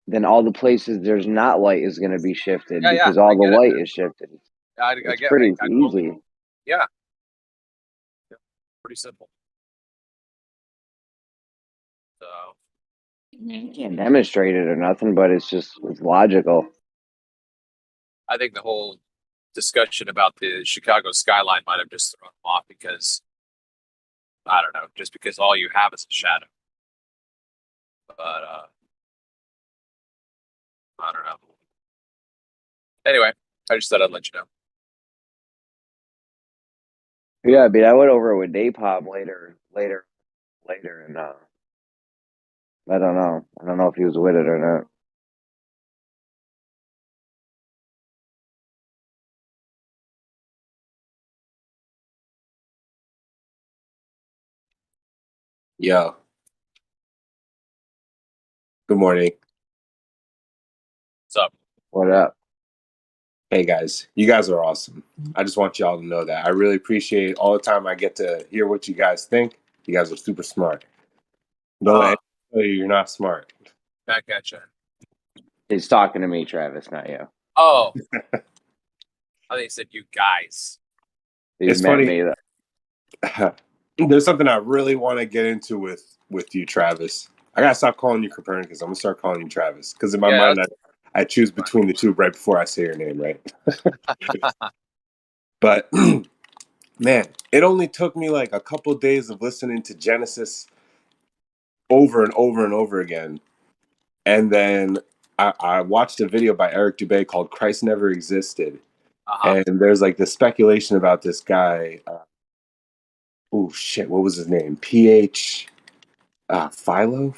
then all the places there's not light is going to be shifted Yeah, because I all the get it, light man. is shifted. I It's get, pretty I totally, easy. yeah, pretty simple. So You can't demonstrate it or nothing, but it's logical. I think the whole discussion about the Chicago skyline might have just thrown them off because I don't know, just because all you have is a shadow. But I don't know. Anyway, I just thought I'd let you know. Yeah, I mean, I went over it with Daypop later, and I don't know. I don't know if he was with it or not. Yo, good morning. What's up? What up? Hey guys, you guys are awesome. I just want y'all to know that. I really appreciate all the time I get to hear what you guys think. You guys are super smart. Don't let anyone tell you you're not smart. Back at you. He's talking to me, Travis, not you. Oh, I think you said you guys. He It's meant funny. me. There's something I really want to get into with you, Travis. I gotta stop calling you Copernicus. I'm gonna start calling you Travis because in my Yeah, mind I choose between the two right before I say your name, right? But man, it only took me like a couple days of listening to Genesis over and over and over again. And then I watched a video by Eric Dubay called Christ Never Existed. And there's like the speculation about this guy. Oh, shit. What was his name? PH Philo?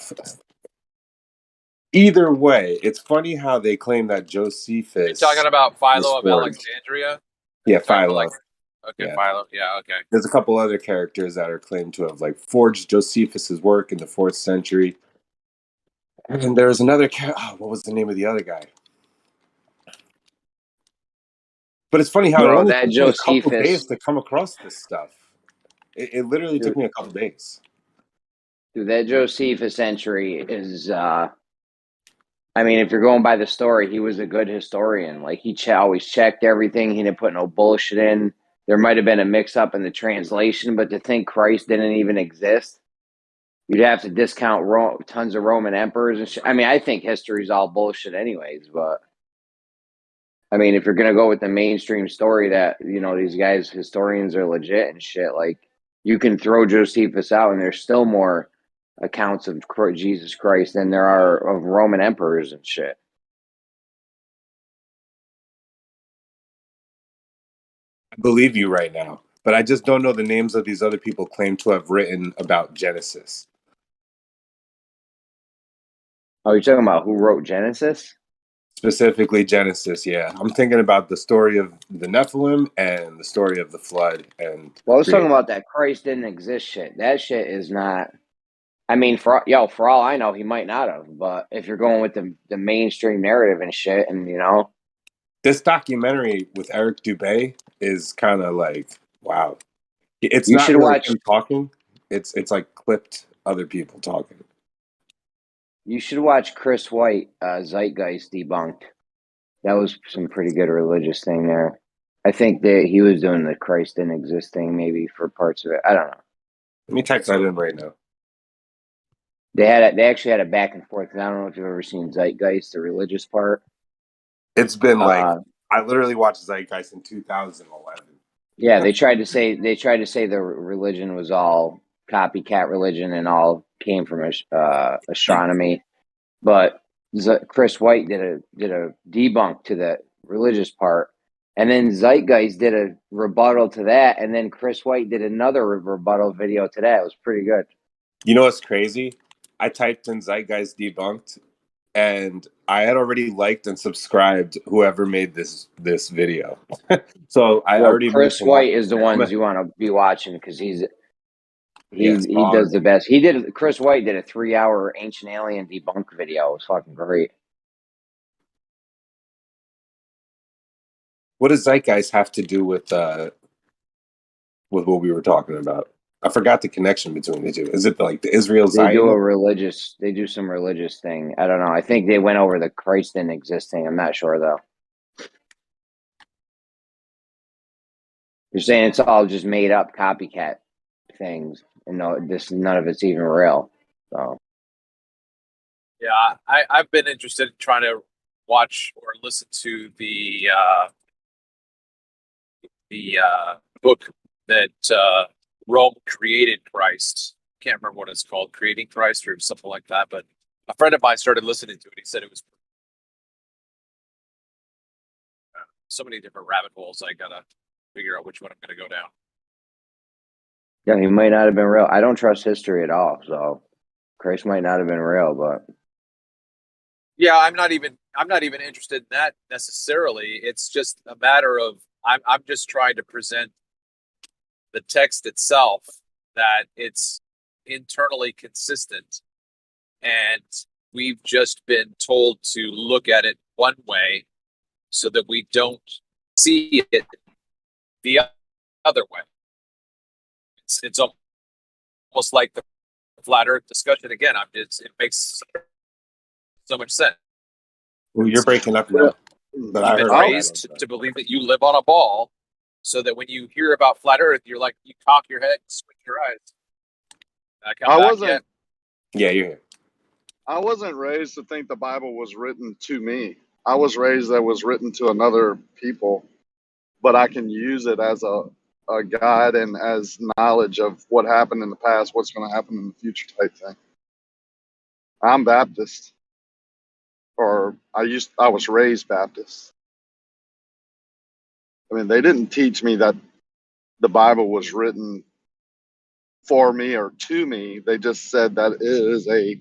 Either way, it's funny how they claim that You're talking Josephus about was Philo of forged. Alexandria? Yeah, Talking about like, Philo. okay, Yeah. Philo. Yeah, okay. There's a couple other characters that are claimed to have like forged Josephus's work in the 4th century. And there's another what was the name of the other guy? But it's funny how it Bro, only that took me a couple days Josephus, to come across this stuff. It literally took dude, me a couple days. that Josephus entry is, I mean, if you're going by the story, he was a good historian. Like, always checked everything. He didn't put no bullshit in. There might have been a mix up in the translation, but to think Christ didn't even exist, you'd have to discount tons of Roman emperors and shit. I mean, I think history's all bullshit, anyways. But I mean, if you're gonna go with the mainstream story that these guys historians are legit and shit, like you can throw Josephus out, and there's still more accounts of Jesus Christ than there are of Roman emperors and shit. I believe you right now, but I just don't know the names of these other people claimed to have written about Genesis. Oh, you're talking about who wrote Genesis? Specifically Genesis, yeah. I'm thinking about the story of the Nephilim and the story of the flood and Well, I was talking creation. about that Christ didn't exist shit. That shit is not. I mean, for all I know, he might not have. But if you're going with the mainstream narrative and shit, and This documentary with Eric Dubay is kind of like, wow. It's you not should really watch. him talking. It's like clipped other people talking. You should watch Chris White, Zeitgeist Debunked. That was some pretty good religious thing there. I think that he was doing the Christ didn't exist thing maybe for parts of it. I don't know. Let me type that in right now. They actually had a back and forth. I don't know if you've ever seen Zeitgeist, the religious part. It's been like Uh, I literally watched Zeitgeist in 2011. yeah, they tried to say the religion was all copycat religion and all came from astronomy, but Chris White did a debunk to the religious part, and then Zeitgeist did a rebuttal to that, and then Chris White did another rebuttal video to that. It was pretty good. You know what's crazy? I typed in Zeitgeist debunked, and I had already liked and subscribed whoever made this video. So I Well, already moved Chris to watch White is the it. ones you want to be watching because he Yes, he does the best. Chris White did a 3 hour ancient alien debunk video. It was fucking great. what does Zeitgeist have to do with what we were talking about? I forgot the connection between the two. Is it like the Israel They do Zionist? they do some religious thing. I don't know. I think they went over the Christ didn't exist thing. I'm not sure though. You're saying it's all just made up copycat things, and none of it's even real. So Yeah, I've been interested in trying to watch or listen to the book that Rome created Christ. Can't remember what it's called, Creating Christ or something like that. But a friend of mine started listening to it. He said it was so many different rabbit holes. I gotta figure out which one I'm gonna go down. yeah, he might not have been real. I don't trust history at all. So Christ might not have been real, but Yeah, I'm not even interested in that necessarily. It's just a matter of I'm just trying to present the text itself, that it's internally consistent, and we've just been told to look at it one way so that we don't see it the other way. It's almost like the flat earth discussion again. It makes so much sense. Well, you're breaking up now, but I You've heard been all raised that. to believe that you live on a ball, so that when you hear about flat earth, you're like, you cock your head and squint your eyes. Did I come I back wasn't. yet? Yeah, you're here. I wasn't raised to think the Bible was written to me. I was raised that it was written to another people, but I can use it as a guide and as knowledge of what happened in the past, what's going to happen in the future type thing. I'm Baptist, or I was raised Baptist. I mean, they didn't teach me that the Bible was written for me or to me. They just said that it is a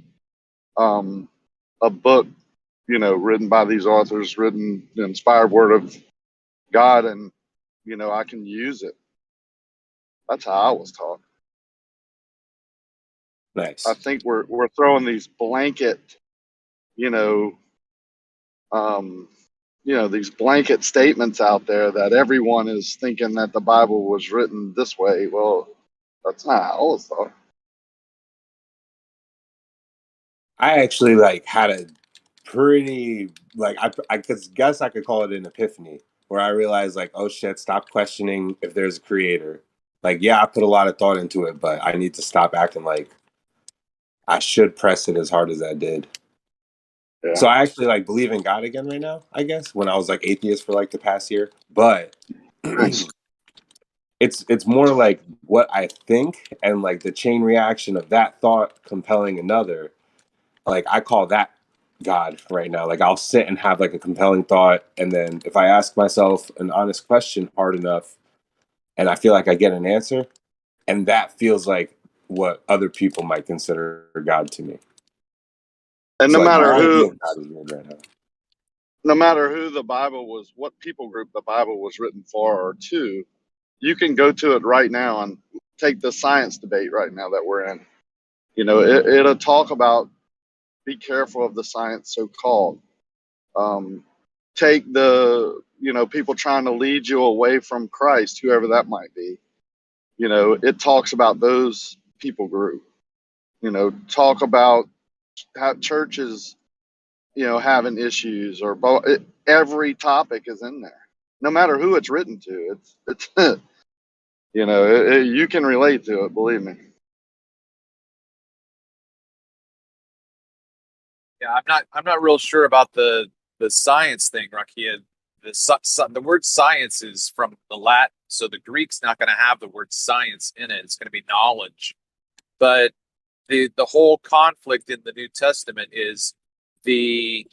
book, written by these authors, written the inspired word of God, and I can use it. That's how I was taught. I Nice. think we're throwing these blanket, you know, um, these blanket statements out there that everyone is thinking that the Bible was written this way. Well, that's not how I was taught. I actually like had a pretty like I guess I could call it an epiphany where I realized like, oh shit, stop questioning if there's a creator. Like, yeah, I put a lot of thought into it, but I need to stop acting like I should press it as hard as I did. Yeah. So I actually like believe in God again right now, I guess, when I was like atheist for like the past year. But Nice. it's more like what I think and like the chain reaction of that thought compelling another. Like I call that God right now. Like I'll sit and have like a compelling thought, and then if I ask myself an honest question hard enough, and I feel like I get an answer, and that feels like what other people might consider God to me. And So like my idea of God is weird right now. no matter who the Bible was, what people group the Bible was written for or to, you can go to it right now and take the science debate right now that we're in. It'll talk about be careful of the science so called. Take the people trying to lead you away from Christ, whoever that might be. It talks about those people group. Talk about how churches having issues or every topic is in there, no matter who it's written to. It's you can relate to it, believe me. Yeah, I'm not real sure about the science thing, Rakia. The word science is from the Latin, so the Greek's not going to have the word science in it. It's going to be knowledge. But the whole conflict in the New Testament is the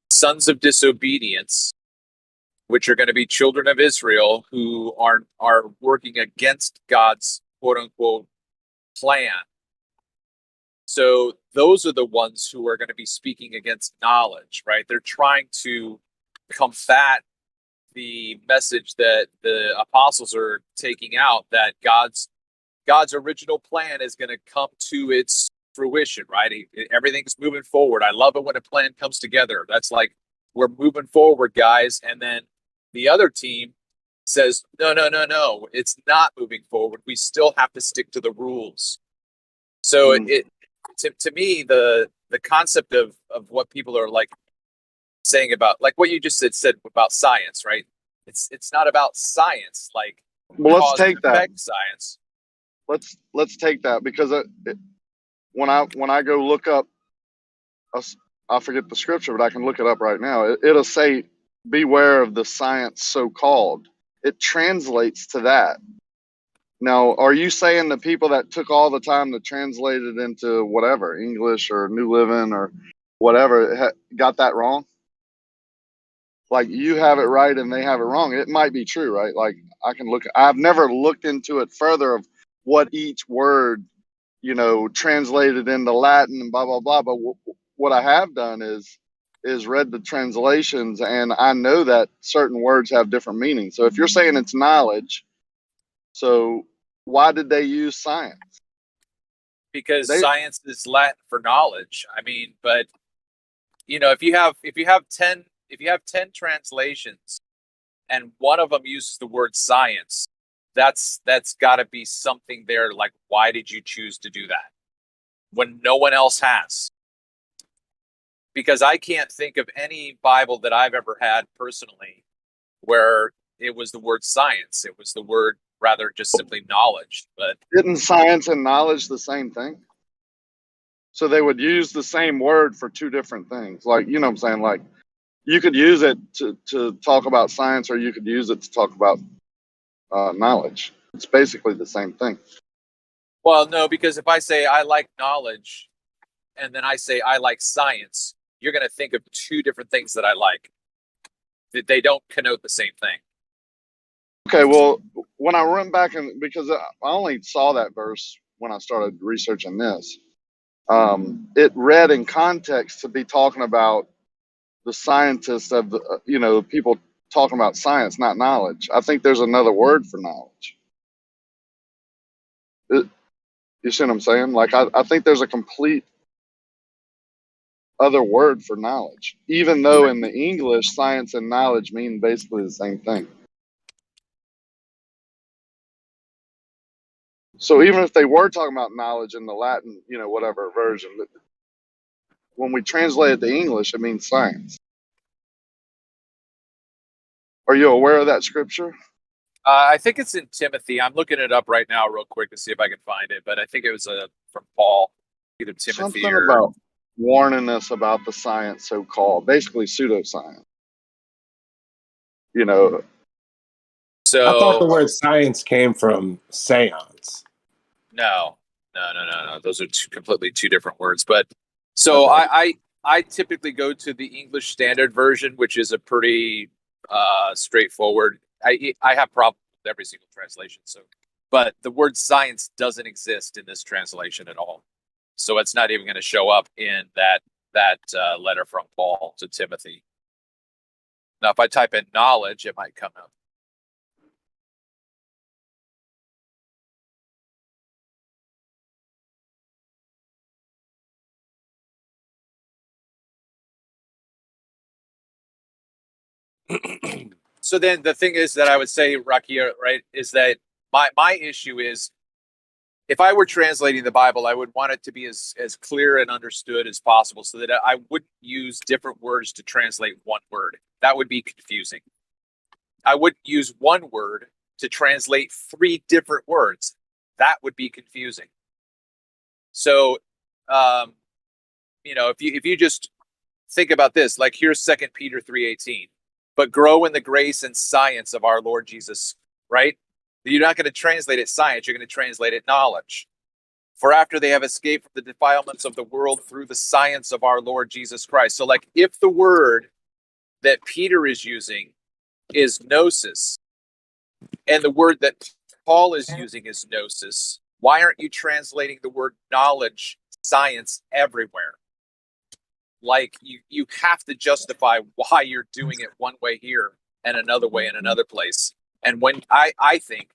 sons of disobedience, which are going to be children of Israel who are working against God's quote unquote plan. So those are the ones who are going to be speaking against knowledge, right? They're trying to combat the message that the apostles are taking out, that God's original plan is going to come to its fruition, right? Everything's moving forward. I love it when a plan comes together. That's like, we're moving forward, guys. And then the other team says, no, it's not moving forward. We still have to stick to the rules. So to me, the concept of what people are like saying about, like what you just said about science, right? It's not about science, like Well, let's cause and take that. effect science. Let's take that, because when I go look up, I forget the scripture, but I can look it up right now. It'll say, "Beware of the science so-called." It translates to that. Now, are you saying the people that took all the time to translate it into whatever, English or New Living or whatever, got that wrong? Like, you have it right and they have it wrong. It might be true, right? Like, I've never looked into it further of what each word, translated into Latin and blah, blah, blah. But what I have done is read the translations, and I know that certain words have different meanings. So if you're saying it's knowledge, so why did they use science? Because science is Latin for knowledge. I mean, but if you have 10 translations and one of them uses the word science, that's got to be something there. Like, why did you choose to do that when no one else has? Because I can't think of any Bible that I've ever had personally where it was the word science. It was the word rather just simply knowledge. But isn't science and knowledge the same thing? So they would use the same word for two different things. Like, you know what I'm saying? Like, you could use it to talk about science, or you could use it to talk about knowledge. It's basically the same thing. Well, no, because if I say I like knowledge and then I say I like science, you're going to think of two different things that I like. They don't connote the same thing. Okay, well, when I went back, and because I only saw that verse when I started researching this, it read in context to be talking about the scientists of the people talking about science, not knowledge. I think there's another word for knowledge. You see what I'm saying? Like, I think there's a complete other word for knowledge, even though in the English, science and knowledge mean basically the same thing. So even if they were talking about knowledge in the Latin, whatever version, when we translate it to English, it means science. Are you aware of that scripture? I think it's in Timothy. I'm looking it up right now real quick to see if I can find it, but I think it was from Paul, either Timothy Something or... about warning us about the science so-called, basically pseudoscience. So I thought the word science came from seance. No. Those are completely two different words. But so Okay. I typically go to the English Standard Version, which is a pretty straightforward. I have problems with every single translation. So, but the word science doesn't exist in this translation at all. So it's not even going to show up in that letter from Paul to Timothy. Now, if I type in knowledge, it might come up. So then the thing is that I would say, Rakia, right, is that my issue is, if I were translating the Bible, I would want it to be as clear and understood as possible, so that I wouldn't use different words to translate one word. That would be confusing. I wouldn't use one word to translate three different words. That would be confusing. So, if you just think about this, like here's 2 Peter 3:18, but grow in the grace and science of our Lord Jesus, right? You're not going to translate it science, you're going to translate it knowledge. For after they have escaped from the defilements of the world through the science of our Lord Jesus Christ. So, like, if the word that Peter is using is gnosis, and the word that Paul is using is gnosis, why aren't you translating the word knowledge, science, everywhere? Like, you have to justify why you're doing it one way here and another way in another place. And when I think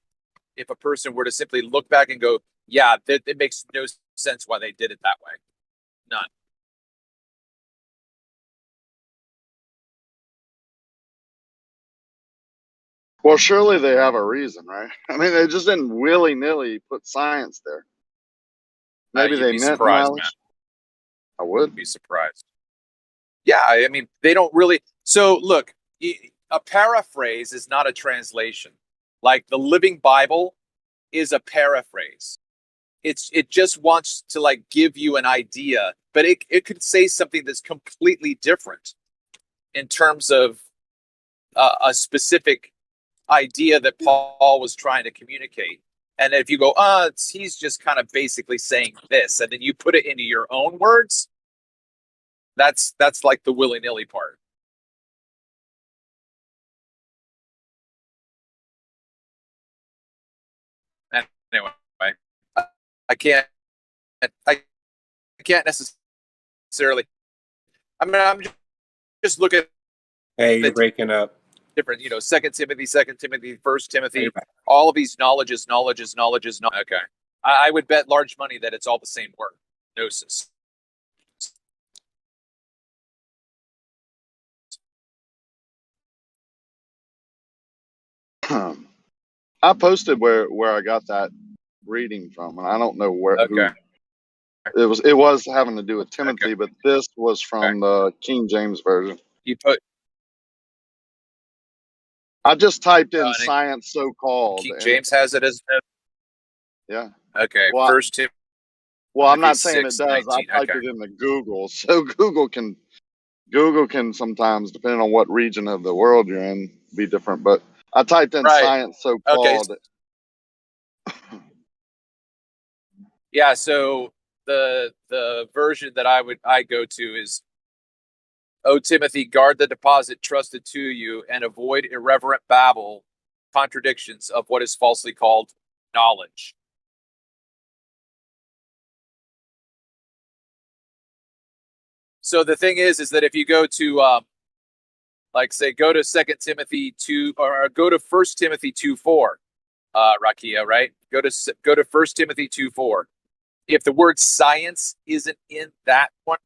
if a person were to simply look back and go, yeah, it makes no sense why they did it that way. None. Well, surely they have a reason, right? I mean, they just didn't willy-nilly put science there. Maybe You'd they be meant surprised, man. knowledge. I would. Be surprised. Yeah, I mean, they don't really. So look, a paraphrase is not a translation. Like the Living Bible is a paraphrase. It just wants to like give you an idea, but it could say something that's completely different in terms of a specific idea that Paul was trying to communicate. And if you go, he's just kind of basically saying this, and then you put it into your own words, that's like the willy-nilly part. Anyway, I can't necessarily. I mean, I'm just looking at Hey, you're breaking up. different, Second Timothy, First Timothy, all of these knowledges. Okay, I would bet large money that it's all the same word, gnosis. I posted where I got that reading from, and I don't know where. Okay. Who, it was having to do with Timothy, but this was from the King James version. You put. I just typed in science so called. King James has it as. Yeah. Okay. Well, First Timothy. Well, I'm not saying 6, it does. 19, I typed it into Google, so Google can sometimes, depending on what region of the world you're in, be different. But I typed in science so called. Okay. Yeah. So the version that I go to is, O Timothy, guard the deposit trusted to you and avoid irreverent babble, contradictions of what is falsely called knowledge. So the thing is that if you go to, like say, go to 2 Timothy 2 or go to 1 Timothy 2:4, Rakia, right? Go to 1 Timothy 2:4. If the word science isn't in that one,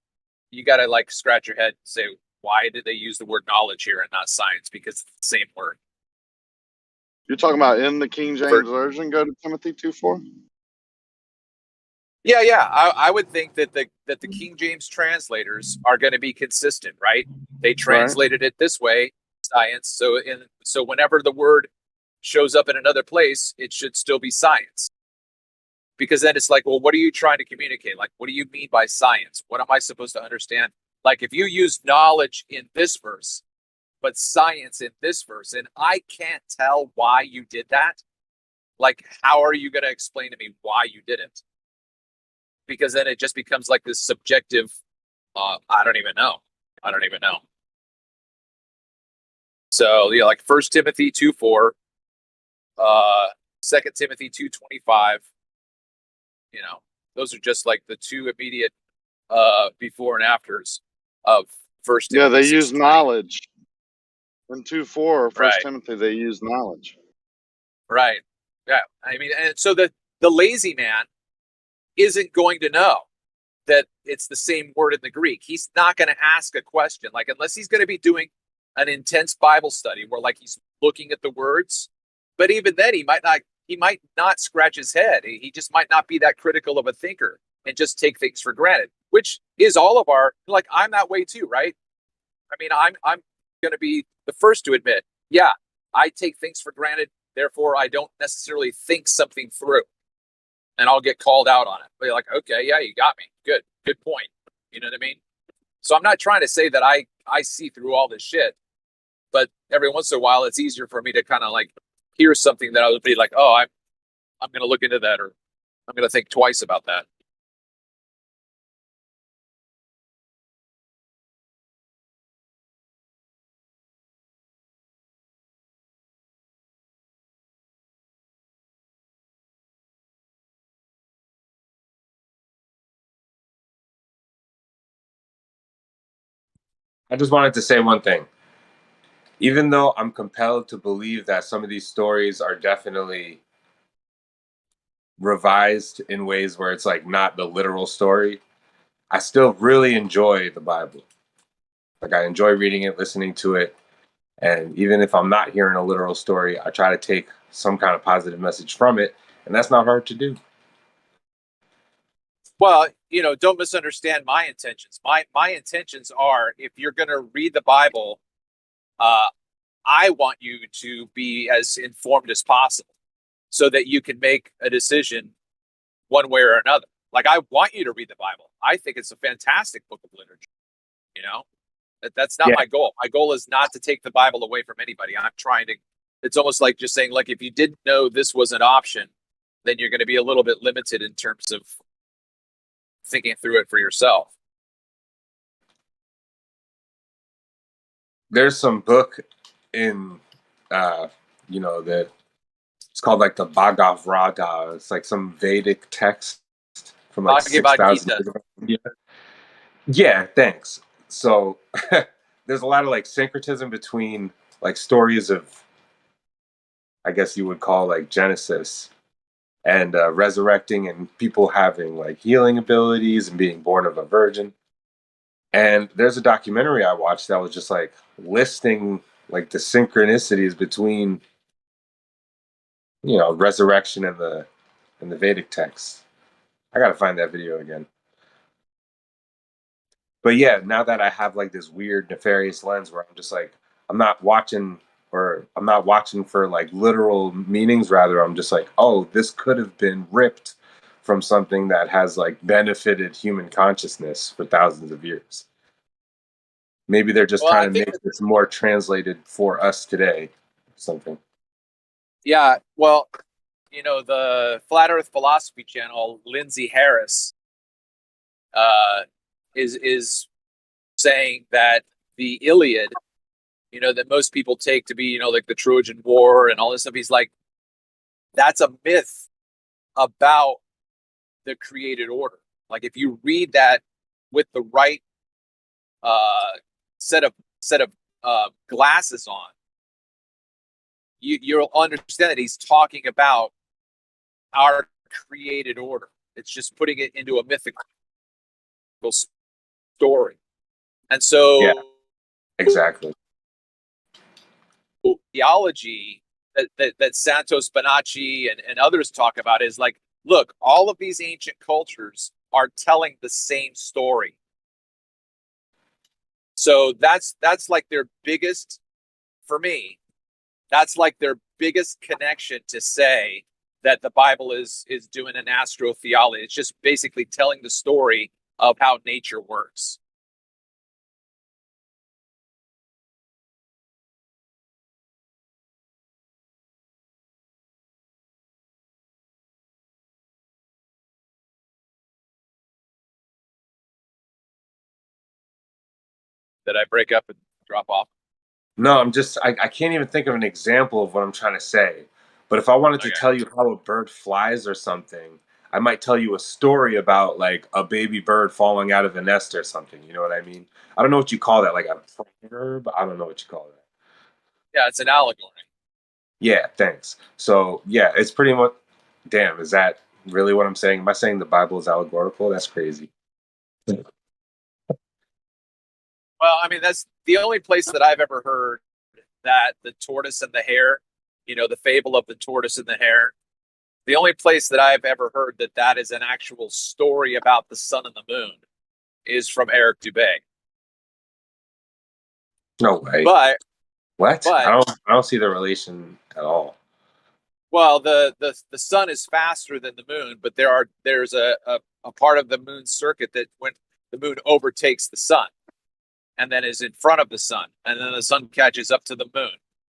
you got to like scratch your head and say, why did they use the word knowledge here and not science? Because it's the same word. You're talking about in the King James version, go to Timothy 2:4? Yeah. I would think that the King James translators are going to be consistent, right? They translated it this way, science. So whenever the word shows up in another place, it should still be science. Because then it's like, well, what are you trying to communicate? Like, what do you mean by science? What am I supposed to understand? Like, if you use knowledge in this verse, but science in this verse, and I can't tell why you did that, like, how are you going to explain to me why you did it? Because then it just becomes like this subjective, I don't even know. So, yeah, like 1 Timothy 2:4, 2 Timothy 2:25, those are just like the two immediate before and afters of 1 Timothy. Yeah, they use knowledge. In 2:4, 1 Timothy, they use knowledge. Right. Yeah. I mean, and so the lazy man isn't going to know that it's the same word in the Greek. He's not going to ask a question, like, unless he's going to be doing an intense Bible study where like he's looking at the words. But even then, he might not scratch his head. He just might not be that critical of a thinker and just take things for granted, which is all of our, like, I'm that way too, right? I mean, I'm going to be the first to admit, yeah, I take things for granted. Therefore, I don't necessarily think something through, and I'll get called out on it. But you're like, okay, yeah, you got me. Good point. You know what I mean? So I'm not trying to say that I see through all this shit, but every once in a while, it's easier for me to kind of like hear something that I would be like, oh, I'm going to look into that, or I'm going to think twice about that. I just wanted to say one thing. Even though I'm compelled to believe that some of these stories are definitely revised in ways where it's like not the literal story, I still really enjoy the Bible. Like, I enjoy reading it, listening to it, And even if I'm not hearing a literal story, I try to take some kind of positive message from it, and that's not hard to do. Well, don't misunderstand my intentions. My intentions are, if you're going to read the Bible, I want you to be as informed as possible so that you can make a decision one way or another. Like, I want you to read the Bible. I think it's a fantastic book of literature. That's not my goal. My goal is not to take the Bible away from anybody. I'm trying to, it's almost like just saying, like, if you didn't know this was an option, then you're going to be a little bit limited in terms of thinking through it for yourself. There's some book in, that it's called like the Bhagavad Gita. It's like some Vedic text from like 6,000 years ago. Yeah, thanks. So there's a lot of like syncretism between like stories of, I guess you would call like Genesis and resurrecting and people having like healing abilities and being born of a virgin. And there's a documentary I watched that was just like listing like the synchronicities between, resurrection and the Vedic texts. I gotta find that video again. But yeah, now that I have like this weird nefarious lens where I'm just like, I'm not watching for like literal meanings. Rather, I'm just like, oh, this could have been ripped from something that has like benefited human consciousness for thousands of years. Maybe they're just trying to make this more translated for us today. Something. Yeah. Well, the Flat Earth Philosophy Channel, Lindsay Harris, is saying that the Iliad, that most people take to be, like the Trojan War and all this stuff. He's like, that's a myth about the created order. Like, if you read that with the right set of glasses on, you'll understand that he's talking about our created order. It's just putting it into a mythical story. And so, yeah, exactly. Theology that Santos Bonacci and others talk about is like, look, all of these ancient cultures are telling the same story. So that's like their biggest, for me, that's like their biggest connection to say that the Bible is doing an astrotheology. It's just basically telling the story of how nature works. Did I break up and drop off? No, I can't even think of an example of what I'm trying to say. But if I wanted to tell you how a bird flies or something, I might tell you a story about like a baby bird falling out of a nest or something. You know what I mean? I don't know what you call that, like a proverb. I don't know what you call that. Yeah, it's an allegory. Yeah, thanks. So yeah, it's pretty much. Damn, is that really what I'm saying? Am I saying the Bible is allegorical? That's crazy. Well, I mean, that's the only place that I've ever heard that the tortoise and the hare, the fable of the tortoise and the hare. The only place that I've ever heard that is an actual story about the sun and the moon is from Eric Dubay. No way. But what? I don't see the relation at all. Well, the sun is faster than the moon, but there's a part of the moon's circuit that when the moon overtakes the sun and then is in front of the sun, and then the sun catches up to the moon,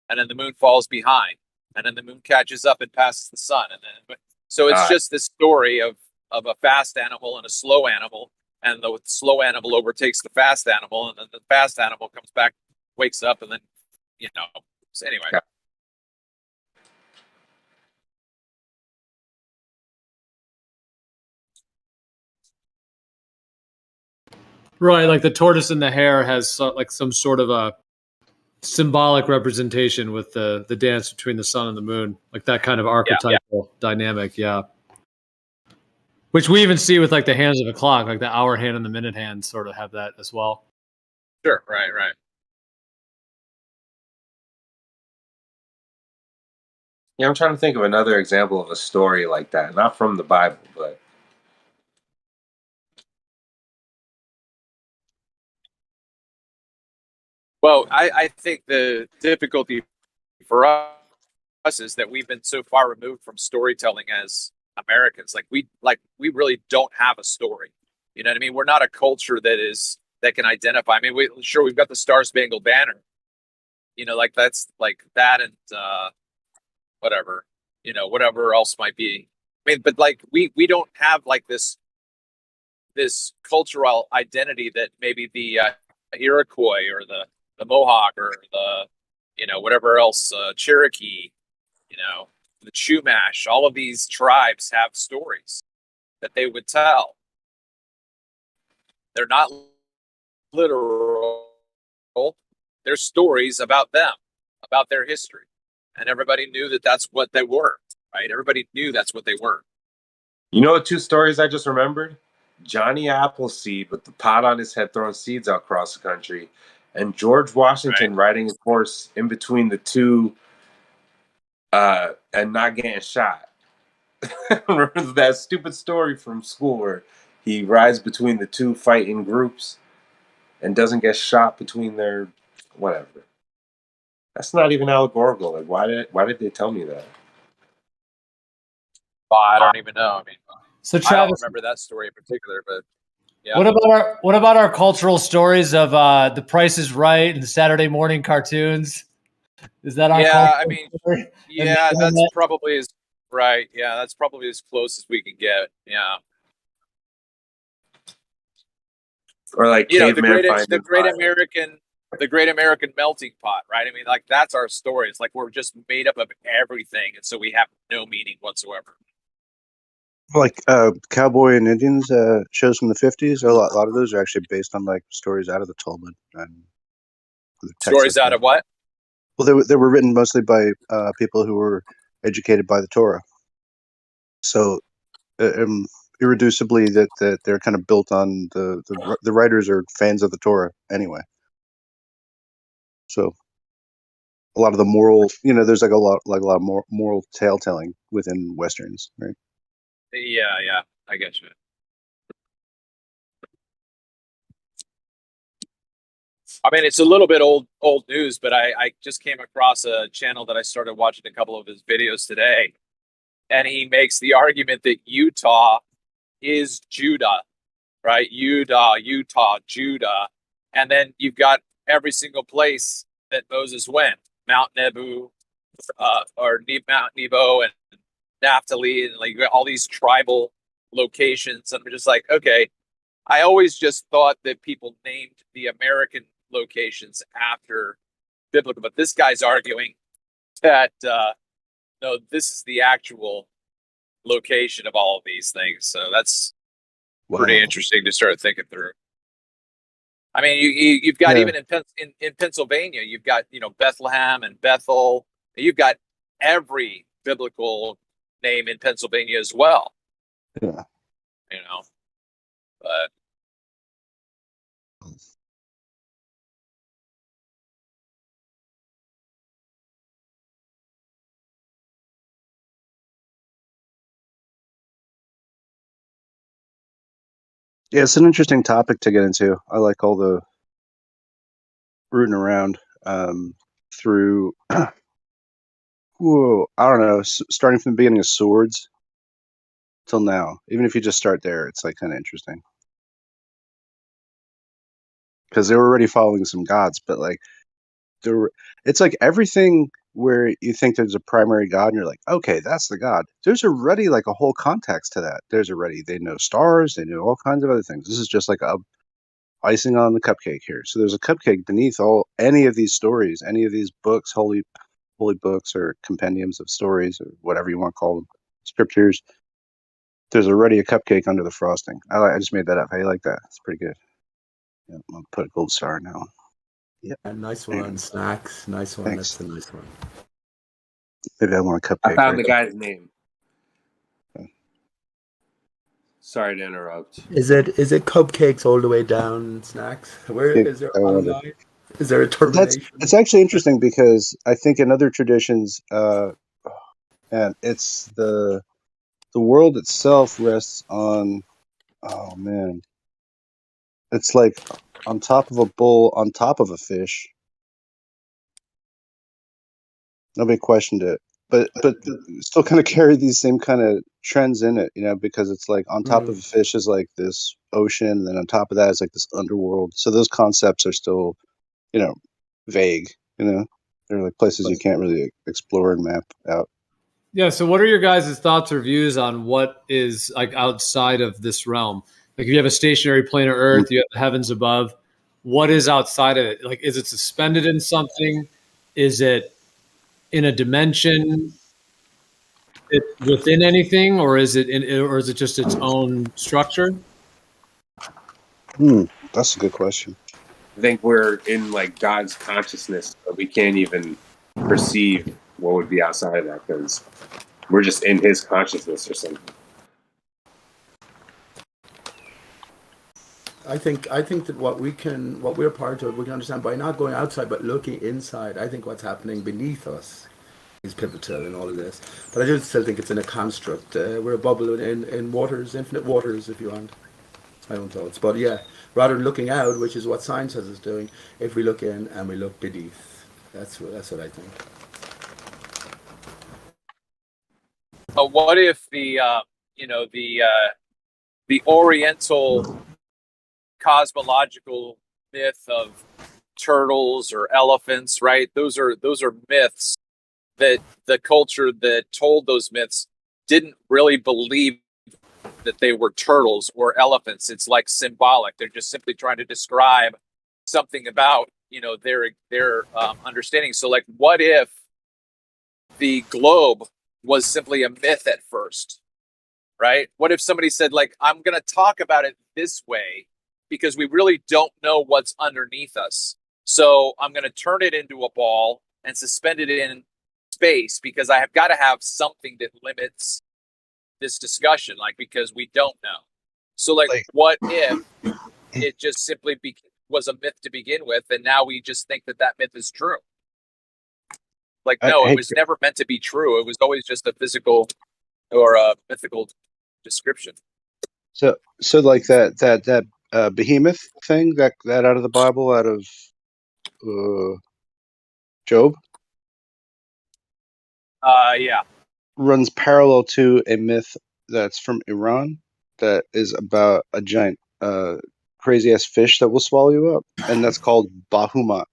and then the moon falls behind, and then the moon catches up and passes the sun, and then so it's just this story of a fast animal and a slow animal, and the slow animal overtakes the fast animal, and then the fast animal comes back, wakes up, and then so anyway. Yeah. Right, like the tortoise and the hare has like some sort of a symbolic representation with the dance between the sun and the moon, like that kind of archetypal dynamic, yeah. Which we even see with like the hands of a clock, like the hour hand and the minute hand sort of have that as well. Sure, right. Yeah, I'm trying to think of another example of a story like that, not from the Bible, but Well, I think the difficulty for us is that we've been so far removed from storytelling as Americans. Like we really don't have a story. You know what I mean? We're not a culture that can identify. I mean, we've got the Star Spangled Banner. You know, like that's like that and whatever. You know, whatever else might be. I mean, but like we don't have like this cultural identity that maybe the Iroquois or the Mohawk or the whatever else Cherokee, the Chumash, all of these tribes have stories that they would tell. They're not literal. They're stories about them, about their history, and everybody knew that that's what they were. Right? Everybody knew that's what they were. you know what 2 stories I just remembered? Johnny Appleseed with the pot on his head throwing seeds out across the country, and George Washington riding a horse in between the two and not getting shot. Remember that stupid story from school where he rides between the two fighting groups and doesn't get shot between their whatever. That's not even allegorical. Like why did they tell me that? Well, I don't even know. I mean, So I don't Travis, remember that story in particular, but yeah. what about our cultural stories of The Price is Right and the Saturday morning cartoons? Is that our Yeah, I cultural mean, story? And yeah, that's probably as right. Yeah, that's probably as close as we can get. Yeah. Or like You know, the caveman great finding fire. the great American melting pot, right? I mean, like that's our story. It's like we're just made up of everything, and so we have no meaning whatsoever. Like cowboy and Indians shows from the 50s. A lot of those are actually based on like stories out of the Talmud and the texts like Stories out that. of what? Well, they were written mostly by people who were educated by the Torah. So irreducibly, that they're kind of built on the writers are fans of the Torah anyway. So a lot of the moral, there's like a lot more moral tale telling within westerns, right? Yeah, I get you. I mean, it's a little bit old news, but I just came across a channel that I started watching a couple of his videos today, and he makes the argument that Utah is Judah, right? Utah, Judah, and then you've got every single place that Moses went: Mount Nebo, or Mount Nebo, and Naphtali, and like you got all these tribal locations. And I'm just like, okay, I always just thought that people named the American locations after biblical, but this guy's arguing that no, this is the actual location of all of these things. So that's pretty interesting to start thinking through. I mean, you've got even in Pennsylvania, you've got Bethlehem and Bethel. You've got every biblical name in Pennsylvania as well. Yeah. But yeah, it's an interesting topic to get into. I like all the rooting around through. Whoa, I don't know. Starting from the beginning of Swords till now, even if you just start there, it's like kind of interesting because they were already following some gods, but like it's like everything where you think there's a primary god and you're like, okay, that's the god. There's already like a whole context to that. They know stars, they know all kinds of other things. This is just like a icing on the cupcake here. So there's a cupcake beneath any of these stories, any of these books, holy books or compendiums of stories or whatever you want to call them, scriptures. There's already a cupcake under the frosting. I just made that up. How you like that? It's pretty good. Yeah, I'll put a gold star now. Yeah, nice one. Snacks, nice one. Thanks. That's a nice one. Maybe I want a cupcake. I found the guy's name. Sorry to interrupt. Is it cupcakes all the way down? Snacks? Where is there online? Is there a termination? It's actually interesting because I think in other traditions, and it's the world itself rests on. Oh man, it's like on top of a bull, on top of a fish. Nobody questioned it, but still kind of carry these same kind of trends in it, because it's like on top of a fish is like this ocean, and then on top of that is like this underworld. So those concepts are still, vague. They're like places you can't really explore and map out. Yeah. So, what are your guys' thoughts or views on what is like outside of this realm? Like, if you have a stationary plane of Earth, you have the heavens above. What is outside of it? Like, is it suspended in something? Is it in a dimension? It within anything, or is it just its own structure? That's a good question. I think we're in like God's consciousness, but we can't even perceive what would be outside of that because we're just in His consciousness or something. I think that what we're part of, we can understand by not going outside but looking inside. I think what's happening beneath us is pivotal in all of this. But I do still think it's in a construct. We're a bubble in waters, infinite waters, if you want. My own thoughts. But yeah, rather than looking out, which is what science says is doing, if we look in and we look beneath, that's what I think. But what if the Oriental cosmological myth of turtles or elephants, right? Those are myths that the culture that told those myths didn't really believe that they were turtles or elephants. It's like symbolic. They're just simply trying to describe something about their understanding. So, like, what if the globe was simply a myth at first, right? What if somebody said, like, I'm going to talk about it this way because we really don't know what's underneath us. So I'm going to turn it into a ball and suspend it in space because I have got to have something that limits this discussion, like, because we don't know. So, like what if it just simply was a myth to begin with, and now we just think that myth is true? Like, no, it was never meant to be true. It was always just a physical or a mythical description. So like that behemoth thing that out of the Bible, out of Job. Yeah. Runs parallel to a myth that's from Iran that is about a giant crazy ass fish that will swallow you up, and that's called Bahumat.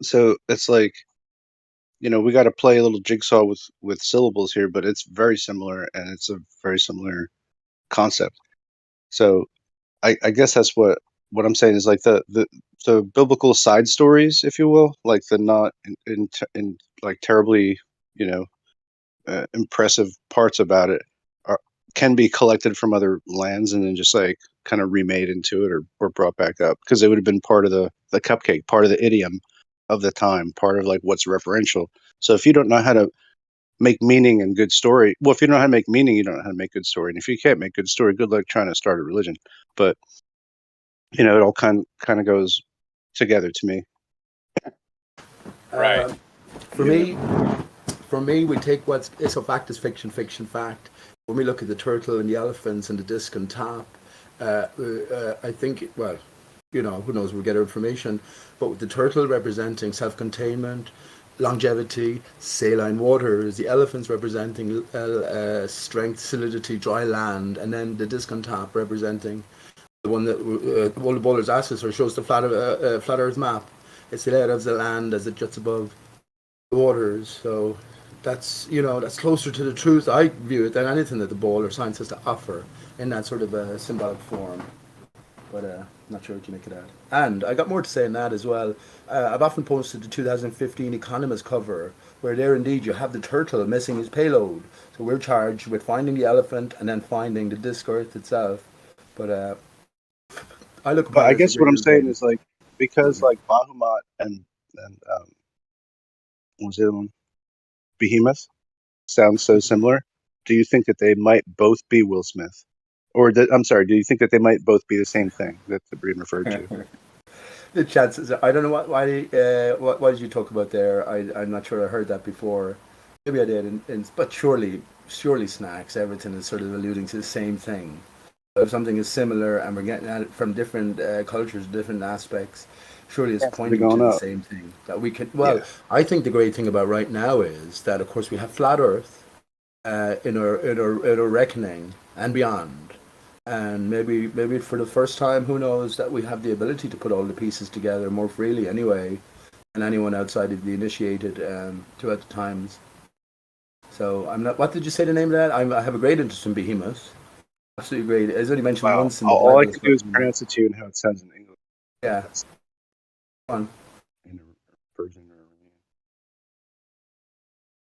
So it's like, we got to play a little jigsaw with syllables here, but it's very similar, and it's a very similar concept. So I guess that's what I'm saying is like the biblical side stories, if you will, like the not in like terribly, impressive parts about it can be collected from other lands and then just like kind of remade into it or brought back up because it would have been part of the cupcake, part of the idiom of the time, part of like what's referential. So if you don't know how to make meaning and good story, well, if you don't know how to make meaning, you don't know how to make good story. And if you can't make good story, good luck trying to start a religion. But it all kind of goes together to me. Right. For me, we take so fact is fiction, fiction fact. When we look at the turtle and the elephants and the disc and top, I think, well, who knows, we'll get our information, but with the turtle representing self-containment, longevity, saline waters, the elephants representing strength, solidity, dry land, and then the disc on top representing the one that one of the bowlers asks us or shows the flat Earth map. It's the layout of the land as it juts above the waters. So that's that's closer to the truth, I view it, than anything that the ball or science has to offer in that sort of a symbolic form. But I'm not sure what you make of that. And I got more to say on that as well. I've often posted the 2015 Economist cover, where there indeed you have the turtle missing his payload. So we're charged with finding the elephant and then finding the disc Earth itself. But I look. But I guess what I'm saying is like because like Bahamut and what was the other one? Behemoth sounds so similar. Do you think that they might both be Will Smith? Or I'm sorry, do you think that they might both be the same thing that the Breen referred to? The chances, I don't know what did you talk about there? I'm not sure I heard that before. Maybe I did, but surely snacks. Everything is sort of alluding to the same thing. If something is similar and we're getting at it from different cultures, different aspects, surely it's They're pointing to going the up. same thing that we can. Well, Yeah. I think the great thing about right now is that, of course, we have flat Earth in our reckoning and beyond, and maybe for the first time, who knows, that we have the ability to put all the pieces together more freely, anyway, than anyone outside of the initiated throughout the times. So I'm not. What did you say the name of that? I have a great interest in behemoth. Absolutely great. It's only mentioned Wow. once in the All I Bible. can do is pronounce it to you and how it sounds in English. Yeah. That's Fun. in a Persian or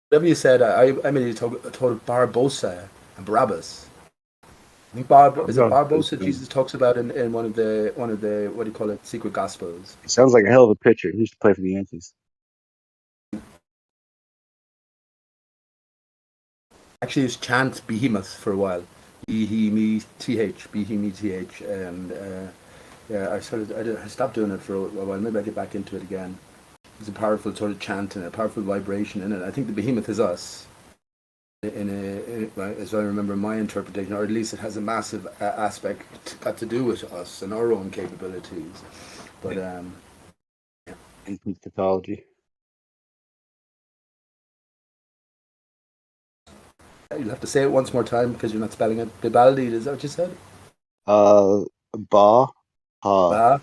Whatever you said, I mean, you told Barbosa and Barabbas. I think is it Barbosa Jesus talks about in one of the what do you call it, secret gospels. He sounds like a hell of a pitcher. He used to play for the Yankees. Actually, it's chant behemoth for a while. Behemoth, and yeah, I stopped doing it for a while. Maybe I get back into it again. There's a powerful sort of chant and a powerful vibration in it. I think the behemoth is us. As I remember my interpretation, or at least it has a massive aspect got to do with us and our own capabilities. But Ancient mythology. you'll have to say it once more time because you're not spelling it. Bibaldi, is that what you said? Ba, ha, Ba.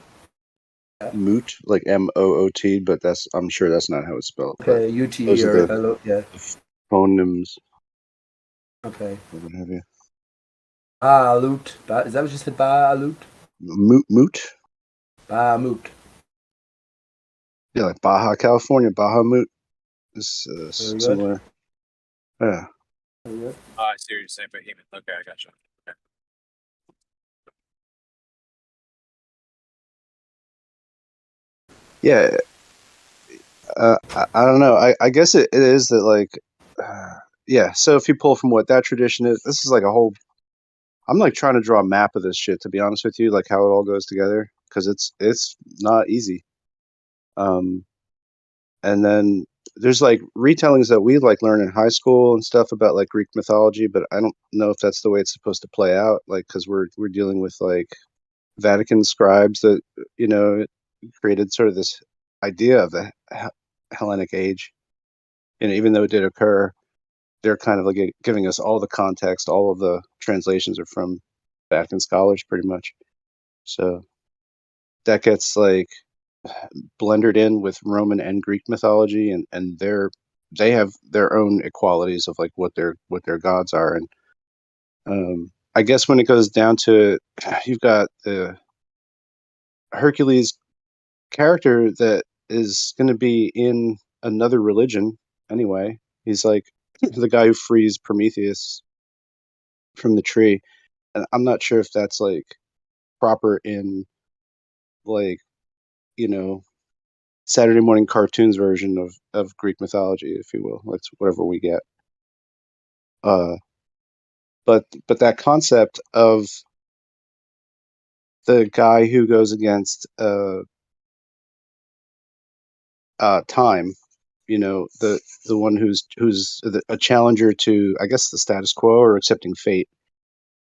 moot, like Moot, but I'm sure that's not how it's spelled. Okay, But UTE those are or the L. Yeah. phonemes. Okay. Or what have you. Baalut. Is that what you said? Baalut. Moot. Baamut. Yeah, like Baja California, Baja Moot is Very good. similar. Yeah. Very good. Oh, I see what you're saying, behemoth. Okay, I gotcha. Okay. Yeah. I don't know. I guess it is that, like, yeah. So if you pull from what that tradition is, this is like a whole. I'm like trying to draw a map of this shit, to be honest with you, like how it all goes together, because it's not easy. And then there's like retellings that we like learn in high school and stuff about like Greek mythology, but I don't know if that's the way it's supposed to play out, like because we're dealing with like Vatican scribes that created sort of this idea of the Hellenic age, and even though it did occur, they're kind of like giving us all the context. All of the translations are from Vatican scholars, pretty much. So that gets like blended in with Roman and Greek mythology, and they have their own equalities of like what their gods are, and I guess when it goes down to, you've got the Hercules character that is going to be in another religion anyway. He's like the guy who frees Prometheus from the tree, and I'm not sure if that's like proper in, like, you know Saturday morning cartoons version of Greek mythology, if you will. That's whatever we get. Uh, but that concept of the guy who goes against time, the one who's a challenger to, I guess, the status quo or accepting fate.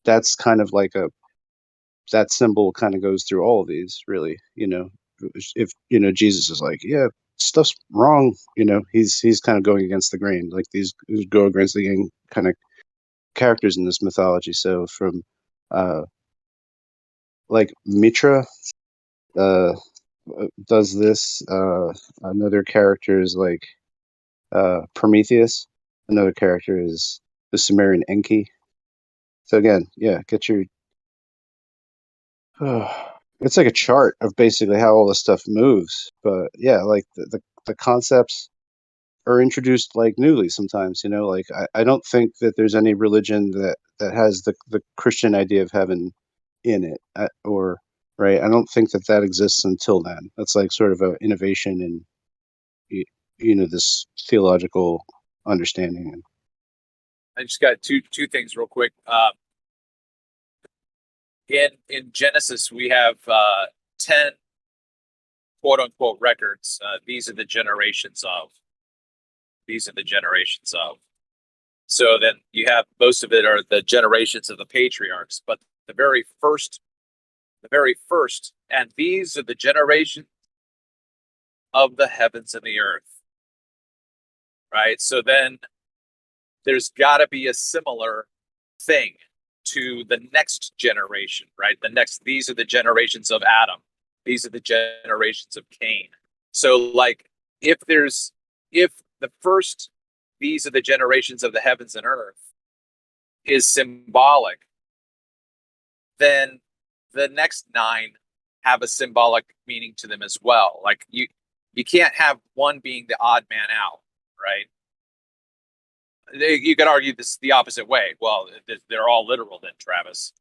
That's kind of like that symbol kind of goes through all of these, really. If Jesus is like, yeah, stuff's wrong, he's kind of going against the grain, like these go against the grain kind of characters in this mythology. So from like Mitra uh does this, another character is like Prometheus, another character is the Sumerian Enki. So again, yeah, get your it's like a chart of basically how all this stuff moves. But yeah, like the concepts are introduced like newly sometimes. Like I don't think that there's any religion that has the Christian idea of heaven in it, or right. I don't think that exists until then. That's like sort of an innovation in this theological understanding. I just got two things real quick. In Genesis, we have 10 quote unquote records. These are the generations of. these are the generations of. So then you have most of it are the generations of the patriarchs, but the very first, and these are the generations of the heavens and the earth, right? So then there's got to be a similar thing to the next generation, right? These are the generations of Adam. These are the generations of Cain. So like, if the first, these are the generations of the heavens and earth is symbolic, then the next 9 have a symbolic meaning to them as well. Like you can't have one being the odd man out, right? You could argue this the opposite way. Well, they're all literal then, Travis.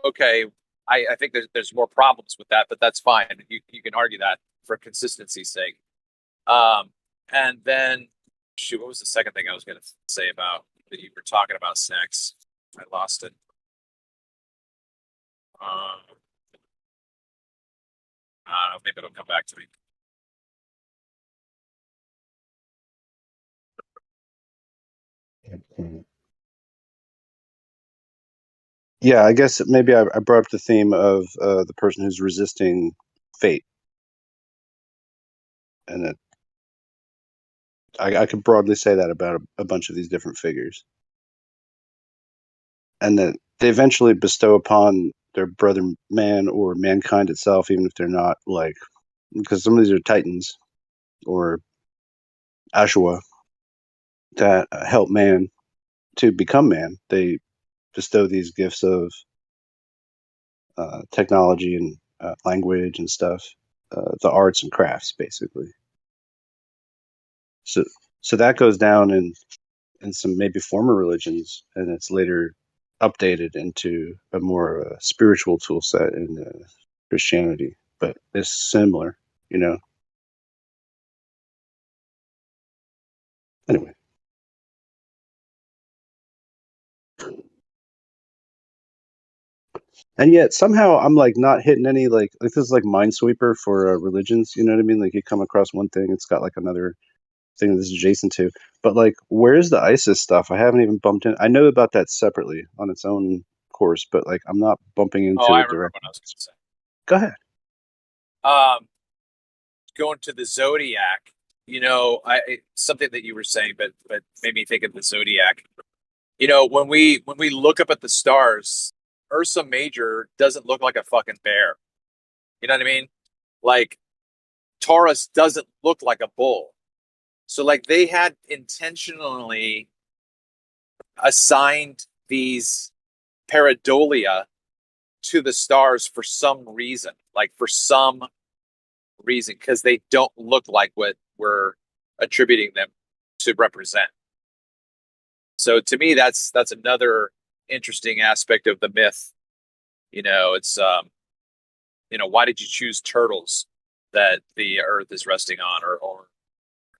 Okay, I think there's more problems with that, but that's fine. You can argue that for consistency's sake. And then, shoot, what was the second thing I was going to say about that you were talking about sex? I lost it. I don't know. Maybe it'll come back to me. Yeah, I guess maybe I brought up the theme of the person who's resisting fate, and that I could broadly say that about a bunch of these different figures, and that they eventually bestow upon their brother man or mankind itself, even if they're not like, because some of these are titans or Ashua that help man to become man. They bestow these gifts of technology and language and stuff, the arts and crafts, basically. So that goes down in some maybe former religions, and it's later updated into a more spiritual tool set in Christianity, but it's similar, you know. Anyway. And yet somehow I'm like not hitting any like this is like Minesweeper for religions, you know what I mean? Like you come across one thing, it's got like another thing that's adjacent to. But like, where's the ISIS stuff? I haven't even bumped in. I know about that separately on its own course, but like I'm not bumping into I it remember directly. what I was going to say. Go ahead. Going to the Zodiac, you know, something that you were saying, but made me think of the Zodiac. You know, when we look up at the stars, Ursa Major doesn't look like a fucking bear. You know what I mean? Like Taurus doesn't look like a bull. So like they had intentionally assigned these pareidolia to the stars for some reason, because they don't look like what we're attributing them to represent. So to me, that's another interesting aspect of the myth. You know, it's you know, why did you choose turtles that the earth is resting on, or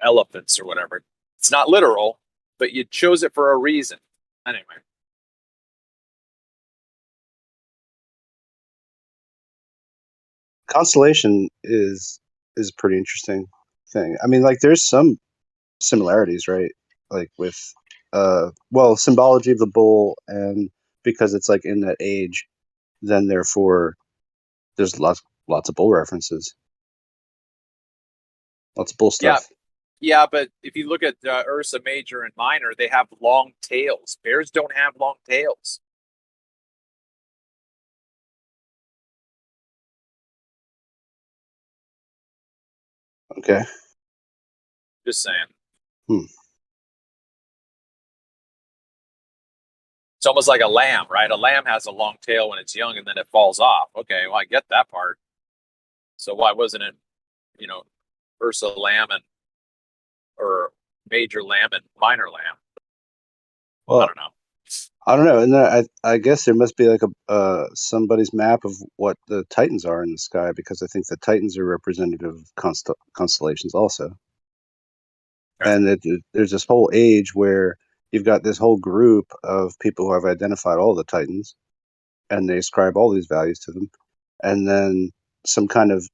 elephants or whatever? It's not literal, but you chose it for a reason. Anyway. Constellation is a pretty interesting thing. I mean, like there's some similarities, right? Like with symbology of the bull, and because it's like in that age, then therefore there's lots of bull references. Lots of bull stuff. Yeah, but if you look at Ursa Major and Minor, they have long tails. Bears don't have long tails. Okay. Just saying. It's almost like a lamb, right? A lamb has a long tail when it's young and then it falls off. Okay, well, I get that part. So why wasn't it, you know, Ursa lamb or Major lamb and Minor lamb? Well, I don't know. I don't know, and then I guess there must be like a somebody's map of what the Titans are in the sky, because I think the Titans are representative of constellations also. Okay. And there's this whole age where you've got this whole group of people who have identified all the Titans, and they ascribe all these values to them, and then some kind of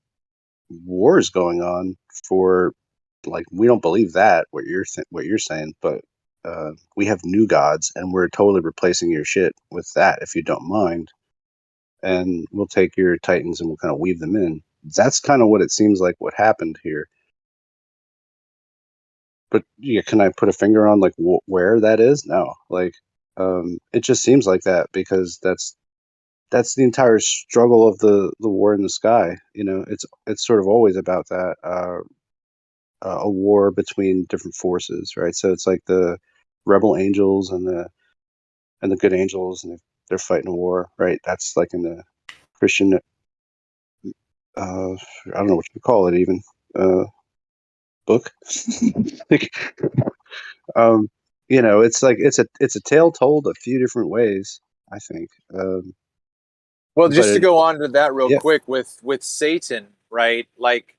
wars going on for like we don't believe that what you're saying, but we have new gods, and we're totally replacing your shit with that, if you don't mind. And we'll take your titans and we'll kind of weave them in. That's kind of what it seems like what happened here. But yeah, can I put a finger on like where that is? No, like it just seems like that, because that's the entire struggle of the war in the sky. You know, it's sort of always about that a war between different forces, right? So it's like the rebel angels and the good angels, and they're fighting a war, right? That's like in the Christian, I don't know what you call it, even book. Like, um, you know, it's like it's a tale told a few different ways, I think. Well, But just to go on to that real yeah. quick with Satan, right? Like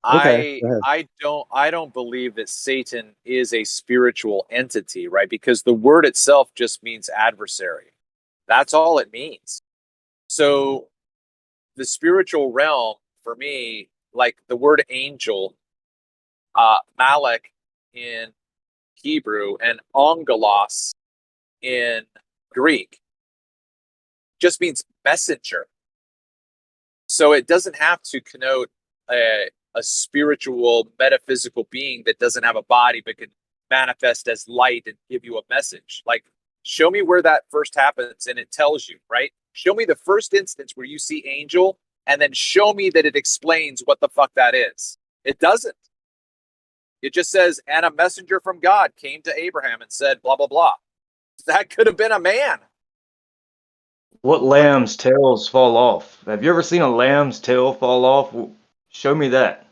Okay, go ahead. I don't believe that Satan is a spiritual entity, right? Because the word itself just means adversary. That's all it means. So the spiritual realm for me, like the word angel, Malek in Hebrew and angelos in Greek, just means messenger. So it doesn't have to connote a spiritual, metaphysical being that doesn't have a body but can manifest as light and give you a message. Like, show me where that first happens and it tells you, right? Show me the first instance where you see angel, and then show me that it explains what the fuck that is. It doesn't. It just says, and a messenger from God came to Abraham and said, blah, blah, blah. That could have been a man. What lamb's tails fall off? Have you ever seen a lamb's tail fall off? Show me that.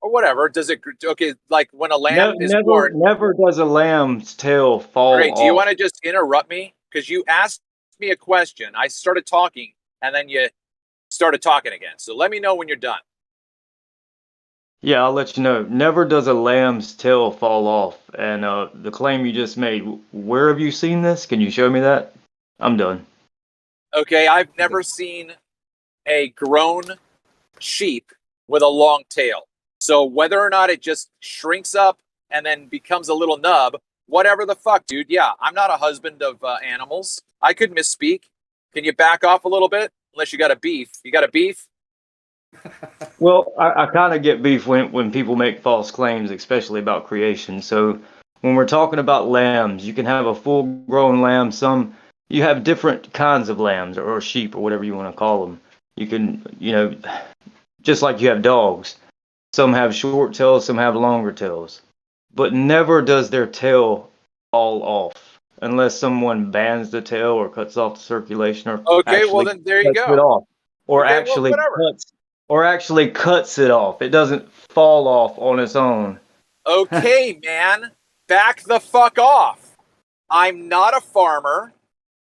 Or whatever. Does it, okay, like when a lamb is Never, born. never does a lamb's tail fall Great. Do you off. want to just interrupt me? Because you asked me a question. I started talking, and then you started talking again. So let me know when you're done. Yeah, I'll let you know. Never does a lamb's tail fall off. And the claim you just made, where have you seen this? Can you show me that? I'm done. Okay, I've never seen a grown sheep with a long tail. So whether or not it just shrinks up and then becomes a little nub, whatever the fuck, dude. Yeah, I'm not a husband of animals. I could misspeak. Can you back off a little bit? Unless you got a beef. You got a beef? Well, I kind of get beef when people make false claims, especially about creation. So when we're talking about lambs, you can have a full-grown lamb. You have different kinds of lambs or sheep or whatever you want to call them. You can, just like you have dogs. Some have short tails, some have longer tails. But never does their tail fall off unless someone bans the tail or cuts off the circulation or Okay, well actually then there you cuts it go. off. Or Okay, well, whatever. actually cuts it off. It doesn't fall off on its own. Okay, man, back the fuck off. I'm not a farmer.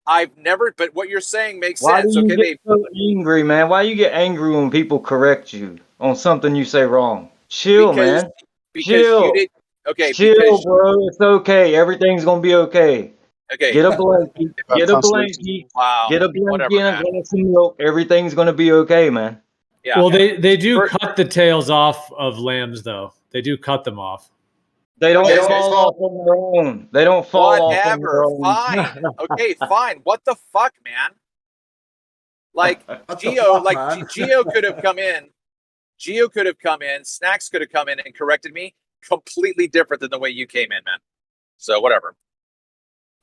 I've never, but what you're saying makes Why do sense. you Okay, get so angry, man? Why you get angry when people correct you on something you say wrong? Chill, because man. you Chill. did. Okay, Chill, bro. It's okay. Everything's gonna be okay. okay. Get a blankie. About Get a constellations. blankie. Wow, Get a blankie whatever, and a man. glass of milk. Everything's gonna be okay, man. Yeah. Well, they do For- cut the tails off of lambs, though. They do cut them off. They don't Okay, fall off on their own. They don't fall off on their whatever. own. Fine. Okay, fine. What the fuck, man? Like What the Geo, fuck, man? Geo could have come in. Geo could have come in. Snacks could have come in and corrected me. Completely different than the way you came in, man. So whatever.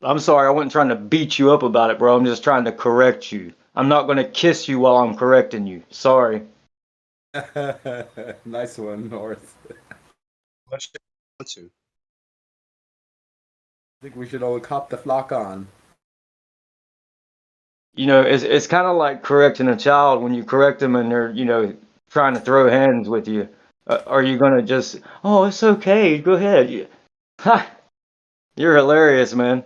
I'm sorry, I wasn't trying to beat you up about it, bro. I'm just trying to correct you. I'm not gonna kiss you while I'm correcting you. Sorry. Nice one, North. Let's to. I think we should all cop the flock on. It's kind of like correcting a child when you correct them and they're, trying to throw hands with you. Are you gonna just, oh, it's okay, go ahead. Ha! You're hilarious, man.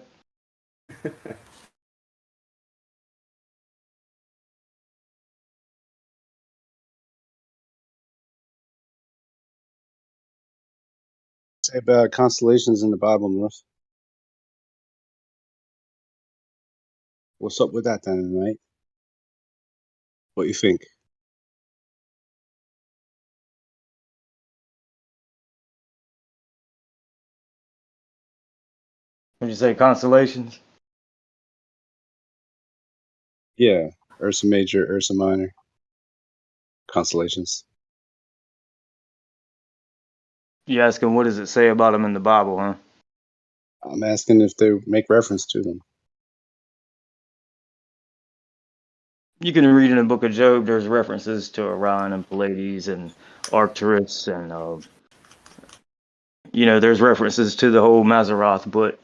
Say about constellations in the Bible, North. What's up with that then, right? What you think? Would you say constellations? Yeah, Ursa Major, Ursa Minor, constellations. You asking what does it say about them in the Bible, huh? I'm asking if they make reference to them. You can read in the book of Job, there's references to Orion and Pleiades and Arcturus, and there's references to the whole Mazzaroth, but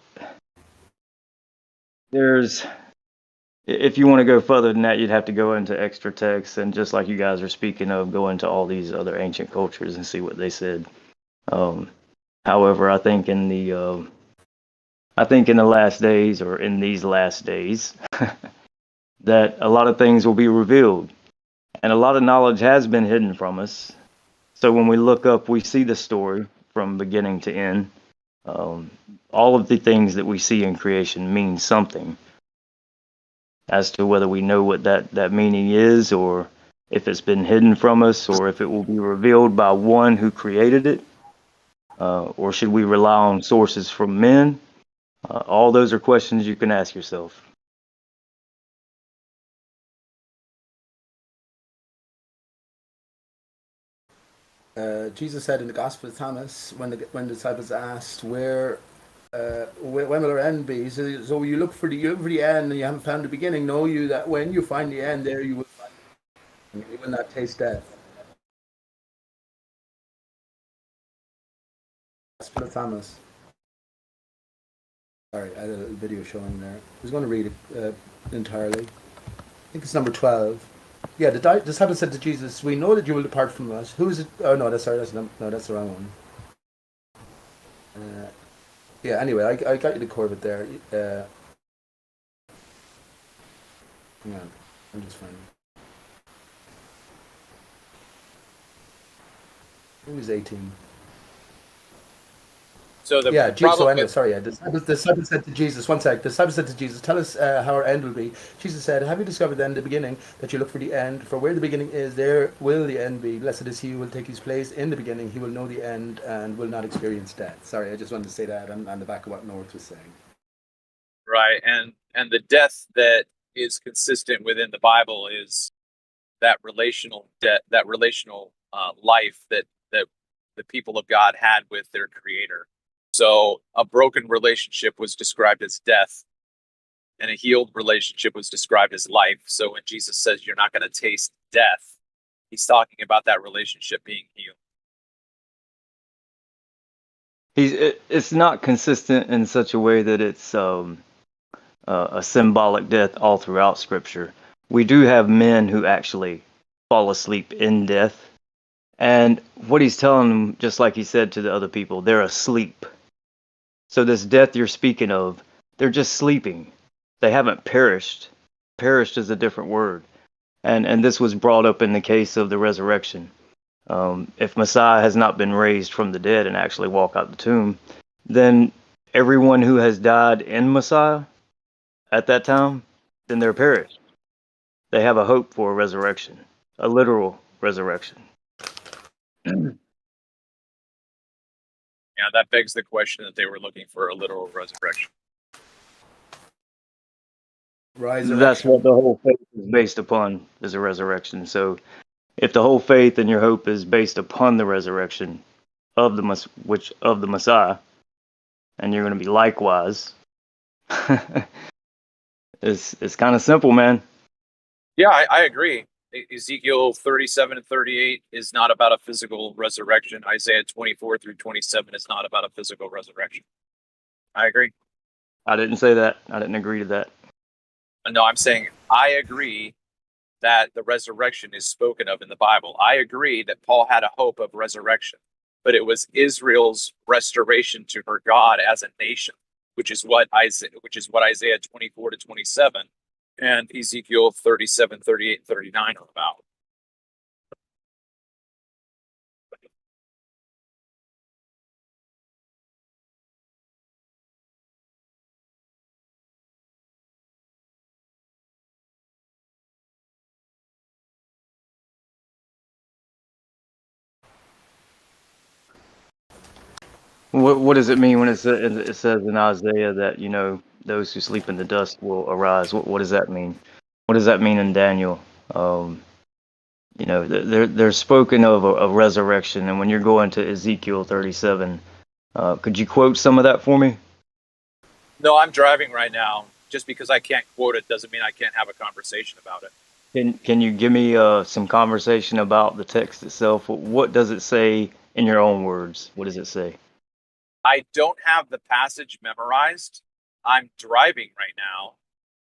if you want to go further than that, you'd have to go into extra texts, and just like you guys are speaking of, go into all these other ancient cultures and see what they said. However, I think in the last days, or in these last days, that a lot of things will be revealed, and a lot of knowledge has been hidden from us. So when we look up, we see the story from beginning to end. All of the things that we see in creation mean something. As to whether we know what that meaning is, or if it's been hidden from us, or if it will be revealed by one who created it, or should we rely on sources from men? All those are questions you can ask yourself. Jesus said in the Gospel of Thomas, when the disciples asked when will our end be? So you look for the end and you haven't found the beginning. Know you that when you find the end, there you will find it. You will not taste death. Gospel of Thomas. Sorry, I had a little video showing there. I was going to read it entirely. I think it's number 12. Yeah, the disciples said to Jesus, "We know that you will depart from us. Who is it?" Oh no, that's the wrong one. Yeah. Anyway, I got you the core of it there. Hang on, I'm just finding. It was 18. So the Yeah, problem so anyway, with sorry. Yeah, the disciples said to Jesus, one sec. The disciples said to Jesus, "Tell us how our end will be." Jesus said, "Have you discovered then the beginning, that you look for the end? For where the beginning is, there will the end be. Blessed is he who will take his place in the beginning. He will know the end and will not experience death." Sorry, I just wanted to say that on the back of what North was saying. right and the death that is consistent within the Bible is that relational debt, that relational life that the people of God had with their Creator. So a broken relationship was described as death, and a healed relationship was described as life. So when Jesus says you're not going to taste death, he's talking about that relationship being healed. It's not consistent in such a way that it's a symbolic death all throughout Scripture. We do have men who actually fall asleep in death. And what he's telling them, just like he said to the other people, they're asleep. So this death you're speaking of, they're just sleeping. They haven't perished. Perished is a different word. And this was brought up in the case of the resurrection. If Messiah has not been raised from the dead and actually walk out the tomb, then everyone who has died in Messiah at that time, then they're perished. They have a hope for a resurrection, a literal resurrection. Yeah, that begs the question that they were looking for a literal resurrection. That's what the whole faith is based upon, is a resurrection. So if the whole faith and your hope is based upon the resurrection of the Messiah, and you're going to be likewise, it's kind of simple, man. Yeah, I agree. Ezekiel 37 and 38 is not about a physical resurrection. Isaiah 24 through 27 is not about a physical resurrection. I agree. I didn't say that. I didn't agree to that. No, I'm saying I agree that the resurrection is spoken of in the Bible. I agree that Paul had a hope of resurrection, but it was Israel's restoration to her God as a nation, which is what Isaiah 24 to 27 and Ezekiel 37, 38, and 39 are about. What does it mean when it says in Isaiah that, you know, those who sleep in the dust will arise? What does that mean? What does that mean in Daniel? You know, they're spoken of a resurrection, and when you're going to Ezekiel 37, could you quote some of that for me? No, I'm driving right now. Just because I can't quote it doesn't mean I can't have a conversation about it. Can you give me some conversation about the text itself? What does it say in your own words? What does it say? I don't have the passage memorized. I'm driving right now.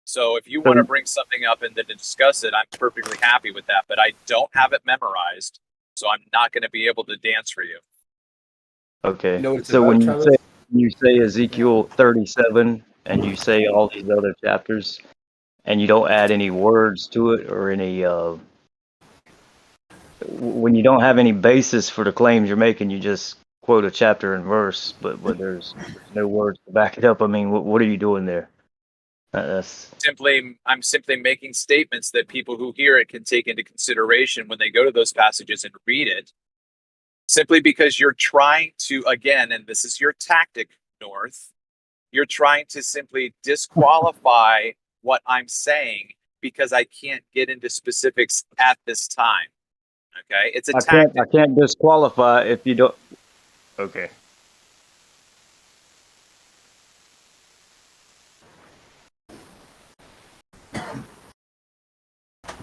So if you want to bring something up and then discuss it, I'm perfectly happy with that. But I don't have it memorized, so I'm not going to be able to dance for you. Okay. You know what it's So about, when Travis? you say Ezekiel 37 and you say all these other chapters and you don't add any words to it or any when you don't have any basis for the claims you're making, you just quote a chapter and verse, but there's no words to back it up. I mean, what are you doing there? That's I'm simply making statements that people who hear it can take into consideration when they go to those passages and read it. Simply because you're trying to, again, and this is your tactic, North, you're trying to simply disqualify what I'm saying because I can't get into specifics at this time. Okay, it's a tactic. I can't disqualify if you don't. Okay.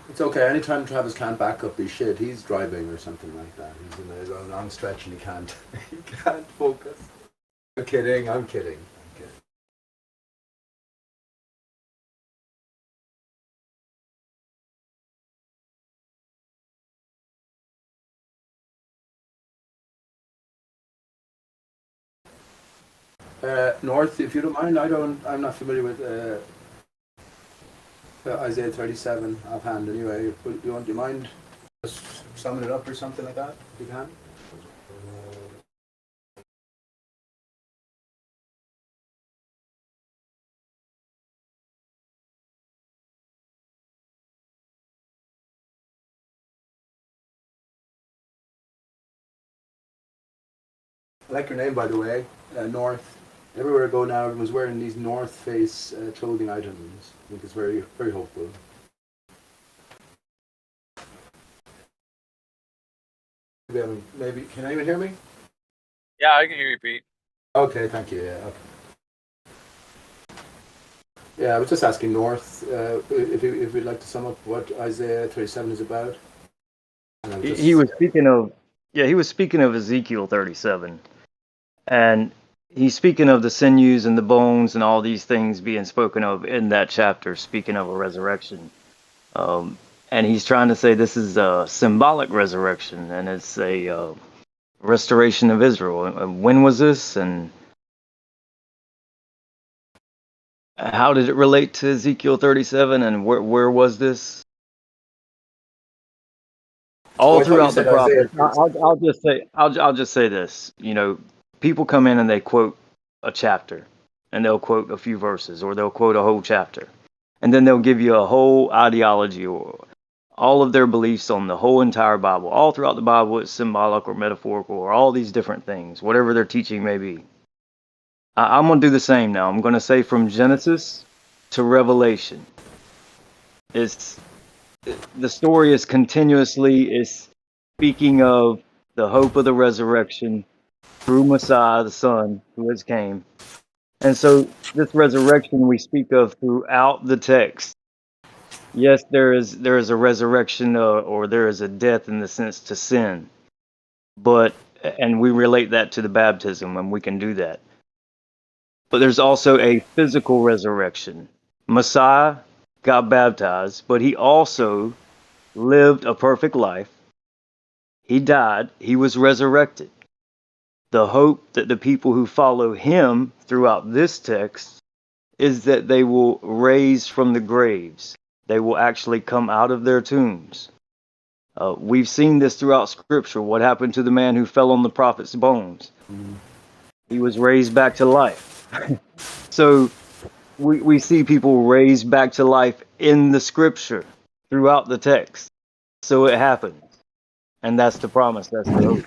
It's okay. Anytime Travis can't back up his shit, he's driving or something like that. He's in a long stretch and he can't focus. I'm kidding. I'm kidding. North, if you don't mind, I'm not familiar with Isaiah 37 offhand. Anyway, do you mind just summing it up or something like that, if you can? I like your name, by the way, North. Everywhere I go now, everyone's wearing these North Face clothing items. I think it's very, very hopeful. Maybe can anyone hear me? Yeah, I can hear you, Pete. Okay, thank you. Yeah, okay. Yeah, I was just asking North if you'd like to sum up what Isaiah 37 is about. He was speaking of, he was speaking of Ezekiel 37, and he's speaking of the sinews and the bones and all these things being spoken of in that chapter, speaking of a resurrection. And he's trying to say this is a symbolic resurrection, and it's a restoration of Israel. And when was this, and how did it relate to Ezekiel 37, and where was this? All throughout the prophets. I'll just say this. You know, people come in and they quote a chapter, and they'll quote a few verses, or they'll quote a whole chapter, and then they'll give you a whole ideology or all of their beliefs on the whole entire Bible. All throughout the Bible, it's symbolic or metaphorical or all these different things, whatever their teaching may be. I'm going to do the same now. I'm going to say from Genesis to Revelation. The story is continuously speaking of the hope of the resurrection through Messiah, the Son, who has came. And so this resurrection we speak of throughout the text. Yes, there is a resurrection or there is a death in the sense to sin. And we relate that to the baptism, and we can do that. But there's also a physical resurrection. Messiah got baptized, but he also lived a perfect life. He died. He was resurrected. The hope that the people who follow him throughout this text is that they will raise from the graves. They will actually come out of their tombs. We've seen this throughout Scripture. What happened to the man who fell on the prophet's bones? He was raised back to life. So we see people raised back to life in the Scripture throughout the text. So it happens. And that's the promise. That's the hope.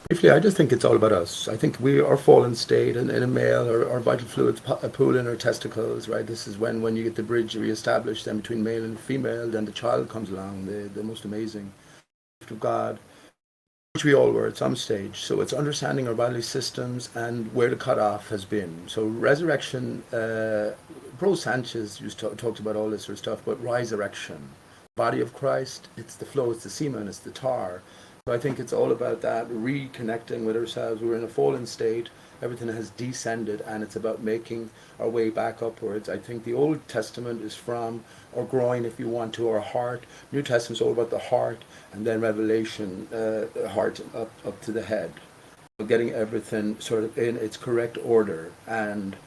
Briefly, I just think it's all about us. I think our fallen state in a male, our vital fluids pool in our testicles, right? This is when you get the bridge reestablished then between male and female, then the child comes along, the most amazing gift of God, which we all were at some stage. So it's understanding our bodily systems and where the cutoff has been. So resurrection, Bro Sanchez talked about all this sort of stuff, but resurrection, body of Christ, it's the flow, it's the semen, it's the tar. So I think it's all about that, reconnecting with ourselves. We're in a fallen state, everything has descended, and it's about making our way back upwards. I think the Old Testament is from our groin, if you want, to our heart. New Testament's all about the heart, and then Revelation, the heart up to the head. So getting everything sort of in its correct order. And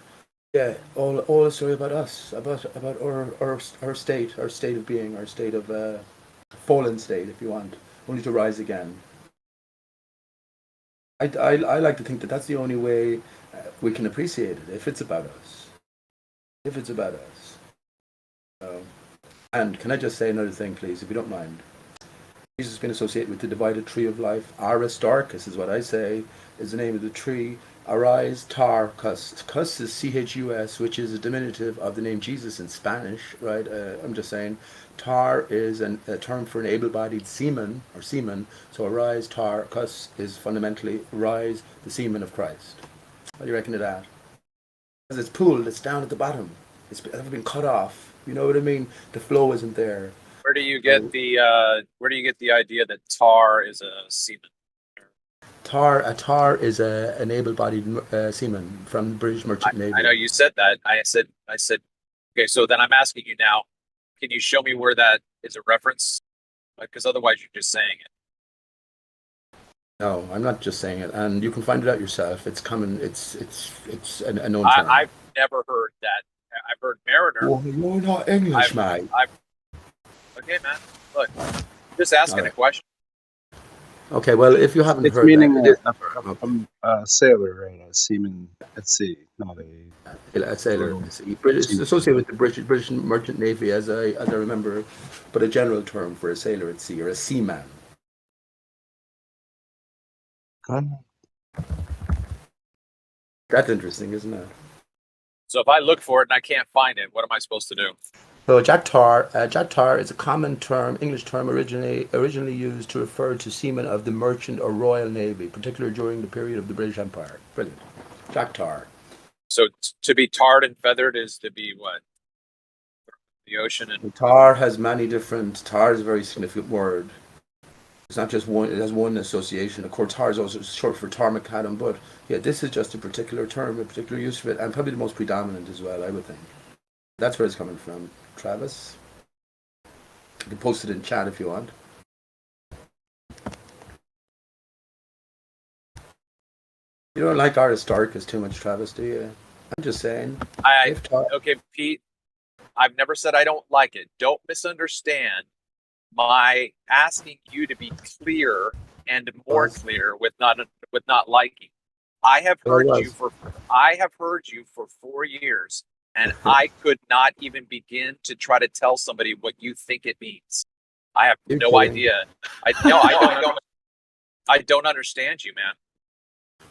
yeah, all a story about us, about our state of being, our state of fallen state, if you want, only to rise again. I like to think that that's the only way we can appreciate it, if it's about us. If it's about us. And can I just say another thing, please, if you don't mind? Jesus has been associated with the divided tree of life. Aristarchus is what I say, is the name of the tree. Arise, tar, cus. Cus is C-H-U-S, which is a diminutive of the name Jesus in Spanish, right? I'm just saying. Tar is a term for an able-bodied seaman, or seaman. So arise, tar, cus is fundamentally rise, the seaman of Christ. What do you reckon of that? Because it's pooled, it's down at the bottom. It's been cut off. You know what I mean? The flow isn't there. Where do you get the idea that tar is a semen? A tar is an able-bodied seaman from the British Merchant Navy. I know you said that. I said, okay, so then I'm asking you now, can you show me where that is a reference? Because otherwise you're just saying it. No, I'm not just saying it, and you can find it out yourself. It's common. It's a known term. I've never heard that. I've heard mariner. Oh, you're not English, mate. Okay, man. Look, just asking a question. Okay, well, if you haven't It's heard meaning that, I'm a sailor, right? A seaman at sea, not a sailor. It's associated with the British Merchant Navy, as I remember, but a general term for a sailor at sea or a seaman. That's interesting, isn't it? So if I look for it and I can't find it, what am I supposed to do? So Jack tar is a common term, English term originally used to refer to seamen of the Merchant or Royal Navy, particularly during the period of the British Empire. Brilliant. Jack tar. So to be tarred and feathered is to be what? The ocean and Tar has many different. Tar is a very significant word. It's not just one. It has one association. Of course, tar is also short for tar macadam, but yeah, this is just a particular term, a particular use of it, and probably the most predominant as well, I would think. That's where it's coming from. Travis, you can post it in chat if you want. You don't like Aristarchus too much, Travis, do you? I'm just saying. Okay, Pete, I've never said I don't like it. Don't misunderstand my asking you to be clear and more clear with not liking. I have heard you for 4 years. And I could not even begin to try to tell somebody what you think it means. I have no idea. I don't understand you, man.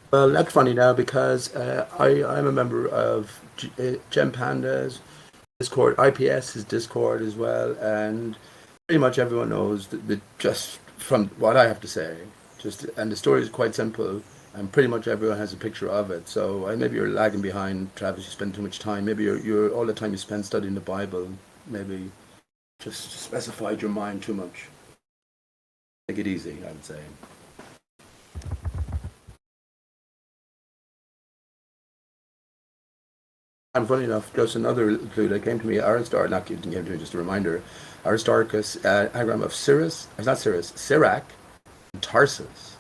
Well, that's funny now because I'm a member of Gem Panda's Discord, IPS's Discord as well, and pretty much everyone knows that just from what I have to say, and the story is quite simple. And pretty much everyone has a picture of it. So maybe you're lagging behind, Travis. You spend too much time. Maybe you're all the time you spend studying the Bible. Maybe just specified your mind too much. Take it easy, I would say. And funny enough, just another clue that came to me. Came to me, just a reminder. Aristarchus, anagram of Cyrus. It's not Cyrus. Sirach, and Tarsus.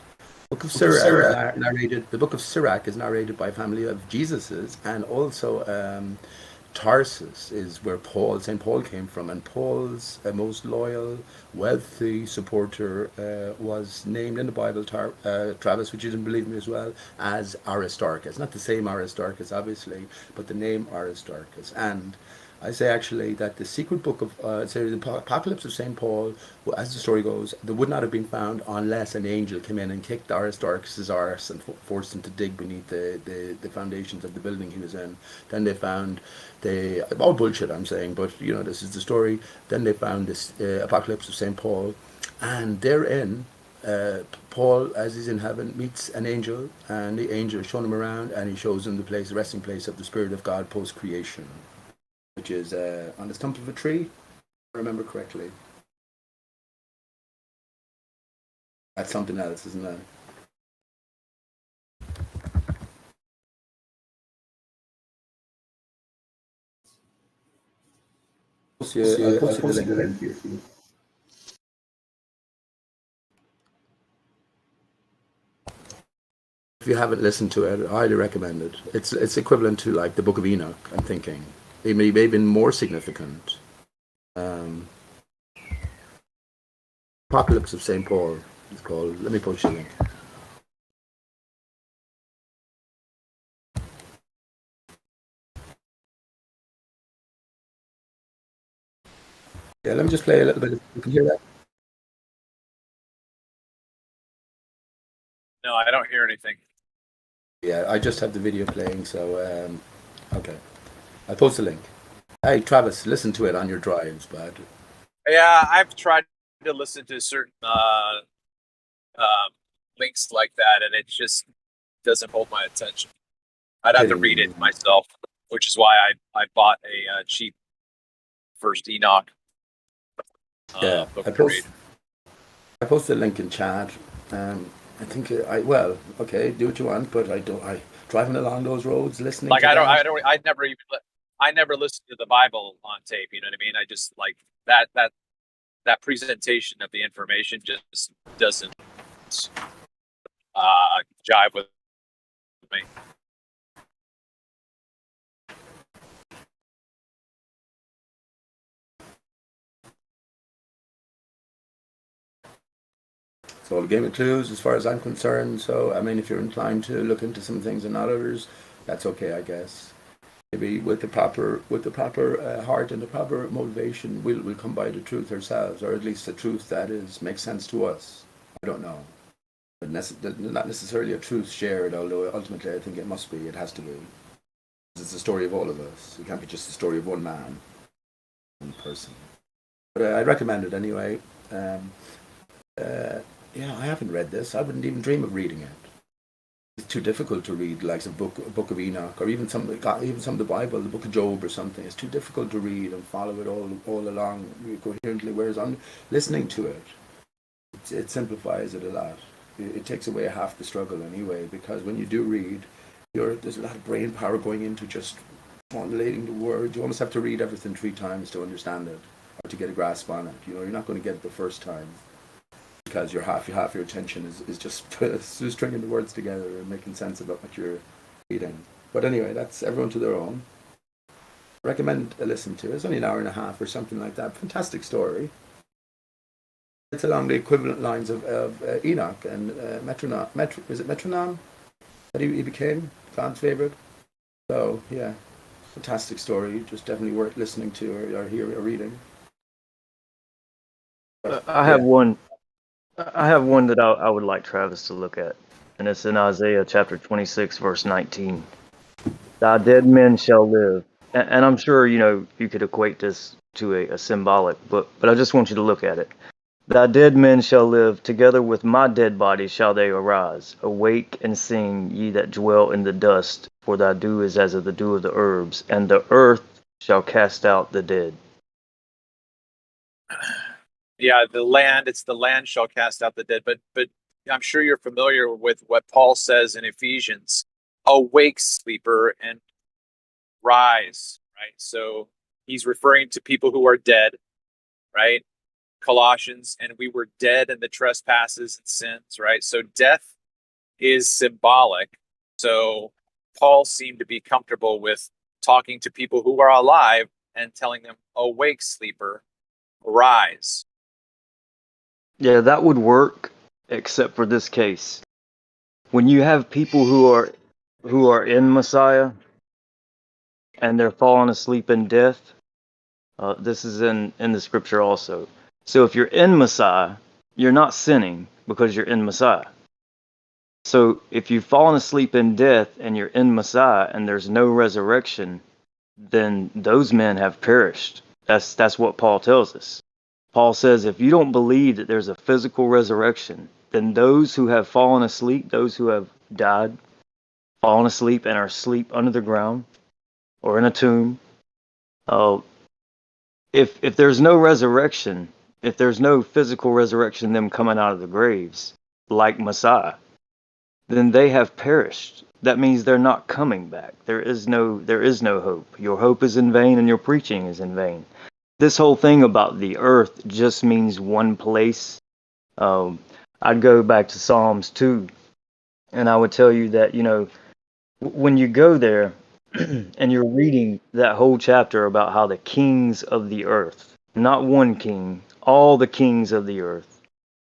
The Book of Sirach is narrated by a family of Jesus's, and also Tarsus is where St. Paul came from, and Paul's most loyal, wealthy supporter was named in the Bible, Travis, which you didn't believe me as well, as Aristarchus. Not the same Aristarchus, obviously, but the name Aristarchus. And I say actually that the secret book of, say the Apocalypse of St. Paul, well, as the story goes, there would not have been found unless an angel came in and kicked Aristarchus's arse and forced him to dig beneath the foundations of the building he was in. Then they found all bullshit I'm saying, but you know, this is the story. Then they found this Apocalypse of St. Paul, and therein, Paul, as he's in heaven, meets an angel, and the angel has shown him around, and he shows him the resting place of the Spirit of God post-creation, which is on the stump of a tree, if I remember correctly. That's something else, isn't it? I'll post the link here for you. If you haven't listened to it, I highly recommend it. It's equivalent to like the Book of Enoch, I'm thinking. It may have been more significant. Apocalypse of St. Paul, it's called. Let me post you a link. Yeah, let me just play a little bit. You can hear that? No, I don't hear anything. Yeah, I just have the video playing, so okay. I'll post a link. Hey, Travis, listen to it on your drives, but Yeah, I've tried to listen to certain links like that, and it just doesn't hold my attention. I'd have to read it myself, which is why I bought a cheap first Enoch yeah, book I to read. posted a link in chat. I think well, okay, do what you want, but I driving along those roads listening. Like to I never listened to the Bible on tape. You know what I mean? I just like that presentation of the information just doesn't jive with me. It's all a game of clues as far as I'm concerned. So, I mean, if you're inclined to look into some things and not others, that's okay, I guess. Maybe with the proper heart and the proper motivation, we'll come by the truth ourselves, or at least the truth that makes sense to us. I don't know, but not necessarily a truth shared. Although ultimately, I think it must be. It has to be. It's the story of all of us. It can't be just the story of one man, one person. But I recommend it anyway. Yeah, I haven't read this. I wouldn't even dream of reading it. It's too difficult to read, like a book of Enoch, or even some of the Bible, the Book of Job, or something. It's too difficult to read and follow it all along coherently. Whereas on listening to it, it simplifies it a lot. It takes away half the struggle anyway, because when you do read, there's a lot of brain power going into just formulating the words. You almost have to read everything 3 times to understand it, or to get a grasp on it. You know, you're not going to get it the first time, because half your attention is just stringing the words together and making sense about what you're reading. But anyway, that's everyone to their own. I recommend a listen to it. It's only an hour and a half or something like that. Fantastic story. It's along the equivalent lines of Enoch and Metronome. Is it Metronome that he became God's favorite? So yeah, fantastic story. Just definitely worth listening to or hear or reading. I have one. I have one that I would like Travis to look at, and it's in Isaiah chapter 26, verse 19. Thy dead men shall live. And I'm sure, you could equate this to a symbolic, but I just want you to look at it. Thy dead men shall live, together with my dead body shall they arise. Awake and sing, ye that dwell in the dust, for thy dew is as of the dew of the herbs, and the earth shall cast out the dead. Yeah, it's the land shall cast out the dead. But I'm sure you're familiar with what Paul says in Ephesians: awake, sleeper, and rise. Right. So he's referring to people who are dead. Right. Colossians, and we were dead in the trespasses and sins. Right. So death is symbolic. So Paul seemed to be comfortable with talking to people who are alive and telling them, awake, sleeper, rise. Yeah, that would work, except for this case. When you have people who are in Messiah and they're falling asleep in death, This is in the scripture also. So if you're in Messiah, you're not sinning because you're in Messiah. So if you've fallen asleep in death and you're in Messiah and there's no resurrection, then those men have perished. That's what Paul tells us. Paul says if you don't believe that there's a physical resurrection, then those who have fallen asleep, those who have died, fallen asleep and are asleep under the ground or in a tomb, if there's no resurrection, if there's no physical resurrection, them coming out of the graves like Messiah, then they have perished. That means they're not coming back. There is no hope. Your hope is in vain and your preaching is in vain. This whole thing about the earth just means one place. I'd go back to Psalms 2, and I would tell you that, when you go there and you're reading that whole chapter about how the kings of the earth, not one king, all the kings of the earth,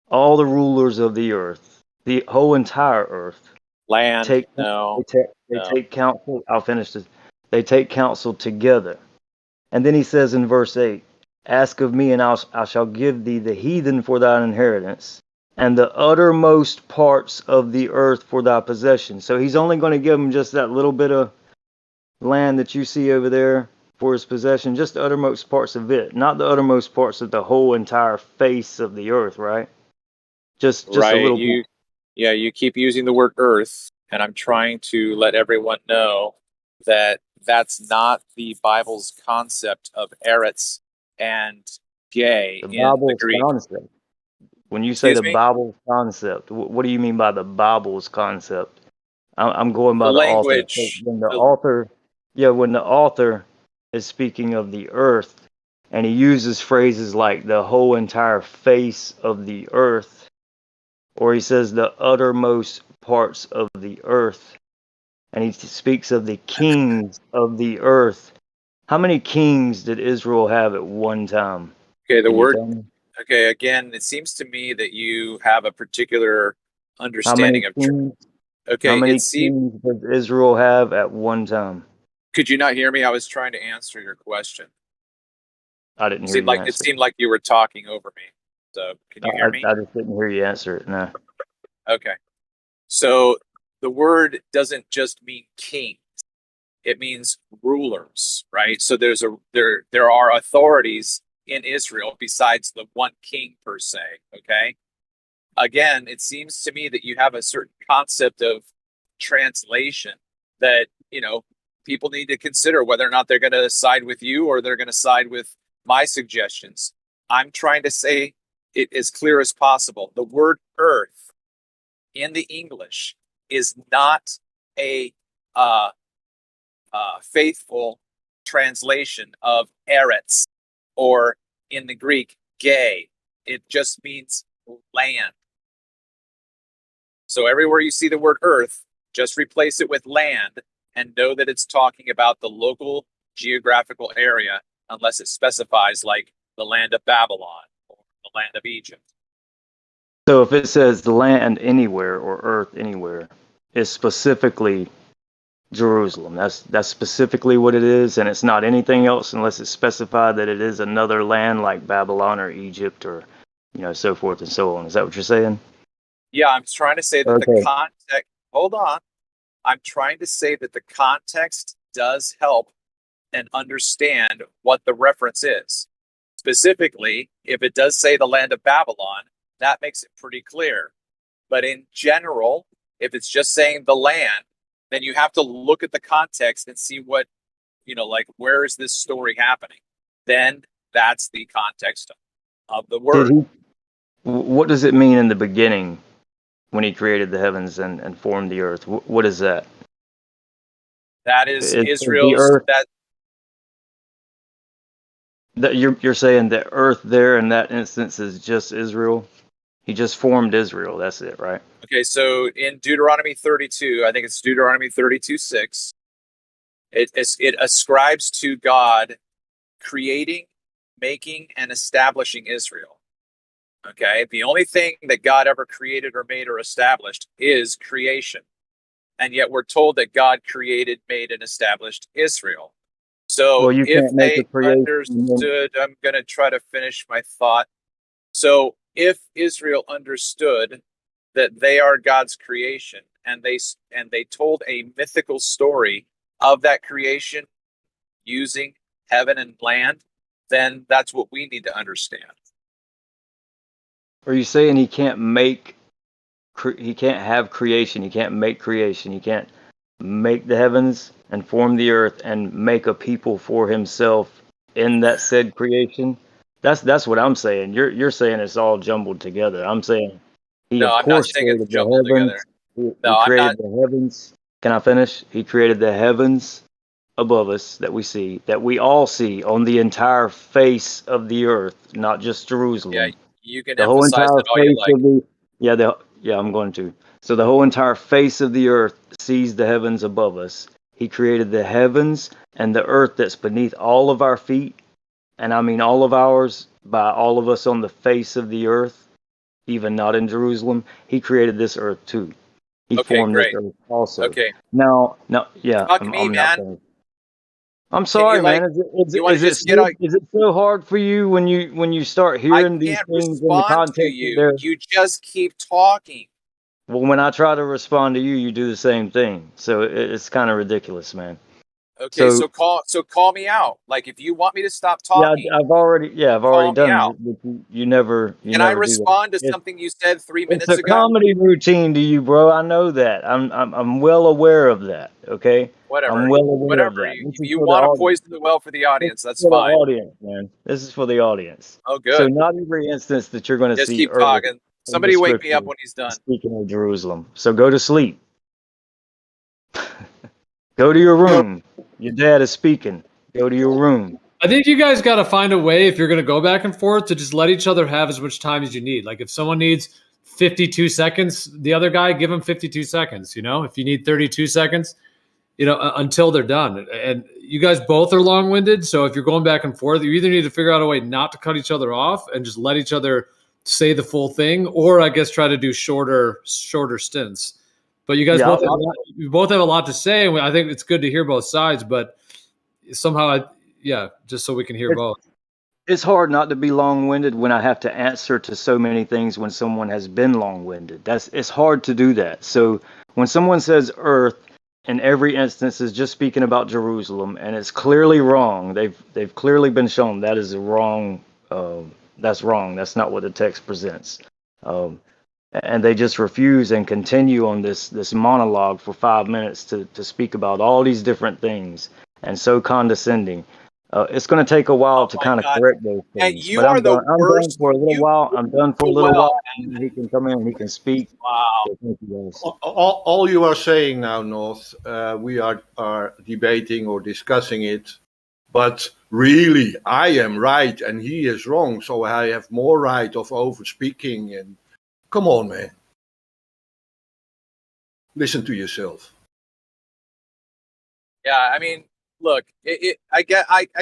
all the rulers of the earth, the whole entire earth, Land, take no, they no. take counsel. I'll finish this. They take counsel together. And then he says in verse 8, ask of me, and I shall give thee the heathen for thine inheritance, and the uttermost parts of the earth for thy possession. So he's only going to give them just that little bit of land that you see over there for his possession, just the uttermost parts of it, not the uttermost parts of the whole entire face of the earth, right? Just a Right. little bit. You keep using the word earth, and I'm trying to let everyone know that that's not the Bible's concept of Eretz and gay The in the Bible's Greek. concept. When you say Excuse the me? Bible's concept, what do you mean by the Bible's concept? I'm going The by the author. So language. when the author is speaking of the earth, and he uses phrases like the whole entire face of the earth, or he says the uttermost parts of the earth, and he speaks of the kings of the earth. How many kings did Israel have at one time? Okay, the Can you word. tell me? Okay, again, it seems to me that you have a particular How many understanding of. kings? How Okay, many kings does Israel have at one time? could you not hear me? I was trying to answer your question. I didn't hear you It answer. seemed like you were talking over me. So, can you hear me? I just didn't hear you answer it. No. Okay. So, the word doesn't just mean king. It means rulers, right? So there are authorities in Israel besides the one king per se, okay? Again, it seems to me that you have a certain concept of translation that, people need to consider whether or not they're going to side with you or they're going to side with my suggestions. I'm trying to say it as clear as possible. The word earth in the English is not a faithful translation of Eretz, or in the Greek, gay. It just means land. So everywhere you see the word earth, just replace it with land and know that it's talking about the local geographical area, unless it specifies like the land of Babylon or the land of Egypt. So if it says land anywhere or earth anywhere, it's specifically Jerusalem. That's specifically what it is, and it's not anything else unless it's specified that it is another land like Babylon or Egypt or so forth and so on. Is that what you're saying? Yeah, I'm trying to say that the Okay. context. Hold on. I'm trying to say that the context does help and understand what the reference is. Specifically, if it does say the land of Babylon, that makes it pretty clear. But in general, if it's just saying the land, then you have to look at the context and see what, like where is this story happening? Then that's the context of the word. What does it mean in the beginning when he created the heavens and formed the earth? What is that? That is Is the Israel's. earth that you're saying the earth there in that instance is just Israel? He just formed Israel. That's it, right? Okay, so in Deuteronomy 32, I think it's Deuteronomy 32:6, it ascribes to God creating, making, and establishing Israel. Okay, the only thing that God ever created or made or established is creation. And yet we're told that God created, made, and established Israel. So Well, you if can't make a they creation. understood, I'm going to try to finish my thought. So if Israel understood that they are God's creation, and they told a mythical story of that creation using heaven and land, then that's what we need to understand. Are you saying he can't make? He can't have creation. He can't make creation. He can't make the heavens and form the earth and make a people for himself in that said creation. That's what I'm saying. You're saying it's all jumbled together. I'm saying he No, of I'm not course saying it's created the jumbled together. heavens. He No, I'm created not. the heavens. Can I finish? He created the heavens above us that we see, that we all see on the entire face of the earth, not just Jerusalem. Yeah, you can The whole emphasize entire that all you face like. of the yeah, I'm going to. So the whole entire face of the earth sees the heavens above us. He created the heavens and the earth that's beneath all of our feet, and I mean all of ours, by all of us on the face of the earth, even not in Jerusalem. He created this earth too. He Okay, formed this great. earth also. Okay, Now, yeah, fuck me, I'm not man. finished. I'm Can you sorry, man. you want to just get out? Is it so hard for you when you start I hearing these can't things in the respond to context that you. they're You just keep talking. well, when I try to respond to you, you do the same thing. So it's kind of ridiculous, man. Okay, So so call me out. Like if you want me to stop yeah, talking, I've already call me done out. it, but you never Can I do that. respond to something you said 3 It's minutes a ago? comedy routine to you, bro. I know that. I'm well aware of that. Okay, I'm Whatever. well aware of Whatever. that. You This if is you for the want to audience. poison the well for the This audience, is that's for the fine. audience, man. This is for the audience. Oh, So good. not every instance that you're going to Just see keep Earth talking. in the Somebody wake me scripture up when he's is done. speaking of Jerusalem. So go to sleep. Go to your room. Your dad is speaking. Go to your room. I think you guys got to find a way, if you're going to go back and forth, to just let each other have as much time as you need. Like if someone needs 52 seconds, the other guy, give him 52 seconds. If you need 32 seconds, until they're done. And you guys both are long-winded, so if you're going back and forth, you either need to figure out a way not to cut each other off and just let each other say the full thing, or I guess try to do shorter stints. But you guys Yeah, both have a lot to say, and I think it's good to hear both sides. But somehow, just so we can hear both. it's hard not to be long-winded when I have to answer to so many things when someone has been long-winded. It's hard to do that. So when someone says Earth, in every instance is just speaking about Jerusalem, and it's clearly wrong. They've clearly been shown that is a wrong. That's wrong. That's not what the text presents. Um, and they just refuse and continue on this monologue for 5 minutes to speak about all these different things, and so condescending. It's going to take a while Oh to my kind of God. correct those And things, you but are I'm the done. I'm done worst. for a little You while. I'm done for a little well. while. And he can come in and he can speak. Wow. So thank you guys. All you are saying now, North, we are debating or discussing it, but really, I am right and he is wrong, so I have more right of over speaking. And come on, man, listen to yourself. Yeah, I mean, look, I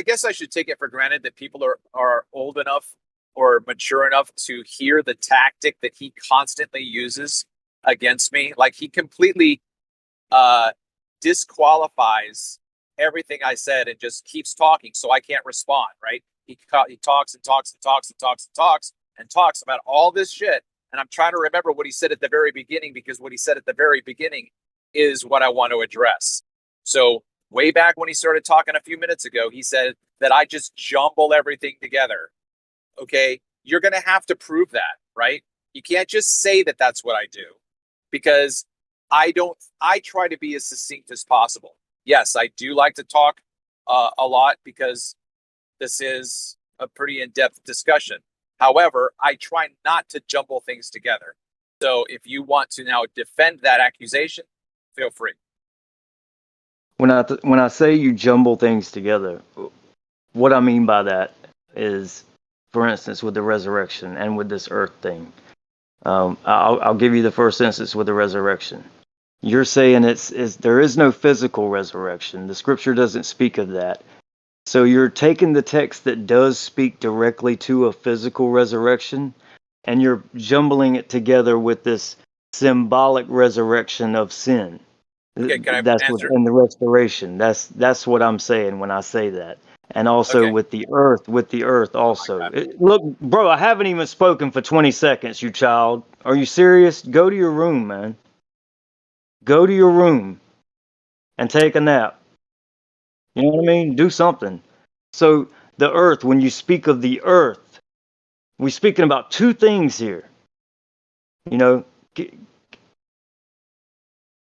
guess I should take it for granted that people are old enough or mature enough to hear the tactic that he constantly uses against me. Like he completely disqualifies everything I said and just keeps talking, so I can't respond. Right? He talks and talks and talks and talks and talks and talks about all this shit, and I'm trying to remember what he said at the very beginning, because what he said at the very beginning is what I want to address. So way back when he started talking a few minutes ago, he said that I just jumble everything together. Okay, you're going to have to prove that, right? You can't just say that that's what I do, because I try to be as succinct as possible. Yes, I do like to talk a lot because this is a pretty in-depth discussion. However, I try not to jumble things together. So if you want to now defend that accusation, feel free. When I say you jumble things together, what I mean by that is, for instance, with the resurrection and with this earth thing. I'll give you the first instance with the resurrection. You're saying there is no physical resurrection. The scripture doesn't speak of that. So you're taking the text that does speak directly to a physical resurrection, and you're jumbling it together with this symbolic resurrection of sin. Okay, can I That's answer? within the restoration. That's what I'm saying when I say that. And also Okay. with the earth Oh my also. God. Look, bro, I haven't even spoken for 20 seconds, you child. Are you serious? Go to your room, man. Go to your room and take a nap. You know what I mean? Do something. So the earth, when you speak of the earth, we're speaking about two things here. You know,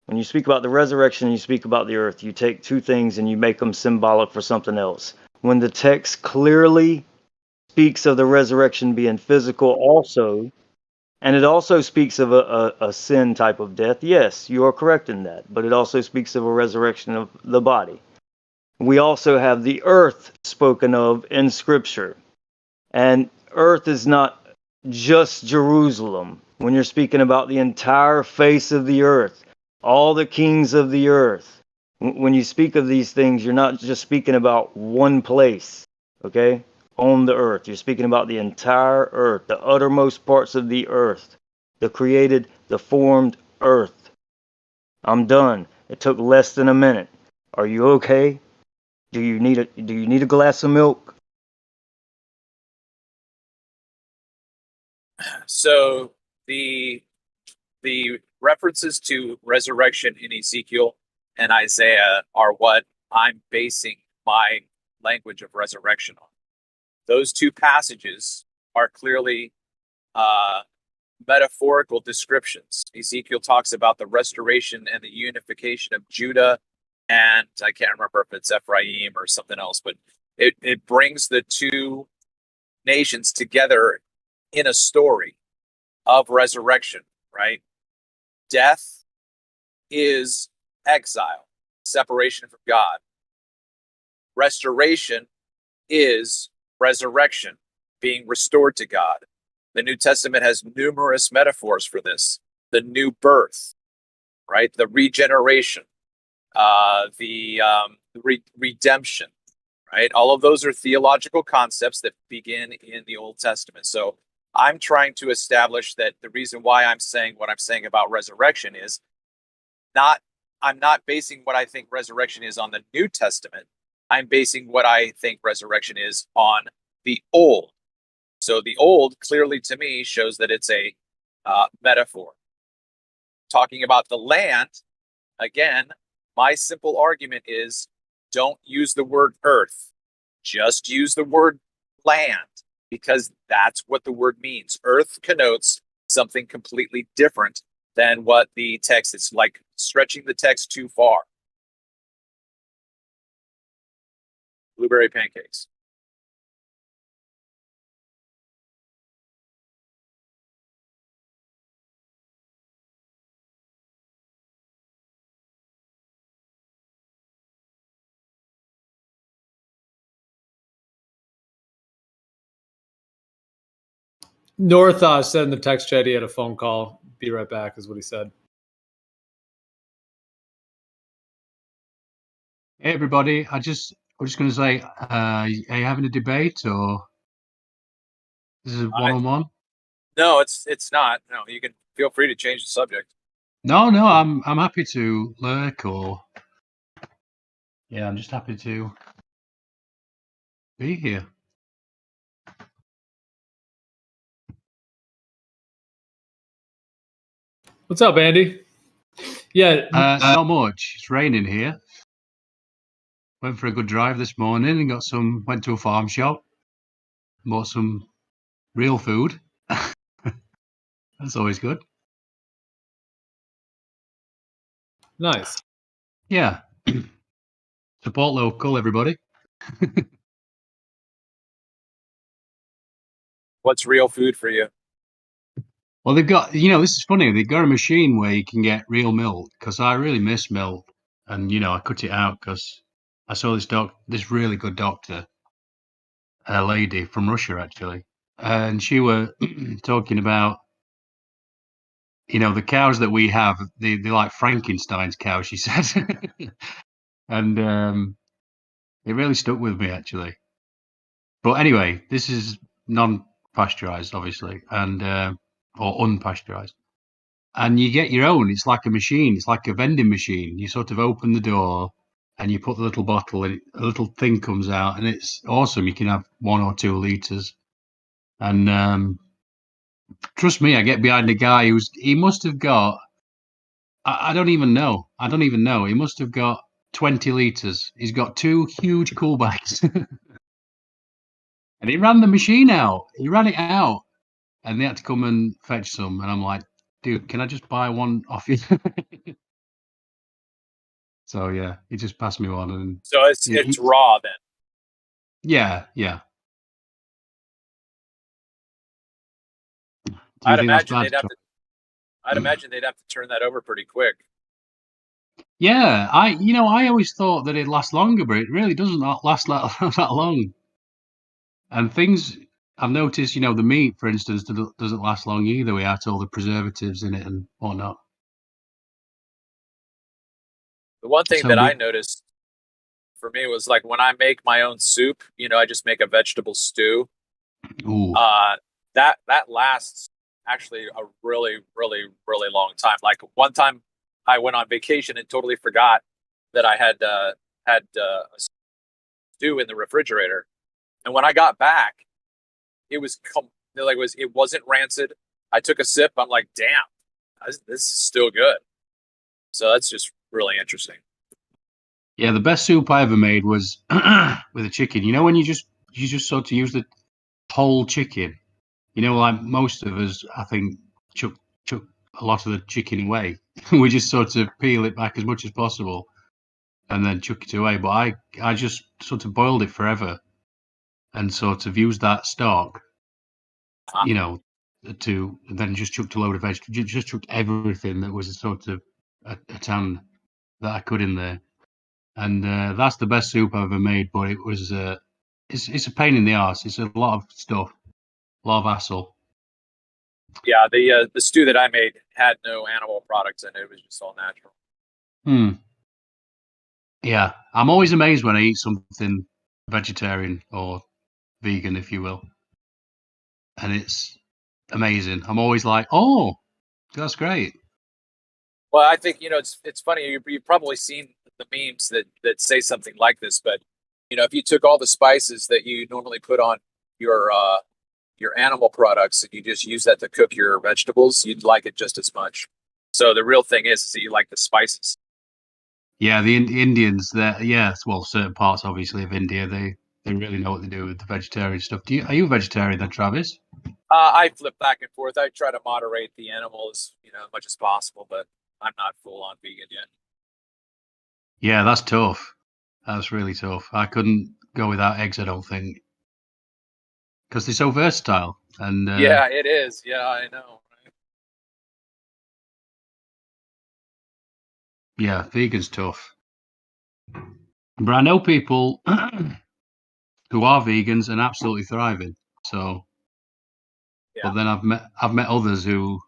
when you speak about the resurrection, you speak about the earth, you take two things and you make them symbolic for something else. When the text clearly speaks of the resurrection being physical also, and it also speaks of a sin type of death, yes, you are correct in that. But it also speaks of a resurrection of the body. We also have the earth spoken of in Scripture. And earth is not just Jerusalem. When you're speaking about the entire face of the earth, all the kings of the earth, when you speak of these things, you're not just speaking about one place, okay, on the earth. You're speaking about the entire earth, the uttermost parts of the earth, the created, the formed earth. I'm done. It took less than a minute. Are you okay? Do you need a glass of milk? So the references to resurrection in Ezekiel and Isaiah are what I'm basing my language of resurrection on. Those two passages are clearly metaphorical descriptions. Ezekiel talks about the restoration and the unification of Judah, and I can't remember if it's Ephraim or something else, but it brings the two nations together in a story of resurrection, right? Death is exile, separation from God. Restoration is resurrection, being restored to God. The New Testament has numerous metaphors for this. The new birth, right? The regeneration, the redemption, right? All of those are theological concepts that begin in the Old Testament. So I'm trying to establish that the reason why I'm saying what I'm saying about resurrection is I'm not basing what I think resurrection is on the New Testament. I'm basing what I think resurrection is on the Old. So the Old clearly to me shows that it's a metaphor. Talking about the land, again, my simple argument is don't use the word earth. Just use the word land, because that's what the word means. Earth connotes something completely different than what the text is, like stretching the text too far. Blueberry pancakes. North said in the text chat he had a phone call. Be right back, is what he said. Hey everybody, I'm just going to say, are you having a debate or this is one-on-one? No, it's not. No, you can feel free to change the subject. No, I'm happy to lurk or yeah, I'm just happy to be here. What's up, Andy? Yeah, Not much. It's raining here. Went for a good drive this morning and went to a farm shop, bought some real food. That's always good. nice. Yeah. Support local, everybody. What's real food for you? Well, they've got, this is funny. They've got a machine where you can get real milk because I really miss milk. And, I cut it out because I saw this really good doctor, a lady from Russia, actually. And she were talking about, the cows that we have, they're like Frankenstein's cows, she said. And it really stuck with me, actually. But anyway, this is non-pasteurized, obviously, and or unpasteurized. and you get your own. It's like a machine. It's like a vending machine. You sort of open the door and you put the little bottle and a little thing comes out, and it's awesome. You can have 1 or 2 liters. And trust me, I get behind a guy he must have got, I don't even know. I don't even know. He must have got 20 liters. He's got 2 huge cool bags. And he ran the machine out. He ran it out. And they had to come and fetch some. And I'm like, dude, can I just buy one off you? So yeah, he just passed me one, and So it's raw then. yeah. Do you I'd think that's imagine bad? they'd have to. I'd imagine they'd have to turn that over pretty quick. Yeah, I always thought that it'd last longer, but it really doesn't last that long. And things I've noticed, the meat, for instance, doesn't last long either. We add all the preservatives in it and whatnot. The one thing So that I noticed for me was like when I make my own soup, I just make a vegetable stew. Ooh, That lasts actually a really, really, really long time. Like one time I went on vacation and totally forgot that I had a stew in the refrigerator. And when I got back, it was it wasn't rancid. I took a sip. I'm like, damn, this is still good. So that's just really interesting. yeah, the best soup I ever made was with a chicken. When you just sort of use the whole chicken. Like most of us, I think, chuck a lot of the chicken away. We just sort of peel it back as much as possible and then chuck it away. But I just sort of boiled it forever and sort of used that stock, to then just chucked a load of vegetables, just chucked everything that was a sort of a tan that I could in there. And that's the best soup I've ever made. But it was it's a pain in the arse. It's a lot of stuff, a lot of hassle. Yeah, the stew that I made had no animal products in it. It was just all natural. Yeah, I'm always amazed when I eat something vegetarian or vegan, if you will, and it's amazing. I'm always like, oh, that's great. Well, I think it's funny. You've probably seen the memes that say something like this, but if you took all the spices that you normally put on your animal products and you just use that to cook your vegetables, you'd like it just as much. So the real thing is that you like the spices. Yeah, the Indians, certain parts obviously of India, they really know what they do with the vegetarian stuff. Are you a vegetarian then, Travis? I flip back and forth. I try to moderate the animals, as much as possible, but I'm not full on vegan yet. Yeah, that's tough. That's really tough. I couldn't go without eggs, I don't think, because they're so versatile. And yeah, it is. Yeah, I know. Right? Yeah, vegan's tough. But I know people who are vegans and absolutely thriving. So, Yeah. but then I've met others who,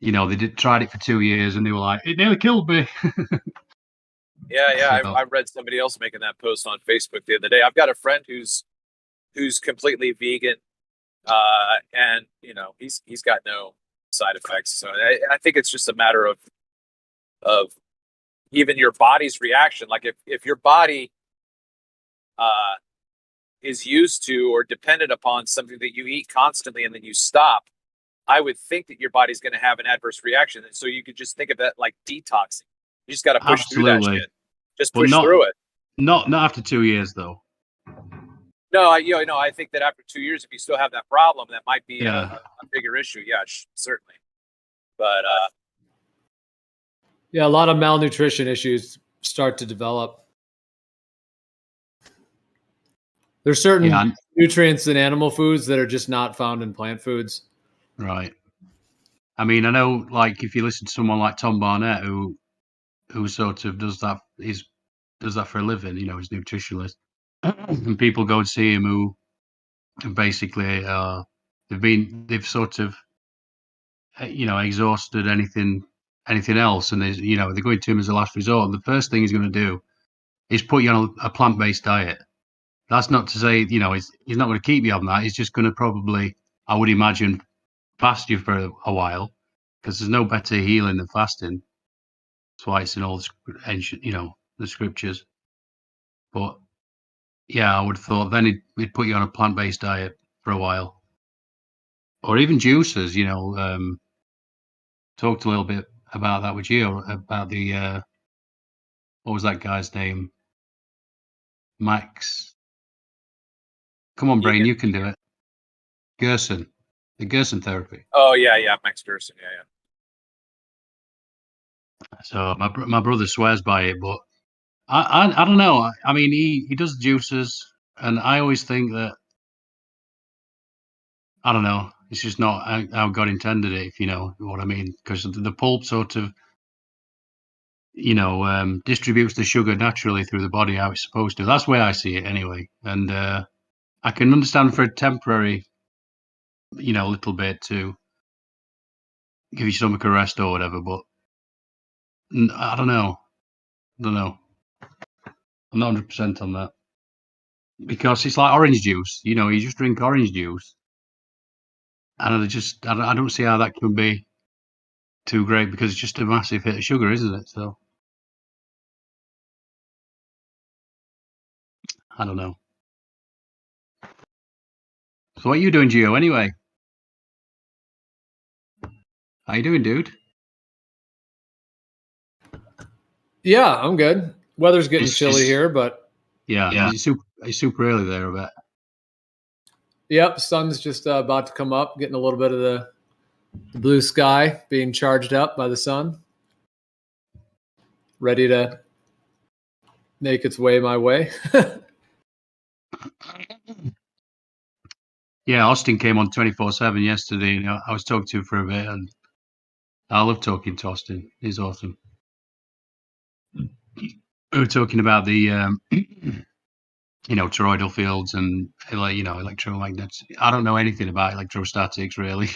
they tried it for 2 years and they were like, it nearly killed me. Yeah. So, I read somebody else making that post on Facebook the other day. I've got a friend who's completely vegan, and he's got no side effects. So I think it's just a matter of even your body's reaction. Like if your body is used to or dependent upon something that you eat constantly and then you stop, I would think that your body's going to have an adverse reaction. And so you could just think of that like detoxing. You just got to push through that shit. Just push through it. Not after 2 years though. No, I think that after 2 years, if you still have that problem, that might be Yeah. a bigger issue. Yeah, certainly. But Yeah, a lot of malnutrition issues start to develop. There's certain nutrients in animal foods that are just not found in plant foods. Right. I mean, I know, like, if you listen to someone like Tom Barnett, who sort of does that for a living, he's a nutritionist, and people go and see him who basically they've sort of exhausted anything else, and they're going to him as a last resort. And the first thing he's going to do is put you on a plant-based diet. That's not to say he's not going to keep you on that. He's just going to probably, I would imagine, fast you for a while, because there's no better healing than fasting. That's why it's in all the ancient, the scriptures. But yeah, I would have thought then he'd put you on a plant-based diet for a while, or even juices. Talked a little bit about that with you about the what was that guy's name? Max. Come on, Brain, you can do it. Gerson, the Gerson therapy. Oh yeah, Max Gerson, yeah. So my brother swears by it, but I don't know. I mean, he does juices, and I always think that I don't know. It's just not how God intended it, if you know what I mean. Because the pulp sort of distributes the sugar naturally through the body how it's supposed to. That's the way I see it, anyway. And I can understand for a temporary, little bit to give your stomach a rest or whatever, but I don't know. I'm not 100% on that. Because it's like orange juice, you just drink orange juice. And I don't see how that could be too great because it's just a massive hit of sugar, isn't it? So, I don't know. So what are you doing, Gio, anyway? How you doing, dude? Yeah, I'm good. Weather's getting chilly here, but yeah. It's super early there, I bet. Yep, sun's just about to come up, getting a little bit of the blue sky being charged up by the sun, ready to make its way my way. Yeah, Austin came on 24/7 yesterday. I was talking to him for a bit, and I love talking to Austin. He's awesome. We were talking about the toroidal fields and electromagnets. I don't know anything about electrostatics really,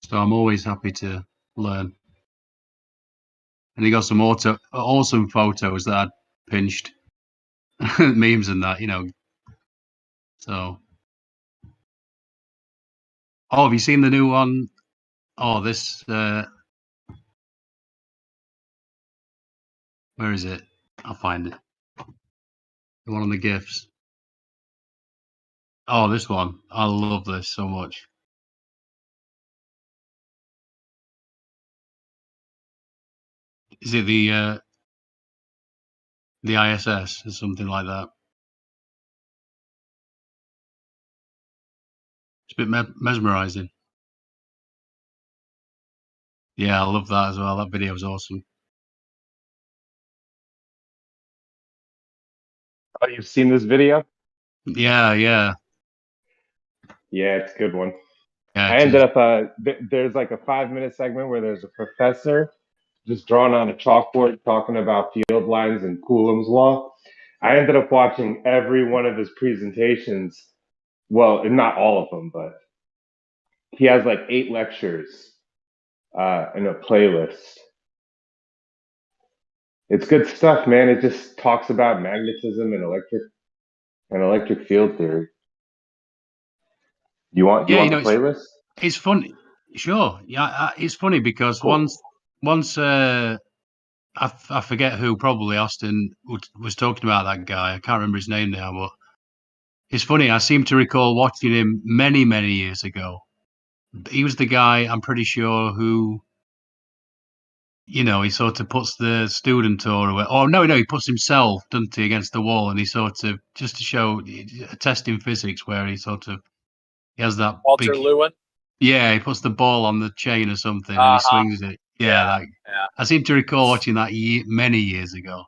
so I'm always happy to learn. And he got some awesome photos that I'd pinched, memes and that, So, have you seen the new one? Oh, this. Where is it? I'll find it. The one on the gifts. Oh, this one. I love this so much. Is it the ISS or something like that? It's a bit mesmerizing. Yeah, I love that as well. That video was awesome. Oh, you've seen this video? Yeah. Yeah, it's a good one. Yeah, I ended up, there's like a 5-minute segment where there's a professor just drawing on a chalkboard talking about field lines and Coulomb's law. I ended up watching every one of his presentations. Well, not all of them, but he has like 8 lectures in a playlist. It's good stuff, man. It just talks about magnetism and electric field theory. You want the playlist? It's funny. Sure. Yeah, it's funny because Cool. once I forget who, probably Austin was talking about that guy. I can't remember his name now, but it's funny. I seem to recall watching him many, many years ago. He was the guy, I'm pretty sure, who, he sort of puts the student he puts himself, doesn't he, against the wall, and he sort of, just to show a test in physics where he has that Walter big, Lewin. yeah, he puts the ball on the chain or something and he swings it. Yeah. I seem to recall watching that many years ago.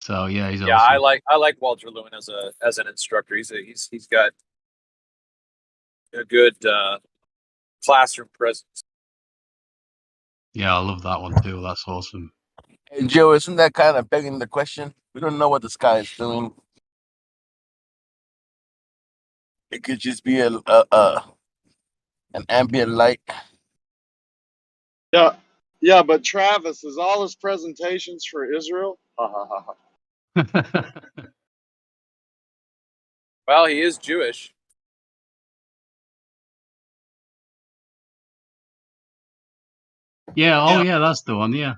So yeah, he's awesome. I like Walter Lewin as an instructor. He's got a good classroom presence. Yeah, I love that one too. That's awesome. Hey, Joe, isn't that kind of begging the question? We don't know what the sky is doing. It could just be an ambient light. Yeah, but Travis, is all his presentations for Israel? Ha ha ha ha. Well, he is Jewish. Yeah. Oh, yeah. That's the one. Yeah.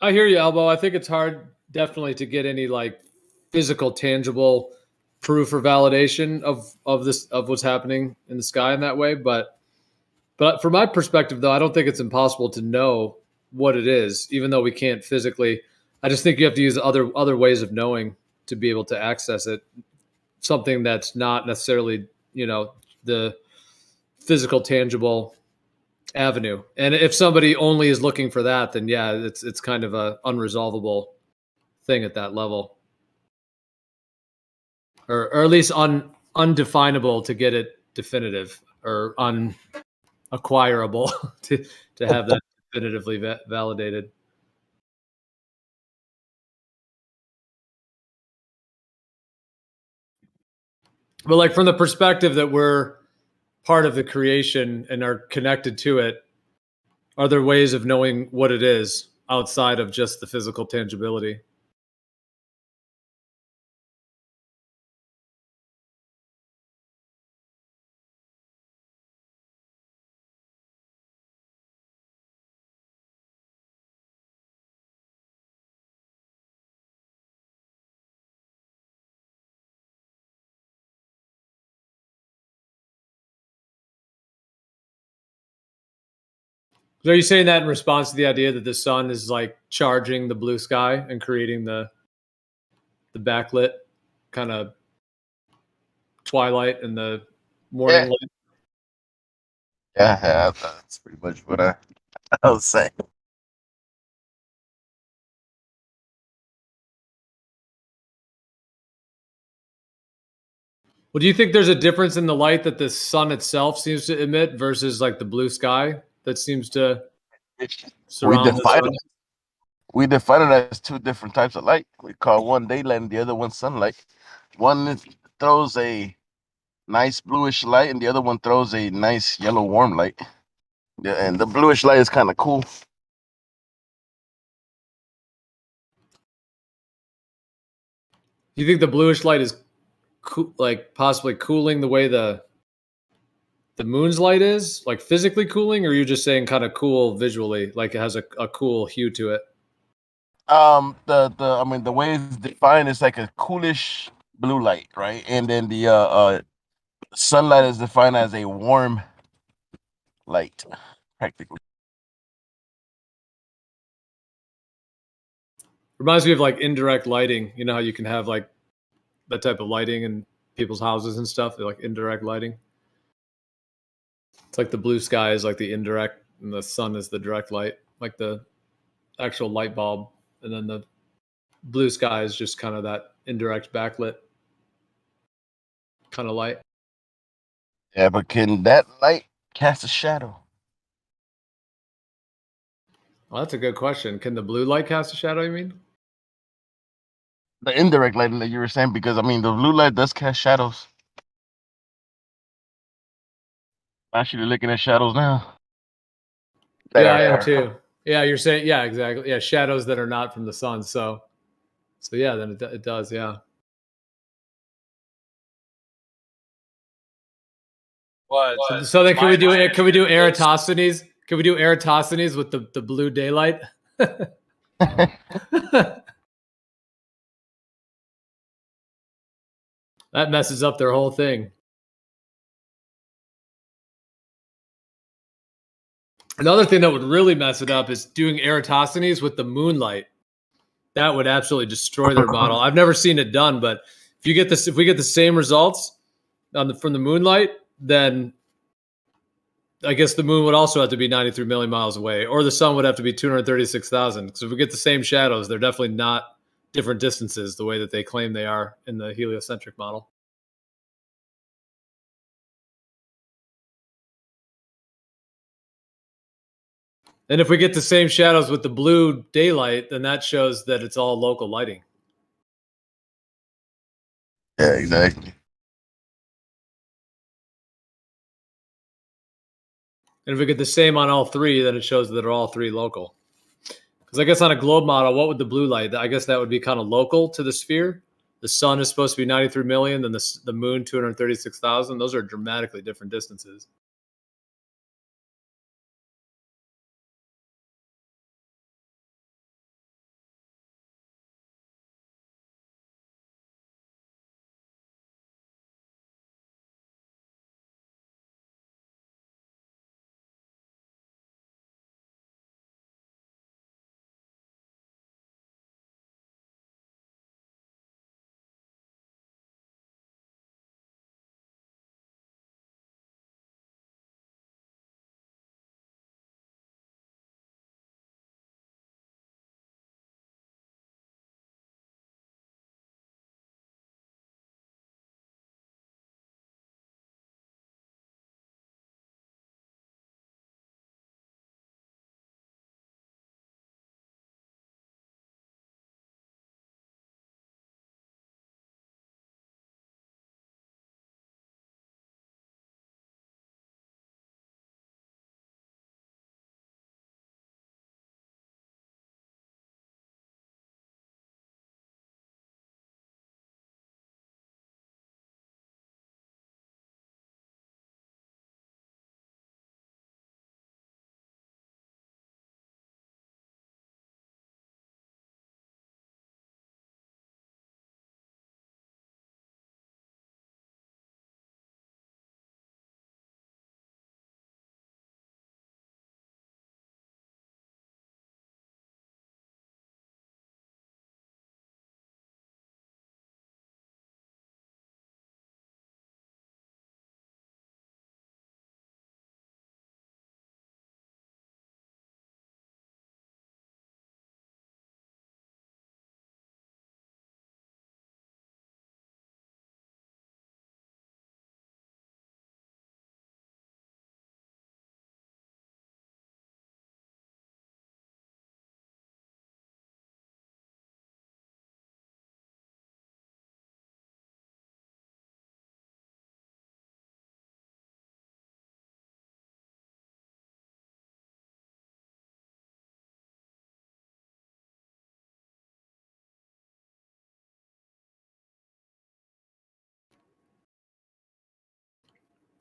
I hear you, Elbow. I think it's hard, definitely, to get any like physical, tangible proof or validation of this of what's happening in the sky in that way. But from my perspective, though, I don't think it's impossible to know what it is, even though we can't physically. I just think you have to use other ways of knowing to be able to access it. Something that's not necessarily, the physical, tangible avenue. And if somebody only is looking for that, then yeah, it's kind of a unresolvable thing at that level, or at least undefinable to get it definitive, or unacquirable to have that definitively validated. But like from the perspective that we're part of the creation and are connected to it, are there ways of knowing what it is outside of just the physical tangibility? So are you saying that in response to the idea that the sun is like charging the blue sky and creating the backlit kind of twilight and the morning Yeah, light? yeah, that's pretty much what I was saying. Well, do you think there's a difference in the light that the sun itself seems to emit versus like the blue sky that seems to We surround the define sun? it. We define it as two different types of light. We call one daylight and the other one sunlight. Throws a nice bluish light, and the other one throws a nice yellow warm light. Yeah, and the bluish light is kind of cool. Do you think the bluish light is like possibly cooling the way the moon's light is, like physically cooling, or are you just saying kind of cool visually, like it has a cool hue to it? The way it's defined is like a coolish blue light, right? And then the sunlight is defined as a warm light, practically. Reminds me of like indirect lighting. You know how you can have like that type of lighting in people's houses and stuff, like indirect lighting. It's like the blue sky is like the indirect and the sun is the direct light, like the actual light bulb, and then the blue sky is just kind of that indirect backlit kind of light. Yeah, but can that light cast a shadow? Well, that's a good question. Can the blue light cast a shadow, you mean? The indirect lighting that you were saying, because the blue light does cast shadows. Actually, looking at shadows now. Yeah, I am too. Yeah, you're saying, yeah, exactly. Yeah, shadows that are not from the sun. So yeah, then it does. Yeah. But So then, can we do Eratosthenes? Can we do Eratosthenes with the blue daylight? That messes up their whole thing. Another thing that would really mess it up is doing Eratosthenes with the moonlight. That would absolutely destroy their model. I've never seen it done, but if we get the same results from the moonlight, then I guess the moon would also have to be 93 million miles away, or the sun would have to be 236,000. Because if we get the same shadows, they're definitely not different distances the way that they claim they are in the heliocentric model. And if we get the same shadows with the blue daylight, then that shows that it's all local lighting. Yeah, exactly. And if we get the same on all three, then it shows that they're all three local. Because I guess on a globe model, what would the blue light? I guess that would be kind of local to the sphere. the sun is supposed to be 93 million, then the moon 236,000. Those are dramatically different distances.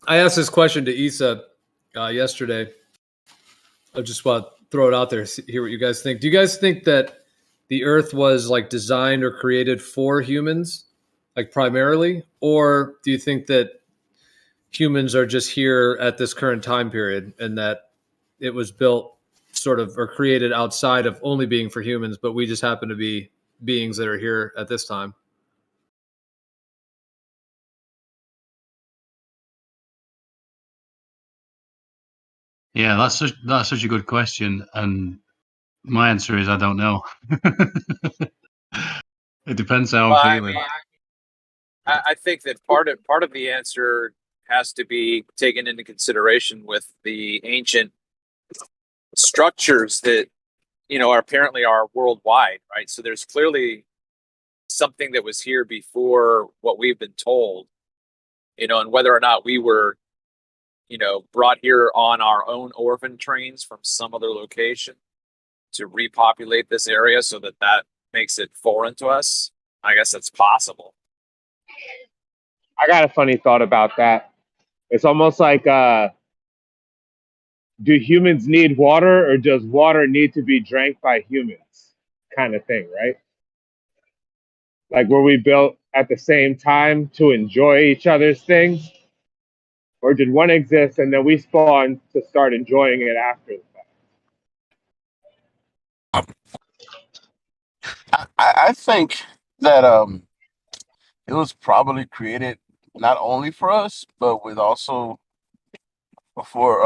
I asked this question to Isa yesterday. I just want to throw it out there, hear what you guys think. Do you guys think that the Earth was like designed or created for humans, like primarily, or do you think that humans are just here at this current time period and that it was built sort of or created outside of only being for humans, but we just happen to be beings that are here at this time? Yeah, that's such a good question, and my answer is I don't know. It depends how I'm Well, I feeling. mean, I think that part of the answer has to be taken into consideration with the ancient structures that are apparently are worldwide, right? So there's clearly something that was here before what we've been told, and whether or not we were, brought here on our own orphan trains from some other location to repopulate this area so that makes it foreign to us. I guess that's possible. I got a funny thought about that. It's almost like, do humans need water or does water need to be drank by humans? Kind of thing, right? Like, were we built at the same time to enjoy each other's things? Or did one exist and then we spawned to start enjoying it after the fact? I think that it was probably created not only for us, but with also for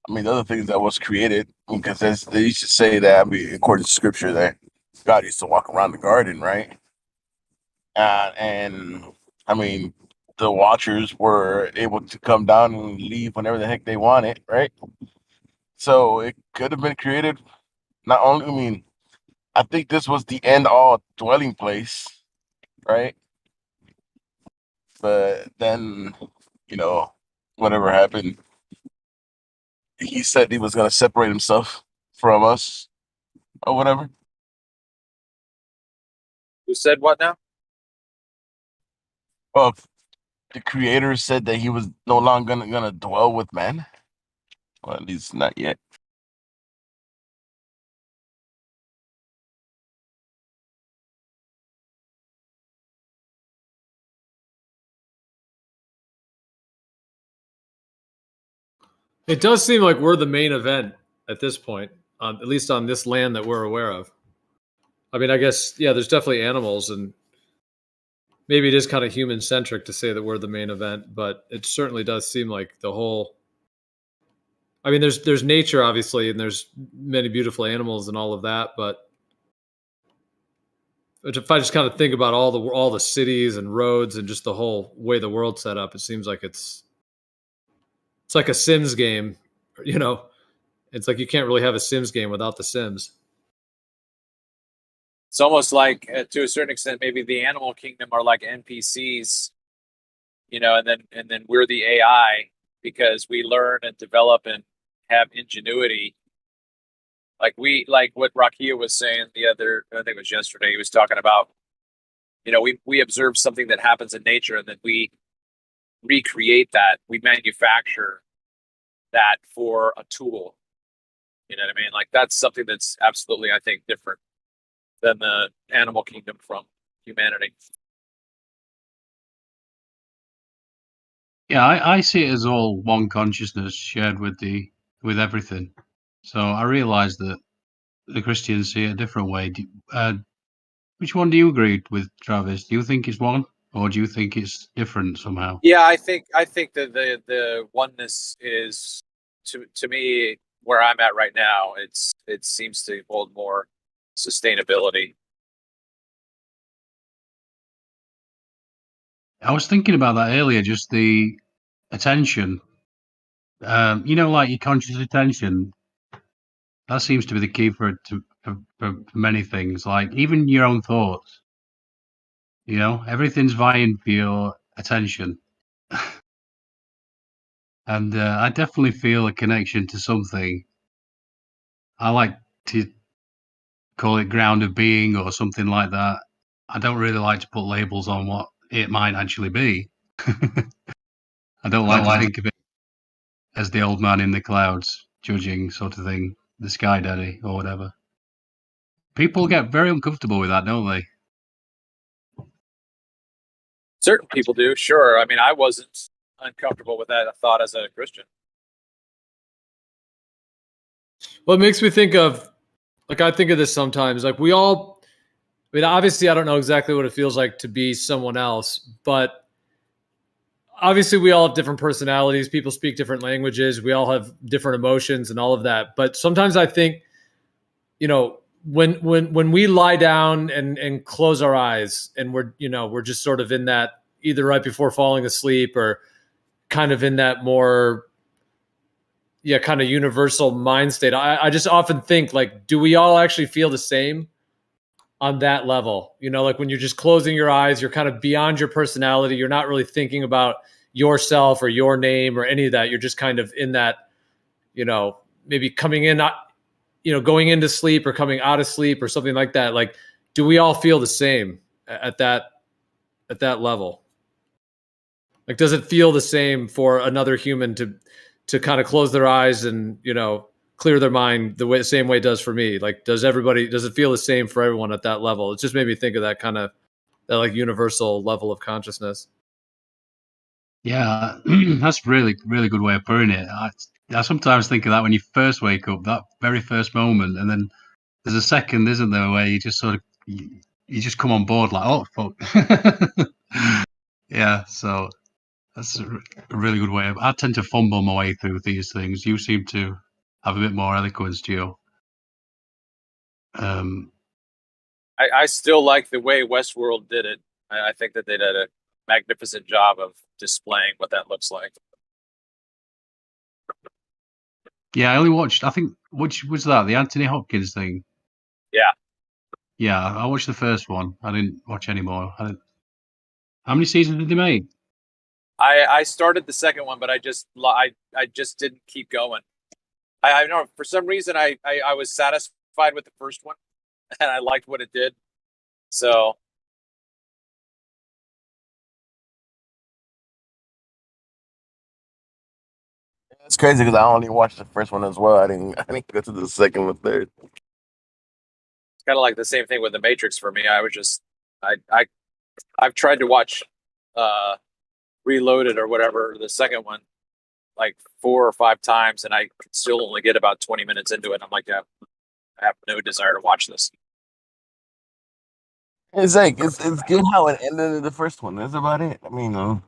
the other things that was created, because they used to say that, according to scripture, that God used to walk around the garden, right? And I mean, the watchers were able to come down and leave whenever the heck they wanted, right? So it could have been created not only, I think this was the end all dwelling place, right? But then, you know, whatever happened, he said he was going to separate himself from us or whatever. Who said what now? Well, the creator said that he was no longer gonna dwell with man. Well, at least not yet. It does seem like we're the main event at this point, at least on this land that we're aware of. I mean, I guess, yeah, there's definitely animals, and maybe it is kind of human centric to say that we're the main event, but it certainly does seem like the whole. I mean, there's nature obviously, and there's many beautiful animals and all of that, but if I just kind of think about all the cities and roads and just the whole way the world's set up, it seems like it's like a Sims game, you know. It's like you can't really have a Sims game without the Sims. It's almost like, to a certain extent, maybe the animal kingdom are like NPCs, you know, and then we're the AI because we learn and develop and have ingenuity. Like what Rakia was saying the other, I think it was yesterday. He was talking about, you know, we observe something that happens in nature and then we recreate that. We manufacture that for a tool. You know what I mean? Like that's something that's absolutely, I think, different than the animal kingdom from humanity. Yeah, I see it as all one consciousness shared with everything. So I realise that the Christians see it a different way. Which one do you agree with, Travis? Do you think it's one, or do you think it's different somehow? Yeah, I think that the oneness is to me where I'm at right now. It seems to hold more sustainability. I was thinking about that earlier, just the attention. You know, like your conscious attention. That seems to be the key for many things, like even your own thoughts. You know, everything's vying for your attention. And I definitely feel a connection to something. I like to call it ground of being or something like that. I don't really like to put labels on what it might actually be. I don't like to think of it as the old man in the clouds judging sort of thing, the sky daddy or whatever. People get very uncomfortable with that, don't they? Certain people do, sure. I mean, I wasn't uncomfortable with that thought as a Christian. Well, it makes me think of, like, I think of this sometimes. Like, we all, I mean, obviously, I don't know exactly what it feels like to be someone else, but obviously, we all have different personalities. People speak different languages. We all have different emotions and all of that. But sometimes I think, you know, when we lie down and close our eyes and we're just sort of in that, either right before falling asleep or kind of in that more, yeah, kind of universal mind state. I just often think, like, do we all actually feel the same on that level? You know, like when you're just closing your eyes, you're kind of beyond your personality. You're not really thinking about yourself or your name or any of that. You're just kind of in that, you know, maybe coming in, you know, going into sleep or coming out of sleep or something like that. Like, do we all feel the same at that level? Like, does it feel the same for another human to kind of close their eyes and, you know, clear their mind the same way it does for me? Like, does it feel the same for everyone at that level? It just made me think of that kind of, that like universal level of consciousness. Yeah, that's really, really good way of putting it. I sometimes think of that when you first wake up, that very first moment, and then there's a second, isn't there, where you just sort of you just come on board like, oh fuck. Yeah, so that's a really good way. I tend to fumble my way through these things. You seem to have a bit more eloquence, Gio. I still like the way Westworld did it. I think that they did a magnificent job of displaying what that looks like. Yeah, I only watched, I think, which was that, the Anthony Hopkins thing? Yeah. Yeah, I watched the first one. I didn't watch any more. How many seasons did they make? I started the second one, but I just didn't keep going. I don't know, for some reason I was satisfied with the first one and I liked what it did. So It's crazy because I only watched the first one as well. I didn't go to the second or third. It's kind of like the same thing with the Matrix for me. I've tried to watch Reloaded or whatever, the second one, like 4 or 5 times, and I can still only get about 20 minutes into it. I'm like, yeah, I have no desire to watch this. It's like it's good how it ended in the first one. That's about it. I mean, I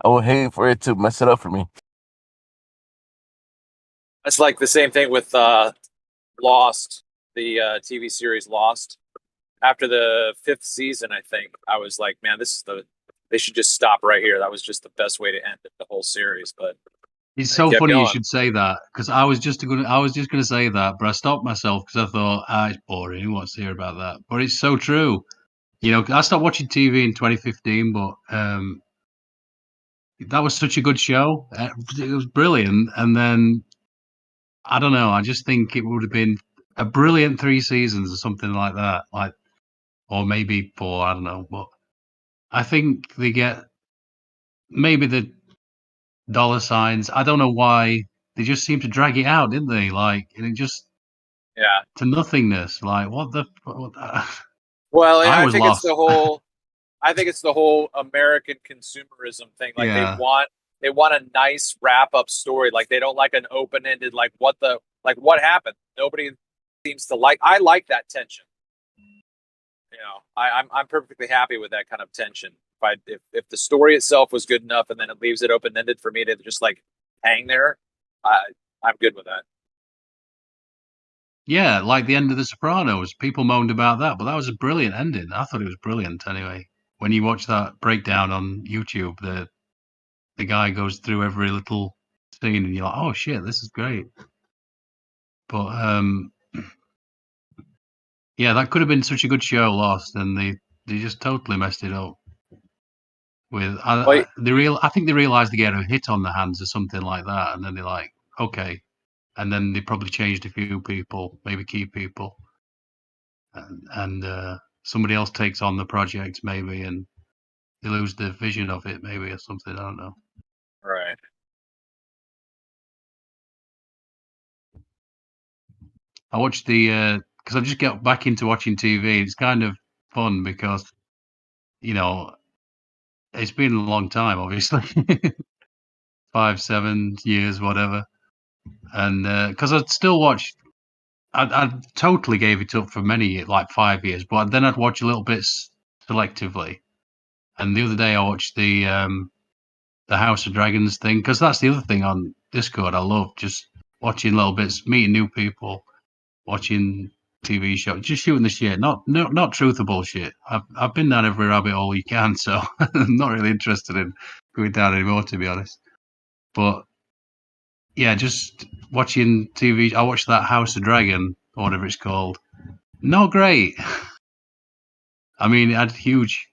would hate for it to mess it up for me. It's like the same thing with Lost, the TV series Lost. After the 5th season, I think I was like, man, they should just stop right here. That was just the best way to end the whole series. But It's they so kept funny you going. should say that because I was just gonna say that, but I stopped myself because I thought, it's boring. Who wants to hear about that? But it's so true. You know, I stopped watching TV in 2015, but that was such a good show. It was brilliant, and then I don't know. I just think it would have been a brilliant 3 seasons or something like that, like or maybe 4. I don't know, but I think they get maybe the dollar signs. I don't know why they just seem to drag it out, didn't they? Like, and it just Yeah. to nothingness. Like, what the? Well, and I I was think it's lost. the whole. I think it's the whole American consumerism thing. Like Yeah, they want a nice wrap up story. Like they don't like an open ended. Like what happened? Nobody seems to like. I like that tension. You know, I'm perfectly happy with that kind of tension. If the story itself was good enough and then it leaves it open ended for me to just like hang there, I'm good with that. yeah, like the end of The Sopranos. People moaned about that, but that was a brilliant ending. I thought it was brilliant. Anyway, when you watch that breakdown on YouTube, the guy goes through every little scene, and you're like, oh shit, this is great. But yeah, that could have been such a good show, Lost, and they just totally messed it up. With Well, I think they realized they get a hit on their hands or something like that, and then they're like, okay, and then they probably changed a few people, maybe key people, and somebody else takes on the project maybe, and they lose the vision of it maybe or something. I don't know. right. I watched the because I just got back into watching TV. It's kind of fun because you know it's been a long time, obviously, 5, 7 years, whatever, and because I'd still watch. I totally gave it up for many, like 5 years, but then I'd watch a little bits selectively. And the other day I watched the House of Dragons thing because that's the other thing on Discord. I love just watching little bits, meeting new people, watching TV shows, just shooting the shit. Not truth or bullshit. I've been down every rabbit hole you can, so I'm not really interested in going down anymore, to be honest. But yeah, just watching TV. I watched that House of Dragon or whatever it's called. Not great. I mean, it had huge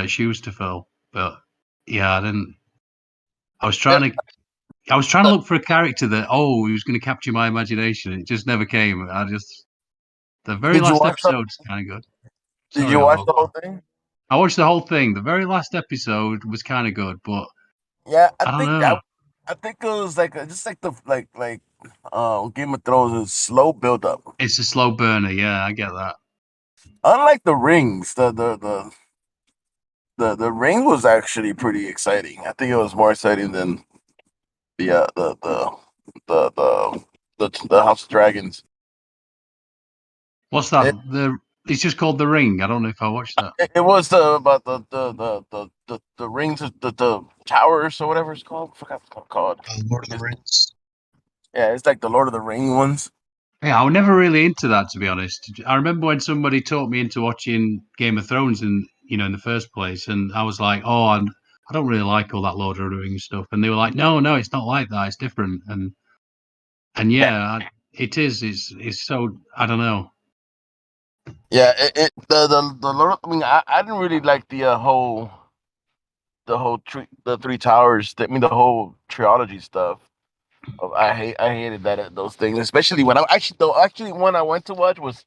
shoes to fill, but yeah, I didn't. I was trying to. I was trying to look for a character that he was going to capture my imagination. It just never came. The very Did you last watch the episode is kind of good. Did Sorry, you watch Oliver. the whole thing? I watched the whole thing. The very last episode was kind of good, but Yeah, I don't know. I think it was like just like the Game of Thrones, a slow build up. It's a slow burner. Yeah, I get that. Unlike the rings, the ring was actually pretty exciting. I think it was more exciting than the the the the House of Dragons. What's that? It It's just called The Ring. I don't know if I watched that. it was about the rings, the towers or whatever it's called. I forgot what it's called. Lord of the Rings. Yeah, it's like the Lord of the Ring ones. Yeah, I was never really into that, to be honest. I remember when somebody talked me into watching Game of Thrones, in the first place, and I was like, "Oh, I don't really like all that Lord of the Rings stuff," and they were like, "No, no, it's not like that. It's different." And Yeah, yeah, it is. It's so I don't know. yeah. The Lord. I mean, I didn't really like the whole the three towers. I mean, the whole trilogy stuff. I hated those things, especially when actually one I went to watch was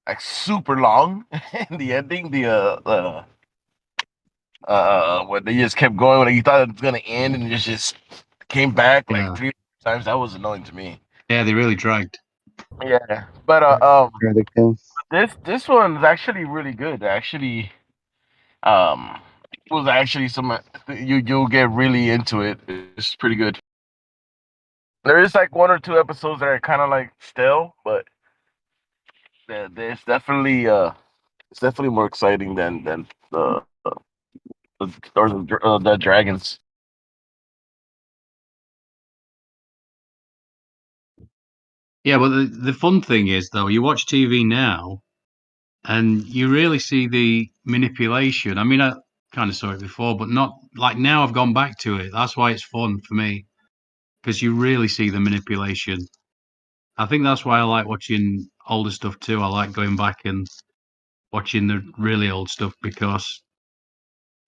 like super long. And the ending, when they just kept going when you thought it was gonna end, and it's just came back like Yeah. 3 times. That was annoying to me. Yeah, they really dragged. Yeah, but You're the king. this one's actually really good. Actually, um, it was actually some you'll get really into it. It's pretty good. There is like 1 or 2 episodes that are kind of like stale, but there's definitely it's definitely more exciting than the dragons. Yeah, but the fun thing is though, you watch TV now and you really see the manipulation. I mean, I kind of saw it before, but not like now. I've gone back to it. That's why it's fun for me because you really see the manipulation. I think that's why I like watching older stuff too. I like going back and watching the really old stuff because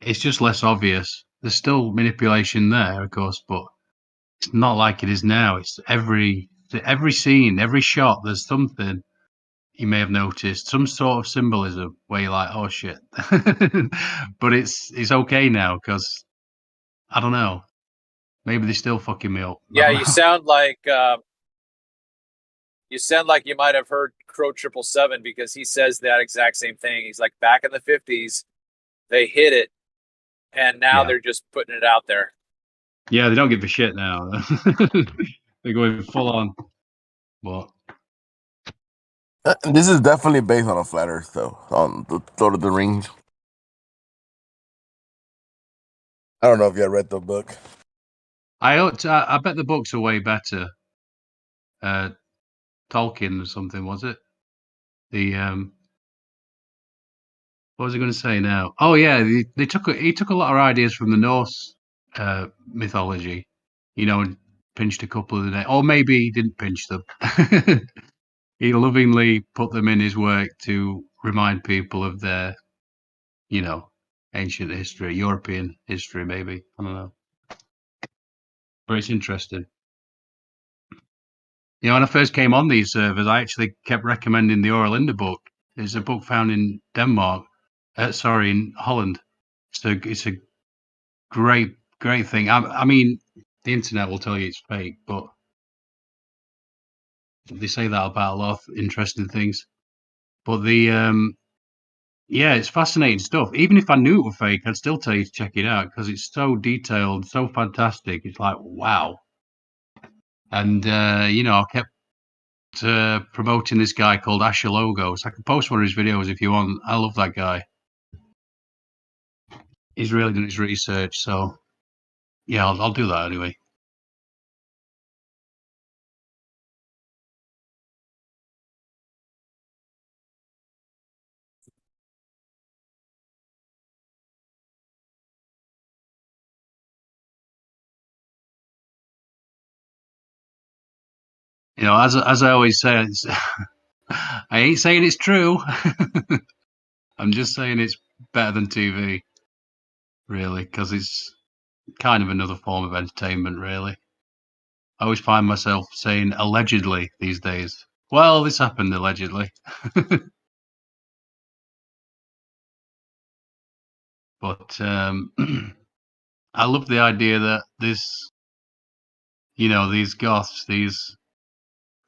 it's just less obvious. There's still manipulation there, of course, but it's not like it is now. It's every scene, every shot. There's something you may have noticed, some sort of symbolism where you're like, "Oh shit," but it's okay now because I don't know. Maybe they're still fucking me up. I Yeah, don't you know. sound like you might have heard Crow 777 because he says that exact same thing. He's like, back in the 50s, they hid it, and now Yeah, they're just putting it out there. yeah, they don't give a shit now. They're going full on. But This is definitely based on a flat Earth, though, on the Lord of the Rings. I don't know if you read the book. I bet the books are way better. Tolkien or something, was it? The what was I going to say now? Oh yeah, he took a lot of ideas from the Norse mythology, and pinched a couple of the or maybe he didn't pinch them. He lovingly put them in his work to remind people of their, you know, ancient history, European history, maybe. I don't know, but it's interesting. When I first came on these servers, I actually kept recommending the Oralinda book. It's a book found in Denmark, in Holland. It's a great thing. I mean, the internet will tell you it's fake, but they say that about a lot of interesting things. But yeah, it's fascinating stuff. Even if I knew it was fake, I'd still tell you to check it out because it's so detailed, so fantastic. It's like wow. And I kept promoting this guy called Asher Logos. I can post one of his videos if you want. I love that guy. He's really done his research, so yeah, I'll do that anyway. As I always say, I ain't saying it's true. I'm just saying it's better than TV, really, because it's kind of another form of entertainment, really. I always find myself saying allegedly these days. Well, this happened allegedly. But I love the idea that these goths, these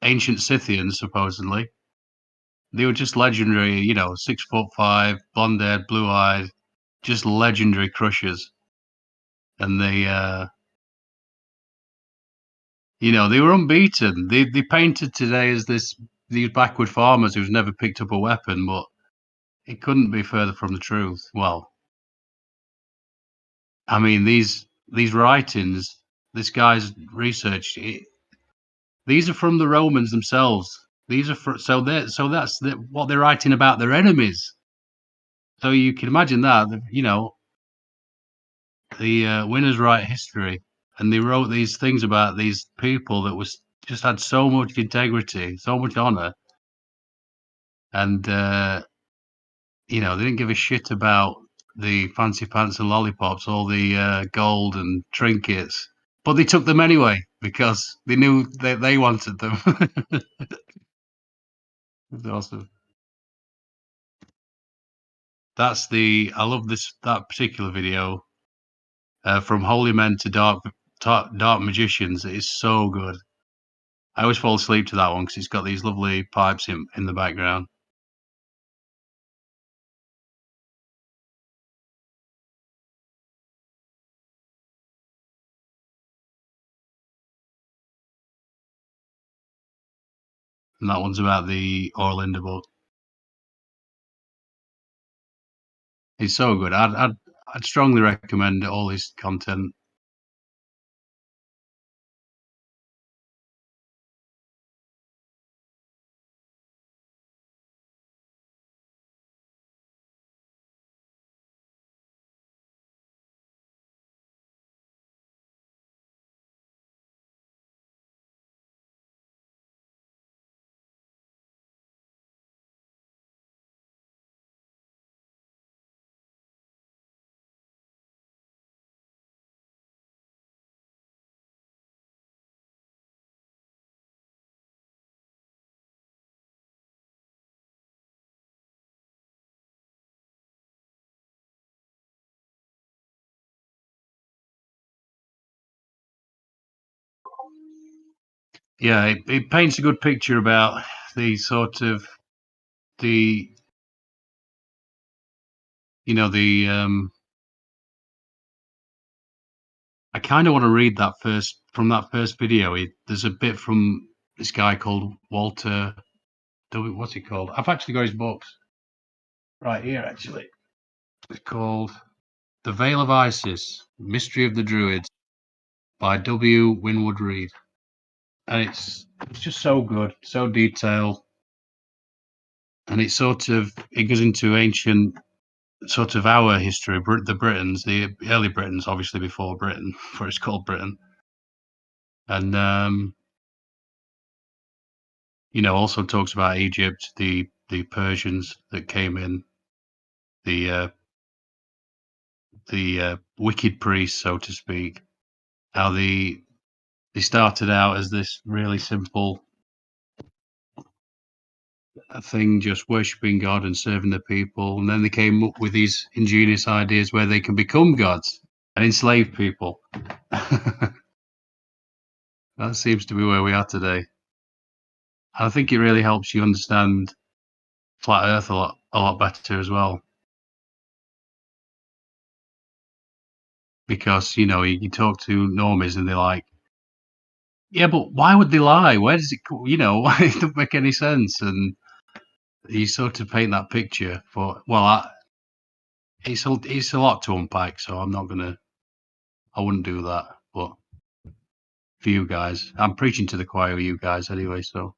ancient Scythians, supposedly, they were just legendary, 6'5", blonde haired, blue eyed, just legendary crushers. And they were unbeaten. They painted today as these backward farmers who's never picked up a weapon, but it couldn't be further from the truth. Well, I mean, these writings, this guy's research, these are from the Romans themselves. These are that's what they're writing about their enemies. So you can imagine that, the winners write history, and they wrote these things about these people that was just had so much integrity, so much honor, and they didn't give a shit about the fancy pants and lollipops, all the gold and trinkets, but they took them anyway because they knew they wanted them. It's awesome. I love that particular video, from holy men to Dark Magicians. It is so good. I always fall asleep to that one because it's got these lovely pipes in the background. And that one's about the Orlinda book. It's so good. I'd strongly recommend all his content. Yeah, it paints a good picture about the sort of the the I kind of want to read that first video. There's a bit from this guy called Walter what's he called? I've actually got his books right here. Actually, it's called "The Veil of Isis: Mystery of the Druids" by W. Winwood Reade, and it's just so good, so detailed, and it goes into ancient sort of our history, the Britons, the early Britons, obviously before Britain, before it's called Britain, and also talks about Egypt, the Persians that came in, the wicked priests, so to speak, how they started out as this really simple thing, just worshipping God and serving the people, and then they came up with these ingenious ideas where they can become gods and enslave people. That seems to be where we are today. I think it really helps you understand flat Earth a lot better as well, because you talk to normies and they're like, yeah, but why would they lie? Where does it it doesn't make any sense, and you sort of paint that picture for it's a lot to unpack, so I wouldn't do that, but for you guys, I'm preaching to the choir with you guys anyway, so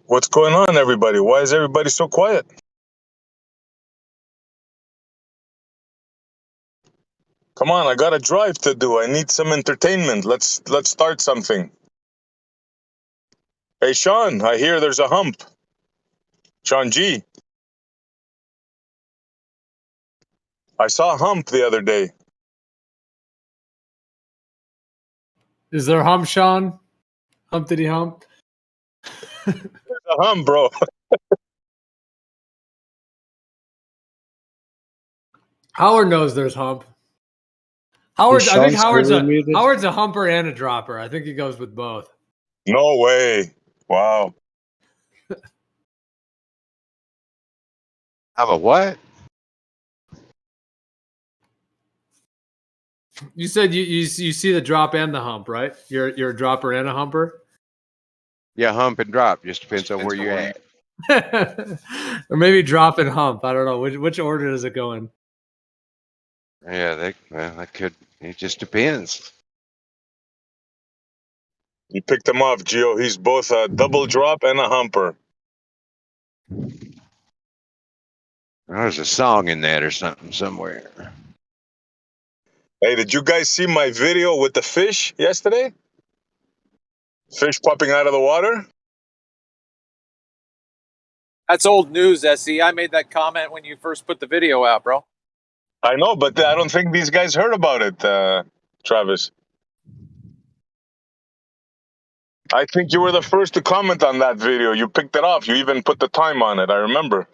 What's going on, everybody? Why is everybody so quiet? Come on, I got a drive to do. I need some entertainment. Let's start something. Hey, Sean, I hear there's a hump. Sean G. I saw a hump the other day. Is there hump, Sean? Humpty hump? There's a hump, bro. Howard knows there's hump. Is I think Sean still muted? Howard's a humper and a dropper. I think he goes with both. No way. Wow. Have a what? You said you see the drop and the hump, right? You're a dropper and a humper? Yeah, hump and drop. Just depends on where you're at. Or maybe drop and hump. I don't know. Which order does it go in? Yeah, that could. It just depends. You picked him off, Gio. He's both a double drop and a humper. There's a song in that or something somewhere. Hey, did you guys see my video with the fish yesterday? Fish popping out of the water? That's old news, SE. I made that comment when you first put the video out, bro. I know, but I don't think these guys heard about it, Travis. I think you were the first to comment on that video. You picked it off. You even put the time on it. I remember.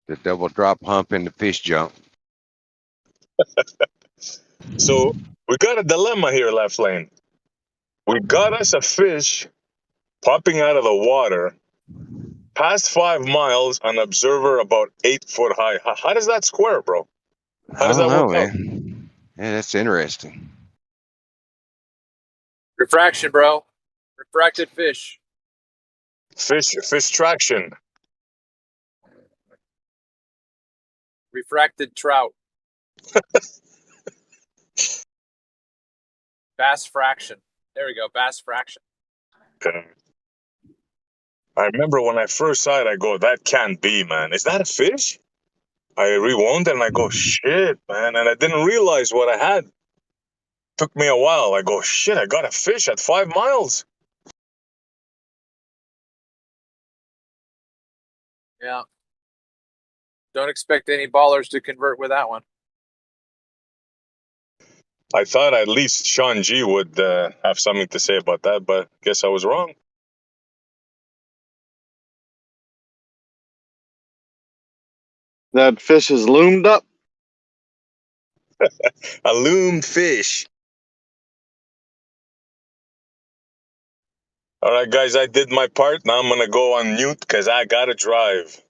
The double drop hump and the fish jump. So we got a dilemma here, Left Lane. We got us a fish popping out of the water past 5 miles, an observer about 8 foot high. How does that square, bro? How I does don't that know, work out? man. Yeah, that's interesting. Refraction, bro. Refracted fish. Fish traction. Refracted trout. Bass fraction. There we go. Bass fraction. Okay. I remember when I first saw it, I go, that can't be, man. Is that a fish? I rewound it and I go, shit, man. And I didn't realize what I had. Took me a while. I go, shit, I got a fish at 5 miles. Yeah. Don't expect any ballers to convert with that one. I thought at least Sean G would have something to say about that, but guess I was wrong. That fish is loomed up. A loomed fish. All right, guys, I did my part. Now I'm going to go on mute because I got to drive.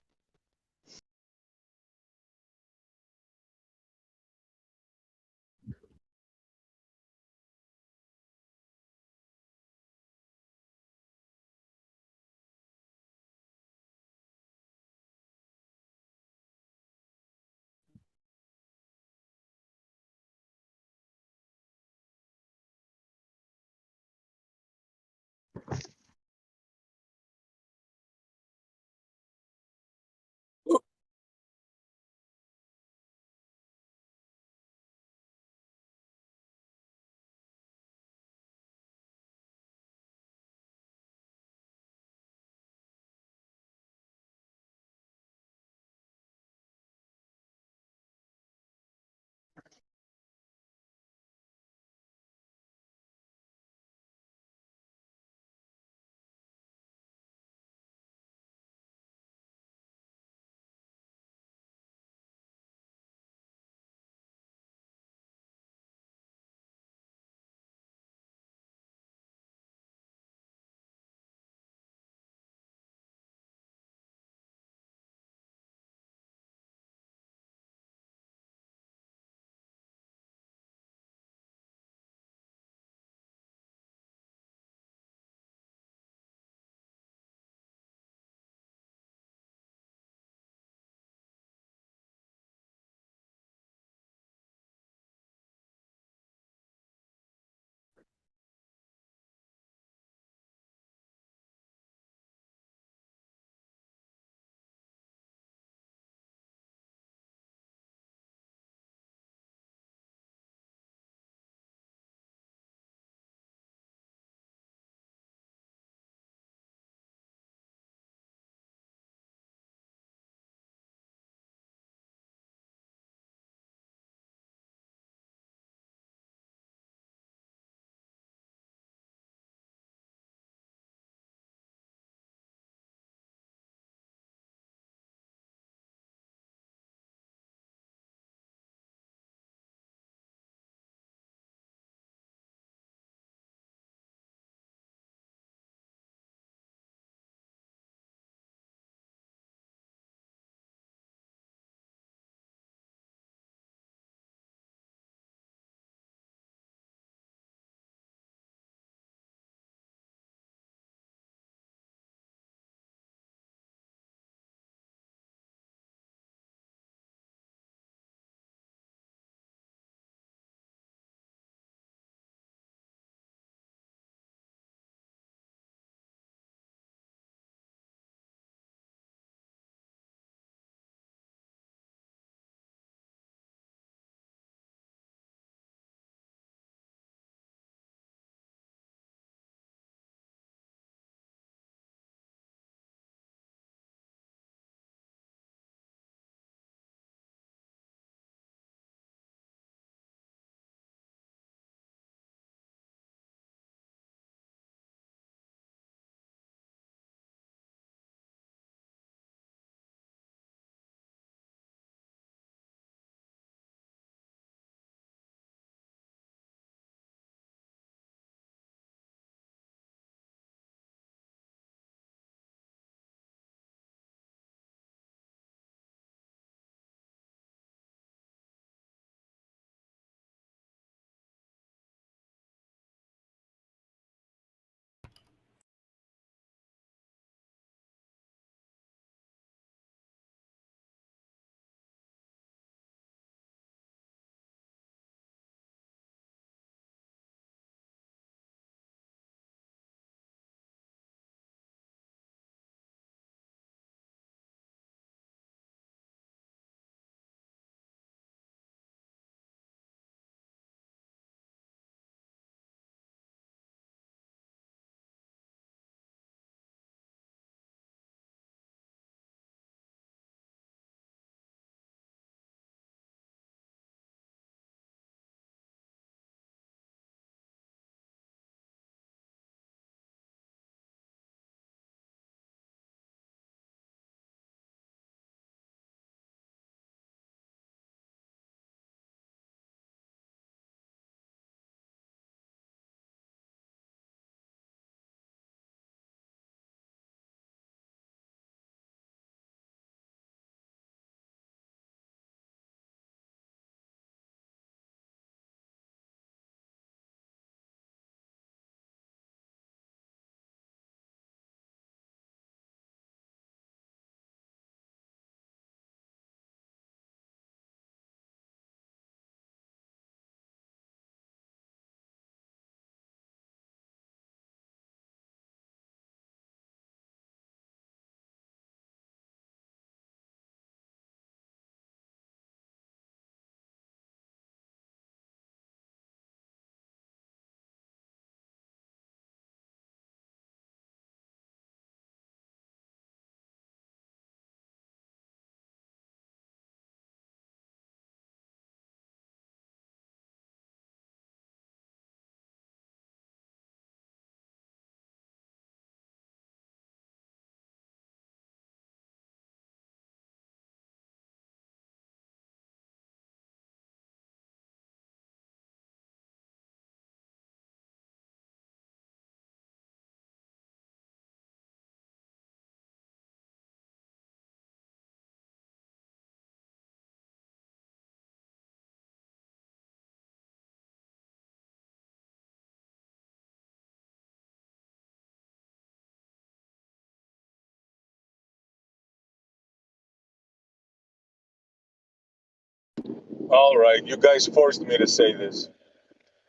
All right, you guys forced me to say this.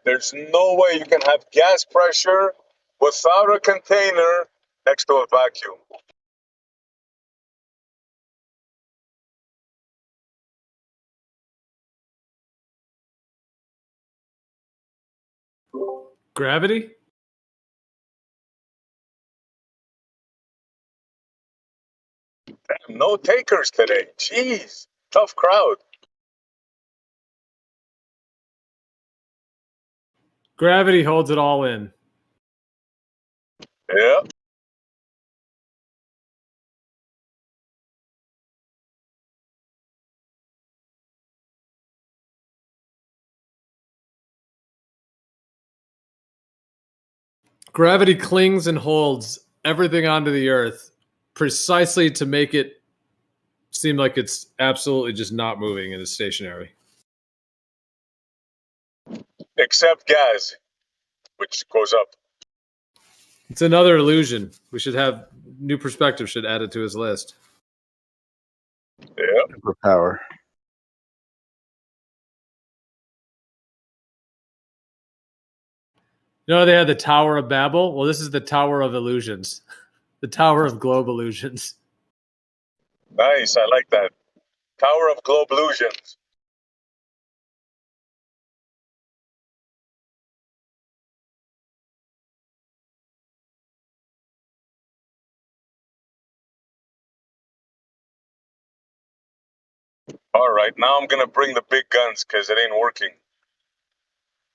There's no way you can have gas pressure without a container next to a vacuum. Gravity? Damn, no takers today. Jeez, tough crowd. Gravity holds it all in. Yeah. Gravity clings and holds everything onto the earth precisely to make it seem like it's absolutely just not moving and is stationary. Except gas, which goes up. It's another illusion. We should have new perspective should add it to his list. Yeah. Superpower. You know, they had the Tower of Babel. Well, this is the Tower of Illusions, the Tower of Globe Illusions. Nice, I like that. Tower of Globe Illusions. All right, now I'm gonna bring the big guns because it ain't working.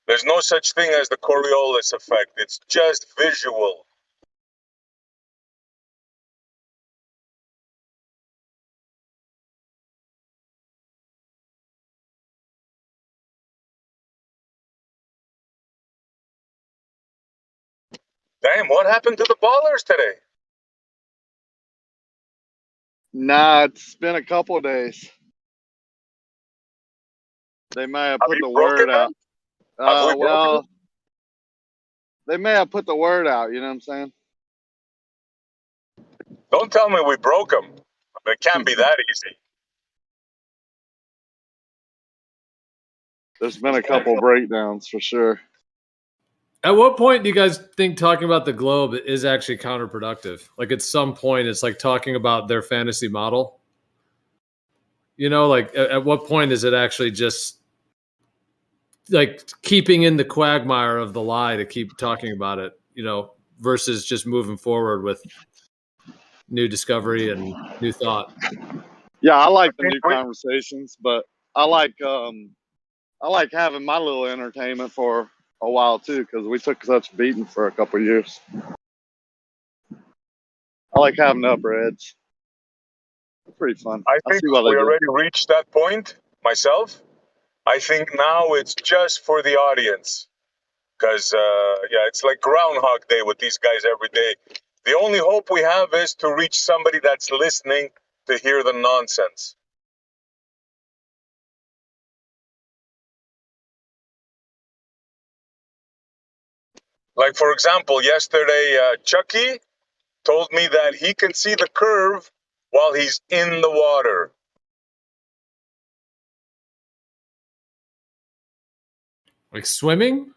There's no such thing as the Coriolis effect. It's just visual. Damn, what happened to the ballers today? Nah, it's been a couple of days. They may have put the word out. Well, they may have put the word out. You know what I'm saying? Don't tell me we broke them. It can't be that easy. There's been a couple breakdowns for sure. At what point do you guys think talking about the globe is actually counterproductive? Like at some point, it's like talking about their fantasy model. You know, like at what point is it actually just like keeping in the quagmire of the lie to keep talking about it, you know, versus just moving forward with new discovery and new thought? Yeah, I like the new conversations, but I like having my little entertainment for a while too, because we took such a beating for a couple of years. I like having the upper edge. It's pretty fun. I think we already reached that point, myself. I think now it's just for the audience. Because, yeah, it's like Groundhog Day with these guys every day. The only hope we have is to reach somebody that's listening to hear the nonsense. Like, for example, yesterday, Chucky told me that he can see the curve while he's in the water. Like swimming?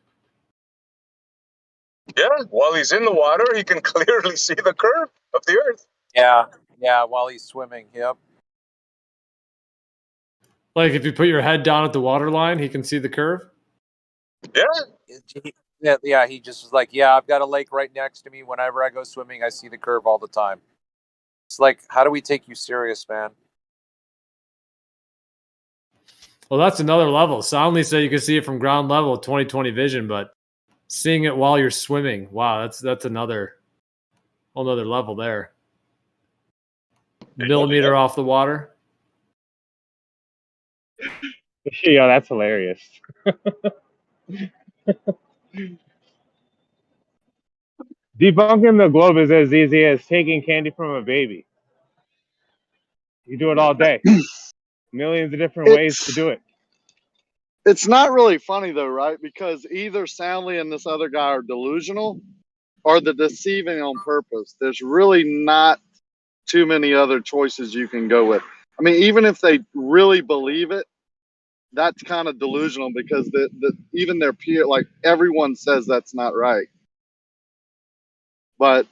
Yeah, while he's in the water, he can clearly see the curve of the earth. Yeah, while he's swimming, yep. Like if you put your head down at the water line, he can see the curve? Yeah, he just was like, yeah, I've got a lake right next to me. Whenever I go swimming, I see the curve all the time. It's like, how do we take you serious, man? Well, that's another level. Soundly said you can see it from ground level, 20/20 vision, but seeing it while you're swimming, wow, that's another whole nother level there. Millimeter off the water. Yeah, that's hilarious. Debunking the globe is as easy as taking candy from a baby. You do it all day. Millions of different ways to do it. It's not really funny though, right? Because either Soundly and this other guy are delusional or they're deceiving on purpose. There's really not too many other choices you can go with. I mean, even if they really believe it, that's kind of delusional because even their peer, like everyone says that's not right. But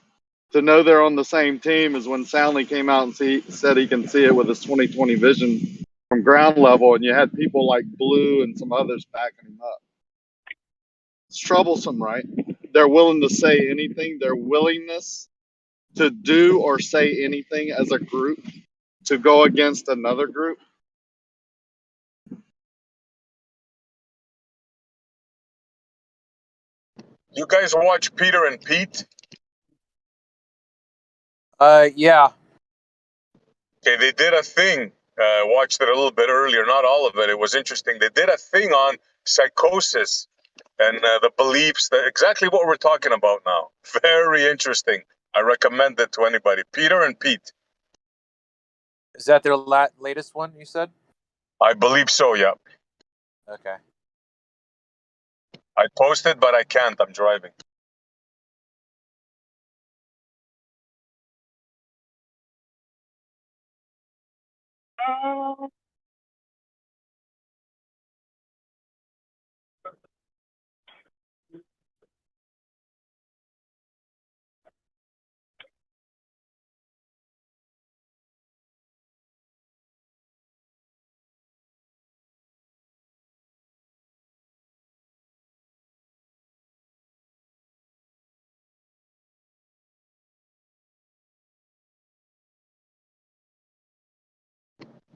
to know they're on the same team is when Soundly came out and said he can see it with his 20/20 vision from ground level, and you had people like Blue and some others backing him up. It's troublesome, right? They're willing to say anything. Their willingness to do or say anything as a group to go against another group. You guys watch Peter and Pete? Yeah. Okay, they did a thing. Watched it a little bit earlier, not all of it. It was interesting. They did a thing on psychosis and the beliefs, that exactly what we're talking about now. Very interesting. I recommend it to anybody. Peter and Pete. Is that their latest one, you said? I believe so, yeah. Okay. I posted, but I can't. I'm driving.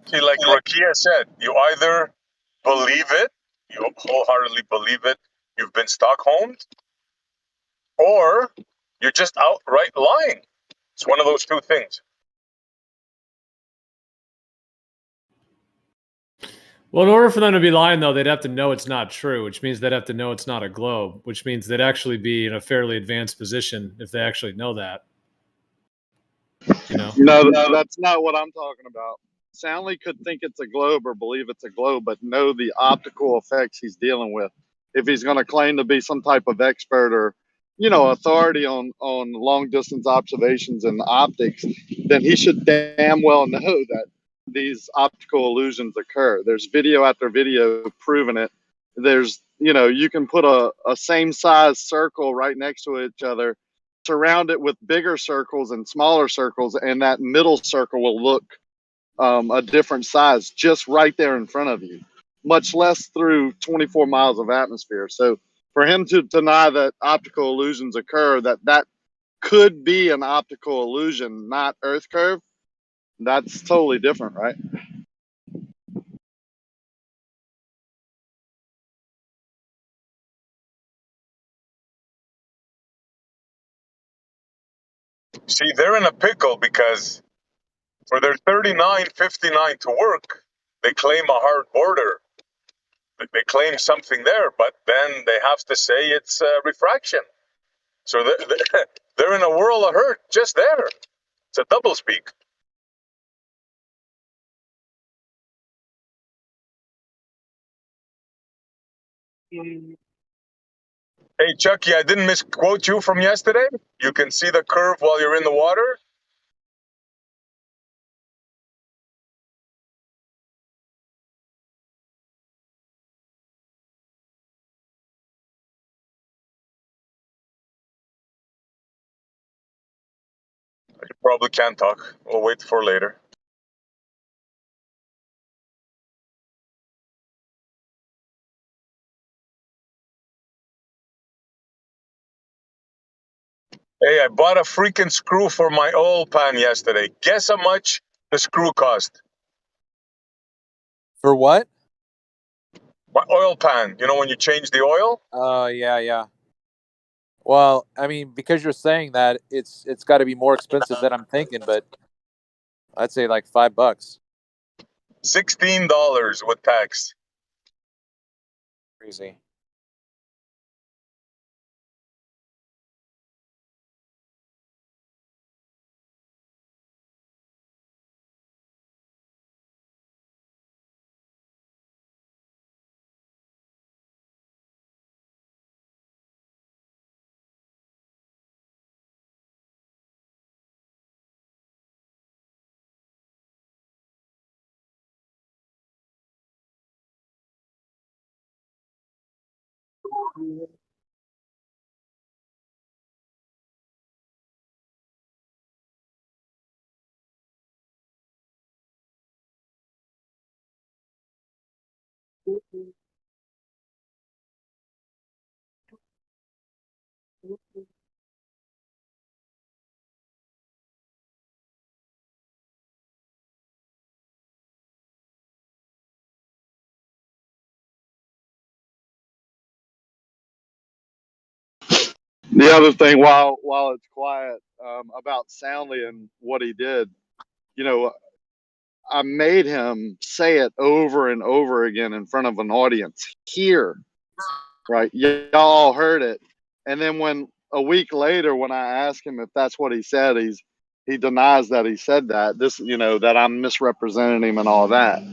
See, like Rakia said, you either believe it, you wholeheartedly believe it, you've been Stockholmed, or you're just outright lying. It's one of those two things. Well, in order for them to be lying, though, they'd have to know it's not true, which means they'd have to know it's not a globe, which means they'd actually be in a fairly advanced position if they actually know that. You know? No, that's not what I'm talking about. Soundly could think it's a globe or believe it's a globe, but know the optical effects he's dealing with. If he's going to claim to be some type of expert or, authority on long distance observations and optics, then he should damn well know that these optical illusions occur. There's video after video proving it. There's, you can put a same size circle right next to each other, surround it with bigger circles and smaller circles, and that middle circle will look a different size just right there in front of you, much less through 24 miles of atmosphere. So for him to deny that optical illusions occur, that could be an optical illusion, not Earth curve, that's totally different, right? See, they're in a pickle because for their 3959 to work, they claim a hard border. They claim something there, but then they have to say it's refraction. So they're in a world of hurt just there. It's a doublespeak. Hey, Chucky, I didn't misquote you from yesterday. You can see the curve while you're in the water. You probably can't talk. We'll wait for later. Hey, I bought a freaking screw for my oil pan yesterday. Guess how much the screw cost? For what? My oil pan. You know when you change the oil? Yeah. Well, I mean, because you're saying that, it's got to be more expensive than I'm thinking, but I'd say like $5. $16 with tax. Crazy. The other thing, while it's quiet, about Soundly and what he did, you know, I made him say it over and over again in front of an audience here, right? Y'all heard it, and then when a week later, when I asked him if that's what he said, he denies that he said that. This, you know, that I'm misrepresenting him and all that.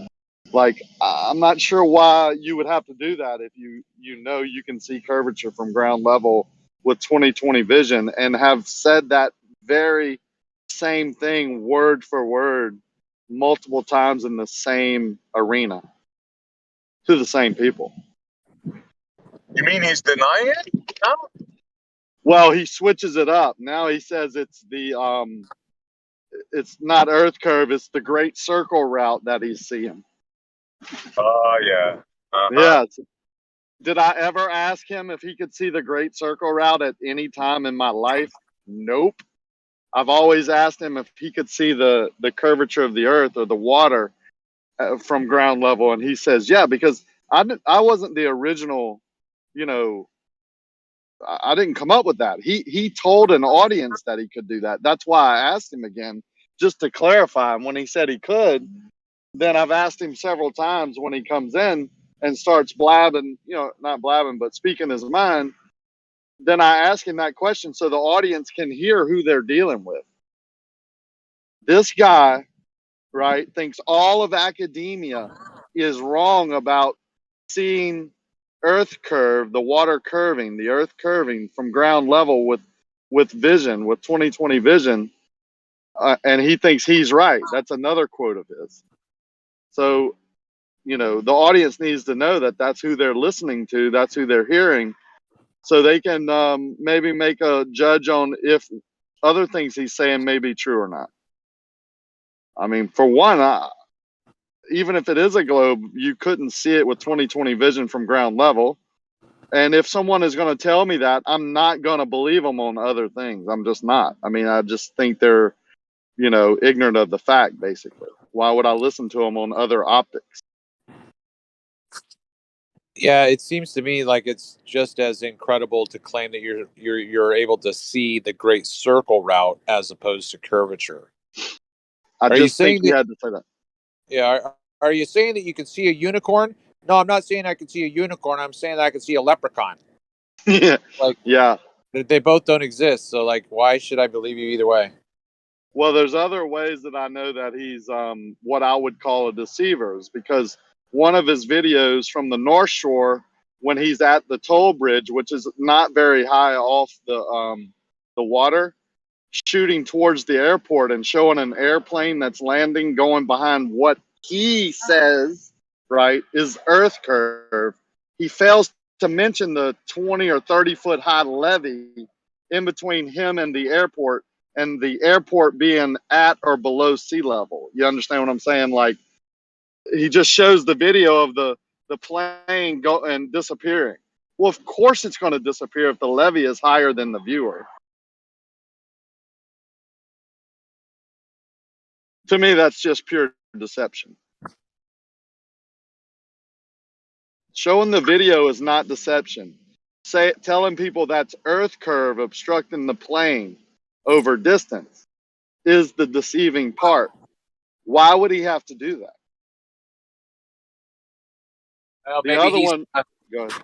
Like, I'm not sure why you would have to do that if you know you can see curvature from ground level with 20/20 vision, and have said that very same thing word for word multiple times in the same arena to the same people. You mean he's denying it now? Well, he switches it up. Now he says it's not Earth curve, it's the Great Circle route that he's seeing. Oh, yeah. Yeah. Did I ever ask him if he could see the Great Circle route at any time in my life? Nope. I've always asked him if he could see the curvature of the Earth or the water from ground level, and he says, yeah, because I wasn't the original, you know, I didn't come up with that. He told an audience that he could do that. That's why I asked him again, just to clarify. And when he said he could, then I've asked him several times when he comes in and starts blabbing, you know, not blabbing, but speaking his mind. Then I ask him that question so the audience can hear who they're dealing with. This guy, right, thinks all of academia is wrong about seeing Earth curve, the water curving, the Earth curving from ground level with vision, with 20/20 vision, and he thinks he's right. That's another quote of his. So, you know, the audience needs to know that that's who they're listening to, that's who they're hearing, so they can maybe make a judge on if other things he's saying may be true or not. I mean, for one, even if it is a globe, you couldn't see it with 20/20 vision from ground level. And if someone is going to tell me that, I'm not going to believe them on other things. I'm just not. I mean, I just think they're, you know, ignorant of the fact, basically. Why would I listen to them on other optics? Yeah, it seems to me like it's just as incredible to claim that you're able to see the Great Circle route as opposed to curvature. I Are you just think saying he that? had to say that. Yeah. Are you saying that you can see a unicorn? No, I'm not saying I can see a unicorn. I'm saying that I can see a leprechaun. Yeah. Like, Yeah. they both don't exist. So, like, why should I believe you either way? Well, there's other ways that I know that he's what I would call a deceiver, is because one of his videos from the North Shore, when he's at the toll bridge, which is not very high off the water, shooting towards the airport and showing an airplane that's landing going behind what he says, right, is Earth curve. He fails to mention the 20 or 30 foot high levee in between him and the airport being at or below sea level. You understand what I'm saying? Like, he just shows the video of the plane go and disappearing. Well, of course it's going to disappear if the levee is higher than the viewer. To me, that's just pure deception. Showing the video is not deception. Telling people that's Earth curve obstructing the plane over distance is the deceiving part. Why would he have to do that? Well, The other one, go ahead.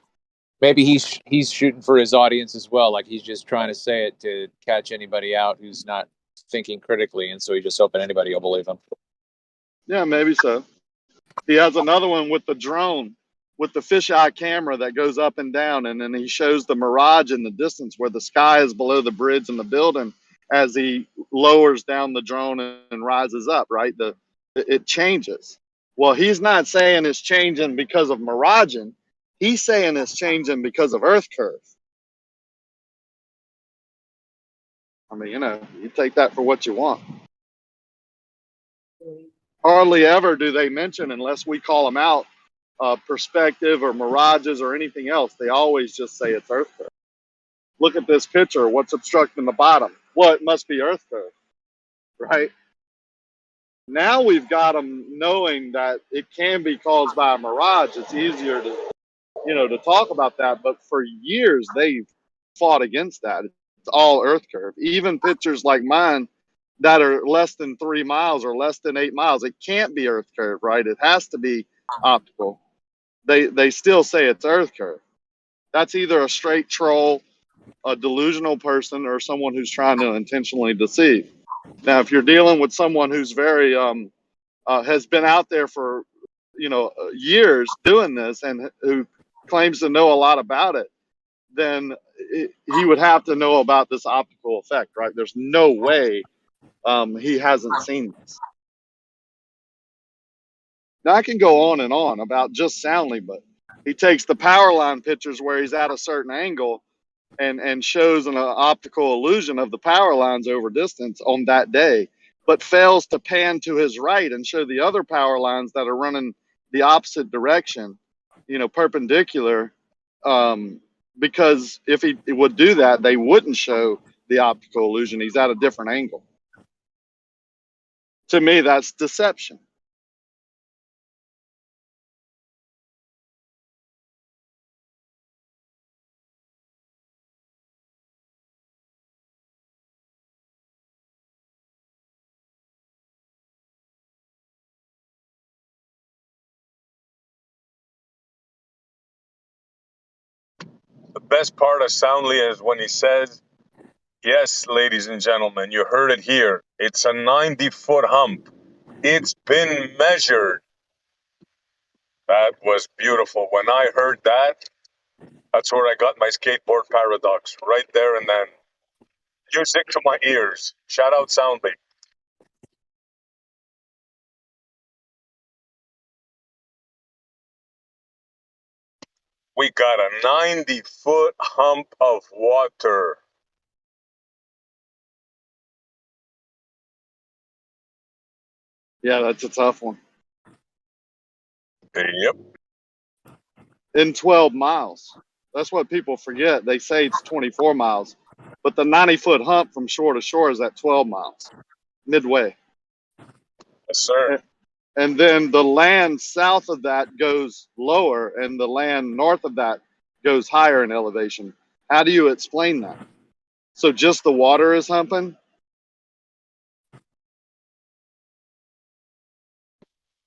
maybe he's shooting for his audience as well. Like, he's just trying to say it to catch anybody out who's not thinking critically, and so he's just hoping anybody will believe him. Yeah, maybe so. He has another one with the drone, with the fisheye camera that goes up and down, and then he shows the mirage in the distance where the sky is below the bridge and the building as he lowers down the drone and rises up, right? It changes. Well, he's not saying it's changing because of miraging. He's saying it's changing because of Earth curve. I mean, you take that for what you want. Hardly ever do they mention, unless we call them out, perspective or mirages or anything else. They always just say it's Earth curve. Look at this picture. What's obstructing the bottom? Well, it must be Earth curve, right? Now we've got them knowing that it can be caused by a mirage. It's easier to talk about that. But for years, they've fought against that. It's all Earth curve. Even pictures like mine that are less than 3 miles or less than 8 miles, it can't be Earth curve, right? It has to be optical. They still say it's Earth curve. That's either a straight troll, a delusional person, or someone who's trying to intentionally deceive. Now, if you're dealing with someone who's very has been out there for years doing this and who claims to know a lot about it, then he would have to know about this optical effect, right? There's no way he hasn't seen this. Now, I can go on and on about just soundly, but he takes the power line pictures where he's at a certain angle and shows an optical illusion of the power lines over distance on that day, but fails to pan to his right and show the other power lines that are running the opposite direction, perpendicular, because if he would do that, they wouldn't show the optical illusion. He's at a different angle. To me, that's deception. The best part of Soundly is when he says, yes, ladies and gentlemen, you heard it here. It's a 90-foot hump. It's been measured. That was beautiful. When I heard that, that's where I got my skateboard paradox, right there and then. Music to my ears. Shout out Soundly. We got a 90-foot hump of water. Yeah, that's a tough one. Yep. In 12 miles. That's what people forget. They say it's 24 miles, but the 90-foot hump from shore to shore is at 12 miles, midway. Yes, sir. And then the land south of that goes lower, and the land north of that goes higher in elevation. How do you explain that? So just the water is humping?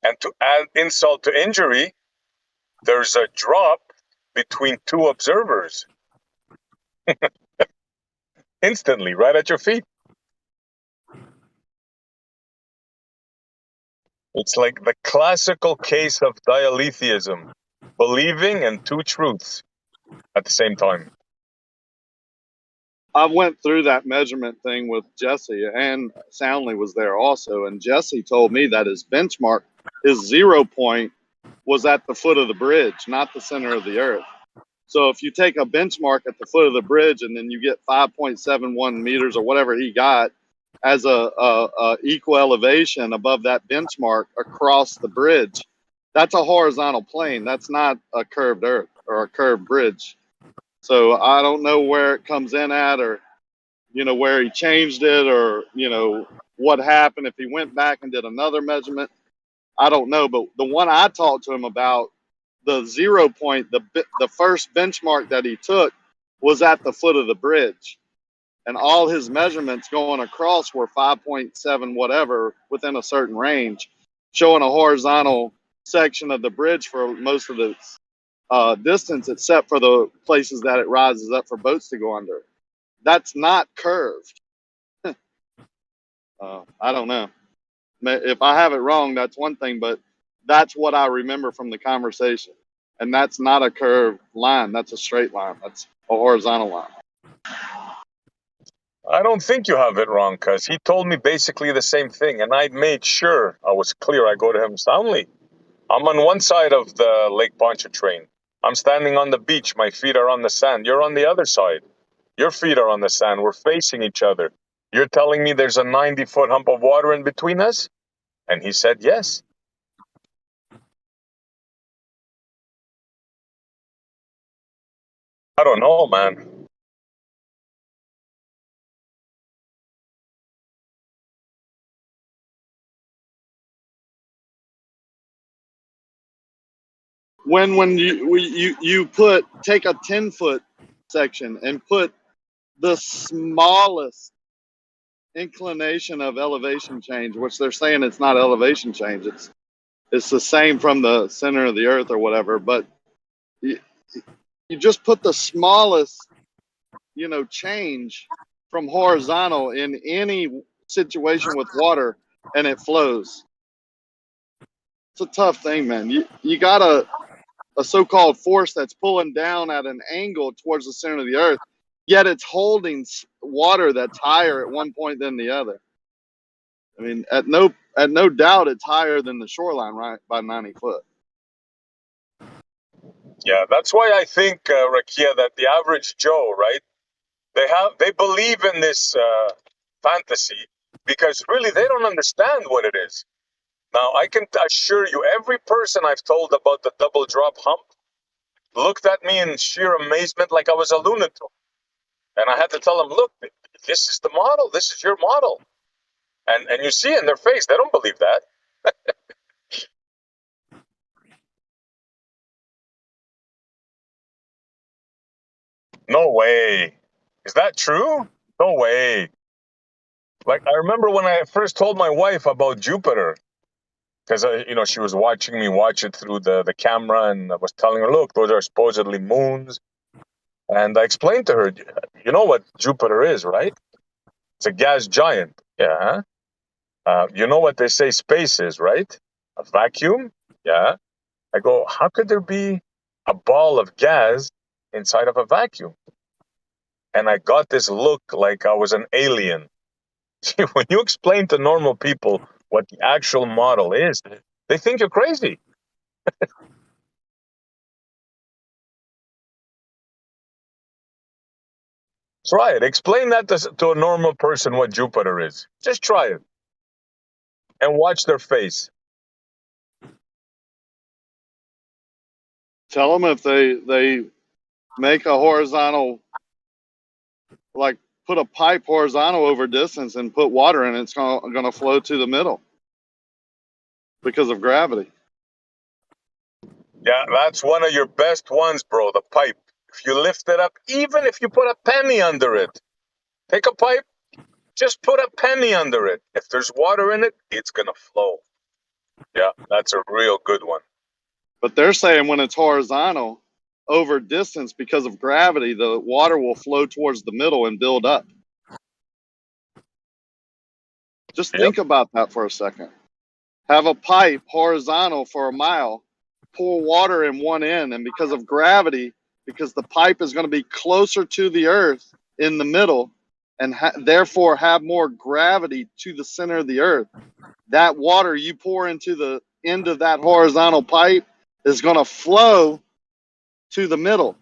And to add insult to injury, there's a drop between two observers. Instantly, right at your feet. It's like the classical case of dialetheism, believing in two truths at the same time. I went through that measurement thing with Jesse, and Soundly was there also. And Jesse told me that his benchmark, his 0 point, was at the foot of the bridge, not the center of the earth. So if you take a benchmark at the foot of the bridge and then you get 5.71 meters or whatever he got as a equal elevation above that benchmark across the bridge, that's a horizontal plane. That's not a curved earth or a curved bridge. So I don't know where it comes in at, or where he changed it, or what happened if he went back and did another measurement. I don't know, but the one I talked to him about, the 0 point, the first benchmark that he took was at the foot of the bridge, and all his measurements going across were 5.7 whatever within a certain range, showing a horizontal section of the bridge for most of its distance, except for the places that it rises up for boats to go under. That's not curved. I don't know. If I have it wrong, that's one thing, but that's what I remember from the conversation. And that's not a curved line. That's a straight line. That's a horizontal line. I don't think you have it wrong, because he told me basically the same thing, and I made sure I was clear. I go to him soundly. I'm on one side of the Lake Pontchartrain. I'm standing on the beach. My feet are on the sand. You're on the other side. Your feet are on the sand. We're facing each other. You're telling me there's a 90-foot hump of water in between us? And he said, yes. I don't know, man. When you take a 10-foot section and put the smallest inclination of elevation change, which they're saying it's not elevation change, it's the same from the center of the earth or whatever, but you, you just put the smallest, change from horizontal in any situation with water and it flows. It's a tough thing, man. You got a so-called force that's pulling down at an angle towards the center of the earth, yet it's holding water that's higher at one point than the other. I mean, at no doubt, it's higher than the shoreline, right, by 90 foot. Yeah, that's why I think, Rakia, that the average Joe, right, they believe in this fantasy because really they don't understand what it is. Now, I can assure you, every person I've told about the double drop hump looked at me in sheer amazement like I was a lunatic. And I had to tell them, look, this is the model. This is your model. And you see in their face, they don't believe that. No way. Is that true? No way. Like, I remember when I first told my wife about Jupiter, because, she was watching me watch it through the camera, and I was telling her, look, those are supposedly moons. And I explained to her, you know what Jupiter is, right? It's a gas giant. Yeah. You know what they say space is, right? A vacuum. Yeah. I go, how could there be a ball of gas inside of a vacuum? And I got this look like I was an alien. When you explain to normal people what the actual model is, they think you're crazy. Try it. Explain that to a normal person what Jupiter is. Just try it. And watch their face. Tell them if they make a horizontal, like put a pipe horizontal over distance and put water in it, it's going to flow to the middle because of gravity. Yeah, that's one of your best ones, bro, the pipe. If you lift it up, even if you put a penny under it, take a pipe, just put a penny under it. If there's water in it, it's going to flow. Yeah, that's a real good one. But they're saying when it's horizontal over distance because of gravity, the water will flow towards the middle and build up. Just think about that for a second. Have a pipe horizontal for a mile, pour water in one end, and because of gravity, because the pipe is going to be closer to the earth in the middle and therefore have more gravity to the center of the earth, that water you pour into the end of that horizontal pipe is going to flow to the middle.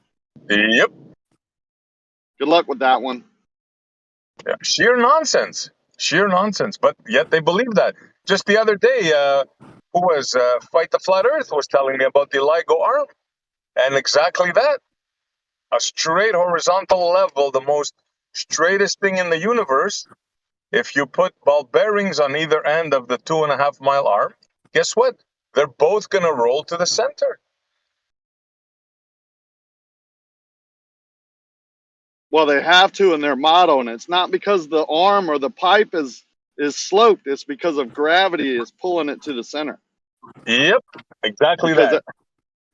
Yep. Good luck with that one. Yeah, sheer nonsense. Sheer nonsense. But yet they believe that. Just the other day, who was Fight the Flat Earth was telling me about the LIGO arm. And exactly that. A straight horizontal level, the most straightest thing in the universe. If you put ball bearings on either end of the 2.5 mile arm, guess what? They're both going to roll to the center. Well, they have to in their model, and it's not because the arm or the pipe is sloped. It's because of gravity is pulling it to the center. Yep, exactly because that.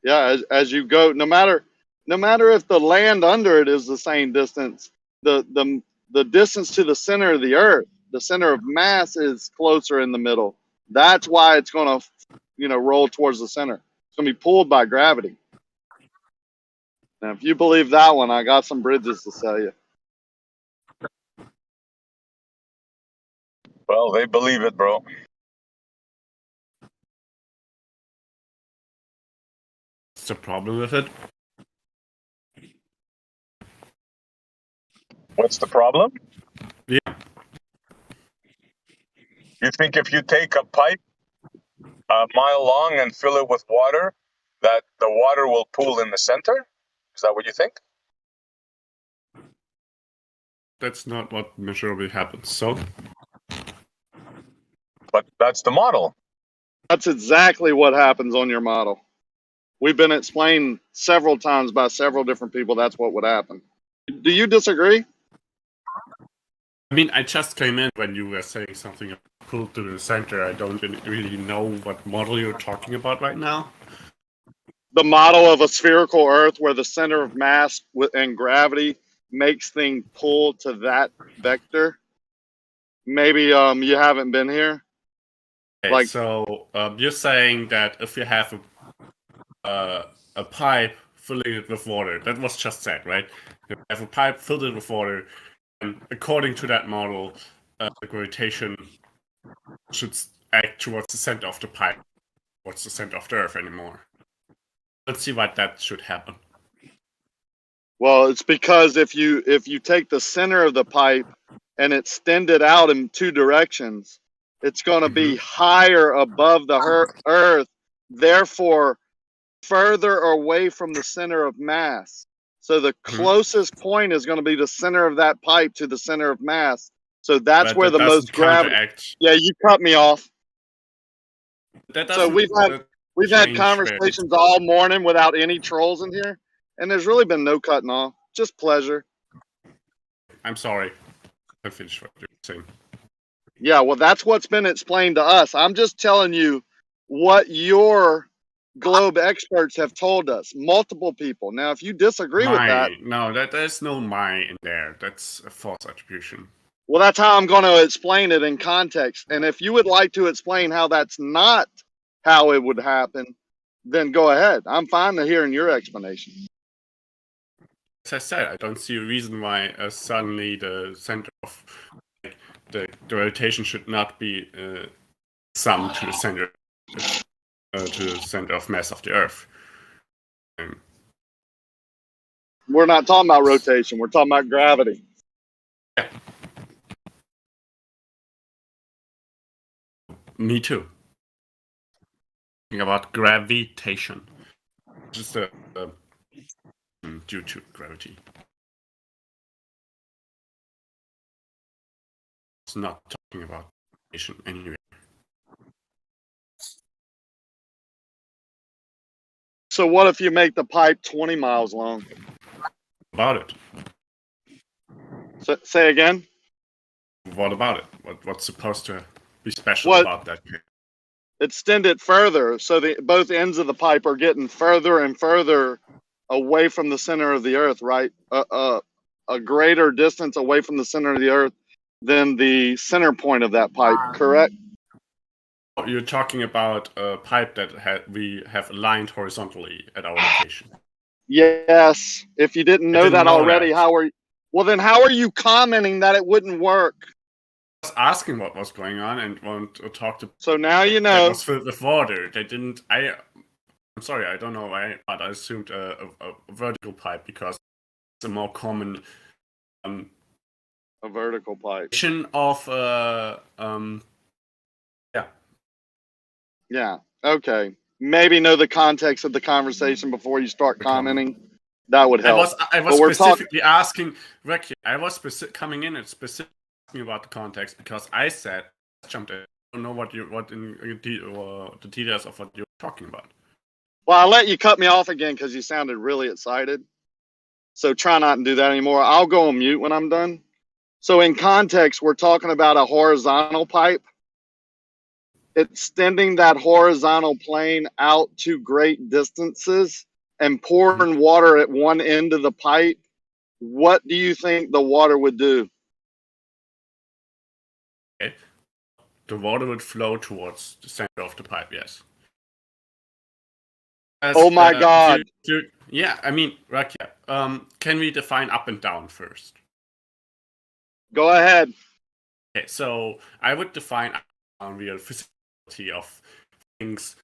Yeah, as you go, no matter if the land under it is the same distance, the distance to the center of the earth, the center of mass is closer in the middle. That's why it's going to, roll towards the center. It's going to be pulled by gravity. Now, if you believe that one, I got some bridges to sell you. Well, they believe it, bro. What's the problem with it? What's the problem? Yeah. You think if you take a pipe a mile long and fill it with water, that the water will pool in the center? Is that what you think? That's not what measurably happens. So, But that's the model. That's exactly what happens on your model. We've been explained several times by several different people that's what would happen. Do you disagree? I mean, I just came in when you were saying something pulled to the center. I don't really know what model you're talking about right now. The model of a spherical Earth where the center of mass and gravity makes things pull to that vector. Maybe you haven't been here. Okay, Like, so you're saying that if you have a pipe filling it with water, that was just said, right? You have a pipe filled it with water, and according to that model, the gravitation should act towards the center of the pipe, towards the center of the Earth anymore. Let's see why that should happen. well, it's because if you take the center of the pipe and extend it out in two directions, it's going to be higher above the Earth, therefore further away from the center of mass. So the closest point is going to be the center of that pipe to the center of mass. So that's But where that the most doesn't gravity. counteract. Yeah, you cut me off. That So doesn't. we've had change conversations all morning without any trolls in here, and there's really been no cutting off. Just pleasure. I'm sorry. I finished what you were saying. Yeah, well, that's what's been explained to us. I'm just telling you what your globe experts have told us. Multiple people. Now, if you disagree with that, No, there's no my in there. That's a false attribution. well, that's how I'm going to explain it in context. And if you would like to explain how that's not how it would happen, then go ahead. I'm fine to hearing your explanation. As I said, I don't see a reason why suddenly the center of the rotation should not be summed to the center of mass of the Earth. We're not talking about rotation. We're talking about gravity. Yeah. Me too. Talking about gravitation, just due to gravity. It's not talking about rotation anyway. So what if you make the pipe 20 miles long? About it. So, say again? What about it? What's supposed to be special about that? Extend it further so both ends of the pipe are getting further and further away from the center of the Earth, right? A greater distance away from the center of the Earth than the center point of that pipe, correct? You're talking about a pipe that we have aligned horizontally at our location. Yes. If you didn't know that already, that. Then how are you commenting that it wouldn't work? I was asking what was going on and want to talk to. So now you know. That was filled with water. They didn't. I'm sorry, I don't know why, but I assumed a vertical pipe because it's a more common. A vertical pipe. Of yeah. Yeah. Okay. Maybe know the context of the conversation before you start commenting. That would help. I was specifically asking Ricky. I was coming in and specifically asking about the context because I said jumped in. I don't know the details of what you're talking about. Well, I'll let you cut me off again because you sounded really excited. So try not to do that anymore. I'll go on mute when I'm done. So in context, we're talking about a horizontal pipe. Extending that horizontal plane out to great distances and pouring water at one end of the pipe. What do you think the water would do? Okay. The water would flow towards the center of the pipe, yes. Oh my God. Yeah, I mean, Rakia, can we define up and down first? Go ahead. Okay, so I would define real physicality of things,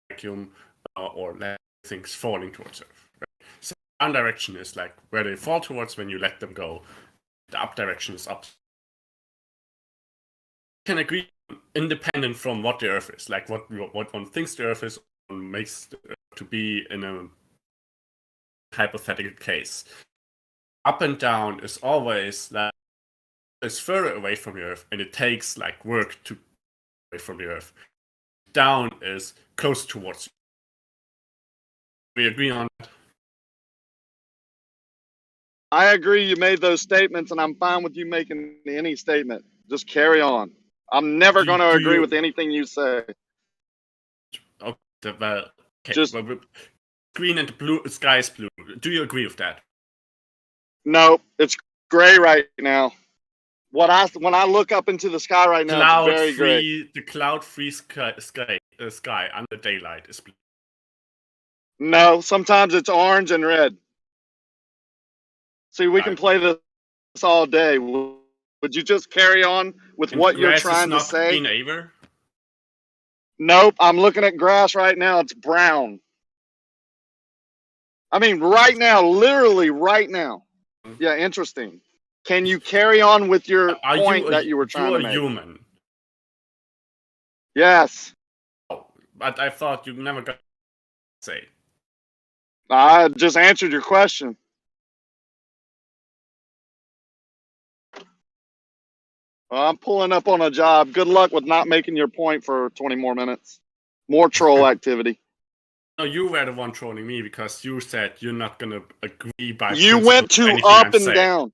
vacuum, or things falling towards Earth. Right? So one direction is like where they fall towards when you let them go. the up direction is up. Can agree independent from what the Earth is, like what one thinks the Earth is, makes the Earth to be in a hypothetical case. Up and down is always like it's further away from the Earth, and it takes like work to away from the Earth. Down is close towards you. We agree on that. I agree you made those statements, and I'm fine with you making any statement. Just carry on. I'm never going to agree with anything you say. Okay, well, Just green and the blue sky is blue. Do you agree with that? no, it's gray right now. When I look up into the sky right now, it's very gray. The cloud-free sky under daylight is blue. No, sometimes it's orange and red. See, we can play this all day. Would you just carry on with what you're trying to say? Green either? Nope, I'm looking at grass right now. It's brown. I mean, right now, literally right now. Yeah, interesting. Can you carry on with your point that you were trying to make? You're a human. Yes. Oh, but I thought you never got to say. I just answered your question. Well, I'm pulling up on a job. Good luck with not making your point for 20 more minutes. More troll activity. No, you were the one trolling me because you said you're not going to agree by You went to up and down.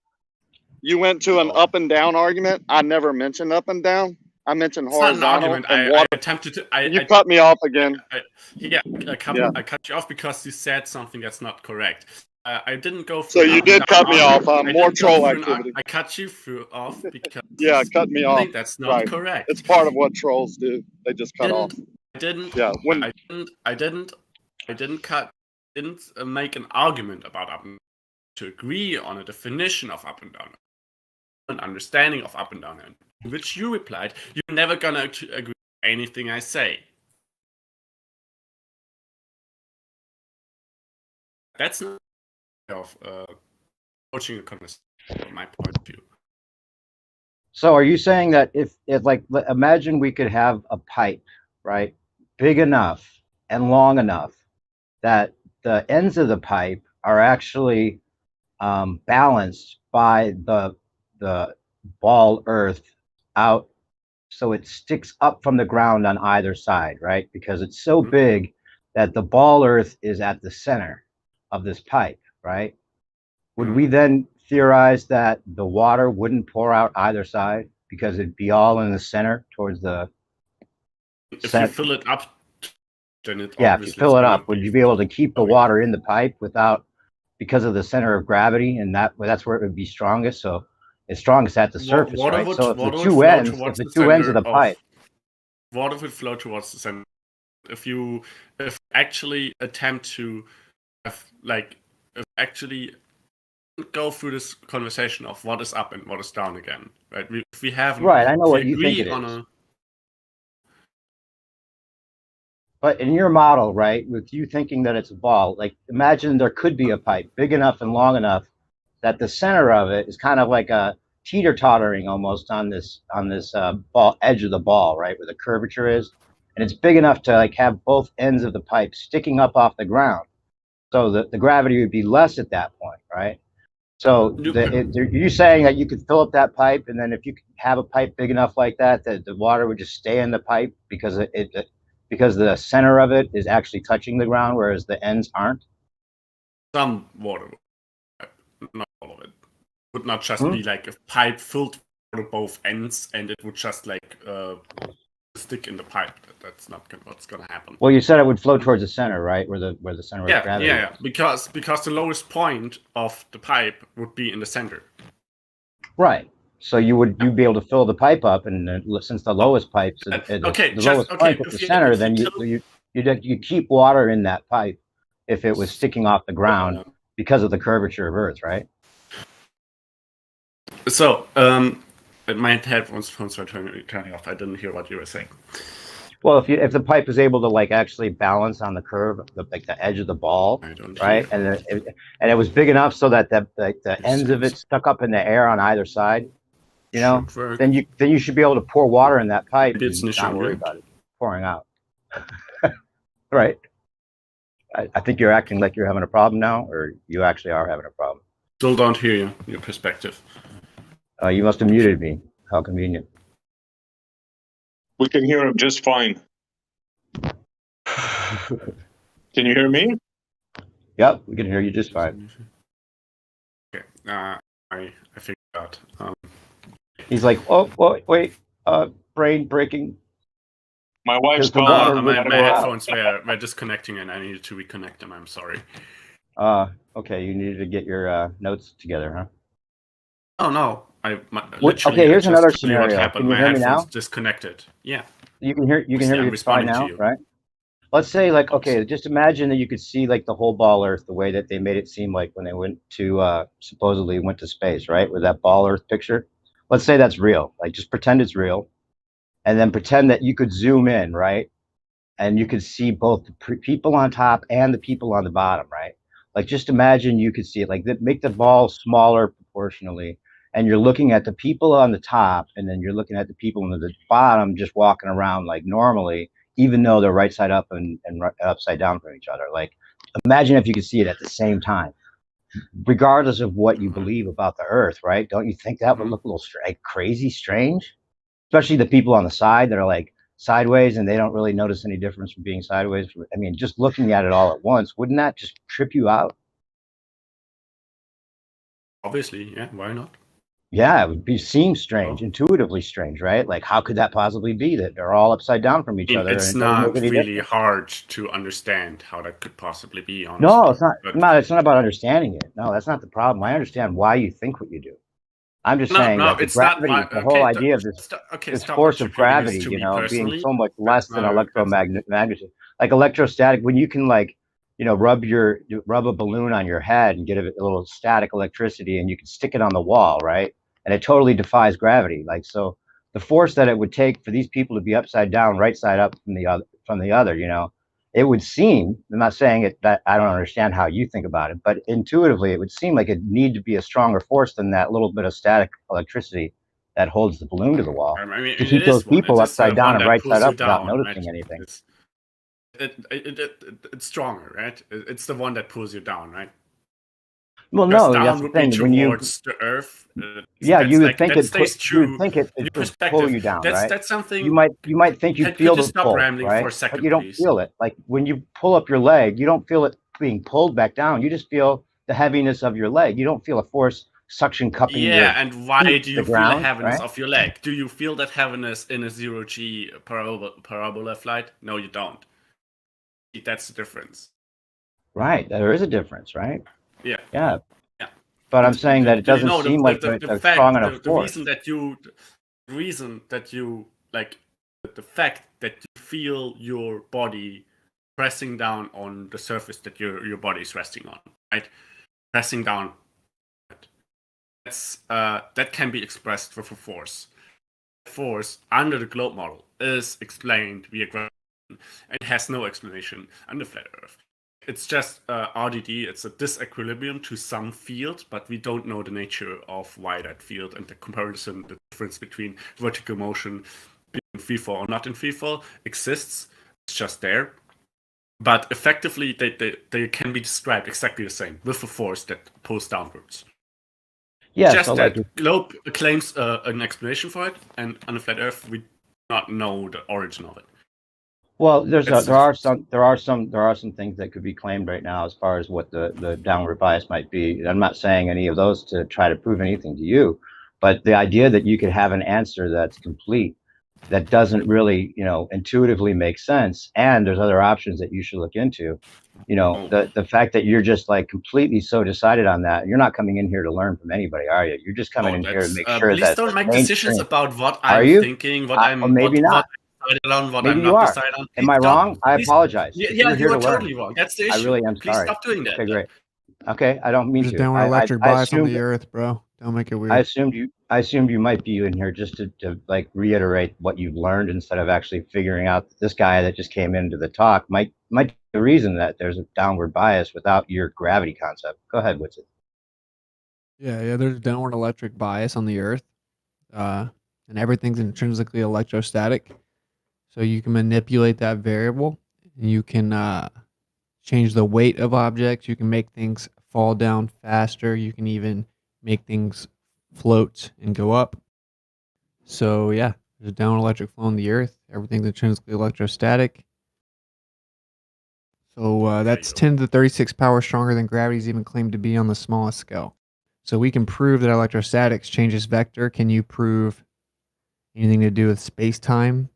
You went to an up and down argument. I never mentioned up and down. I mentioned horizontal and water. I attempted to. You cut me off again. I cut you off because you said something that's not correct. I didn't go. So you did cut me off. More troll activity. I cut you off because cut me off. I think that's not correct. It's part of what trolls do. They just cut off. I didn't. Yeah. I didn't make an argument about up and down to agree on a definition of up and down, an understanding of up and down, in which you replied, "You're never gonna agree with anything I say." That's not of approaching a conversation from my point of view. So are you saying that if like imagine we could have a pipe, right, big enough and long enough that the ends of the pipe are actually balanced by the ball earth out, so it sticks up from the ground on either side, right? Because it's so big that the ball earth is at the center of this pipe, right? Would we then theorize that the water wouldn't pour out either side because it'd be all in the center towards the if you fill it up, then it if you fill it up, would you be able to keep the water in the pipe without, because of the center of gravity, and that's where it would be strongest? So it's strongest at the surface, right? So if the two ends of the pipe, water would flow towards the center. If actually attempt to go through this conversation of what is up and what is down again, right? If we have I know what you think it is. But in your model, right, with you thinking that it's a ball, like imagine there could be a pipe big enough and long enough that the center of it is kind of like a teeter-tottering almost on this ball edge of the ball, right, where the curvature is, and it's big enough to like have both ends of the pipe sticking up off the ground, so the gravity would be less at that point, right? So you're saying that you could fill up that pipe, and then if you have a pipe big enough like that, that the water would just stay in the pipe because the center of it is actually touching the ground, whereas the ends aren't? Some water, not all of it. Would not just be like a pipe filled to both ends, and it would just like stick in the pipe. That's not what's going to happen. Well, you said it would flow towards the center, right? Where the center of gravity is. Because the lowest point of the pipe would be in the center. Right. So you'd be able to fill the pipe up, and since the lowest pipe's the lowest point at the center, then you keep water in that pipe if it was sticking off the ground because of the curvature of Earth, right? So my headphones were turning off. I didn't hear what you were saying. Well, if the pipe is able to like actually balance on the curve, like the edge of the ball, right, and it was big enough so that the ends of it stuck up in the air on either side, you know, then you should be able to pour water in that pipe and not worry about it pouring out. Right. I think you're acting like you're having a problem now, or you actually are having a problem. Still don't hear you. Your perspective. You must have muted me. How convenient. We can hear him just fine. Can you hear me? Yep, we can hear you just fine. Okay. I figured out. He's like, oh, wait, brain breaking. My wife's calling. My headphones were disconnecting, and I needed to reconnect them. I'm sorry. Okay, you needed to get your notes together, huh? Oh no, okay, here's another scenario. Can you hear me now? Disconnected. Yeah. You can hear me fine now, right? Let's say, like, okay, just imagine that you could see like the whole ball Earth the way that they made it seem like when they went to supposedly went to space, right? With that ball Earth picture. Let's say that's real. Like, just pretend it's real, and then pretend that you could zoom in, right? And you could see both the people on top and the people on the bottom, right? Like, just imagine you could see it. Like, make the ball smaller proportionally, and you're looking at the people on the top, and then you're looking at the people on the bottom just walking around like normally, even though they're right side up and upside down from each other. Like, imagine if you could see it at the same time, regardless of what you believe about the Earth, right? Don't you think that would look a little crazy strange? Especially the people on the side that are like sideways and they don't really notice any difference from being sideways. I mean, just looking at it all at once, wouldn't that just trip you out? Obviously, yeah. Why not? Yeah, it would seem strange, intuitively strange, right? Like, how could that possibly be that they're all upside down from each other? It's not really hard to understand how that could possibly be, honestly. No, it's not. It's not about understanding it. No, that's not the problem. I understand why you think what you do. I'm just saying that the gravity, the whole idea of this force of gravity, you know, being so much less than electromagnetism, like electrostatic, when you can, like, you know, rub a balloon on your head and get a little static electricity, and you can stick it on the wall, right? And it totally defies gravity. Like, so the force that it would take for these people to be upside down, right side up from the other, you know, it would seem, I'm not saying it that I don't understand how you think about it, but intuitively it would seem like it need to be a stronger force than that little bit of static electricity that holds the balloon to the wall, I mean, to keep those people upside down and right side up without down, noticing right? anything. It's stronger, right? It's the one that pulls you down, right? Well, no, that's the thing. When towards the Earth, yeah, you would like, think it would pull you down, right? That's something you might think you feel the pull, right? For a second, but you don't feel it. Like, when you pull up your leg, you don't feel it being pulled back down. You just feel the heaviness of your leg. You don't feel a force suction cupping your and why do you feel ground, the heaviness right? of your leg? Do you feel that heaviness in a 0G parabola flight? No, you don't. That's the difference. Right, there is a difference, right? Yeah. But I'm saying that it doesn't seem like a strong enough force. The reason that you like the fact that you feel your body pressing down on the surface that your body is resting on, right? Pressing down. That's that can be expressed with a force. Force under the globe model is explained via gravity, and has no explanation under flat Earth. It's just RDD. It's a disequilibrium to some field, but we don't know the nature of why that field and the comparison, the difference between vertical motion being in free fall or not in free fall exists. It's just there. But effectively, they can be described exactly the same with a force that pulls downwards. Yeah, just so that like globe claims an explanation for it, and on the flat Earth, we do not know the origin of it. Well, there are some things that could be claimed right now as far as what the downward bias might be. I'm not saying any of those to try to prove anything to you, but the idea that you could have an answer that's complete, that doesn't really, you know, intuitively make sense, and there's other options that you should look into. You know, the fact that you're just like completely so decided on that, you're not coming in here to learn from anybody, are you? You're just coming in here to make sure please that don't make decisions about what Are I'm you? thinking, what Or I'm maybe not. what Maybe I'm you not are. decided on. Am I wrong? I apologize. Yeah, You're here you are to learn. totally wrong. That's the issue. I really am Please sorry. stop doing that. Okay, great. Okay, I don't mean Just to. downward electric I bias on assumed the Earth, bro. Don't make it weird. I assumed you. I assumed you might be in here just to like reiterate what you've learned instead of actually figuring out that this guy that just came into the talk might be the reason that there's a downward bias without your gravity concept. Go ahead, Witsit. Yeah, there's a downward electric bias on the Earth, and everything's intrinsically electrostatic. So you can manipulate that variable. You can change the weight of objects. You can make things fall down faster. You can even make things float and go up. So yeah, there's a downward electric flow on the Earth. Everything's intrinsically electrostatic. So that's 10 to the 36 power stronger than gravity's even claimed to be on the smallest scale. So we can prove that electrostatics changes vector. Can you prove anything to do with space-time?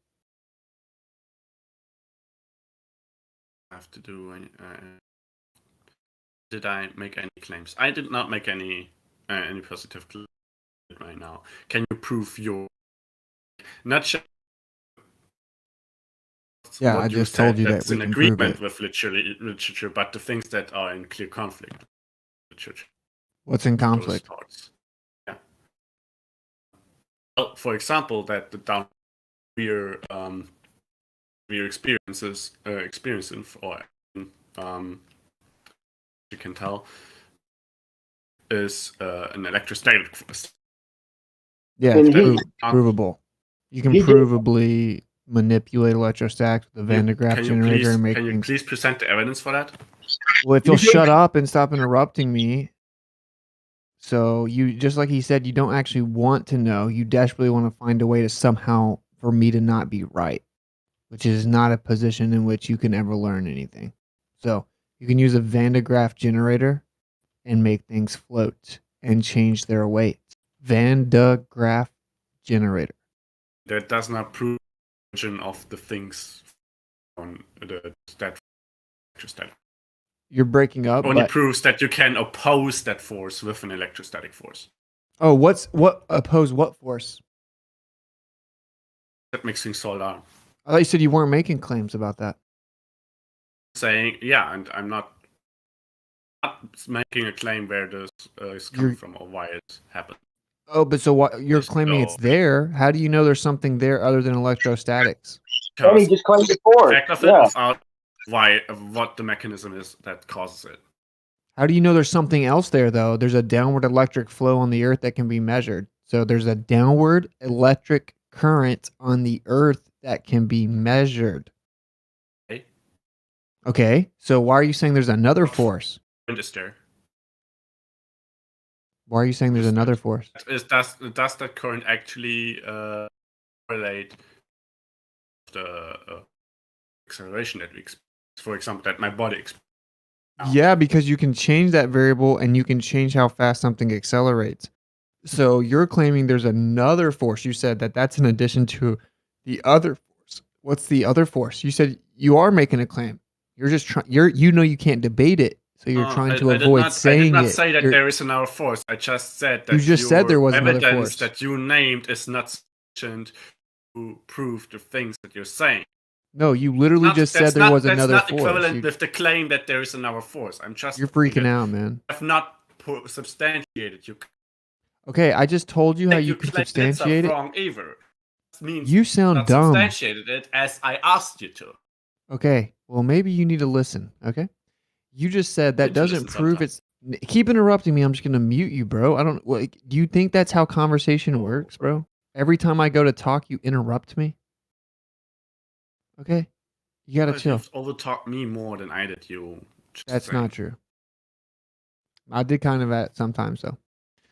Have to do did I make any claims? I did not make any positive claims right now. Can you prove your not just Yeah, what I you just said told you that that's we in can prove agreement it. with literature, but the things that are in clear conflict with literature. What's in conflict? Yeah. Well, for example, that the down we're experiencing or you can tell is an electrostatic force. Yeah, it's provable. You can provably manipulate electrostatics with a Van de Graaff generator and make Can you things. please present the evidence for that? Well, if you'll shut up and stop interrupting me. So you, just like he said, you don't actually want to know. You desperately want to find a way to somehow for me to not be right, which is not a position in which you can ever learn anything. So you can use a Van de Graaff generator and make things float and change their weight. Van de Graaff generator. That does not prove the origin of the things on the electrostatic. You're breaking up. Only but... proves that you can oppose that force with an electrostatic force. Oh, what oppose what force? That makes things fall down. I thought you said you weren't making claims about that. Saying, yeah, and I'm not making a claim where this is coming from or why it happened. Oh, but so what? You're claiming it's there. How do you know there's something there other than electrostatics? And he just claimed it for it. Yeah. Without what the mechanism is that causes it. How do you know there's something else there, though? There's a downward electric flow on the Earth that can be measured. So there's a downward electric current on the Earth that can be measured. Okay. So why are you saying there's another force? There. Why are you saying there's another force? Does that current actually relate the acceleration that we experience? For example, that my body experiences. Yeah, because you can change that variable and you can change how fast something accelerates. So you're claiming there's another force. You said that that's in addition to the other force. What's the other force? You said you are making a claim. You're just trying. You know you can't debate it, so you're trying to avoid saying it. I did not say that there is another force. I just said that you just said there was another evidence force that you named is not sufficient to prove the things that you're saying. No, you literally just said there was another force. That's not equivalent with the claim that there is another force. You're freaking out, man. I've not substantiated you. Okay, I just told you how you can substantiate it. Wrong either. Means you sound dumb. Substantiated it as I asked you to. Okay, well maybe you need to listen. Okay, you just said that doesn't prove it's. Keep interrupting me. I'm just gonna mute you, bro. I don't. Do you think that's how conversation works, bro? Every time I go to talk, you interrupt me. Okay, you gotta chill. You've over-talked me more than I did you. That's not true. I did kind of at sometimes though.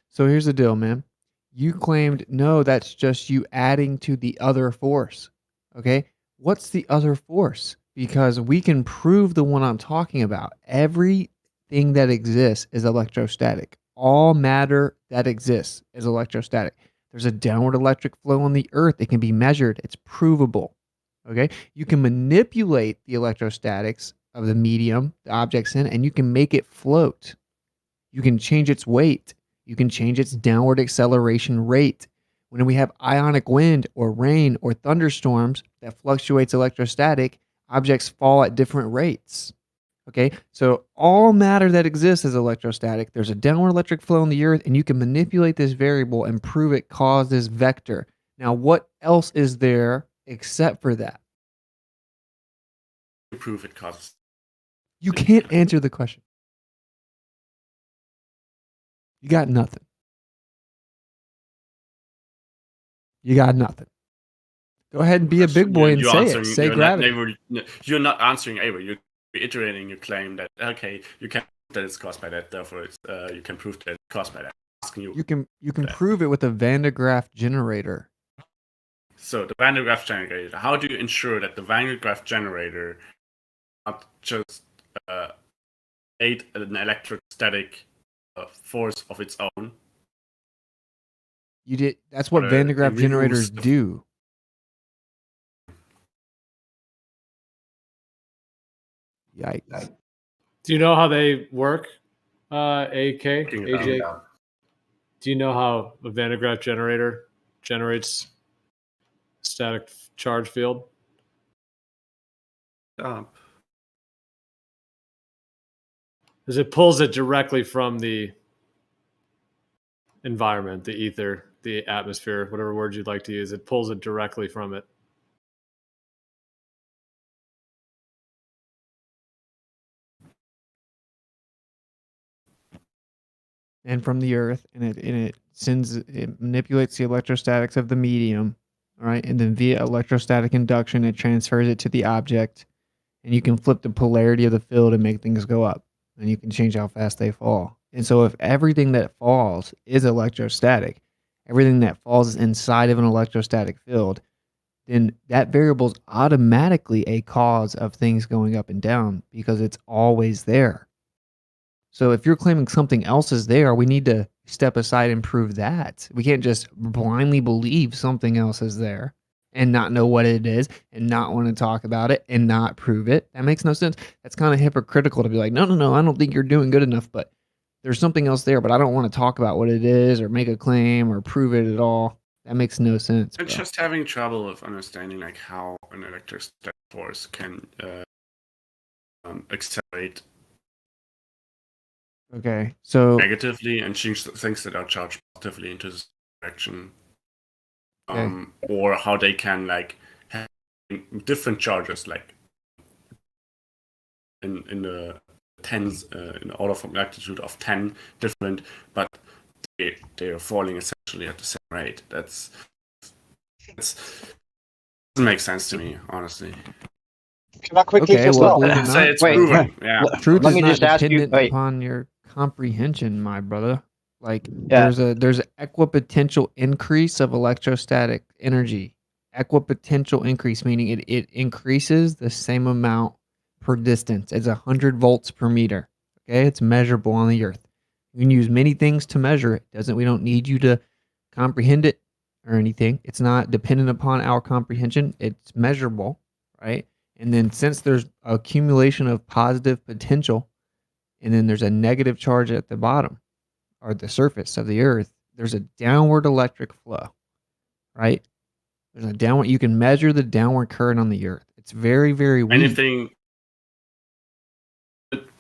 So here's the deal, man. You claimed no, that's just you adding to the other force. Okay, what's the other force? Because we can prove the one I'm talking about. Everything that exists is electrostatic. All matter that exists is electrostatic. There's a downward electric flow on the Earth. It can be measured. It's provable. Okay, you can manipulate the electrostatics of the medium the object's in, and you can make it float. You can change its weight. You can change its downward acceleration rate. When we have ionic wind or rain or thunderstorms that fluctuates electrostatic, objects fall at different rates. Okay, so all matter that exists is electrostatic. There's a downward electric flow in the earth, and you can manipulate this variable and prove it caused this vector. Now, what else is there except for that? Prove it causes. You can't answer the question. You got nothing. You got nothing. Go ahead and be a big boy and say it. Say gravity. You're not answering Ava. You're reiterating your claim that okay, you can prove that it's caused by that. Therefore, you can prove that it's caused by that. I'm asking you. You can prove it with a Van de Graaff generator. So the Van de Graaff generator. How do you ensure that the Van de Graaff generator not just create an electrostatic force of its own? You did. That's what Van de Graaff generators do. Yikes. Do you know how they work, AJ? Do you know how a Van de Graaff generator generates static charge field? Because it pulls it directly from the environment, the ether, the atmosphere, whatever word you'd like to use. It pulls it directly from it. And from the earth, and it manipulates the electrostatics of the medium, all right, and then via electrostatic induction it transfers it to the object, and you can flip the polarity of the field and make things go up, and you can change how fast they fall. And so if everything that falls is electrostatic, everything that falls is inside of an electrostatic field, then that variable is automatically a cause of things going up and down because it's always there. So if you're claiming something else is there, we need to step aside and prove that. We can't just blindly believe something else is there and not know what it is and not want to talk about it and not prove it. That makes no sense. That's kind of hypocritical to be like, no, I don't think you're doing good enough, but there's something else there, but I don't want to talk about what it is or make a claim or prove it at all. That makes no sense. I'm just having trouble with understanding like how an electrostatic force can accelerate so negatively and change things that are charged positively into this direction. Or how they can like have different charges, like in the tens, in the order of magnitude of 10 different, but they are falling essentially at the same rate. That's doesn't make sense to me, honestly. Can I quickly say it's proven. Yeah. Truth is not dependent upon your comprehension, my brother. Like there's an equipotential increase of electrostatic energy. Equipotential increase meaning it increases the same amount per distance. It's 100 volts per meter. Okay, it's measurable on the earth. You can use many things to measure it. We don't need you to comprehend it or anything. It's not dependent upon our comprehension. It's measurable, right? And then since there's accumulation of positive potential, and then there's a negative charge at the bottom or the surface of the earth, there's a downward electric flow, right? There's a downward, you can measure the downward current on the earth. It's very, very weak. Anything,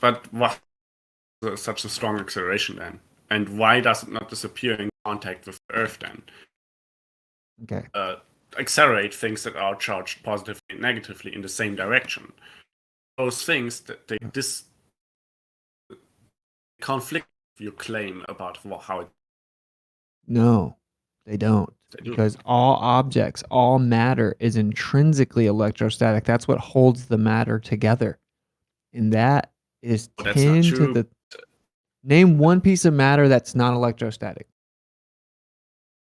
but what such a strong acceleration then? And why does it not disappear in contact with the earth then? Okay. Accelerate things that are charged positively and negatively in the same direction. Those things that they conflict with your claim about how it. No, they don't. Because all objects, all matter is intrinsically electrostatic. That's what holds the matter together. And that is 10 to the. Name one piece of matter that's not electrostatic.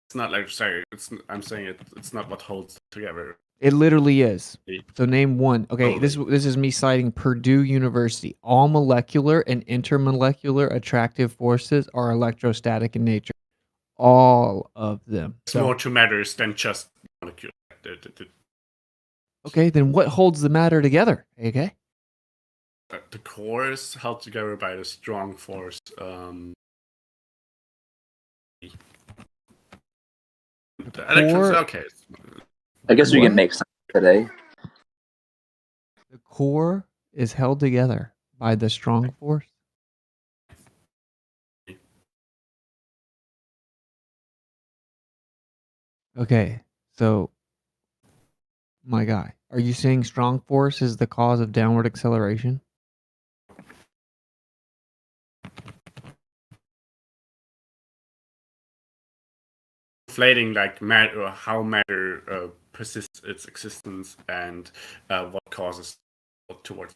It's not electrostatic. I'm saying it's not what holds together. It literally is. So name one. Okay, this is me citing Purdue University. All molecular and intermolecular attractive forces are electrostatic in nature. All of them. It's more to matters than just molecules. Okay, then what holds the matter together? Okay. The core is held together by the strong force. Okay. I guess we can make sense today. The core is held together by the strong force? Okay, so my guy, are you saying strong force is the cause of downward acceleration? Inflating like matter, how matter persists its existence, and what causes towards.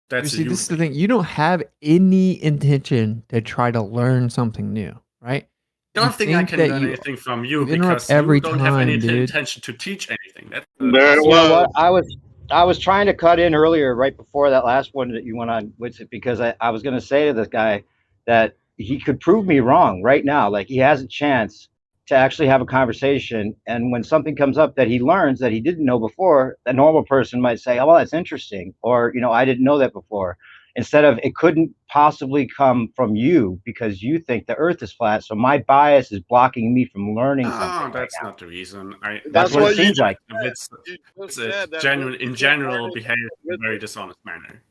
That's You see, this is the thing. You don't have any intention to try to learn something new, right? I don't think I can learn anything from you interrupt because every you don't have any time, dude. intention to teach anything. That's There it You know what? was. I was trying to cut in earlier, right before that last one that you went on with it, because I was going to say to this guy that he could prove me wrong right now. Like he has a chance to actually have a conversation, and when something comes up that he learns that he didn't know before, a normal person might say, "Oh, well, that's interesting," or I didn't know that before. Instead of, it couldn't possibly come from you because you think the Earth is flat, so my bias is blocking me from learning something. That's not the reason. That's what it seems like. It's a genuine, in general, behave in a very dishonest manner.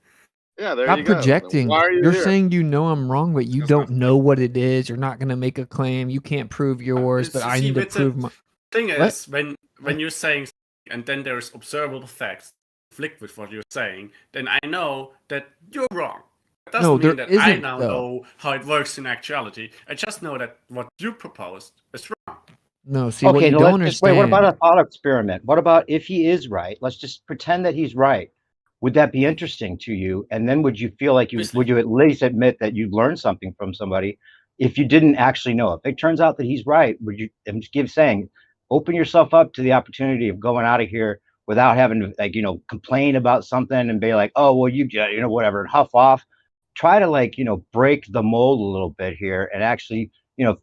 Yeah, there Stop you go. projecting. Why are you You're here? saying you know I'm wrong, but you don't know what it is. You're not going to make a claim. You can't prove yours, but I need to prove my. Thing What? is, when you're saying, and then there's observable facts conflict with what you're saying, then I know that you're wrong. It doesn't No, mean there that I isn't, now though. know how it works in actuality. I just know that what you proposed is wrong. No, see, what Okay, you now don't let's just wait. What about understand. a thought experiment? What about if he is right? Let's just pretend that he's right. Would that be interesting to you? And then would you feel like would you at least admit that you learned something from somebody if you didn't actually know? If it turns out that he's right, would you? I'm just saying, open yourself up to the opportunity of going out of here without having to complain about something and be like, oh well, whatever, and huff off. Try to break the mold a little bit here and actually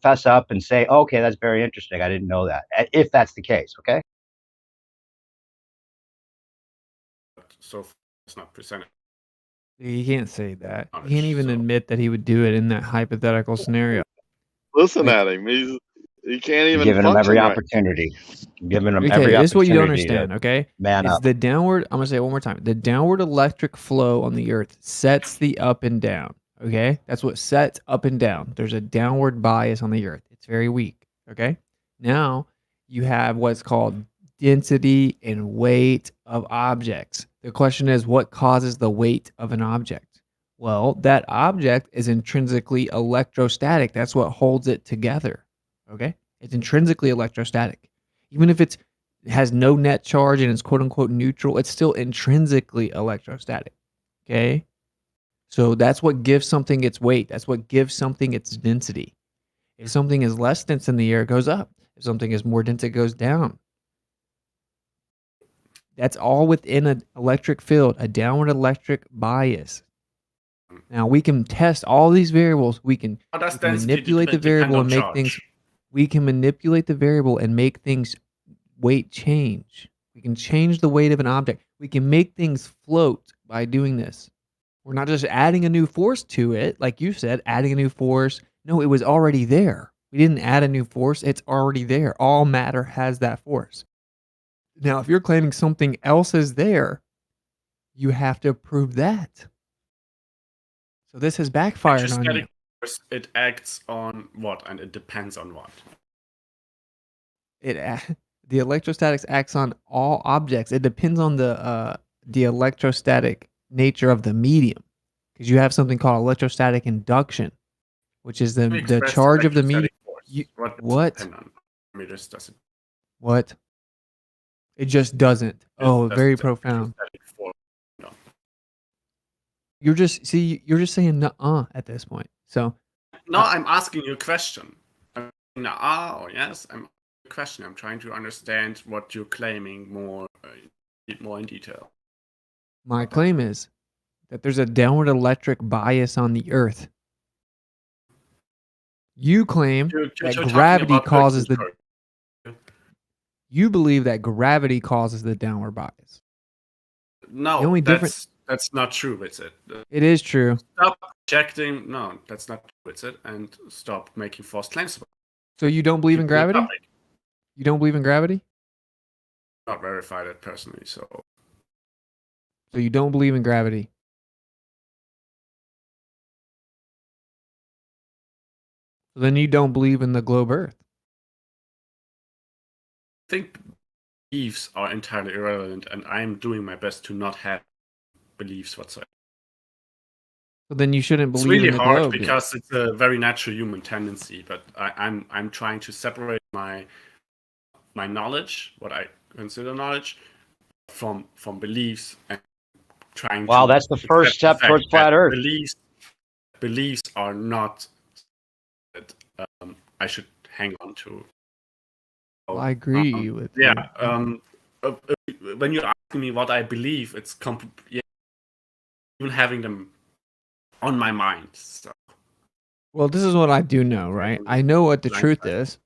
fess up and say, oh, okay, that's very interesting. I didn't know that. If that's the case, okay? So it's not presented. You can't say that. You can't even admit that he would do it in that hypothetical scenario. Listen at him. He can't even Giving him every function right. opportunity. Giving him Okay, every this is what you don't opportunity to understand, okay? man It's up. the downward, I'm going to say it one more time. The downward electric flow on the earth sets the up and down, okay? That's what sets up and down. There's a downward bias on the earth. It's very weak, okay? Now, you have what's called density and weight of objects. The question is, what causes the weight of an object? Well, that object is intrinsically electrostatic. That's what holds it together, okay? It's intrinsically electrostatic. Even if it has no net charge and it's quote unquote neutral, it's still intrinsically electrostatic. Okay? So that's what gives something its weight. That's what gives something its density. If something is less dense in the air, it goes up. If something is more dense, it goes down. That's all within an electric field, a downward electric bias. Now we can test all these variables. We can manipulate the variable and make things. We can manipulate the variable and make things weight change. We can change the weight of an object. We can make things float by doing this. We're not just adding a new force to it, like you said, adding a new force. No, it was already there. We didn't add a new force. It's already there. All matter has that force. Now, if you're claiming something else is there, you have to prove that. So this has backfired on you. It acts on what, and it depends on what? The electrostatics acts on all objects. It depends on the electrostatic nature of the medium, because you have something called electrostatic induction, which is the charge of the medium. What? What? It just doesn't. Oh, very profound. You're just saying nuh-uh at this point. So no, I'm asking you a question. Oh yes, I'm a question. I'm trying to understand what you're claiming more in detail. My claim is that there's a downward electric bias on the Earth. You claim that gravity causes the. You believe that gravity causes the downward bias. No, the only difference. That's not true, is it? It is true. Stop projecting. No, that's not true, is it? And stop making false claims about it. So you don't believe in gravity? You don't believe in gravity? Not verified it personally, so. So you don't believe in gravity? Then you don't believe in the globe Earth. I think beliefs are entirely irrelevant, and I'm doing my best to not have beliefs whatsoever. So then you shouldn't It's believe really in the hard globe. because it's a very natural human tendency, but I'm trying to separate my knowledge, what I consider knowledge, from beliefs, and trying Wow, to that's the accept first the step fact towards that flat Earth. beliefs are not that I should hang on to. Well, I agree with yeah. you. When you're asking me what I believe, it's even having them on my mind. So. Well, this is what I do know, right? I know what the truth is,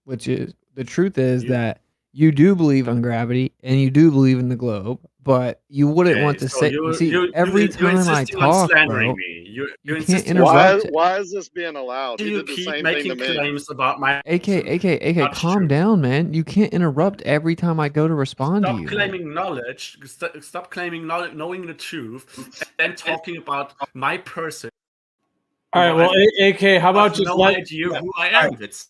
which is the truth is that you do believe in gravity and you do believe in the globe, but you wouldn't want to so say. You see, every you're time I insisting on talk, slandering bro, me. You're you can't insisting interrupt it. Why is this being allowed? Do He you did the keep same thing to making me. claims about my AK, calm down, man. You can't interrupt every time I go to respond to Stop you. claiming knowledge. Stop claiming knowledge, knowing the truth, and then talking about my person. All right. Well, AK, how about I have just no let? idea who I All am. right. It's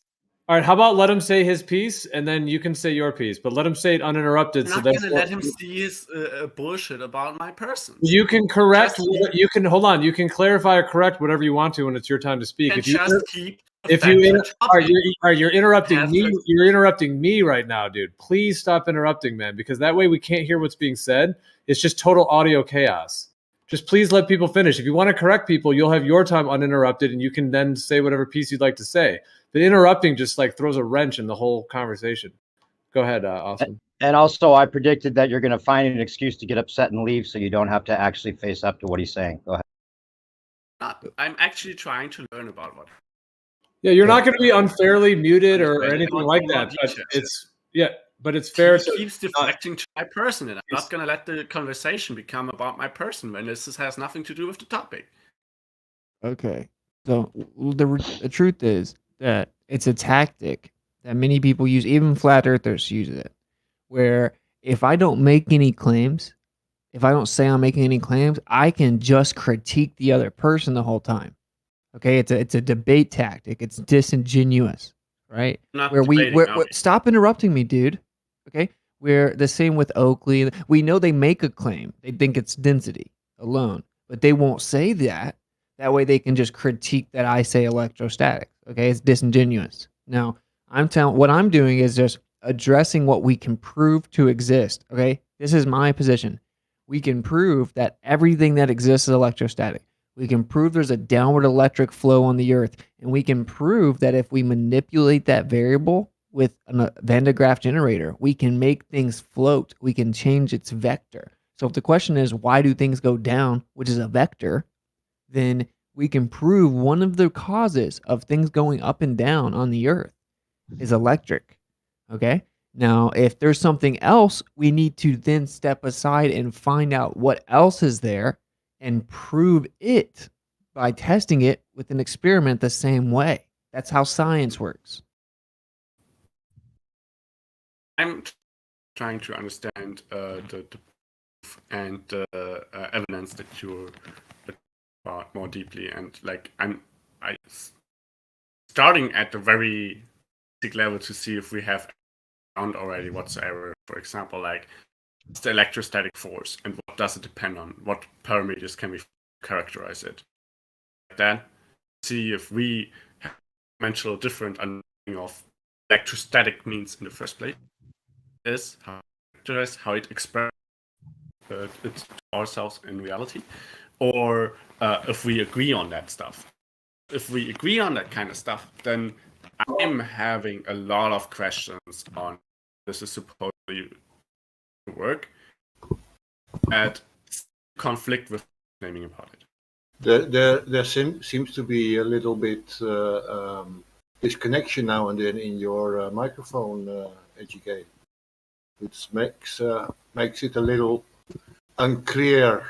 All right. How about let him say his piece, and then you can say your piece, but let him say it uninterrupted. I'm So not gonna therefore, let him see his bullshit about my person. you can correct. You can hold on. You can clarify or correct whatever you want to when it's your time to speak. And If you just keep if you the all right, you're interrupting Have me. the- You're interrupting me right now, dude. Please stop interrupting, man, because that way we can't hear what's being said. It's just total audio chaos. Just please let people finish. If you want to correct people, you'll have your time uninterrupted, and you can then say whatever piece you'd like to say. But interrupting just like throws a wrench in the whole conversation. Go ahead, Austin. And also, I predicted that you're going to find an excuse to get upset and leave, so you don't have to actually face up to what he's saying. Go ahead. I'm actually trying to learn about what. Yeah, you're not going to be unfairly muted or Understand anything more like that. But details. it's fair He to keeps deflecting to my person, and I'm not going to let the conversation become about my person when this has nothing to do with the topic. Okay. So the truth is that it's a tactic that many people use, even flat earthers use it, where if I don't make any claims, if I don't say I'm making any claims, I can just critique the other person the whole time. Okay, it's a debate tactic. It's disingenuous, right? Not Where debating, stop interrupting me, dude. Okay, we're the same with Oakley. We know they make a claim. They think it's density alone, but they won't say that. That way, they can just critique that I say electrostatic. Okay, it's disingenuous. Now, what I'm doing is just addressing what we can prove to exist. Okay, this is my position. We can prove that everything that exists is electrostatic. We can prove there's a downward electric flow on the earth, and we can prove that if we manipulate that variable with a Van de Graaff generator, we can make things float. We can change its vector. So if the question is, why do things go down, which is a vector, then we can prove one of the causes of things going up and down on the earth is electric. Okay? Now, if there's something else, we need to then step aside and find out what else is there and prove it by testing it with an experiment the same way. That's how science works. I'm trying to understand the proof and evidence that you're about more deeply, and like I'm starting at the very basic level to see if we have found already whatsoever. For example, like what's the electrostatic force and what does it depend on? What parameters can we characterize it? Then see if we have a dimensional different understanding of electrostatic means in the first place. Is how it expresses it to ourselves in reality, or if we agree on that stuff. If we agree on that kind of stuff, then I'm having a lot of questions on this is supposedly to work at conflict with claiming about it. There seems to be a little bit disconnection now and then in your microphone, HK. It makes it a little unclear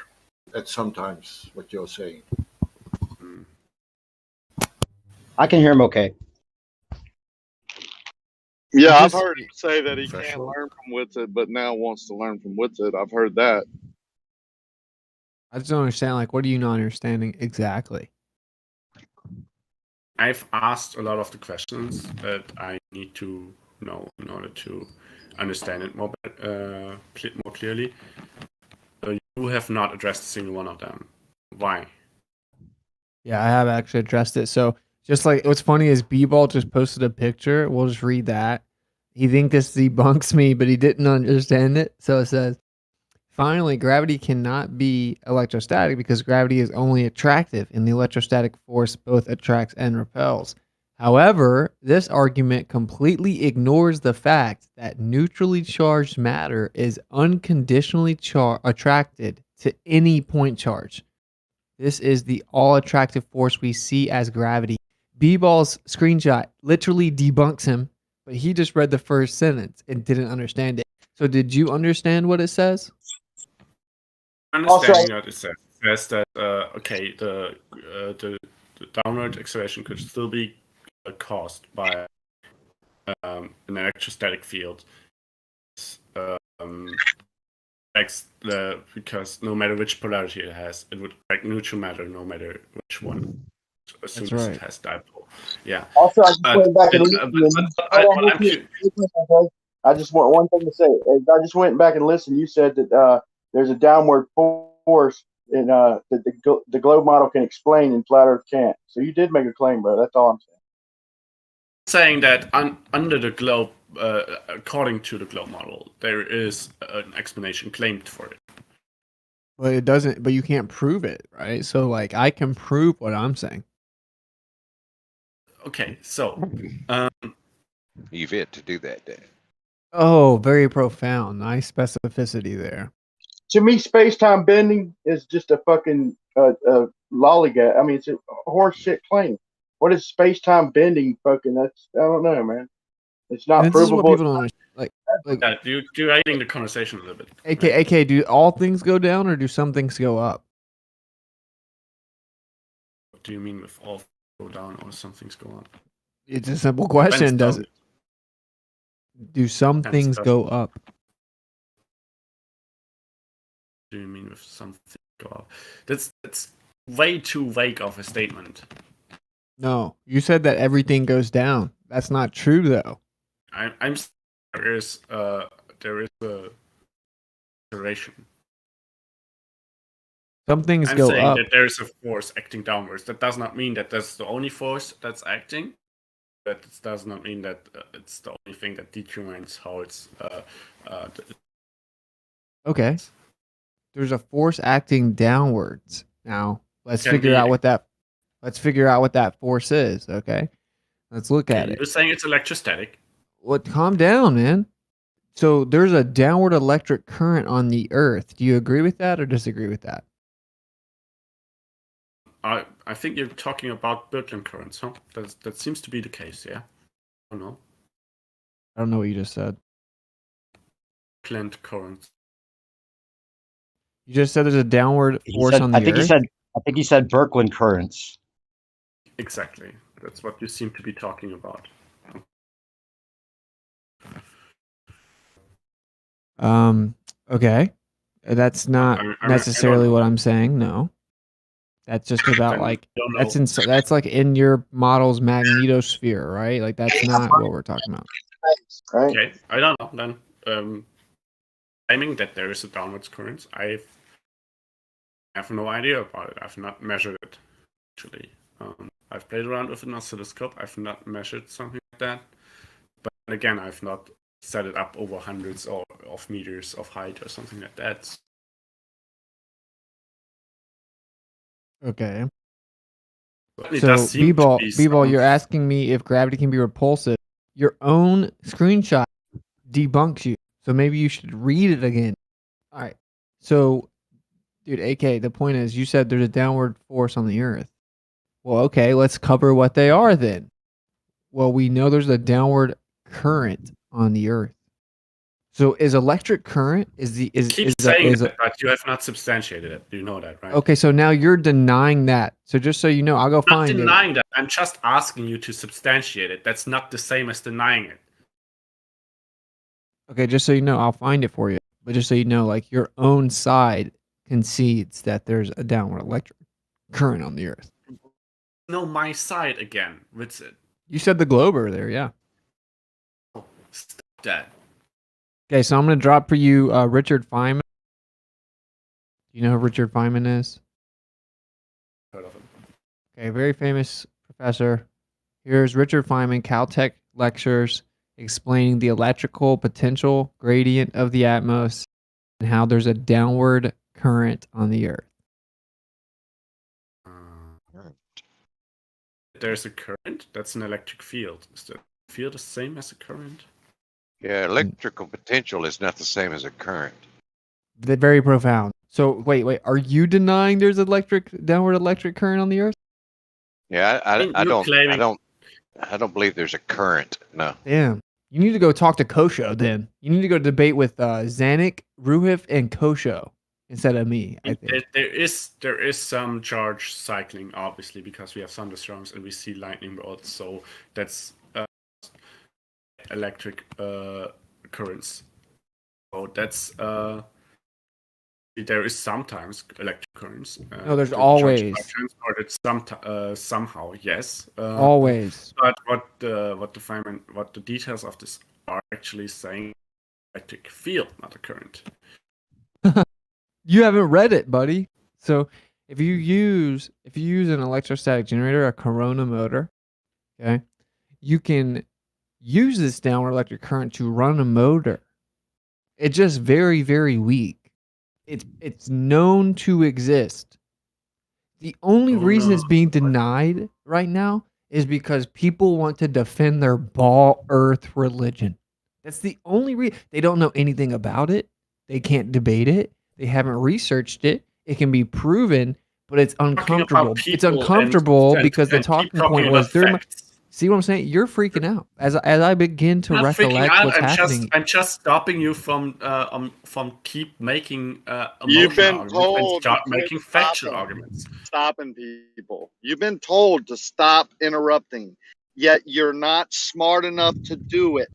at sometimes what you're saying. I can hear him okay. Yeah, I've heard him say that he can't learn from Witted, but now wants to learn from Witted. I've heard that. I just don't understand. Like, what are you not understanding exactly? I've asked a lot of the questions that I need to know in order to understand it more clearly. You have not addressed a single one of them. Why? Yeah, I have actually addressed it. So just like what's funny is B-Ball just posted a picture. We'll just read that. He think this debunks me, but he didn't understand it. So it says, finally, gravity cannot be electrostatic because gravity is only attractive, and the electrostatic force both attracts and repels. However, this argument completely ignores the fact that neutrally charged matter is unconditionally attracted to any point charge. This is the all-attractive force we see as gravity. B-Ball's screenshot literally debunks him, but he just read the first sentence and didn't understand it. So did you understand what it says? Understanding what it says that okay, the downward acceleration could still be caused by an electrostatic field. Because no matter which polarity it has, it would affect neutral matter no matter which one. As soon as it has dipole. Yeah. Also, I just went back and listened. I just want one thing to say. I just went back and listened. You said that there's a downward force in that the globe model can explain and flat Earth can't. So you did make a claim, bro. That's all I'm saying. Saying that under the globe, according to the globe model, there is an explanation claimed for it. But it doesn't. But you can't prove it, right? So like, I can prove what I'm saying. Okay, so you fit to do that, Dan. Oh, very profound. Nice specificity there. To me, space-time bending is just a fucking lollygag. I mean, it's a horse shit claim. What is space-time bending? Fucking, that's, I don't know, man. It's not provable. This is what people don't understand. Like, do I think the conversation a little bit? AK, do all things go down or do some things go up? What do you mean with all go down or some things go up? It's a simple question. Does it? Do some things go up? What do you mean with something go up? That's way too vague of a statement. No, you said that everything goes down. That's not true, though. I'm there is a acceleration. Some things I'm go saying up. that there is a force acting downwards. That does not mean that that's the only force that's acting. That does not mean that it's the only thing that determines how it's. Okay. There's a force acting downwards. Now let's figure out what that. Let's figure out what that force is. Okay. Let's look at it. You're saying it's electrostatic. Well, calm down, man. So there's a downward electric current on the Earth. Do you agree with that or disagree with that? I think you're talking about Birkeland currents, huh? That seems to be the case, yeah? I don't know. I don't know what you just said. Birkeland currents. You just said there's a downward force on the Earth? I think you said Birkeland currents. Exactly. That's what you seem to be talking about. Okay. That's not necessarily what I'm saying, no. That's just about that's like in your model's magnetosphere, right? Like that's not what we're talking about. Okay, I don't know. Then claiming that there is a downwards current, I have no idea about it. I've not measured it actually. I've played around with an oscilloscope. I've not measured something like that. But again, I've not set it up over hundreds of meters of height or something like that. Okay. It So does seem to be B-Ball, you're asking me if gravity can be repulsive. Your own screenshot debunks you. So maybe you should read it again. All right. So, dude, AK, the point is you said there's a downward force on the Earth. Well, okay, let's cover what they are then. Well, we know there's a downward current on the Earth. So is electric current Keep saying that, but you have not substantiated it. You know that, right? Okay, so now you're denying that. So just so you know, I'll go find it. I'm not denying that. I'm just asking you to substantiate it. That's not the same as denying it. Okay, just so you know, I'll find it for you. But just so you know, like your own side concedes that there's a downward electric current on the Earth. know my side again with it. You said the Glober there, yeah. Oh, stop that. Okay, so I'm going to drop for you Richard Feynman. Do you know who Richard Feynman is? Heard of him. Okay, very famous professor. Here's Richard Feynman, Caltech lectures explaining the electrical potential gradient of the atmos and how there's a downward current on the Earth. There's a current. That's an electric field. Is the field the same as a current? Yeah, electrical potential is not the same as a current. They're very profound. So wait, are you denying there's downward electric current on the Earth? Yeah, I You're claiming- I don't believe there's a current. No. Damn. You need to go talk to Kosho then. You need to go debate with Zanuck, Ruhif, and Kosho instead of me, I think. There is some charge cycling, obviously, because we have thunderstorms and we see lightning bolts. So that's electric currents. So that's there is sometimes electric currents. No, there's the always. charge are transported somehow. Yes. Always. But what the details of this are actually saying electric field, not a current. You haven't read it, buddy. So if you use an electrostatic generator, a corona motor, okay, you can use this downward electric current to run a motor. It's just very, very weak. It's known to exist. The only reason it's being denied right now is because people want to defend their ball earth religion. That's the only reason. They don't know anything about it. They can't debate it. They haven't researched it. It can be proven, but it's uncomfortable. It's uncomfortable because the talking point was there. See what I'm saying? You're freaking out as I begin to recollect what's happening. I'm just stopping you from keep making You've been emotional arguments told and start to making stop factual them. arguments. Stopping people. You've been told to stop interrupting, yet you're not smart enough to do it.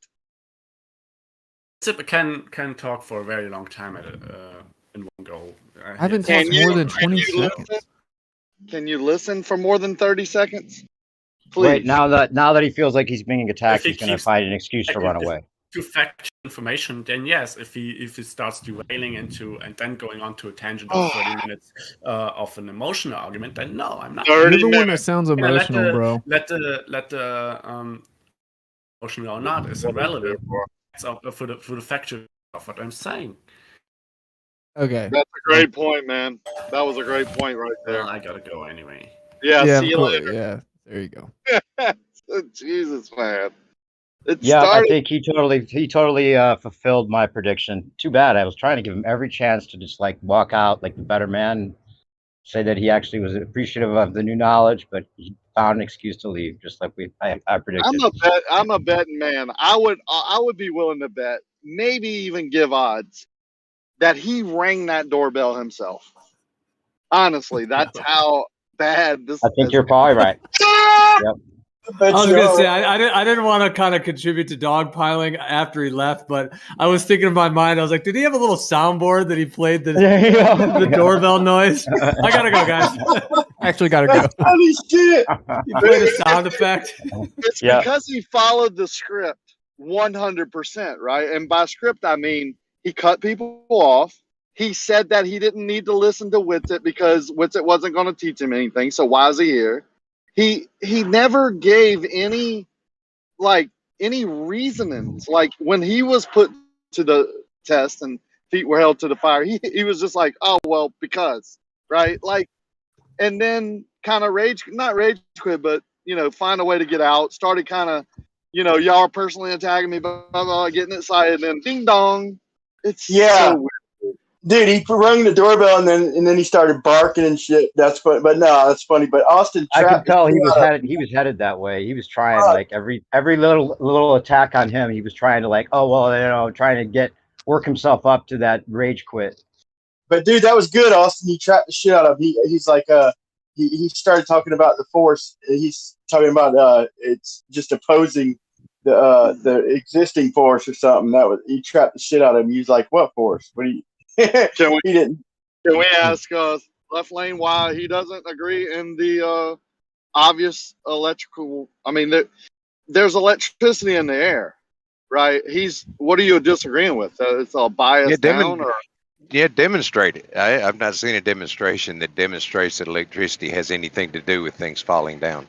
Sip can talk for a very long time in one go. I haven't talked more than 20 seconds. Can you listen for more than 30 seconds? Please. Wait, now that he feels like he's being attacked, he's going to keeps- find an excuse to run away. To factual information, then yes. If he starts derailing into and then going on to a tangent of 30 minutes of an emotional argument, then no, I'm not. You're the one that sounds emotional, bro. Let the emotional or not is irrelevant. For the factual of what I'm saying. Okay. That's a great point, man. That was a great point right there. Well, I gotta go anyway. Yeah, see you course. later. Yeah, there you go. Jesus, man. I think he totally fulfilled my prediction. Too bad. I was trying to give him every chance to just like walk out like the better man, say that he actually was appreciative of the new knowledge, but he found an excuse to leave, just like I predicted. I'm a betting man. I would be willing to bet, maybe even give odds, that he rang that doorbell himself. Honestly, that's how bad this. I think you're probably right. Yep. I was gonna say I didn't want to kind of contribute to dogpiling after he left, but I was thinking in my mind, I was like, did he have a little soundboard that he played the doorbell noise? I gotta go, guys. Actually, gotta go. Holy shit! He played a sound effect. It's because he followed the script 100%, right? And by script, I mean he cut people off. He said that he didn't need to listen to Witsit because Witsit wasn't going to teach him anything. So why is he here? He never gave any reasonings. Like when he was put to the test and feet were held to the fire, he was just like, oh well, because, right? Like, and then kind of not rage quit, but find a way to get out. Started kind of, y'all are personally attacking me, blah, blah, blah, getting excited, and then ding dong. It's so weird. Dude, he rang the doorbell and then he started barking and shit. That's funny, but no, that's funny. But Austin, I could tell he was headed that way. He was trying like every little attack on him. He was trying to like, oh well, trying to work himself up to that rage quit. But dude, that was good, Austin. He trapped the shit out of him. He's like he started talking about the force. He's talking about it's just opposing the existing force or something. He trapped the shit out of him. He was like, what force? What do you? Can He didn't. we ask Left Lane why he doesn't agree in the obvious electrical. I mean, there's electricity in the air, right? What are you disagreeing with? It's all Yeah, biased down, or demonstrate it. I've not seen a demonstration that demonstrates that electricity has anything to do with things falling down.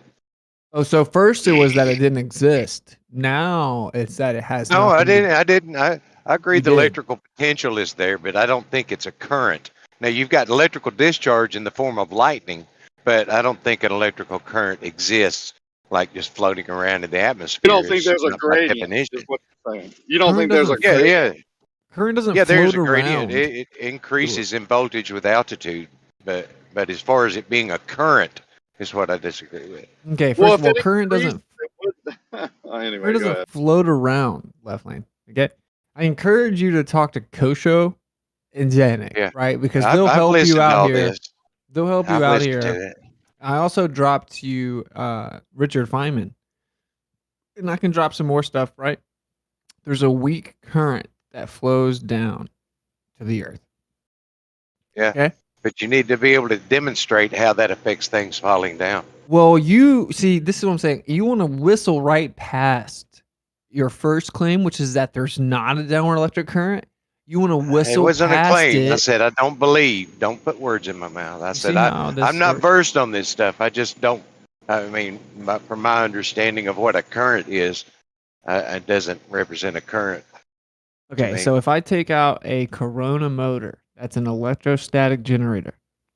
Oh, so first it was that it didn't exist. Now it's that it has No, nothing. I didn't. I agree You the did. electrical potential is there, but I don't think it's a current. Now you've got electrical discharge in the form of lightning, but I don't think an electrical current exists like just floating around in the atmosphere. you don't think It's there's a not by gradient? definition. Is what you're saying? You don't Current think there's a doesn't. Yeah, gradient? yeah, Current doesn't yeah. There's float a gradient. around. It increases in voltage with altitude, but as far as it being a current is what I disagree with. Okay, Well, first of if all, it current increased, doesn't it would. Anyway, current go doesn't ahead. float around left lane. Okay, I encourage you to talk to Kosho and Janik, Yeah, right? Because I've they'll help you listened to out all here. this. They'll help you I've out listened here. to it. I also dropped you Richard Feynman, and I can drop some more stuff, right? There's a weak current that flows down to the earth. Yeah. Okay. But you need to be able to demonstrate how that affects things falling down. Well, you see, this is what I'm saying. You want to whistle right past your first claim, which is that there's not a downward electric current. You want to It whistle wasn't a past claim. I it. said I don't believe. Don't put words in my mouth. I You said see how this I'm not works? versed on this stuff. I just don't. I mean, from my understanding of what a current is, it doesn't represent a current. Okay, me. so if I take out a Corona motor, that's an electrostatic generator,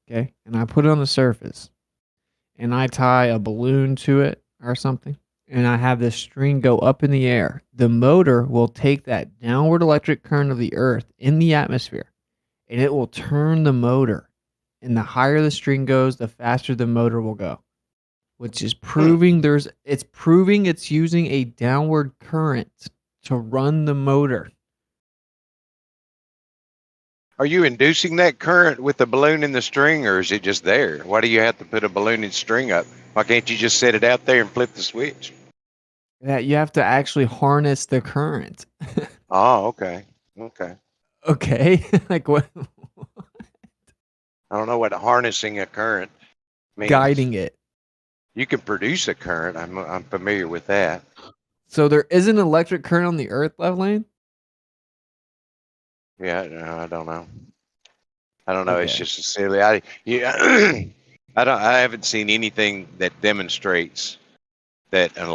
okay, and I put it on the surface, and I tie a balloon to it or something, and I have this string go up in the air, the motor will take that downward electric current of the earth in the atmosphere, and it will turn the motor. And the higher the string goes, the faster the motor will go, which is proving it's using a downward current to run the motor. Are you inducing that current with the balloon in the string, or is it just there? Why do you have to put a balloon and string up? Why can't you just set it out there and flip the switch? That you have to actually harness the current. Oh, okay. Okay. Okay. Like what? I don't know what harnessing a current means. Guiding it. You can produce a current. I'm familiar with that. So there is an electric current on the earth, left lane? Yeah, no, I don't know. I don't know. Okay. It's just silly. I haven't seen anything that demonstrates that an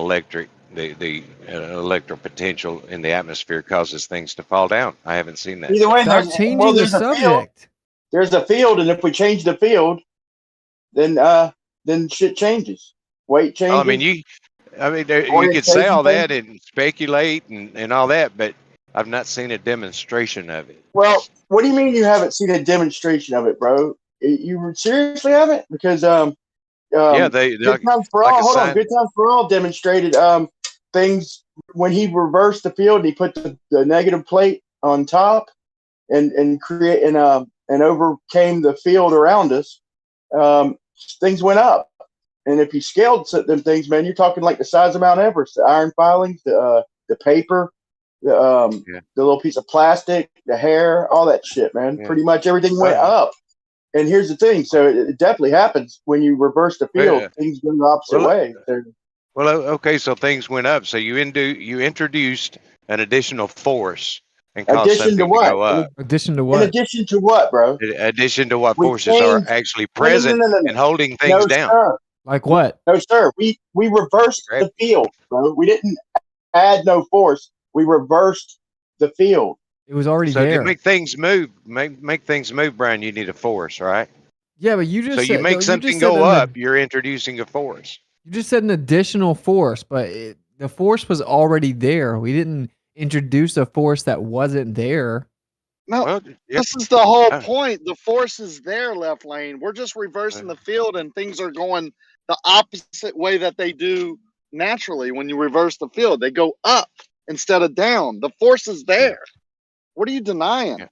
the electro potential in the atmosphere causes things to fall down. I haven't seen that. Either way, Stop changing the there's a field. subject. There's a field, and if we change the field, then shit changes. Weight changes. Oh, I mean, you could say all that and speculate and all that, but I've not seen a demonstration of it. Well, what do you mean you haven't seen a demonstration of it, bro? You seriously haven't? Because Yeah, Good Times for like All. a Hold on, sign. Good Times for All demonstrated things when he reversed the field and he put the negative plate on top and overcame the field around us. Things went up, and if you scaled them things, man, you're talking like the size of Mount Everest. The iron filings, the paper, the little piece of plastic, the hair, all that shit, man. Yeah. Pretty much everything went up. And here's the thing. So it definitely happens when you reverse the field. Yeah. Things go the opposite way. Well, okay, so things went up. So you introduced an additional force and caused Addition something to what? to go up. Addition to In what? addition to what, bro? In addition to what We forces are changed- actually No, no, present no, no, no. and holding things No, down. sir. Like what? No, sir. We reversed the field, bro. We didn't add no force. We reversed the field. It was already So there. to make things move, make things move, Brian, you need a force, right? Yeah, but you just So said, you make no, something just said go an up, you're introducing a force. You just said an additional force, but the force was already there. We didn't introduce a force that wasn't there. No, Well, this is the whole point. The force is there, left lane. We're just reversing the field, and things are going the opposite way that they do naturally when you reverse the field. They go up instead of down. The force is there. What are you denying?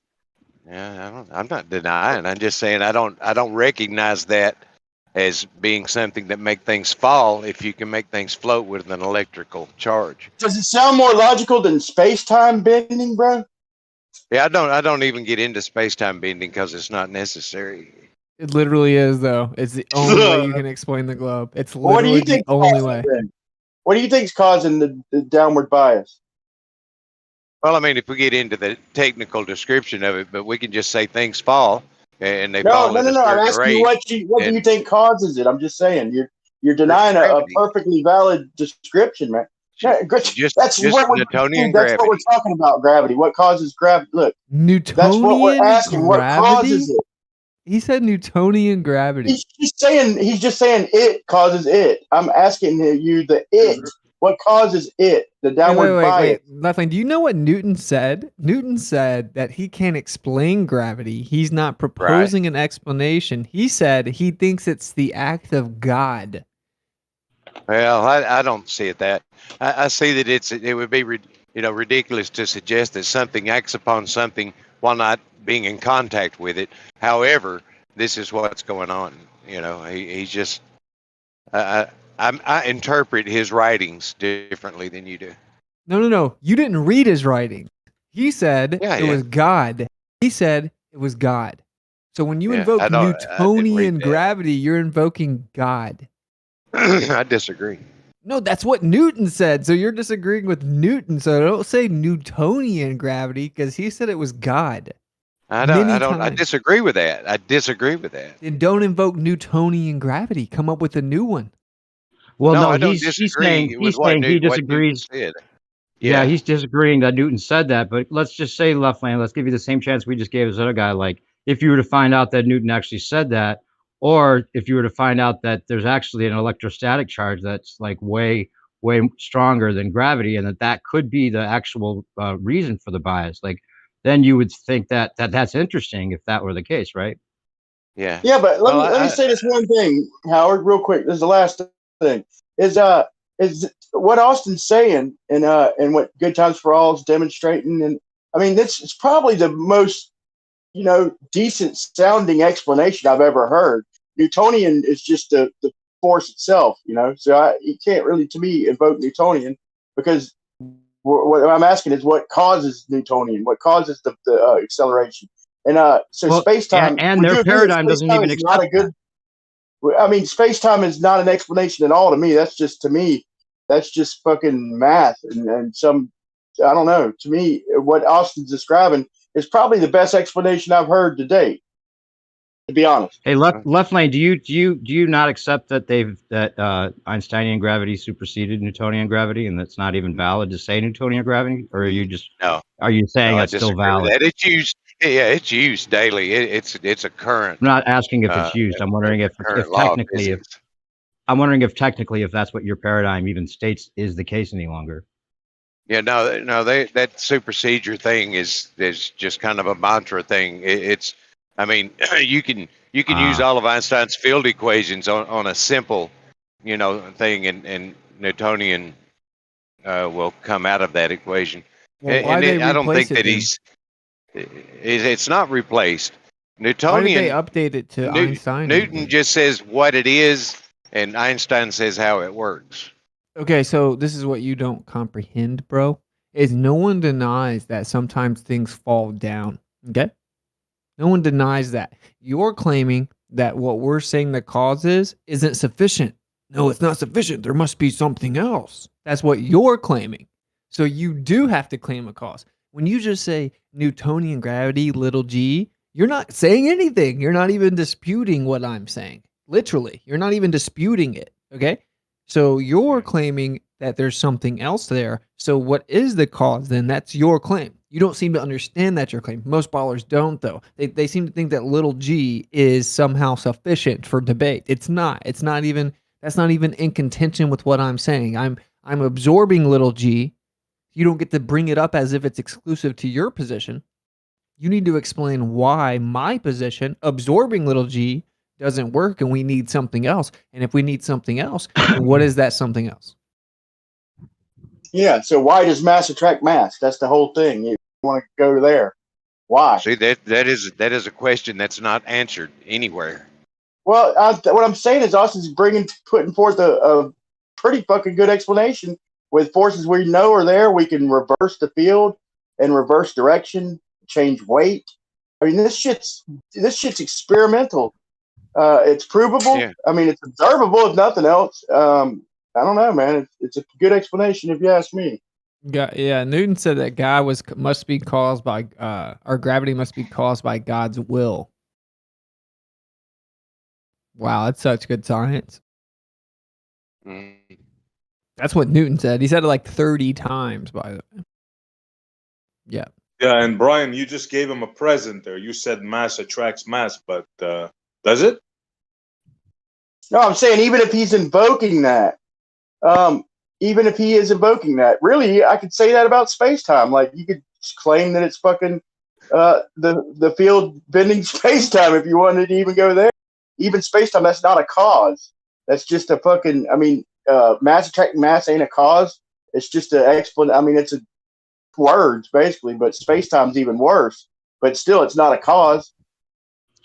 Yeah, I'm not denying. I'm just saying I don't recognize that as being something that make things fall if you can make things float with an electrical charge. Does it sound more logical than space-time bending, bro? Yeah, I don't even get into space-time bending because it's not necessary. It literally is, though. It's the only way you can explain the globe. It's What do literally you the think only way. What do you think's causing the downward bias? Well, I mean, if we get into the technical description of it, but we can just say things fall, and they No, fall no, at no, a no. I'm certain asking you rate. what do you think causes it? I'm just saying you're denying a Gravity. perfectly valid description, man. Just That's what we're Newtonian dude, that's what we're gravity. talking about. Gravity. What causes gravity? Look, that's what we're Newtonian asking. What causes gravity? it? He said Newtonian gravity. He's just saying it causes it. I'm asking you the it. What causes it? The downward bias. Wait. Leftlane, do you know what Newton said? Newton said that he can't explain gravity. He's not proposing an explanation. He said he thinks it's the act of God. Well, I don't see it that. I see that it would be ridiculous to suggest that something acts upon something while not being in contact with it. However, this is what's going on. He's just. I interpret his writings differently than you do. No. You didn't read his writing. He said it was God. He said it was God. So when you invoke Newtonian gravity, you're invoking God. I disagree. No, that's what Newton said. So you're disagreeing with Newton. So don't say Newtonian gravity because he said it was God. I disagree with that. I disagree with that. Then don't invoke Newtonian gravity. Come up with a new one. Well, No, no, I don't he's disagree saying with what he Newton disagrees. said. Yeah, he's disagreeing that Newton said that. But let's just say, Leftland, let's give you the same chance we just gave this other guy. Like, if you were to find out that Newton actually said that, or if you were to find out that there's actually an electrostatic charge that's like way stronger than gravity, and that could be the actual reason for the bias, like, then you would think that's interesting if that were the case, right? Yeah. Yeah, but let me say this one thing, Howard, real quick. This is the last thing. Is what Austin's saying and what Good Times for All is demonstrating, and I mean this is probably the most decent sounding explanation I've ever heard. Newtonian is just the force itself, so you can't really, to me, invoke Newtonian because what I'm asking is what causes Newtonian, what causes the acceleration, and so space time and their paradigm doesn't even accept that. I mean, space time is not an explanation at all to me. That's just fucking math and some, I don't know. To me, what Austin's describing is probably the best explanation I've heard to date. To be honest. Hey, Leftland, do you not accept that Einsteinian gravity superseded Newtonian gravity, and that's not even valid to say Newtonian gravity, or are you just are you saying it's still valid? It's used. Yeah, it's used daily. It's a current. I'm not asking if it's used. I'm wondering if technically, if that's what your paradigm even states is the case any longer. Yeah, no, that supersedure thing is just kind of a mantra thing. I mean, you can use all of Einstein's field equations on a simple, thing, and Newtonian will come out of that equation. Well, I don't think that it's not replaced. Newtonian. Why did they update it to Einstein? Newton just says what it is, and Einstein says how it works. Okay, so this is what you don't comprehend, bro. Is no one denies that sometimes things fall down. Okay? No one denies that. You're claiming that what we're saying the cause isn't sufficient. No, it's not sufficient. There must be something else. That's what you're claiming. So you do have to claim a cause. When you just say Newtonian gravity, little g, you're not saying anything. You're not even disputing what I'm saying. Literally, you're not even disputing it. Okay? So you're claiming that there's something else there. So what is the cause then? That's your claim. You don't seem to understand that your claim. Most ballers don't, though. They seem to think that little g is somehow sufficient for debate. It's not. That's not even in contention with what I'm saying. I'm absorbing little g. You don't get to bring it up as if it's exclusive to your position. You need to explain why my position, absorbing little g, doesn't work and we need something else. And if we need something else, then what is that something else? Yeah, so why does mass attract mass? That's the whole thing. You want to go there. Why? See, that is a question that's not answered anywhere. Well, what I'm saying is Austin's putting forth a pretty fucking good explanation with forces we know are there. We can reverse the field and reverse direction, change weight. I mean, this shit's experimental. It's provable. Yeah. I mean, it's observable if nothing else. I don't know, man. It's a good explanation if you ask me. Yeah, Newton said that God must be caused by or gravity must be caused by God's will. Wow, that's such good science. Mm. That's what Newton said. He said it like 30 times, by the way. Yeah. Yeah, and Brian, you just gave him a present there. You said mass attracts mass, but does it? No, I'm saying even if he's invoking that, even if he is invoking that, really, I could say that about space time. Like you could claim that it's fucking the field bending space time if you wanted to even go there. Even space time, that's not a cause. That's just a fucking. I mean, mass attracting mass ain't a cause. It's just an explanation. I mean, it's a words basically, but space time's even worse. But still, it's not a cause.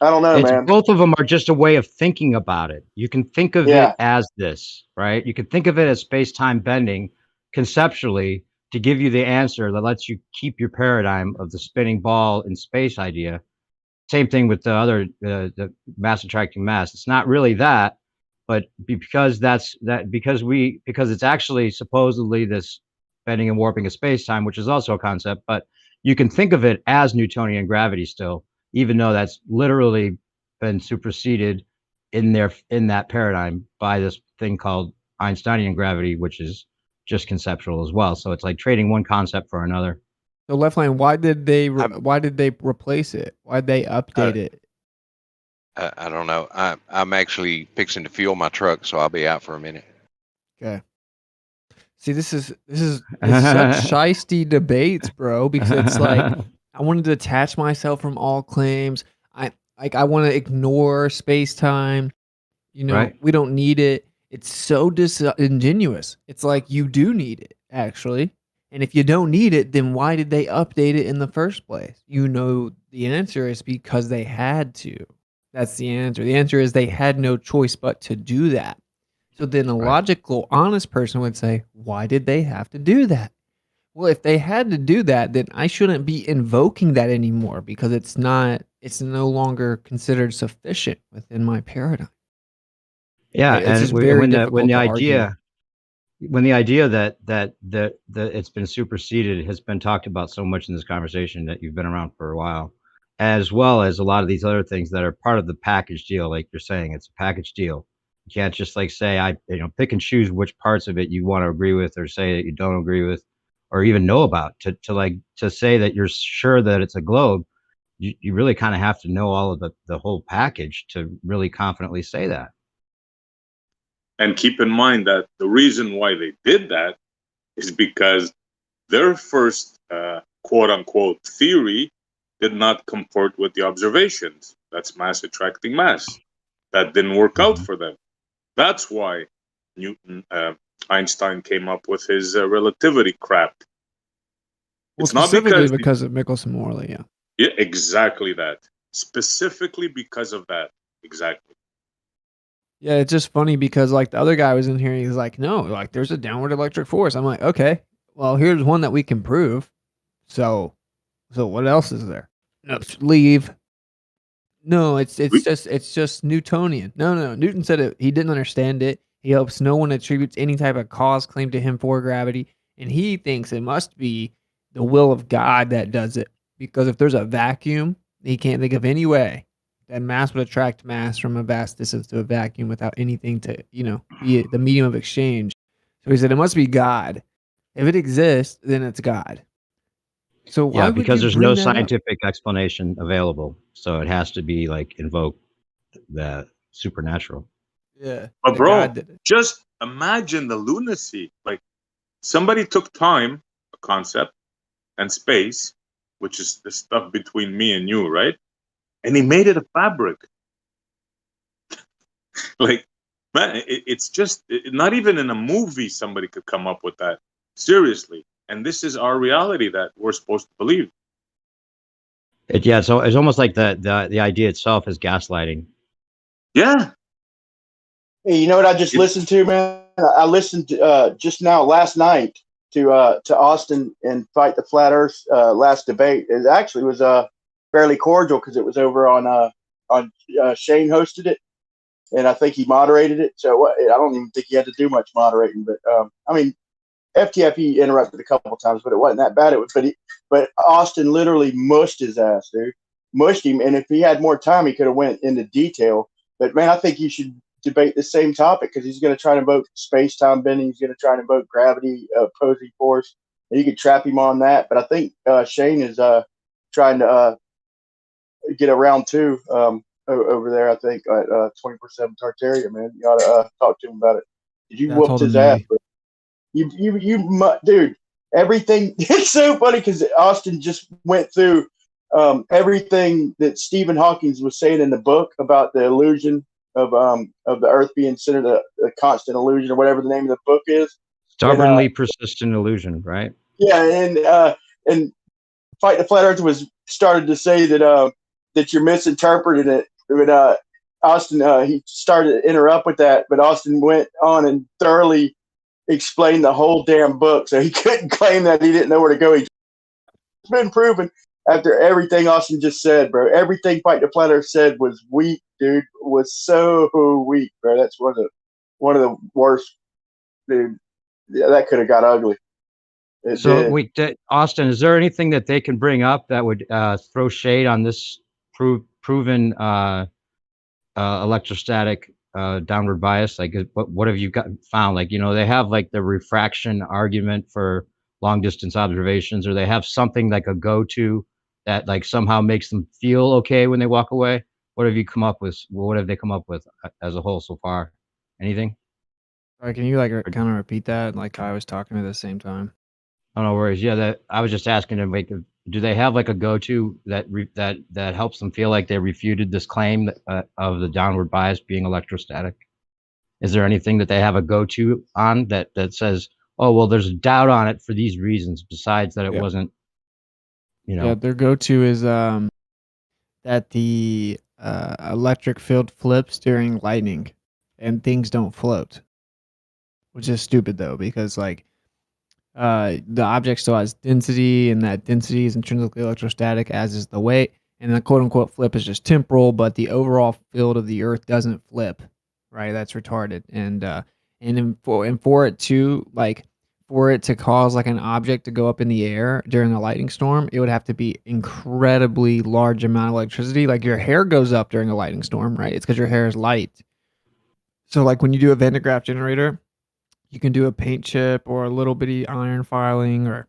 I don't know, It's man. both of them are just a way of thinking about it. You can think of Yeah. it as this, right? You can think of it as space-time bending conceptually to give you the answer that lets you keep your paradigm of the spinning ball in space idea. Same thing with the other the mass attracting mass. It's not really that, but because because it's actually supposedly this bending and warping of space-time, which is also a concept, but you can think of it as Newtonian gravity still, even though that's literally been superseded in that paradigm by this thing called Einsteinian gravity, which is just conceptual as well. So it's like trading one concept for another. So Left Lane, why did they replace it? Why did they update it? I don't know. I'm actually fixing to fuel my truck, so I'll be out for a minute. Okay. See, this is it's such shisty debates, bro, because it's like I wanted to detach myself from all claims. I want to ignore space-time. Right. We don't need it. It's so disingenuous. It's like you do need it, actually. And if you don't need it, then why did they update it in the first place? The answer is because they had to. That's the answer. The answer is they had no choice but to do that. So then a logical, honest person would say, why did they have to do that? Well, if they had to do that, then I shouldn't be invoking that anymore because it's no longer considered sufficient within my paradigm. Yeah, It's and just very difficult to argue. when the idea that it's been superseded has been talked about so much in this conversation that you've been around for a while, as well as a lot of these other things that are part of the package deal, like you're saying, it's a package deal. You can't just like say pick and choose which parts of it you want to agree with or say that you don't agree with or even know about to say that you're sure that it's a globe. You really kind of have to know all of the whole package to really confidently say that. And keep in mind that the reason why they did that is because their first quote unquote theory did not comport with the observations. That's mass attracting mass. That didn't work out for them. That's why Einstein came up with his relativity crap. Well, It's not specifically because of Michelson-Morley, yeah. Yeah, exactly that. Specifically because of that. Exactly. Yeah, it's just funny because like the other guy was in here and he's like, no, like there's a downward electric force. I'm like, okay, well, here's one that we can prove. So what else is there? No, leave. No, it's just Newtonian. No. Newton said it. He didn't understand it. He hopes no one attributes any type of cause claim to him for gravity, and he thinks it must be the will of God that does it. Because if there's a vacuum, he can't think of any way that mass would attract mass from a vast distance to a vacuum without anything to, be the medium of exchange. So he said it must be God. If it exists, then it's God. So why Yeah, would because you there's bring no that up? scientific explanation available, so it has to be like invoke the supernatural. Yeah, But that God bro, did it. just imagine the lunacy. Like somebody took time, a concept, and space, which is the stuff between me and you, right? And he made it a fabric. Like, man, it's just not even in a movie somebody could come up with that. Seriously. And this is our reality that we're supposed to believe. So it's almost like the idea itself is gaslighting. Yeah. Hey, you know what I just listened to, man? I listened just now last night to Austin and Fight the Flat Earth last debate. It actually was fairly cordial because it was over on Shane hosted it, and I think he moderated it. So I don't even think he had to do much moderating. But I mean, FTF interrupted a couple of times, but it wasn't that bad. But Austin literally mushed his ass, dude. Mushed him, and if he had more time, he could have went into detail. But man, I think you should debate the same topic because he's going to try to invoke space-time bending. He's going to try to invoke gravity opposing force. And you could trap him on that. But I think Shane is trying to get a round two over there. I think at 24/7 Tartaria, man. You ought to talk to him about it. You Yeah, I whooped told him his ass, maybe. bro. Dude. Everything. It's so funny because Austin just went through everything that Stephen Hawking was saying in the book about the illusion of the Earth being centered a constant illusion or whatever the name of the book is. Stubbornly persistent illusion, right? Yeah, and Fight the Flat Earth was started to say that you're misinterpreting it. But Austin he started to interrupt with that, but Austin went on and thoroughly explained the whole damn book, so he couldn't claim that he didn't know where to go. It's been proven after everything Austin just said, bro. Everything Fight the Flat Earth said was weak, dude. Was so weak, bro. That's one of the worst, dude. Yeah, that could have got ugly. Austin, is there anything that they can bring up that would throw shade on this proven electrostatic downward bias? Like, what have you found? Like, they have like the refraction argument for long distance observations, or they have something like a go-to that like somehow makes them feel okay when they walk away. What have you come up with? What have they come up with as a whole so far? Anything? Sorry, can you like kind of repeat that? Like I was talking at the same time. Oh, no worries. Yeah, I was just asking them, like, do they have like a go-to that helps them feel like they refuted this claim of the downward bias being electrostatic? Is there anything that they have a go-to on that says, oh, well, there's a doubt on it for these reasons, besides that it wasn't, Yeah, their go-to is that the electric field flips during lightning, and things don't float, which is stupid though, because like the object still has density, and that density is intrinsically electrostatic, as is the weight. And the quote-unquote flip is just temporal, but the overall field of the Earth doesn't flip, right? That's retarded. And for it to cause like an object to go up in the air during a lightning storm, it would have to be incredibly large amount of electricity. Like your hair goes up during a lightning storm, right? It's because your hair is light. So like when you do a Van de Graaff generator, you can do a paint chip or a little bitty iron filing or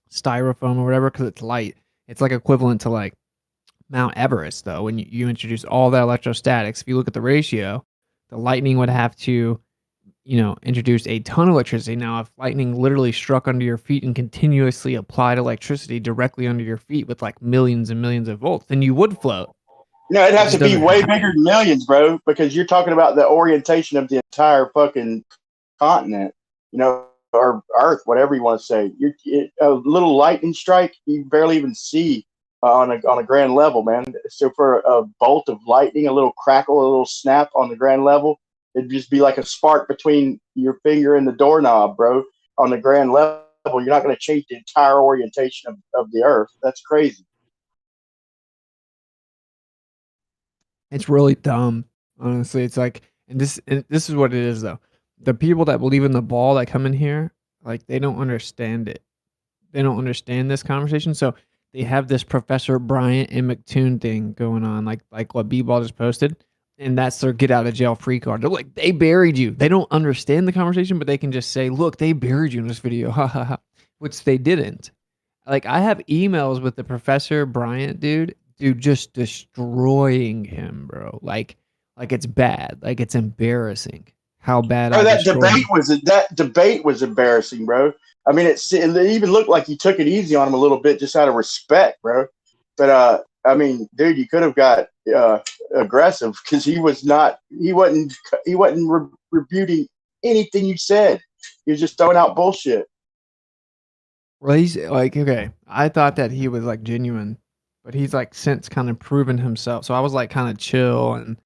styrofoam or whatever because it's light. It's like equivalent to like Mount Everest though. When you introduce all that electrostatics, if you look at the ratio, the lightning would have to, introduce a ton of electricity. Now, if lightning literally struck under your feet and continuously applied electricity directly under your feet with like millions and millions of volts, then you would float. No, it'd have to be way bigger than millions, bro, because you're talking about the orientation of the entire fucking continent, or Earth, whatever you want to say. A little lightning strike, you barely even see on a grand level, man. So for a bolt of lightning, a little crackle, a little snap on the grand level, it'd just be like a spark between your finger and the doorknob, bro. On the grand level, you're not going to change the entire orientation of the Earth. That's crazy. It's really dumb, honestly. It's like, and this is what it is though. The people that believe in the ball that come in here, like they don't understand it. They don't understand this conversation. So they have this Professor Bryant and McToon thing going on, like what B-Ball just posted, and that's their get out of jail free card. They're like, they buried you. They don't understand the conversation, but they can just say, look, they buried you in this video, ha ha ha, which they didn't. Like I have emails with the Professor Bryant dude just destroying him, bro. Like it's bad. Like it's embarrassing how bad. Bro, that debate was embarrassing, bro. I mean, it even looked like he took it easy on him a little bit just out of respect, bro. But I mean, dude, you could have got aggressive because he wasn't refuting anything you said. He was just throwing out bullshit. Well, he's like, okay, I thought that he was like genuine, but he's like since kind of proven himself. So I was like kind of chill, and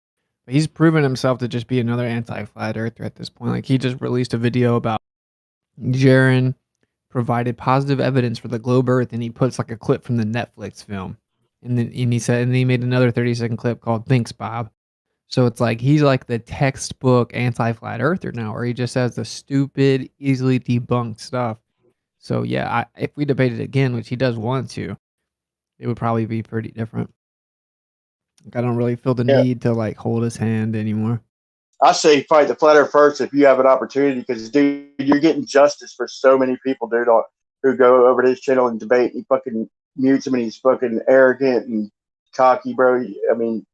he's proven himself to just be another anti-flat earther at this point. Like he just released a video about Jaron provided positive evidence for the globe Earth, and he puts like a clip from the Netflix film, and he made another 30-second clip called "Thanks, Bob." So it's like he's like the textbook anti-flat earther now, where he just has the stupid, easily debunked stuff. So yeah, if we debated again, which he does want to, it would probably be pretty different. Like, I don't really feel the Yeah. need to like hold his hand anymore. I say fight the flat earth first if you have an opportunity, because dude, you're getting justice for so many people, dude, who go over to his channel and debate. He fucking mutes him, and he's fucking arrogant and cocky, bro. I mean,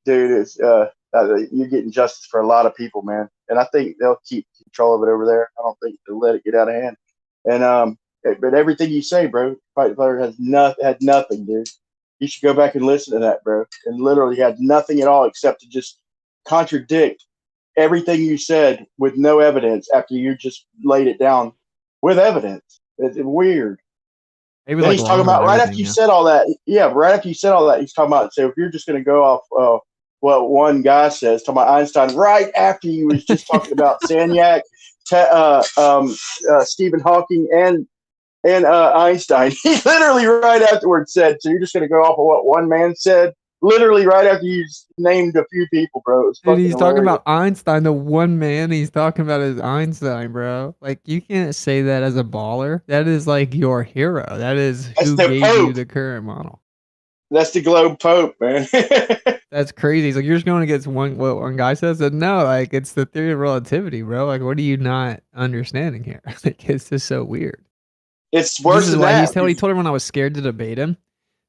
dude, it's you're getting justice for a lot of people, man. And I think they'll keep control of it over there. I don't think they'll let it get out of hand. And but everything you say, bro, fight the flat earth had nothing, dude. You should go back and listen to that, bro. And literally had nothing at all except to just contradict everything you said with no evidence after you just laid it down with evidence. It's weird. Maybe Then like he's talking about right after you said all that. Yeah, right after you said all that, he's talking about, so if you're just going to go off what one guy says, talking about Einstein, right after you was just talking about Sagnac, Stephen Hawking, and Einstein. He literally right afterwards said, so you're just going to go off of what one man said? Literally right after you named a few people, bro. Dude, he's talking about Einstein. The one man he's talking about is Einstein, bro. Like, you can't say that as a baller. That is like your hero. That is who gave you the current model. That's the globe pope, man. That's crazy. He's like, you're just going against what one guy says? And no, like, it's the theory of relativity, bro. Like, what are you not understanding here? Like, it's just so weird. It's worse than that. He told everyone I was scared to debate him.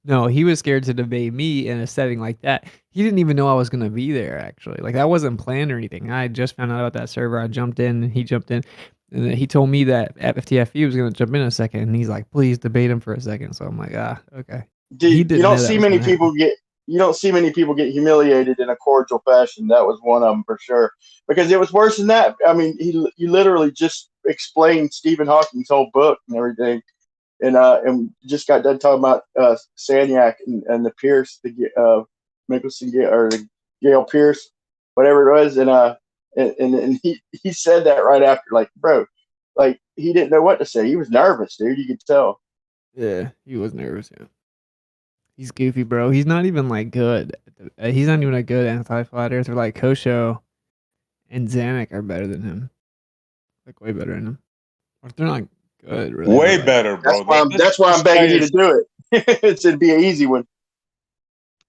No, he was scared to debate me in a setting like that. He didn't even know I was going to be there, actually. Like, that wasn't planned or anything. I just found out about that server. I jumped in, and he jumped in. And then he told me that FTFE was going to jump in a second. And he's like, please debate him for a second. So I'm like, okay. Dude, you don't see many people get humiliated in a cordial fashion. That was one of them for sure. Because it was worse than that. I mean, you literally just explained Stephen Hawking's whole book and everything. And just got done talking about Sagnac and the Pierce, the Mickelson or the Gale Pierce, whatever it was, and he said that right after, like, bro, like he didn't know what to say. He was nervous, dude. You could tell. Yeah, he was nervous. Yeah, he's goofy, bro. He's not even like good. He's not even a good anti-flat earther. Like Kosho and Zanuck are better than him. Like way better than him. Or they're not good, really. Way better, bro. That's why I'm begging you to do it. It'd be an easy one.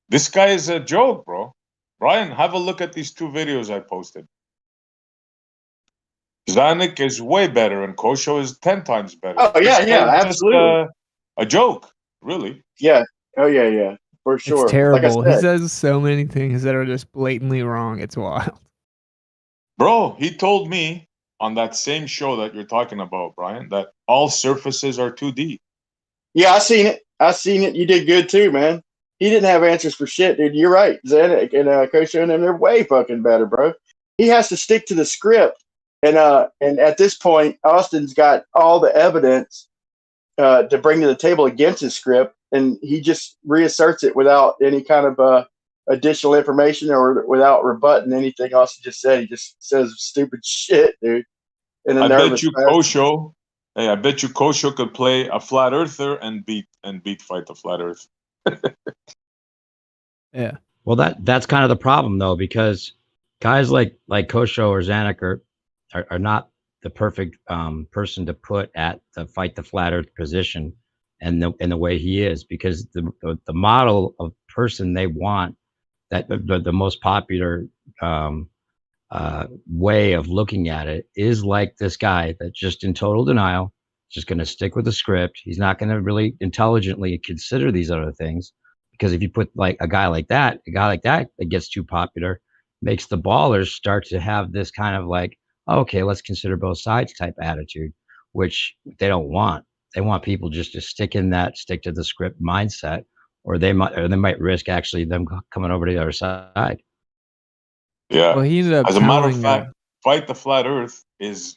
This guy is a joke, bro. Brian, have a look at these two videos I posted. Zanuck is way better, and Kosho is 10 times better. Oh yeah, absolutely. Just, a joke, really. Yeah. Oh yeah, for sure. It's terrible. Like he says so many things that are just blatantly wrong. It's wild. Bro, he told me on that same show that you're talking about, Brian, that all surfaces are 2D. Yeah, I seen it. You did good too, man. He didn't have answers for shit, dude. You're right. Zanuck and Kosho and them, they're way fucking better, bro. He has to stick to the script. And at this point, Austin's got all the evidence to bring to the table against his script, and he just reasserts it without any kind of additional information or without rebutting anything Austin just said. He just says stupid shit, dude. I bet you Kosho could play a flat earther and beat Fight the Flat Earth. Yeah. Well, that's kind of the problem though, because guys like Kosho or Zanuck are not the perfect person to put at the Fight the Flat Earth position, and the way he is, because the model of person they want, that the most popular way of looking at it is like this guy that's just in total denial, just going to stick with the script. He's not going to really intelligently consider these other things, because if you put like a guy like that that gets too popular, makes the ballers start to have this kind of like, okay, let's consider both sides type attitude, which they don't want. They want people just to stick to the script mindset, or they might risk actually them coming over to the other side. Yeah. Well, he ended up as a matter of fact, Fight the Flat Earth is,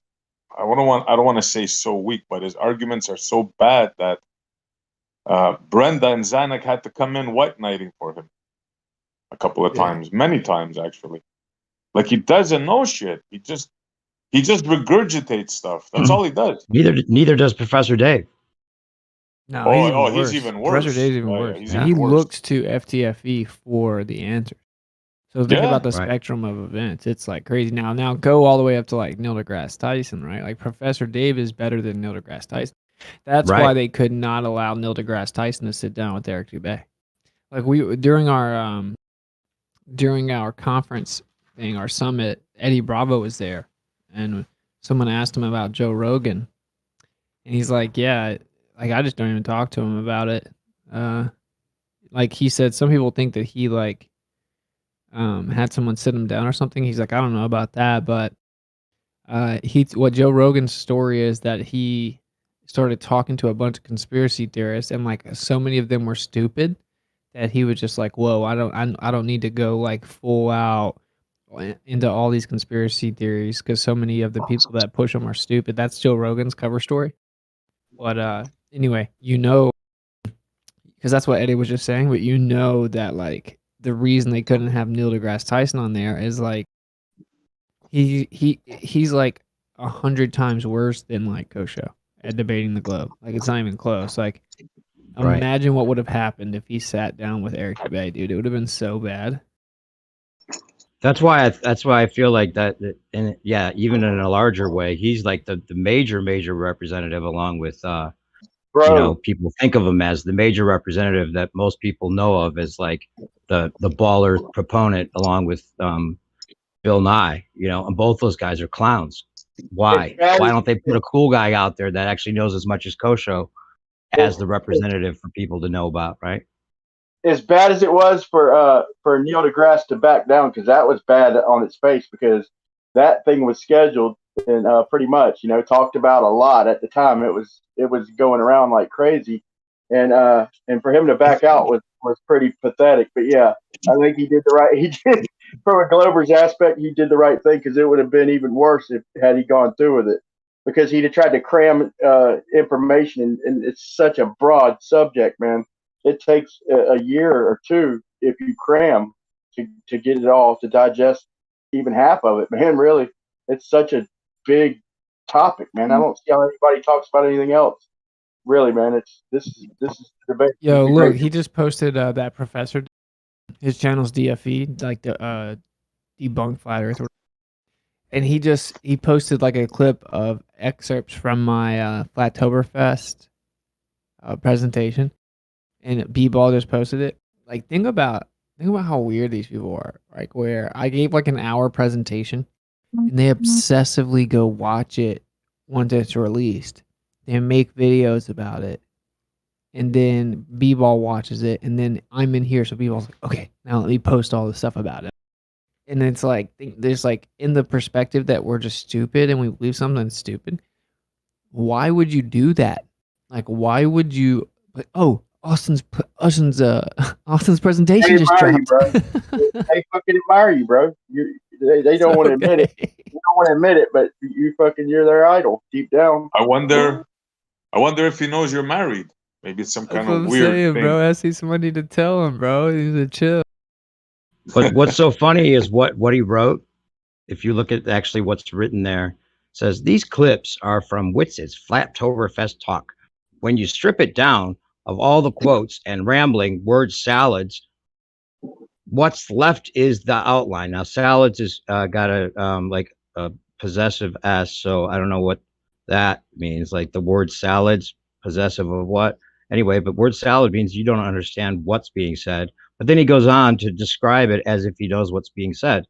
I don't want to say so weak, but his arguments are so bad that Brenda and Zanuck had to come in white knighting for him a couple of times, many times actually. Like, he doesn't know shit. He just regurgitates stuff. That's all he does. Neither does Professor Dave. No, he's even worse. Professor Dave's even worse. He's He even worse. looks to FTFE for the answer. So think Yeah. about the Right. spectrum of events. It's like crazy. Now go all the way up to like Neil deGrasse Tyson, right? Like Professor Dave is better than Neil deGrasse Tyson. That's why Right. they could not allow Neil deGrasse Tyson to sit down with Eric Dubay. Like we during our conference thing, our summit, Eddie Bravo was there, and someone asked him about Joe Rogan, and he's like, "Yeah, like I just don't even talk to him about it." Like he said, some people think that he like had someone sit him down or something. He's like, I don't know about that, but what Joe Rogan's story is that he started talking to a bunch of conspiracy theorists, and like so many of them were stupid that he was just like, whoa, I don't need to go like full out into all these conspiracy theories because so many of the people that push them are stupid. That's Joe Rogan's cover story. But anyway, because that's what Eddie was just saying, but that like the reason they couldn't have Neil deGrasse Tyson on there is like he's like 100 times worse than like Kosho at debating the globe. Like it's not even close. Like Right. imagine what would have happened if he sat down with Eric Dubay, dude. It would have been so bad. That's why I feel like and yeah, even in a larger way, he's like the major representative, along with Bro, people think of him as the major representative that most people know of as like the baller proponent, along with Bill Nye. And both those guys are clowns. Why? bad Why as don't they put a cool guy out there that actually knows as much as Kosho as the representative for people to know about, right? as bad as it was for Neil deGrasse to back down, because that was bad on its face, because that thing was scheduled and pretty much talked about a lot at the time. It was going around like crazy, and for him to back out was pretty pathetic. But yeah, I think he did the right. He did, from a Glover's aspect, he did the right thing, because it would have been even worse if had he gone through with it, because he'd have tried to cram information, and it's such a broad subject, man. It takes a year or two if you cram to get it all, to digest even half of it, man. Really, it's such a big topic, man. I don't see how anybody talks about anything else. Really, man. This is the debate. Yo, It's look, great. he just posted that professor. His channel's DFE, like the debunk flat Earth, and he posted like a clip of excerpts from my Flattoberfest presentation, and B-Ball just posted it. Like think about how weird these people are. Like where I gave like an hour presentation, and they obsessively go watch it once it's released. They make videos about it. And then B-Ball watches it, and then I'm in here, so B-Ball's like, okay, now let me post all the stuff about it. And it's like, there's like, in the perspective that we're just stupid and we believe something stupid, why would you do that? Like, why would you, like, oh, Austin's presentation They just admire you, dropped. bro. They fucking admire you, bro. They don't want to admit it. You don't want to admit it, but you're their idol deep down. I wonder if he knows you're married. Maybe it's some That's kind what of I'm weird saying, thing. bro. I see somebody to tell him, bro. He's a chill. But what's so funny is what he wrote. If you look at actually what's written there, it says these clips are from Witz's Flattoberfest talk. When you strip it down of all the quotes and rambling word salads, what's left is the outline. Now, salads is got a like a possessive s, so I don't know what that means. Like the word salads, possessive of what? Anyway, but word salad means you don't understand what's being said. But then he goes on to describe it as if he knows what's being said.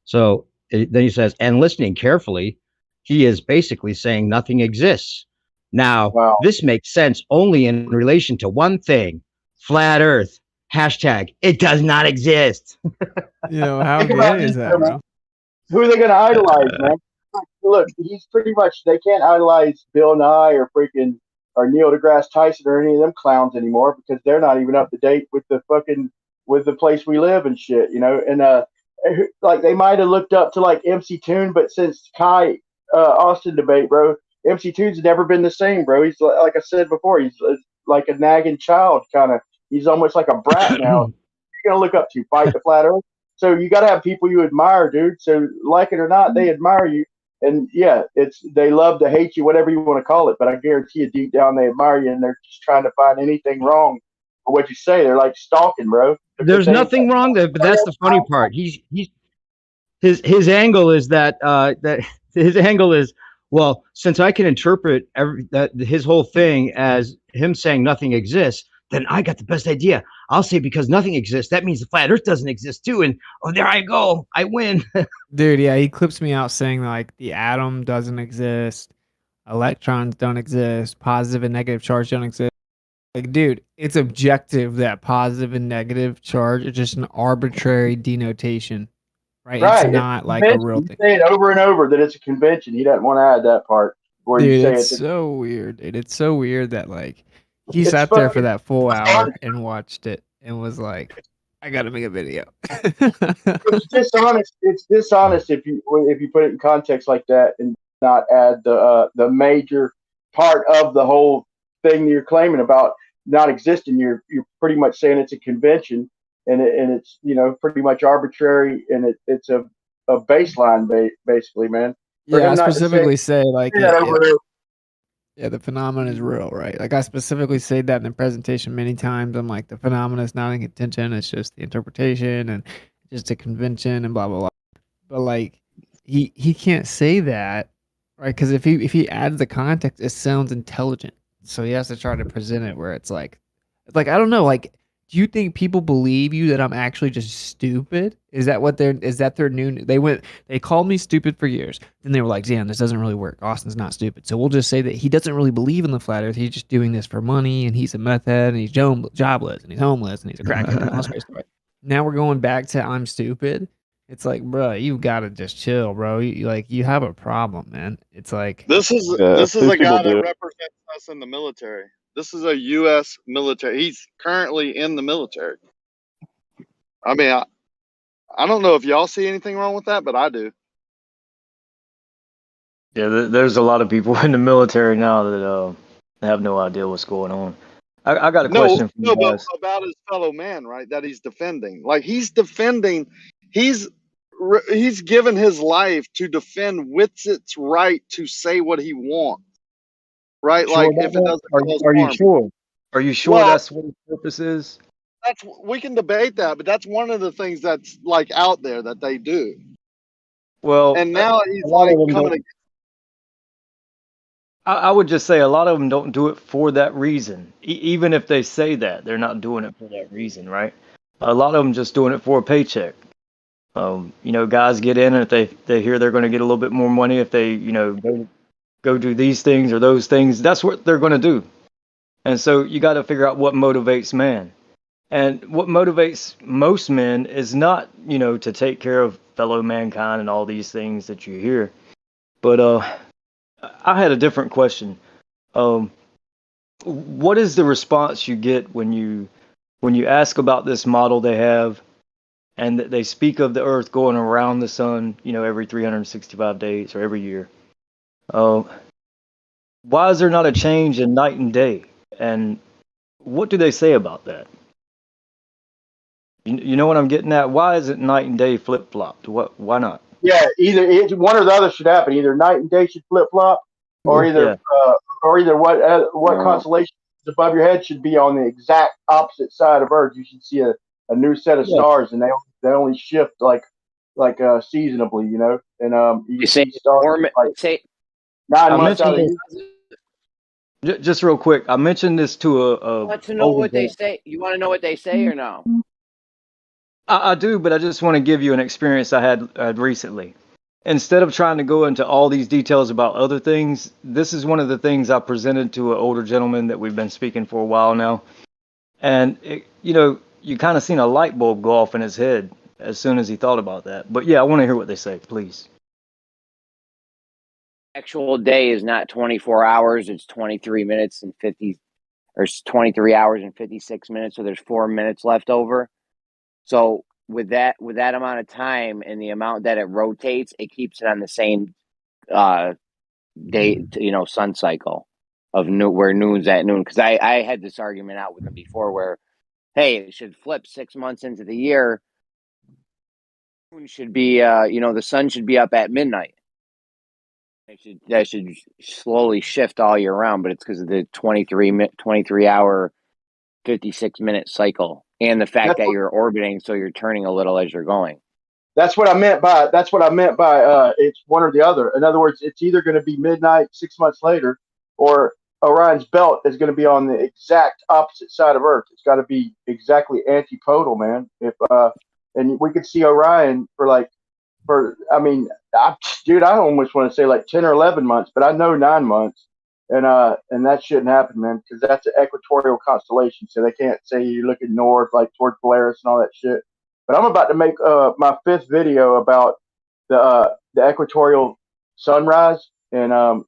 So then he says, and listening carefully, he is basically saying nothing exists. Now, Wow. this makes sense only in relation to one thing: flat Earth. Hashtag, it does not exist. How Think about gay is this, that, man. bro? Who are they going to idolize, man? Look, he's pretty much. They can't idolize Bill Nye or Neil deGrasse Tyson or any of them clowns anymore, because they're not even up to date with the place we live and shit, And like they might have looked up to like MC Toon, but since Kai Austin debate, bro, MC Toon's never been the same, bro. He's like I said before, he's like a nagging child kind of. He's almost like a brat now. You're gonna look up to fight the flat Earth. So you got to have people you admire, dude. So like it or not, they admire you. And yeah, they love to hate you, whatever you want to call it. But I guarantee you, deep down, they admire you, and they're just trying to find anything wrong for what you say. They're like stalking, bro. There's nothing wrong there, but that's the funny part. His angle is that his angle is, well, since I can interpret his whole thing as him saying nothing exists, then I got the best idea. I'll say because nothing exists, that means the flat Earth doesn't exist too, and oh, there I go, I win. Dude, yeah, he clips me out saying like the atom doesn't exist, electrons don't exist, positive and negative charge don't exist. Like, dude, it's objective that positive and negative charge are just an arbitrary denotation, right? Right. It's not like a real You thing. say it over and over that it's a convention. He doesn't want to add that part where you Dude, say it's so weird. Dude, it's so weird that like he It's sat there for fucking that full hour dishonest. and watched it and was like, I gotta make a video. It's dishonest. It's dishonest if you put it in context like that and not add the major part of the whole thing you're claiming about not existing. You're pretty much saying it's a convention and it's pretty much arbitrary and it's a baseline basically, man. For Yeah, I him not to specifically say like say that over and over. yeah, the phenomenon is real, right? Like I specifically say that in the presentation many times. I'm like, the phenomenon is not in contention; it's just the interpretation and just a convention and blah blah blah. But like, he can't say that, right? Because if he adds the context, it sounds intelligent. So he has to try to present it where it's like I don't know, like. Do you think people believe you that I'm actually just stupid? Is that their new? They called me stupid for years. Then they were like, "Damn, this doesn't really work. Austin's not stupid." So we'll just say that he doesn't really believe in the flat Earth. He's just doing this for money, and he's a meth head, and he's jobless, and he's homeless, and he's a crackhead, and all this crazy stuff. Now we're going back to I'm stupid. It's like, bro, you gotta just chill, bro. You have a problem, man. It's like This is a guy that represents us in the military. This is a U.S. military. He's currently in the military. I mean, I don't know if y'all see anything wrong with that, but I do. Yeah, there's a lot of people in the military now that have no idea what's going on. I got a question for you but guys. about his fellow man, right? That he's defending. Like he's defending. He's given his life to defend its right to say what he wants. Right? Sure Like about if it that? doesn't cause Are you harm. sure? Are you sure Well, that's what his purpose is? we can debate that, but that's one of the things that's like out there that they do. Well, And now he's a lot like of them coming don't. against. I would just say a lot of them don't do it for that reason. Even if they say that, they're not doing it for that reason, right? A lot of them just doing it for a paycheck. Guys get in, and if they hear they're going to get a little bit more money if they, go do these things or those things, that's what they're going to do. And so you got to figure out what motivates man. And what motivates most men is not, to take care of fellow mankind and all these things that you hear. But I had a different question. What is the response you get when you ask about this model they have, and that they speak of the Earth going around the sun, every 365 days or every year? Why is there not a change in night and day? And what do they say about that? You know what I'm getting at? Why is it night and day flip flopped? Why not? Yeah, either one or the other should happen. Either night and day should flip flop, or either what constellation is above your head should be on the exact opposite side of Earth. You should see a new set of stars, and they only shift like seasonably, And you see stars like 9 months out of the year. Just real quick, I mentioned this to a. You want to know what they say? You want to know what they say or no? I do, but I just want to give you an experience I had recently. Instead of trying to go into all these details about other things, this is one of the things I presented to an older gentleman that we've been speaking for a while now. And, you kind of seen a light bulb go off in his head as soon as he thought about that. But yeah, I want to hear what they say, please. Actual day is not 24 hours. It's 23 minutes and 50, or 23 hours and 56 minutes. So there's 4 minutes left over. So with that amount of time and the amount that it rotates, it keeps it on the same day, sun cycle of where noon's at noon. Because I had this argument out with them before where, hey, it should flip 6 months into the year. Moon should be, the sun should be up at midnight. That should slowly shift all year round, but it's because of the 23 hour 56-minute cycle, and the fact that you're orbiting, so you're turning a little as you're going. That's what I meant by it's one or the other. In other words, it's either going to be midnight 6 months later, or Orion's belt is going to be on the exact opposite side of Earth. It's got to be exactly antipodal, man. And we could see Orion dude, I almost want to say like 10 or 11 months, but I know 9 months, and that shouldn't happen, man, because that's an equatorial constellation, so they can't say you're looking north like toward Polaris and all that shit. But I'm about to make my 5th video about the equatorial sunrise, and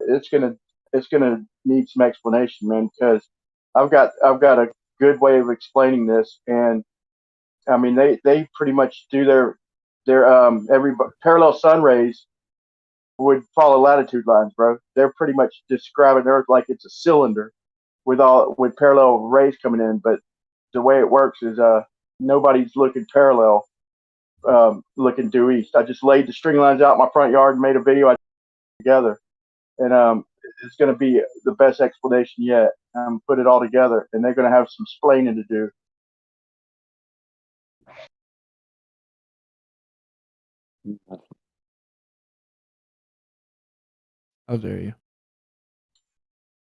it's gonna need some explanation, man, because I've got a good way of explaining this, and I mean they pretty much do their every parallel sun rays would follow latitude lines, bro. They're pretty much describing Earth like it's a cylinder with parallel rays coming in, but the way it works is nobody's looking parallel, looking due east. I just laid the string lines out in my front yard and made a video together, and it's going to be the best explanation yet. Put it all together, and they're going to have some explaining to do. How dare you?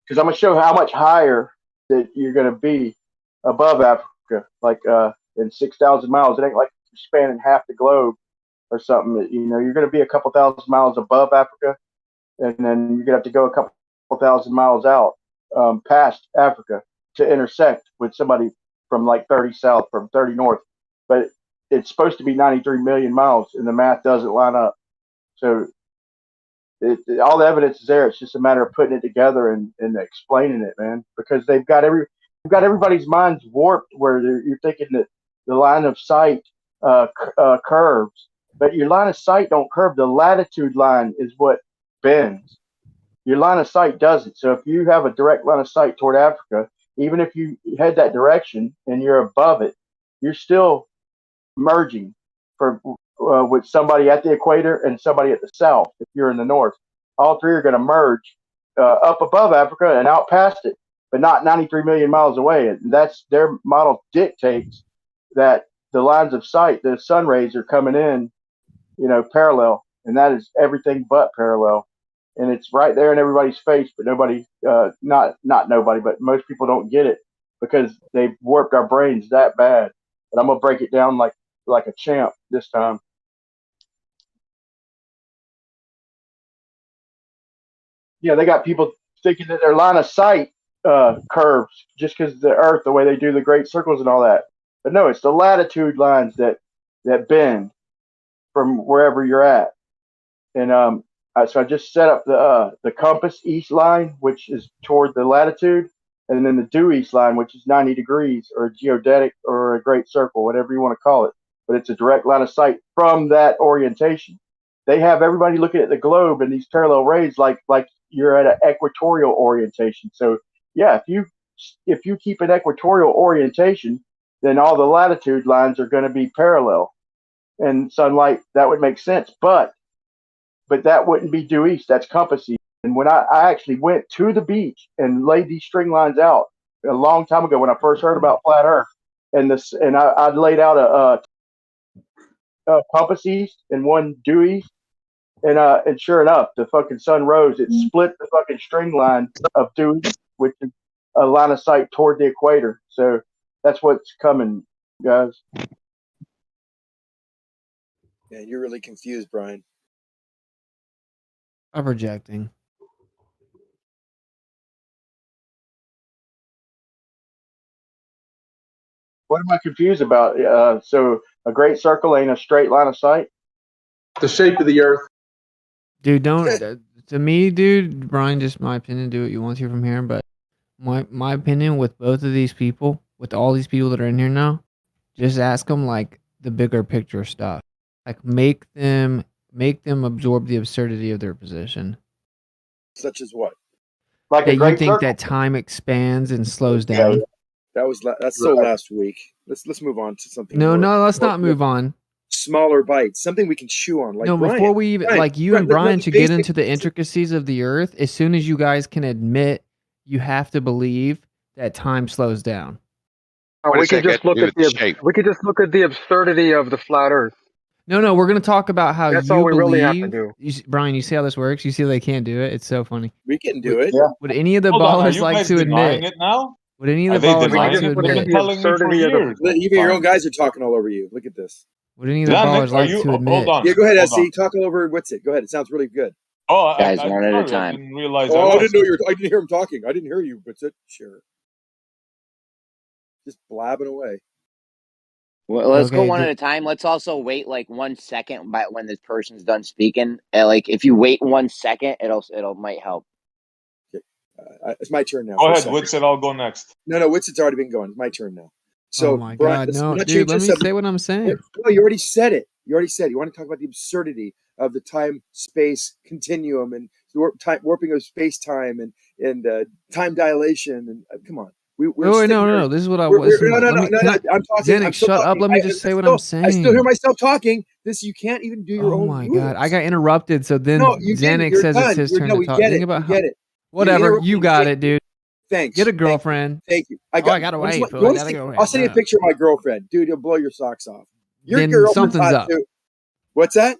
Because I'm going to show how much higher that you're going to be above Africa, like in 6,000 miles. It ain't like you're spanning half the globe or something. You know, you're going to be a couple thousand miles above Africa, and then you're going to have to go a couple thousand miles out past Africa to intersect with somebody from like 30 south, from 30 north. But it's supposed to be 93 million miles, and the math doesn't line up. So all the evidence is there. It's just a matter of putting it together and explaining it, man. Because they've got everybody's minds warped where you're thinking that the line of sight curves, but your line of sight don't curve. The latitude line is what bends. Your line of sight doesn't. So if you have a direct line of sight toward Africa, even if you head that direction and you're above it, you're still merging with somebody at the equator and somebody at the south. If you're in the north, all three are going to merge up above Africa and out past it, but not 93 million miles away. And that's their model dictates that the lines of sight, the sun rays are coming in, parallel, and that is everything but parallel. And it's right there in everybody's face, but nobody, not nobody, but most people don't get it because they've warped our brains that bad. But I'm gonna break it down like a champ this time. Yeah, they got people thinking that their line of sight curves just because the Earth, the way they do the great circles and all that. But no, it's the latitude lines that bend from wherever you're at. And so I just set up the compass east line, which is toward the latitude, and then the due east line, which is 90 degrees, or a geodetic, or a great circle, whatever you want to call it. But it's a direct line of sight from that orientation. They have everybody looking at the globe in these parallel rays like you're at an equatorial orientation. So yeah, if you keep an equatorial orientation, then all the latitude lines are going to be parallel. And sunlight, that would make sense. But that wouldn't be due east. That's compass east. And when I actually went to the beach and laid these string lines out a long time ago when I first heard about flat Earth, and I laid out a compass east and one due east, and sure enough, the fucking sun rose. It split the fucking string line of due east, which is a line of sight toward the equator. So that's what's coming, guys. Yeah, you're really confused, Brian. I'm projecting. What am I confused about? So a great circle ain't a straight line of sight? The shape of the Earth. Dude, don't to me, dude, Brian, just my opinion, do what you want to from here, but my opinion with both of these people, with all these people that are in here now, just ask them like the bigger picture stuff. Like make them absorb the absurdity of their position. Such as what? Like that you think that time expands and slows down. That's so last week. Let's move on to something. No, let's not move on. Smaller bites, something we can chew on. Like no, Brian, before we even Brian, you and Brian should get into the basic- intricacies of the Earth. As soon as you guys can admit, you have to believe that time slows down? What we does that could just got to look do at with the shape? we could just look at the absurdity of the flat Earth. No, we're going to talk about how That's you all we really have to believe. do. Brian, you see how this works? You see they can't do it? It's so funny. We can do it. Yeah. Would any of the Hold on, are ballers you like guys to denying admit? it now? Would any of Are the they ballers like denying to it? They've been admit? telling me for years. Even your own guys are talking all over you. Look at this. Would any of the Zanik, ballers are like you? to Hold admit? on. Yeah, go ahead, Hold SC. on. Talk all over Witsit. Go ahead. It sounds really good. Oh, Guys, I'm one at a sorry. I time. didn't realize Oh, I I was. I didn't hear him talking. I didn't hear you, Witsit. Sure. Just blabbing away. Well, let's go Okay, one at a time. Let's also wait like 1 second by when this person's done speaking. Like if you wait 1 second, it'll might help. It's my turn now. Go for a ahead, second. Witsit. I'll go next. No, Witsit's already been going. It's my turn now. So, Oh my Brian, God, let's no, not dude, change let the me subject. say what I'm saying. No, you already said it. You want to talk about the absurdity of the time-space continuum and warping of space-time and time dilation. And come on. We're Oh, wait, sitting no. here- This is what I we're- was. we're- no, Can I, I'm talking. I'm Xanax, still shut up. talking. Let me just say what I'm saying. I still hear myself talking. You can't even do your Oh own my rules. God, I got interrupted. So then No, you didn't. Xanax You're says done. it's his turn No, to we talk. get Think it. about We how. get it. Whatever, interrupted you me. got it, dude. Thanks. Get a girlfriend. Thank you. I got a wife. You I wanna gotta see- go I'll send you a picture of my girlfriend. Dude, you'll blow your socks off. Your Then girlfriend's something's hot up. too. What's that?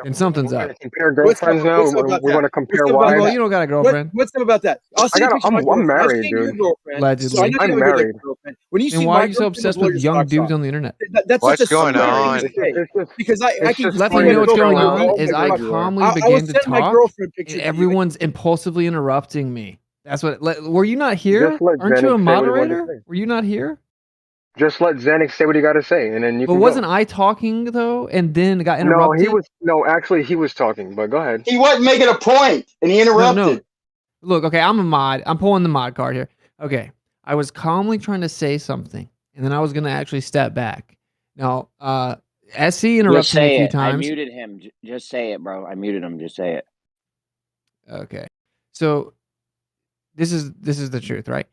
Then something's We're up. going to compare girlfriends now. What's up about We that? want to compare What's up about wives. Well, that? you don't got a girlfriend. What's up about that? I'll send you a picture of my I'm girlfriend. I've married, seen your dude. girlfriend. So I Allegedly. know I'm you have a good married. girlfriend. When you Then see why my are you so girlfriend, obsessed you'll blow with your young socks dudes off. on the internet? That's What's such a going stupid on? thing to say. Because I can Let see me my know what's going girlfriend. on. Is I calmly I will begin to send my talk, girlfriend picture and to you. everyone's impulsively interrupting me. That's what. Were you not here? Just let Aren't you a Xanax say what he wanted to moderator? say. Were you not here? Just let Xanax say what he got to say, and then you But can wasn't go. I talking though, and then got No, interrupted? actually he was talking, but go ahead. He wasn't making a point, and he interrupted. No. Look, okay, I'm a mod. I'm pulling the mod card here. Okay, I was calmly trying to say something, and then I was gonna actually step back. Now, SC interrupted Just me a say few it. I times. muted him. Just say it, bro. I muted him. Just say it. Okay, so this is the truth, right?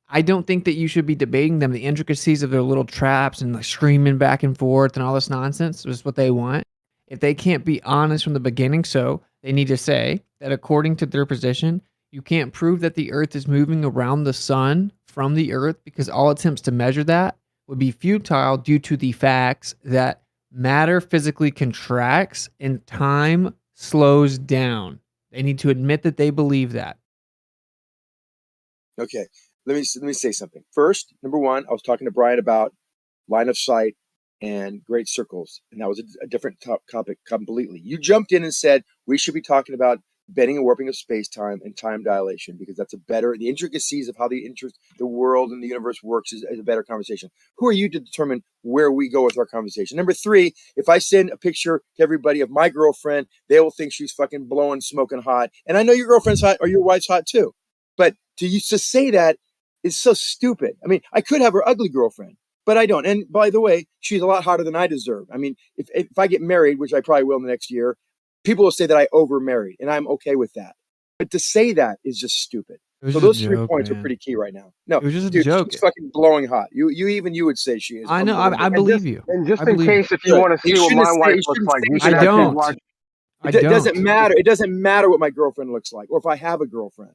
I don't think that you should be debating them, the intricacies of their little traps and like screaming back and forth and all this nonsense is what they want. If they can't be honest from the beginning, so they need to say that according to their position, you can't prove that the Earth is moving around the sun from the Earth because all attempts to measure that would be futile due to the facts that matter physically contracts and time slows down. They need to admit that they believe that. Okay, let me say something. First, number one, I was talking to Brian about line of sight and great circles, and that was a different topic completely. You jumped in and said we should be talking about bending and warping of space-time and time dilation because that's the intricacies of how the world and the universe works is a better conversation. Who are you to determine where we go with our conversation? Number three, if I send a picture to everybody of my girlfriend, they will think she's fucking blowing, smoking hot. And I know your girlfriend's hot or your wife's hot too. But to say that is so stupid. I mean, I could have her ugly girlfriend, but I don't. And by the way, she's a lot hotter than I deserve. I mean, if I get married, which I probably will in the next year, people will say that I over-married, and I'm okay with that. But to say that is just stupid. So those 3 points are pretty key right now. No, it was just dude, a joke. she's fucking blowing hot. You would say she is. I know. I believe you. And just I in believe case you. if you want to see what my wife looks like, you should actually watch. It doesn't matter. It doesn't matter what my girlfriend looks like, or if I have a girlfriend.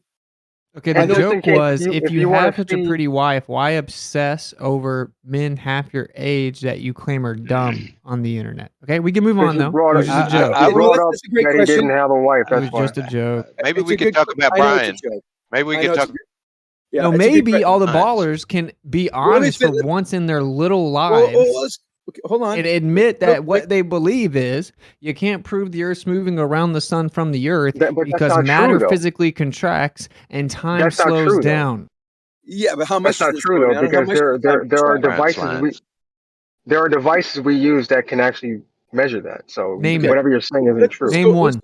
Okay, the And just in joke case was if if you you wanna have such a see- pretty wife, why obsess over men half your age that you claim are dumb on the internet? Okay, we can move on Because you though. brought It was up- just a joke. you brought up that's a great that he question. didn't have a wife. It That's was just a joke. Maybe It's we a could good- talk about I know it's a Brian. joke. Maybe we I could know it's talk. a good- Yeah, No, it's a good maybe question. all the ballers can be honest for once in their little lives Okay, hold on. and admit Real that what they believe is you can't prove the Earth's moving around the sun from the Earth But that's because not matter true, though. physically contracts and time That's not slows true, though. down. Yeah, but how much That's not does it true slow though, down, and how because much does time there are contract? devices we use that can actually measure that. So Name it. whatever you're saying isn't true. Name one.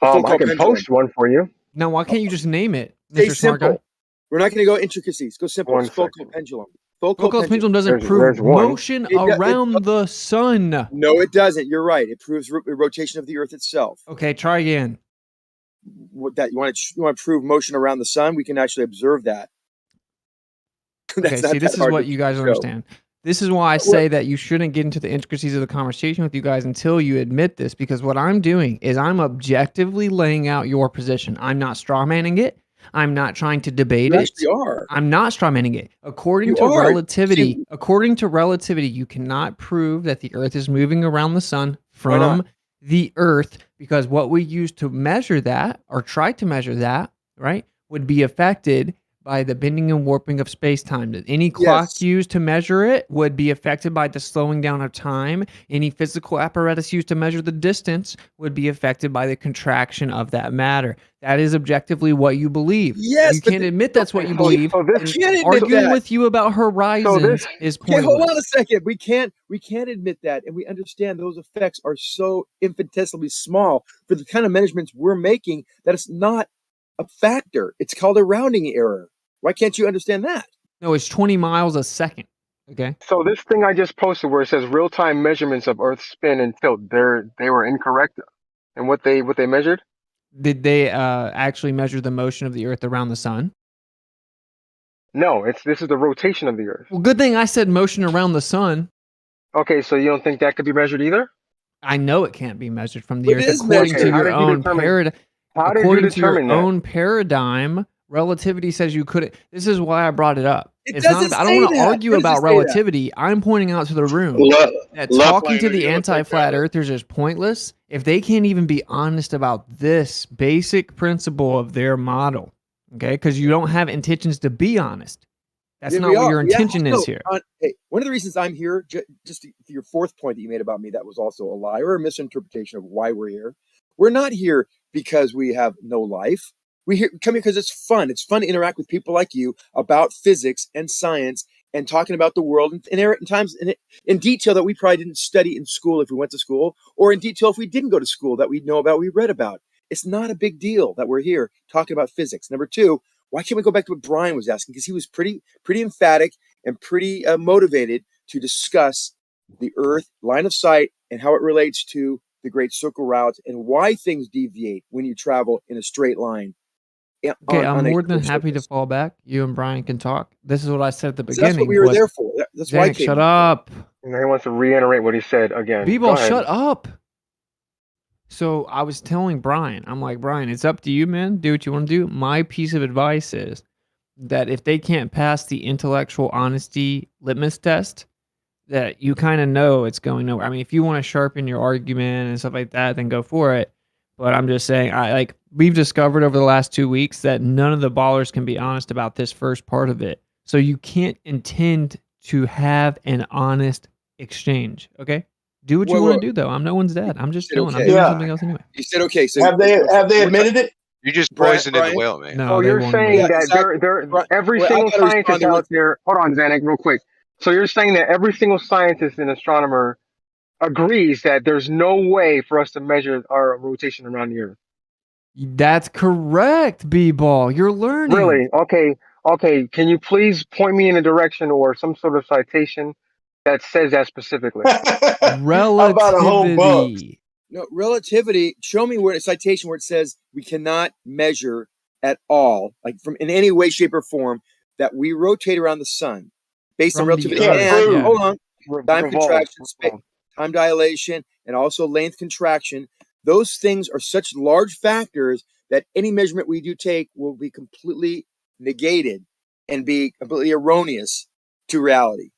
I can post one for you. Now, why can't you just name it, Stay Mr. Smart Guy? simple. We're not going to go intricacies. Go simple. One It's focal pendulum. Focal Foucault's pendulum doesn't There's prove one. motion It does- around the sun. No, it doesn't. You're right. It proves rotation of the Earth itself. Okay, try again. What that you want to prove motion around the sun? We can actually observe that. Okay, see, this is what you guys show. understand. This is why I say that you shouldn't get into the intricacies of the conversation with you guys until you admit this, because what I'm doing is I'm objectively laying out your position. I'm not strawmanning it. I'm not trying to debate You it. actually are. I'm not strawmanning it. According You to are. relativity, See- according to relativity, you cannot prove that the Earth is moving around the sun Why not? from the Earth, because what we use to measure that, or try to measure that, right, would be affected by the bending and warping of space-time. Any clock Yes. used to measure it would be affected by the slowing down of time. Any physical apparatus used to measure the distance would be affected by the contraction of that matter. That is objectively what you believe. Yes, You but can't admit that's what you So believe. so I this can't admit Arguing that. with you about horizons this is Okay, hold on a pointless. second. We can't admit that, and we understand those effects are so infinitesimally small for the kind of measurements we're making that it's not a factor. It's called a rounding error. Why can't you understand that? No, it's 20 miles a second. Okay. so this thing I just posted where it says real time measurements of Earth's spin and tilt, they were incorrect. And what they measured? Did they actually measure the motion of the Earth around the sun? No, this is the rotation of the Earth. Well, good thing I said motion around the sun. Okay, so you don't think that could be measured either? I know it can't be measured from the But it Earth is according measured. to How your did you own determine? paradigm. How did you According to your determine that? own paradigm, relativity says you couldn't. This is why I brought it up. It It's not. doesn't I don't say want to that. argue Where does it about say that? relativity. I'm pointing out to the room that talking to the anti-flat earthers is pointless if they can't even be honest about this basic principle of their model. Okay, because you don't have intentions to be honest. That's Yeah, not we what are. your We intention no, is here. hey, one of the reasons I'm here, just to your fourth point that you made about me, that was also a lie or a misinterpretation of why we're here. We're not here because we have no life. We come here because it's fun. It's fun to interact with people like you about physics and science and talking about the world in times in detail that we probably didn't study in school if we went to school, or in detail if we didn't go to school that we know about, we read about. It's not a big deal that we're here talking about physics. Number two, why can't we go back to what Brian was asking? Because he was pretty emphatic and pretty motivated to discuss the Earth line of sight and how it relates to the Great Circle routes and why things deviate when you travel in a straight line. Okay, I'm on a more than curved happy to surface. fall back. You and Brian can talk. This is what I said at the So that's what beginning. we were was, there for. That's why I Zach, came shut on. up. And he wants to reiterate what he said again. Go B-ball, ahead. shut up. So I was telling Brian, I'm like, Brian, it's up to you, man. Do what you want to do. My piece of advice is that if they can't pass the intellectual honesty litmus test, that you kind of know it's going nowhere. I mean, if you want to sharpen your argument and stuff like that, then go for it. But I'm just saying, we've discovered over the last 2 weeks that none of the ballers can be honest about this first part of it. So you can't intend to have an honest exchange. Okay, do what you want to do, though. I'm no one's dad. I'm just chilling. I'm doing something else anyway. You said okay. So have they admitted it? You just Brian- poisoned in Brian? the well, man. No, So they you're won't saying admit it. that every Well, I single gotta respond scientist to out what- there. Hold on, Zanuck, real quick. So you're saying that every single scientist and astronomer agrees that there's no way for us to measure our rotation around the Earth. That's correct, B-ball. You're learning. Really? Okay. Can you please point me in a direction or some sort of citation that says that specifically? Relativity. No, relativity. Show me where a citation where it says we cannot measure at all, like from in any way, shape, or form, that we rotate around the sun based on From the relativity. Earth, And yeah. hold on, time Revolve. contraction, time dilation, and also length contraction. Those things are such large factors that any measurement we do take will be completely negated and be completely erroneous to reality.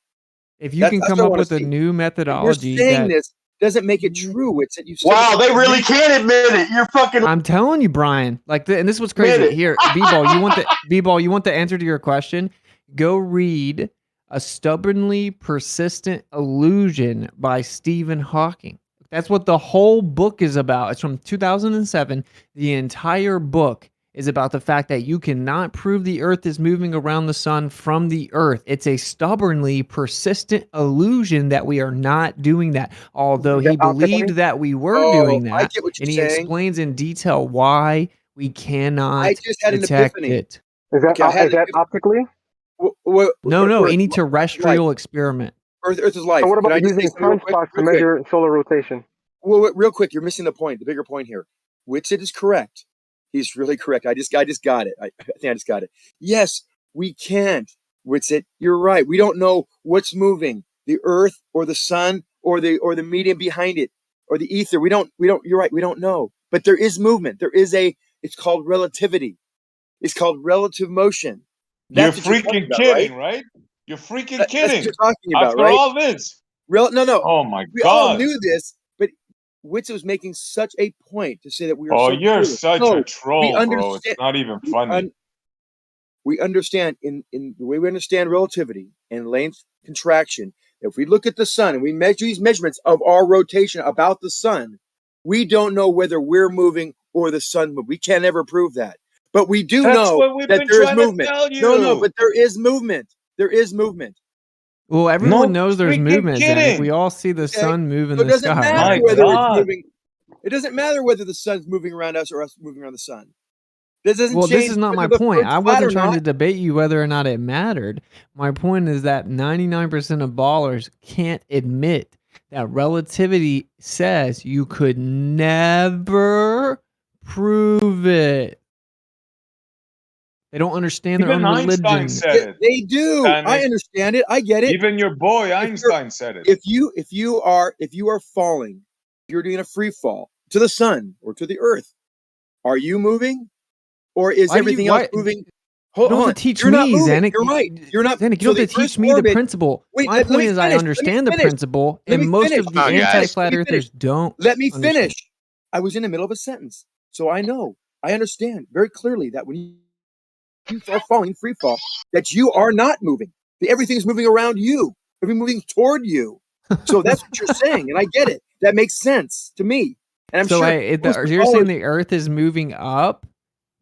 If you can come up with a new methodology, you're saying that this doesn't make it true. It's that you. Wow, they really can't admit it. You're fucking. I'm telling you, Brian. And this was crazy. Admit it. Here, B-ball. You want the B-ball? You want the answer to your question? Go read A Stubbornly Persistent Illusion by Stephen Hawking. That's what the whole book is about. It's from 2007. The entire book is about the fact that you cannot prove the Earth is moving around the sun from the Earth. It's a stubbornly persistent illusion that we are not doing that. Although he believed that we were doing I that, get what you're and he saying. explains in detail why we cannot I just had an detect epiphany. it. Is that optically? No, any terrestrial experiment. Earth is life. So what Can I about just say using something real sunspots to quick? measure solar rotation? Well, real quick, you're missing the point. The bigger point here. Whitsitt is correct. He's really correct. I just got it. I think I just got it. Yes, we can't. Whitsitt, you're right. We don't know what's moving, the Earth or the sun or the medium behind it or the ether. We don't. You're right. We don't know. But there is movement. It's called relativity. It's called relative motion. You're That's what you're talking freaking about, kidding, right? right? You're freaking That's what kidding. you're talking about, After right? all this. No. Oh my We all God. knew this, but Witz was making such a point to say that we are Oh, so you're clueless. such No, a troll, bro. It's not even funny. We understand in the way we understand relativity and length contraction. If we look at the sun and we measure these measurements of our rotation about the sun, we don't know whether we're moving or the sun moving. We can't ever prove that. But we do That's know what we've that been there is trying to movement. tell No, you. but there is movement. There is movement. Well, everyone No knows there's freaking movement, Zanuck. kidding. We all see the Okay. sun move in So it the doesn't sky, matter right? whether it's God. moving. It doesn't matter whether the sun's moving around us or us moving around the sun. This doesn't Well, change this is not my whether the point. Earth's I flat wasn't or trying not. to debate you whether or not it mattered. My point is that 99% of ballers can't admit that relativity says you could never prove it. They don't understand their Even own Einstein religion. said Yeah, it. they do. Damn I it. understand it. I get it. Even your boy If you're Einstein said it. if you are falling, if you're doing a free fall to the sun or to the earth, are you moving? Or is Why do you everything else why moving? you Hold don't have on. to teach You're not me, moving. Zanuck. You're right. You're not. Zanuck, you So don't have the to teach Earth's me the orbit. principle. Wait, My let point me is I finish. understand the principle, Let and me most finish. of Let the me finish. anti-flat Let me finish. earthers don't Let me understand. finish. I was in the middle of a sentence, so I know. I understand very clearly that when you are falling free fall, that you are not moving. That everything's moving around you. Everything moving toward you. So that's what you're saying, and I get it. That makes sense to me. And I'm So sure most you're saying scholars the earth is moving up?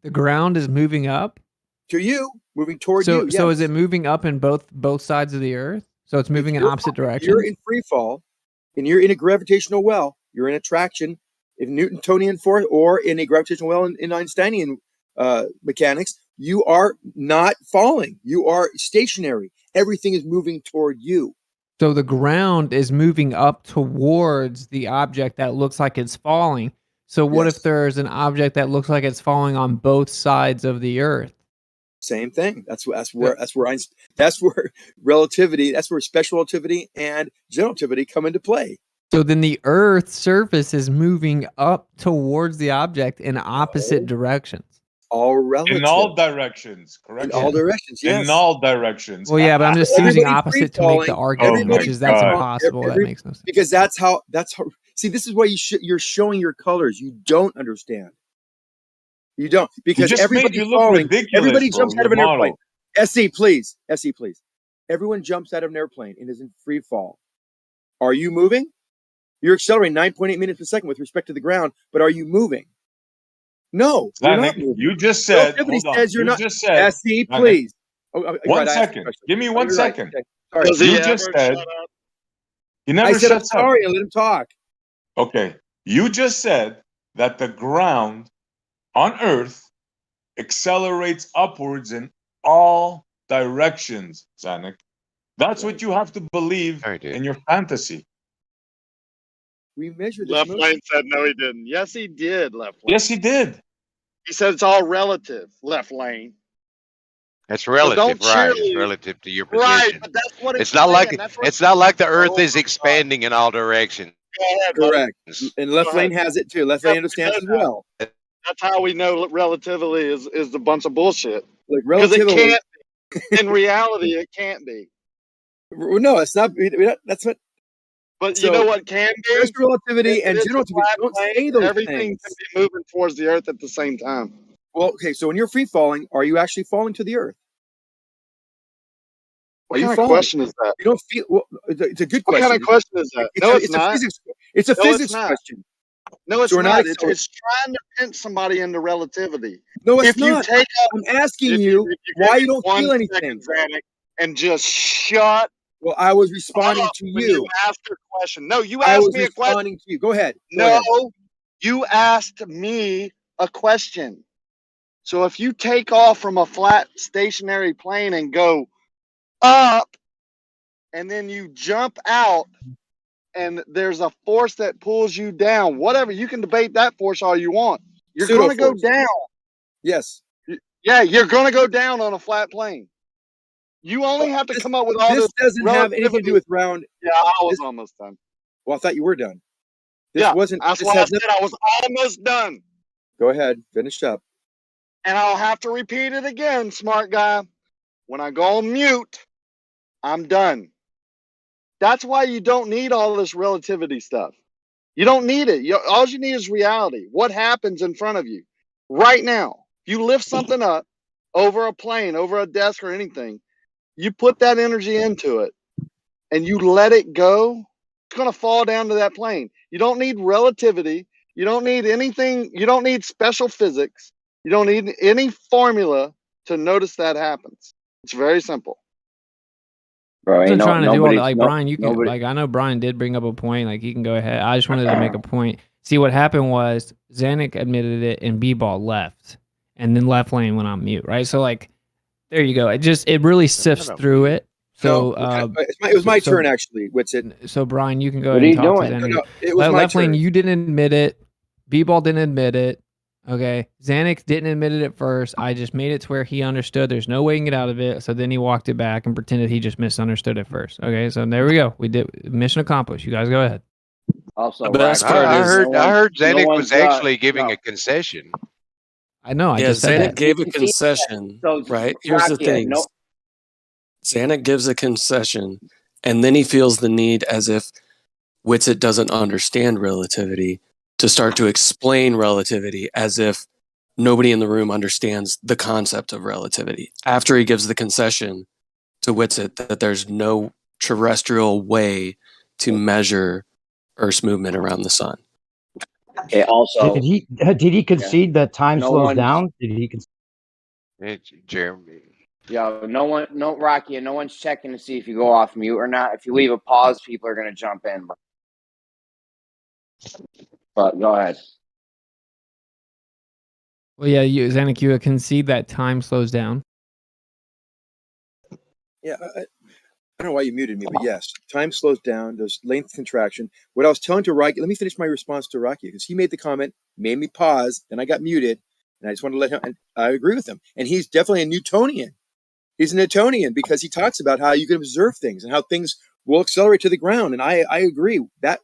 The ground is moving up? to you, moving toward So you. so is Yes. it moving up in both sides of the earth? So it's moving in opposite If you're directions? in free fall, and you're in a gravitational well, you're in attraction, in Newtonian force, or in a gravitational well in Einsteinian mechanics, you are not falling. You are stationary. Everything is moving toward you. So the ground is moving up towards the object that looks like it's falling. So what if Yes. there's an object that looks like it's falling on both sides of the earth? Same thing. That's where relativity, that's where special relativity and general relativity come into play. So then the earth's surface is moving up towards the object in opposite directions. All relative. In all directions, correct? In all directions, yes. In all directions. Well, yeah, but I'm just using Everybody opposite to free-falling, make the argument, which is that's impossible. That makes no sense. Because that's how. See, this is why you're showing your colors. You don't understand. You don't, because just made everybody you look falling. ridiculous, Everybody bro, jumps out your of an airplane. model. SC, please. SC, please. Everyone jumps out of an airplane and is in free fall. Are you moving? You're accelerating 9.8 meters per second with respect to the ground, but are you moving? No, you're not moving. You just said, Relativity hold on. says you're You not. just said, SC, please. One second. Give me 1 second. Sorry. You just said, he never I said, I'm shuts up. sorry, I let him talk. Okay. You just said that the ground on Earth accelerates upwards in all directions, Zanuck. That's what you have to believe in your fantasy. We measured Left lane said no, he didn't. Yes, he did. Left lane. Yes, he did. He said it's all relative. Left lane. It's So relative, don't right? It's cheerlead. relative to your position. Right, but that's what It's he's not saying. like That's what it's not like the Earth is expanding in all directions. Go ahead, buddy. Correct. And left Go lane ahead. has it too. Left lane understands as well. That's how we know relativity is a bunch of bullshit. Like Because it relativity. can't be. In reality, it can't be. No, it's not. That's what. But So, you know what can be? special relativity If and it's a general relativity flat don't plane, say those everything things. can be moving towards the earth at the same time. Well, okay, so when you're free falling, are you actually falling to the earth? What Are you kind of falling? question is that? You don't feel. Well, it's a good What question. kind of question is that? No, it's a not. physics. It's a No, it's physics not. question. No, it's So we're not. not. It's trying to pinch somebody into relativity. No, it's If you not. take up, I'm asking if you if you why give you me don't 1 feel second, anything. Zanuck, and just shut Well, I was responding up to when you. you asked your question. No, you I asked was me a question. responding to you. Go ahead. Go No, ahead. you asked me a question. So if you take off from a flat stationary plane and go up, and then you jump out, and there's a force that pulls you down, whatever, you can debate that force all you want. You're going to go Pseudo-force. down. Yes. Yeah, you're going to go down on a flat plane. You only have to come up with all This this doesn't have anything to relativity. do with round. Yeah, I was almost done. Well, I thought you were done. This Yeah, wasn't. that's This why I has said I was almost done. Go ahead. Finish up. And I'll have to repeat it again, smart guy. When I go on mute, I'm done. That's why you don't need all this relativity stuff. You don't need it. All you need is reality. What happens in front of you right now? You lift something up over a plane, over a desk or anything, you put that energy into it and you let it go, it's going to fall down to that plane. You don't need relativity. You don't need anything. You don't need special physics. You don't need any formula to notice that happens. It's very simple. Bro, I ain't wasn't no trying to do all that. nobody. Like No, Brian, you can nobody. like I know Brian did bring up a point. Like he can go ahead. I just wanted to make a point. See what happened was Zanuck admitted it and B-ball left, and then Left Lane went on mute. Right. So like there you go. It really sifts through it. So it was my turn actually. Witsit. So Brian, you can go What ahead are and you talk to doing? Zanuck. No, it was my Left turn. Lane, you didn't admit it. B-ball didn't admit it. Okay, Zanuck didn't admit it at first. I just made it to where he understood. There's no way he can get out of it. So then he walked it back and pretended he just misunderstood it first. Okay, so there we go. We did mission accomplished. You guys go ahead. Also, The best Rocky, part I is heard I heard Zanuck was one's actually giving a concession. I know. I yeah, just said Zanuck that. gave a You see that? concession, So right? Here's the Rocky, thing. no, Zanuck gives a concession, and then he feels the need, as if Witsit doesn't understand relativity, to start to explain relativity as if nobody in the room understands the concept of relativity. After he gives the concession to Witsit that there's no terrestrial way to measure Earth's movement around the sun. okay, also, Did he concede that time no slows one's, down? Did he concede? It's Jeremy. yo, no Rocky, and no one's checking to see if you go off mute or not. If you leave a pause, people are gonna jump in. But go ahead. Well, yeah, Zanuck, you concede that time slows down. Yeah, I don't know why you muted me, but yes, time slows down. There's length contraction. What I was telling to Rocky, let me finish my response to Rocky because he made the comment, made me pause, then I got muted, and I just wanted to let him. And I agree with him, and he's definitely a Newtonian. He's a Newtonian because he talks about how you can observe things and how things will accelerate to the ground. And I agree that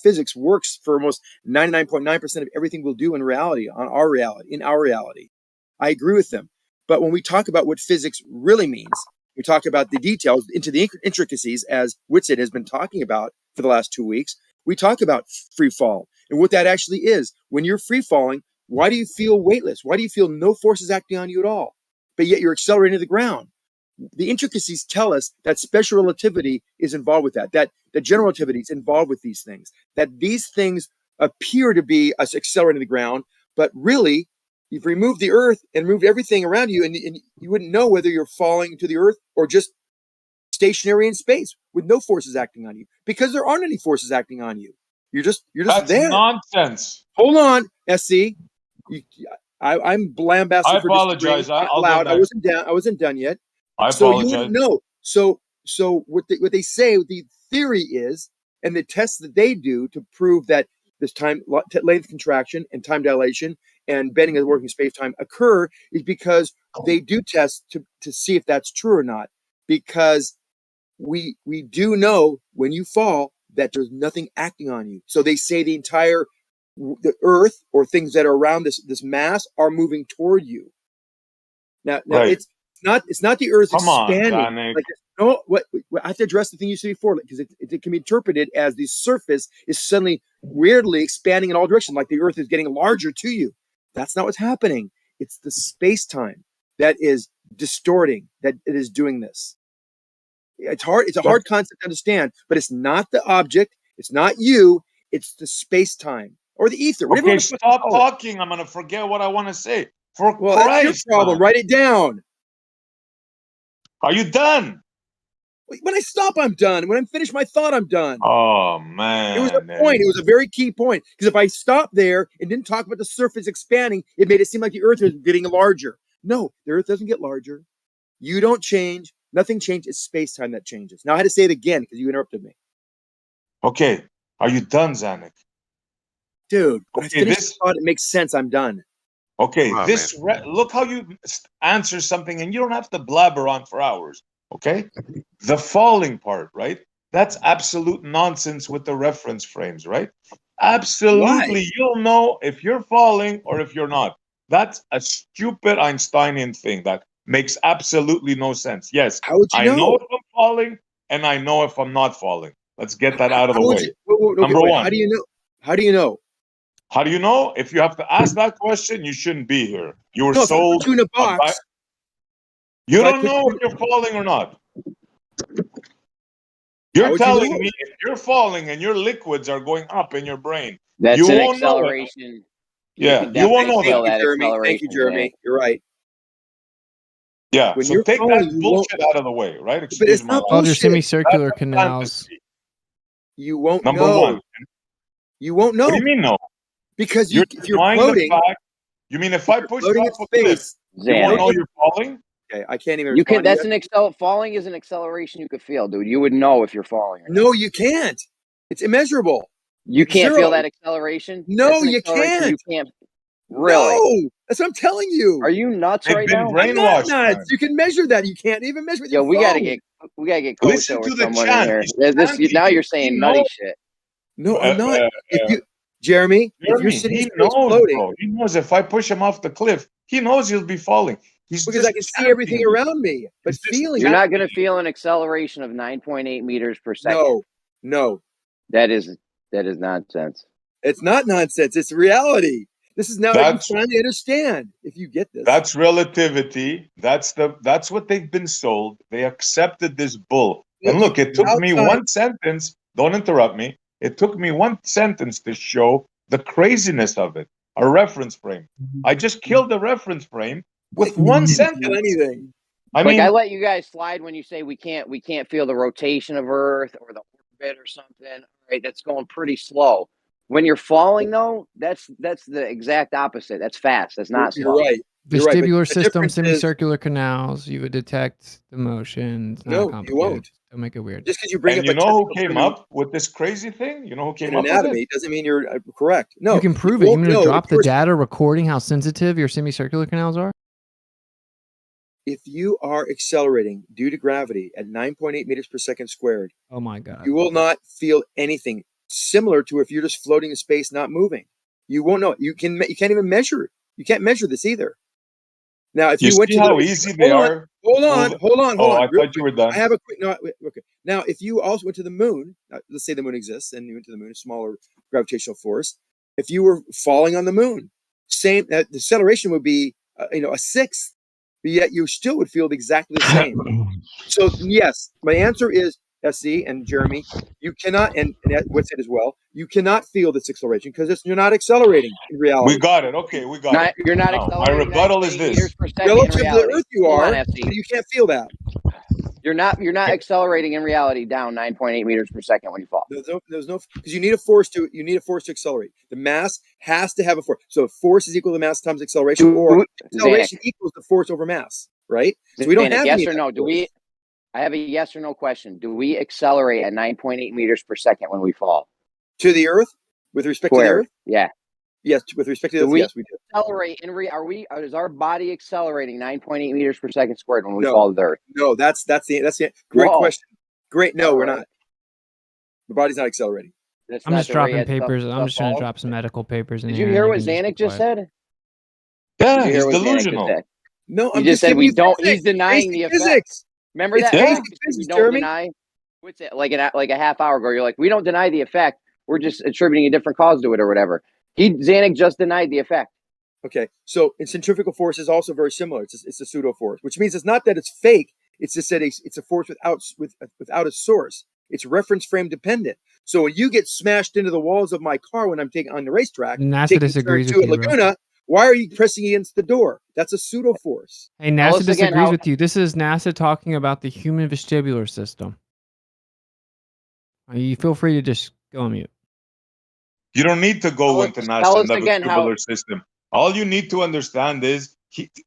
physics works for almost 99.9% of everything we'll do in reality, in our reality. I agree with them. But when we talk about what physics really means, we talk about the details into the intricacies, as Witsit has been talking about for the last 2 weeks. We talk about free fall and what that actually is. When you're free falling, why do you feel weightless? Why do you feel no forces acting on you at all? But yet you're accelerating to the ground. The intricacies tell us that special relativity is involved with that general relativity is involved with these things, that these things appear to be us accelerating the ground, but really, you've removed the Earth and moved everything around you, and you wouldn't know whether you're falling to the Earth or just stationary in space with no forces acting on you, because there aren't any forces acting on you. You're just That's there. nonsense. Hold on, SC. I'm lambasted for apologize. disagreeing I'll go loud. next. I wasn't done yet. I So you apologize. wouldn't know. So what they say, the theory is, and the tests that they do to prove that this time length contraction and time dilation and bending of the working space time occur is because they do tests to see if that's true or not. Because we do know when you fall that there's nothing acting on you. So they say the Earth or things that are around this mass are moving toward you. Now Right. it's not the Earth Come on, expanding. Zanuck. Like no, what I have to address the thing you said before, because it can be interpreted as the surface is suddenly weirdly expanding in all directions, like the Earth is getting larger to you. That's not what's happening. It's the space time that is distorting, that it is doing this. It's hard. It's a hard concept to understand, but it's not the object. It's not you. It's the space time or the ether. Whatever you Okay, want to stop call it. talking. I'm gonna forget what I want to say. For Well, that's your Christ, problem. man. Write it down. Are you done? When I stop, I'm done. When I finish my thought, I'm done. Oh man. It was a point. It was a very key point. Because if I stopped there and didn't talk about the surface expanding, it made it seem like the Earth was getting larger. No, the Earth doesn't get larger. You don't change. Nothing changes. It's space-time that changes. Now I had to say it again because you interrupted me. Okay. Are you done, Zanuck? Dude, when Okay, I finish the thought, it makes sense. I'm done. Okay, Come on, this look how you answer something, and you don't have to blabber on for hours. Okay, the falling part, right? That's absolute nonsense with the reference frames, right? Absolutely, Why? you'll know if you're falling or if you're not. That's a stupid Einsteinian thing that makes absolutely no sense. Yes, How would you I know know? if I'm falling, and I know if I'm not falling. Let's get that out of the How would way. you? Okay, Number wait. one. How do you know? How do you know? How do you know? If you have to ask that question, you shouldn't be here. You were No, if I sold put you in a a bi- box, You if I don't put know you, if you're falling or not. how You're would you telling know? me if you're falling and your liquids are going up in your brain, That's you an won't know it. acceleration. You Yeah, can you won't definitely know Thank feel that. you, that Jeremy. Thank you, acceleration, Zanik. Jeremy. You're right. Yeah, When so you're take that falling, you won't. bullshit out of the way, right? But Excuse it's my not Called language. your bullshit. semicircular That's a canals. fantasy. You won't Number one. know. You won't What do know you mean no? because You're if you're denying the floating, fact. You mean if if I you're push you floating in off a cliff, space, you won't no. Zanik. know you're falling? Okay, I can't even You can. respond to That's you. falling is an acceleration you could feel, dude. You would know if you're falling or No, not. you can't. It's immeasurable. You can't feel Zero. that acceleration. That's No, an you acceleration you can't. can't. Really? No, that's what I'm telling Are you. you nuts They've right been now? I'm not brainwashed, nuts. man. You can measure that. You can't even measure with Yo, your phone. we gotta get Listen Kosho or to the someone in chant. here. He's This chanting now it. you're He saying nutty knows. shit. No, Uh, I'm not. uh, If you, Jeremy, if you're Jeremy, sitting in he space knows, floating, bro. He knows if I push him off the cliff, he knows he'll be falling. He's because I just can see everything chanting it. around me, but He's just feeling You're it, not chanting gonna it. feel an acceleration of 9.8 meters per second. no, no. That is nonsense. It's not nonsense. It's reality. This is now you That's finally understand if you get this. that's relativity. That's what they've been sold. They accepted this bull. Well, And look, it took me outside, one sentence. Don't interrupt me. It took me one sentence to show the craziness of it. A reference frame. I just killed the reference frame with you one didn't feel sentence. anything. I Like I mean, let you guys slide when you say we can't feel the rotation of Earth or the orbit or something. All right, that's going pretty slow. When you're falling, though, that's the exact opposite. That's fast. That's not You're slow. right. You're right. But Vestibular the system, difference is, semicircular canals. You would detect the motion. It's not no, you complicated. won't. Don't make it weird. Just because you bring and up you a know who typical came swimming up with this crazy thing? You know who came in up with it? anatomy doesn't mean you're correct. No, You can prove it. You won't mean to know drop if the you're data recording how sensitive your semicircular canals are? if you are accelerating due to gravity at 9.8 meters per second squared, Oh my god. you will not feel anything similar to if you're just floating in space, not moving. You won't know. You can't even measure it. You can't measure this either. Now, if You you went see to how the easy they hold on, are? hold on, Hold- hold on, hold Oh, on, I real thought you quick. were done. I have a quick no. Okay. Now, if you also went to the moon, let's say the moon exists, and you went to the moon, a smaller gravitational force. If you were falling on the moon, same the acceleration would be a sixth, but yet you still would feel exactly the same. So yes, my answer is SC and Jeremy. You cannot, and what's it as well. You cannot feel this acceleration because you're not accelerating in We reality. got it. Okay, we got it. You're not Now, my accelerating rebuttal is 9.8 meters this. per second in Relative to the reality. Earth, you Hold are, on, FC. but you can't feel that. You're not accelerating in reality down 9.8 meters per second when you fall. There's no because you need a force to accelerate. The mass has to have a force. So force is equal to mass times acceleration, or acceleration equals the force over mass, right? So we don't Zanik, have yes any or of that no? force. I have a yes or no question. Do we accelerate at 9.8 meters per second when we fall? To the Earth, with respect to the Earth, Yeah. yes. With respect to the Do Earth, we yes, we do. accelerate is our body accelerating 9.8 meters per second squared when we No, fall to the Earth? no. That's the great Whoa. question. Great. No, All we're right. not. The body's not accelerating. That's I'm not just the rate dropping at papers. I'm stuff just trying to falls. drop some medical papers in Did here. you hear and what can just be Zanik just quiet. said? Yeah, Did you he's hear what Zanik just delusional. said? No, He I'm just said giving we you don't. physics, He's denying the basic effect. physics. Remember It's that? Yeah. basic We physics, don't Jeremy. deny. What's it like? Like a half hour ago, you're like, we don't deny the effect. We're just attributing a different cause to it or whatever. Zanik just denied the effect. Okay, so in centrifugal force is also very similar. It's a pseudo force, which means it's not that it's fake. It's just that it's a force without a source. It's reference frame dependent. So when you get smashed into the walls of my car when I'm taking on the racetrack, NASA taking a turn disagrees to with at you, bro. Laguna, why are you pressing against the door? That's a pseudo force. Hey, Tell NASA us again disagrees how- with you. This is NASA talking about the human vestibular system. You feel free to just go on mute. You don't need to go into Tell NASA us and the again how. vestibular system. All you need to understand is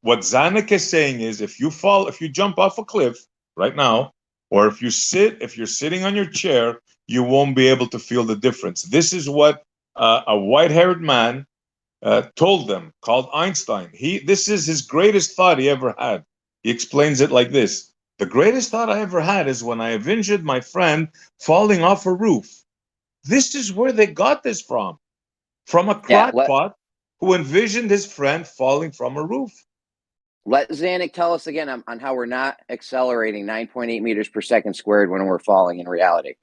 what Zanuck is saying is if you jump off a cliff right now, or if you're sitting on your chair, you won't be able to feel the difference. This is what a white-haired man told them, called Einstein. This is his greatest thought he ever had. He explains it like this: the greatest thought I ever had is when I avenged my friend falling off a roof. This is where they got this from a crackpot who envisioned his friend falling from a roof. Let Zanuck tell us again on how we're not accelerating 9.8 meters per second squared when we're falling in reality.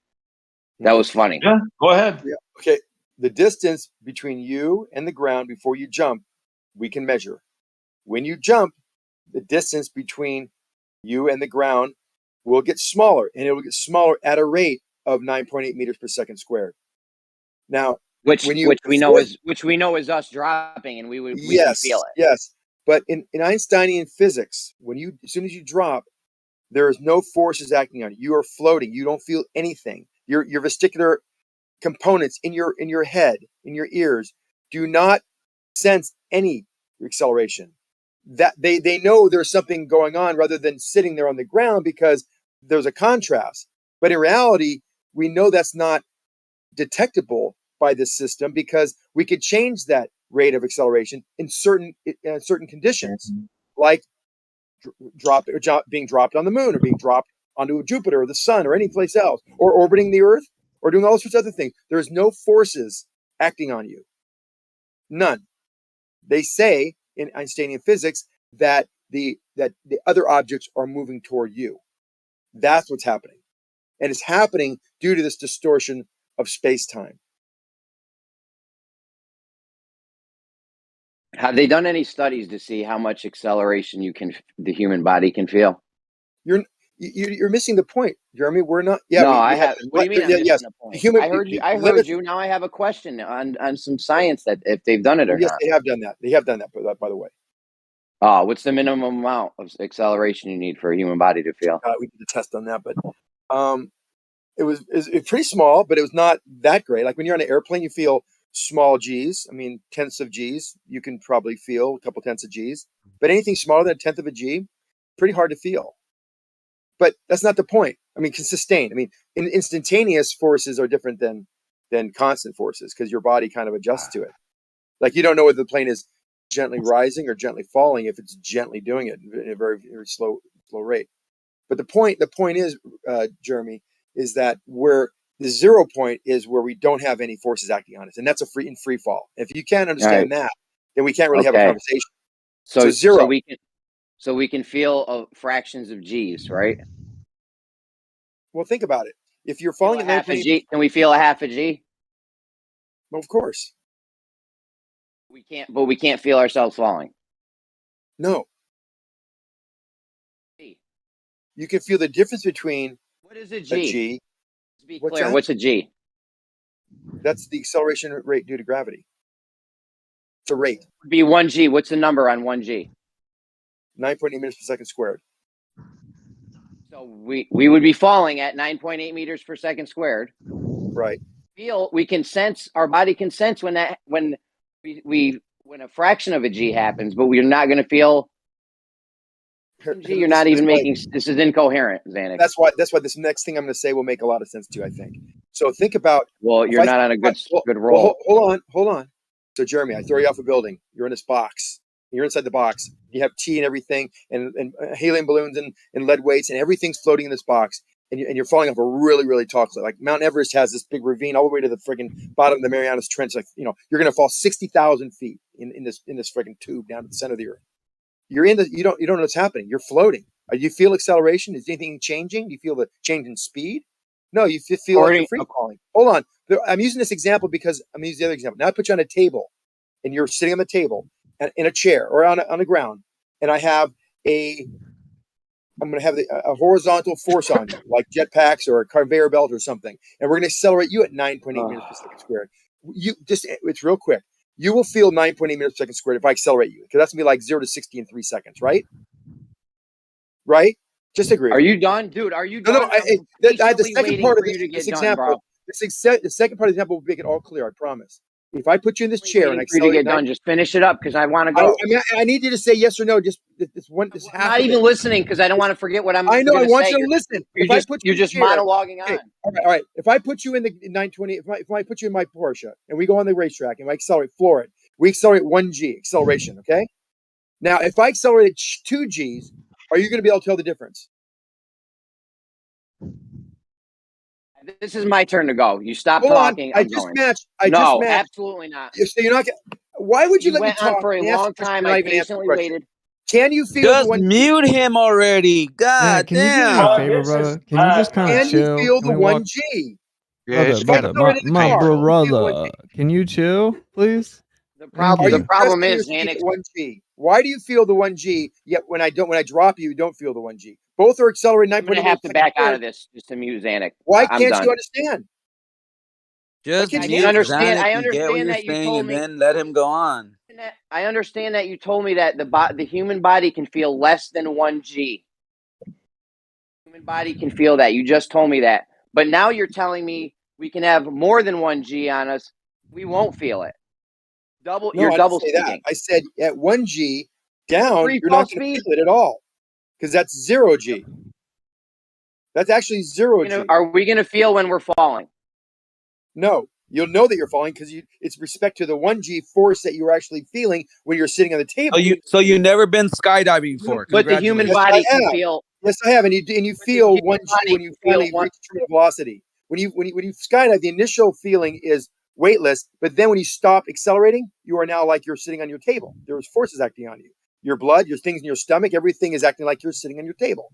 That was funny. Yeah, go ahead. Yeah. Okay. The distance between you and the ground before you jump, we can measure. When you jump, the distance between you and the ground will get smaller, and it will get smaller at a rate of 9.8 meters per second squared. Now, Which when you we know is us dropping, and we can feel it. Yes. But in Einsteinian physics, as soon as you drop, there is no forces acting on you. You are floating. You don't feel anything. Your vestibular components in your head, in your ears, do not sense any acceleration. That they know there's something going on rather than sitting there on the ground because there's a contrast. But in reality, we know that's not detectable by this system because we could change that rate of acceleration in certain conditions, like being dropped on the moon, or being dropped onto Jupiter or the sun or any place else, or orbiting the Earth, or doing all sorts of other things. There is no forces acting on you. None. They say in Einsteinian physics that the other objects are moving toward you. That's what's happening. And it's happening due to this distortion of space-time. Have they done any studies to see how much acceleration the human body can feel? You're missing the point, Jeremy. We're not. Yeah, no, we I have. What do you mean? I'm missing the point? I heard you. Now I have a question on some science that if they've done it or yes, not. They have done that. They have done that. By the way. What's the minimum amount of acceleration you need for a human body to feel? We did a test on that, but it was pretty small, but it was not that great. Like when you're on an airplane, you feel small G's. I mean, tenths of G's. You can probably feel a couple tenths of G's, but anything smaller than a tenth of a G, pretty hard to feel. But that's not the point. I mean, can sustain. I mean, instantaneous forces are different than constant forces because your body kind of adjusts to it. Like you don't know whether the plane is gently rising or gently falling if it's gently doing it in a very, very slow rate. But the point is, Jeremy, is that where the 0 point is where we don't have any forces acting on us, and that's free fall. If you can't understand that, then we can't really have a conversation. So zero. So we can feel fractions of G's, right? Well, think about it. If you're falling at half a G, can we feel a half a G? Well, of course. We can't, but we can't feel ourselves falling. No. You can feel the difference between what is a G? To be clear, that? What's a G? That's the acceleration rate due to gravity. It's a rate. It'd be 1 G. What's the number on 1 G? 9.8 meters per second squared. So we would be falling at 9.8 meters per second squared. Right. We can sense, our body can sense when a fraction of a G happens, but we're not going to feel. G, you're not even making. This is incoherent, Zanuck. That's why this next thing I'm going to say will make a lot of sense to you, I think. So think about. Well, you're not on a good roll. Hold on. So Jeremy, I throw you off a building. You're in this box. You're inside the box. You have tea and everything, and helium balloons and lead weights, and everything's floating in this box. And you're falling off a really, really tall cliff. Like Mount Everest has this big ravine all the way to the friggin' bottom of the Marianas Trench. Like you're going to fall 60,000 feet in this friggin' tube down to the center of the earth. You're in you don't know what's happening. You're floating. Do you feel acceleration? Is anything changing? Do you feel the change in speed? No, you feel like you're free falling. Hold on. I'm using this example because I'm going to use the other example. Now I put you on a table, and you're sitting on the table in a chair or on the ground, and I'm going to have a horizontal force on you, like jetpacks or a conveyor belt or something, and we're going to accelerate you at 9.8 meters per second squared. It's real quick. You will feel 9.8 meters per second squared if I accelerate you, because that's going to be like 0 to 60 in 3 seconds, right? Right? Just agree. Are you done, dude? Are you done? No. The second part of this example, the second part of the example will make it all clear. I promise. If I put you in this chair and I accelerate, to get done, just finish it up because I want to go. I need you to say yes or no. Just this one. I'm not even listening because I don't want to forget what I'm. I know. I want you to listen. You're just monologuing on. All right. If I put you in the 920, if I put you in my Porsche and we go on the racetrack and I accelerate, floor it. We accelerate 1 G acceleration. Okay. Now, if I accelerated 2 Gs, are you going to be able to tell the difference? This is my turn to go. You stop talking. I just matched. Absolutely not. So you're not. Why would you You let me went on talk for a and ask long the question time. and I not even answer the patiently question? waited. Can you feel the Just 1G? mute him already. God Zach, can you do me a damn. favor, brother? Can you just kind of Can you chill? feel Can the we walk, 1G? Yeah, brother, it's If I kind brother, of accelerate in the my car, painful. can you feel the 1G? brother? Can you chill, please? Thank Are you you. The problem pressed in your is, seat at Xanax. 1G? Why do you feel the 1G? Yet when I drop you, you don't feel the 1G. Both are accelerating I'm going to 9.8 have to milliseconds back out apart. of this just to mute Xanax. Why I'm can't you done. understand? Why Just can't I you can mute handle it? understand. Zanuck I and get what understand you're that you saying told and me. then let him go on. I understand that you told me that the human body can feel less than 1G. Human body can feel that. You just told me that. But now you're telling me we can have more than 1G on us. We won't feel it. No, You're I didn't double say that. speaking. I said at 1G down, Free you're fall not going to feel speed. it at all because that's 0G. That's actually 0G. Are we gonna feel when we're falling? No, you'll know that you're falling because it's respect to the 1G force that you're actually feeling when you're sitting on the table. So you never been skydiving before. But the human Yes, Congratulations. body I can have. feel. Yes, I have, and you The feel human 1G body when you can feel finally one. reach terminal velocity. When you skydive, the initial feeling is weightless, but then when you stop accelerating, you are now like you're sitting on your table. There's forces acting on you. Your blood, your things in your stomach, everything is acting like you're sitting on your table.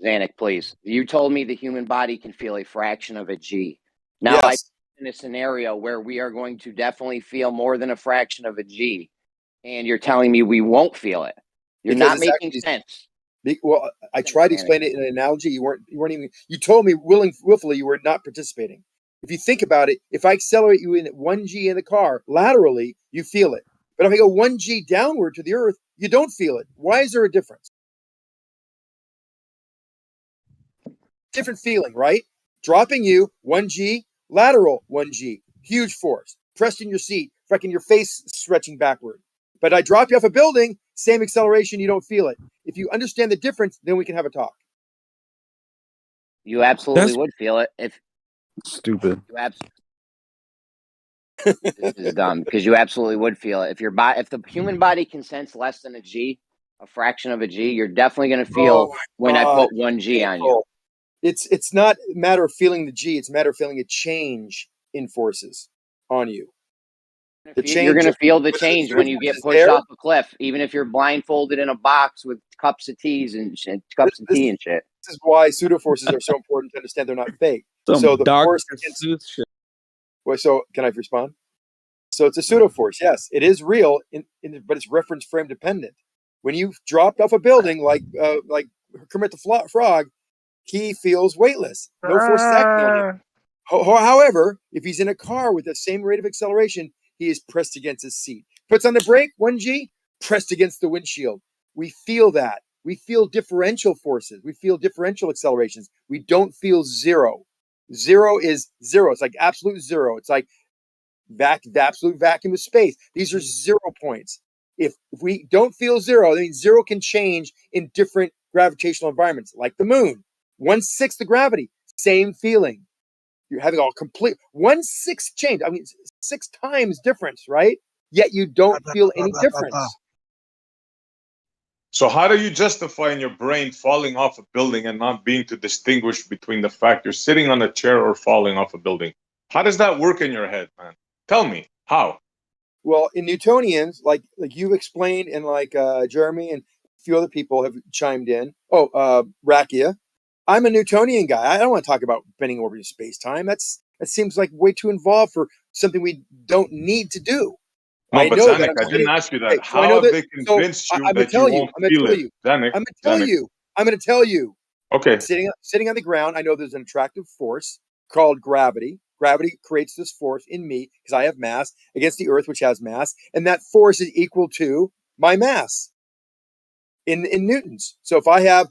Xanax, please. You told me the human body can feel a fraction of a G. Now I Yes, in a scenario where we are going to definitely feel more than a fraction of a G, and you're telling me we won't feel it. You're because not it's making actually sense. well. I tried to explain it in an analogy. You weren't even. You told me willfully you were not participating. If you think about it, if I accelerate you in at 1G in the car laterally, you feel it. But if I go 1G downward to the earth, you don't feel it. Why is there a difference? Different feeling, right? Dropping you 1G, lateral 1G, huge force, pressed in your seat, freaking your face stretching backward. But I drop you off a building, same acceleration, you don't feel it. If you understand the difference, then we can have a talk. You absolutely would feel it if Stupid. you this is dumb because you absolutely would feel it if your body, if the human body can sense less than a G, a fraction of a G, you're definitely going to Oh feel my when I God, put 1G on you. painful. It's not a matter of feeling the G, it's a matter of feeling a change in forces on you. The You're change going to of feel the whether the change pseudo when you force get is pushed there. off a cliff, even if you're blindfolded in a box with cups of teas and shit, cups of This tea and shit. is why pseudo forces are so important to understand they're not fake. Some So the Dr. force against Seuss shit. well, so can I respond? So it's a pseudo force. Yes, it is real, but it's reference frame dependent. When you dropped off a building like Kermit the Frog, he feels weightless. No force is acting on him. However, if he's in a car with the same rate of acceleration, he is pressed against his seat. Puts on the brake, 1G, pressed against the windshield. We feel that. We feel differential forces. We feel differential accelerations. We don't feel zero. Zero is zero. It's like absolute zero. It's like the absolute vacuum of space. These are 0 points. If we don't feel zero, I mean zero can change in different gravitational environments, like the moon. 1/6 the gravity, same feeling. You're having all complete 1/6 change. I mean, 6 times difference, right? Yet you don't feel any difference. So how do you justify in your brain falling off a building and not being to distinguish between the fact you're sitting on a chair or falling off a building? How does that work in your head, man? Tell me how. Well, in Newtonians, like you've explained, and like Jeremy and a few other people have chimed in. Oh, Rakia, I'm a Newtonian guy. I don't want to talk about bending over in space time. That seems like way too involved for something we don't need to do. No, I but know that Zanuck, I'm I didn't sitting. ask you that. Okay, so I How know have that. they So convinced you I'm gonna that you tell you. won't I'm gonna feel tell it? you. Zanuck, I'm gonna tell Zanuck. you. I'm gonna tell you. Okay. Sitting on the ground, I know there's an attractive force called gravity. Gravity creates this force in me because I have mass against the Earth, which has mass, and that force is equal to my mass in newtons. So if I have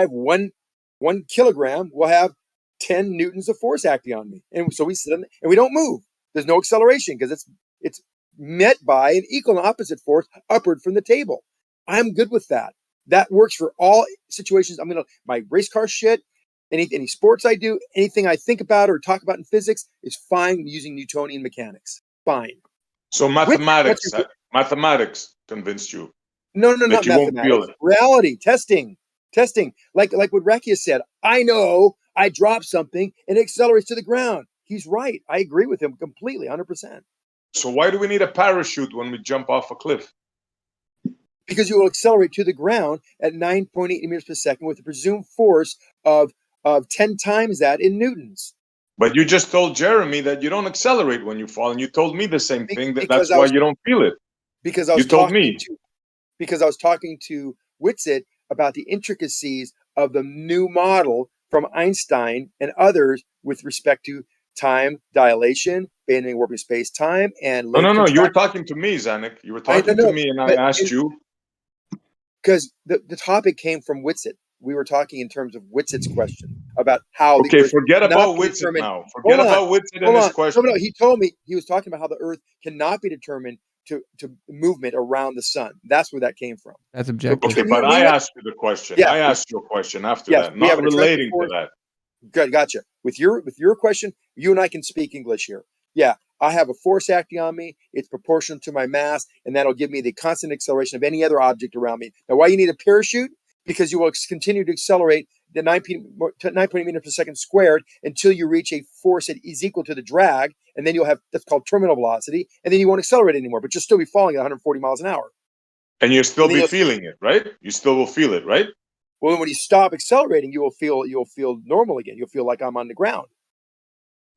one kilogram, we'll have 10 newtons of force acting on me, and so we sit on and we don't move. There's no acceleration because it's met by an equal and opposite force upward from the table. I'm good with that. That works for all situations. My race car shit, any sports I do, anything I think about or talk about in physics is fine using Newtonian mechanics. Fine. So With mathematics convinced you no, that not you won't feel mathematics. it. Reality, testing. Like what Rakia said. I know I drop something and it accelerates to the ground. He's right. I agree with him completely, 100%. So why do we need a parachute when we jump off a cliff? Because you will accelerate to the ground at 9.8 meters per second with a presumed force of 10 times that in newtons. But you just told Jeremy that you don't accelerate when you fall, and you told me the same thing. That's I why was- you don't feel it. Because I was You told talking me. because I was talking to Whitsitt about the intricacies of the new model from Einstein and others with respect to time dilation, bending warping space time, and No. length You were talking to me, Zanuck. You were I talking know, to me, and I asked you. because the topic came from Whitsitt. We were talking in terms of Whitsitt's question about how the Okay, Earth forget cannot about be Whitsitt determined. now. Forget about Whitsitt and Hold his on. question. No, he told me he was talking about how the Earth cannot be determined to movement around the sun. That's where that came from. That's objective. Okay, but I asked you the question. Yeah. I asked you a question after Yes, that, we have not an attractive relating to force. that. Good, gotcha. With your question, you and I can speak English here. Yeah, I have a force acting on me. It's proportional to my mass, and that'll give me the constant acceleration of any other object around me. Now, why you need a parachute? Because you will continue to accelerate the 9.8 meters per second squared until you reach a force that is equal to the drag, and then you'll have that's called terminal velocity, and then you won't accelerate anymore, but you'll still be falling at 140 miles an hour. And you'll still And then be you'll- feeling it, right? You still will feel it, right? Well, when you stop accelerating, you'll feel normal again. You'll feel like I'm on the ground.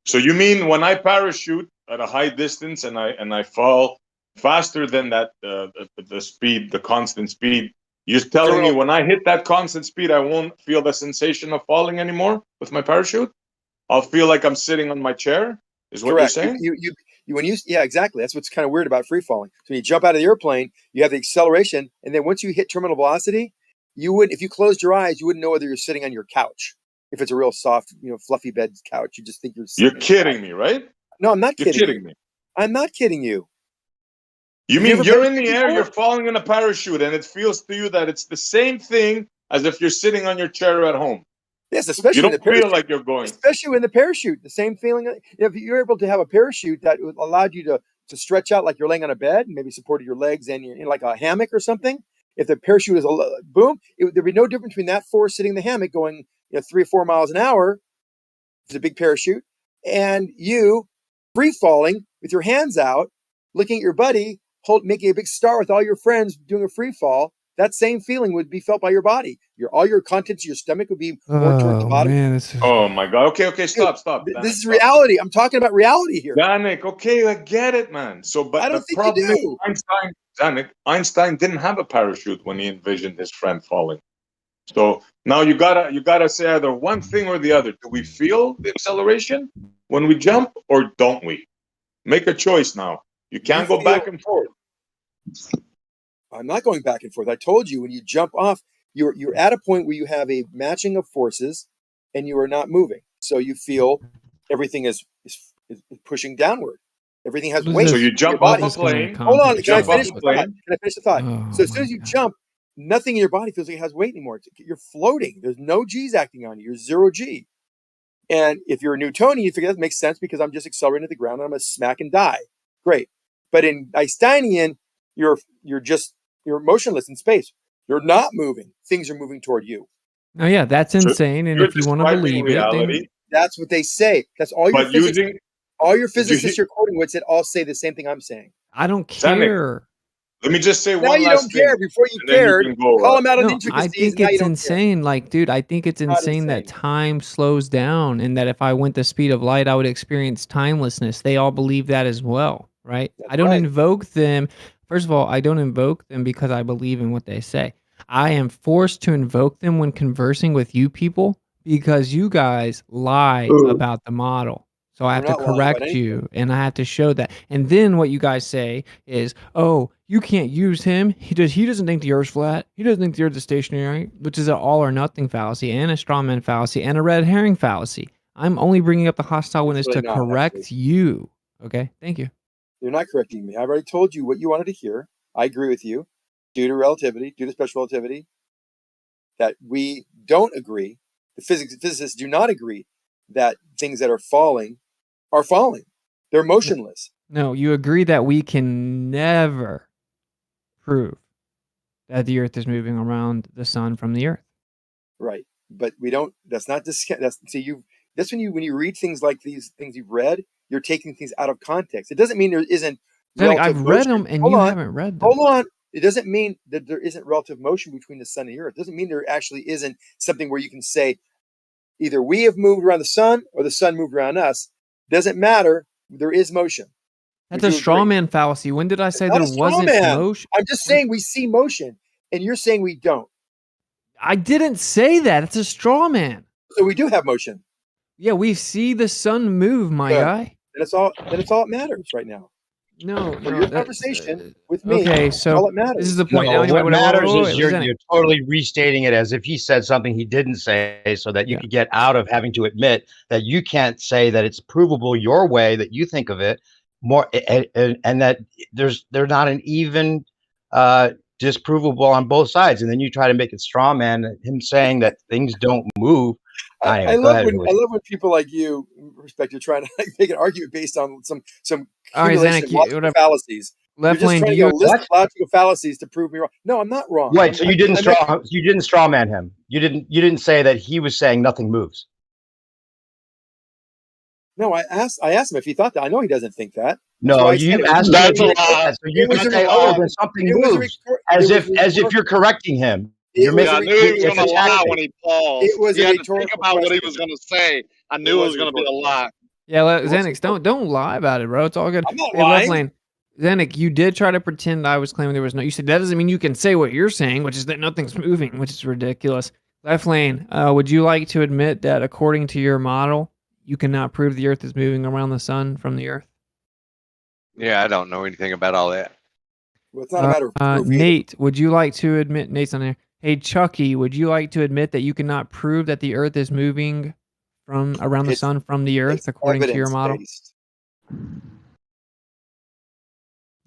So you mean when I parachute at a high distance and I fall faster than that the speed, the constant speed, you're telling me when I hit that constant speed, I won't feel the sensation of falling anymore with my parachute? I'll feel like I'm sitting on my chair. Is what Correct. you're saying? Yeah, exactly. That's what's kind of weird about free falling. So when you jump out of the airplane, you have the acceleration, and then once you hit terminal velocity, if you closed your eyes, you wouldn't know whether you're sitting on your couch. If it's a real soft, fluffy bed couch, you just think you're sitting. You're kidding me, right? No, I'm not You're kidding. kidding you. me. I'm not kidding you. You Have mean ever you're been in the air, you're falling in a parachute, and it feels to you that it's the same thing as if you're sitting on your chair at home. Yes, especially You in the don't parachute. feel like you're going. Especially in the parachute, the same feeling. If you're able to have a parachute that allowed you to stretch out like you're laying on a bed and maybe supported your legs and you're in like a hammock or something. If the parachute is boom, there'd be no difference between that force sitting in the hammock going 3 or 4 miles an hour. It's a big parachute, and you free falling with your hands out, looking at your buddy, making a big star with all your friends doing a free fall. That same feeling would be felt by your body. All your contents of your stomach would be more towards the Oh bottom. man, Oh my god. Okay, stop. This is reality. I'm talking about reality here. Danik, okay, I get it, man. So, but I don't the think problem you is Einstein didn't have a parachute when he envisioned his friend falling. So now you gotta say either one thing or the other. Do we feel the acceleration when we jump, or don't we? Make a choice now. You can't go back and forth. I'm not going back and forth. I told you when you jump off, you're at a point where you have a matching of forces, and you are not moving. So you feel everything is pushing downward. Everything has weight. So you in your jump off body. a plane. Hold on. Can I Jump off finish a the thought? plane. Can I finish the thought? Oh, So as soon as you jump, nothing in your body feels like it has weight anymore. You're floating. There's no G's acting on you. You're zero G. And if you're a Newtonian, you figure that makes sense because I'm just accelerating to the ground and I'm going to smack and die. Great. But in Einsteinian, you're motionless in space. You're not moving. Things are moving toward you. Oh yeah, that's insane. And you're if you want to describing believe it, reality. then That's what they say. That's all your But physics. using- All your Did you physicists you're quoting with it all say the same thing I'm saying. I don't Zanuck, care. Let me just say Now one you last don't thing. care. Before you and then cared, can go, call them out on No, intricacies. I think and now you it's don't insane. Like, dude, I think it's Not insane that insane. time slows down and that if I went the speed of light, I would experience timelessness. They all believe that as well, right? I don't right. invoke them. First of all, I don't invoke them because I believe in what they say. I am forced to invoke them when conversing with you people because you guys lie about the model. So I have We're to not lying about correct anything. you and I have to show that. And then what you guys say is, oh, you can't use him. He doesn't think the Earth's flat. He doesn't think the Earth is stationary, which is an all or nothing fallacy and a straw man fallacy and a red herring fallacy. I'm only bringing up the hostile witness really to not, correct you. Okay, thank you. You're not correcting me. I've already told you what you wanted to hear. I agree with you. Due to relativity, due to special relativity, that we don't agree. The physicists do not agree that things that are falling are falling. They're motionless. No, you agree that we can never prove that the Earth is moving around the sun from the Earth. Right. But we don't, that's not this, that's, see, that's when you read things like these things you've read, you're taking things out of context. It doesn't mean there isn't Zach, relative I've read motion. them and Hold you on. haven't read them. Hold on. It doesn't mean that there isn't relative motion between the sun and the earth. It doesn't mean there actually isn't something where you can say either we have moved around the sun or the sun moved around us. Doesn't matter. There is motion. That's a straw man fallacy. When did I say Not there a straw wasn't man. motion? I'm just saying we see motion, and you're saying we don't. I didn't say that. It's a straw man. So we do have motion. Yeah, we see the sun move, my Good. guy. Then it's all that matters right now. No, For no. your That's, conversation with me, okay, that's so all that matters. this is the point. No, Now, anyway, what matters is wait, you're totally restating it as if he said something he didn't say, so that you could get out of having to admit that you can't say that it's provable your way that you think of it more, and that they're not an even disprovable on both sides, and then you try to make it straw man him saying that things don't move. Anyway, I go love ahead, when people like you, respect, you're trying to make an argument based on some All right, accumulation of Zanuck, logical whatever. fallacies. Left You're just lane, trying do to go you list logical fallacies to prove me wrong. No, I'm not wrong. Wait, so you didn't straw man him. You didn't say that he was saying nothing moves. No, I asked him if he thought that. I know he doesn't think that. No, you asked him if he did that, so you can say, "Oh, then something moves," as if you're correcting him. You're Yeah, I making knew he was it's going to a lie tactic. when he paused. It was he a had to think rhetorical about what he question. was going to say. I knew it was going to be a lie. Yeah, Xanax, don't lie about it, bro. It's all good. I'm not Hey, left lying. lane. Xanax, you did try to pretend I was claiming there was no. You said that doesn't mean you can say what you're saying, which is that nothing's moving, which is ridiculous. Left lane, would you like to admit that according to your model, you cannot prove the Earth is moving around the sun from the Earth? Yeah, I don't know anything about all that. Well, it's not a matter of proof either. Nate, would you like to admit? Nate's on there. Hey, Chucky, would you like to admit that you cannot prove that the Earth is moving from around the sun from the Earth according to your model? Evidence-based.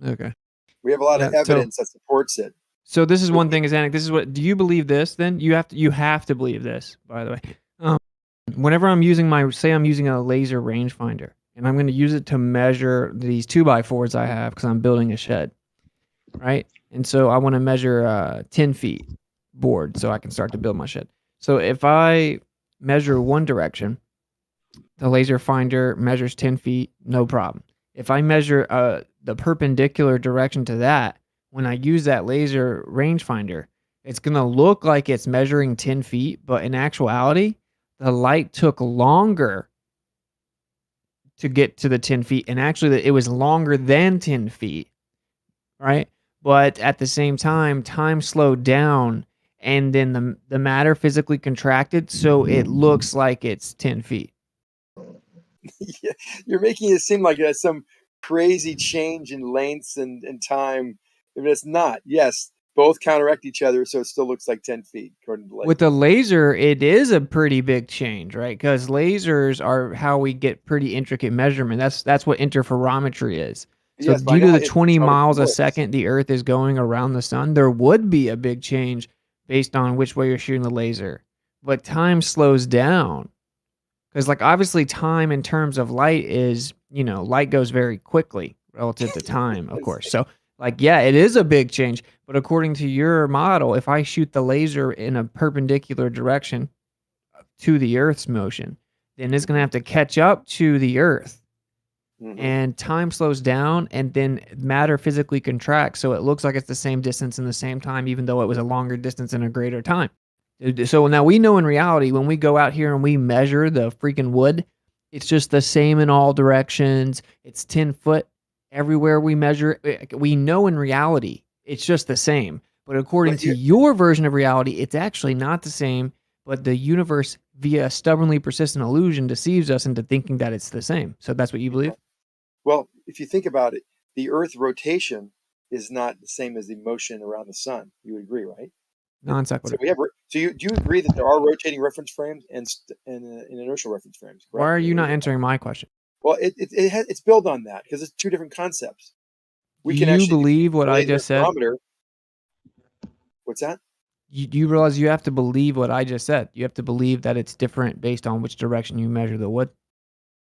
Okay. We have a lot of Yeah, evidence that supports it. So this is one thing, Xanax. This is what. Do you believe this? Then you have to believe this. By the way, whenever I'm using I'm using a laser rangefinder, and I'm going to use it to measure these 2x4s I have because I'm building a shed, right? And so I want to measure 10 feet board so I can start to build my shed. So if I measure one direction, the laser finder measures 10 feet, no problem. If I measure the perpendicular direction to that, when I use that laser rangefinder, it's going to look like it's measuring 10 feet, but in actuality, the light took longer to get to the 10 feet. And actually, it was longer than 10 feet, right? But at the same time slowed down, and then the matter physically contracted, so it looks like it's 10 feet. Yeah, you're making it seem like it's some crazy change in lengths and time. If it's not, yes, both counteract each other, so it still looks like 10 feet, according to the laser. With the laser, it is a pretty big change, right? Because lasers are how we get pretty intricate measurement. That's what interferometry is. So Yes, but I due know to the how 20 miles a works. second the Earth is going around the sun, there would be a big change based on which way you're shooting the laser. But time slows down. Because, like, obviously time in terms of light is, light goes very quickly relative to time, of course. So, like, yeah, it is a big change. But according to your model, if I shoot the laser in a perpendicular direction to the Earth's motion, then it's going to have to catch up to the Earth. Mm-hmm. And time slows down, and then matter physically contracts. So it looks like it's the same distance in the same time, even though it was a longer distance in a greater time. So now we know in reality, when we go out here and we measure the freaking wood, it's just the same in all directions. It's 10 foot everywhere we measure. We know in reality, it's just the same. But according to your version of reality, it's actually not the same. But the universe, via a stubbornly persistent illusion, deceives us into thinking that it's the same. So that's what you believe? Well, if you think about it, the Earth's rotation is not the same as the motion around the sun. You would agree, right? Non sequitur. Do you agree that there are rotating reference frames and inertial reference frames? Correct? Why are you not answering my question? Well, it's built on that because it's two different concepts. Do you believe what I just said? What's that? You realize you have to believe what I just said. You have to believe that it's different based on which direction you measure the wood.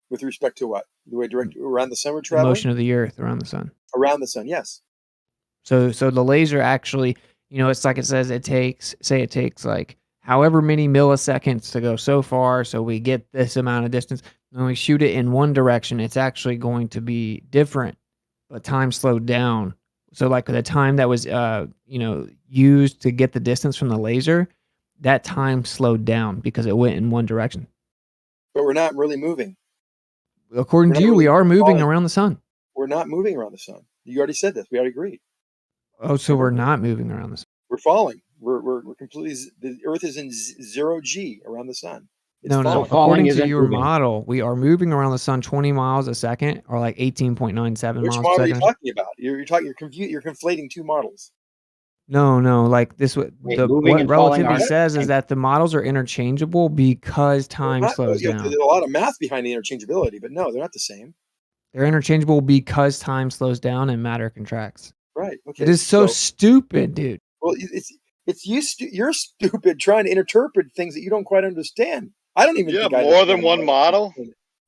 With respect to what? The way around the sun we're The traveling? motion of the Earth around the sun. Around the sun, yes. So the laser actually, it's like it says it takes like however many milliseconds to go so far, so we get this amount of distance. When we shoot it in one direction, it's actually going to be different, but time slowed down. So like the time that was used to get the distance from the laser, that time slowed down because it went in one direction. But we're not really moving. According to you, we are moving around the sun. We're not moving around the sun. You already said this. We already agreed. Oh, so we're not moving around the sun. We're falling. We're completely. The Earth is in 0 g around the sun. It's No. falling. According to your model, we are moving around the sun 20 miles a second, or like 18.97 Which miles model a are you second. talking about? You're conflating two models. No. Like this. Wait, What moving and falling relativity aren't- says is that the models are interchangeable because time slows down. There's a lot of math behind the interchangeability, but no, they're not the same. They're interchangeable because time slows down and matter contracts. Right. Okay. It is so stupid, dude. Well, it's you're stupid trying to interpret things that you don't quite understand. I don't even. You think have I more than understand one what- model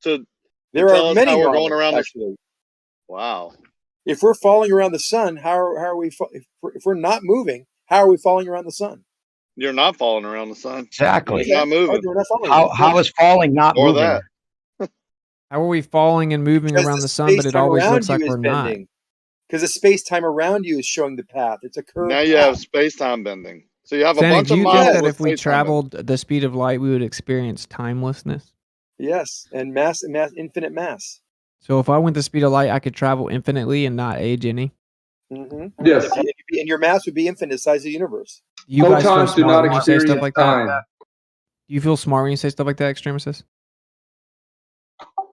to There tell are us many how we're models, going around actually. Wow. If we're falling around the sun, how are we? If we're not moving, how are we falling around the sun? You're not falling around the sun. Exactly. You're not moving. We're not falling. How is falling not Or moving? that. How are we falling and moving Because around the the sun, but it space-time always around looks like you is we're not? bending. Because the space time around you is showing the path. It's a curve. Now you have space time bending. So you have a Zanik, bunch do of you models think that with if we space-time bending. traveled the speed of light, we would experience timelessness? Yes, and infinite mass. So if I went the speed of light, I could travel infinitely and not age any? Mm-hmm. Yes. And your mass would be infinite, the size of the universe. Do you guys feel Photons do smart not when you say stuff experience like time. that? Do you feel smart when you say stuff like that, Extremist?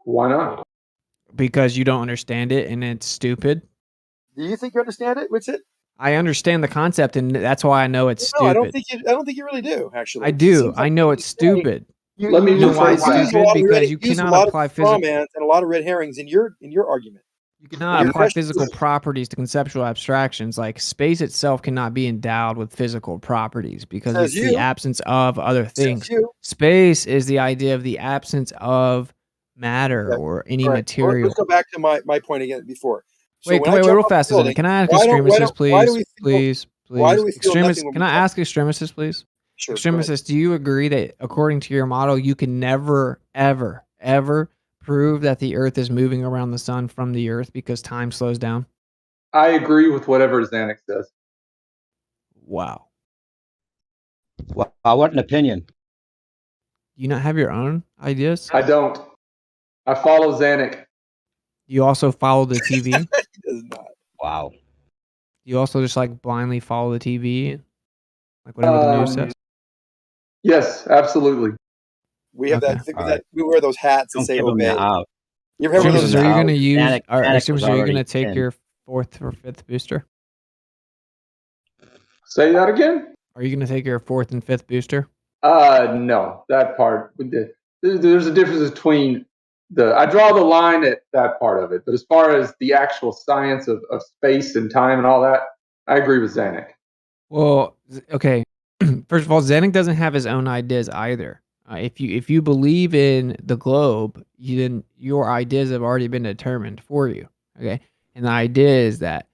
Why not? Because you don't understand it and it's stupid? Do you think you understand it? What's it? I understand the concept, and that's why I know it's No, I don't stupid. think you really do. Actually, I It do. seems I like know what it's you say- stupid. Let me You know why it's rephrase that. stupid? Because you use a cannot lot apply of straw physical. mans and a lot of red herrings in your argument. You cannot Your apply question physical is- properties to conceptual abstractions. Like space itself cannot be endowed with physical properties because Says it's the you. absence of other things. you. Space is the idea of the absence of matter or any All right, material. Let's go back to my point again before. So Wait, when I real jump off fast, the building, Can I ask why do we extremists, feel- please? why do we feel Extremists, nothing when can we I talk? ask extremists, please? Sure, go Extremists, do you agree that according to your model, you can never, ever, ever prove that the Earth is moving around the sun from the Earth because time slows down? I agree with whatever Zanuck says. Wow. Well, what an opinion. Do you not have your own ideas? I don't. I follow Zanuck. You also follow the TV? He does not. Wow. You also just like blindly follow the TV? Like whatever the news says? Yes, absolutely. We have Okay. we wear those hats that Don't say give him obey. the out. You ever have one of Extremists, those are you hats? going to use, Zanuck Extremists, was are you already going to take in. your 4th or 5th booster? Say that again? Are you going to take your 4th and 5th booster? No, that part. There's a difference between I draw the line at that part of it. But as far as the actual science of space and time and all that, I agree with Zanuck. Well, okay. First of all, Zanuck doesn't have his own ideas either. If you believe in the globe, then your ideas have already been determined for you. Okay, and the idea is that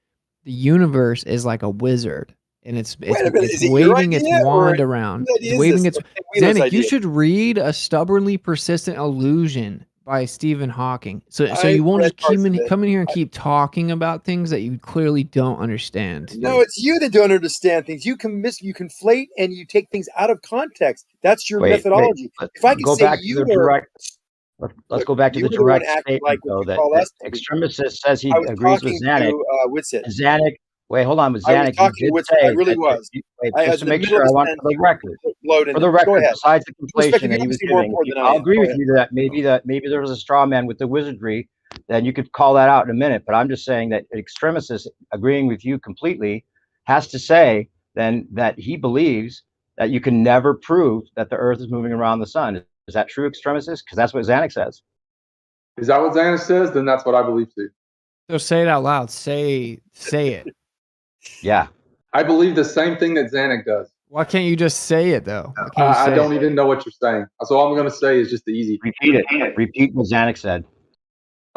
the universe is like a wizard, and it's Wait a minute, is it your waving its idea wand or around. whose It's idea is waving this? its. Guido's Zanuck, you idea. should read A Stubbornly Persistent Illusion by Stephen Hawking. So I you won't read just parts of it. come in here and keep talking about things that you clearly don't understand. No, it's you that don't understand things. You conflate and you take things out of context. That's your methodology. If I could go say back to you the were direct. Let's go back to you the were the one direct acting statement, like what though, you that, call that us to be. Extremist says he I was agrees with talking Zanuck. to Witsit. And Zanuck, wait, hold on, with I was Zanuck, talking you to did Witsit. I say really that, was. wait, I just was to in the make middle sure, of I a want for the sentence. record. Loading. For the Go record, ahead. besides the You're conflation that you're he was obviously more giving, important than I I'll am. agree Go with ahead. you that maybe there was a straw man with the wizardry, then you could call that out in a minute. But I'm just saying that Extremist, agreeing with you completely, has to say then that he believes that you can never prove that the Earth is moving around the sun. Is that true, Extremist? Because that's what Zanuck says. Is that what Zanuck says? Then that's what I believe too. So say it out loud. Say it. Yeah. I believe the same thing that Zanuck does. Why can't you just say it though? Why can't you I say don't it? even know what you're saying. So all I'm going to say is just the easy. Repeat it. Repeat what Zanuck said.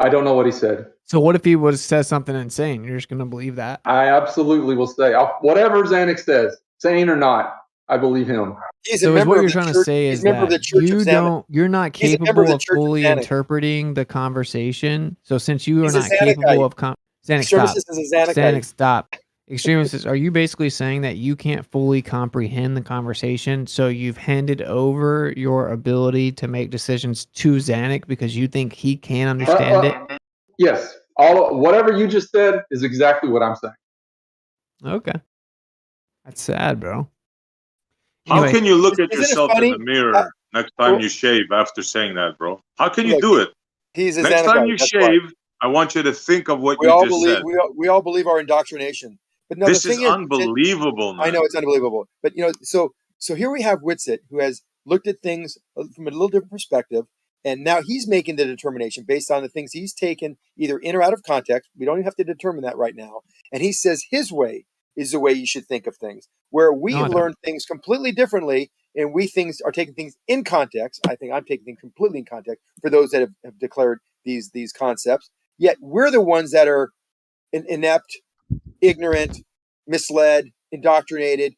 I don't know what he said. So what if he would have said something insane? You're just gonna believe that? I absolutely will say whatever Zanuck says, sane or not. I believe him. He's a So is member what of you're the trying to church. say He's is a member of the that Church of Zanuck. you're not He's a member of capable the of Church of fully Zanuck. interpreting the conversation. So since you are He's a not capable Zanuckite. of Zanuck, stop. Extremistus is a Zanuckite. Zanuck, stop. Extremists, are you basically saying that you can't fully comprehend the conversation, so you've handed over your ability to make decisions to Zanuck because you think he can understand it? Yes. Whatever you just said is exactly what I'm saying. Okay. That's sad, bro. How Anyway, can you look at Isn't it yourself in funny? the mirror next time you shave after saying that, bro? How can you Look, do it? he's a Next time Zanuckite. you That's why. shave, I want you to think of what We you all just believe said. we all believe our indoctrination. But no, This the is thing is, unbelievable, man. I know it's unbelievable. But so here we have Whitsitt, who has looked at things from a little different perspective, and now he's making the determination based on the things he's taken either in or out of context. We don't even have to determine that right now. And he says his way is the way you should think of things, where we No, I have don't. learned things completely differently, and we things are taking things in context. I think I'm taking things completely in context for those that have declared these concepts. Yet we're the ones that are inept, ignorant, misled, indoctrinated,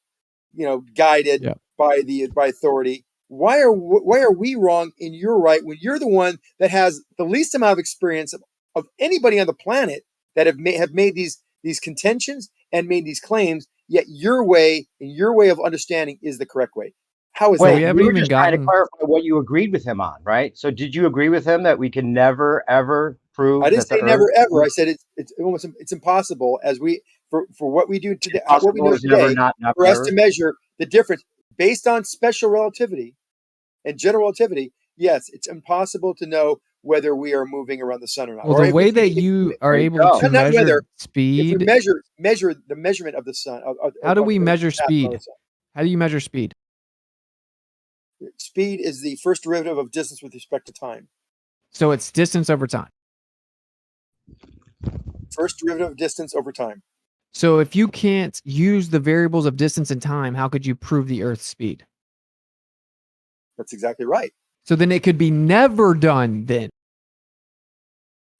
guided Yeah. by authority. Why are we wrong and you're right when you're the one that has the least amount of experience of anybody on the planet that have made these contentions and made these claims? Yet your way of understanding is the correct way. How is So that? we haven't were even just trying to gotten. clarify what you agreed with him on, right? So did you agree with him that we can never ever prove I didn't that the say Earth? never ever. I said it's impossible as we for what we do today, what we Possible know is never, today, not for us never. to measure the difference based on special relativity and general relativity. Yes, it's impossible to know whether we are moving around the sun or not. Well, Or the way if that you are There you able go. to not measure whether, if we speed, measure the measurement of the sun. how do Of we the measure path around the speed? sun. How do you measure speed? Speed is the first derivative of distance with respect to time. So it's distance over time. First derivative of distance over time. So if you can't use the variables of distance and time, how could you prove the Earth's speed? That's exactly right. So then it could be never done then.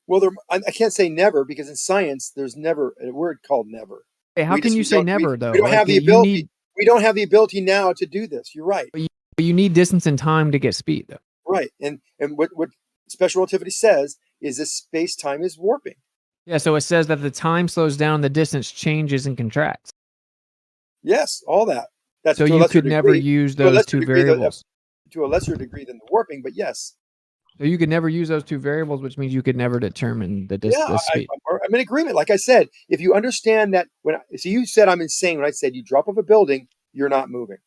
Well, I can't say never because in science there's never a word called never. Hey, how can you say never though? We don't have the you ability. need, We don't have the ability now to do this. You're right. but you need distance and time to get speed though. Right. And what special relativity says is that space time is warping. Yeah, so it says that the time slows down, the distance changes and contracts. Yes, all that. That's So to a you lesser could never degree, use to a those lesser two degree variables. to a lesser degree than the warping, but yes. So you could never use those two variables, which means you could never determine the Yeah, the speed. I'm in agreement. Like I said, if you understand that so you said I'm insane when I said you drop off a building, you're not moving.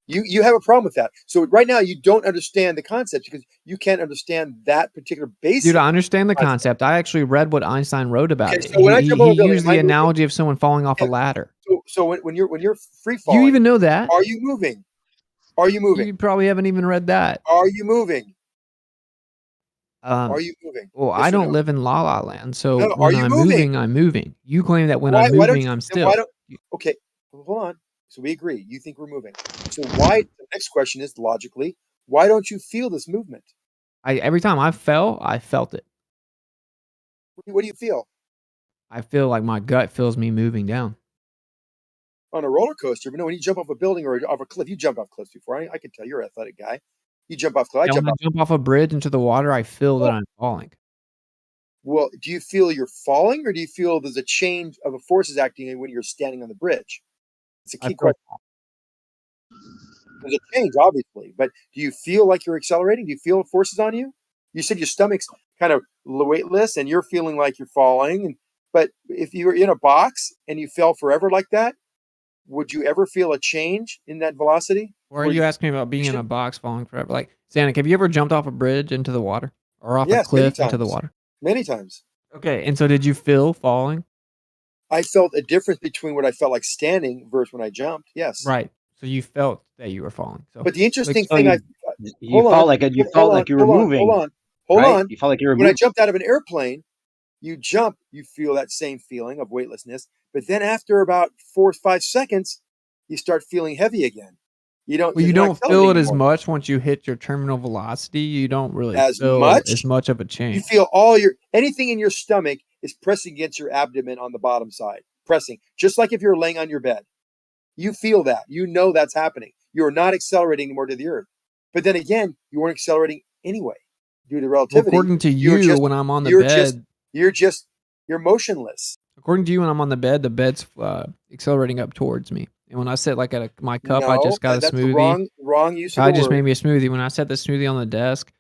You have a problem with that. So right now you don't understand the concept because you can't understand that particular basic. Dude, I understand the concept. I actually read what Einstein wrote about Okay, it. so when I jump off a building, used am I the moving? analogy of someone falling off a ladder. So when you're free falling, You even know that? are you moving? Are you moving? You probably haven't even read that. Are you moving? Are you moving? Well, Yes I or don't no? live in La La Land, so No, are when you I'm moving? moving, I'm moving. You claim that when Why I'm don't moving, you, I'm then still. why don't okay, well, hold on. So we agree. You think we're moving. So why the next question is logically, why don't you feel this movement? Every time I fell, I felt it. What do you feel? I feel like my gut feels me moving down. On a roller coaster, but no, when you jump off a building or off a cliff, you jumped off cliffs before. I can tell you're an athletic guy. You jump off cliff. I Yeah, jump when I off. jump off a bridge into the water, I feel that I'm falling. Well, do you feel you're falling or do you feel there's a change of a forces acting when you're standing on the bridge? It's a I key feel question. There's a change, obviously, but do you feel like you're accelerating? Do you feel forces on you? You said your stomach's kind of weightless and you're feeling like you're falling. But if you were in a box and you fell forever like that, would you ever feel a change in that velocity? Or are you asking me about being in a box falling forever? Like, Zanuck, have you ever jumped off a bridge into the water? Or off a Yes, many cliff into the times. water? Many times. Okay, and so did you feel falling? I felt a difference between what I felt like standing versus when I jumped. Yes. Right. So you felt that you were falling. So, But the interesting So thing, you felt like you felt like you were moving. Hold right? on. You felt like you were When I moving. jumped out of an airplane, you jump, you feel that same feeling of weightlessness. But then after about 4 or 5 seconds, you start feeling heavy again. You don't. well, you you're not don't feel accelerating it as anymore. much once you hit your terminal velocity. You don't really As feel much? as much of a You change. feel anything in your stomach is pressing against your abdomen on the bottom side, pressing, just like if you're laying on your bed. You feel that. You know that's happening. You're not accelerating anymore to the Earth. But then again, you weren't accelerating anyway due to Well, relativity. according to You're you, just when I'm on the you're just bed, you're motionless. according to you, when I'm on the bed's accelerating up towards me. And when I sit like at my cup, I No, just got a that's the smoothie. wrong use of I the just made word. me a smoothie. When I set the smoothie on the desk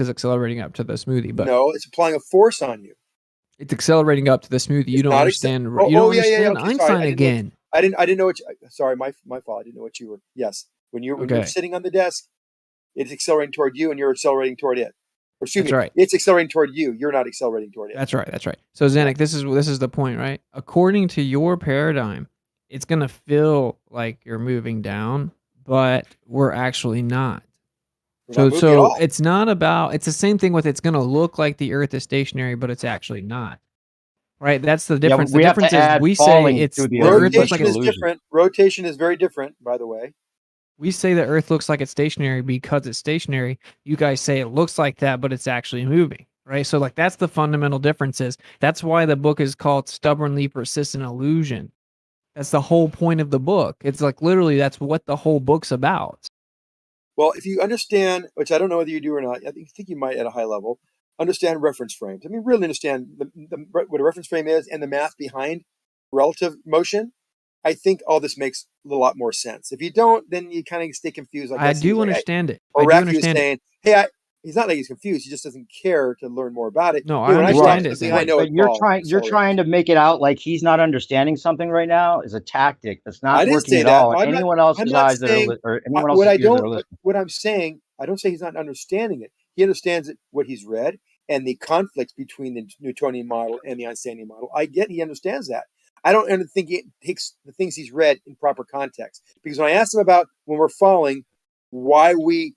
is accelerating up to the smoothie, but No, it's applying a force on you. it's accelerating up to the smoothie. You It's don't not understand. oh, You don't oh yeah, yeah, yeah. understand Okay, sorry. Einstein again. I didn't know what sorry, my fault. I didn't know what you were. Yes. When you're Okay, sitting on the desk, it's accelerating toward you and you're accelerating toward it. Or excuse that's me, right. it's accelerating toward you. You're not accelerating toward it. That's right. That's right. So Zanuck, this is the point, right? According to your paradigm, it's gonna feel like you're moving down, but we're actually not. We're So not moving at all. it's not about. It's the same thing with it's gonna look like the Earth is stationary, but it's actually not. Right? That's the Yeah, difference. The we have to difference is add we say falling it's to the the Earth looks illusion. like Rotation it's. is different. Rotation is very different, by the way. We say the Earth looks like it's stationary because it's stationary. You guys say it looks like that, but it's actually moving, right? So like that's the fundamental differences. That's why the book is called Stubbornly Persistent Illusion. That's the whole point of the book. It's like literally that's what the whole book's about. Well, if you understand, which I don't know whether you do or not, I think you might at a high level, understand reference frames. I mean, really understand what a reference frame is and the math behind relative motion. I think all this makes a lot more sense. If you don't, then you kind of stay confused. Like I he was do like, understand it. or I do Rafi was understand it. saying, "Hey, he's not like he's confused. He just doesn't care to learn more about it." No, Hey, I when I start understand it, something, I Zanuck. know But it falls. you're trying to make it out like he's not understanding something right now is a tactic that's I not didn't working say at that. all in I'm anyone not else's eyes that are saying or anyone what else's I ears that are don't. listening. What I'm saying, I don't say he's not understanding it. He understands it, what he's read and the conflicts between the Newtonian model and the Einsteinian model. I get he understands that. I don't think he takes the things he's read in proper context. Because when I asked him about when we're falling, why we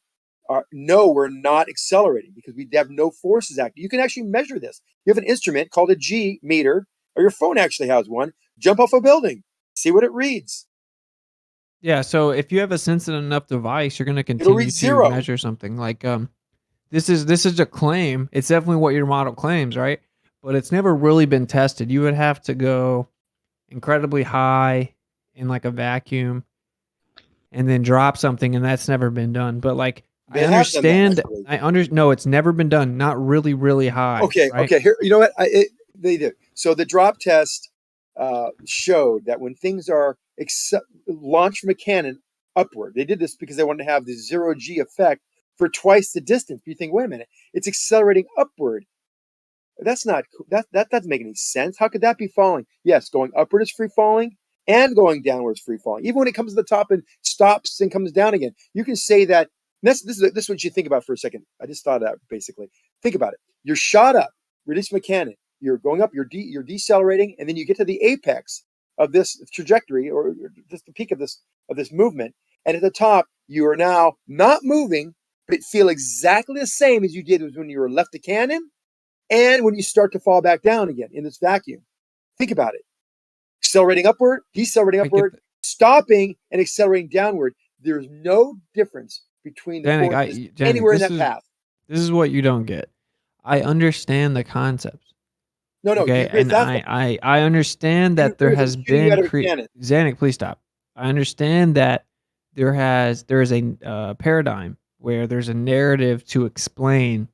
know we're not accelerating, because we have no forces acting. You can actually measure this. You have an instrument called a G meter, or your phone actually has one. Jump off a building, see what it reads. Yeah, so if you have a sensitive enough device, you're going to It'll continue read to zero. measure something. Like this is a claim. It's definitely what your model claims, right? But it's never really been tested. You would have to go incredibly high in like a vacuum and then drop something, and that's never been done. But like They have done that, actually. no, it's never been done. Not really high. Okay, right? okay. Here, you know what? They did. So the drop test showed that when things are launched from a cannon upward, they did this because they wanted to have the zero G effect for twice the distance. You think, wait a minute, it's accelerating upward. That's not that doesn't make any sense. How could that be falling? Yes, going upward is free falling, and going downward is free falling. Even when it comes to the top and stops and comes down again, you can say that. This is what you think about for a second. I just thought of that basically. Think about it. You're shot up, released from a cannon. You're going up. You're decelerating, and then you get to the apex of this trajectory, or just the peak of this movement. And at the top, you are now not moving, but feel exactly the same as you did when you were left the cannon. And when you start to fall back down again in this vacuum, think about it. Accelerating upward, decelerating upward, stopping and accelerating downward. There's no difference between the Danik, forces anywhere in this that is, path. This is what you don't get. I understand the concepts. No, you Okay, agree with and that? I understand that there has shooting you been out of a cannon. Zanuck, please stop. I understand that there is a paradigm where there's a narrative to explain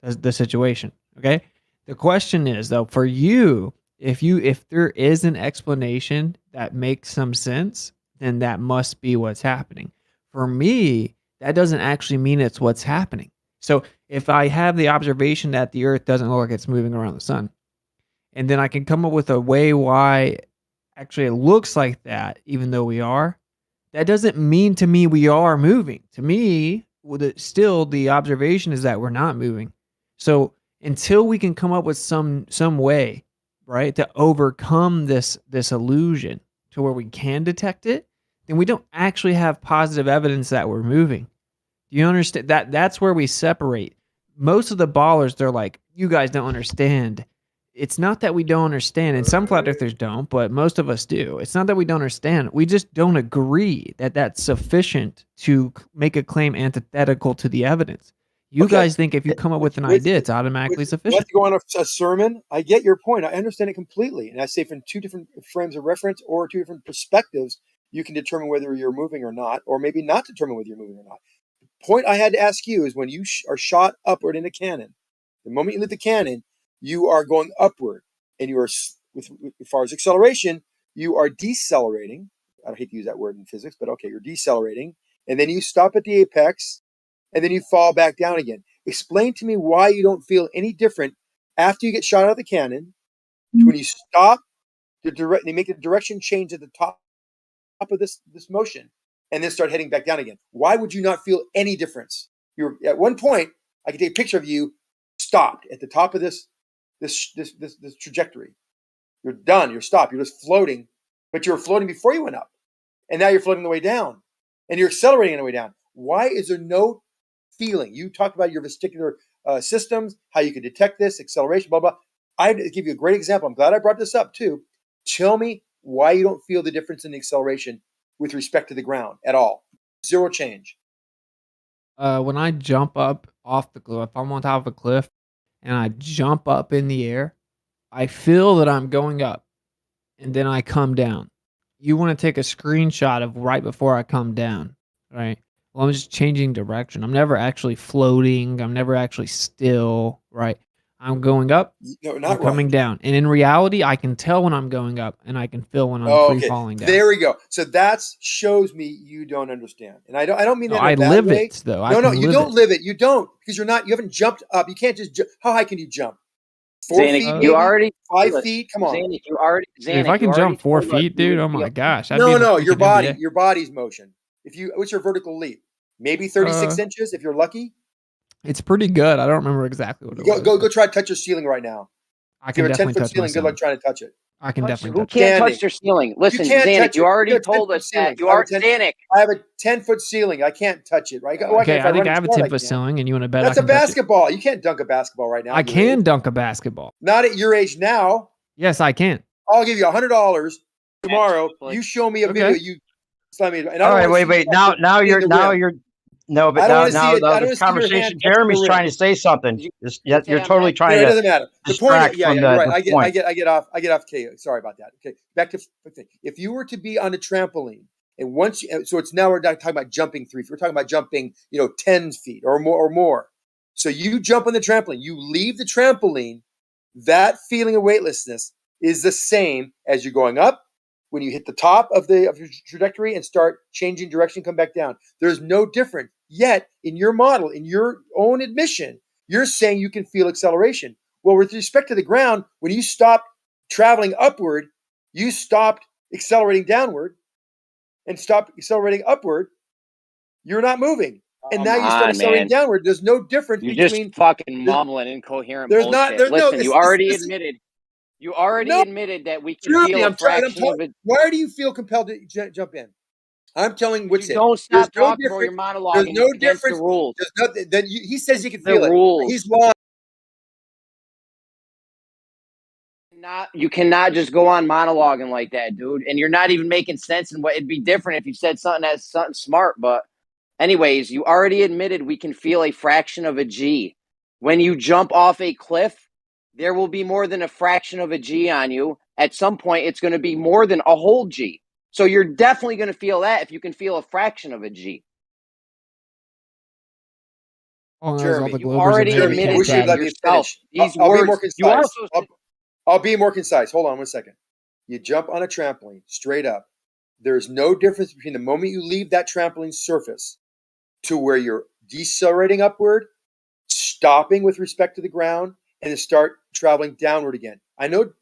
the situation. Okay, the question is though, for you, if there is an explanation that makes some sense, then that must be what's happening. For me, that doesn't actually mean it's what's happening. So if I have the observation that the Earth doesn't look like it's moving around the sun, and then I can come up with a way why actually it looks like that, even though we are, that doesn't mean to me we are moving. To me, still the observation is that we're not moving. So until we can come up with some way, right, to overcome this illusion to where we can detect it, then we don't actually have positive evidence that we're moving. Do you understand that? That's where we separate. Most of the ballers, they're like, you guys don't understand. It's not that we don't understand, and some flat earthers don't, but most of us do. It's not that we don't understand. We just don't agree that that's sufficient to make a claim antithetical to the evidence. You guys think if you come up with an idea, it's automatically You sufficient. have to go on a sermon. I get your point. I understand it completely. And I say from two different frames of reference or two different perspectives, you can determine whether you're moving or not, or maybe not determine whether you're moving or not. The point I had to ask you is when you are shot upward in a cannon, the moment you leave the cannon, you are going upward, and you are, as far as acceleration, you are decelerating. I hate to use that word in physics, but okay, you're decelerating, and then you stop at the apex, and then you fall back down again. Explain to me why you don't feel any different after you get shot out of the cannon to when you stop they make the direction change at the top of this motion and then start heading back down again. Why would you not feel any difference? You're at one point, I can take a picture of you stopped at the top of this trajectory. You're done. You're stopped. You're just floating, but you were floating before you went up, and now you're floating the way down, and you're accelerating on the way down. Why is there no feeling? You talked about your vestibular systems, how you can detect this acceleration, blah blah. I give you a great example. I'm glad I brought this up too. Tell me why you don't feel the difference in the acceleration with respect to the ground at all. Zero change. When I jump up off the cliff, if I'm on top of a cliff and I jump up in the air, I feel that I'm going up and then I come down. You want to take a screenshot of right before I come down, right? Well, I'm just changing direction. I'm never actually floating. I'm never actually still, right? I'm going up, No, I'm not coming right. down. And in reality, I can tell when I'm going up and I can feel when I'm Oh, free okay. falling down. There we go. So that shows me you don't understand. And I don't mean No, that in I a bad live way. it though. I No, can you live don't it. live it. You don't, because you haven't jumped up. You can't just how high can you jump? 4 Zanik, feet, you maybe? already 5 told us. feet? Come on. Zanik, Dude, if I can jump 4 feet, dude, oh my gosh, I'd be No, in the no, your freaking body, NBA. your body's motion. What's your vertical leap? Maybe 36 inches if you're lucky. It's pretty good. I don't remember exactly what it was. Go try to touch your ceiling right now. I If you can have a definitely 10-foot touch my ceiling, good luck ceiling. trying to touch it. I can definitely Who touch can't it. Standing. touch their ceiling? Listen, You can't Zanik, touch you it. already You have a told 10-foot us ceiling. that. You are Zanik. I have a 10-foot ceiling. I can't touch it, right? Oh, Okay, if I I think run I and have a start, 10-foot can. ceiling, and you want to bet I That's a can touch it? basketball. You can't dunk a basketball right now. I at your can age. dunk a basketball. Not at your age now. Yes, I can. I'll give you $100 tomorrow. You show me a video. Okay. You slam me, and I All don't right, want to wait, see wait. Now, in the rim. you're no, but I don't now, want to see it. I don't this want to see your hand conversation. touching the Jeremy's rim. trying to say something. You're totally No, trying it to doesn't matter. The point, distract from you're right. the point. I get off. Okay, sorry about that. Okay, back to if you were to be on a trampoline, and so it's now we're not talking about jumping 3 feet. We're talking about jumping, 10 feet or more. So you jump on the trampoline, you leave the trampoline. That feeling of weightlessness is the same as you're going up. When you hit the top of your trajectory and start changing direction, come back down. There's no difference. Yet, in your model, in your own admission, you're saying you can feel acceleration. Well, with respect to the ground, when you stopped traveling upward, you stopped accelerating downward and stopped accelerating upward. You're not moving. And now you start accelerating downward. There's no difference You're between. just fucking mumbling incoherent There's not. bullshit. There's no. Listen, you already admitted. You already No. admitted that we can Jeremy, feel a I'm trying. fraction of it. Why do you feel compelled to jump in? I'm telling what's You it. don't There's stop no talking about your difference. monologue, There's and no it's against the difference. rules. There's nothing. Then he says he can The feel it. rules. He's lying. You cannot just go on monologuing like that, dude. And you're not even making sense. And what it'd be different if you said something smart. But anyways, you already admitted we can feel a fraction of a G. When you jump off a cliff, there will be more than a fraction of a G on you. At some point, it's going to be more than a whole G. So you're definitely going to feel that if you can feel a fraction of a G. Oh, Jeremy, you already admitted wish you'd that let me yourself. finish. These I'll be words. more You concise. also I'll be more concise. Hold on 1 second. You jump on a trampoline straight up. There's no difference between the moment you leave that trampoline surface to where you're decelerating upward, stopping with respect to the ground, and then start traveling downward again. I know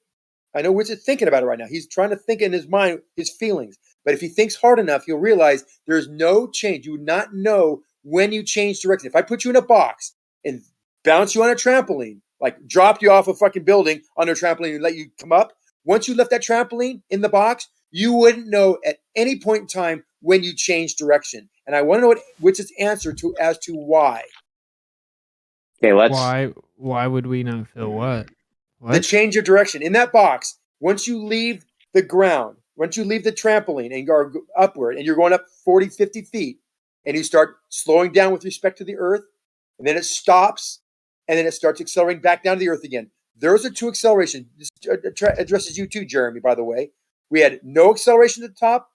Witt's thinking about it right now. He's trying to think in his mind his feelings. But if he thinks hard enough, he'll realize there's no change. You would not know when you change direction. If I put you in a box and bounce you on a trampoline, like dropped you off a fucking building on a trampoline and let you come up, once you left that trampoline in the box, you wouldn't know at any point in time when you changed direction. And I want to know what Witt's answer as to why. Okay, Why would we not feel what? The change of direction in that box. Once you leave the ground, once you leave the trampoline and go upward and you're going up 40, 50 feet and you start slowing down with respect to the earth, and then it stops and then it starts accelerating back down to the earth again. Those are two accelerations. This addresses you too, Jeremy, by the way. We had no acceleration at the top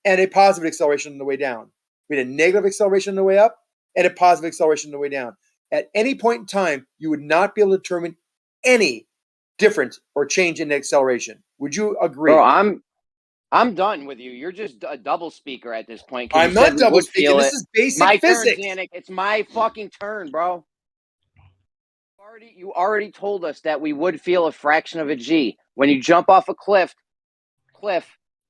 and a positive acceleration on the way down. We had a negative acceleration on the way up and a positive acceleration on the way down. At any point in time, you would not be able to determine any difference or change in the acceleration. Would you agree? Bro, I'm done with you. You're just a double speaker at this point. I'm not double speaking. This is basic physics. Turn, Zanuck. It's my fucking turn, bro. You already told us that we would feel a fraction of a G. When you jump off a cliff,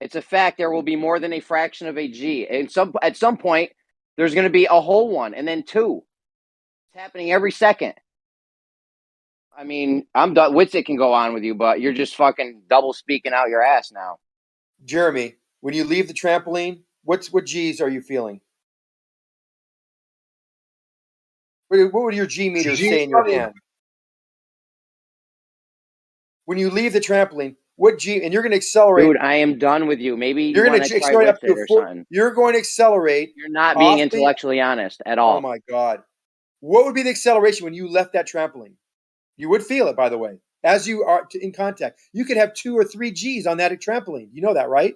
it's a fact there will be more than a fraction of a G. And at some point, there's going to be a whole one and then two. It's happening every second. I mean, I'm done. Witsit can go on with you, but you're just fucking double speaking out your ass now. Jeremy, when you leave the trampoline, what G's are you feeling? What would your G meters say in your hand? When you leave the trampoline, what G, and you're going to accelerate. Dude, I am done with you. Maybe you're going to accelerate up to a 4. You're going to accelerate. You're not being intellectually honest at all. Oh my God. What would be the acceleration when you left that trampoline? You would feel it, by the way, as you are in contact. You could have 2 or 3 G's on that trampoline. You know that, right?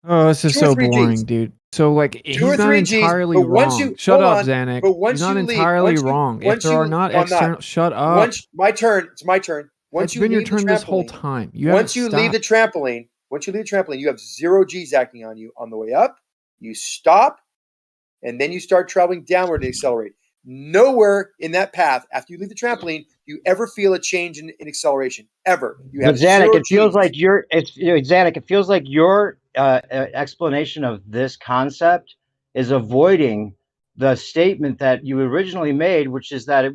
Oh, this is so boring, dude. So, like, he's not entirely wrong. Shut up, Zanuck. He's not entirely wrong. If there are not external... Shut up. My turn. It's my turn. It's been your turn this whole time. Once you leave the trampoline, you have 0 G's acting on you on the way up. You stop, and then you start traveling downward to accelerate. Nowhere in that path after you leave the trampoline do you ever feel a change in acceleration. Ever. You have Zanuck, it feels like Zanuck, it feels like your explanation of this concept is avoiding the statement that you originally made, which is that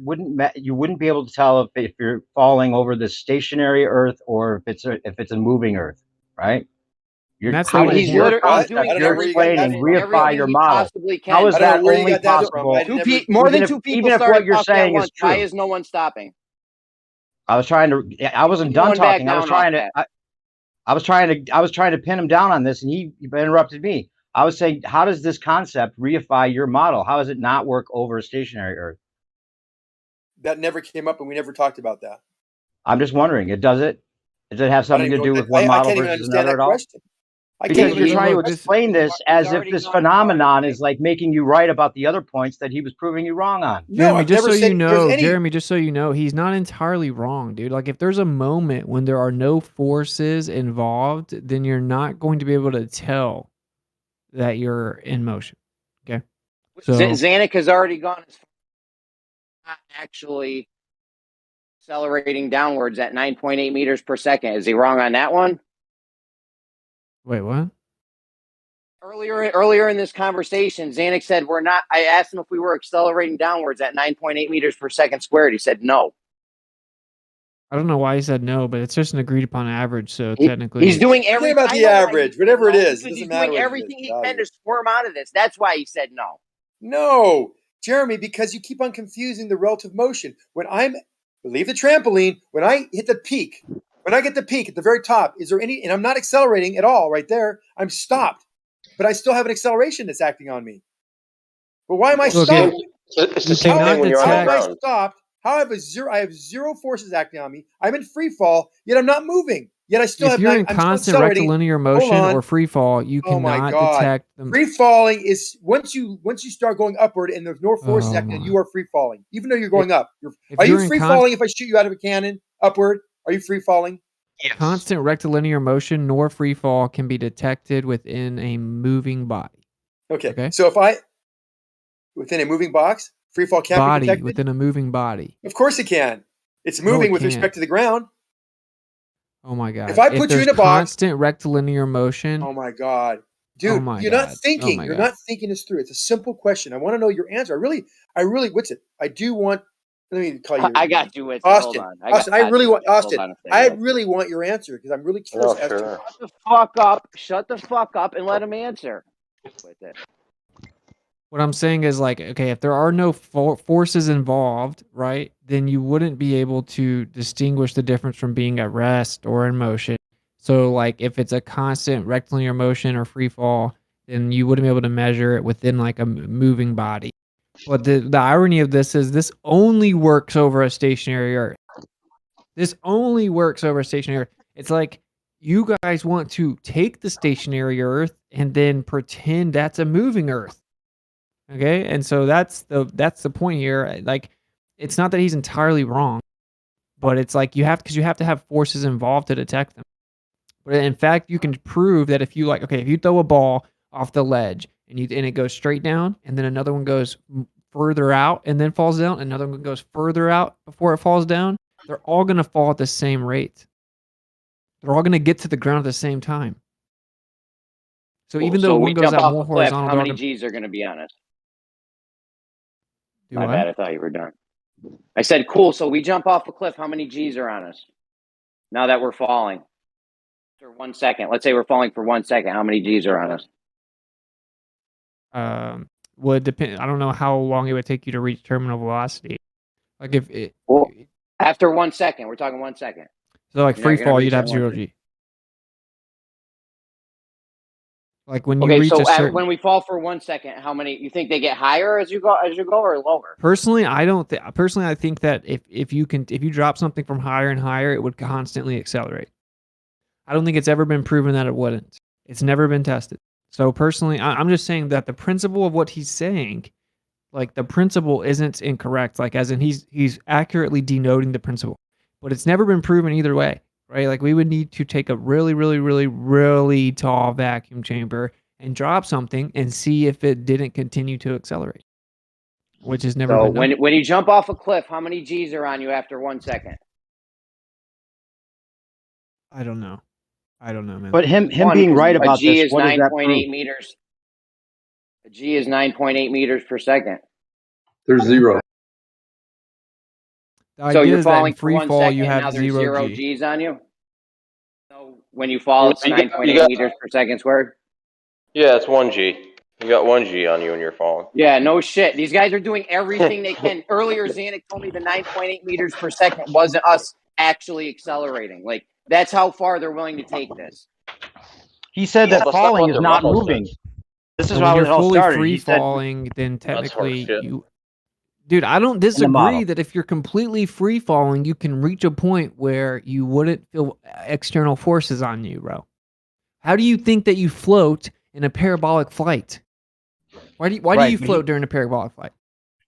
you wouldn't be able to tell if you're falling over the stationary Earth or if it's a moving Earth, right? That's how he's you're explaining, reify your model. How is that only possible? More than 2 people even if what you're saying is true. Why is no one stopping? I wasn't done talking. I was trying to pin him down on this, and he interrupted me. I was saying, how does this concept reify your model? How does it not work over a stationary Earth? That never came up, and we never talked about that. I'm just wondering, does it have something to do with one model versus another at all? Because you're trying to explain this as if this phenomenon is like making you right about the other points that he was proving you wrong on. Jeremy, just so you know, he's not entirely wrong, dude. Like, if there's a moment when there are no forces involved, then you're not going to be able to tell that you're in motion. Okay. So Zanuck has already gone as far as not actually accelerating downwards at 9.8 meters per second. Is he wrong on that one? Wait, what? Earlier in this conversation, Zanuck said we're not. I asked him if we were accelerating downwards at 9.8 meters per second squared. He said no. I don't know why he said no, but it's just an agreed upon average. So technically, he's doing everything about the average, whatever it is. He's doing everything he can to squirm out of this. That's why he said no. No, Jeremy, because you keep on confusing the relative motion. When leave the trampoline, when I hit the peak. When I get the peak at the very top, is there any, and I'm not accelerating at all right there, I'm stopped, but I still have an acceleration that's acting on me. But why am I stopped? It's the same thing when you're on the ground. How am I stopped? How I have 0 forces acting on me. I'm in free fall, yet I'm not moving. Yet I still if you're in constant rectilinear motion or free fall, you cannot detect them. Free falling is once you start going upward and there's no forces acting, you are free falling, even though you're going up. Are you free falling if I shoot you out of a cannon upward? Are you free falling? Yes. Constant rectilinear motion nor free fall can be detected within a moving body. Okay. So if within a moving box, free fall can't be detected? Within a moving body. Of course it can. It's moving with respect to the ground. Oh my God. If I put you in a box. Constant rectilinear motion. Oh my God. Dude, you're not thinking. You're not thinking this through. It's a simple question. I want to know your answer. I really, what's it? I do want. Let me call you. I got you with Austin. Austin, I really want your answer because I'm really curious. Shut the fuck up. Shut the fuck up and let him answer. With it. What I'm saying is, like, okay, if there are no forces involved, right, then you wouldn't be able to distinguish the difference from being at rest or in motion. So, like, if it's a constant rectilinear motion or free fall, then you wouldn't be able to measure it within, like, a moving body. But the irony of this is this only works over a stationary Earth. This only works over a stationary Earth. It's like you guys want to take the stationary Earth and then pretend that's a moving Earth. Okay, and so that's the point here. Like, it's not that he's entirely wrong, but it's like you have to have forces involved to detect them. But in fact, you can prove that if you throw a ball off the ledge and it goes straight down, and then another one goes further out and then falls down, another one goes further out before it falls down, they're all going to fall at the same rate. They're all going to get to the ground at the same time. So even though one goes out more horizontal, how many G's are going to be on us? My bad. I thought you were done. I said, cool. So we jump off a cliff. How many G's are on us now that we're falling? For 1 second. Let's say we're falling for 1 second. How many G's are on us? Would depend. I don't know how long it would take you to reach terminal velocity. Like After 1 second, we're talking 1 second. So like free fall, you'd have 0 G. Like when you reach a certain... when we fall for 1 second, how many you think they get higher as you go or lower? Personally, I think that if you drop something from higher and higher, it would constantly accelerate. I don't think it's ever been proven that it wouldn't. It's never been tested. So personally, I'm just saying that the principle of what he's saying, like the principle isn't incorrect. Like as in he's accurately denoting the principle, but it's never been proven either way. Right? Like we would need to take a really, really, really, really tall vacuum chamber and drop something and see if it didn't continue to accelerate, which has never been done. When you jump off a cliff, how many G's are on you after 1 second? I don't know, man. But him being right about G this, is what does that 9.8 prove? meters. A G is 9.8 meters per second. There's 0. So you're falling for free fall, you have now there's 0 G. G's on you. So when you fall, it's 9.8 meters per second squared. Yeah, it's 1 G. You got 1 G on you when you're falling. Yeah, no shit. These guys are doing everything they can. Earlier, Zanuck told me the 9.8 meters per second wasn't us actually accelerating. Like, that's how far they're willing to take this. He said that falling is not moving. This is how it all started. Free falling, then technically you... Dude, I don't disagree that if you're completely free falling, you can reach a point where you wouldn't feel external forces on you, bro. How do you think that you float in a parabolic flight? Why do you float during a parabolic flight?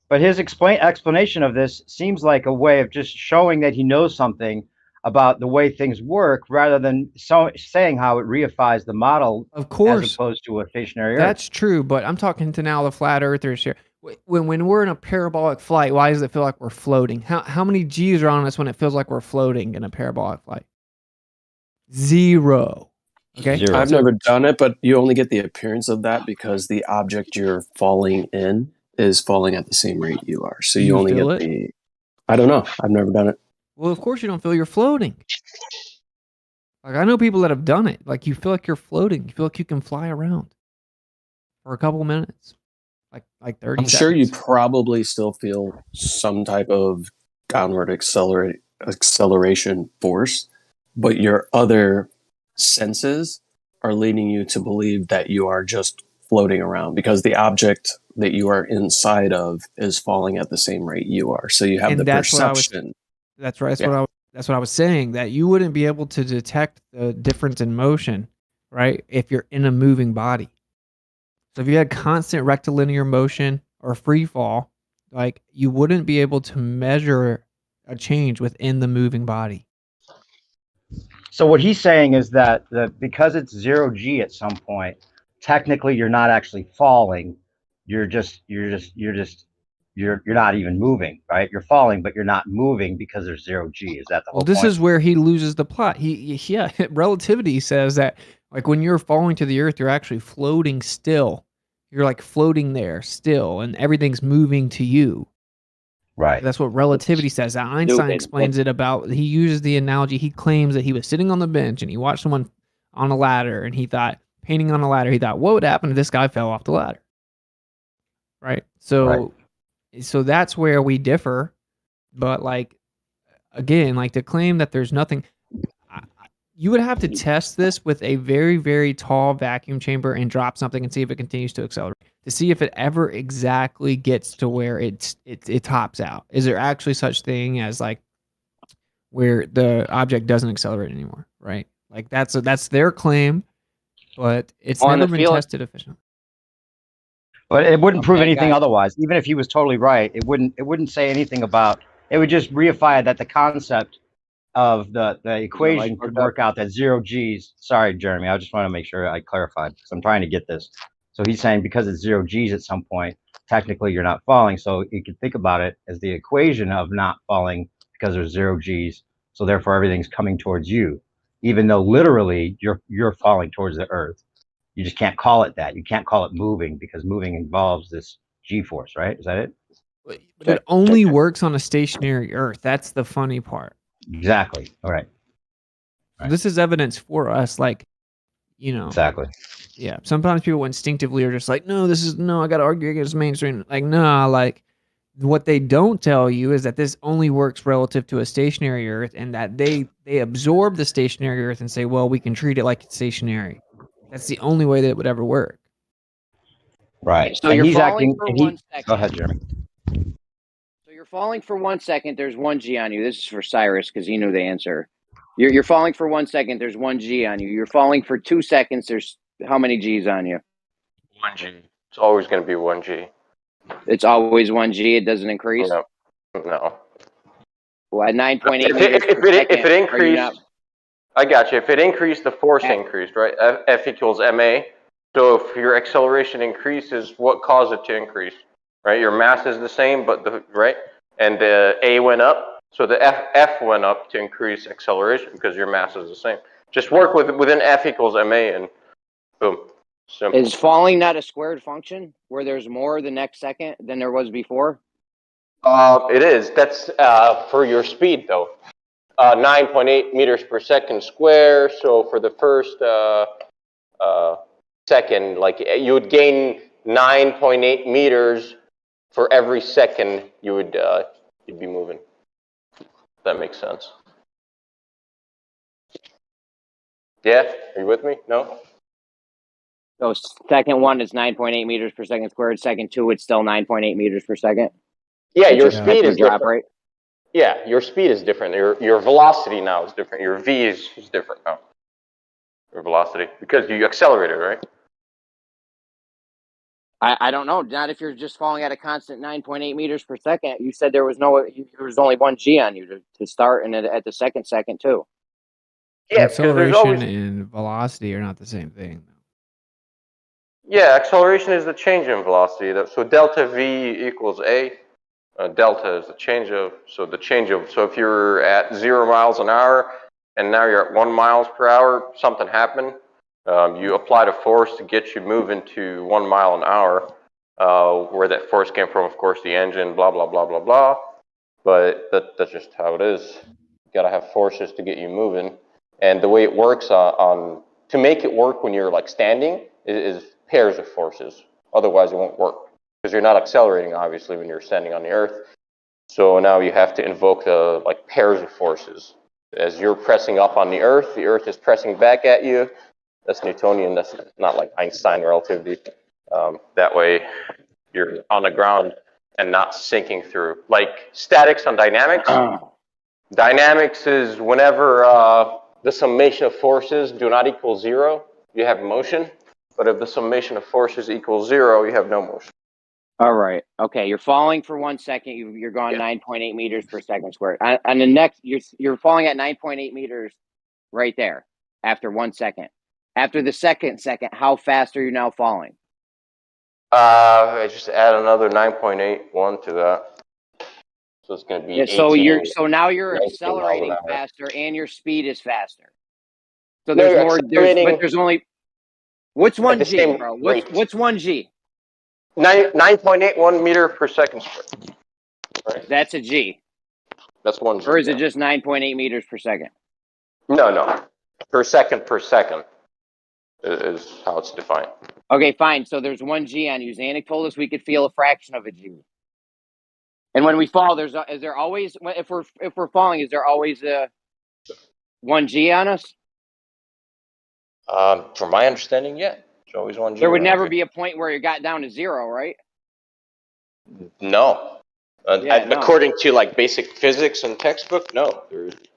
But his explanation of this seems like a way of just showing that he knows something about the way things work, rather than saying how it reifies the model, of course, as opposed to a stationary Earth. That's true, but I'm talking to now the flat earthers here. When we're in a parabolic flight, why does it feel like we're floating? How many G's are on us when it feels like we're floating in a parabolic flight? 0. Okay. 0. I've never done it, but you only get the appearance of that because the object you're falling in is falling at the same rate you are. So you only get the... I don't know. I've never done it. Well, of course you don't feel you're floating. Like I know people that have done it. Like you feel like you're floating. You feel like you can fly around for a couple minutes. Like 30 I'm seconds. sure you probably still feel some type of downward acceleration force, but your other senses are leading you to believe that you are just floating around because the object that you are inside of is falling at the same rate you are. So you have the perception. That's right. That's what I was saying, that you wouldn't be able to detect the difference in motion, right, if you're in a moving body. So if you had constant rectilinear motion or free fall, like you wouldn't be able to measure a change within the moving body. So what he's saying is that because it's 0 G at some point, technically you're not actually falling. You're not even moving, right? You're falling, but you're not moving because there's 0 G. Is that the whole point? This is where he loses the plot. Relativity says that like when you're falling to the earth, you're actually floating still. You're like floating there still, and everything's moving to you. Right. That's what relativity says. Now, Einstein explains it about, he uses the analogy, he claims that he was sitting on the bench and he watched someone on a ladder and he thought, painting on a ladder, he thought, what would happen if this guy fell off the ladder? Right? So that's where we differ. But like, again, like to claim that there's nothing, you would have to test this with a very, very tall vacuum chamber and drop something and see if it continues to accelerate, to see if it ever exactly gets to where it tops out. Is there actually such thing as like where the object doesn't accelerate anymore, right? Like that's their claim. but it's On never the been field, tested efficiently. But it wouldn't prove okay, anything guys. otherwise. Even if he was totally right, it wouldn't say anything about. It would just reify that the concept of the equation could work out that 0 G's. Sorry, Jeremy. I just want to make sure I clarified because I'm trying to get this. So he's saying because it's 0 G's at some point, technically you're not falling. So you could think about it as the equation of not falling because there's 0 G's. So therefore everything's coming towards you, even though literally you're falling towards the earth. You just can't call it that. You can't call it moving because moving involves this G force, right? Is that it? But it only works on a stationary Earth. That's the funny part. Exactly. All right. So this is evidence for us, like, you know. Exactly. Yeah. Sometimes people instinctively are just like, no, I got to argue against mainstream. Like, nah, like, what they don't tell you is that this only works relative to a stationary Earth, and that they absorb the stationary Earth and say, well, we can treat it like it's stationary. That's the only way that it would ever work. Right. So and you're he's falling acting. for And 1 second. Go ahead, Jeremy. So you're falling for 1 second. There's 1 G on you. This is for Cyrus because he knew the answer. You're falling for 1 second. There's 1 G on you. You're falling for 2 seconds. There's how many G's on you? 1G. It's always going to be 1G. It's always 1 G. It doesn't increase. No. Well, at 9.8 If meters per second, it increased, I got you. If it increased, the force increased, right? F equals ma. So if your acceleration increases, what caused it to increase? Right? Your mass is the same, but and the a went up, so the f went up to increase acceleration because your mass is the same. Just work within F equals ma, and boom. Simple. Is falling not a squared function where there's more the next second than there was before? It is. That's for your speed, though. 9.8 meters per second square. So for the first second, like you would gain 9.8 meters for every second you'd be moving. If that makes sense. Yeah, are you with me? No. So second one is 9.8 meters per second squared. Second two, it's still 9.8 meters per second. Yeah, your speed is drop, different. right? Yeah, your speed is different. Your velocity now is different. Your v is different now. Your velocity because you accelerated, right? I don't know. Not if you're just falling at a constant 9.8 meters per second. You said there was only 1 G on you to start, and at the second too. Yeah, acceleration and velocity are not the same thing. Yeah, acceleration is the change in velocity. So delta v equals a. Delta is the change of. So if you're at 0 miles an hour and now you're at 1 miles per hour, something happened. You applied a force to get you moving to 1 mile an hour. Where that force came from, of course, the engine, blah blah blah blah blah. But that's just how it is. You gotta have forces to get you moving. And the way it works to make it work when you're like standing is pairs of forces. Otherwise, it won't work because you're not accelerating, obviously, when you're standing on the earth. So now you have to invoke the pairs of forces. As you're pressing up on the earth is pressing back at you. That's Newtonian. That's not like Einstein relativity. That way, you're on the ground and not sinking through. Like statics on dynamics. Dynamics is whenever the summation of forces do not equal 0, you have motion. But if the summation of forces equals 0, you have no motion. All right. Okay. You're falling for 1 second. You're going 9.8 meters per second squared. On the next, you're falling at 9.8 meters right there after 1 second. After the second, how fast are you now falling? I just add another 9.81 to that. So it's going to be 18. So now you're 19 accelerating miles an hour. faster and your speed is faster. So No, there's you're more. There's only. What's 1 G, bro? What's 1 G? 9.81 meter per second squared. Right. That's a G. That's 1 G. Or is it just 9.8 meters per second? No. Per second is how it's defined. Okay, fine. So there's 1 G on you. Zanuck told us we could feel a fraction of a G. And when we fall, is there always, if we're falling, is there always a 1 G on us? From my understanding, yeah. It's always 1 G. There would never be a point where you got down to 0, right? No. According to basic physics and textbook, no.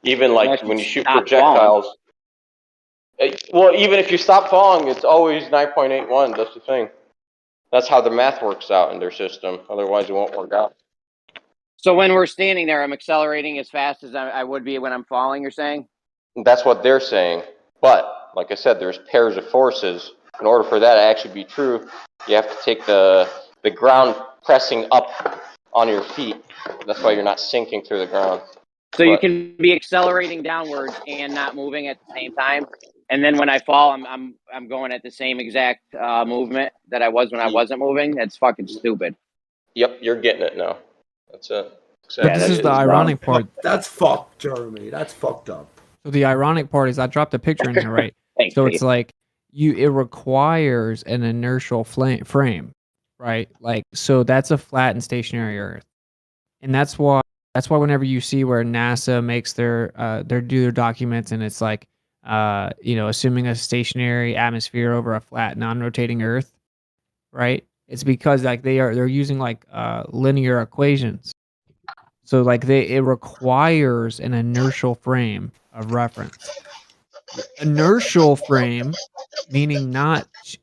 Even when you shoot projectiles, Well, even if you stop falling, it's always 9.81. That's the thing. That's how the math works out in their system. Otherwise, it won't work out. So when we're standing there, I'm accelerating as fast as I would be when I'm falling, you're saying? That's what they're saying. But, like I said, there's pairs of forces. In order for that to actually be true, you have to take the ground pressing up on your feet. That's why you're not sinking through the ground. So you can be accelerating downwards and not moving at the same time. And then when I fall, I'm going at the same exact movement that I was when I wasn't moving. That's fucking stupid. Yep, you're getting it now. That's it. But this is the ironic part. That's fucked, Jeremy. That's fucked up. So the ironic part is I dropped a picture in here, right? Thanks, so Pete. it's like it requires an inertial frame, right? Like, so that's a flat and stationary Earth. And that's why whenever you see where NASA makes their documents and it's like, assuming a stationary atmosphere over a flat non-rotating Earth, right? It's because like they're using like linear equations. So like it requires an inertial frame of reference. Inertial frame meaning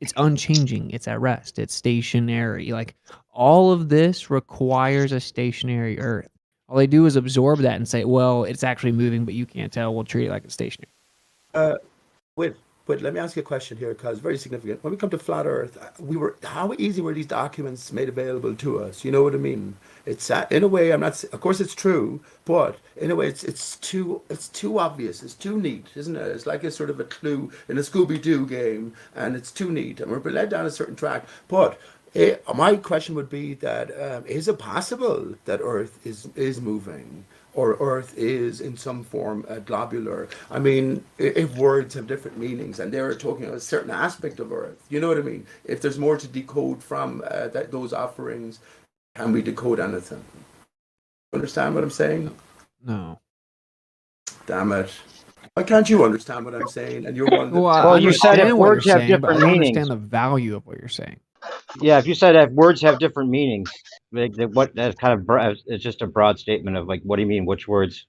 it's unchanging, it's at rest, it's stationary. Like all of this requires a stationary Earth. All they do is absorb that and say, well, it's actually moving, but you can't tell. We'll treat it like it's stationary. Wait, let me ask you a question here, because it's very significant. When we come to flat Earth, how easy were these documents made available to us? You know what I mean? It's in a way, of course it's true, but in a way it's too obvious. It's too neat, isn't it? It's like a sort of a clue in a Scooby-Doo game, and it's too neat, and we're led down a certain track. But my question would be that is it possible that Earth is moving? Or Earth is in some form globular. I mean, if words have different meanings and they're talking about a certain aspect of Earth, you know what I mean? If there's more to decode from those offerings, can we decode anything? Understand what I'm saying? No. Damn it. Why can't you understand what I'm saying? And you're one. Well, you said if words have different but I don't meanings. understand the value of what you're saying. Yeah, if you said if words have different meanings, what that's kind of it's just a broad statement of like, what do you mean? Which words?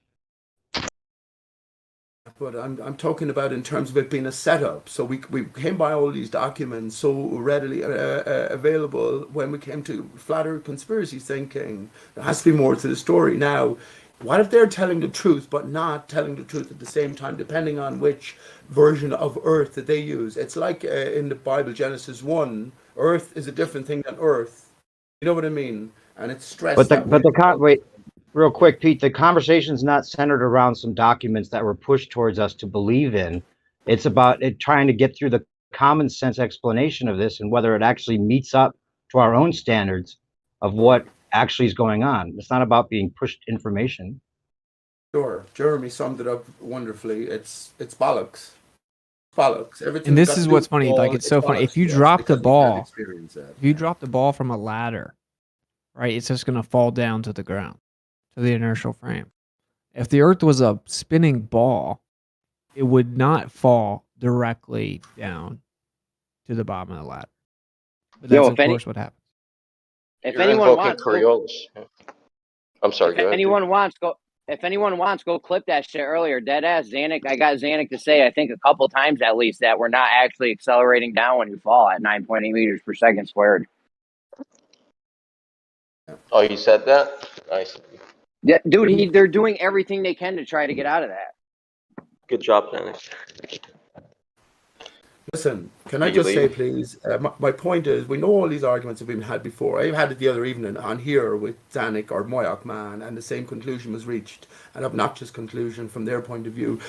But I'm talking about in terms of it being a setup. So we came by all these documents so readily available when we came to flat Earth conspiracy thinking. There has to be more to the story. Now, what if they're telling the truth but not telling the truth at the same time, depending on which version of Earth that they use? It's like in the Bible, Genesis 1, Earth is a different thing than Earth. You know what I mean? And it's stressed. Wait, real quick, Pete. The conversation's not centered around some documents that were pushed towards us to believe in. It's about trying to get through the common sense explanation of this and whether it actually meets up to our own standards of what actually is going on. It's not about being pushed information. Sure, Jeremy summed it up wonderfully. It's bollocks. Bollocks. Everything. And this is what's funny. Like it's so funny. If you drop the ball, from a ladder, right, it's just gonna fall down to the ground, to the inertial frame. If the Earth was a spinning ball, it would not fall directly down to the bottom of the ladder. But that's of course what happens. If You're anyone invoking wants, Coriolis. I'm sorry. Go if ahead. anyone wants, go clip that shit earlier. Dead ass Zanuck. I got Zanuck to say, I think a couple times at least, that we're not actually accelerating down when you fall at 9.8 meters per second squared. Oh, you said that? Nice. Yeah, dude, they're doing everything they can to try to get out of that. Good job, Dennis. Listen, can I just say, please, my point is, we know all these arguments have been had before. I had it the other evening on here with Zanuck or Moyak Man, and the same conclusion was reached, an obnoxious conclusion from their point of view,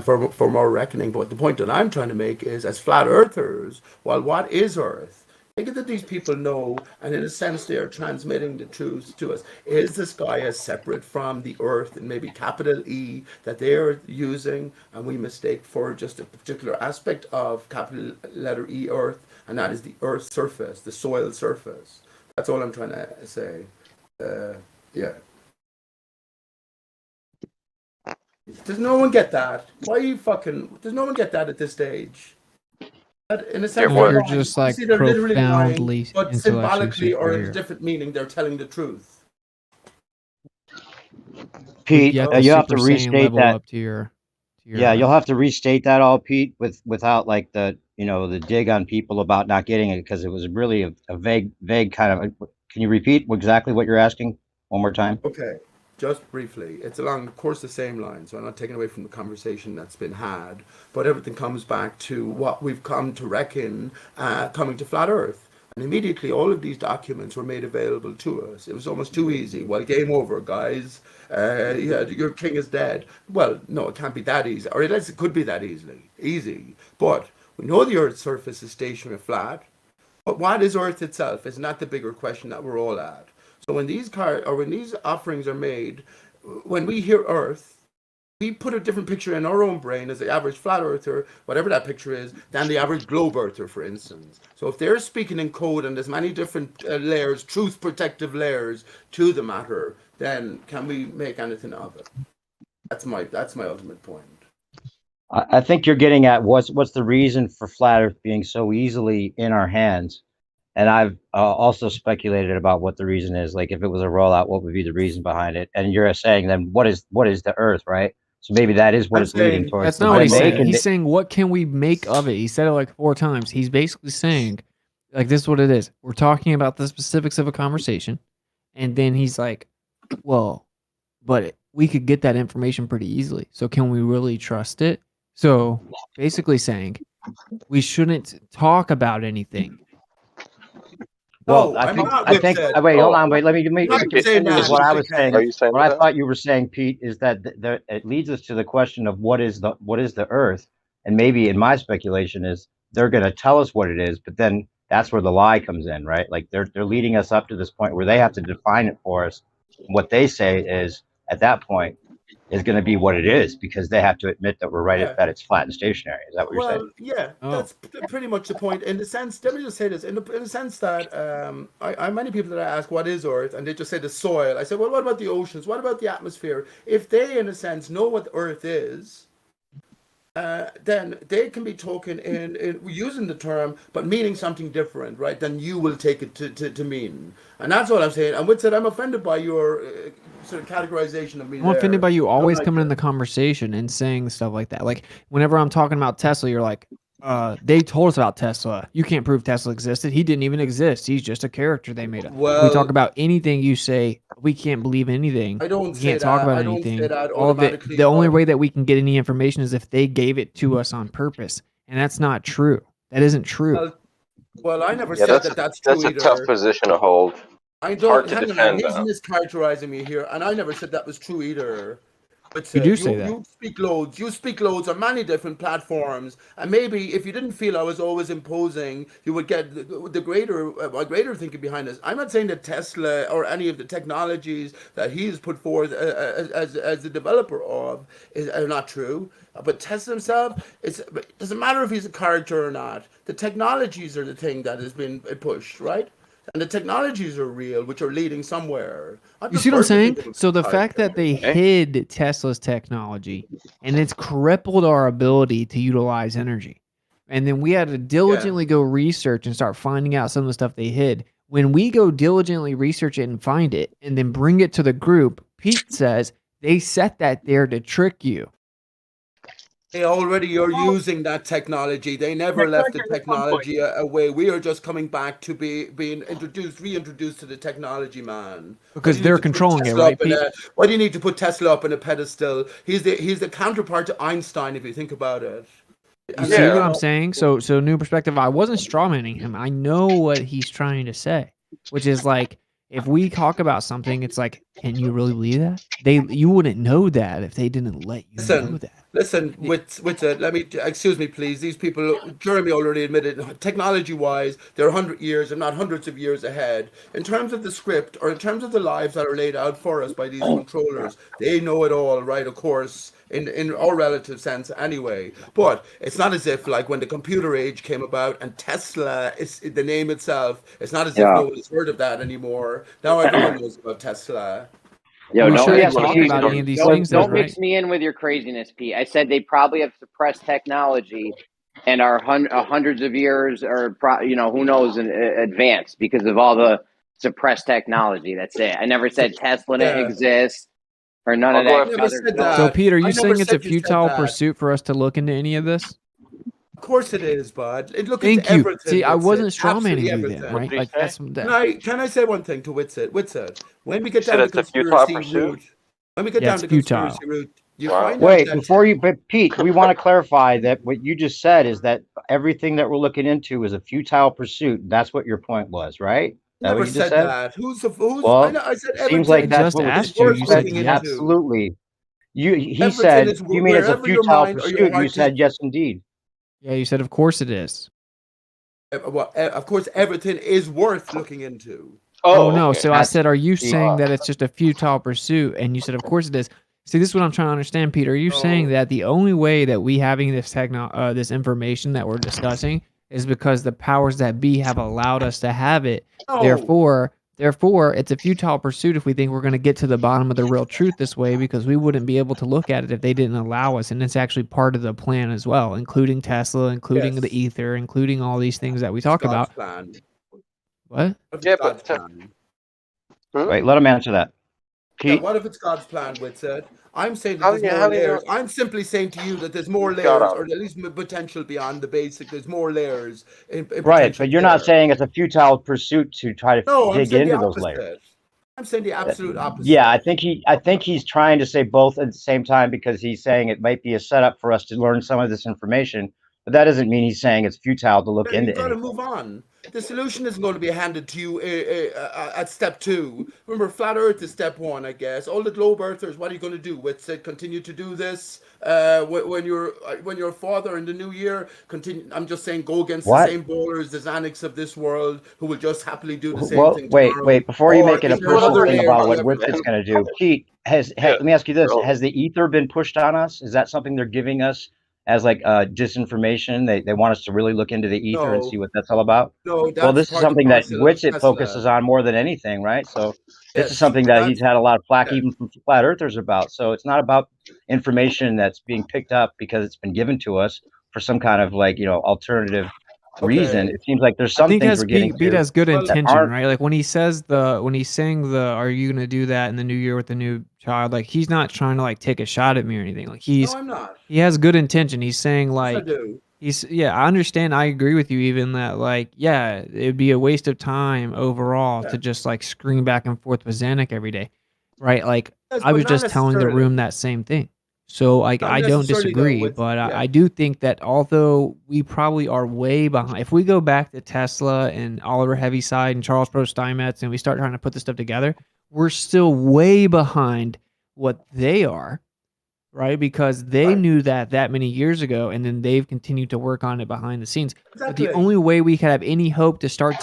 for more reckoning. But the point that I'm trying to make is, as flat earthers, well, what is Earth? Think of that these people know, and in a sense they are transmitting the truth to us. Is the sky as separate from the Earth, and maybe capital E that they are using, and we mistake for just a particular aspect of capital letter E, Earth, and that is the Earth's surface, the soil surface. That's all I'm trying to say. Yeah. Does no one get that? Why are you fucking? Does no one get that at this stage? In a sense, you're just like they're literally profoundly lying, but symbolically or in a different meaning, they're telling the truth. Pete, you have to restate that. Up to your Yeah, you'll have to restate that all, Pete, without like the the dig on people about not getting it because it was really a vague kind of. Can you repeat exactly what you're asking one more time? Okay, just briefly, it's along, of course, the same lines. So I'm not taking away from the conversation that's been had, but everything comes back to what we've come to reckon coming to flat Earth. And immediately, all of these documents were made available to us. It was almost too easy. Well, game over, guys. Yeah, your king is dead. Well, no, it can't be that easy. Or at least it could be that easy. But we know the Earth's surface is stationary flat. But what is Earth itself? Is not the bigger question that we're all at. So when these offerings are made, when we hear Earth, we put a different picture in our own brain as the average flat earther, whatever that picture is, than the average globe earther, for instance. So if they're speaking in code and there's many different layers, truth protective layers to the matter, then can we make anything of it? That's my ultimate point. I think you're getting at what's the reason for flat Earth being so easily in our hands, and I've also speculated about what the reason is. Like, if it was a rollout, what would be the reason behind it? And you're saying then what is the Earth, right? So maybe that is what it's leading towards. That's not what he's saying. He's saying, what can we make of it? He said it like 4 times. He's basically saying, like, this is what it is. We're talking about the specifics of a conversation, and then he's like, well, but we could get that information pretty easily. So can we really trust it? So basically saying we shouldn't talk about anything. Well, I think. Wait, hold on. Wait, let me continue with what I was saying. What I thought you were saying, Pete, is that it leads us to the question of what is the Earth, and maybe in my speculation is they're going to tell us what it is, but then that's where the lie comes in, right? Like they're leading us up to this point where they have to define it for us. What they say is at that point is going to be what it is because they have to admit that we're right that it's flat and stationary. Is that what you're saying? Yeah, that's pretty much the point. In the sense, let me just say this: in the sense that I many people that I ask what is Earth, and they just say the soil. I say, well, what about the oceans? What about the atmosphere? If they, in a sense, know what Earth is, then they can be talking in using the term, but meaning something different, right? Than you will take it to mean. And that's what I'm saying. And with that, I'm offended by your sort of categorization of me. I'm offended by you always coming in the conversation and saying stuff like that. Like whenever I'm talking about Tesla, you're like, they told us about Tesla. You can't prove Tesla existed. He didn't even exist. He's just a character they made up. Well, we talk about anything you say, we can't believe anything. I don't we can't talk about anything. All of it. automatically, The only way that we can get any information is if they gave it to us on purpose. And that's not true. That isn't true. Well, I never said that's true That's either. a tough position to hold. I It's hard don't. to Hang on, defend he's that. mischaracterizing me here, and I never said that was true either. But You do say that. You speak loads on many different platforms, and maybe if you didn't feel I was always imposing, you would get the greater thinking behind this. I'm not saying that Tesla or any of the technologies that he has put forth as the developer of are not true. But Tesla himself, it doesn't matter if he's a character or not. The technologies are the thing that has been pushed, right? And the technologies are real, which are leading somewhere. You see what I'm saying? So the fact that they hid Tesla's technology and it's crippled our ability to utilize energy. And then we had to diligently go research and start finding out some of the stuff they hid. When we go diligently research it and find it and then bring it to the group, Pete says they set that there to trick you. They already are using that technology. They never left the technology away. We are just coming back to being reintroduced to the technology, man. Because they're controlling it, right, Pete? Why do you need to put Tesla up in a pedestal? He's the counterpart to Einstein, if you think about it. You see what I'm saying? So new perspective. I wasn't strawmanning him. I know what he's trying to say, which is like, if we talk about something, it's like, can you really believe that? You wouldn't know that if they didn't let you know that. Listen, let me, excuse me, please. These people, Jeremy already admitted, technology-wise, they're 100 years, if not hundreds of years ahead. In terms of the script, or in terms of the lives that are laid out for us by these controllers, they know it all, right, of course, in our relative sense anyway. But it's not as if, like, when the computer age came about and Tesla is the name itself, it's not as if no one's heard of that anymore. Now everyone knows about Tesla. Yo, Well, don't sure, mix, talk about any of these things, don't right? mix me in with your craziness, Pete. I said they probably have suppressed technology and are hundreds of years, or who knows, in advance because of all the suppressed technology. That's it. I never said Tesla didn't exist. or none I'll of go that after never other said junk. So, that. Pete, are I you never saying it's a said you said futile that. pursuit for us to look into any of this? Of course it is, bud. Look Thank into you. everything. See, I Witsit. wasn't strawmanning Absolutely you everything. then, What right? did he Like say? Can I say one thing to Witsit? Witsit, when we You get said down the it's a futile conspiracy pursuit? route, when we get Yeah, down it's the futile. conspiracy route, you Wow. find out Wait, that before you, but Pete, we want to clarify that what you just said is that everything that we're looking into is a futile pursuit. That's what your point was, right? Is that what never you just said said? that. Who's? I Well, know. I said it seems I like everything that's just what is asked you. Pete worth You said. said looking yes. into. Absolutely. He Everything said, is you mean it's a wherever your futile mind or your pursuit? You heart said is. yes, indeed. Yeah, you said of course it is. Well, of course, everything is worth looking into. Oh, no. Okay. So I That's said, are you the saying that it's just a futile pursuit? And you said, of course it is. See, this is what I'm trying to understand, Peter. Are you saying No. that the only way that we having this this information that we're discussing is because the powers that be have allowed us to have it? No. Therefore, it's a futile pursuit if we think we're going to get to the bottom of the real truth this way, because we wouldn't be able to look at it if they didn't allow us. And it's actually part of the plan as well, including Tesla, including the Yes. ether, including all these things that we It's talk God's about. plan. What? What if Yeah, it's God's plan? Wait, let him answer that. Yeah, Pete? what if it's God's plan, Witsit? I'm saying that How there's do you more how do you know layers. I'm simply saying to you that there's more he's got layers, a or at least potential beyond the basic. There's more layers in Right, potential but you're not there. saying it's a futile pursuit to try to No, I'm dig saying the into those layers. opposite. I'm saying the absolute Yeah, opposite. I think he's trying to say both at the same time because he's saying it might be a setup for us to learn some of this information, but that doesn't mean he's saying it's futile to look Then into you've got to anything. move on. The solution isn't going to be handed to you at step 2. Remember, flat Earth is step 1, I guess. All the globe earthers, what are you going to do? Continue to do this when your father in the new year continue. I'm just saying, go against the What? same bowlers, the Xanax of this world, who will just happily do the same Well, thing tomorrow. wait, before you make Or it a is there personal another thing layer about to what everything? Whitfit's going to do, Pete, let me ask you this. Has the ether been pushed on us? Is that something they're giving us as like disinformation? They want us to really look into the ether and see No, what that's all about? no, Well, that's this is part and something that parcel of Witsit Tesla. focuses on more than anything, right? So this is Yes, something that that's he's had a lot of flack yeah. even from flat earthers about. So it's not about information that's being picked up because it's been given to us for some kind of like, alternative reason. Okay. It seems like there's I some think things we're getting Pete to has good Well, that intention, aren't. right? Like when he says when he's saying are you gonna do that in the new year with the new child? Like he's not trying to like take a shot at me or anything. Like no, I'm not. he has good intention. He's saying Yes, I like do. I understand. I agree with you even that like yeah, it'd be a waste of time overall Yeah. to just like scream back and forth with Zanuck every day, right? Like Yes, I but was not just telling the room necessarily. that same thing. So like Not I don't necessarily though. disagree, With but yeah. I do think that although we probably are way behind, if we go back to Tesla and Oliver Heaviside and Charles Pro Steinmetz and we start trying to put this stuff together, we're still way behind what they are, right? Because they knew that many years ago, and then they've continued to work on it behind the scenes. But the Exactly. only way we could have any hope to start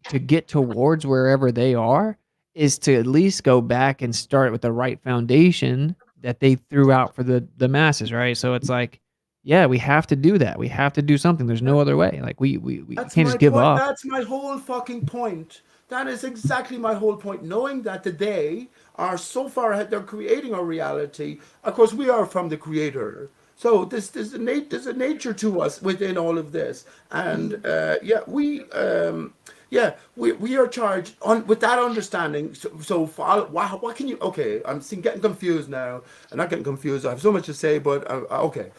to get towards wherever they are is to at least go back and start with the right foundation that they threw out for the masses, right? So it's like, yeah, we have to do that. We have to do something. There's no other way. Like we That's can't my just give point. up. That's my whole fucking point. That is exactly my whole point. Knowing that they are so far ahead, they're creating our reality. Of course, we are from the creator. So there's a nature to us within all of this, and we are charged with that understanding. So follow, what can you? Okay, getting confused now. I'm not getting confused. I have so much to say, but okay.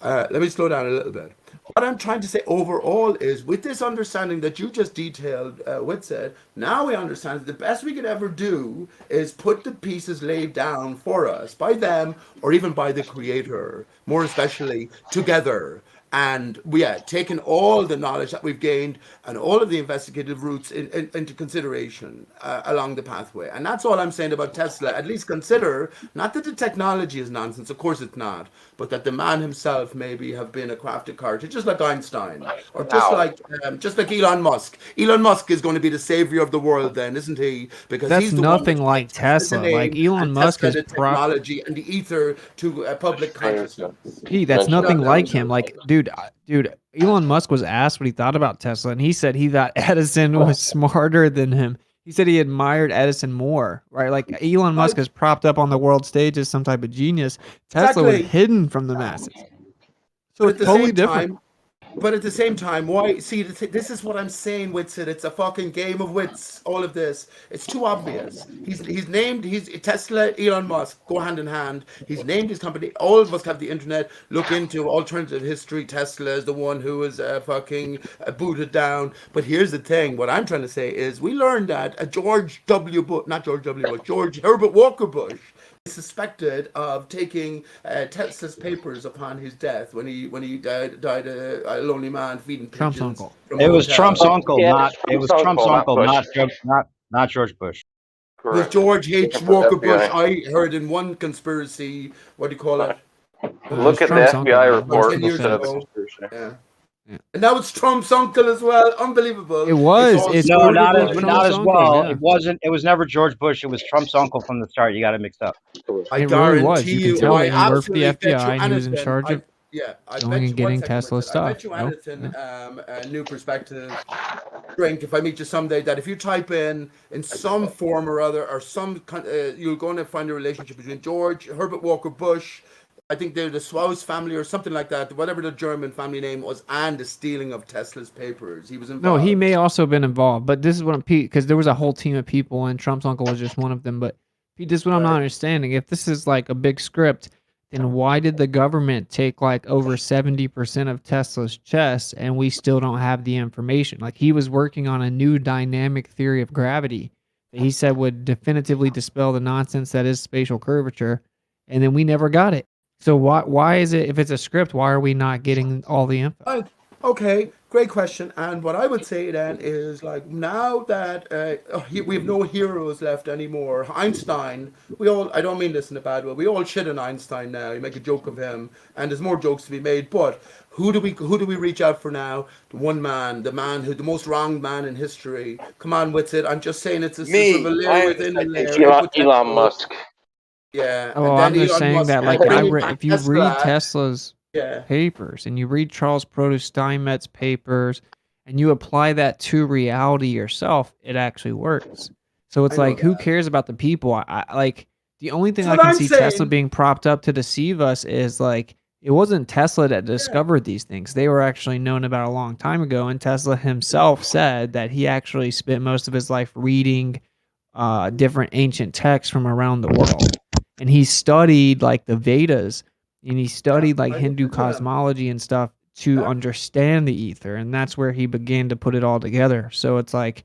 Let me slow down a little bit. What I'm trying to say overall is, with this understanding that you just detailed, Witsit, now we understand that the best we could ever do is put the pieces laid down for us by them or even by the creator, more especially together. And taking all the knowledge that we've gained and all of the investigative routes into consideration along the pathway. And that's all I'm saying about Tesla. At least consider, not that the technology is nonsense, of course it's not, but that the man himself maybe have been a crafted character, just like Einstein, or just like Elon Musk. Elon Musk is going to be the savior of the world then, isn't he? Because That's he's the one that's nothing going like to Tesla Tesla. the Like name Elon and Musk Tesla is the technology and the ether to public consciousness. Pete, that's nothing like him. Like, dude, Elon Musk was asked what he thought about Tesla, and he said he thought Edison was smarter than him. He said he admired Edison more, right? Like Elon Musk is propped up on the world stage as some type of genius. Tesla was Exactly. hidden from the masses. So But it's at the totally same different. time, But at the same time, why? See, this is what I'm saying, Witsit. It's a fucking game of wits. All of this. It's too obvious. He's named. He's Tesla. Elon Musk go hand in hand. He's named his company. All of us have the internet. Look into alternative history. Tesla is the one who was fucking booted down. But here's the thing. What I'm trying to say is, we learned that George W. Bush, not George W. Bush, George Herbert Walker Bush, is suspected of taking Tesla's papers upon his death when he died a lonely man feeding Trump's pigeons. uncle. from It a was hotel. Trump's uncle, Yeah, not it's it was Trump's Trump's uncle, not uncle, Bush. not George Bush. It was Correct. George H. Looking for Walker the Bush. FBI. I heard in one conspiracy, what do you call it? Look at the Trump's uncle, FBI man. report 10 years instead of the ago. conspiracy. Yeah. Yeah. And now it's Trump's uncle as well. Unbelievable. It was. all It's No, stored not in as one- not Trump's as uncle, well. yeah. It wasn't. It was never George Bush. It was Trump's uncle from the start. You got it mixed up. I It really was. guarantee You can you, tell I that he worked for the absolutely bet you FBI and he was in anything. charge of I going bet and you getting one second, Tesla Richard. I bet stuff. you Yep. anything, a new perspective drink, if I meet you someday, that if you type in some form or other, or you're going to find a relationship between George Herbert Walker Bush, I think they're the Strauss family or something like that, whatever the German family name was, and the stealing of Tesla's papers. He was No, involved. he may also have been involved, but this is what I'm because there was a whole team of people, and Trump's uncle was just one of them. But Pete, this is what I'm not understanding. If this is like a big script, then why did the government take like over 70% of Tesla's chess, and we still don't have the information? Like, he was working on a new dynamic theory of gravity that he said would definitively dispel the nonsense that is spatial curvature, and then we never got it. So why is it, if it's a script, why are we not getting all the info? Okay, great question. And what I would say then is, like, now that we have no heroes left anymore. Einstein, I don't mean this in a bad way, we all shit on Einstein now. You make a joke of him, and there's more jokes to be made. But who do we reach out for now? The one man, the most wronged man in history. Come on with it. I'm just saying it's a Me, sort of a layer I am within a layer. Elon hypothetical. Musk. Yeah. Oh, and I'm then just Elon saying Musk, that, and like, bringing back if you read Tesla. Tesla's Yeah. papers and you read Charles Produce Steinmetz papers and you apply that to reality yourself, it actually works. So it's I know like, who cares about the people? I like, the only thing That's I what can I'm see saying. Tesla being propped up to deceive us is, like, it wasn't Tesla that discovered these things. They were actually known about a long time ago, and Tesla himself said that he actually spent most of his life reading different ancient texts from around the world. And he studied like the Vedas, and he studied like Hindu cosmology and stuff to understand the ether, and that's where he began to put it all together. So it's like,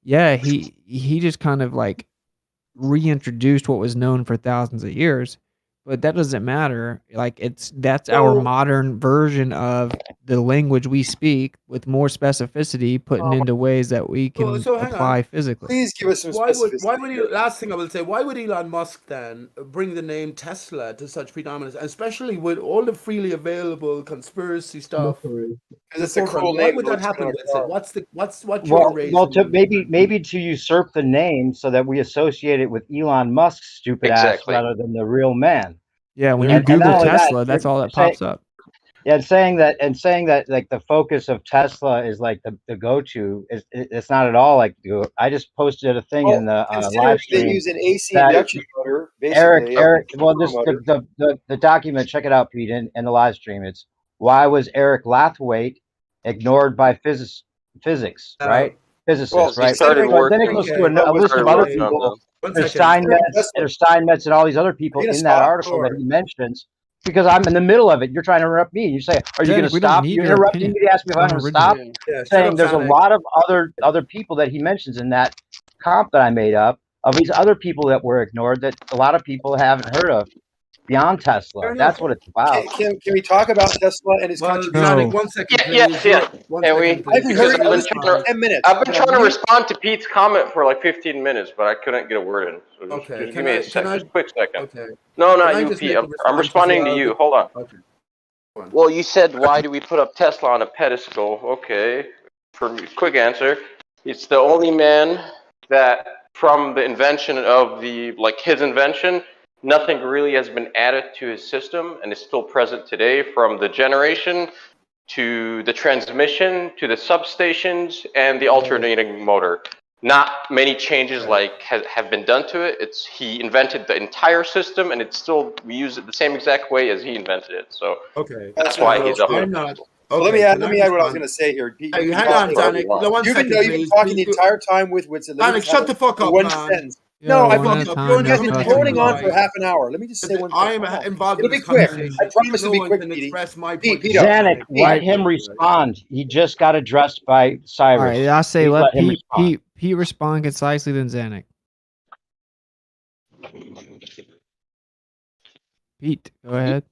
yeah, he just kind of like reintroduced what was known for thousands of years, but that doesn't matter. Like, that's our modern version of the language we speak with more specificity, putting into ways that we can So hang apply on. physically. Please give us some Why specificity. would last thing I will say, why would Elon Musk then bring the name Tesla to such predominance, especially with all the freely available conspiracy stuff? Because it's a cool Why name. would It that looks happen good with on it? a car. What's your Well, to reason? maybe to usurp the name so that we associate it with Elon Musk's stupid Exactly. ass rather than the real man. Yeah, when And you not Google only that, Tesla, that's all that say- pops up. Yeah, and saying that like the focus of Tesla is like the go-to is it's not at all like I just posted a thing in the Considering live they stream use an AC that induction motor, basically. Eric, a well, this motor. the document. Check it out, Pete, in the live stream. It's why was Eric Lathwaite ignored by physics, right? Physicists, Well, he right? started But then it working. goes to a list of started other working on people. them. There's Steinmetz, and all these other people Are you in gonna that stop? article that he mentions. Because I'm in the middle of it, you're trying to interrupt me. You say, "Are you Derek, going to we don't stop?" need You your interrupting opinion. me to ask me if I'm It's going to not stop. original. Yeah, shut Saying up, there's a Sonic. lot of other people that he mentions in that comp that I made up of these other people that were ignored that a lot of people haven't heard of beyond Tesla. That's what it's about. Can we talk about Tesla and his Well, contribution? Sonic, 1 second, Yeah, please. yeah. One Can second, we? please. I haven't Because heard I've of been this trying for 10 minutes. I've been trying to You- respond to Pete's comment for like 15 minutes, but I couldn't get a word in. So just, Okay, just can give me I- a can second, I- just a quick second. Okay. No, Can not I you, just Pete. make a I'm response responding as to well? you. Hold on. Okay. Well, you said, why do we put up Tesla on a pedestal? Okay, for me, quick answer, it's the only man that, from the invention of his invention, nothing really has been added to his system and is still present today, from the generation to the transmission to the substations and the alternating motor. Not many changes have been done to it. He invented the entire system, and we use it the same exact way as he invented it. So Okay. that's why he's up there. I'm not. Okay, let me can add. Let I me add what I was respond? going to say here. Pete, Hey, you've been hang on, talking. Zanuck. No, 1 second, You've been please. talking the Please, entire time with Witsit. Let me Zanuck, just have shut the fuck up, one man. sentence. Yo, No, I one at promise. a Fuck up. time. You're only You guys coming have to been hear me droning on for lie. half an hour. Let me just say one thing. I'm Come on. involved It'll in be this quick. conversation. I promise No it'll be one quick, can Petey. express my Pete, point. Peter. Zanuck, let him Right. respond. He just got addressed by All Cyrus. right, I say Please let him Pete respond. Pete respond concisely, then Zanuck. Pete, go ahead.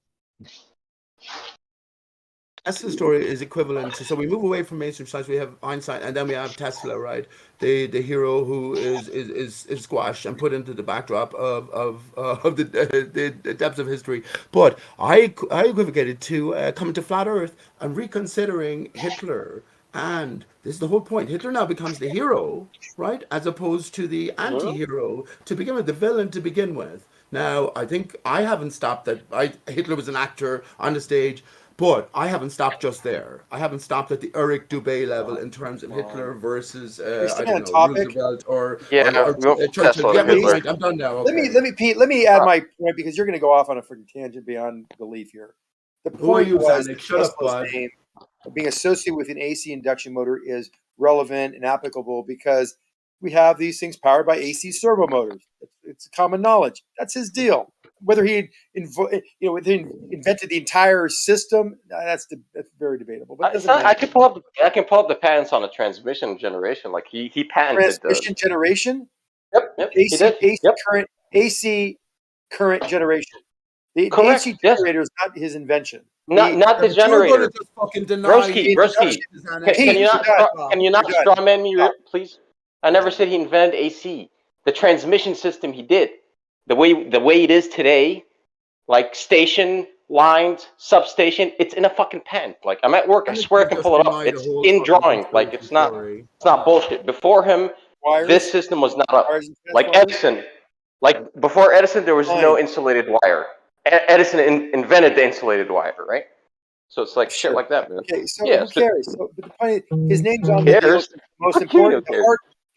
Tesla story is equivalent to, so we move away from mainstream science. We have Einstein, and then we have Tesla, right? The hero who is squashed and put into the backdrop of the depths of history. But I equivocated to coming to flat Earth and reconsidering Hitler. And this is the whole point. Hitler now becomes the hero, right, as opposed to the anti-hero to begin with, the villain to begin with. Now, I think I haven't stopped that. Hitler was an actor on the stage. But I haven't stopped just there. I haven't stopped at the Eric Dubé level in terms of Hitler versus Can we I stay don't on know, topic? Roosevelt or Go from Churchill. Tesla You to get my Hitler. point. I'm done now. Let me, Okay. Pete. Let me add my point because you're going to go off on a freaking tangent beyond belief here. The Who are point you, was Zanuck? that Shut up, Tesla's bud. name being associated with an AC induction motor is relevant and applicable because we have these things powered by AC servo motors. It's common knowledge. That's his deal. Whether he invented the entire system, that's very debatable. But it doesn't matter. I can pull up the patents on the transmission generation. Like he patented the. Transmission generation. Yep, he AC did. Yep. AC current generation. The Correct. AC Yes. generator is not his invention. Not the But you're going generator. to just fucking deny Broski, Zanuck. can you not can you not You're done. strawman me, please? I never said he invented AC. The transmission system he did. The way it is today, like station lines, substation, it's in a fucking pen. Like I'm at work, I Zanuck, swear I you can just pull it up. denied the It's whole in fucking drawing. Like conspiracy it's story. not bullshit. Before him, Wires? this system was not up. Wires and Like transformers? Edison. Like before Edison, there was no Fine. insulated wire. Edison invented the insulated wire, right? So it's like shit Sure. like that, man. Okay, so Yeah. who cares? So, but the point is, his name's on Who the deal. cares? The most Fuck you, who important, cares?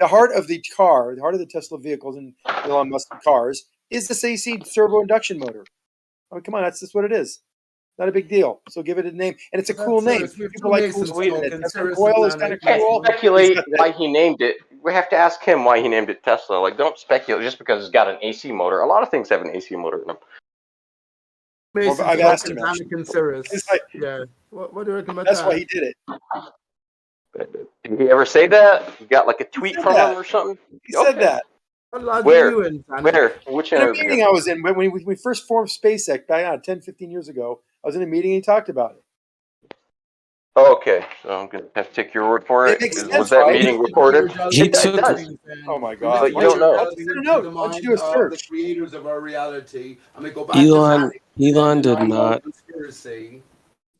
the heart of the car, the heart of the Tesla vehicles and Elon Musk cars is this AC servo induction motor. I mean, come on, that's just what it is. Not a big deal. So give it a name, and it's a cool name. We have People two like cool Masons stuff. smoking. Tesla Cyrus Coil and is kind Zanuck. of Can't cool. speculate why he named it. We have to ask him why he named it Tesla. Like, don't speculate just because it's got an AC motor. A lot of things have an AC motor in them. Masons I've asked smoking him actually. Zanuck and Cyrus. Like, Yeah. What do you reckon about that's that? why he did it. Did he ever say that? You got like a tweet said from that. him or something? He said that. What lodge are Where? you in, Zanuck? Where? Which In a interview? meeting I was in when we first formed SpaceX back 10, 15 years ago. I was in a meeting and he talked about it. Oh, okay, so I'm gonna have to take your word for It it. makes Was sense, that right? meeting recorded? He It took does. Oh my But God! you don't know. I don't know. Why don't you do a The search? creators of our reality. I'm gonna go back Elon to Elon did denying all not conspiracy.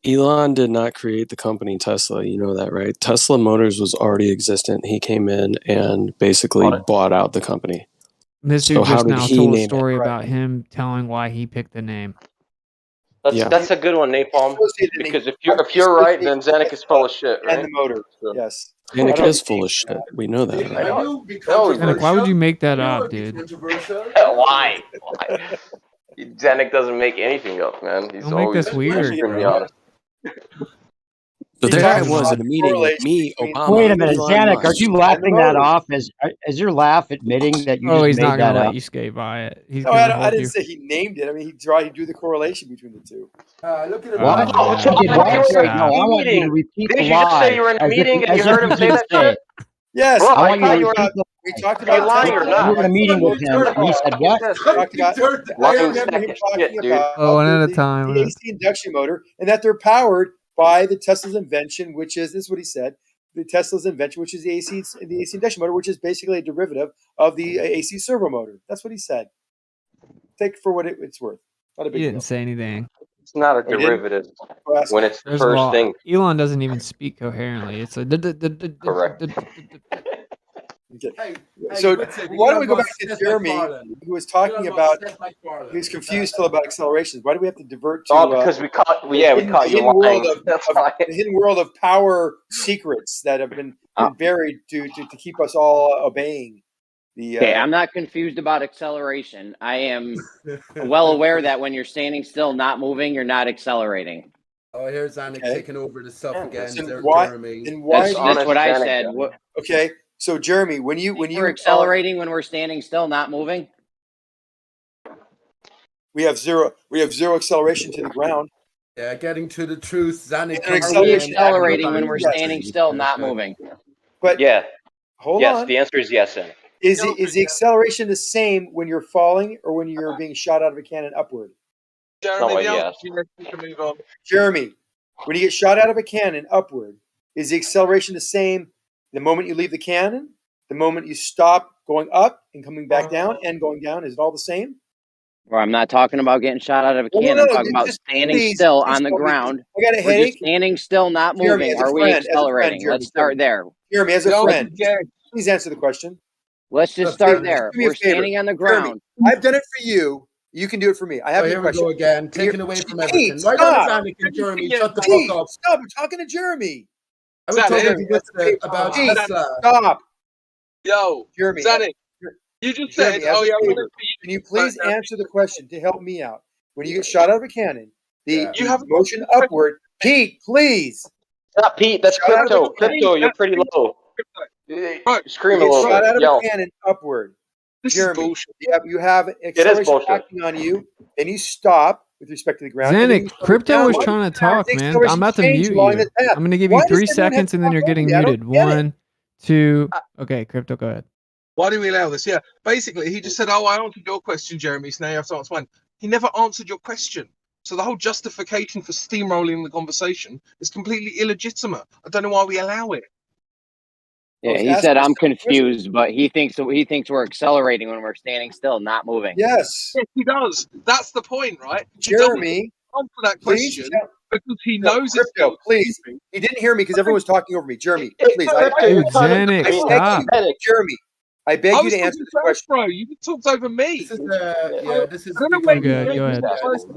Elon did not create the company Tesla. You know that, right? Tesla Motors was already existent. He came in and basically bought out the company. This So dude how just did now he told a name it? story about him telling why he picked the name. Yeah. That's a good one, Napalm. Associated Because in if you're right, then associated Zanuck is full of shit, and right? the motor. So, Yes. Zanuck I don't is full of shit. We know that I already. know. Be No, he's Zanuck, why would you make that You up, would be dude? controversial. Why? Zanuck doesn't make anything up, man. He's Don't make always this weird, extremely bro. honest. So He there I talks was about in a the meeting with correlation me, between Obama, Wait a minute, Elon Zanuck, are Musk. you laughing that off? As your laugh admitting that you Oh, just he's not made that gonna let up? you skate by it. He's No, gonna I hold didn't you. say he named it. I mean, he drew the correlation between the two. Look at it. What? Oh, He did You what? were Wait, in no, I a want you to meeting. repeat the Didn't you just say lie you were in a as if meeting and as you if heard you him say didn't that say shit? it. Yes, Well, I I want you to thought you were repeat not. the we talked Are you about lying or you not? were in a meeting with him and he said what? talked about. I Lying remember him sack of talking shit, dude. about Oh, one at a the time. AC induction motor and that they're powered by the Tesla's invention, which is this is what he said. The Tesla's invention, which is the AC induction motor, which is basically a derivative of the AC servo motor. That's what he said. Take it for what it's worth. Not a He big didn't deal. say anything. It's not a Oh, he didn't? derivative Oh, ask when him. it's the First of first all, thing. Elon doesn't even speak coherently. It's a Correct. Okay. Hey, So Witsit, why don't we Elon go back Musk, to Steph Jeremy, McFarlane. who was talking Elon Musk, about? Steph McFarlane. He was confused still about accelerations. Why do we have to divert to Oh, because we caught you hidden world lying. of That's why. the hidden world of power secrets that have been buried to keep us all obeying the? Okay, I'm not confused about acceleration. I am well aware that when you're standing still, not moving, you're not accelerating. Oh, here's Anik taking over the stuff again. Then Jeremy. That's what I said. Okay, so Jeremy, when you we're accelerating when we're standing still, not moving. We have zero acceleration to the ground. Yeah, getting to the truth. Zanik Are we accelerating when we're standing still, not moving? But yeah, hold yes, on. the answer is yes. Then Is the acceleration the same when you're falling or when you're being shot out of a cannon upward? Jeremy, yes. Jeremy, when you get shot out of a cannon upward, is the acceleration the same the moment you leave the cannon, the moment you stop going up and coming back down and going down? Is it all the same? Well, I'm not talking about getting shot out of a cannon. I'm talking about standing still on the ground. I got a We're headache. just standing still, not Jeremy, moving. as a Are we friend, accelerating? Jeremy, Let's start there. Jeremy, as a friend, please answer the question. Let's just start there. Do me a We're favor. standing on the Jeremy, ground. I've done it for you. You can do it for me. I have here a question. we go again, taking away from everything. Pete, Right on, stop. Zanik and Jeremy, shut the Pete, fuck up. stop. I'm talking to Jeremy. I was talking about Pete, Tesla. stop. Yo, Jeremy, Zanik, you just Jeremy, said, as oh a yeah, I'm favor, gonna can you please answer the question to help me out? When you get shot out of a cannon, the motion upward. Pete, please. Not Pete. That's Shot out of crypto. a cannon. Crypto, you're pretty low. Scream a You get little shot bit. out of Yo. a cannon upward. Jeremy, you have is acceleration bullshit. acting on you, then you stop with respect to the ground. and then you Zanik, start Crypto down. was Why trying to does talk, the man. acceleration I'm about to change mute along you. the path? I'm going to give Why you does 3 everyone have seconds to and then talk you're over getting me? I don't muted. get it. 1, 2. Okay, Crypto, go ahead. Why do we allow this? Yeah, basically, he just said, "Oh, I answered your question, Jeremy. So now you have to answer mine." He never answered your question. So the whole justification for steamrolling the conversation is completely illegitimate. I don't know why we allow it. Yeah, he said I'm confused, but he thinks we're accelerating when we're standing still, not moving. Yes. Yes, he does. That's the point, right? He Jeremy, doesn't answer that please question tell- because he No, knows it's Crypto, please. He didn't hear me because everyone was talking over me. Jeremy, please. Dude, Zanik, I stop. beg you, Jeremy, I beg I you was to answer talking the first, question. bro. You talked over me. This is It's good. Go ahead.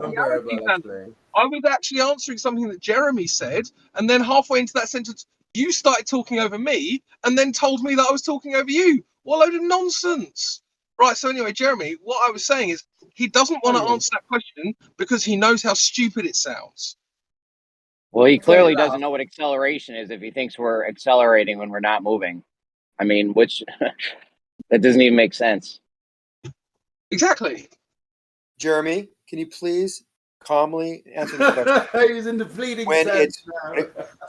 unbearable, actually. I was actually answering something that Jeremy said, and then halfway into that sentence, you started talking over me, and then told me that I was talking over you. What a load of nonsense! Right. So anyway, Jeremy, what I was saying is he doesn't want to answer that question because he knows how stupid it sounds. Well, he clearly doesn't know what acceleration is if he thinks we're accelerating when we're not moving. I mean, which that doesn't even make sense. Exactly. Jeremy, can you please calmly answer the question? He's in the fleeting when sense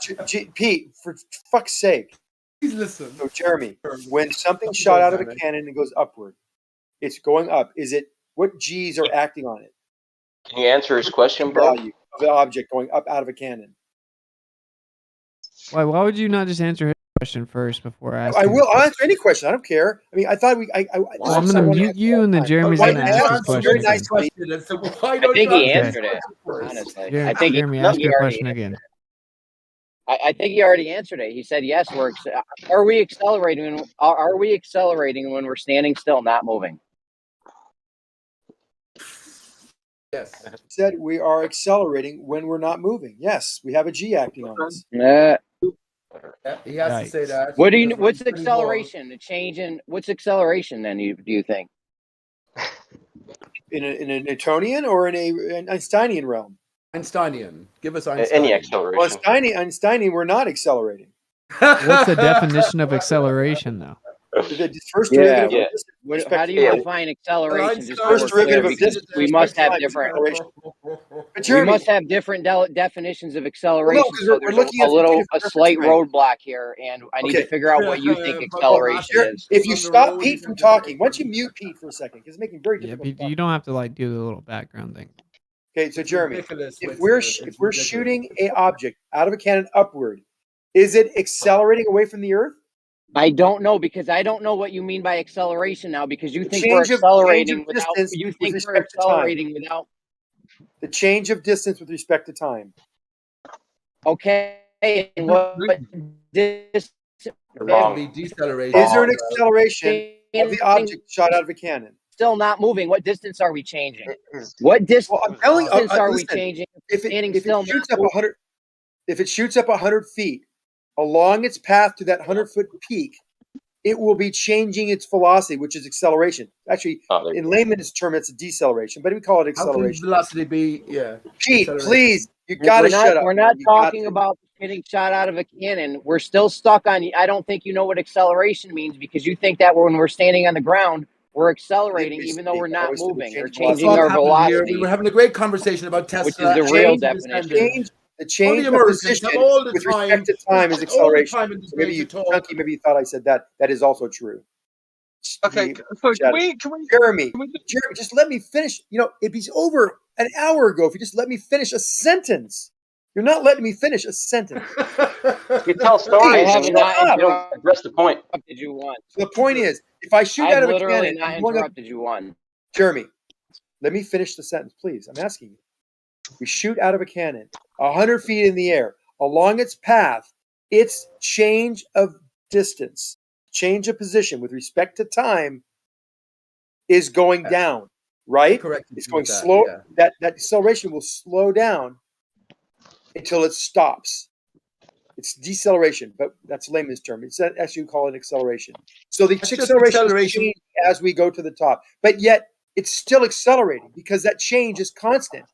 it's Pete, for fuck's sake. Please listen. So Jeremy, when something's shot out of a cannon and goes upward, it's going up. Is it what G's are acting on it? Can you answer his question, bro? Value of the object going up out of a cannon. Why would you not just answer his question first before I ask I him? will. I'll answer any question. I don't care. I mean, I thought Well, I'm going to mute you, and then Jeremy's going to ask his question. Very again. nicely. I think he answered it. Honestly, I think Jeremy, he ask your already question again. I think he already answered it. He said, "Yes, are we accelerating? Are we accelerating when we're standing still, not moving?" Yes. Said we are accelerating when we're not moving. Yes, we have a G acting on us. Yeah, he has to say that. What do you? because What's we're pretty acceleration? The change in what's acceleration? Then do you think? In a Newtonian or in an Einsteinian realm? Einsteinian. Give us Einstein. Any acceleration. Well, Einsteinian, we're not accelerating. What's the definition of acceleration, though? The first derivative of distance with respect How do you to define acceleration? Just so first we're clear, derivative of because distance we with must respect have to different. acceleration. But We Jeremy, must have different definitions of acceleration. 'cause So we're there's looking a at the little, different a slight reference roadblock here, and I need to Okay. figure out what you think acceleration is. if you stop Pete from talking, why don't you mute Pete for a second? Because it's making it very Yeah, difficult. but you don't have to like do the little background thing. Okay, so Jeremy, ridiculous, if it's we're ridiculous. shooting a object out of a cannon upward, is it accelerating away from the Earth? I don't know, because I don't know what you mean by acceleration now, because you The think we're change of accelerating without. distance You with think we're respect to time. accelerating without. The change of distance with respect to time. Okay, and what distance? That'd be deceleration. Is there an acceleration of the object shot out of a cannon? Still not moving. What distance are we changing? What distance? Well, I'm telling you, are we listen, changing? If it Standing shoots still, up not moving. 100, if it shoots up 100 feet along its path to that 100-foot peak, it will be changing its velocity, which is acceleration. Actually, in layman's term, it's a deceleration, but we call it How can acceleration. velocity be? Yeah. Pete, acceleration? please You gotta shut up. We're not You got talking to. about getting shot out of a cannon. We're still stuck on. I don't think you know what acceleration means because you think that when we're standing on the ground, we're accelerating even though we're not moving or That's changing what our happened here. We velocity, were having a great conversation about which Tesla is the and real he definition. The All change the of Americans have position all the with time, respect to time is all the acceleration. time in So maybe debate you, to talk. Chunky, maybe you thought I said that. That is also true. Okay, so Jeremy, just let me finish. You know, it'd be over an hour ago if you just let me finish a sentence. You're not letting me finish a sentence. You tell stories and you don't address the point. Did you want? The point is, if I shoot I've out of a literally cannon, not I'm going up. interrupted you one. Jeremy, let me finish the sentence, please. I'm asking you. We shoot out of a cannon 100 feet in the air. Along its path, its change of distance, change of position with respect to time is going down, right? Correct. It's going slow. That acceleration will slow down until it stops. It's deceleration, but that's a layman's term. It's actually call it acceleration. So the That's just acceleration is acceleration. changing as we go to the top, but yet it's still accelerating because that change is constant.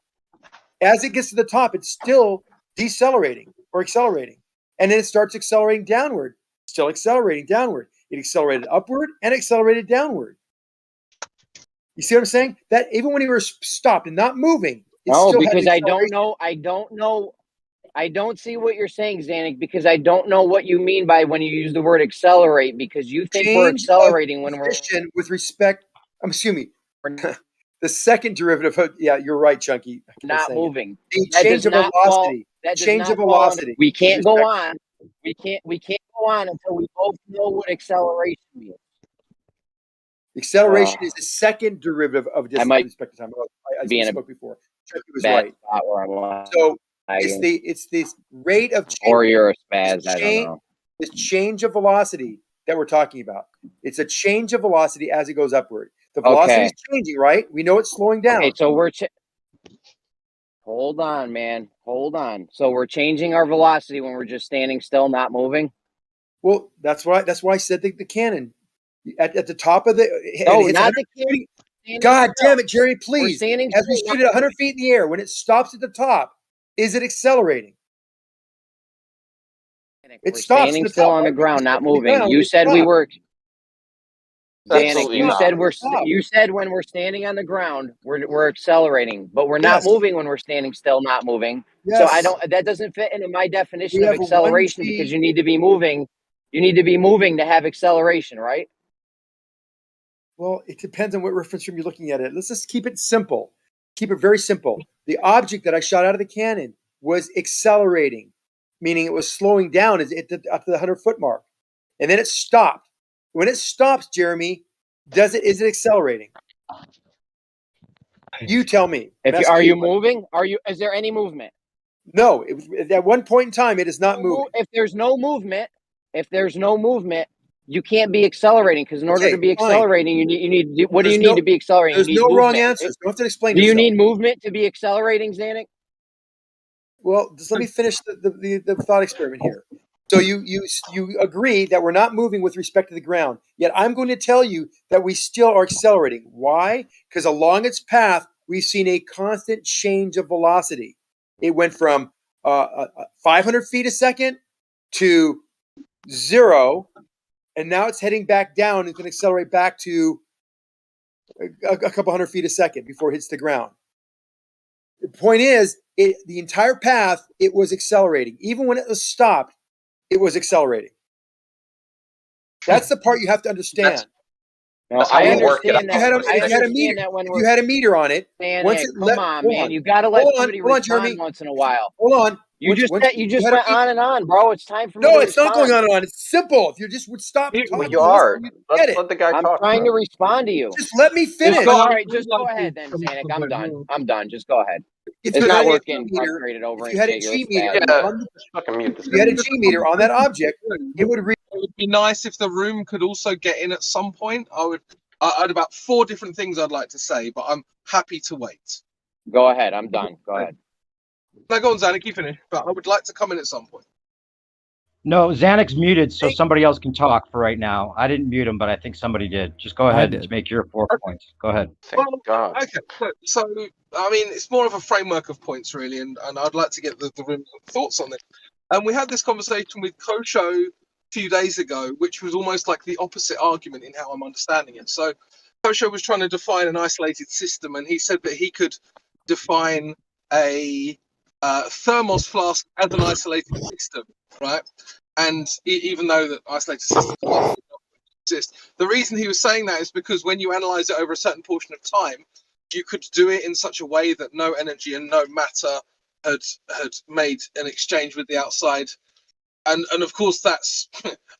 As it gets to the top, it's still decelerating or accelerating, and then it starts accelerating downward. Still accelerating downward. It accelerated upward and accelerated downward. You see what I'm saying? That even when you were stopped and not moving, it No, still had because I don't acceleration. know. I don't know. I don't see what you're saying, Zanuck, because I don't know what you mean by when you use the word accelerate, because you think we're Change of accelerating when we're position with respect. I'm assuming the second derivative of you're right, Chunky. I keep not saying it. moving. The That change does of not fall. velocity. That does Change not of fall under. velocity. We with can't go respect- on. We can't go on until we both know what acceleration means. Acceleration is the second derivative of distance might with respect to time. I be in a spoke before. Chunky was bad right. spot where I'm lying. So it's this rate of change. Or you're a spaz. I don't know. This change of velocity that we're talking about. It's a change of velocity as it goes upward. The velocity is changing, right? We know it's slowing down. Okay, so we're hold on, man. Hold on. So we're changing our velocity when we're just standing still, not moving. Well, that's why I said the cannon at the top of the. No, and it's not 100 the cannon. feet. God damn it, Jerry! Please, standing as we still, shoot it 100 feet in the air, when it stops at the top, is it accelerating? It We're stops standing at the still top, on the right? ground, not On the moving. ground, You it said we stops. were. Zanuck, Absolutely you not. said you said when we're standing on the ground, we're accelerating, but we're not Yes. moving when we're standing still, not moving. Yes. So I don't. That doesn't fit into my definition We of have a acceleration 1 because G. you need to be moving. You need to be moving to have acceleration, right? Well, it depends on what reference frame you're looking at it. Let's just keep it simple. Keep it very simple. The object that I shot out of the cannon was accelerating, meaning it was slowing down up to the 100-foot mark, and then it stopped. When it stops, Jeremy, is it accelerating? You tell me. Are you moving? Is there any movement? No. At one point in time, it is not moving. If there's no movement, you can't be accelerating because in order to be accelerating, you need. What do you need to be accelerating? There's You need no wrong movement. answers. You don't have to explain Do you yourself. need movement to be accelerating, Zanuck? Well, just let me finish the thought experiment here. So you agree that we're not moving with respect to the ground, yet I'm going to tell you that we still are accelerating. Why? Because along its path, we've seen a constant change of velocity. It went from 500 feet a second to 0, and now it's heading back down. It's going to accelerate back to a couple hundred feet a second before it hits the ground. The point is, the entire path, it was accelerating. Even when it was stopped, it was accelerating. That's the part you have to understand. That's how we work it out. If you had a meter on it, once it come on, man. You got to let somebody respond Jeremy. once in a while. Hold on. You just went on and on, bro. It's time for me No, to it's not respond. going on and on. It's simple. If you just would stop talking, Well, you are. get it. Let the guy I'm talk. trying to respond to you. Just let me finish. All right, just go ahead then, Zanuck. I'm done. I'm done. Just go ahead. If It's you not had a working. G meter, Frustrated over if you had a and shit. G You're a meter, spaz. Fucking mute this if you had a G meter on that object, it would read. It would be nice if the room could also get in at some point. I had about 4 different things I'd like to say, but I'm happy to wait. Go ahead. I'm done. Go ahead. No, go on, Zanuck, you finish. But I would like to come in at some point. No, Xanax muted, so somebody else can talk for right now. I didn't mute him, but I think somebody did. Just go ahead and make your 4 points. Go ahead. Well, okay, so I mean, it's more of a framework of points, really, and I'd like to get the room's thoughts on it. And we had this conversation with Kosho a few days ago, which was almost like the opposite argument in how I'm understanding it. So Kosho was trying to define an isolated system, and he said that he could define a thermos flask as an isolated system, right? And even though that isolated systems exist, the reason he was saying that is because when you analyze it over a certain portion of time, you could do it in such a way that no energy and no matter had made an exchange with the outside. And of course that's,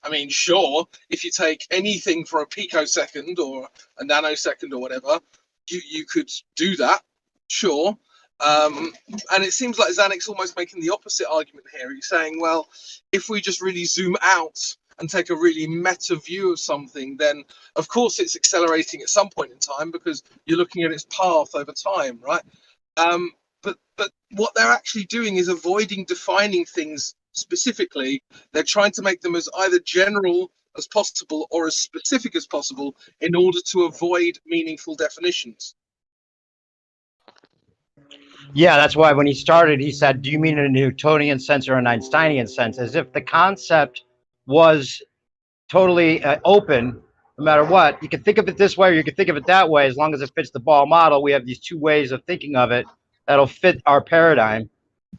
I mean, sure, if you take anything for a picosecond or a nanosecond or whatever, you could do that, sure. And it seems like Zanek's almost making the opposite argument here. He's saying, well, if we just really zoom out and take a really meta view of something, then of course it's accelerating at some point in time because you're looking at its path over time, right? But what they're actually doing is avoiding defining things specifically. They're trying to make them as either general as possible or as specific as possible in order to avoid meaningful definitions. Yeah, that's why when he started, he said, do you mean in a Newtonian sense or an Einsteinian sense? As if the concept was totally open, no matter what. You can think of it this way or you can think of it that way. As long as it fits the ball model, we have these two ways of thinking of it that'll fit our paradigm.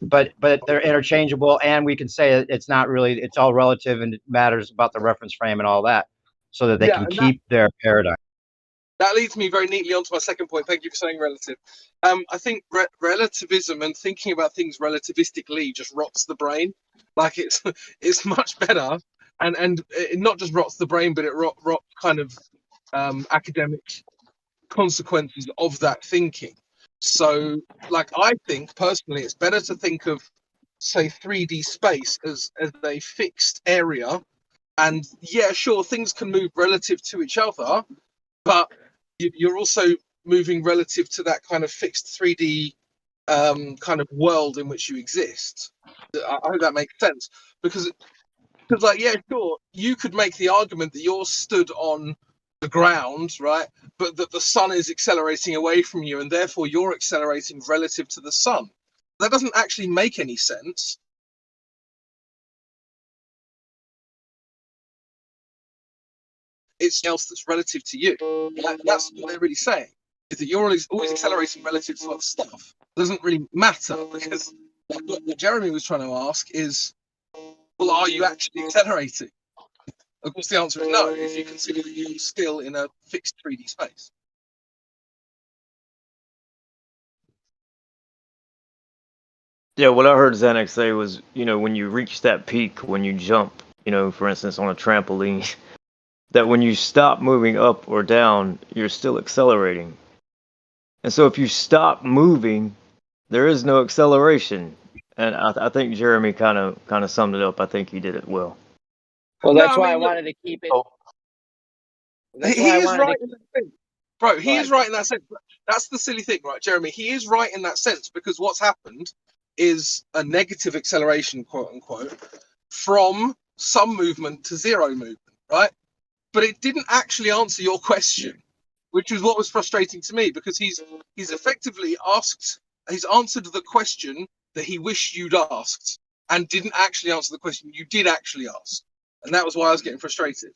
But they're interchangeable, and we can say it's not really, it's all relative, and it matters about the reference frame and all that, so that they can keep their paradigm. That leads me very neatly onto my second point. Thank you for saying relative. I think relativism and thinking about things relativistically just rots the brain. Like it's much better, and it not just rots the brain, but it rot kind of academic consequences of that thinking. So, like, I think personally, it's better to think of, say, 3D space as a fixed area, and yeah, sure, things can move relative to each other, but you're also moving relative to that kind of fixed 3D kind of world in which you exist. I hope that makes sense, because like, yeah, sure, you could make the argument that you're stood on the ground, right, but that the sun is accelerating away from you and therefore you're accelerating relative to the sun. That doesn't actually make any sense. It's else that's relative to you. That's what they're really saying, is that you're always accelerating relative to other stuff. It doesn't really matter, because what Jeremy was trying to ask is, well, are you actually accelerating? Of course, the answer is no, if you consider that you're still in a fixed 3D space. Yeah, what I heard Zanuck say was, when you reach that peak, when you jump, for instance, on a trampoline, that when you stop moving up or down, you're still accelerating. And so if you stop moving, there is no acceleration. And I think Jeremy kind of summed it up. I think he did it well. Well, that's why I wanted to keep it. He is right in that sense. Bro, he is right in that sense. That's the silly thing, right, Jeremy? He is right in that sense, because what's happened is a negative acceleration, quote unquote, from some movement to zero movement, right? But it didn't actually answer your question, which is what was frustrating to me, because he's effectively he's answered the question that he wished you'd asked and didn't actually answer the question you did actually ask. And that was why I was getting frustrated.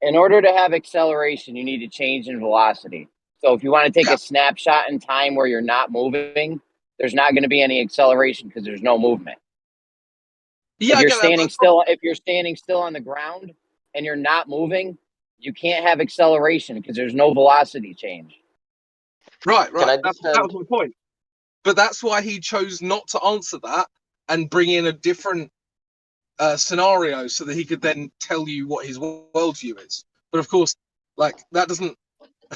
In order to have acceleration, you need a change in velocity. So if you want to take a snapshot in time where you're not moving, there's not going to be any acceleration because there's no movement. Yeah, if you're standing still on the ground and you're not moving, you can't have acceleration because there's no velocity change. Right. That was my point. But that's why he chose not to answer that and bring in a different scenario so that he could then tell you what his worldview is. But of course, like, that doesn't,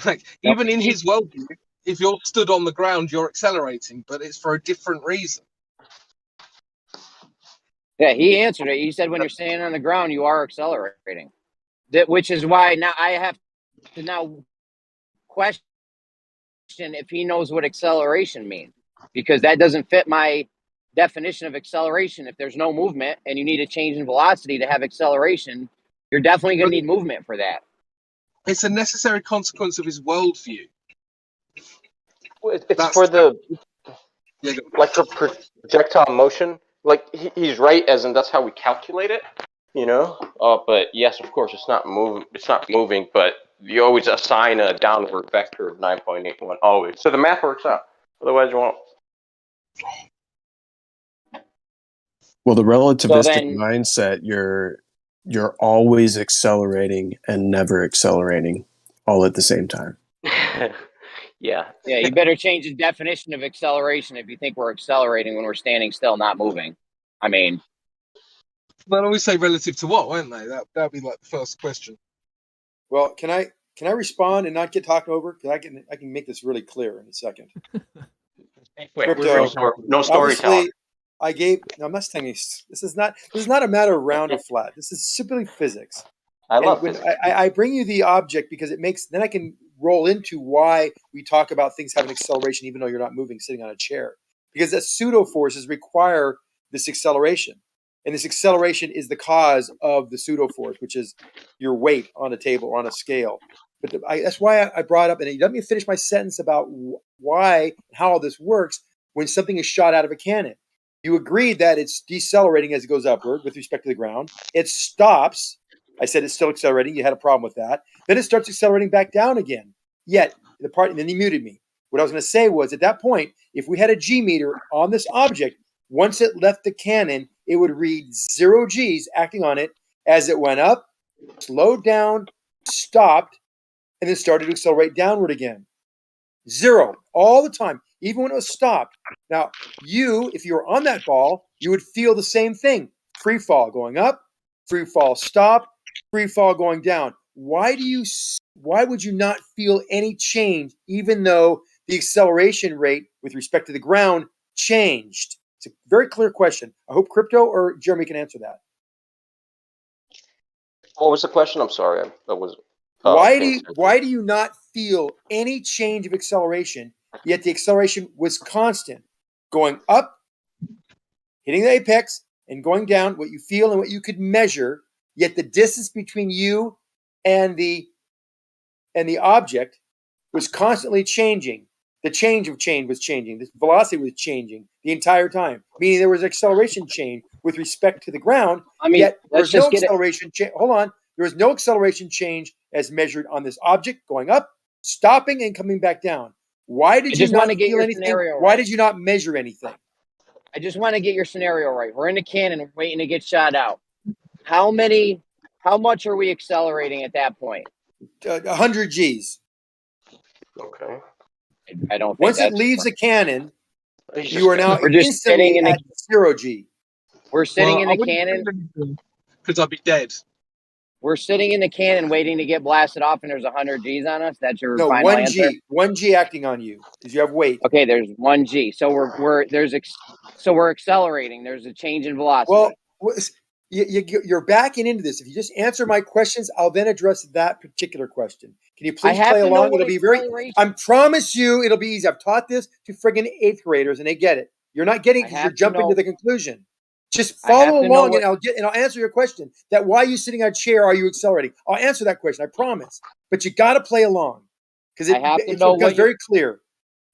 like, even in his worldview, if you're stood on the ground, you're accelerating, but it's for a different reason. Yeah, he answered it. He said when you're standing on the ground, you are accelerating. Which is why now I have to now question if he knows what acceleration means, because that doesn't fit my definition of acceleration. If there's no movement and you need a change in velocity to have acceleration, you're definitely going to need movement for that. It's a necessary consequence of his worldview. It's for the like for projectile motion. Like he's right, as in that's how we calculate it. You know, but yes, of course, it's not moving. It's not moving, but you always assign a downward vector of 9.81 always. So the math works out. Otherwise, you won't. Well, the relativistic then- mindset, you're always accelerating and never accelerating all at the same time. Yeah. Yeah, you better change the definition of acceleration if you think we're accelerating when we're standing still, not moving. I mean, They'll always say relative to what, won't they? That'd be like the first question. Well, can I respond and not get talked over? Because I can make this really clear in a second. Crypto, no storytelling. obviously, I gave. No, I'm not saying this is not a matter of round or flat. This is simply physics. I love when physics. I bring you the object because it makes, then I can roll into why we talk about things having acceleration even though you're not moving, sitting on a chair. Because that pseudo forces require this acceleration. And this acceleration is the cause of the pseudo force, which is your weight on a table or on a scale. But that's why I brought up, and let me finish my sentence about why and how all this works when something is shot out of a cannon. You agreed that it's decelerating as it goes upward with respect to the ground. It stops. I said it's still accelerating. You had a problem with that. Then it starts accelerating back down again. Yet, and then you muted me. What I was going to say was, at that point, if we had a G meter on this object, once it left the cannon, it would read 0 Gs acting on it as it went up, slowed down, stopped, and then started to accelerate downward again. 0 all the time, even when it was stopped. Now, if you were on that ball, you would feel the same thing. Free fall going up, free fall stop, free fall going down. Why would you not feel any change even though the acceleration rate with respect to the ground changed? It's a very clear question. I hope Crypto or Jeremy can answer that. What was the question? I'm sorry. That was. Why do you not feel any change of acceleration, yet the acceleration was constant? Going up, hitting the apex, and going down, what you feel and what you could measure, yet the distance between you and the object was constantly changing. The change of change was changing. The velocity was changing the entire time, meaning there was acceleration change with respect to the ground. Yet there was no acceleration change. Hold on. There was no acceleration change as measured on this object going up, stopping, and coming back down. Why did you not feel anything? Why did you not measure anything? I just want to get your scenario right. We're in a cannon waiting to get shot out. How much are we accelerating at that point? 100 Gs. Okay. I don't think Once it leaves the cannon, you are now just instantly sitting in at 0 G. We're sitting in the cannon because I'd be dead. We're sitting in the cannon waiting to get blasted off, and there's 100 Gs on us. That's your No, final 1 answer? G. 1 G acting on you because you have weight. Okay, there's 1 G. So we're accelerating. There's a change in velocity. Well, you're backing into this. If you just answer my questions, I'll then address that particular question. Can you please play along? It'll be I promise you, it'll be easy. I've taught this to friggin' 8th graders, and they get it. You're not getting it because you're jumping to the conclusion. Just follow along, and I'll answer your question. That why are you sitting on a chair? Are you accelerating? I'll answer that question. I promise. But you got to play along because it becomes very clear.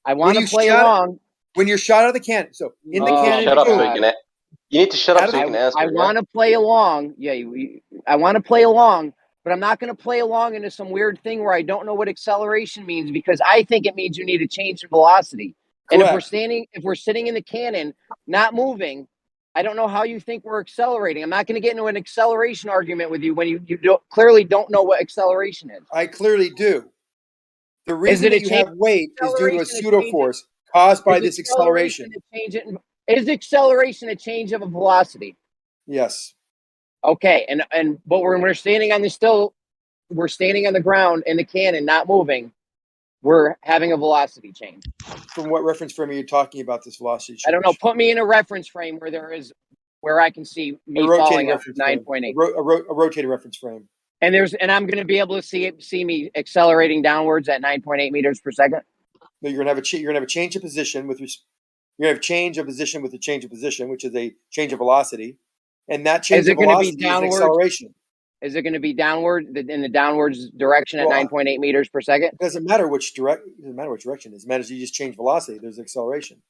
I want to play along when you're shot out of the cannon. So in the cannon, shut up so you can. You need to shut up so you can answer. I want to play along. Yeah, I want to play along, but I'm not going to play along into some weird thing where I don't know what acceleration means because I think it means you need a change in velocity. Correct. And if we're sitting in the cannon, not moving, I don't know how you think we're accelerating. I'm not going to get into an acceleration argument with you when you clearly don't know what acceleration is. I clearly do. The reason that you have weight is due to a pseudo force caused by this acceleration. Is acceleration a change of a velocity? Yes. Okay, but when we're standing on we're standing on the ground in the cannon, not moving. We're having a velocity change. From what reference frame are you talking about this velocity change? I don't know. Put me in a reference frame where I can see me falling up 9.8. A rotating reference frame. And I'm going to be able to see me accelerating downwards at 9.8 meters per second. No, you're going to have a change of position with a change of position with a change of position, which is a change of velocity, and that change of velocity is acceleration. Is it going to be downward in the downwards direction at 9.8 meters per second? It doesn't matter which direction it is. It matters you just change velocity. There's acceleration.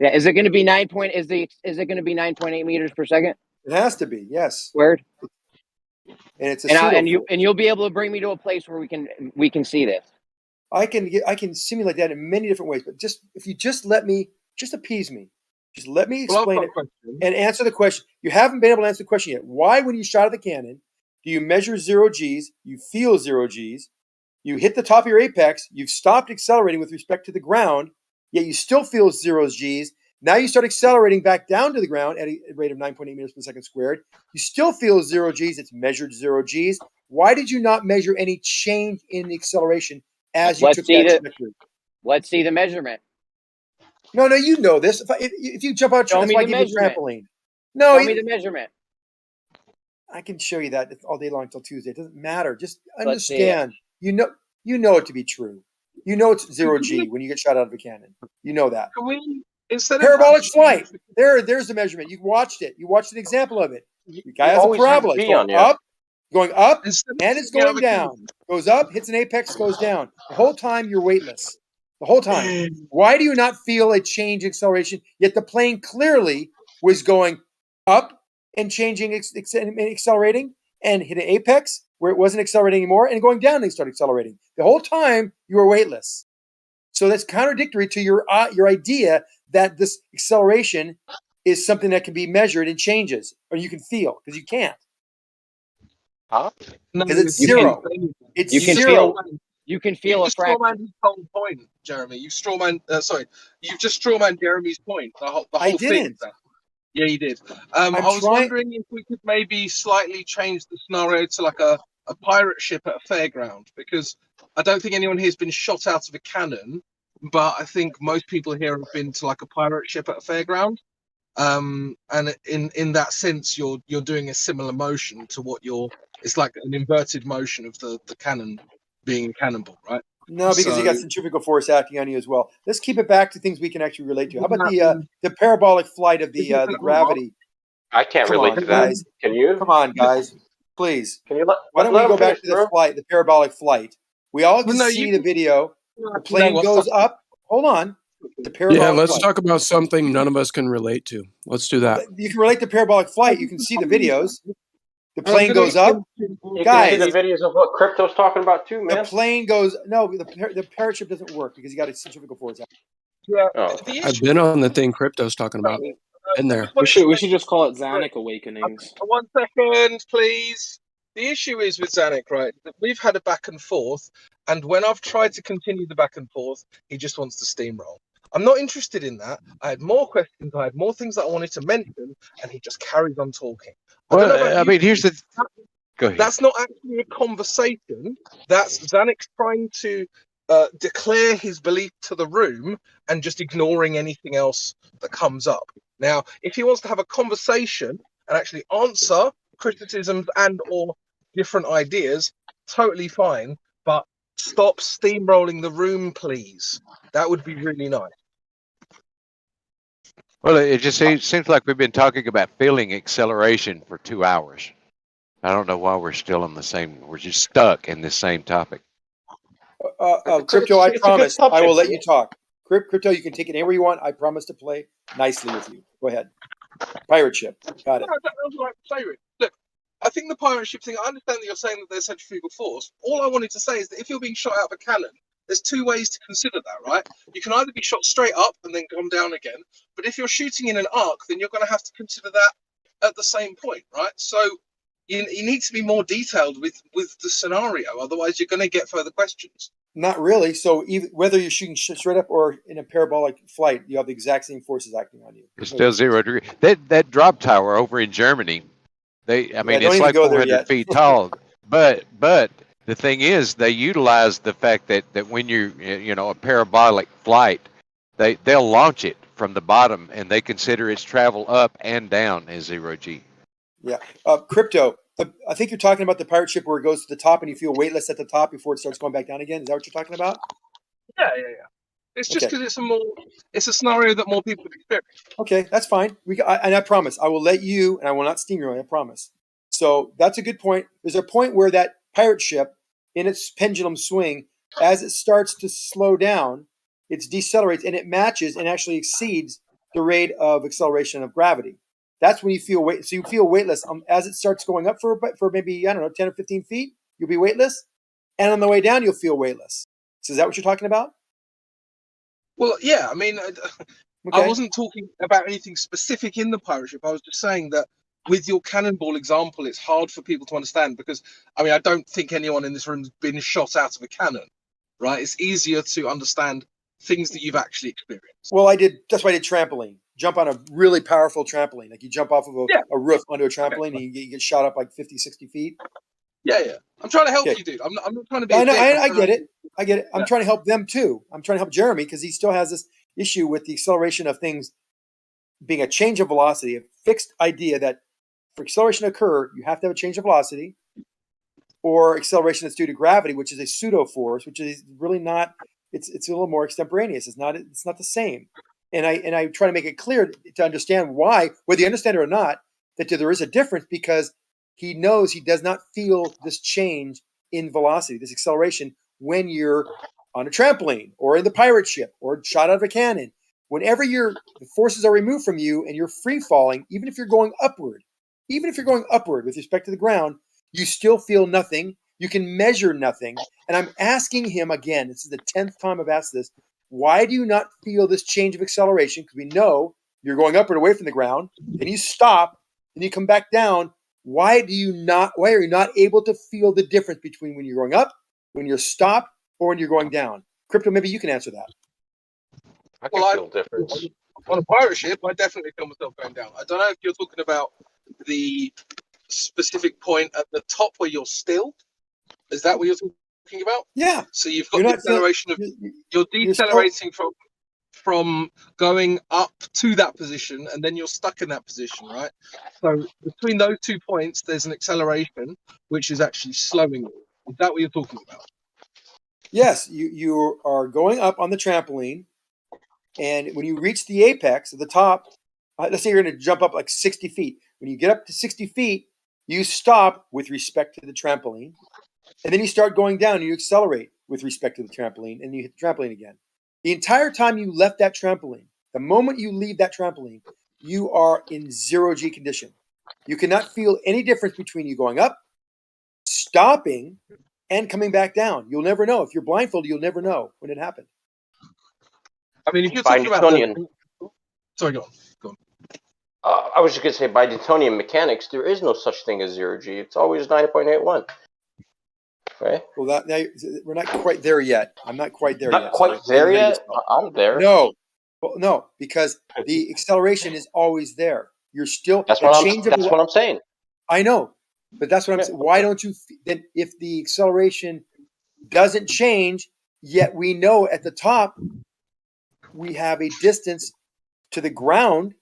Yeah. Is it going to be 9 point? Is it going to be 9.8 meters per second? It has to be. Yes. Squared. And it's a you'll be able to bring me to a place where we can see this. I can simulate that in many different ways, but if you just let me appease me. Just let me explain it and answer the question. You haven't been able to answer the question yet. Why, when you shot at the cannon, do you measure 0 Gs, you feel 0 Gs, you hit the top of your apex, you've stopped accelerating with respect to the ground, yet you still feel 0 Gs. Now you start accelerating back down to the ground at a rate of 9.8 meters per second squared. You still feel 0 Gs. It's measured 0 Gs. Why did you not measure any change in the acceleration as you took that trajectory? Let's see the measurement. No, you know this. If you jump out, that's why I give you a trampoline. No, show me the measurement. I can show you that all day long until Tuesday. It doesn't matter. Just understand. You know it to be true. You know it's 0 G when you get shot out of a cannon. You know that. Can we, instead parabolic flight? There's the measurement. You watched it. You watched an example of it. The guy has a parabola. It's going up, and it's going down. Goes up, hits an apex, goes down. The whole time you're weightless. The whole time. Why do you not feel a change in acceleration? Yet the plane clearly was going up and changing, accelerating, and hit an apex where it wasn't accelerating anymore, and going down and started accelerating. The whole time you were weightless. So that's contradictory to your idea that this acceleration is something that can be measured and changes, or you can feel, because you can't. Huh? Because it's zero. It's zero. You can feel a fraction. Strawman his whole point, Jeremy. You've just strawman Jeremy's point. The whole I didn't. Thing. Yeah, you did. I was wondering if we could maybe slightly change the scenario to like a pirate ship at a fairground, because I don't think anyone here has been shot out of a cannon, but I think most people here have been to like a pirate ship at a fairground. And in that sense, you're doing a similar motion to what it's like an inverted motion of the cannon being a cannonball, right? No, because you got centrifugal force acting on you as well. Let's keep it back to things we can actually relate to. How about the parabolic flight of the gravity? I can't relate to that. Guys. Can you? Come on, guys. Please. Can you Why don't we go back to the parabolic flight? We all can see the video. The plane goes up. Hold on. The parabolic let's flight. talk about something none of us can relate to. Let's do that. You can relate to parabolic flight. You can see the videos. The plane goes up. Guys, can see the videos of what Crypto's talking about too, man. The plane goes. No, the parachute doesn't work because you got a centrifugal force. Yeah. I've been on the thing Crypto's talking about. In there. We should just call it Zanuck Awakenings. 1 second, please. The issue is with Zanuck, right? That we've had a back and forth, and when I've tried to continue the back and forth, he just wants to steamroll. I'm not interested in that. I had more questions. I had more things that I wanted to mention, and he just carries on talking. Well, I mean, here's the. Go ahead. That's not actually a conversation. That's Zanuck's trying to declare his belief to the room and just ignoring anything else that comes up. Now, if he wants to have a conversation and actually answer criticisms and or different ideas, totally fine. But stop steamrolling the room, please. That would be really nice. Well, it just seems like we've been talking about feeling acceleration for 2 hours. I don't know why we're still on the same. We're just stuck in the same topic. Crypto, I promise I will let you talk. Crypto, you can take it anywhere you want. I promise to play nicely with you. Go ahead. Pirate ship. Got it. No, that was like pirate. Look, I think the pirate ship thing, I understand that you're saying that there's centrifugal force. All I wanted to say is that if you're being shot out of a cannon, there's two ways to consider that, right? You can either be shot straight up and then come down again, but if you're shooting in an arc, then you're going to have to consider that at the same point, right? So you need to be more detailed with the scenario, otherwise you're going to get further questions. Not really. So whether you're shooting straight up or in a parabolic flight, you have the exact same forces acting on you. It's still 0 degree. That drop tower over in Germany, it's like 400 feet tall. But the thing is, they utilize the fact that when you're a parabolic flight, they'll launch it from the bottom and they consider its travel up and down as 0 G. Yeah. Crypto. I think you're talking about the pirate ship where it goes to the top and you feel weightless at the top before it starts going back down again. Is that what you're talking about? Yeah. It's just because it's a scenario that more people have experienced. Okay, that's fine. And I promise I will let you, and I will not steam you. I promise. So that's a good point. There's a point where that pirate ship, in its pendulum swing, as it starts to slow down, it decelerates and it matches and actually exceeds the rate of acceleration of gravity. That's when you feel weight. So you feel weightless as it starts going up for maybe, I don't know, 10 or 15 feet. You'll be weightless, and on the way down, you'll feel weightless. So is that what you're talking about? Well, yeah. I mean, I Okay. wasn't talking about anything specific in the pirate ship. I was just saying that with your cannonball example, it's hard for people to understand because, I mean, I don't think anyone in this room has been shot out of a cannon, right? It's easier to understand things that you've actually experienced. Well, that's why I did trampoline. Jump on a really powerful trampoline. Like you jump off of a roof onto a trampoline and you get shot up like 50, 60 feet. Yeah. I'm trying to help Okay. you, dude. I'm not trying to be I a know. dick. I get it. I get it. I'm trying to help them too. I'm trying to help Jeremy because he still has this issue with the acceleration of things being a change of velocity, a fixed idea that for acceleration to occur, you have to have a change of velocity, or acceleration that's due to gravity, which is a pseudo force, which is really not. It's a little more extemporaneous. It's not the same. And I try to make it clear to understand why, whether you understand it or not, that there is a difference because he knows he does not feel this change in velocity, this acceleration, when you're on a trampoline or in the pirate ship or shot out of a cannon. Whenever the forces are removed from you and you're free falling, even if you're going upward with respect to the ground, you still feel nothing. You can measure nothing. And I'm asking him again, this is the 10th time I've asked this, why do you not feel this change of acceleration? Because we know you're going upward away from the ground, then you stop, then you come back down. Why are you not able to feel the difference between when you're going up, when you're stopped, or when you're going down? Crypto, maybe you can answer that. I can feel difference. On a pirate ship, I definitely feel myself going down. I don't know if you're talking about the specific point at the top where you're still. Is that what you're talking about? Yeah. So you've got the acceleration of you're decelerating from going up to that position, and then you're stuck in that position, right? So between those 2 points, there's an acceleration which is actually slowing you. Is that what you're talking about? Yes, you are going up on the trampoline, and when you reach the apex at the top, let's say you're going to jump up like 60 feet. When you get up to 60 feet, you stop with respect to the trampoline, and then you start going down and you accelerate with respect to the trampoline, and you hit the trampoline again. The entire time you left that trampoline, the moment you leave that trampoline, you are in zero G condition. You cannot feel any difference between you going up, stopping, and coming back down. You'll never know. If you're blindfolded, you'll never know when it happened. I mean, if you're By talking about Newtonian. Sorry, go on. I was just going to say, by Newtonian mechanics, there is no such thing as 0G. It's always 9.81. Right? Well, we're not quite there yet. I'm not quite there Not yet. quite there yet? I'm there. No. Well, no, because the acceleration is always there. You're still. That's what I'm saying. I know, but that's what I'm saying. Why don't you then? If the acceleration doesn't change, yet we know at the top we have a distance to the ground,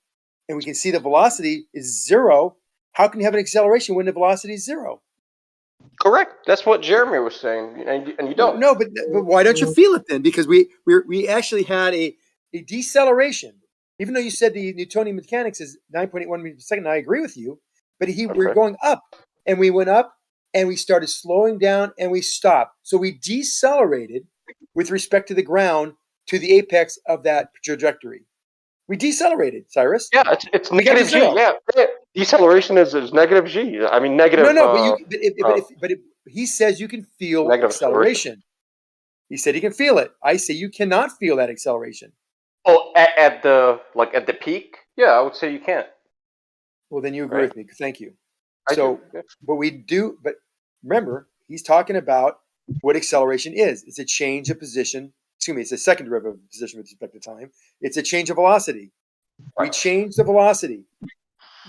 and we can see the velocity is zero. How can you have an acceleration when the velocity is zero? Correct. That's what Jeremy was saying, and you don't. No, but why don't you feel it then? Because we actually had a deceleration, even though you said the Newtonian mechanics is 9.81 meters per second. I agree with you, but we're going up, and we went up, and we started slowing down, and we stopped. So we decelerated with respect to the ground to the apex of that trajectory. We decelerated, Cyrus. Yeah, it's negative G. Yeah, deceleration is negative G. I mean negative. No, but he says you can feel acceleration. He said he can feel it. I say you cannot feel that acceleration. Oh, at the peak? Yeah, I would say you can't. Well, then you agree with me. Thank you. But we do. But remember, he's talking about what acceleration is. It's a change of position. Excuse me. It's a second derivative of position with respect to time. It's a change of velocity. We change the velocity.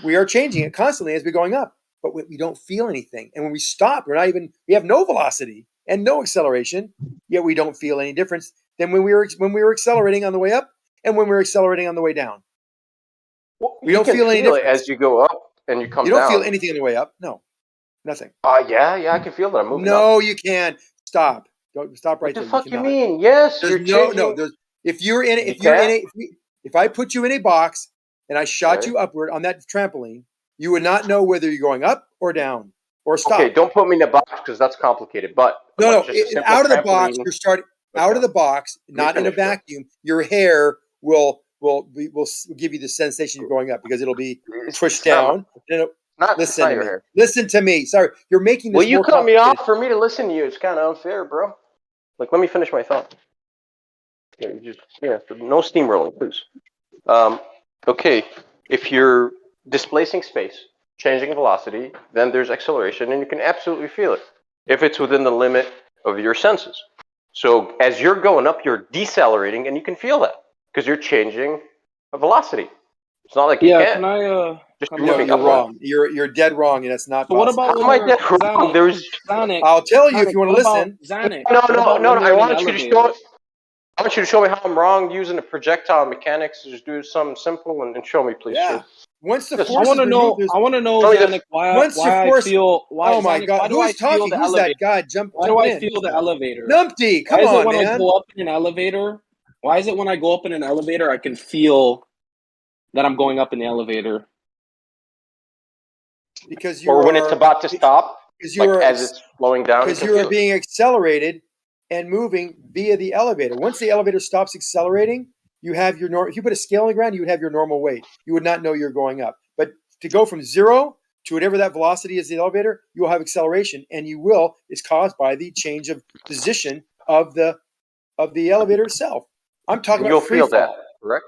We are changing it constantly as we're going up, but we don't feel anything. And when we stop, we have no velocity and no acceleration, yet we don't feel any difference than when we were accelerating on the way up and when we were accelerating on the way down. Well, we don't feel any difference as you go up and you come down. You don't feel anything on the way up. No, nothing. Yeah, I can feel that I'm moving. No, you can't. Stop. Don't stop right there. What the fuck you mean? Yes, there's if you're in if I put you in a box and I shot you upward on that trampoline, you would not know whether you're going up or down or stop. Okay, don't put me in a box because that's complicated. But No, just a simple out of the box. trampoline. You're starting out of the box, not in a finish, bro. vacuum. Your hair will give you the sensation you're going up because it'll be pushed down. It's not your hair. Listen to me. Sorry, you're making this. Well, you more cut me complicated. off for me to listen to you. It's kind of unfair, bro. Like, let me finish my thought. No steamrolling, please. Okay, if you're displacing space, changing velocity, then there's acceleration, and you can absolutely feel it if it's within the limit of your senses. So as you're going up, you're decelerating, and you can feel that because you're changing a velocity. It's not like you can't. Can I? Just No, you're wrong. You're dead wrong, and that's not So what possible. about How am I dead wrong? Zanuck? There's. Zanuck, I'll tell you if you want to what about listen. Zanuck? No. What I about want you to show. elevators? I want you to show me how I'm wrong using the projectile mechanics. Just do something simple and show me, please. Yeah. Sure. Once the Yes. force is removed, I want to know, Only the- Zanuck, why once I your force. feel. Why, Oh my Zanuck, God! why do Who's I feel talking? the Who's elevator? that guy Why do jumping I in? feel the elevator? Numpty, come Why is it on, when man. I go up in an elevator? Why is it when I go up in an elevator I can feel that I'm going up in the elevator? Because you Or when it's about to stop, like as it's slowing down. Because you are being accelerated and moving via the elevator. Once the elevator stops accelerating, you have your normal. If you put a scale on the ground, you would have your normal weight. You would not know you're going up. But to go from 0 to whatever that velocity is, the elevator, you will have acceleration, and you will is caused by the change of position of the elevator itself. I'm talking You'll about free feel fall. that, correct?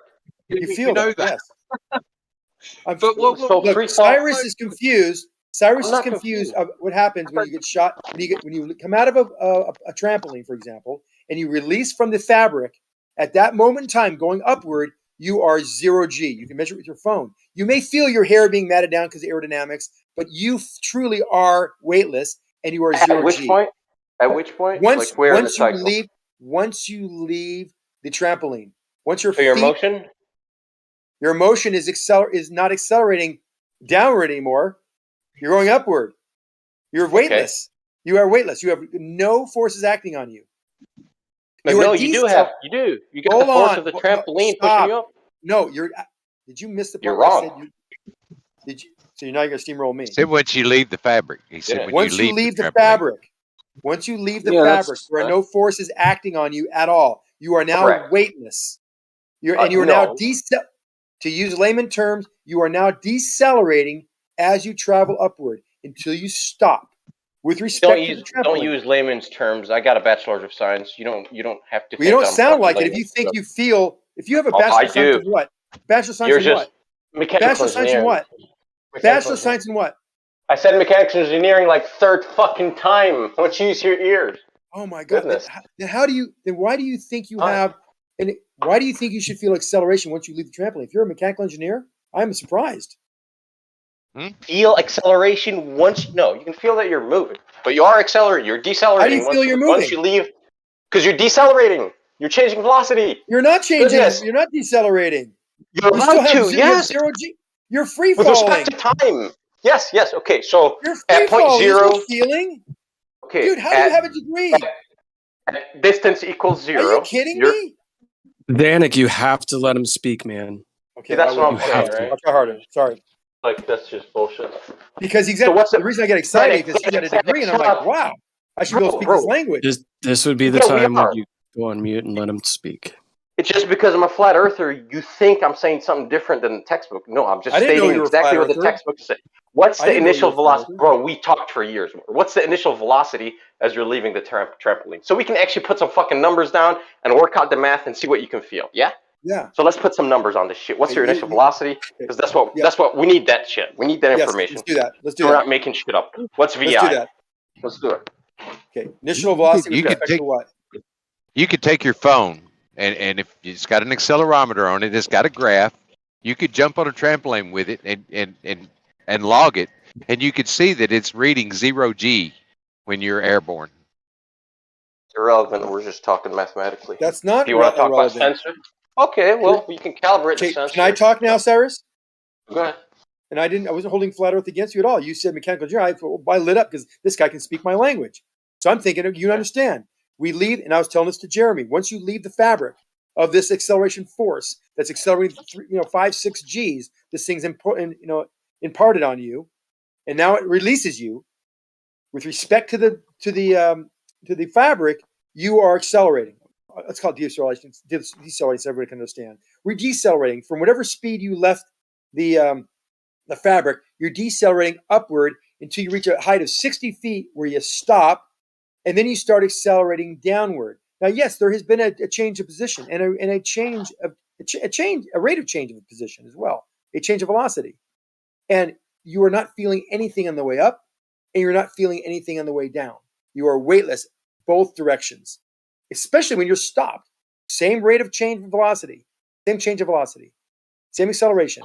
You feel know that, that. yes. But free fall. Cyrus is confused. Cyrus I'm is not confused of what happens when you get shot. When you come out of a trampoline, for example, and you release from the fabric. At that moment in time, going upward, you are 0G. You can measure it with your phone. You may feel your hair being matted down because of aerodynamics, but you truly are weightless, and you are 0G. At which point? At which point? Once Like where in the once you cycle? leave once you leave the trampoline, once your So your feet, motion? your motion is not accelerating downward anymore. You're going upward. You're weightless. You are weightless. You have no forces acting on you. No, you do. You get the force of the trampoline pushing you up. No, did you miss the part You're where I wrong. said did you? So you're not going to steamroll me. He said once you leave the fabric. He said when Once you leave the trampoline. fabric, once you leave the fabric, there are no forces acting on you at all. You are now Correct. weightless. You are now to use layman terms, you are now decelerating as you travel upward until you stop. With respect to the trampoline. Don't use layman's terms. I got a bachelor's of science. You don't have to. Well, you don't sound like it. If you think you feel, if you have a bachelor of science in what? Bachelor of science in what? Bachelor of science in what? Bachelor of science in what? I said mechanical engineering like third fucking time. Don't use your ears. Oh my God! Then why do you think you have? And why do you think you should feel acceleration once you leave the trampoline? If you're a mechanical engineer, I'm surprised. Feel acceleration once? No, you can feel that you're moving, but you are accelerating. You're decelerating. How do you feel you're moving? Once you leave, because you're decelerating. You're changing velocity. You're not changing. Goodness. You're not decelerating. You're you still about have to. Yes. 0G. You're free With falling. respect to time. Yes. Okay. So you're free at point falling. 0. There's no feeling. Okay. Dude, how do you have a degree? Distance equals 0. Are you kidding me? Danik, you have to let him speak, man. Okay, that's what I'm saying, right? I'll try harder. Sorry. Like that's just bullshit. Because the reason I get excited because he got a degree, and I'm like, wow, I should be able to speak this language. This would be the time when you go on mute and let him speak. It's just because I'm a flat earther, you think I'm saying something different than the textbook. No, I'm just stating exactly what the textbook said. What's the initial velocity? Bro, we talked for years. What's the initial velocity as you're leaving the trampoline? So we can actually put some fucking numbers down and work out the math and see what you can feel. Yeah? Yeah. So let's put some numbers on this shit. What's your initial velocity? Because that's what we need. That shit. We need that information. Let's do that. We're not making shit up. What's VI? Let's do that. Let's do it. Okay. Initial velocity with respect to what? You could take your phone and if it's got an accelerometer on it, it's got a graph. You could jump on a trampoline with it and log it, and you could see that it's reading 0G when you're airborne. It's irrelevant. We're just talking mathematically. That's not Do you want to talk about irrelevant. sensor? Okay, well, you can calibrate the sensor. Can I talk now, Cyrus? Go ahead. And I wasn't holding flat earth against you at all. You said mechanical engineer. I lit up because this guy can speak my language. So I'm thinking you understand. We leave, and I was telling this to Jeremy. Once you leave the fabric of this acceleration force that's accelerating, 5, 6 Gs, this thing's important. imparted on you, and now it releases you. With respect to the fabric, you are accelerating. Let's call it deceleration. Decelerating, so everybody can understand. We're decelerating from whatever speed you left the fabric. You're decelerating upward until you reach a height of 60 feet, where you stop, and then you start accelerating downward. Now, yes, there has been a change of position and a rate of change of position as well, a change of velocity, and you are not feeling anything on the way up, and you're not feeling anything on the way down. You are weightless both directions, especially when you're stopped. Same rate of change of velocity, same change of velocity, same acceleration,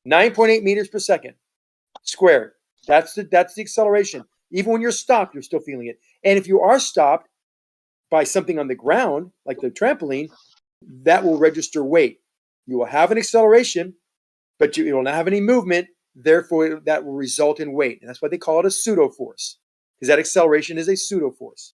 9.8 meters per second squared. That's the acceleration. Even when you're stopped, you're still feeling it. And if you are stopped by something on the ground, like the trampoline, that will register weight. You will have an acceleration, but you will not have any movement. Therefore, that will result in weight. And that's why they call it a pseudo force, because that acceleration is a pseudo force.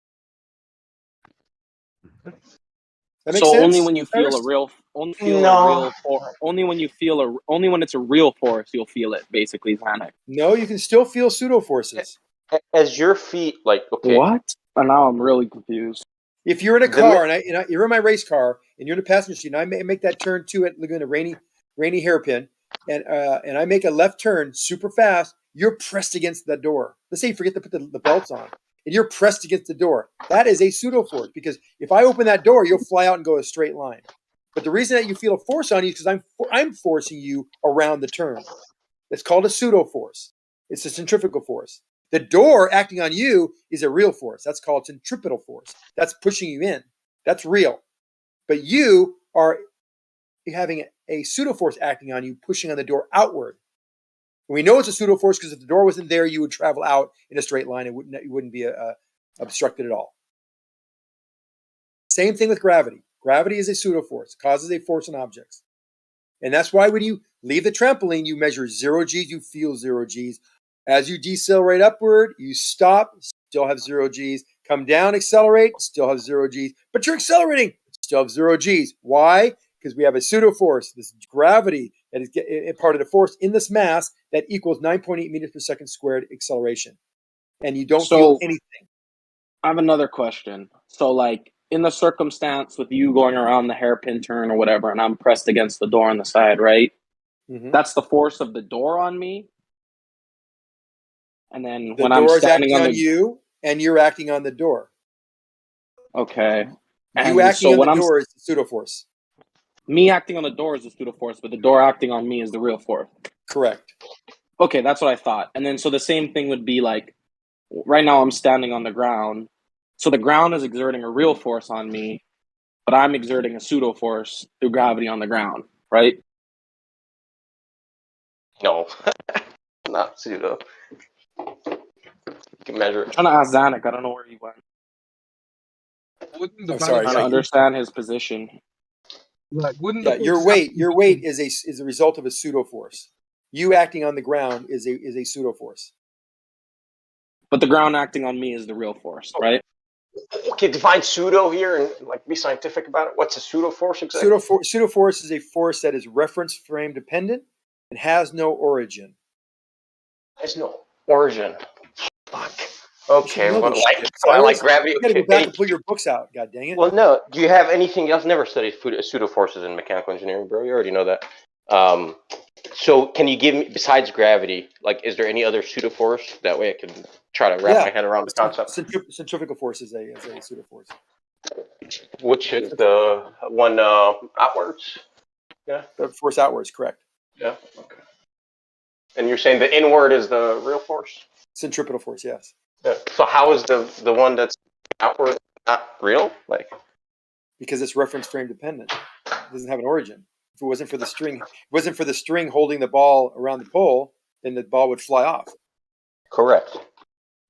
That makes So sense? only when you feel a real, only when it's a real force, you'll feel it. Basically, Zanuck. No, you can still feel pseudo forces. As your feet, like, okay. What? And now I'm really confused. If you're in a car and you're in my race car and you're in the passenger seat, and I make that turn too at Laguna, rainy hairpin, and I make a left turn super fast, you're pressed against the door. Let's say you forget to put the belts on, and you're pressed against the door. That is a pseudo force, because if I open that door, you'll fly out and go a straight line. But the reason that you feel a force on you is because I'm forcing you around the turn. It's called a pseudo force. It's a centrifugal force. The door acting on you is a real force. That's called centripetal force. That's pushing you in. That's real. But you are having a pseudo force acting on you, pushing on the door outward. And we know it's a pseudo force because if the door wasn't there, you would travel out in a straight line. It wouldn't be obstructed at all. Same thing with gravity. Gravity is a pseudo force. It causes a force on objects. And that's why when you leave the trampoline, you measure 0 Gs, you feel 0 Gs. As you decelerate upward, you stop, still have 0 Gs. Come down, accelerate, still have 0 Gs. But you're accelerating, still have 0 Gs. Why? Because we have a pseudo force, this gravity that is part of the force in this mass that equals 9.8 meters per second squared acceleration. And you don't feel anything. I have another question. So, like, in the circumstance with you going around the hairpin turn or whatever, and I'm pressed against the door on the side, right? Mm-hmm. That's the force of the door on me. And then the when door I'm is standing acting on you, and you're acting on the door. Okay. And you acting so on the door is the pseudo force. Me acting on the door is the pseudo force, but the door acting on me is the real force. Correct. Okay, that's what I thought. And then so the same thing would be like, right now I'm standing on the ground. So the ground is exerting a real force on me, but I'm exerting a pseudo force through gravity on the ground, right? No, not pseudo. You can measure it. I'm trying to ask Zanuck. I don't know where he went. I'm sorry. I'm trying to understand his position. Like, wouldn't your weight is a result of a pseudo force. You acting on the ground is a pseudo force. But the ground acting on me is the real force, right? Okay, define pseudo here and like be scientific about it. What's a pseudo force exactly? Pseudo force is a force that is reference frame dependent and has no origin. Has no origin. Fuck. Okay, well, like like gravity. You got to go back and pull your books out. God dang it. Well, no. Do you have anything else? Never studied pseudo forces in mechanical engineering, bro. You already know that. So can you give me, besides gravity, like, is there any other pseudo force? That way I can try to wrap my head around the concept. Centrifugal force is a pseudo force. Which is the one outwards? Yeah. The force outwards, correct. Yeah. Okay. And you're saying the inward is the real force? Centripetal force, yes. Yeah. So how is the one that's outward not real? Like, because it's reference frame dependent. It doesn't have an origin. If it wasn't for the string holding the ball around the pole, then the ball would fly off. Correct.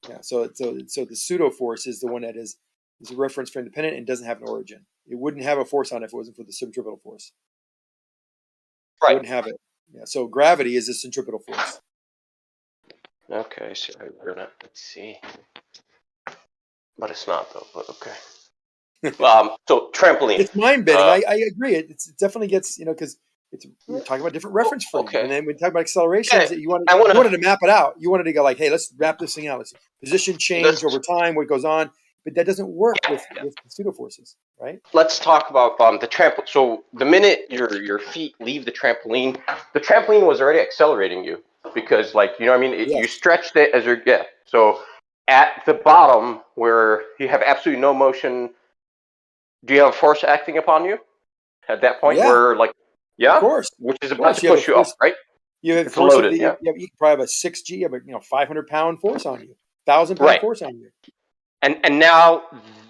Yeah. So the pseudo force is the one that is a reference frame dependent and doesn't have an origin. It wouldn't have a force on it if it wasn't for the centripetal force. Right. It wouldn't have it. Yeah. So gravity is a centripetal force. Okay, so let's see. But it's not though. But okay. So trampoline. It's mind bending. I agree. It definitely gets because you're talking about different reference frames. Okay. And then when you talk about accelerations, Yeah, you wanted to map it out. You wanted to go like, hey, let's map this thing out. Let's position change over time, what goes on. But that doesn't work with pseudo forces, right? Let's talk about the trampoline. So the minute your feet leave the trampoline was already accelerating you because, like, you know what I mean? You stretched it as you're, So at the bottom where you have absolutely no motion, do you have a force acting upon you at that point? Where, like, of course. Which is about to push you up, right? You have It's force loaded, you probably have a 6G, you have a 500-pound force on you, 1,000-pound force on you. And now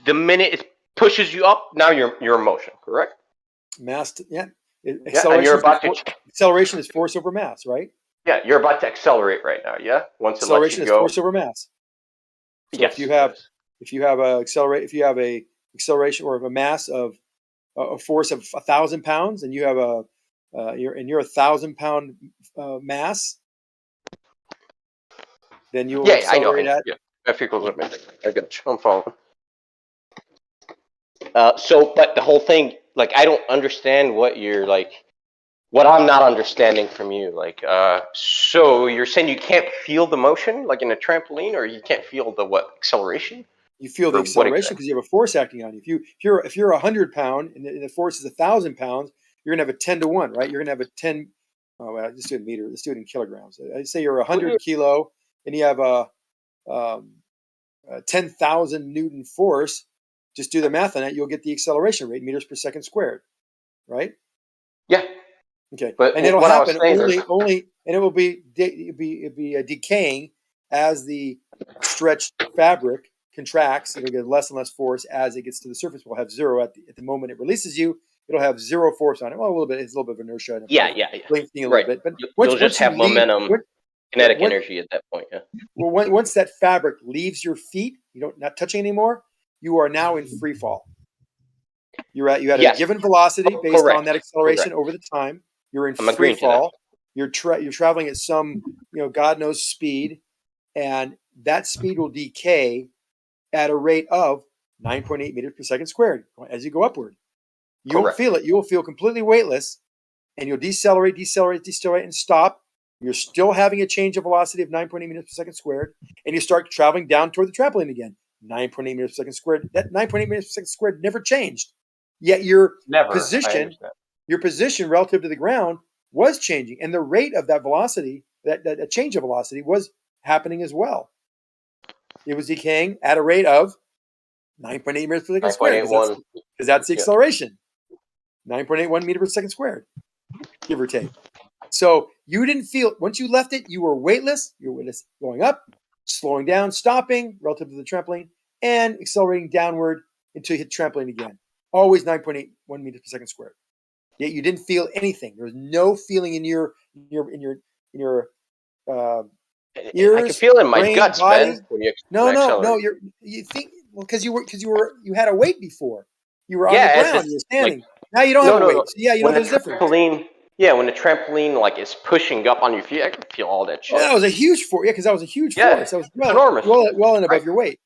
the minute it pushes you up, now you're in motion, correct? Acceleration is force over mass, right? Yeah, you're about to accelerate right now. Yeah, once it lets Acceleration you is go. force over mass. So Yes. if you have a acceleration or a mass of a force of 1,000 pounds, and you have you're 1,000-pound mass, then you will accelerate at. Yeah, F equals a minute. I got you. I'm following. But the whole thing, like, I don't understand what I'm not understanding from you. Like, so you're saying you can't feel the motion, like in a trampoline, or you can't feel the acceleration? You feel the acceleration because you have a force acting on you. If you're 100-pound and the force is 1,000 pounds, you're gonna have a 10-to-1, right? You're gonna have a 10. Oh, well, just do it in meter. Let's do it in kilograms. I say you're 100 kilo and you have a 10,000 Newton force. Just do the math on that. You'll get the acceleration rate, meters per second squared, right? Yeah. Okay. But and it'll what happen I was saying and it will be decaying as the stretched fabric contracts. It'll get less and less force as it gets to the surface. We'll have zero at the moment it releases you. It'll have zero force on it. Well, a little bit. It's a little bit of inertia. And lengthening a little bit. But you'll just have momentum, kinetic energy at that point. Yeah. Well, once that fabric leaves your feet, not touching anymore. You are now in free fall. You had a given velocity based on that acceleration over the time. You're in free fall. You're traveling at some God knows speed, and that speed will decay at a rate of 9.8 meters per second squared as you go upward. You won't feel it. You will feel completely weightless, and you'll decelerate, and stop. You're still having a change of velocity of 9.8 meters per second squared, and you start traveling down toward the trampoline again. 9.8 meters per second squared. That 9.8 meters per second squared never changed. Yet your position relative to the ground was changing, and the rate of that velocity, that change of velocity, was happening as well. It was decaying at a rate of 9.8 meters per second squared because that's the acceleration. 9.81 meters per second squared, give or take. So you didn't feel, once you left it, you were weightless. You were weightless going up, slowing down, stopping relative to the trampoline, and accelerating downward until you hit trampoline again. Always 9.81 meters per second squared. Yet you didn't feel anything. There was no feeling in your ears. I can feel it in my brain, guts, body. Ben. When you No. You think because you had a weight before. You were on the ground. You were standing. Now you don't have a weight. So yeah, when there's a difference. When the trampoline is pushing up on your feet, I can feel all that shit. Oh, that was a huge force. Yeah, because that was a huge force. That was enormous. Well and above your weight.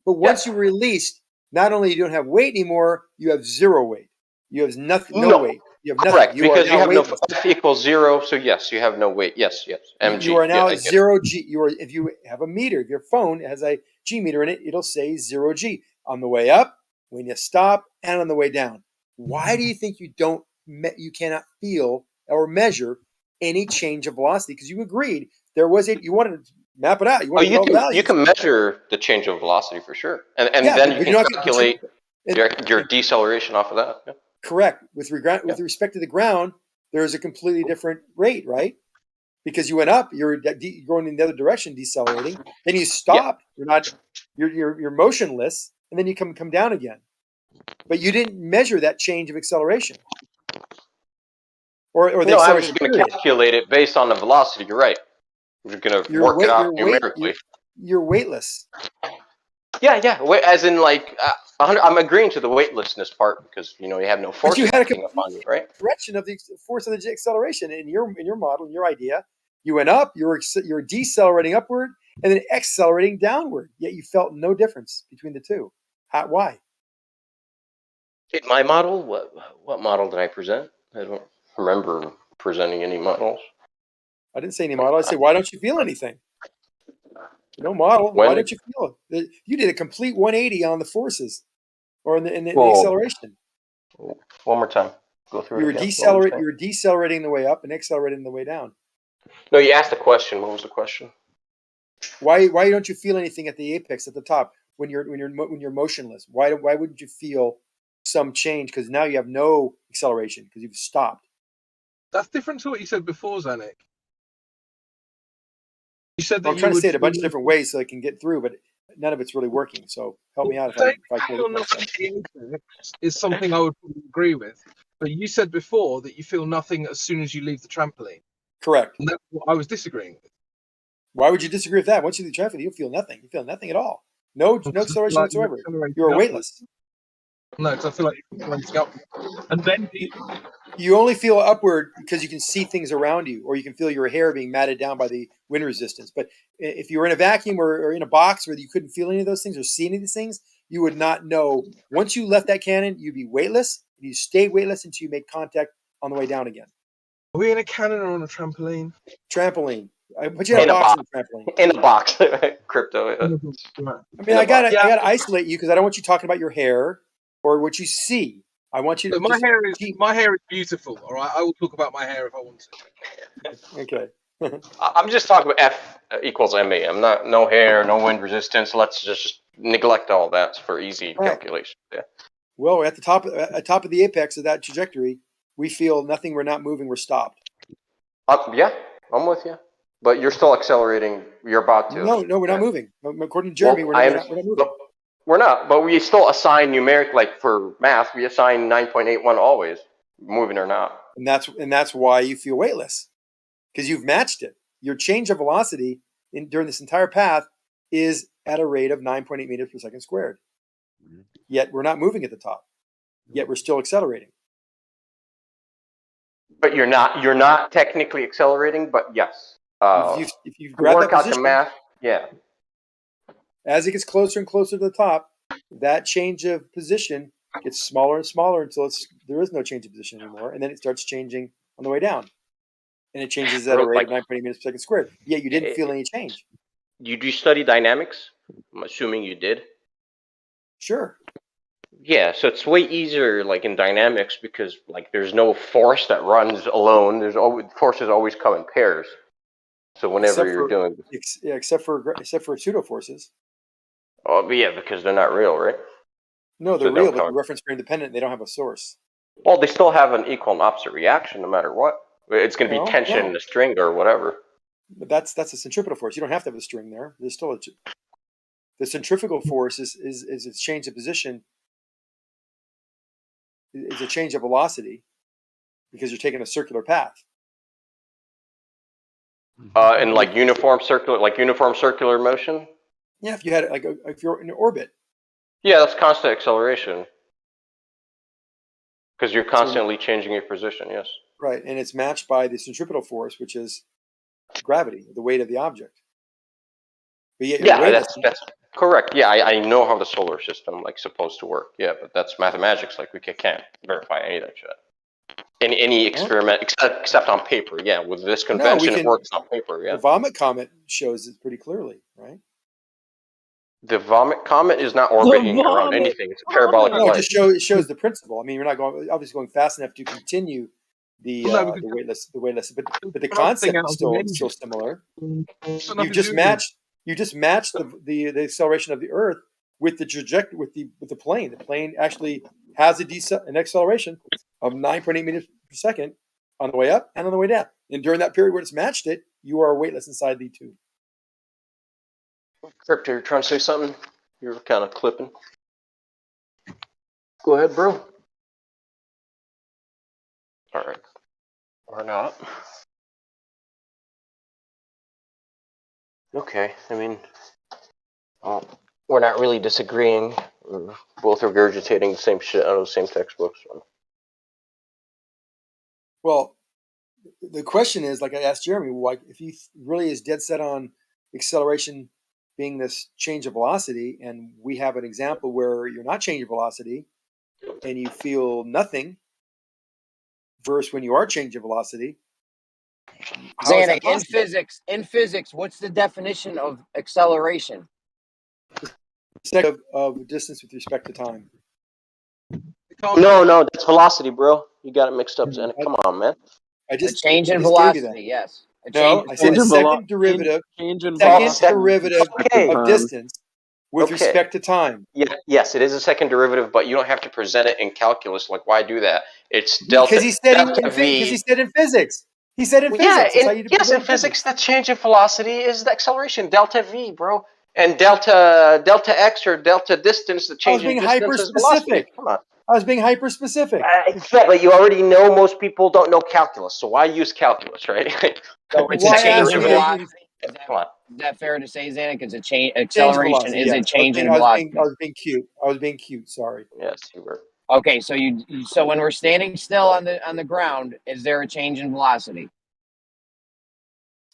But once you released, not only you don't have weight anymore, you have zero weight. You have nothing. No weight. You have nothing. Correct, because you have no F equals 0. So yes, you have no weight. Yes. Mg. You are now at 0 G. If you have a meter, if your phone has a G meter in it, it'll say 0 G on the way up, when you stop, and on the way down. Why do you think you cannot feel or measure any change of velocity? Because you agreed you wanted to map it out. You can measure the change of velocity for sure, and then you can calculate your deceleration off of that. Yeah. Correct. With respect to the ground, there is a completely different rate, right? Because you went up, you're going in the other direction, decelerating. Then you stop. You're motionless, and then you come down again. But you didn't measure that change of acceleration. Or the acceleration. I was just going to calculate it based on the velocity. You're right. You're going to work it out numerically. You're weightless. Yeah. As in, I'm agreeing to the weightlessness part because you have no force acting upon you, right? Direction of the force of the acceleration in your model, in your idea, you went up. You're decelerating upward and then accelerating downward. Yet you felt no difference between the two. Why? In my model, what model did I present? I don't remember presenting any models. I didn't say any model. I said, why don't you feel anything? No model. When Why don't you feel it? You did a complete 180 on the forces, or in the Whoa. acceleration. One more time. Go through You were it again. What were you saying? You were decelerating the way up and accelerating the way down. No, you asked a question. What was the question? Why don't you feel anything at the apex at the top when you're motionless? Why wouldn't you feel some change? Because now you have no acceleration because you've stopped. That's different to what you said before, Zanuck. You said that I'm trying to say it a bunch of different ways so I can get through, but none of it's really working. So help me out if I feel nothing at the apex is something I would probably agree with. But you said before that you feel nothing as soon as you leave the trampoline. Correct. And that's what I was disagreeing with. Why would you disagree with that? Once you leave the trampoline, you feel nothing. You feel nothing at all. No acceleration whatsoever. You're weightless. No, because I feel like you're accelerating upward. And then you only feel upward because you can see things around you, or you can feel your hair being matted down by the wind resistance. But if you were in a vacuum or in a box where you couldn't feel any of those things or see any of these things, you would not know. Once you left that cannon, you'd be weightless, and you stay weightless until you make contact on the way down again. Are we in a cannon or on a trampoline? Trampoline. I put you in a box on the trampoline. In a box. Crypto. I mean, I gotta isolate you because I don't want you talking about your hair or what you see. I want you to. My hair is beautiful. All right, I will talk about my hair if I want to. Okay. I'm just talking about F equals ma. I'm not no hair, no wind resistance. Let's just neglect all that for easy calculation. Yeah. Well, at the top of the apex of that trajectory, we feel nothing. We're not moving. We're stopped. Yeah, I'm with you. But you're still accelerating. You're about to. No, we're not moving. According to Jeremy, we're not moving. We're not, but we still assign numeric, like for math, we assign 9.81 always, moving or not. And that's why you feel weightless, because you've matched it. Your change of velocity during this entire path is at a rate of 9.8 meters per second squared. Yet we're not moving at the top. Yet we're still accelerating. But you're not technically accelerating, but yes. If you grab work that out position, the math, yeah. As it gets closer and closer to the top, that change of position gets smaller and smaller until there is no change of position anymore, and then it starts changing on the way down, and it changes at a rate of 9.8 meters per second squared. Yet you didn't feel any change. Do you study dynamics? I'm assuming you did. Sure. Yeah, so it's way easier, like in dynamics, because like there's no force that runs alone. Forces always come in pairs. So whenever except for pseudo forces. Oh, yeah, because they're not real, right? No, they're real, but they're reference frame dependent. They don't have a source. Well, they still have an equal and opposite reaction, no matter what. It's going to be tension in the string or whatever. But that's a centripetal force. You don't have to have a string there. There's still the centrifugal force is a change of position. Is a change of velocity because you're taking a circular path. And like uniform circular motion. Yeah, if you had if you're in orbit. Yeah, that's constant acceleration. Because you're constantly changing your position, yes. Right, and it's matched by the centripetal force, which is gravity, the weight of the object. But yet that's correct. Yeah, I know how the solar system supposed to work. Yeah, but that's mathematics. We can't verify any of that shit. Any experiment except on paper. Yeah, with this convention, it works on paper. Yeah. The Vomit Comet shows it pretty clearly, right? The Vomit Comet is not orbiting around anything. It's a parabolic light. It shows the principle. I mean, you're not obviously going fast enough to continue the weightless, but the concept is still similar. You just matched the acceleration of the Earth with the trajectory with the plane. The plane actually has an acceleration of 9.8 meters per second on the way up and on the way down. And during that period where it's matched it, you are weightless inside the tube. Crypto, you're trying to say something? You're kind of clipping. Go ahead, bro. All right. Or not. Okay, I mean, we're not really disagreeing. We're both regurgitating the same shit out of the same textbooks. So. Well, the question is, like I asked Jeremy, if he really is dead set on acceleration being this change of velocity, and we have an example where you're not changing velocity and you feel nothing, versus when you are changing velocity. How is that Xana, possible? in physics, what's the definition of acceleration? Second of distance with respect to time. No, that's velocity, bro. You got it mixed up, Zen. Come on, man. I just change in gave velocity, you that. yes. No, I said a second derivative, change in second velocity. derivative Okay. of distance with respect to time. Yeah, yes, it is a second derivative, but you don't have to present it in calculus. Like, why do that? It's delta. Because he said delta v. because he said in physics. He said in Well, physics. That's how you yes, in physics, the change of velocity is the acceleration, delta v, bro. And delta x or delta distance, the I was change in being distance is velocity. hyper-specific. Come on. I was being hyper-specific. Yeah, but you already know most people don't know calculus, so why use calculus, right? So it's Why a change ask in me to velocity. use Come on. Is that fair to say, Xana? Because a change change acceleration velocity? is a Yes. change in I velocity. was being cute. I was being cute. Sorry. Yes, you were. Okay, so so when we're standing still on the ground, is there a change in velocity?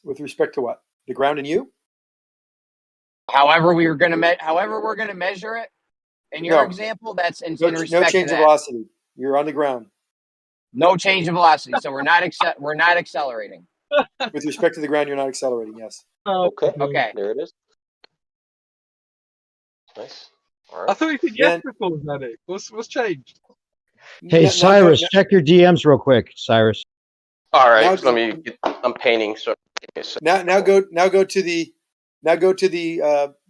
With respect to what? The ground and you? However we're going to measure it. In your example, that's in respect no change to of that. velocity. You're on the ground. No change in velocity, so we're not accelerating. With respect to the ground, you're not accelerating. Yes. Okay. Okay. There it is. Nice. All right. I thought you said yes before, Xana. What's changed? Hey, Cyrus, check your DMs real quick, Cyrus. All right. I'm painting. So now go to the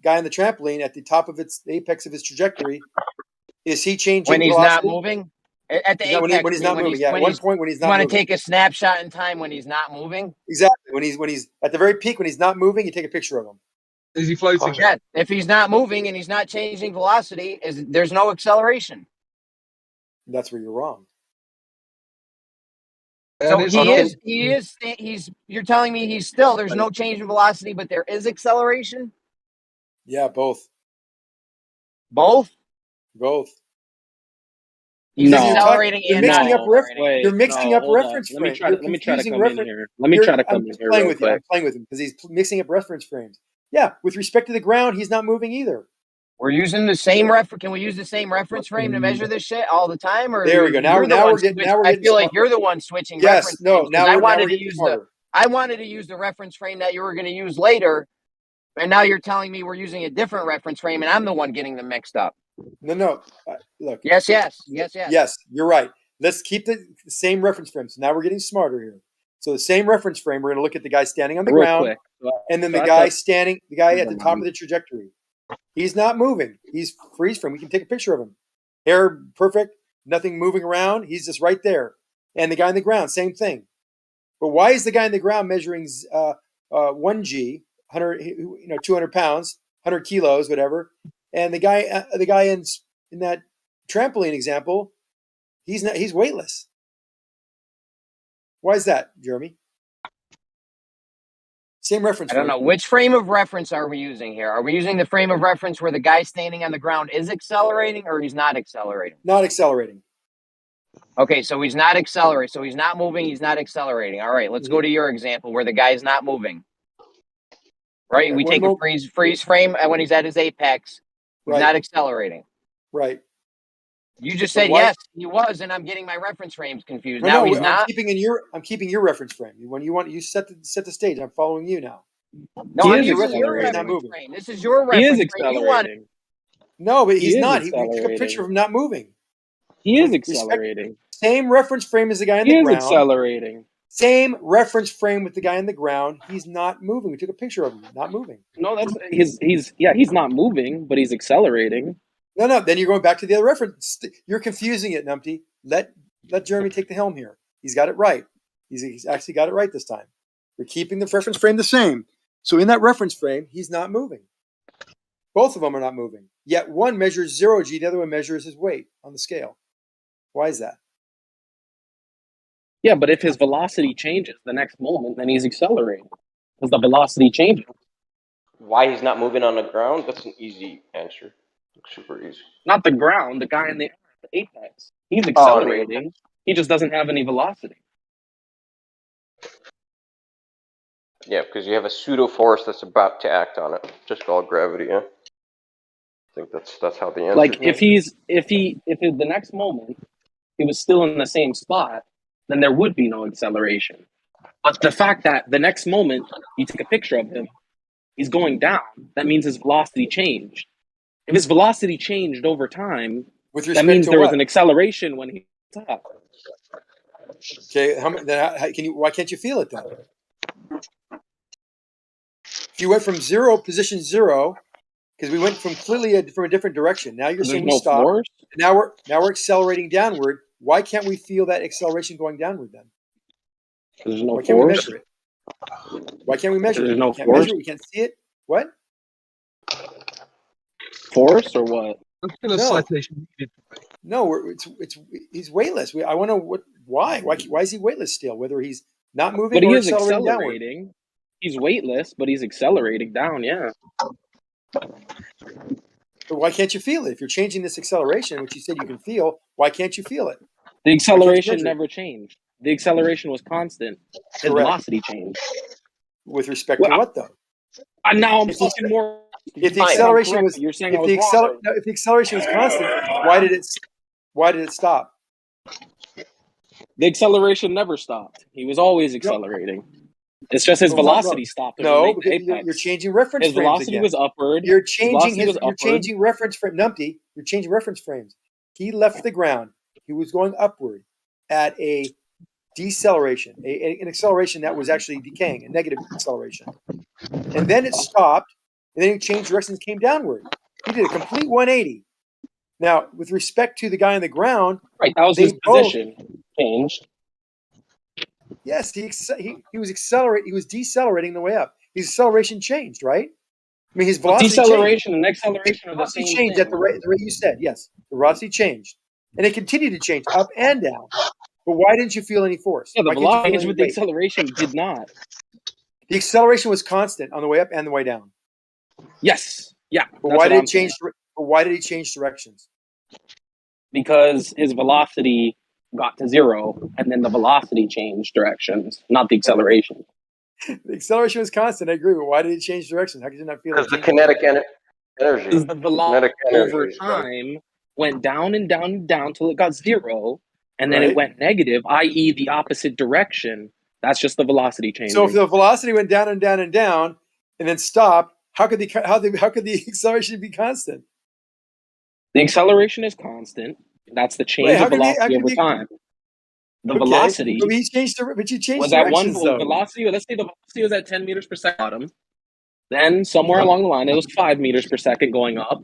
guy on the trampoline at the top of the apex of his trajectory. Is he changing When he's velocity? not moving? At the When apex, he's not moving. Yeah. At one point when he's not moving. You moving. want to take a snapshot in time when he's not moving? Exactly. When he's at the very peak, when he's not moving, you take a picture of him. Is he floating? Yeah. If he's not moving and he's not changing velocity, there's no acceleration. That's where you're wrong. So you're telling me he's still, there's no change in velocity, but there is acceleration? Yeah, both. Both? Both. He's accelerating you're and mixing not up you're mixing up reference frames. Let me try to come in here. Let me try to come in here real quick. I'm playing with him because he's mixing up reference frames. Yeah, with respect to the ground, he's not moving either. We're using the same reference. Can we use the same reference frame to measure this shit all the time? Or there we go. Now we're getting. I feel like you're the one switching. Yes. Reference No. frames, Now I we're wanted to getting use smarter. I wanted to use the reference frame that you were going to use later, and now you're telling me we're using a different reference frame, and I'm the one getting them mixed up. No. Look. Yes. Yes. You're right. Let's keep the same reference frame. So now we're getting smarter here. So the same reference frame. We're going to look at the guy standing on the ground, and then the guy at the top of the trajectory. He's not moving. He's freeze frame. We can take a picture of him. Hair perfect, nothing moving around. He's just right there. And the guy on the ground, same thing. But why is the guy on the ground measuring 1G, 100, 200 pounds, 100 kilos, whatever? And the guy in that trampoline example, he's weightless. Why is that, Jeremy? Same reference I don't know. Which frame of reference are we using here? Are we using the frame of reference where the guy standing on the ground is accelerating or he's not accelerating? Not accelerating. Okay, so he's not accelerating. So he's not moving, he's not accelerating. All right, let's go to your example where the guy's not moving. Right? We take a freeze frame and when he's at his apex, he's not accelerating. Right. You just said yes, he was, and I'm getting my reference frames confused. No, he's not. I'm keeping your reference frame. When you set the stage, I'm following you now. No, I'm using your reference frame. This is your reference frame. You want it. No, but he's not. We took a picture of him not moving. He is accelerating. Same reference frame as the guy on the ground. He is accelerating. Same reference frame with the guy on the ground. He's not moving. We took a picture of him not moving. No, he's not moving, but he's accelerating. No. Then you're going back to the other reference. You're confusing it, Numpty. Let Jeremy take the helm here. He's got it right. He's actually got it right this time. We're keeping the reference frame the same. So in that reference frame, he's not moving. Both of them are not moving. Yet one measures 0G, the other one measures his weight on the scale. Why is that? Yeah, but if his velocity changes the next moment, then he's accelerating because the velocity changes. Why he's not moving on the ground? That's an easy answer. Super easy. Not the ground, the guy in the apex. He's accelerating. He just doesn't have any velocity. Yeah, because you have a pseudo force that's about to act on it, just called gravity. Yeah, I think that's how the answer. Like if the next moment he was still in the same spot, then there would be no acceleration. But the fact that the next moment you take a picture of him, he's going down, that means his velocity changed. If his velocity changed over time, With that respect means to there was what? an acceleration when he was up. Okay, why can't you feel it then? If you went from position zero, because we went from from a different direction. Now you're There's saying we no stopped. force? Now we're accelerating downward. Why can't we feel that acceleration going downward then? There's no Why can't we force? measure it? Why can't we measure it? There's no We can't force? measure it. We can't see it. What? Force or what? That's been a No. citation. No, he's weightless. I want to why is he weightless still? Whether he's not moving But he or is accelerating downward. accelerating. He's weightless, but he's accelerating down, yeah. But why can't you feel it? If you're changing this acceleration, which you said you can feel, why can't you feel it? The acceleration measure it? never changed. The acceleration was constant. His Correct. velocity changed. With respect to what though? Now I'm If the- fucking more. If the I'm acceleration correct, was but you're saying I was wrong. if the acceleration was constant, why did it stop? The acceleration never stopped. He was always accelerating. It's just his No, velocity stopped. when he No, reached because apex. you're changing reference His frames velocity again. was upward. You're His changing velocity was you're upward. changing reference frame. Numpty, you're changing reference frames. He left the ground. He was going upward at a deceleration, an acceleration that was actually decaying, a negative acceleration. And then it stopped, and then he changed directions, came downward. He did a complete 180. Now, with respect to the guy on the ground, Right, that was they his both- position changed. Yes, he was accelerating. He was decelerating the way up. His acceleration changed, right? I mean, his velocity Deceleration changed. and acceleration are the Velocity same changed thing. at the rate you said. Yes, the velocity changed, and it continued to change up and down. But why didn't you feel any force? Yeah, the Why can't you velocity feel changed, any but the weight? acceleration did not. The acceleration was constant on the way up and the way down. Yes. Yeah. But that's why what did I'm it change? saying. But why did he change directions? Because his velocity got to zero, and then the velocity changed directions, not the acceleration. The acceleration was constant. I agree. But why did it change directions? How could you not feel Because it? the change kinetic direction? energy. Because the velocity Kinetic over energy, right? time went down and down and down till it got zero, and then Right. it went negative, i.e., the opposite direction. That's just the velocity changing. So if the velocity went down and down and down, and then stopped, how could the acceleration be constant? The acceleration is constant. That's the change Wait, how of could the- how velocity could over the- time. The Okay, velocity but you changed was at one directions though. velocity. Let's say the velocity was at 10 meters per second bottom. Then somewhere along the line, it was 5 meters per second going up.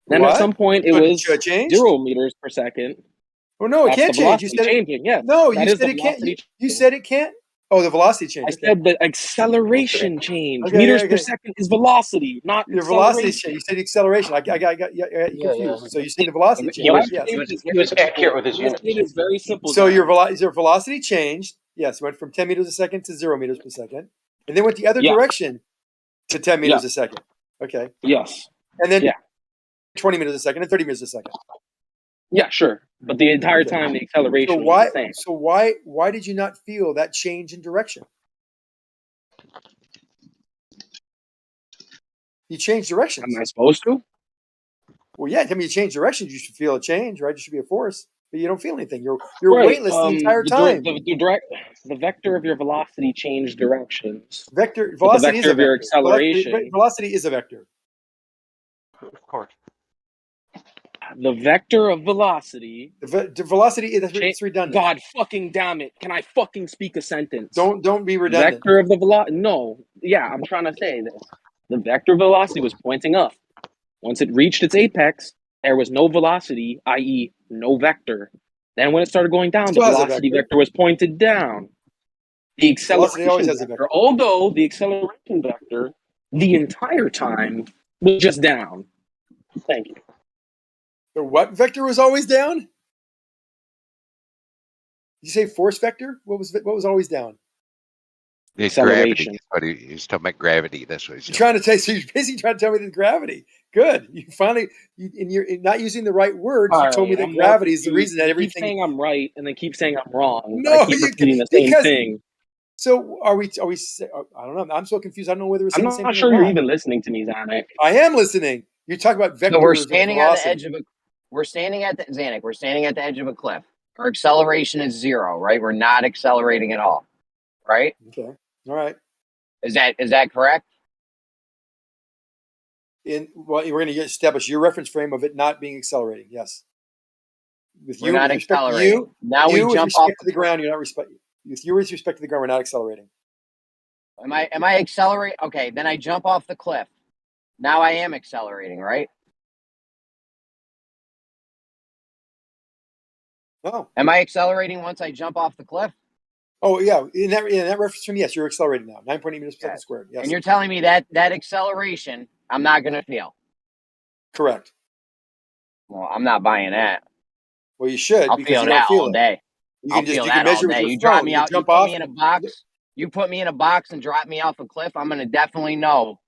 Then What? at some point, it So was it changed? 0 meters per second. Oh no, it That's can't the change. You velocity said it, changing. Yes. no, that you is said the it can't. velocity You changing. said it can't. Oh, the velocity changed. I Okay. said the acceleration change. Okay, Meters okay, per okay. second is velocity, not Your velocity acceleration. change. You said acceleration. I got you confused. So you're saying the velocity He changed? was, Yes. he was accurate with his It units. is very simple. So guys. your velocity changed. Yes, it went from 10 meters a second to 0 meters per second, and then went the other Yeah. direction to 10 meters Yeah. a second. Okay, Yes. and then Yeah. 20 meters a second and 30 meters a second. Yeah, sure. But the entire time, the acceleration So was why? the same. So why did you not feel that change in direction? You changed directions. Am I supposed to? Well, yeah. Tell me you change directions. You should feel a change, right? There should be a force, but you don't feel anything. You're Right, weightless the entire time. The vector of your velocity changed directions. Vector But velocity is the vector a of your vector. acceleration. Velocity is a vector. Of course. The vector of velocity. The velocity is it's redundant. God fucking damn it! Can I fucking speak a sentence? Don't be redundant. Vector of the velocity. No, yeah, I'm trying to say this. The vector of velocity was pointing up. Once it reached its apex, there was no velocity, i.e., no vector. Then when it started going down, Still the has a velocity vector. vector was pointed down. The Velocity always acceleration has a vector, vector. although the acceleration vector the entire time was just down. Thank you. The what vector was always down? Did you say force vector? What was always down? It's gravity. Acceleration. That's what he's talking about gravity. That's what he's You're saying. trying to tell. So you're basically trying to tell me that gravity. Good. You finally, and you're not using the right words. You told me that I'm gravity is the confused. reason that You everything. keep saying I'm right, and then keep saying I'm wrong. No, I keep repeating the same because. thing. So are we? I don't know. I'm so confused. I don't know whether we're I'm saying the same not thing sure or you're not. even listening to me, Zanuck. I am listening. You talk about vectors So we're of standing at the velocity. edge of a. We're standing at the Zanuck. We're standing at the edge of a cliff. Our acceleration is 0, right? We're not accelerating at all, right? Okay. All right. Is that correct? Well, we're going to establish your reference frame of it not being accelerating. Yes. We're not with respect to accelerating. you, Now we with jump respect off. to the ground, you're not with you with respect to the ground, we're not accelerating. Am I accelerating? Okay, then I jump off the cliff. Now I am accelerating, right? No. Am I accelerating once I jump off the cliff? Oh yeah, in that reference frame, yes, you're accelerating now. 9.8 meters per second squared. Yes. And you're telling me that acceleration I'm not going to feel. Correct. Well, I'm not buying that. Well, you should I'll because feel you that don't feel all it. day. You can All measure with day. your You drop phone. me You out. You jump put off. me in a box. You put me in a box and drop me off a cliff. I'm going to definitely know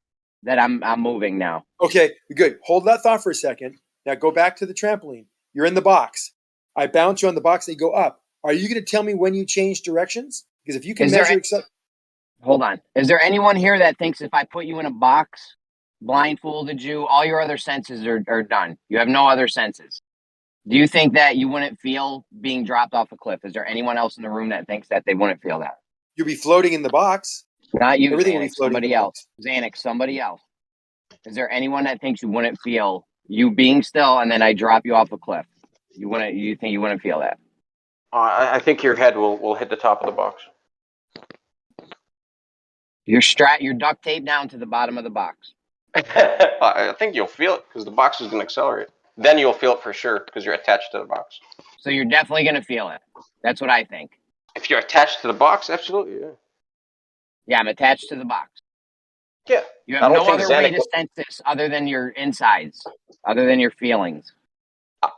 that I'm moving now. Okay, good. Hold that thought for a second. Now go back to the trampoline. You're in the box. I bounce you on the box and you go up. Are you going to tell me when you change directions? Because if you can measure, hold on. Is there anyone here that thinks if I put you in a box, blindfolded you, all your other senses are done? You have no other senses. Do you think that you wouldn't feel being dropped off a cliff? Is there anyone else in the room that thinks that they wouldn't feel that? You'll be floating in the box. Not you, Everything will be Xanax, floating somebody in the else. Xanax, somebody else. Is there anyone that thinks you wouldn't feel you being still and then I drop you off a cliff? You think you wouldn't feel that? I think your head will hit the top of the box. You're duct taped down to the bottom of the box. I think you'll feel it because the box is going to accelerate. Then you'll feel it for sure because you're attached to the box. So you're definitely going to feel it. That's what I think. If you're attached to the box, absolutely, yeah. Yeah, I'm attached to the box. Yeah. You have no other way to sense this other than your insides, other than your feelings.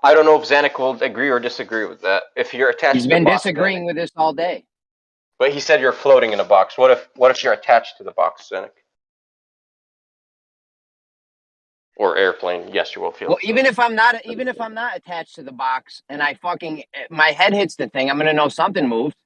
I don't know if Zanuck will agree or disagree with that. If you're attached He's to the been box, disagreeing with this all day. but he said you're floating in a box. What if you're attached to the box, Zanuck? Or airplane? Yes, you will feel. Well, it. even if I'm not attached to the box and my head hits the thing, I'm going to know something moved.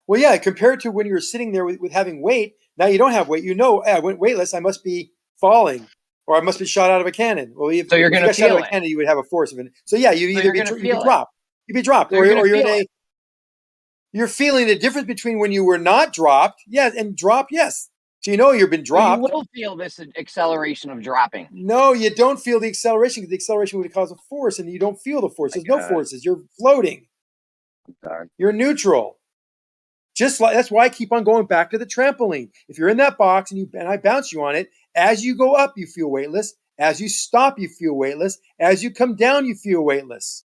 Well, yeah, compared to when you were sitting there with having weight, now you don't have weight. You know, I went weightless, I must be falling, or I must be shot out of a cannon. Well, so you're going to feel shot out of a cannon, you would have a force of it. So yeah, you'd either be dropped. You'd be dropped, or you're in a. You're feeling the difference between when you were not dropped, yes, and dropped, yes. So you know you've been dropped. So you will feel this acceleration of dropping. No, you don't feel the acceleration because the acceleration would cause a force, and you don't feel the force. There's no forces. You're floating. You're neutral. Just like that's why I keep on going back to the trampoline. If you're in that box and I bounce you on it, as you go up, you feel weightless. As you stop, you feel weightless. As you come down, you feel weightless.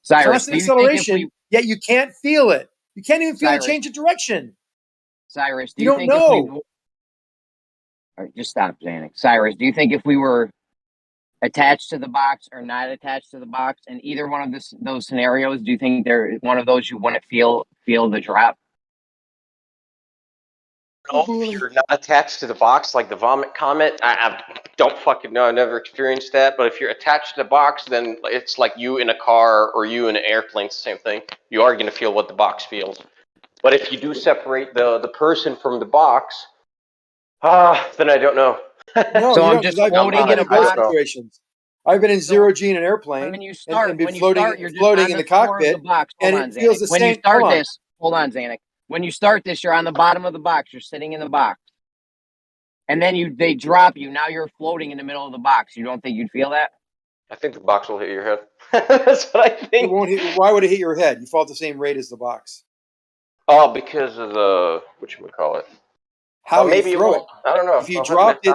Cyrus, constant acceleration, yet you can't feel it. You can't even feel a change of direction. Cyrus, you don't know. All right, just stop, Xanax. Cyrus, do you think if we were attached to the box or not attached to the box in either one of those scenarios, do you think one of those you wouldn't feel the drop? No, if you're not attached to the box, like the vomit comet, I don't fucking know. I've never experienced that. But if you're attached to the box, then it's like you in a car or you in an airplane. It's the same thing. You are going to feel what the box feels. But if you do separate the person from the box, then I don't know. No, so I'm just floating in both situations. I've been in zero G in an airplane when you start, and been floating in the cockpit, and it feels the same. When you start this, hold on, Xanax. When you start this, you're on the bottom of the box. You're sitting in the box, and then they drop you. Now you're floating in the middle of the box. You don't think you'd feel that? I think the box will hit your head. That's what I think. It won't hit. Why would it hit your head? You fall at the same rate as the box. Oh, because of the whatchamacallit. How maybe you throw it? I don't know. If you dropped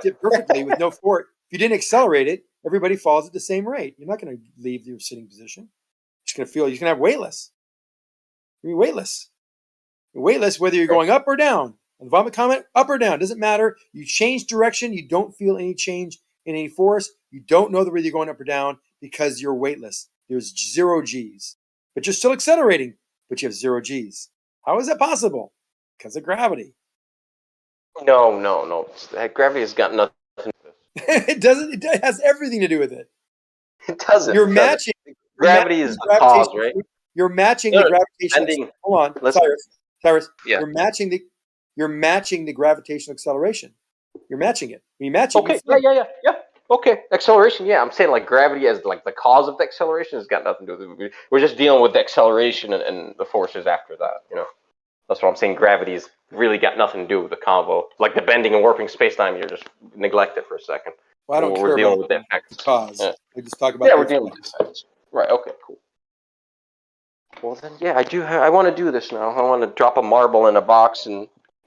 it perfectly with no force, if you didn't accelerate it, everybody falls at the same rate. You're not going to leave your sitting position. You're just going to feel. You're going to have weightless. You're weightless. You're weightless whether you're going up or down. On the vomit comet, up or down doesn't matter. You change direction. You don't feel any change in any force. You don't know whether you're going up or down because you're weightless. There's zero G's, but you're still accelerating, but you have zero G's. How is that possible? Because of gravity. No. Gravity has got nothing to do with this. It doesn't. It has everything to do with it. It doesn't. You're matching. Gravity is the cause, right? You're matching the gravitational. Hold on, Cyrus. Yeah. You're matching the gravitational acceleration. You're matching it. When you match it. Okay. Yeah. Okay, acceleration. Yeah, I'm saying like gravity as like the cause of the acceleration has got nothing to do with it. We're just dealing with the acceleration and the forces after that. That's what I'm saying. Gravity's really got nothing to do with the convo. Like the bending and warping space-time, you're just neglect it for a second. Well, I don't We're care dealing about with the the effects. cause. Yeah, I just talk about yeah, the we're dealing with the effects. Right. Okay. Cool. Well then, yeah, I do. I want to do this now. I want to drop a marble in a box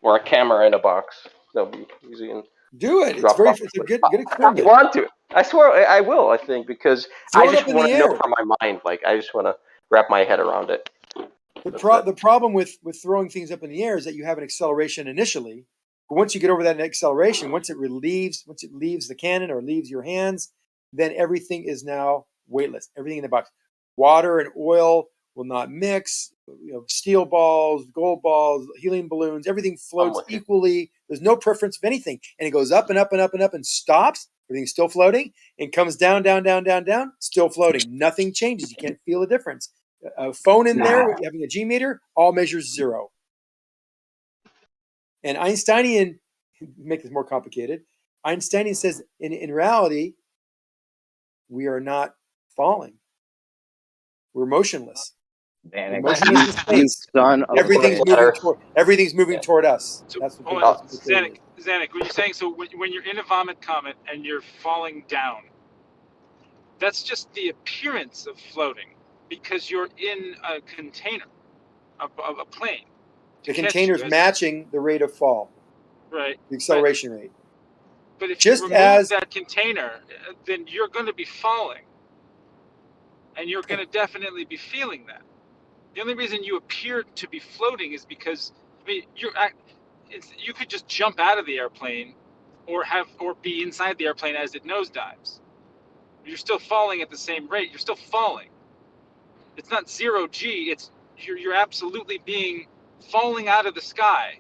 or a camera in a box. That'll be easy and Do it. drop It's a good I experiment. want to. I swear I will. I think because I Throw it just up in want the to know air. from my mind. Like I just want to wrap my head around it. The problem with throwing things up in the air is that you have an acceleration initially, but once you get over that acceleration, once it leaves the cannon or leaves your hands, then everything is now weightless. Everything in the box, water and oil will not mix. Steel balls, gold balls, helium balloons, everything floats equally. There's no preference of anything, and it goes up and up and up and up and stops. Everything's still floating and comes down, down, down, down, down. Still floating. Nothing changes. You can't feel the difference. A phone in there having a G meter all measures 0. And Einsteinian, make this more complicated, Einsteinian says in reality, we are not falling. We're motionless. We're motionless in space. Everything's moving toward us. That's what Hold on, the theory is. Zanuck, what you're saying, so when you're in a vomit comet and you're falling down, that's just the appearance of floating because you're in a container, a plane. The container's matching the rate of fall. Right. The acceleration rate. But if Just you remove that container, then you're going to be falling. And you're going to definitely be feeling that. The only reason you appear to be floating is because you could just jump out of the airplane or be inside the airplane as it nosedives. You're still falling at the same rate. You're still falling. It's not 0G. It's you're absolutely falling out of the sky.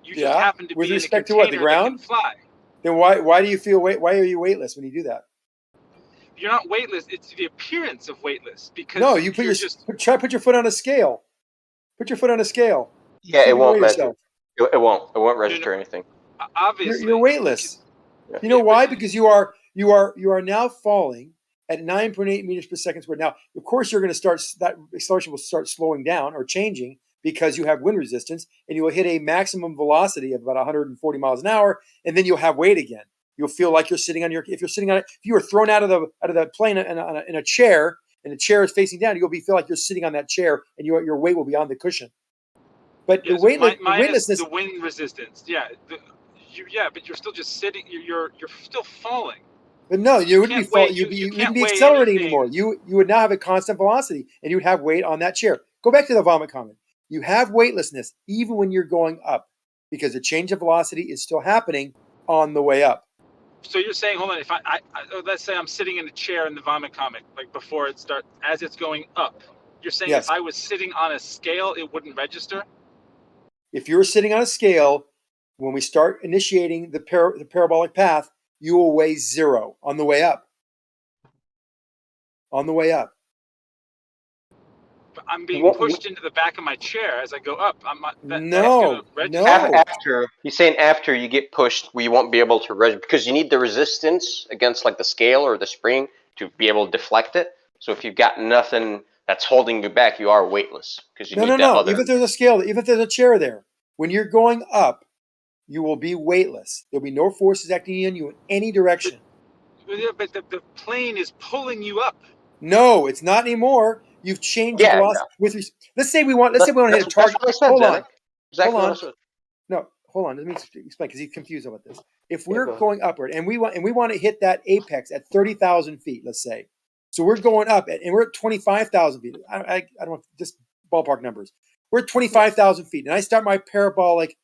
You just happen to with be respect in a to what, the container that can ground? fly. Then why do you feel why are you weightless when you do that? You're not weightless. It's the appearance of weightless because no, you put try to put your foot on a scale. Put your foot on a scale. Yeah, See it won't weigh measure. yourself. It won't. It won't register anything. Obviously, you're weightless. You know why? Because you are now falling at 9.8 meters per second squared. Now, of course, you're going to start that acceleration will start slowing down or changing because you have wind resistance, and you will hit a maximum velocity of about 140 miles an hour, and then you'll have weight again. You'll feel like you're sitting on if you were thrown out of the plane in a chair, and the chair is facing down, feel like you're sitting on that chair, and your weight will be on the cushion. But the weightlessness, the wind resistance, but you're still just sitting. You're still falling. But no, you wouldn't be falling. You wouldn't be accelerating anymore. You would now have a constant velocity, and you would have weight on that chair. Go back to the vomit comment. You have weightlessness even when you're going up, because the change of velocity is still happening on the way up. So you're saying, hold on, if I let's say I'm sitting in a chair in the vomit comic, like before it starts, as it's going up, you're saying if I was sitting on a scale, it wouldn't register? If you're sitting on a scale, when we start initiating the parabolic path, you will weigh 0 on the way up. On the way up. But I'm being pushed into the back of my chair as I go up. No. After he's saying after you get pushed, we won't be able to register because you need the resistance against like the scale or the spring to be able to deflect it. So if you've got nothing that's holding you back, you are weightless because you need that other. Even if there's a scale, even if there's a chair there, when you're going up, you will be weightless. There'll be no forces acting on you in any direction. But the plane is pulling you up. No, it's not anymore. You've changed the velocity. Let's say we want to hit a target. Hold on. No, hold on. Let me explain because he's confused about this. If we're going upward and we want to hit that apex at 30,000 feet, let's say, so we're going up and we're at 25,000 feet. I don't want just ballpark numbers. We're at 25,000 feet, and I start my parabolic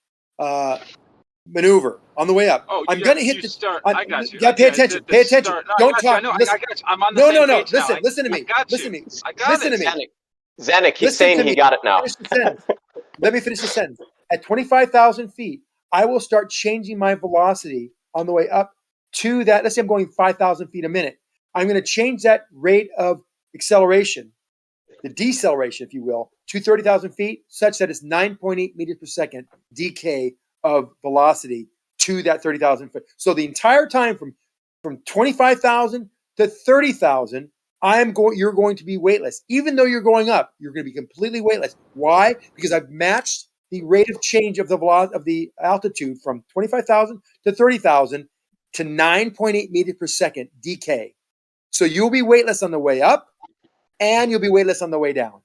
maneuver on the way up. I'm going to hit the start. I got you. Yeah, pay attention. Pay attention. Don't talk. I got you. I'm on the same page now. Listen to me. Listen to me. Listen to me. Zanuck, he's saying he got it now. Let me finish the sentence. At 25,000 feet, I will start changing my velocity on the way up to that. Let's say I'm going 5,000 feet a minute. I'm going to change that rate of acceleration, the deceleration, if you will, to 30,000 feet, such that it's 9.8 meters per second decay of velocity to that 30,000 foot. So the entire time from from 25,000 to 30,000, you're going to be weightless. Even though you're going up, you're going to be completely weightless. Why? Because I've matched the rate of change of the velocity of the altitude from 25,000 to 30,000 to 9.8 meters per second decay. So you'll be weightless on the way up, and you'll be weightless on the way down.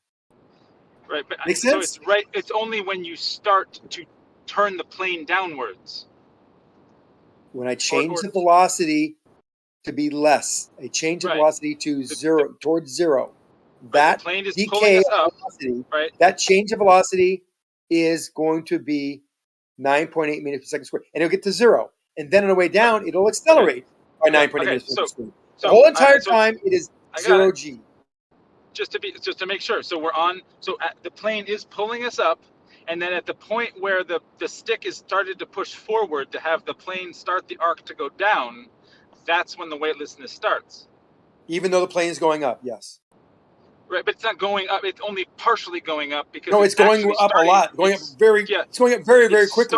Right, but Make so sense? it's only when you start to turn the plane downwards. When I change the velocity to be less, I change the velocity to zero, towards zero. That plane is pulling decay us of up, velocity, right? that change of velocity is going to be 9.8 meters per second squared, and it'll get to zero. And then on the way down, it'll accelerate by 9.8 meters per second squared. The whole entire time, it is zero G. Just to make sure. So we're on. So the plane is pulling us up, and then at the point where the stick is started to push forward to have the plane start the arc to go down, that's when the weightlessness starts. Even though the plane is going up, yes. Right, but it's not going up. It's only partially going up because No, it's going up a lot. It's going up very, very quickly.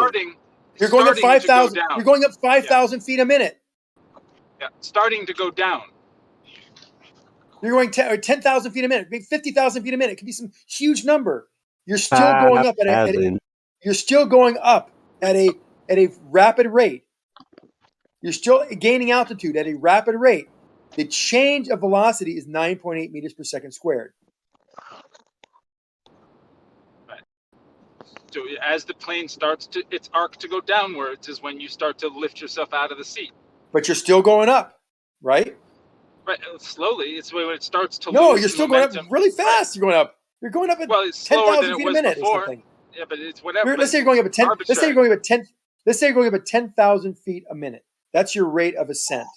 You're going up 5,000. You're going up 5,000 feet a minute. Yeah, starting to go down. You're going 10,000 feet a minute, 50,000 feet a minute. It could be some huge number. You're still going up you're still going up at a rapid rate. You're still gaining altitude at a rapid rate. The change of velocity is 9.8 meters per second squared. Right. So as the plane starts to its arc to go downwards is when you start to lift yourself out of the seat. But you're still going up, right? Right, slowly. It's when it starts to No, lose you're still momentum. going up really fast. Right. You're going up. You're going up at it's slower than 10,000 it feet a was minute before. or something. Yeah, but it's whatever. Let's say you're going up at 10. Let's say you're going up at 10. Let's say you're going up at 10,000 feet a minute. That's your rate of ascent.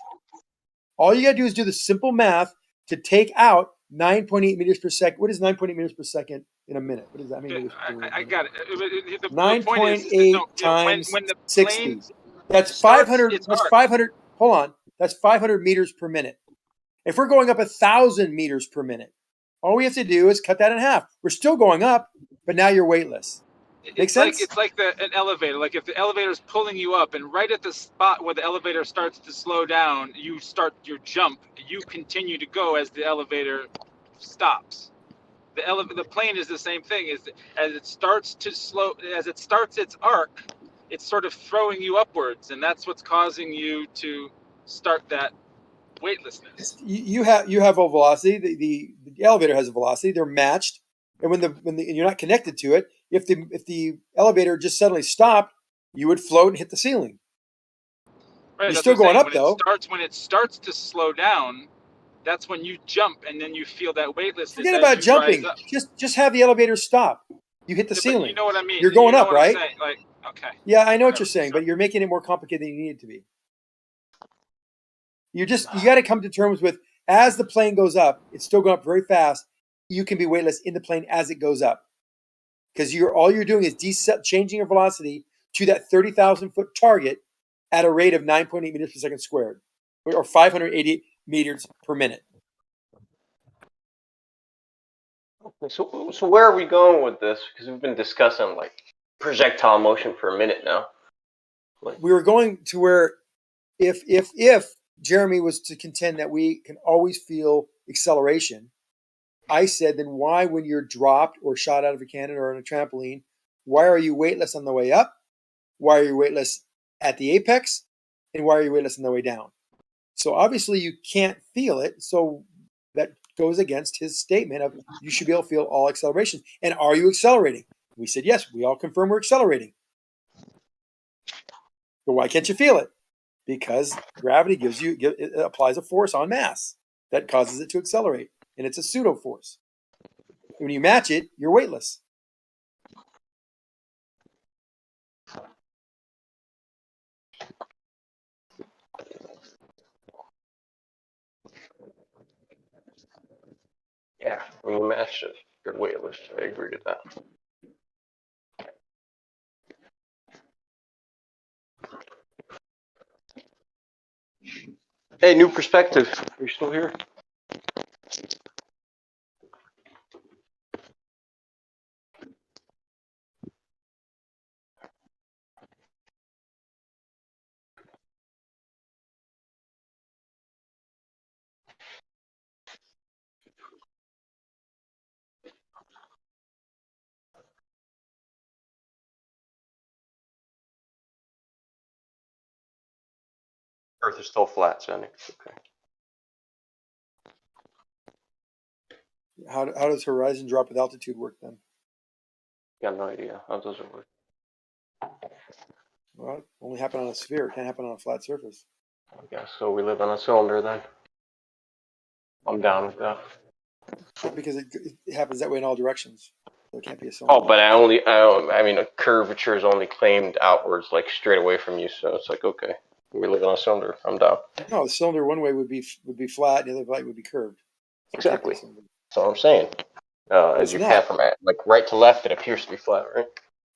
All you got to do is do the simple math to take out 9.8 meters per second. What is 9.8 meters per second in a minute? What does that mean? I got it. The 9.8 times when the 60. That's 500. That's 500. Hold on. That's 500 meters per minute. If we're going up 1,000 meters per minute, all we have to do is cut that in half. We're still going up, but now you're weightless. Make sense? It's like an elevator. Like if the elevator is pulling you up, and right at the spot where the elevator starts to slow down, you start your jump. You continue to go as the elevator stops. The plane is the same thing. As it starts its arc, it's sort of throwing you upwards, and that's what's causing you to start that weightlessness. You have a velocity. The elevator has a velocity. They're matched, and when you're not connected to it, if the elevator just suddenly stopped, you would float and hit the ceiling. Right, you're still going up though. When it starts to slow down, that's when you jump, and then you feel that weightlessness. Forget about jumping. Just have the elevator stop. You hit the ceiling. You know what I mean. You're going up, right? Like, okay. Yeah, I know what you're saying, but you're making it more complicated than you need it to be. You got to come to terms with, as the plane goes up, it's still going up very fast. You can be weightless in the plane as it goes up, because all you're doing is changing your velocity to that 30,000 foot target at a rate of 9.8 meters per second squared, or 580 meters per minute. Okay, so where are we going with this? Because we've been discussing like projectile motion for a minute now. We were going to where if Jeremy was to contend that we can always feel acceleration, I said, then why, when you're dropped or shot out of a cannon or on a trampoline, why are you weightless on the way up? Why are you weightless at the apex? And why are you weightless on the way down? So obviously you can't feel it. So that goes against his statement of you should be able to feel all accelerations. And are you accelerating? We said, yes, we all confirm we're accelerating. But why can't you feel it? Because gravity it applies a force on mass that causes it to accelerate. And it's a pseudo force. When you match it, you're weightless. Yeah, when you match it, you're weightless. I agree with that. Hey, new perspective. Are you still here? Earth is still flat, Sandy. Okay. How does horizon drop with altitude work then? Got no idea. How does it work? Well, it only happen on a sphere. It can't happen on a flat surface. I guess so. We live on a cylinder then. I'm down with that. Because it happens that way in all directions. So it can't be a cylinder. Oh, but I mean, a curvature is only claimed outwards, like straight away from you. So it's like, okay, we live on a cylinder. I'm down. No, the cylinder one way would be flat, and the other way would be curved. So Exactly. That's what I'm saying. As you pan from like right to left, it appears to be flat, right?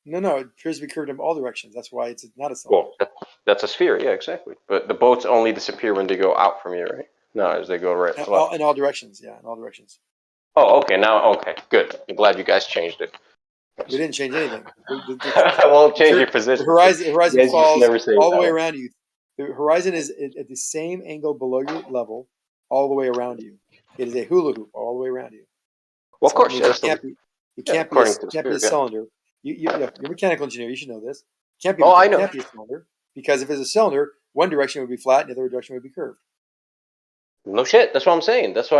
No, it appears to be curved in all directions. That's why it's not a cylinder. Well, that's a sphere, yeah, exactly. But the boats only disappear when they go out from you, right? No, as they go right to left. In all directions, yeah, in all directions. Oh, okay. Now, okay, good. I'm glad you guys changed it. We didn't change anything. I won't change your position. The horizon falls all the way that. around you. The horizon is at the same angle below your level, all the way around you. It is a hula hoop all the way around you. Well, of course, it can't be a cylinder. You're a mechanical engineer. You should know this. It can't be. I know. It can't be a cylinder because if it's a cylinder, one direction would be flat, and the other direction would be curved. No shit. That's what I'm saying. That's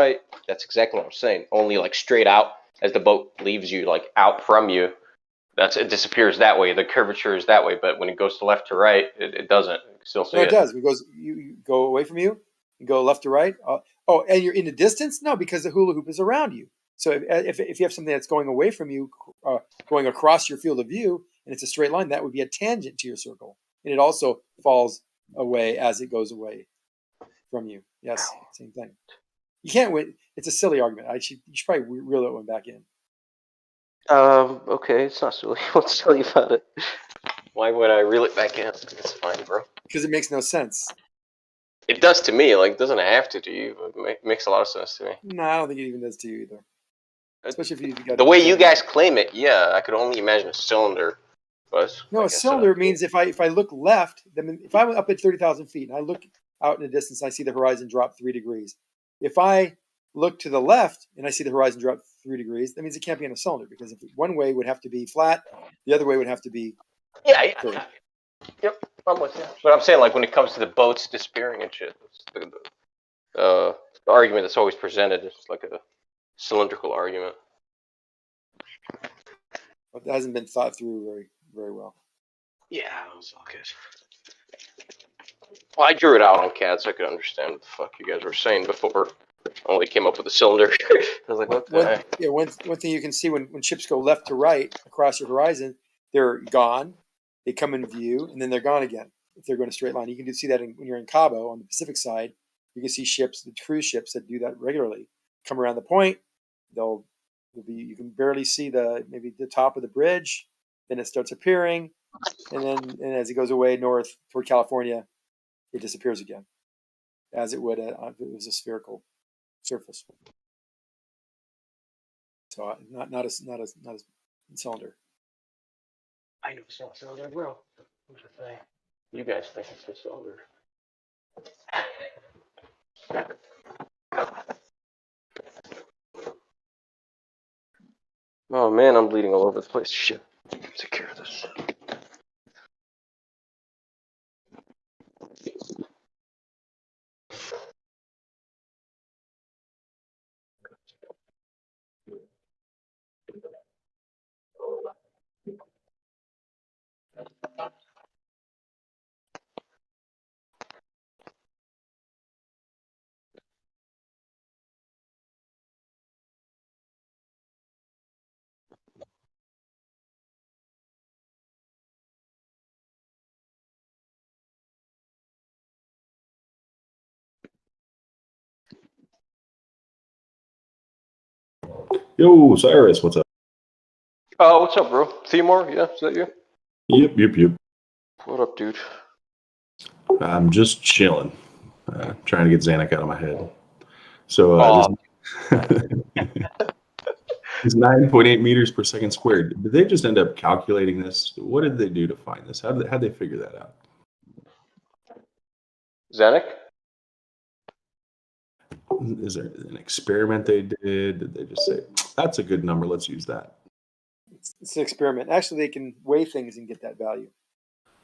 exactly what I'm saying. Only like straight out as the boat leaves you, like out from you. It disappears that way. The curvature is that way, but when it goes to left to right, it doesn't. You still see it does. It goes. You go away from you. You go left to right. And you're in the distance? No, because the hula hoop is around you. So if you have something that's going away from you, going across your field of view, and it's a straight line, that would be a tangent to your circle, and it also falls away as it goes away from you. Yes, same thing. You can't win. It's a silly argument. You should probably reel that one back in. Okay, it's not silly. What's silly about it? Why would I reel it back in? It's fine, bro. Because it makes no sense. It does to me. Like, it doesn't have to you. It makes a lot of sense to me. No, I don't think it even does to you either. Especially if you got the way you guys claim it, yeah, I could only imagine a cylinder. But no, a cylinder means if I look left, then if I'm up at 30,000 feet and I look out in the distance, I see the horizon drop 3 degrees. If I look to the left and I see the horizon drop 3 degrees, that means it can't be in a cylinder because if one way would have to be flat, the other way would have to be curved. Yep, I'm with you. But I'm saying, like, when it comes to the boats disappearing and shit, the argument that's always presented is like a cylindrical argument. But that hasn't been thought through very, very well. Yeah, it was all good. Well, I drew it out on CAD so I could understand what the fuck you guys were saying before. I only came up with a cylinder. I was like, what the heck? Yeah, one thing you can see when ships go left to right across your horizon, they're gone. They come in view, and then they're gone again if they're going a straight line. You can see that when you're in Cabo on the Pacific side. You can see ships, the cruise ships that do that regularly, come around the point. You can barely see maybe the top of the bridge. Then it starts appearing, and as it goes away north toward California, it disappears again, as it would if it was a spherical surface. So not a cylinder. I know it's not a cylinder, bro. What's the thing? You guys think it's a cylinder. Oh man, I'm bleeding all over the place. Shit. Take care of this. Yo, Cyrus, what's up? What's up, bro? Timor? Yeah, is that you? Yep. What up, dude? I'm just chilling, trying to get Xanac out of my head. So it's 9.8 meters per second squared. Did they just end up calculating this? What did they do to find this? How'd they figure that out? Xanac? Is there an experiment they did? Did they just say, that's a good number, let's use that? It's an experiment. Actually, they can weigh things and get that value.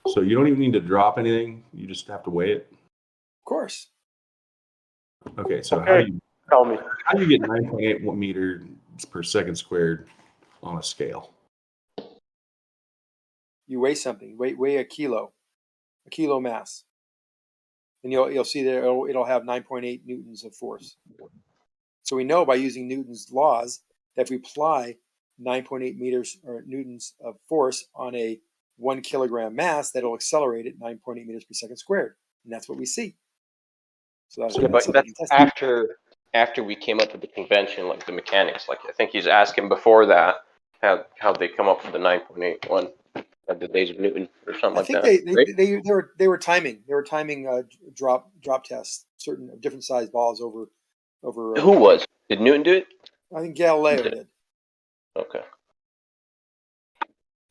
So you don't even need to drop anything. You just have to weigh it. Of course. Okay, so Okay, tell me. how do you get 9.8 meters per second squared on a scale? You weigh something. Weigh a kilo mass, and you'll see that it'll have 9.8 newtons of force. So we know by using Newton's laws that if we apply 9.8 meters or newtons of force on a 1 kilogram mass, that'll accelerate at 9.8 meters per second squared, and that's what we see. So that's Yeah, but something that's you can test. after we came up with the convention, like the mechanics. Like I think he's asking before that how they come up with the 9.81 at the days of Newton or something I like think that. Right? they were timing drop tests, certain different size balls over. Who was? Did Newton do it? I think Galileo did. Okay.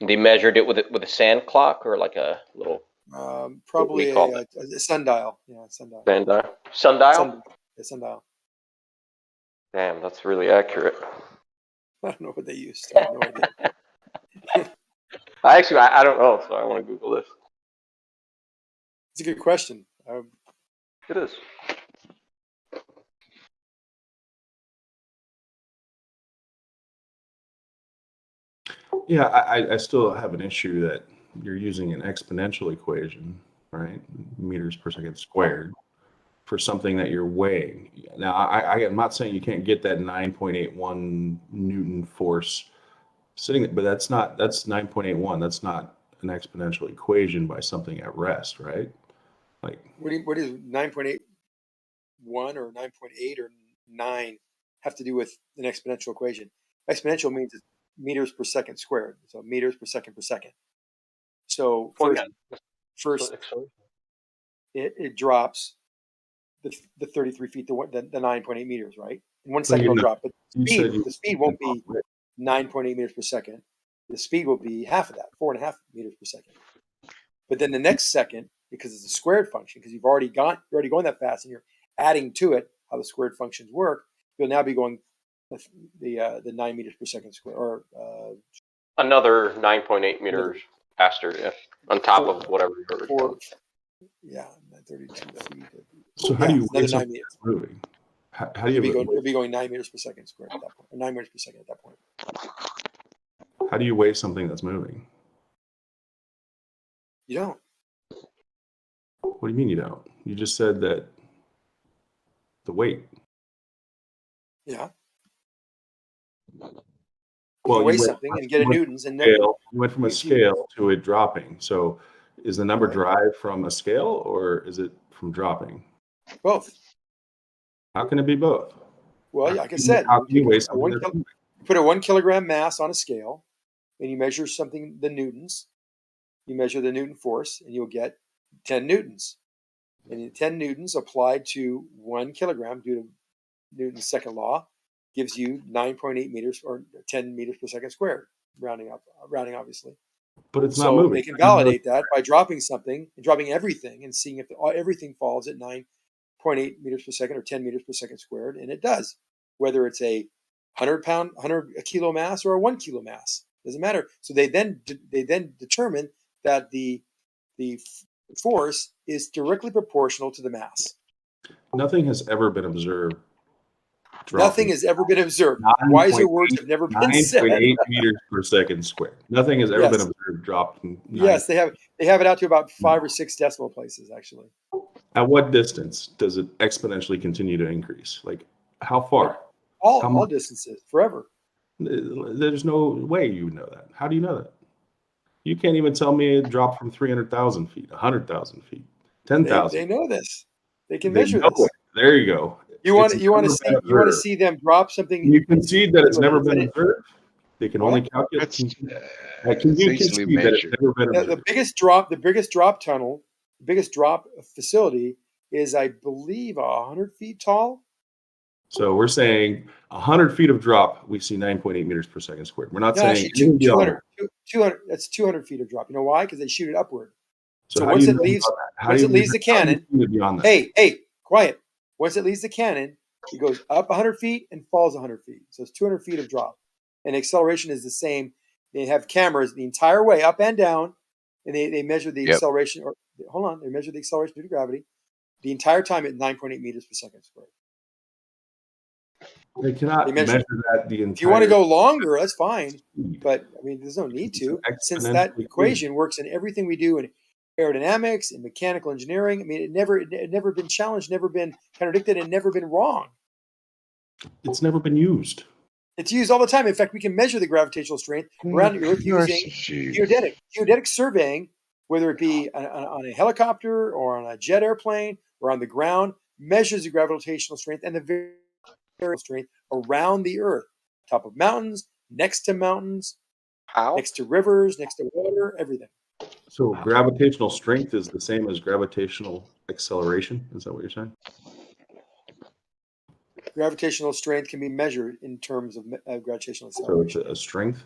They measured it with a sand clock or like a little. Probably call a sundial. Yeah, sundial. Sundial. Sundial. Damn, that's really accurate. I don't know what they used. I have no idea. I don't know, so I want to Google this. It's a good question. It is. Yeah, I still have an issue that you're using an exponential equation, right? Meters per second squared for something that you're weighing. Now, I'm not saying you can't get that 9.81 Newton force sitting there, but that's 9.81. That's not an exponential equation by something at rest, right? Like, what is 9.81 or 9.8 or 9 have to do with an exponential equation? Exponential means it's meters per second squared, so meters per second per second. So first it drops the 33 feet to the 9.8 meters, right? In 1 second it'll drop, but the speed won't be 9.8 meters per second. The speed will be half of that, 4.5 meters per second. But then the next second, because it's a squared function, because you're already going that fast, and you're adding to it how the squared functions work, you'll now be going the 9 meters per second square, or another 9.8 meters faster, yeah, on top of whatever you're doing. Yeah, 32 feet. So how do you weigh another 9 something meters? that's moving? How do you You'll be going 9 meters per second squared at that point, or 9 meters per second at that point. How do you weigh something that's moving? You don't. What do you mean you don't? You just said that the weight. Yeah. Well, you weigh something and get a newtons, and then you went from a scale to it dropping. So, is the number derived from a scale, or is it from dropping? Both. How can it be both? Well, like I said, how can you weigh you put a 1 kilogram mass on a scale, and you measure something, the newtons. You measure the Newton force, and you'll get 10 newtons. And 10 newtons applied to 1 kilogram due to Newton's second law gives you 9.8 meters, or 10 meters per second squared, rounding obviously. But it's not moving. So they can validate that by dropping something, and dropping everything, and seeing if everything falls at 9.8 meters per second or 10 meters per second squared, and it does. Whether it's a 100 kilo mass or a 1 kilo mass, doesn't matter. So they then determine that the force is directly proportional to the mass. Nothing has ever been observed. Nothing has ever been observed. Wiser words have never been said. 9.8 meters per second squared. Nothing has ever been observed dropped. Yes, they have it out to about 5 or 6 decimal places, actually. At what distance does it exponentially continue to increase? Like, how far? All distances, forever. There's no way you would know that. How do you know that? You can't even tell me it dropped from 300,000 feet, 100,000 feet, 10,000. They know this. They can measure this. It. There you go. You want to see them drop something. You concede that it's never been observed. They can only calculate. Can you concede that it's never been observed? The biggest drop tunnel, the biggest drop facility is, I believe, 100 feet tall. So we're saying 100 feet of drop, we see 9.8 meters per second squared. We're not saying 200. That's 200 feet of drop. You know why? Because they shoot it upward. So once it leaves the cannon, hey, quiet. Once it leaves the cannon, it goes up 100 feet and falls 100 feet. So it's 200 feet of drop. And acceleration is the same. They have cameras the entire way, up and down, and they measure the acceleration. Or hold on, they measure the acceleration due to gravity. the entire time at 9.8 meters per second squared. They cannot measure that the entire. If you want to go longer, that's fine. But I mean, there's no need to, since that equation works in everything we do in aerodynamics and mechanical engineering. I mean, it never been challenged, never been contradicted, and never been wrong. It's never been used. It's used all the time. In fact, we can measure the gravitational strength around the Earth using geodetic surveying, whether it be on a helicopter or on a jet airplane or on the ground, measures the gravitational strength and the variable strength around the Earth, top of mountains, next to mountains, next to rivers, next to water, everything. So gravitational strength is the same as gravitational acceleration? Is that what you're saying? Gravitational strength can be measured in terms of gravitational So acceleration. it's a strength?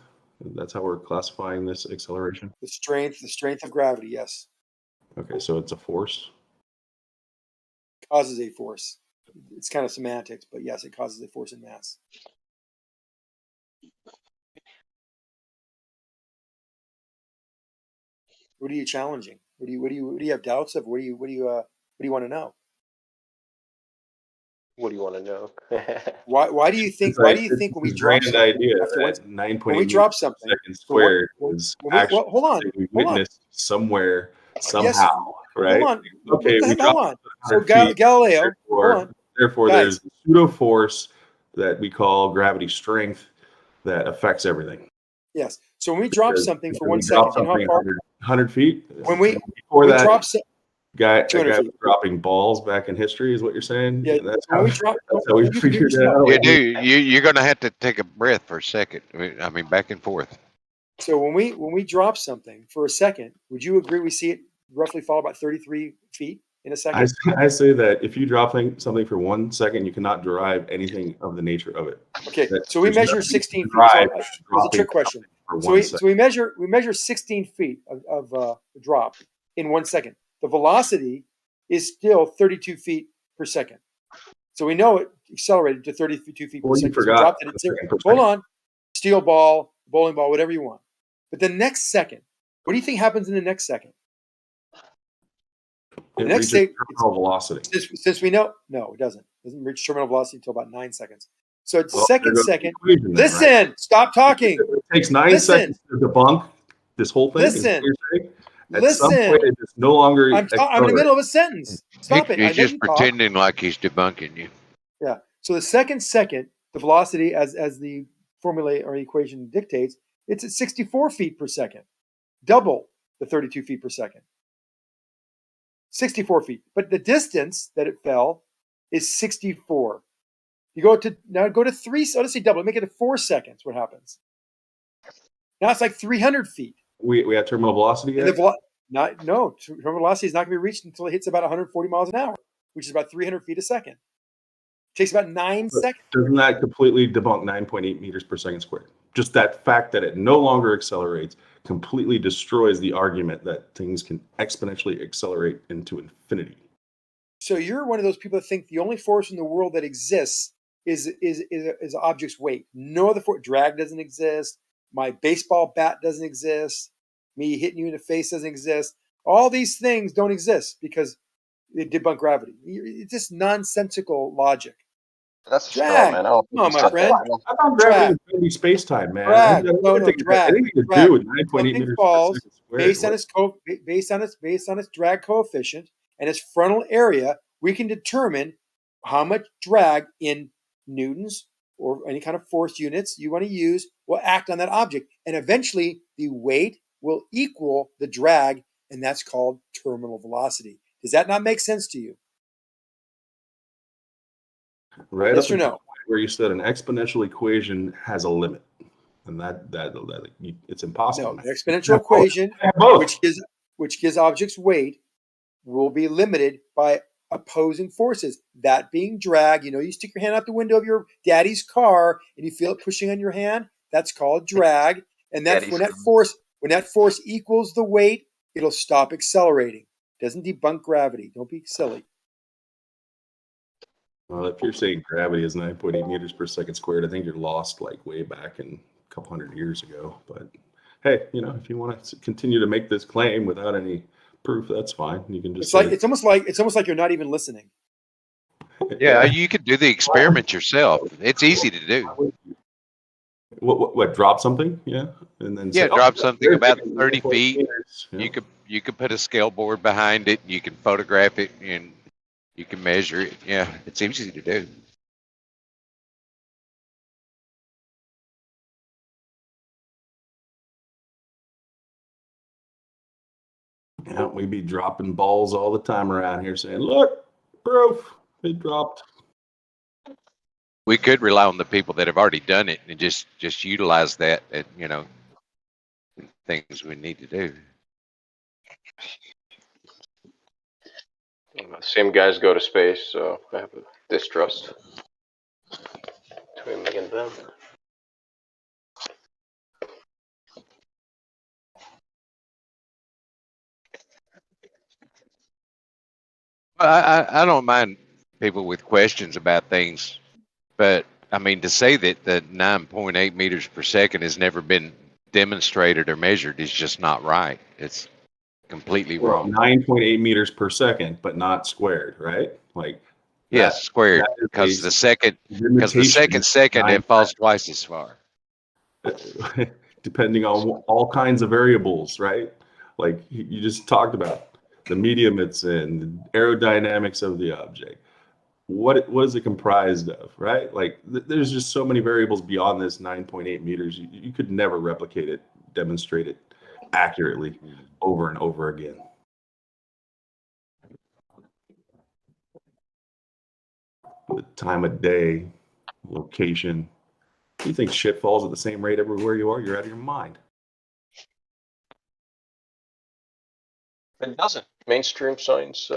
That's how we're classifying this acceleration? The strength of gravity, yes. Okay, so it's a force? Causes a force. It's kind of semantics, but yes, it causes a force in mass. What are you challenging? What do you have doubts of? What do you want to know? What do you want to know? Why do you think when we drop something? Idea that 9.8 when we drop something seconds squared is actually hold on, witnessed somewhere somehow, yes, right? Hold on. Okay, we hold on. So feet, Galileo, therefore Guys. there's a pseudo force that we call gravity strength that affects everything. Yes. So when we drop something for 1 drop second, you know how far? 100 feet. When we that, drop guy 200 was feet. dropping balls back in history, is what you're saying? Yeah. That's When how we drop, we figured it out. You do. You're going to have to take a breath for a second. I mean, back and forth. So when we drop something for a second, would you agree we see it roughly fall about 33 feet in a second? I say that if you drop something for 1 second, you cannot derive anything of the nature of it. Okay, That so we there's measure nothing 16 to feet. derive So, it's a dropping trick question. for So 1 second. we measure 16 feet of drop in 1 second. The velocity is still 32 feet per second. So we know it accelerated to 32 feet per Well, you second. So we forgot dropped it at a zero. second per Hold second. on. Steel ball, bowling ball, whatever you want. But the next second, what do you think happens in the next second? It The next reaches terminal velocity. Since we know, no, it doesn't. It doesn't reach terminal velocity until about 9 seconds. So it's Well, there goes the second. equation then, Listen, right? stop talking. It takes 9 Listen. seconds to debunk this whole thing. is Listen. what you're saying? At Listen. some point, it's no longer. I'm in the middle of a sentence. Stop it. I He's know just you talk. pretending like he's debunking you. Yeah. So the second, the velocity as the formula or equation dictates, it's at 64 feet per second, double the 32 feet per second. 64 feet. But the distance that it fell is 64. You go to 3, so let's say double, make it at 4 seconds. What happens? Now it's like 300 feet. We have terminal velocity yet? No, terminal velocity is not going to be reached until it hits about 140 miles an hour, which is about 300 feet a second. It takes about 9 seconds. Doesn't that completely debunk 9.8 meters per second squared? Just that fact that it no longer accelerates completely destroys the argument that things can exponentially accelerate into infinity. So you're one of those people that think the only force in the world that exists is object's weight. No other force. Drag doesn't exist. My baseball bat doesn't exist. Me hitting you in the face doesn't exist. All these things don't exist because they debunk gravity. It's just nonsensical logic. That's a straw Drag. man. Come on, my friend. I thought gravity was going to be space time, man. Drag. I don't think it has anything to do with 9.8 Something meters falls per second squared. based on its drag coefficient and its frontal area. We can determine how much drag in newtons or any kind of force units you want to use will act on that object, and eventually the weight will equal the drag, and that's called terminal velocity. Does that not make sense to you? Right Yes up or until no? the point where you said an exponential equation has a limit, and that it's impossible. No, the exponential equation, which gives objects weight, will be limited by opposing forces. That being drag. You know, you stick your hand out the window of your daddy's car and you feel it pushing on your hand. That's called drag. And when that force equals the weight, it'll stop accelerating. Doesn't debunk gravity. Don't be silly. Well, if you're saying gravity is 9.8 meters per second squared, I think you're lost like way back in a couple hundred years ago. But hey, if you want to continue to make this claim without any proof, that's fine. You can just It's almost like you're not even listening. Yeah, you could do the experiment yourself. It's easy to do. What drop something? Yeah, and then Yeah, say, drop oh, something about 30 30 feet. meters. Yeah. You could put a scale board behind it. You can photograph it, and you can measure it. Yeah, it's easy to do. Yeah, we be dropping balls all the time around here, saying, "Look, proof, it dropped." We could rely on the people that have already done it and just utilize that at things we need to do. Same guys go to space, so I have a distrust between me and them. I don't mind people with questions about things, but I mean, to say that the 9.8 meters per second has never been demonstrated or measured is just not right. It's completely Well, wrong. 9.8 meters per second, but not squared, right? Like Yes, squared, because the second second it falls twice as far. Depending on all kinds of variables, right? Like you just talked about the medium it's in, the aerodynamics of the object. What is it comprised of, right? Like there's just so many variables beyond this 9.8 meters. You could never replicate it, demonstrate it accurately over and over again. The time of day, location. You think shit falls at the same rate everywhere you are? You're out of your mind. It doesn't. Mainstream science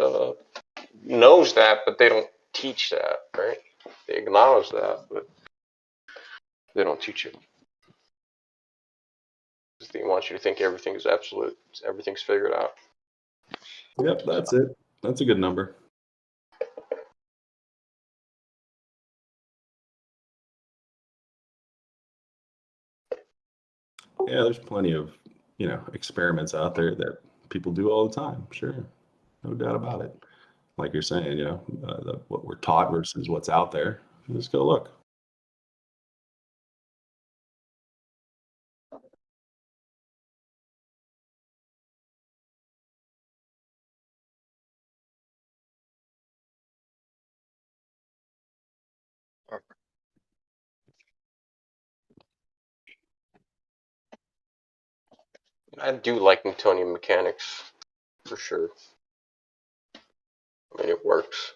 knows that, but they don't teach that, right? They acknowledge that, but they don't teach it. They want you to think everything is absolute, everything's figured out. Yep, that's it. That's a good number. Yeah, there's plenty of, experiments out there that people do all the time. Sure, no doubt about it. Like you're saying, what we're taught versus what's out there. Just go look. I do like Newtonian mechanics, for sure. I mean, it works.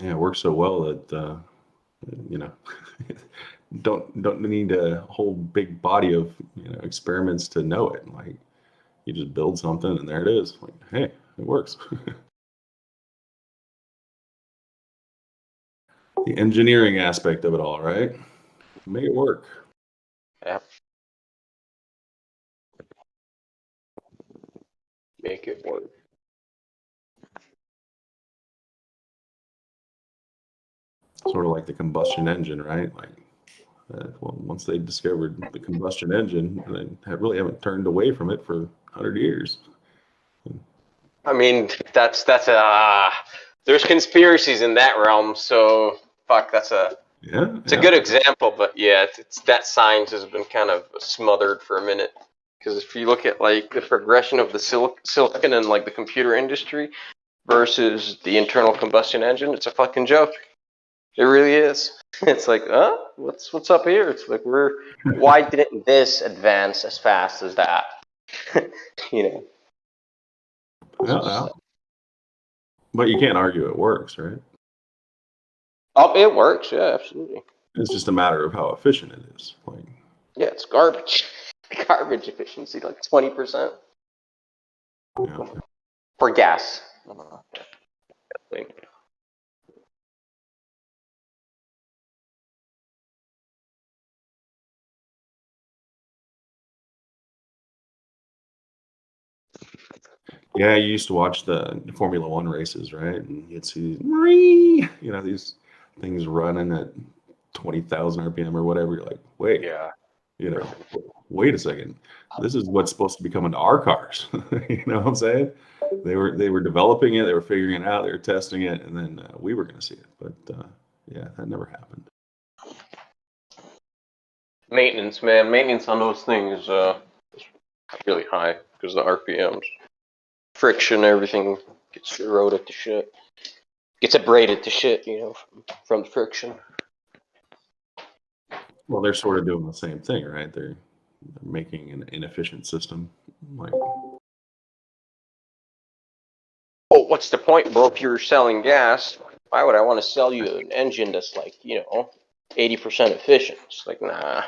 Yeah, it works so well that don't need a whole big body of experiments to know it. Like you just build something and there it is. Like, hey, it works. The engineering aspect of it all, right? Make it work. Yeah. Make it work. Sort of like the combustion engine, right? Like, once they discovered the combustion engine, they really haven't turned away from it for 100 years. I mean, that's there's conspiracies in that realm, so fuck, it's a good example, but yeah, it's that science has been kind of smothered for a minute. Because if you look at like the progression of the silicon in like the computer industry versus the internal combustion engine, it's a fucking joke. It really is. It's like, what's up here? It's like why didn't this advance as fast as that? Yeah. But you can't argue it works, right? Oh, it works. Yeah, absolutely. It's just a matter of how efficient it is. Like, yeah, it's garbage. Garbage efficiency, like 20%. Yeah. For gas. Yeah, you used to watch the Formula One races, right? And you'd see, these things running at 20,000 RPM or whatever. You're like, wait, You know, wait a second. This is what's supposed to be coming to our cars. You know what I'm saying? They were developing it, they were figuring it out, they were testing it, and then we were going to see it. But yeah, that never happened. Maintenance, man. Maintenance on those things is really high because the RPMs, friction, everything gets eroded to shit. Gets abraded to shit, you know, from the friction. Well, they're sort of doing the same thing, right? They're making an inefficient system. Like, oh, what's the point, bro? If you're selling gas, why would I want to sell you an engine that's like, 80% efficient? It's like, nah.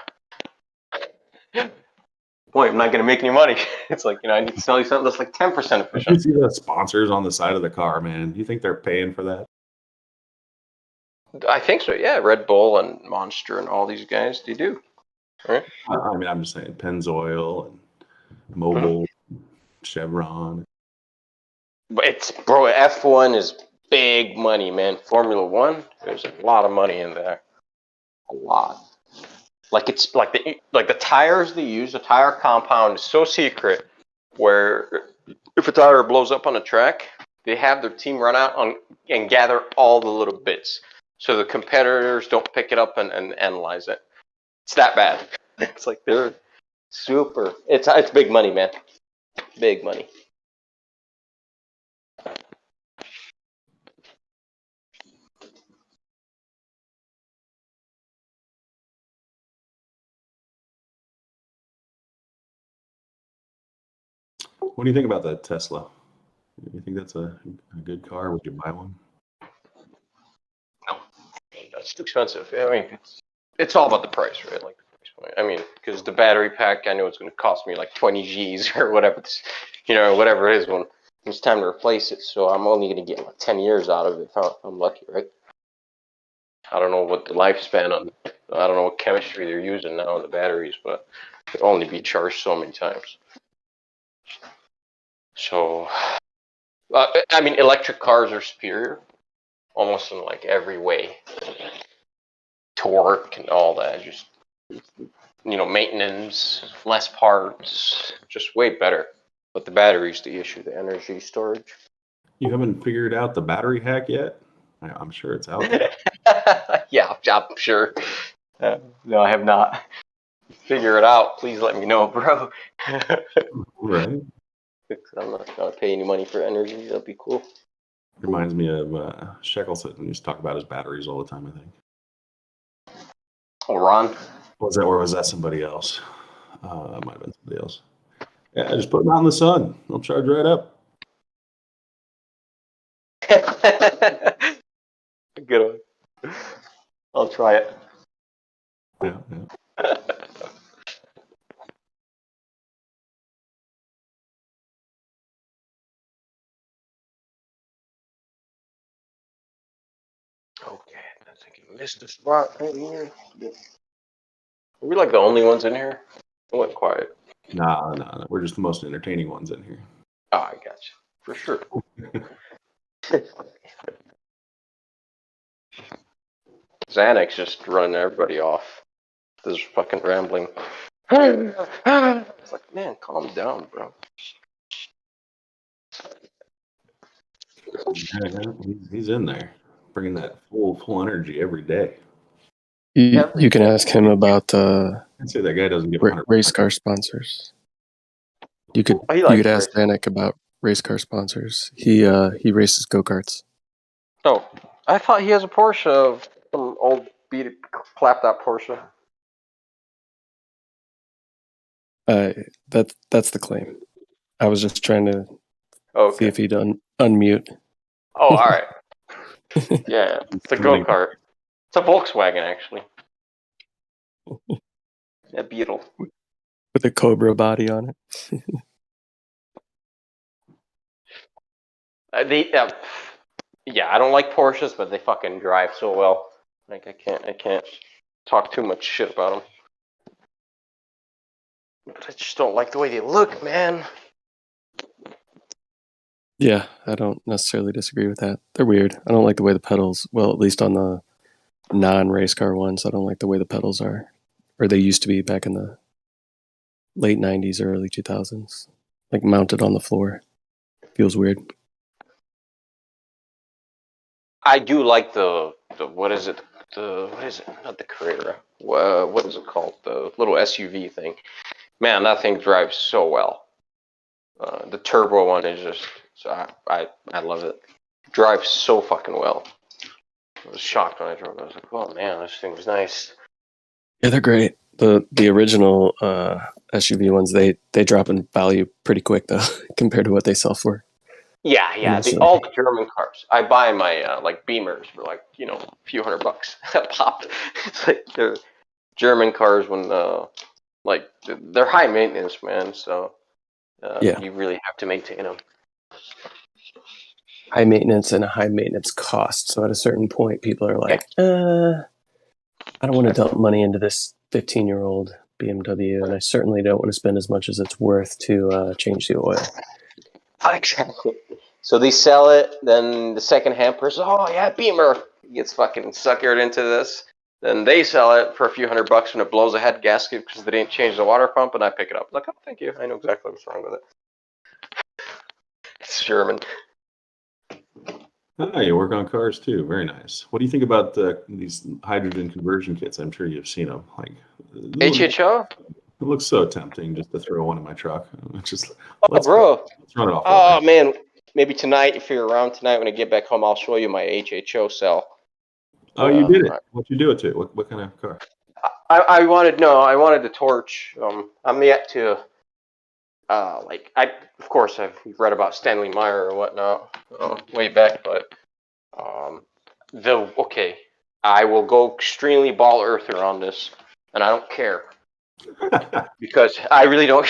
Point, I'm not going to make any money. It's like, I need to sell you something that's like 10% efficient. you see the sponsors on the side of the car, man. Do you think they're paying for that? I think so, yeah. Red Bull and Monster and all these guys, they do. Right? I mean, I'm just saying Pennzoil and Mobil, Chevron. But F1 is big money, man. Formula One, there's a lot of money in there. A lot. Like it's like the tires they use, the tire compound is so secret where if a tire blows up on a track, they have their team run out and gather all the little bits. So the competitors don't pick it up and analyze it. It's that bad. It's like they're super. It's big money, man. Big money. What do you think about that Tesla? You think that's a good car? Would you buy one? No, that's too expensive. I mean, it's all about the price, right? Like, I mean, because the battery pack, I know it's going to cost me like 20 G's or whatever, whatever it is when it's time to replace it. So I'm only going to get like 10 years out of it if I'm lucky, right? I don't know what the lifespan on. I don't know what chemistry they're using now in the batteries, but it'll only be charged so many times. So, I mean, electric cars are superior, almost in like every way. Torque and all that, just maintenance, less parts, just way better. But the battery's the issue, the energy storage. You haven't figured out the battery hack yet? I'm sure it's out there. Yeah, I'm sure. No, I have not. Figure it out. Please let me know, bro. Right. I'm not gonna pay any money for energy. That'd be cool. Reminds me of Shekelson. He used to talk about his batteries all the time, I think. Oh, Ron? Was that somebody else? That might have been somebody else. Yeah, just put them out in the sun. They'll charge right up. Good one. I'll try it. Yeah. Okay, I think you missed a spot right here. Are we like the only ones in here? I went quiet. Nah. We're just the most entertaining ones in here. Oh, I got you. For sure. Xanax just running everybody off. This is fucking rambling. It's like, man, calm down, bro. Yeah, he's in there, bringing that full energy every day. You can ask him about I'd say that guy doesn't get 100%. race car sponsors. You could ask Danik about race car sponsors. He races go-karts. Oh, I thought he has a Porsche, some old clapped out Porsche. That's the claim. I was just trying to see if he'd unmute. Oh, all right. Yeah, it's a go-kart. It's a Volkswagen, actually. A Beetle. With a Cobra body on it. Yeah, I don't like Porsches, but they fucking drive so well. Like I can't talk too much shit about them. But I just don't like the way they look, man. Yeah, I don't necessarily disagree with that. They're weird. I don't like the way the pedals, well, at least on the non-race car ones, I don't like the way the pedals are or they used to be back in the late 90s, early 2000s, like mounted on the floor. Feels weird. I do like the what is it? What is it? Not the Carrera. What is it called? The little SUV thing. Man, that thing drives so well. The turbo one is just, so I love it. Drives so fucking well. I was shocked when I drove it. I was like, oh man, this thing was nice. Yeah, they're great. The original SUV ones, they drop in value pretty quick though, compared to what they sell for. Yeah. All the German cars. I buy my like Beamers for like, you know, a few $100 a pop. It's like they're German cars when like they're high maintenance, man. So Yeah. you really have to maintain them. High maintenance and a high maintenance cost. So at a certain point, people are like, I don't want to dump money into this 15-year-old BMW, and I certainly don't want to spend as much as it's worth to change the oil. Exactly. So they sell it, then the second-hand person, oh yeah, Beamer, gets fucking suckered into this. Then they sell it for a few $100 and it blows a head gasket because they didn't change the water pump, and I pick it up. Like, oh, thank you. I know exactly what's wrong with it. It's German. Ah, you work on cars too. Very nice. What do you think about these hydrogen conversion kits? I'm sure you've seen them. Like HHO? It looks so tempting just to throw one in my truck. Just Oh, bro. let's run it off. Oh, man. Maybe tonight, if you're around tonight when I get back home, I'll show you my HHO cell. Oh, you did it. What'd you do it to? What kind of car? I wanted the torch. I'm yet to of course I've read about Stanley Meyer or whatnot way back, but I will go extremely ball earther on this, and I don't care because I really don't.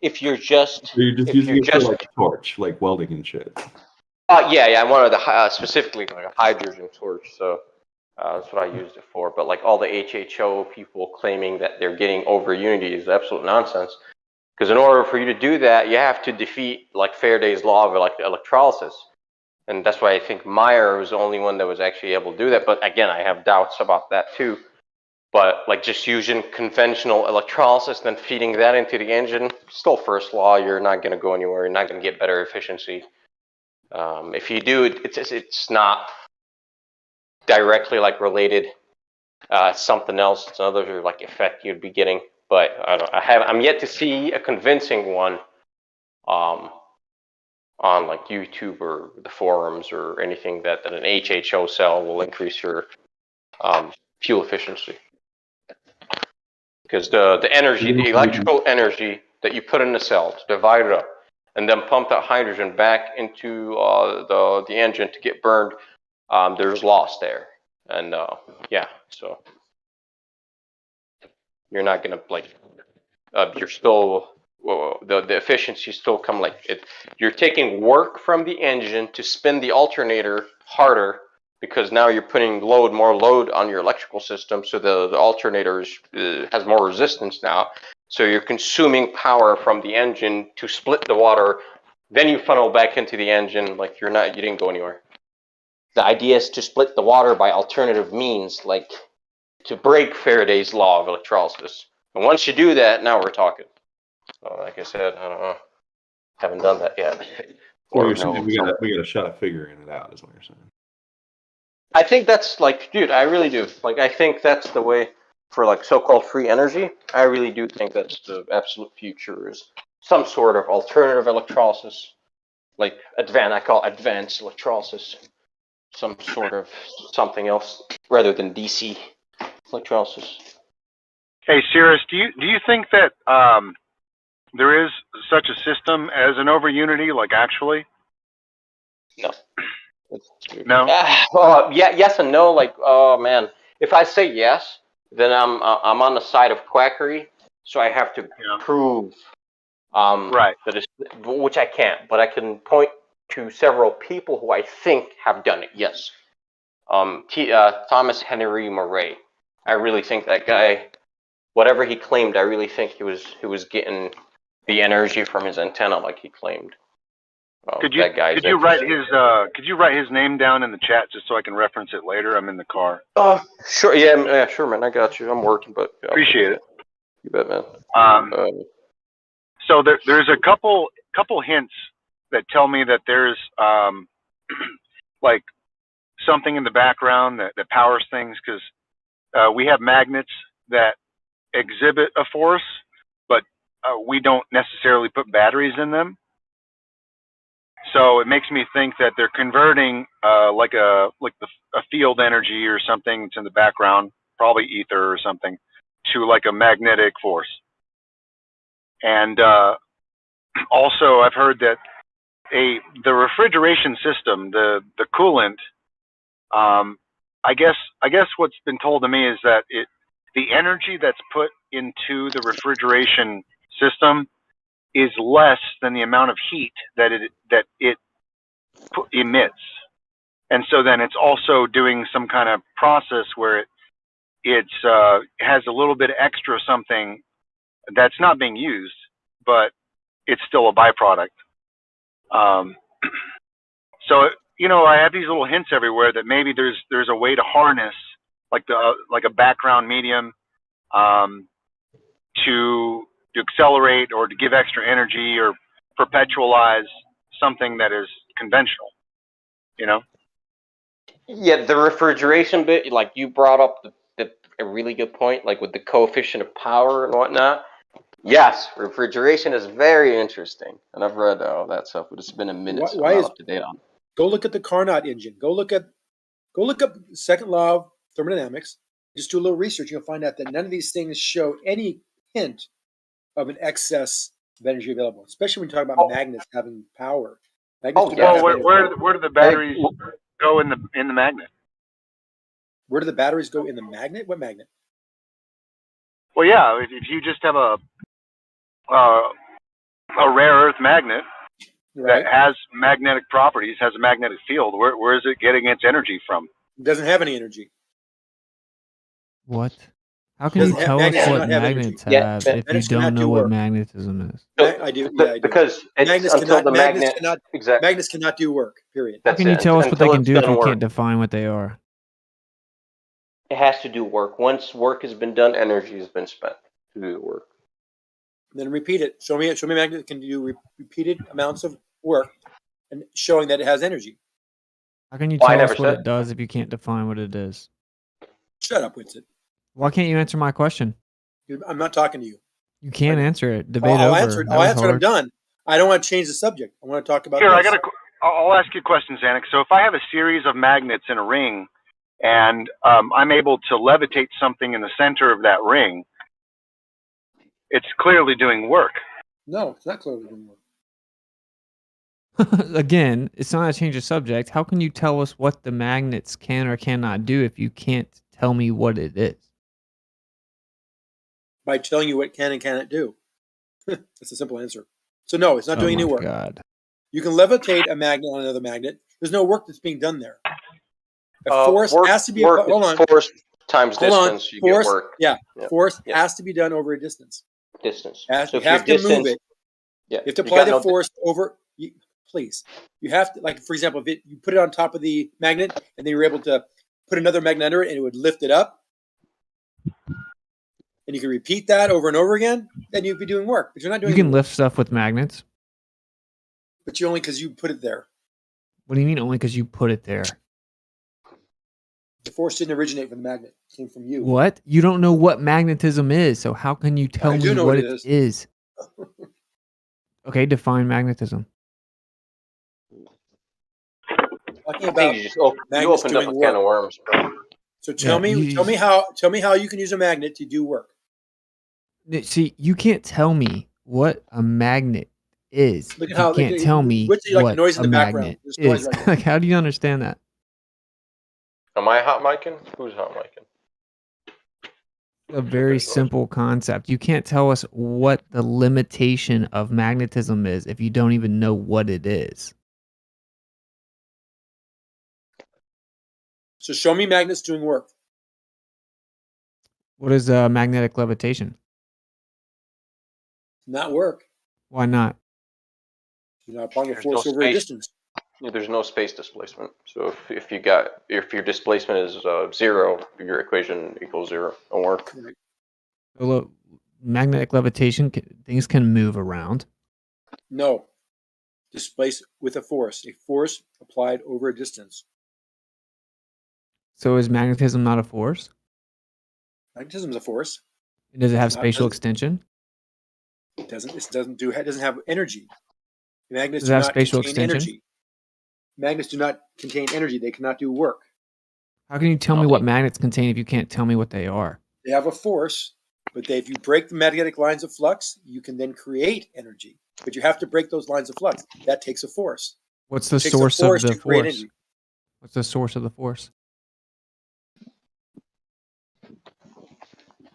If you're just So you're just using it for like a torch, like welding and shit. Yeah, I wanted the specifically like a hydrogen torch, so that's what I used it for. But like all the HHO people claiming that they're getting over unity is absolute nonsense. Because in order for you to do that, you have to defeat like Faraday's law of electrolysis, and that's why I think Meyer was the only one that was actually able to do that. But again, I have doubts about that too. But like just using conventional electrolysis, then feeding that into the engine, still first law. You're not going to go anywhere. You're not going to get better efficiency. If you do, it's not directly like related. Something else, it's another like effect you'd be getting. But I'm yet to see a convincing one on like YouTube or the forums or anything that an HHO cell will increase your fuel efficiency. Because the energy, the electrical energy that you put in the cell to divide it up and then pump that hydrogen back into the engine to get burned, there's loss there. And so you're not gonna you're still the efficiency still come like it. You're taking work from the engine to spin the alternator harder because now you're putting more load on your electrical system, so the alternator has more resistance now. So you're consuming power from the engine to split the water. Then you funnel back into the engine like you didn't go anywhere. The idea is to split the water by alternative means, like to break Faraday's law of electrolysis. And once you do that, now we're talking. So like I said, I don't know. Haven't done that yet. So you're saying we got a shot at figuring it out, is what you're saying. I think that's dude, I really do. I think that's the way for so-called free energy. I really do think that's the absolute future is some sort of alternative electrolysis. I call it advanced electrolysis. Some sort of something else rather than DC electrolysis. Hey, Cirrus, do you think that there is such a system as an overunity, actually? No. No. Yes and no. Oh man, if I say yes, then I'm on the side of quackery, so I have to prove that it's, which I can't, but I can point to several people who I think have done it. Yes. Thomas Henry Murray. I really think that guy, whatever he claimed, I really think he was getting the energy from his antenna like he claimed. Oh, Could you that guy's could you write his name down in the chat just so I can reference it later? I'm in the car. Oh, sure. Yeah, sure, man. I got you. I'm working, but yeah, Appreciate it. You bet, man. So there's a couple hints that tell me that there's like something in the background that powers things, because we have magnets that exhibit a force, but we don't necessarily put batteries in them. So it makes me think that they're converting like a field energy or something that's in the background, probably ether or something, to like a magnetic force. And also, I've heard that the refrigeration system, the coolant, I guess what's been told to me is that the energy that's put into the refrigeration system is less than the amount of heat that it emits. And so then it's also doing some kind of process where it has a little bit extra something that's not being used, but it's still a byproduct. So I have these little hints everywhere that maybe there's a way to harness like a background medium to accelerate or to give extra energy or perpetualize something that is conventional. Yeah, the refrigeration bit, like you brought up a really good point, like with the coefficient of power and whatnot. Yes, refrigeration is very interesting, and I've read all that stuff, but it's been a minute, so I'm not up to date on it. Go look at the Carnot engine. Go look up second law of thermodynamics. Just do a little research. You'll find out that none of these things show any hint of an excess of energy available, especially when you talk about magnets having power. Magnets where do the batteries go in the magnet? Where do the batteries go in the magnet? What magnet? Well, yeah, if you just have a rare earth magnet that has magnetic properties, has a magnetic field, where is it getting its energy from? It doesn't have any energy. What? How can you tell us what magnets have if you don't know what magnetism is? I do. Yeah, I do. Because magnets cannot do work. Period. How can you tell us what they can do if you can't define what they are? It has to do work. Once work has been done, energy has been spent to do the work. Then repeat it. Show me a magnet that can do repeated amounts of work, and showing that it has energy. How can you tell us what it does if you can't define what it is? Shut up, Winston. Why can't you answer my question? I'm not talking to you. You can't answer it. Debate I'll over. Answer it. I'll answer it. I'm done. I don't want to change the subject. I want to talk about. Here, this. I'll ask you a question, Zanuck. So if I have a series of magnets in a ring, and I'm able to levitate something in the center of that ring, it's clearly doing work. No, it's not clearly doing work. Again, it's not a change of subject. How can you tell us what the magnets can or cannot do if you can't tell me what it is? By telling you what it can and cannot do. That's a simple answer. So no, it's not doing any work. God. You can levitate a magnet on another magnet. There's no work that's being done there. Force has to be. Hold on. Force times distance. You get work. Yeah. Force has to be done over a distance. Distance. So you have to move it. Yeah. You have to apply the force over. Please. You have to, like, for example, if you put it on top of the magnet and then you're able to put another magnet under it and it would lift it up, and you can repeat that over and over again, then you'd be doing work. But you're not doing. You can lift stuff with magnets. But you only because you put it there. What do you mean only because you put it there? The force didn't originate from the magnet. It came from you. What? You don't know what magnetism is, so how can you tell me what it is? Okay, define magnetism. Talking about you opened up a can of worms, bro. So tell me how you can use a magnet to do work. See, you can't tell me what a magnet is. You can't tell me what noise in a the background. magnet is. Like, how do you understand that? Am I hot micing? Who's hot micing? A very simple concept. You can't tell us what the limitation of magnetism is if you don't even know what it is. So show me magnets doing work. What is magnetic levitation? Not work. Why not? You're not applying a There's force no over a space. distance. There's no space displacement. So if your displacement is 0, your equation equals 0. Don't work. Right. So look, magnetic levitation, things can move around. No. Displace with a force applied over a distance. So is magnetism not a force? Magnetism is a force. Does it have It's not- spatial doesn't- extension? It doesn't. It doesn't have energy. Magnets Does do it have not spatial contain extension? energy. Magnets do not contain energy. They cannot do work. How can you tell me what magnets contain if you can't tell me what they are? They have a force, but if you break the magnetic lines of flux, you can then create energy. But you have to break those lines of flux. That takes a force. What's the It takes a source of force the to create force? energy. What's the source of the force?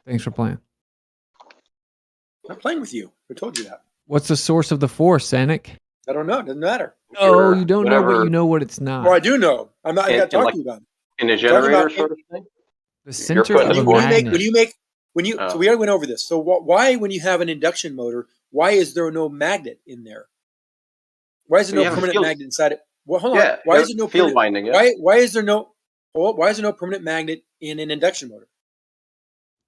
Thanks for playing. I'm not playing with you. I told you that. What's the source of the force, Sanic? I don't know. It doesn't matter. Oh, you don't know, but you know what it's not. Well, I do know. I'm not. I got to talk to you about it. In a I'm talking generator about sort of thing? The center of a magnet. So we already went over this. So why, when you have an induction motor, why is there no magnet in there? Why is there You no have a permanent field- magnet inside it? Well, hold Yeah, on. Why you is there no have field permanent, winding, yeah. Why is there no? Why is there no permanent magnet in an induction motor?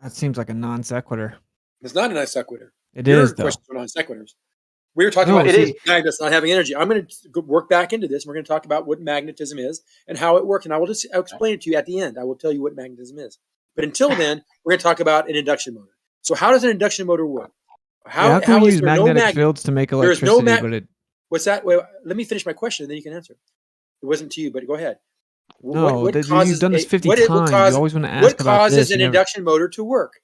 That seems like a non sequitur. It's not a non sequitur. It Your is, though. questions are non sequiturs. We were talking No, about see- magnets not having energy. I'm going to work back into this. We're going to talk about what magnetism is and how it works, and I'll explain it to you at the end. I will tell you what magnetism is. But until then, we're going to talk about an induction motor. So how does an induction motor work? How can we is use there no magnetic magnet? fields to make There's electricity, no but it What's that? Wait, let me finish my question, and then you can answer. It wasn't to you, but go ahead. No, What you've causes done this 50 what times. cause- You always want to ask what about causes this. an You never- induction motor to work?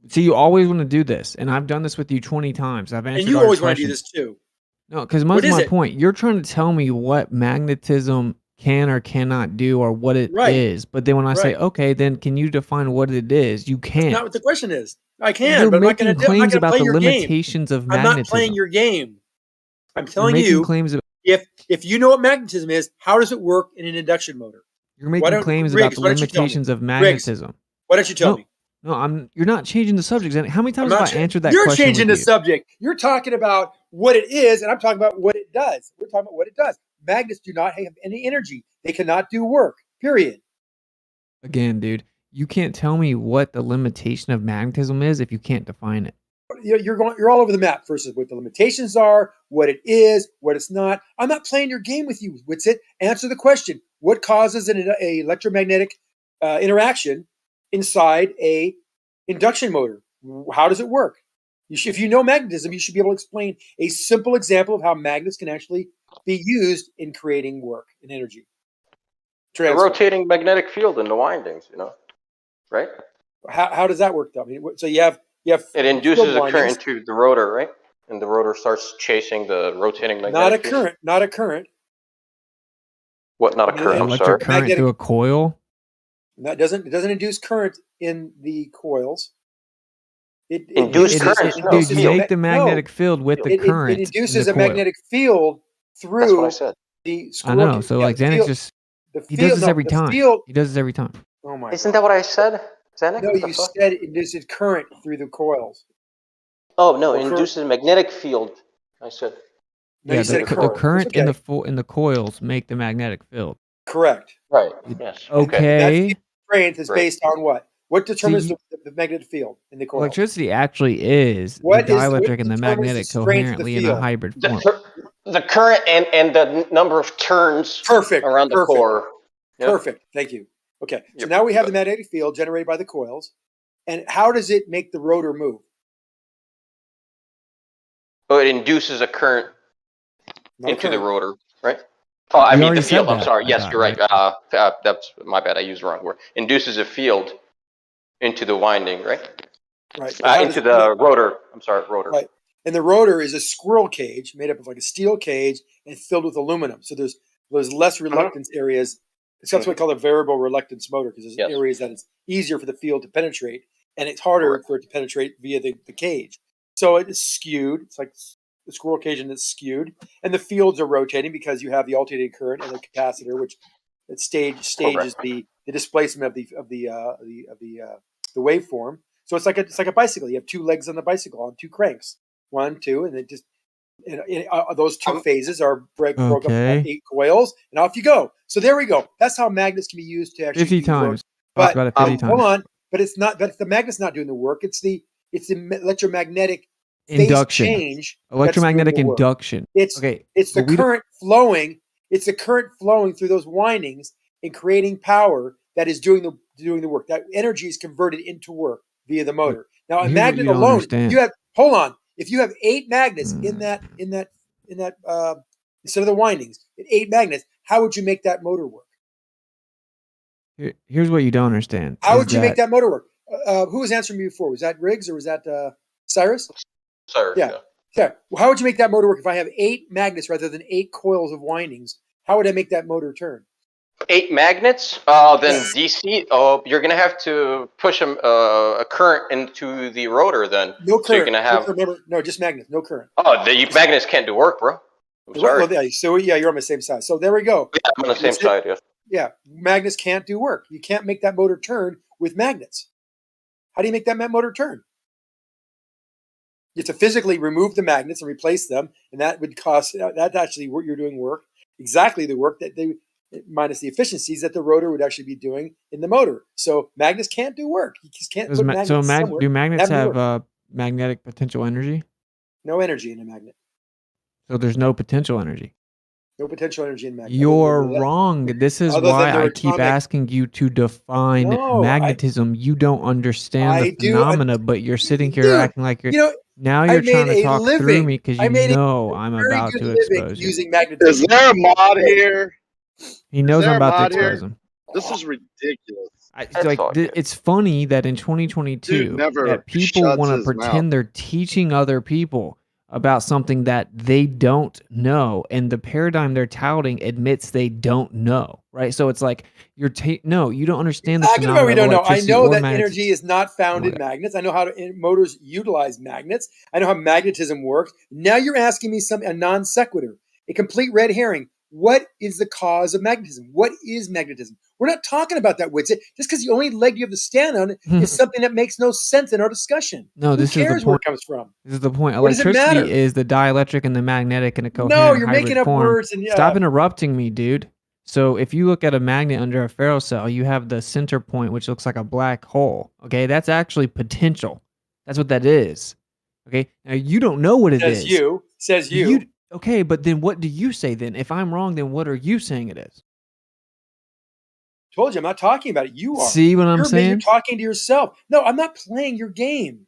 See, you always want to do this, and I've done this with you 20 times. I've answered And you all your always want to do questions. this too. No, because What most of is my it? point, you're trying to tell me what magnetism can or cannot do or what it is. Right. But then when I say, Right. okay, then can you define what it is? You That's can't. not what the question is. I can, You're but I'm not making going to. I'm not claims going to about play the your game. limitations of I'm not playing magnetism. your game. I'm You're telling making you, claims about, if you know what magnetism is, how does it work in an induction motor? you're making claims about the limitations of magnetism. Why don't you tell me? No, you're not changing the subject. Zen. How many times have I answered that You're question changing with the you? subject. You're talking about what it is, and I'm talking about what it does. We're talking about what it does. Magnets do not have any energy. They cannot do work. Period. Again, dude, you can't tell me what the limitation of magnetism is if you can't define it. You're all over the map versus what the limitations are, what it is, what it's not. I'm not playing your game with you, Witsit. Answer the question. What causes an electromagnetic interaction inside a induction motor? How does it work? If you know magnetism, you should be able to explain a simple example of how magnets can actually be used in creating work and energy. The rotating magnetic field in the windings, right? How does that work, though? I mean, so you have It induces field a current windings. into the rotor, right? And the rotor starts chasing the rotating magnetic field. Not a current. What? Not a current. I'm sorry. Electric current through a coil. That doesn't induce current in the coils. Induced current. No, Dude, you make the magnetic field with the current. It induces in a the coil. magnetic field through That's what I said. the I squirrel. know. So like Xanax just he does this every time. He does this every time. Oh my! Isn't that what I said, Xanax? No, What the you fuck? said it induces current through the coils. Oh no, Or it induces a magnetic field. I said. No, Yeah, you said the current. current It's okay. in the coils make the magnetic field. Correct. Right. Yes. Okay. That strength is based on what? What determines See, the magnetic field in the coil? Electricity actually is What the is- dielectric what and the determines magnetic the strength of the coherently in a field? hybrid form. The current and the number of turns around the core. Yep. Perfect. Thank you. Okay. So now we have the magnetic field generated by the coils. And how does it make the rotor move? Oh, it induces a current Not a into the current. rotor, right? Oh, I You mean already the field. said I'm that, sorry. I Yes, thought, you're right. right? That's my bad. I used the wrong word. Induces a field into the winding, right? Right. But how Into does the rotor. I'm sorry, rotor. Right. And the rotor is a squirrel cage made up of like a steel cage and filled with aluminum. So there's less reluctance areas. That's what we call a variable reluctance motor because there's areas that it's easier for the field to penetrate and it's harder for it to penetrate via the cage. So it is skewed. It's like the squirrel cage and it's skewed. And the fields are rotating because you have the alternating current and the capacitor, which it stages the displacement of the waveform. So it's like a bicycle. You have two legs on the bicycle on two cranks. 1, 2, and it just those two phases are broke up into Okay. 8 coils, and off you go. So there we go. That's how magnets can be used to actually 50 do work. times. Talked But about it 50 hold times. on, but it's not. But the magnet's not doing the work. It's the electromagnetic phase Induction. change. Electromagnetic that's doing the work. induction. It's Okay. it's the but we don't- current flowing. It's the current flowing through those windings and creating power that is doing the work. That energy is converted into work via the motor. Now, a here's what magnet you don't alone, understand. you have hold on. If you have 8 magnets in that instead of the windings, 8 magnets, how would you make that motor work? Here's what you don't understand. How is would you make that motor work? Who was answering me before? Was that Riggs or was that Cyrus? Cyrus, Yeah. Well, how would you make that motor work if I have 8 magnets rather than 8 coils of windings? How would I make that motor turn? 8 magnets, then DC. Oh, you're gonna have to push a current into the rotor. Then No current. So you're gonna have. Remember, no, just magnets. No current. Oh, the magnets can't do work, bro. I'm sorry. Well, yeah, so yeah, you're on the same side. So there we go. Yeah, I'm on the same side. Yeah. Yeah, magnets can't do work. You can't make that motor turn with magnets. How do you make that motor turn? You have to physically remove the magnets and replace them, and that would cost. That's actually what you're doing work. Exactly the work that they minus the efficiencies that the rotor would actually be doing in the motor. So magnets can't do work. You just can't put magnets somewhere. Do magnets have have magnetic potential energy? no energy in a magnet? So there's no potential energy. No potential energy in magnets. You're wrong. This is why I keep asking you to define magnetism. You don't understand the phenomena, but you're sitting here acting like you're. Now you're trying to talk through me because you know I'm about to expose you. Using magnetism. Is there a mod here? He knows I'm about to here? expose him. This is ridiculous. It's funny that in 2022 that people shuts want to his pretend mouth. they're teaching other people about something that they don't know, and the paradigm they're touting admits they don't know, right? So it's like no, you don't understand the phenomenon. We don't know. I know that magnetism. energy is not found in magnets. I know how motors utilize magnets. I know how magnetism works. Now you're asking me a non sequitur, a complete red herring. What is the cause of magnetism? What is magnetism? We're not talking about that, Witsit. Just because the only leg you have to stand on is something that makes no sense in our discussion. No, Who cares where it comes from? This is the point. What does it matter? Electricity is the dielectric and the magnetic in a coherent No, you're hybrid making up form. words and Stop interrupting me, dude. So if you look at a magnet under a ferrocell, you have the center point, which looks like a black hole. Okay, that's actually potential. That's what that is. Okay, now you don't know what it is. Says you. Okay, but then what do you say then? If I'm wrong, then what are you saying it is? Told you, I'm not talking about it. You are. See what I'm saying? You're talking to yourself. No, I'm not playing your game.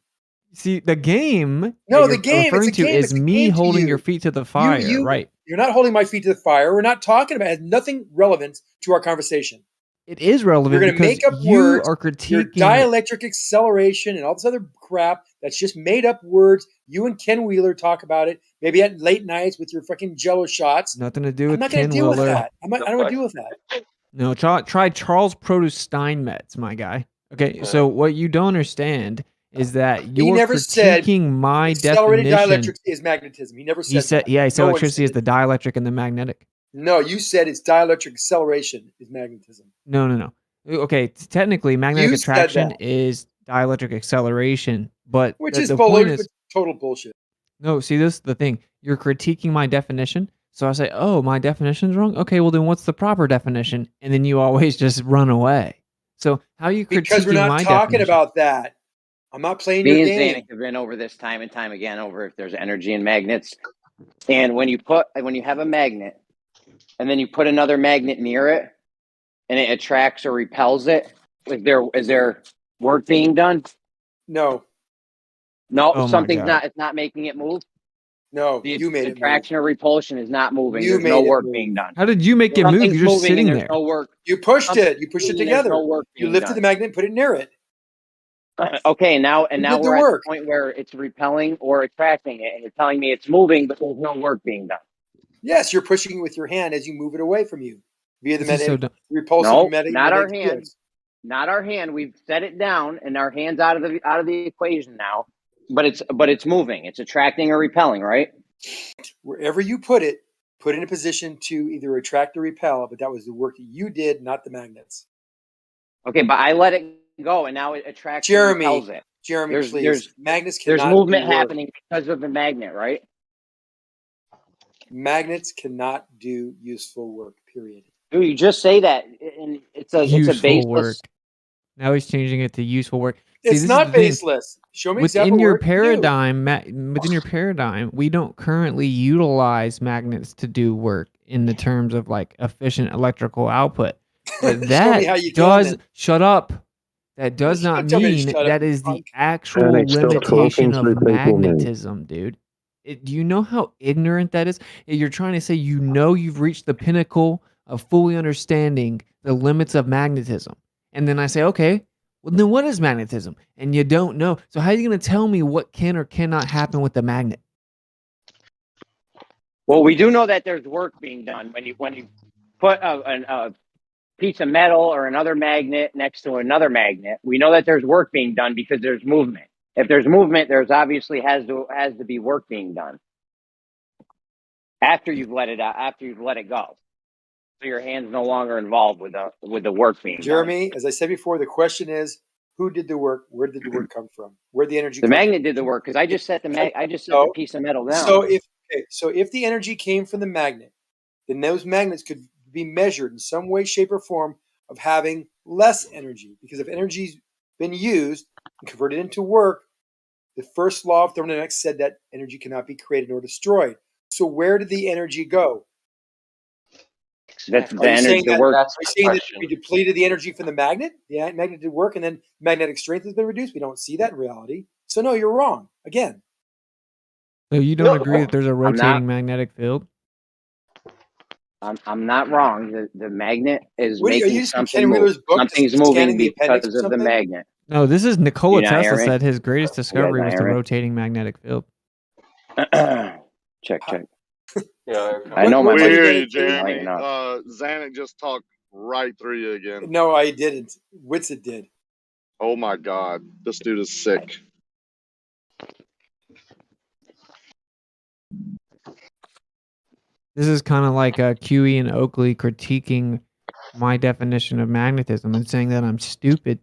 See, the game No, that the you're game referring it's a to game. is It's a me game to holding you. your feet to the fire, right? You're not holding my feet to the fire. We're not talking about it. It has nothing relevant to our conversation. It is relevant. You're going to because make up you words. are Your critiquing dielectric acceleration and all this other crap that's just made up words. You and Ken Wheeler talk about it, maybe at late nights with your fucking Jello shots. nothing to do I'm with not going Ken to deal with Wheeler. that. I don't want to deal with that. No, try Charles Produce Steinmetz, my guy. Okay, so what you don't understand is that He you're never said critiquing my accelerated definition. dielectric is magnetism. He never He said said, yeah, he said No one electricity is said the dielectric and the magnetic. No, you said it's dielectric acceleration is magnetism. No. Okay, technically, magnetic You said attraction that. is dielectric acceleration, but Which the, is the point is, total bullshit. no, see, this is the thing. You're critiquing my definition. So I say, oh, my definition's wrong? Okay, well, then what's the proper definition? And then you always just run away. So how are you critiquing Because we're not my talking definition? about that. I'm not playing Me your and game. Zanuck have been over this time and time again over if there's energy in magnets. And when you have a magnet and then you put another magnet near it and it attracts or repels it, is there work being done? No. No, Oh my something's God. not. It's not making it move. No, The you made it move. attraction or repulsion is not moving. You There's no made it work move. being done. How did you make it move? Something's You're just moving sitting and there. there's no work. You pushed Something's it. You pushed it moving and there's together. no work You being lifted done. the magnet and put it near it. Okay, now You did the we're at work. the point where it's repelling or attracting it, and you're telling me it's moving, but there's no work being done. Yes, you're pushing it with your hand as you move it away from you via the This is so dumb. repulsive No, magnetic. not our magnetic hand. fields. Not our hand. We've set it down, and our hand's out of the equation now. But it's moving. It's attracting or repelling, right? Wherever you put it in a position to either attract or repel. But that was the work that you did, not the magnets. Okay, but I let it go, and now it attracts and repels it. Jeremy, There's please. Magnets there's cannot movement do work. happening because of the magnet, right? Magnets cannot do useful work. Period. Dude, you just say that, and it's a Useful work. baseless. Now he's changing it to useful work. See, It's this not is the thing. baseless. Show me Within example your work. paradigm, within your paradigm, we don't currently utilize magnets to do work in the terms of like efficient electrical output. But Show that me how you can, does then. shut up. That does not Don't tell me to mean shut up, that is the actual Panic still limitation talking, of so take woman. magnetism, dude. Do you know how ignorant that is? You're trying to say you know you've reached the pinnacle of fully understanding the limits of magnetism. And then I say, okay, well, then what is magnetism? And you don't know. So how are you going to tell me what can or cannot happen with the magnet? Well, we do know that there's work being done when you put a piece of metal or another magnet next to another magnet. We know that there's work being done because there's movement. If there's movement, there's obviously has to be work being done after you've let it out, after you've let it go. So your hand's no longer involved with the work being done. Jeremy, as I said before, the question is, who did the work? Where did the work come from? Where did the energy The come magnet from? did the work because I just set the piece of metal down. So if the energy came from the magnet, then those magnets could be measured in some way, shape, or form of having less energy. Because if energy's been used and converted into work, the first law of thermodynamics said that energy cannot be created nor destroyed. So where did the energy go? That's Are you saying that question. we depleted the energy from the magnet? The magnet did work, and then magnetic strength has been reduced. We don't see that in reality. So no, you're wrong again. So you don't agree that there's a I'm rotating not. magnetic field? I'm not wrong. The magnet is What are you making just something Ken move. Wheeler's book, Something's just scanning moving the appendix because or of the something? magnet. No, this is Do Nikola you not hear Tesla me? said his greatest You guys discovery not was the hear me? rotating magnetic field. Check. Yeah. I know my What mic's did Weird, Jeremy Jeremy. lighting up. Zanuck just talked right through you again. No, I didn't. Witsit did. Oh my God, this dude is sick. This is kind of like QE and Oakley critiquing my definition of magnetism and saying that I'm stupid.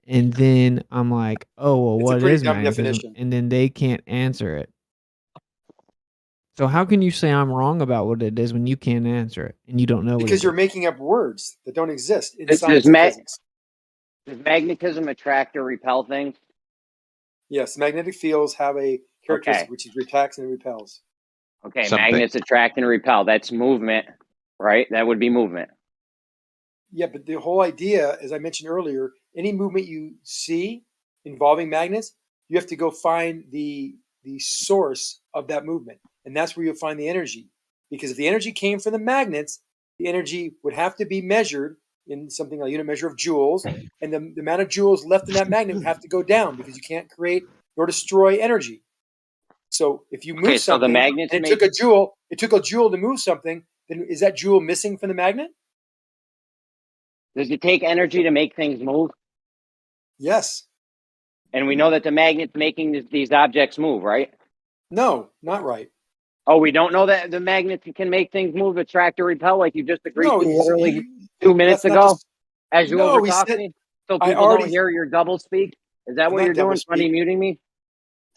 And then I'm like, oh, well, It's a what pretty is dumb magnetism? definition. And then they can't answer it. So how can you say I'm wrong about what it is when you can't answer it and you don't know what Because it you're is? making up words that don't exist in Does science and physics. does magnetism attract or repel things? Yes, magnetic fields have a characteristic Okay. which is attracts and repels. Okay, Something. magnets attract and repel. That's movement, right? That would be movement. Yeah, but the whole idea, as I mentioned earlier, any movement you see involving magnets, you have to go find the source of that movement. And that's where you'll find the energy. Because if the energy came from the magnets, the energy would have to be measured in something like a unit measure of joules. And the amount of joules left in that magnet would have to go down because you can't create nor destroy energy. So if you move Okay, so the something magnets and make it took a joule to move something, then is that joule missing from the magnet? Does it take energy to make things move? Yes. And we know that the magnet's making these objects move, right? No, not right. Oh, we don't know that the magnets can make things move, attract or repel, like you just agreed No, to literally 2 that's minutes not ago, just, as you no, we overtalked said me, so I people don't already. hear your double speak. Is that I'm what not you're doing? double Funny speak. muting me?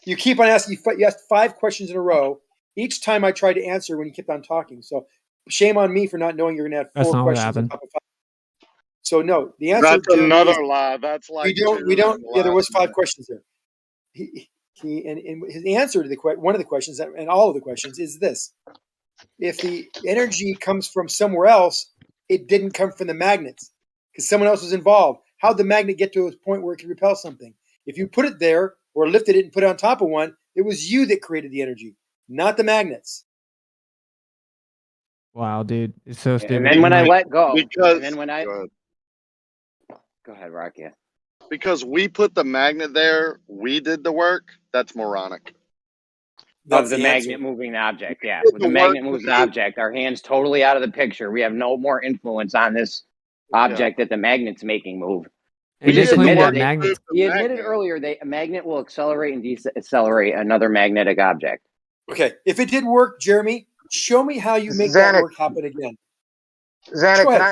You keep on asking. You asked 5 questions in a row. Each time I tried to answer when you kept on talking. So shame on me for not knowing you're going to have That's 4 not what questions on happened. top of 5. So no, the answer, That's Jeremy, is another lie. That's like we don't. Yeah, there was 5 blasphemy. questions there. And his answer to one of the questions and all of the questions is this: if the energy comes from somewhere else, it didn't come from the magnets because someone else was involved. How'd the magnet get to a point where it could repel something? If you put it there or lifted it and put it on top of one, it was you that created the energy, not the magnets. Wow, dude. It's so stupid. And then when I let go, Because and then when I go ahead, Rocky. because we put the magnet there, we did the work. That's moronic. Of the magnet moving the object, yeah. When the magnet moves the object, our hand's totally out of the picture. We have no more influence on this object that the magnet's making move. And He they just claim that admitted he admitted earlier that a magnet will accelerate and decelerate another magnetic object. Okay, if it did work, Jeremy, show me how you make that Zanuck. work happen again. Zanuck, Go can ahead. I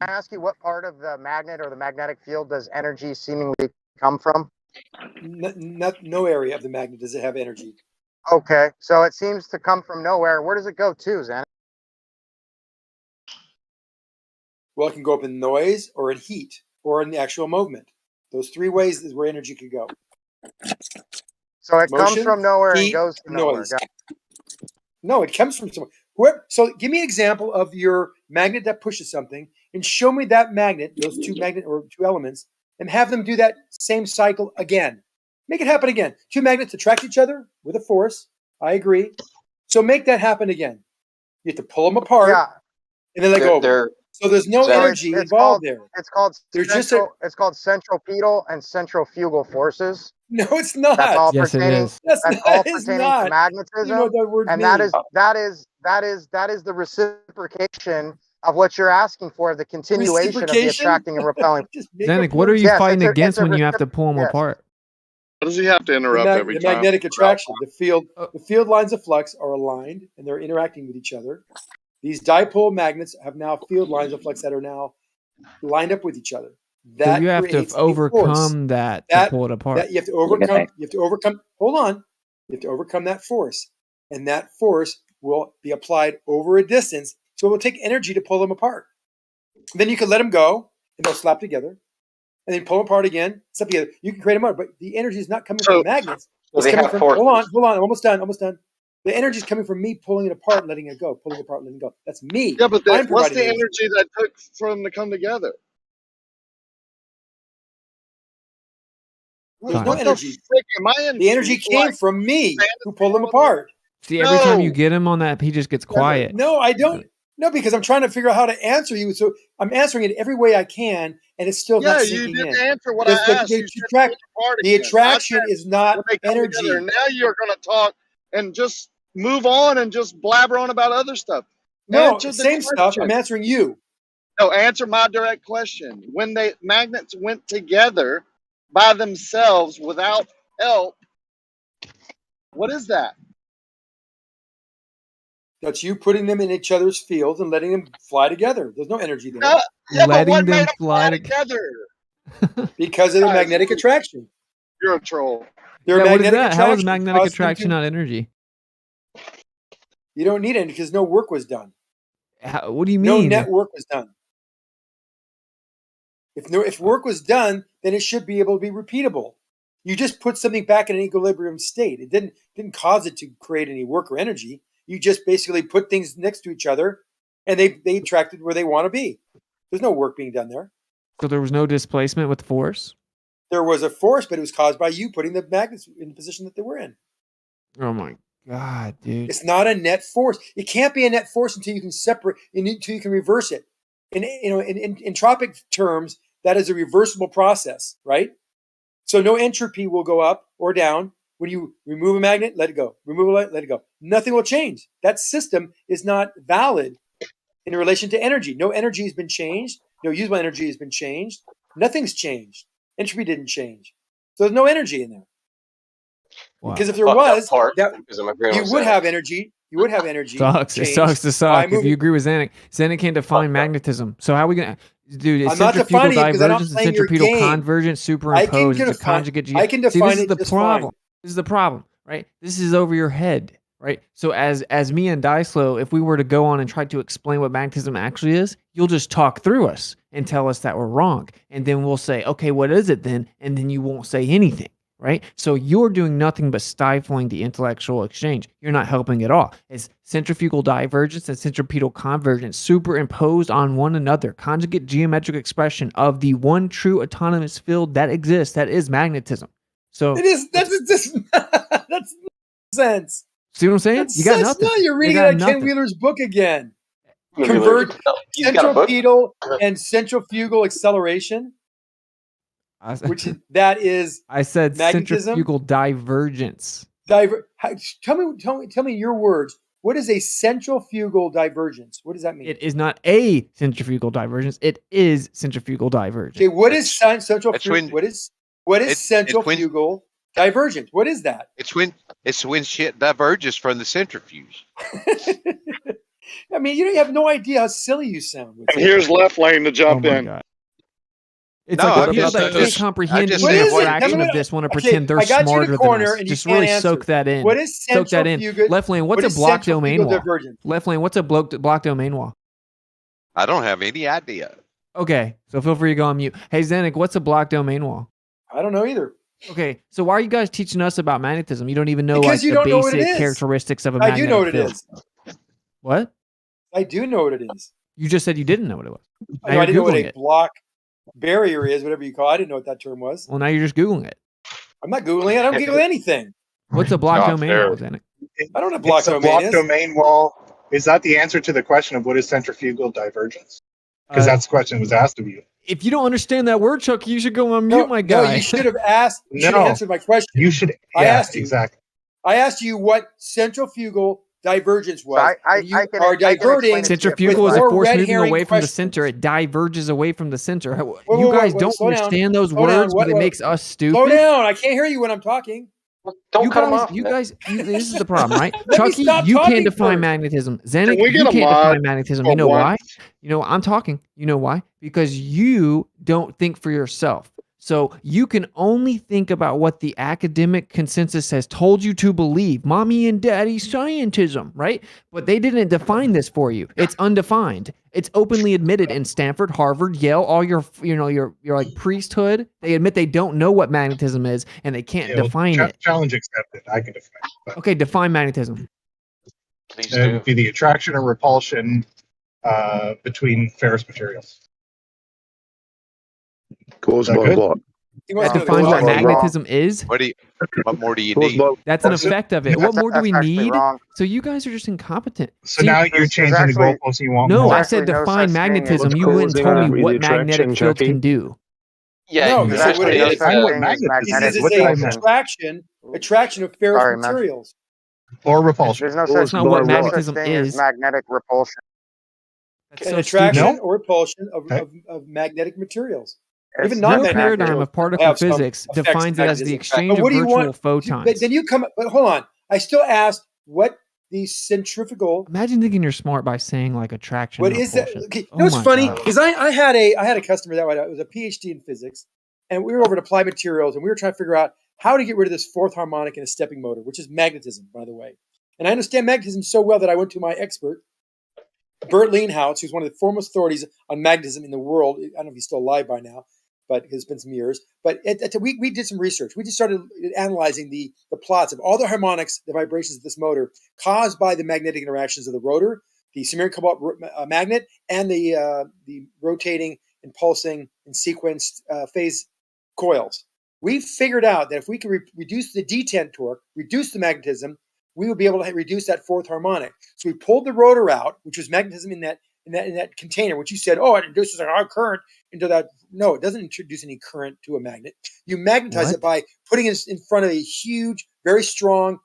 ask you what part of the magnet or the magnetic field does energy seemingly come from? No area of the magnet does it have energy. Okay, so it seems to come from nowhere. Where does it go to, Xanax? Well, it can go up in noise or in heat or in the actual movement. Those three ways is where energy could go. So it comes Motion, from nowhere and heat, goes to and nowhere. noise. No, it comes from somewhere. So give me an example of your magnet that pushes something and show me that magnet, those two magnet or two elements, and have them do that same cycle again. Make it happen again. Two magnets attract each other with a force. I agree. So make that happen again. You have to pull them apart and then let go of them. So there's no energy involved there. There's just a, it's called centripetal and centrifugal forces. no, it's not. That's all Yes, it pertaining. is. That's all It's pertaining not. to magnetism. You know what that word and means. that is the reciprocation of what you're asking for, the continuation of the Reciprocation? attracting and repelling. Xanac, what are you fighting against when you have to pull them apart? What does he have to interrupt every The time? magnetic attraction. The field lines of flux are aligned and they're interacting with each other. These dipole magnets have now field lines of flux that are now lined up with each other. So That you have to creates a force. overcome that to pull it apart. That you have to overcome. You have to overcome. Hold on. You have to overcome that force, and that force will be applied over a distance. So it will take energy to pull them apart. Then you can let them go, and they'll slap together, and then pull them apart again. Slap together. You can create them apart, but the energy is not coming from magnets. So It's they coming have from. forces. Hold on. Almost done. The energy is coming from me pulling it apart, and letting it go, pulling it apart, letting it go. That's me. Yeah, but I'm what's providing the energy that took for them to come together? There's no What the energy. frick am I in? The energy came from me who pulled them apart. See, every time you get him on that, he just gets quiet. No, I don't. No, because I'm trying to figure out how to answer you. So I'm answering it every way I can, and it's still not Yeah, sinking you in. didn't answer what Because I asked. You said pull it apart the again. I attraction said is not when they come energy. together. Now you're going to talk and just move on and just blabber on about other stuff. No, Answer the same stuff. question. I'm answering you. No, answer my direct question. When the magnets went together by themselves without help, what is that? That's you putting them in each other's fields and letting them fly together. There's no energy there. No, yeah, but Letting what them made them fly together? Because of the magnetic attraction. You're a troll. Their Yeah, what is magnetic that? How is attraction magnetic caused them attraction to- not energy? You don't need it because no work was done. What do you No mean? net work was done. If work was done, then it should be able to be repeatable. You just put something back in an equilibrium state. It didn't cause it to create any work or energy. You just basically put things next to each other, and they attracted where they want to be. There's no work being done there. So there was no displacement with force? There was a force, but it was caused by you putting the magnets in the position that they were in. Oh my God, dude. It's not a net force. It can't be a net force until you can separate, until you can reverse it. In entropic terms, that is a reversible process, right? So no entropy will go up or down when you remove a magnet. Let it go. Remove it. Let it go. Nothing will change. That system is not valid in relation to energy. No energy has been changed. No usable energy has been changed. Nothing's changed. Entropy didn't change. So there's no energy in there. Wow. Because if there Fucked up was, part, that, because I'm agreeing you with would Zach. have energy. You would have energy. Sucks. It change sucks to by suck. If you moving. agree with Xanac, Xanac can't define magnetism. So how are we gonna, dude? Is I'm not centrifugal defining it because I'm not divergence and playing your centripetal game. convergence superimposed? It's a conjugate. I can See, define this is it the just problem. fine. This is the problem, right? This is over your head, right? So as me and Dyslow, if we were to go on and try to explain what magnetism actually is, you'll just talk through us and tell us that we're wrong, and then we'll say, okay, what is it then? And then you won't say anything. Right? So you're doing nothing but stifling the intellectual exchange. You're not helping at all. It's centrifugal divergence and centripetal convergence superimposed on one another. Conjugate geometric expression of the one true autonomous field that exists, that is magnetism. So It is that's nonsense. see what I'm saying? That's You got such nothing. no, you're You reading got out of Ken nothing. Wheeler's book again. Wheeler's- He's got a book? Centripetal and centrifugal acceleration. Which is, that is I said magnetism. centrifugal divergence. Tell me your words. What is a centrifugal divergence? What does that mean? It is not a centrifugal divergence. It is centrifugal divergence. Okay, what is centrifugal? when- What is centrifugal divergence? What is that? It's when shit diverges from the centrifuge. I mean, you have no idea how silly you sound. With And here's left lane to jump in. God. It's No, like I'm people just- that I can't just- comprehend I just even said a what- fraction of this want to Okay, pretend they're I got you in a smarter than corner us. and you Just can't really answer. soak that in. What is Soak that in. centrifugal? Left lane, what's what a is block domain centrifugal wall? divergence? Left lane, what's a block domain wall? I don't have any idea. Okay, so feel free to go on mute. Hey, Zenik, what's a block domain wall? I don't know either. Okay, so why are you guys teaching us about magnetism? You don't even know Because like you the don't know what it basic is. characteristics of a I magnetic do know what it field. is. What? I do know what it is. You just said you didn't know what it was. Now No, I you're didn't know what Googling a it. block barrier is, whatever you call it. I didn't know what that term was. Well, now you're just Googling it. I'm not Googling it. I don't Google anything. What's a block Not domain fair. wall, Zenik? I don't know what block It's a domain block is. domain wall. Is that the answer to the question of what is centrifugal divergence? Because that's the question that was asked of you. If you don't understand that word, Chuck, you should go on mute, my No, guy. you should have asked. You should have No. answered my question. You should. I Yeah, asked you. exactly. I asked you what centrifugal divergence was. I and you can- are I can explain diverting. it to you. Centrifugal is a more force red moving herring away from the questions. center. It diverges away from the center. Wait, You guys wait, don't slow down. understand those Slow down. words, but it makes us stupid. Slow down. I can't hear you when I'm talking. Don't you cut guys, him off. you Nick. guys, this is the problem, right? Let me Chucky, stop you can't talking define first. magnetism. Can Zenik, we you get a can't mod define magnetism. for You know why? once? You know, I'm talking. You know why? Because you don't think for yourself. So you can only think about what the academic consensus has told you to believe. Mommy and daddy scientism, right? But they didn't define this for you. It's undefined. It's openly admitted in Stanford, Harvard, Yale, all your like priesthood. They admit they don't know what magnetism is and they can't define it. Challenge accepted. I can define it. But Okay, define magnetism. Please it do. would be the attraction or repulsion between ferrous materials. Caused Is that by good? what? He wants to know Define the what cause. magnetism is. What more do you Caused need? by That's an effect of it. What more do we That's actually need? wrong. So you guys are just incompetent. So See, now you're there's changing the actually- goalposts. You want no, more. I There's said actually no define such thing as magnetism. You What's wouldn't causing tell me the what attraction, magnetic fields Chucky? can do. Yeah, No, you you can said what actually. it is. It's Define what thing is magnetism He magnetic says is. it's What a do I repulsion. attraction of ferrous Sorry, man. materials. Or repulsion. There's no Caused such, not by what there's no what? magnetism such thing as is. magnetic repulsion. That's An so attraction stupid. No? or repulsion of, Okay. of magnetic materials. It's Even not Your non-magnetic magnetic. paradigm materials of particle have some physics effects of defines it as the magnetism. exchange But of what do you virtual want? photons. But then you come. But hold on. I still asked what the centrifugal. Imagine thinking you're smart by saying like attraction What and is that? repulsion. Okay, you Oh know what's my funny? God. Because I had a customer that was a PhD in physics, and we were over at Applied Materials, and we were trying to figure out how to get rid of this fourth harmonic in a stepping motor, which is magnetism, by the way. And I understand magnetism so well that I went to my expert, Bert Leanhouse, who's one of the foremost authorities on magnetism in the world. I don't know if he's still alive by now, but it's been some years. But we did some research. We just started analyzing the plots of all the harmonics, the vibrations of this motor caused by the magnetic interactions of the rotor, the samarium cobalt magnet, and the rotating and pulsing and sequenced phase coils. We figured out that if we could reduce the detent torque, reduce the magnetism, we would be able to reduce that fourth harmonic. So we pulled the rotor out, which was magnetism in that container, which you said, oh, it induces a high current into that. No, it doesn't introduce any current to a magnet. You magnetize it by putting it in front of a huge, very strong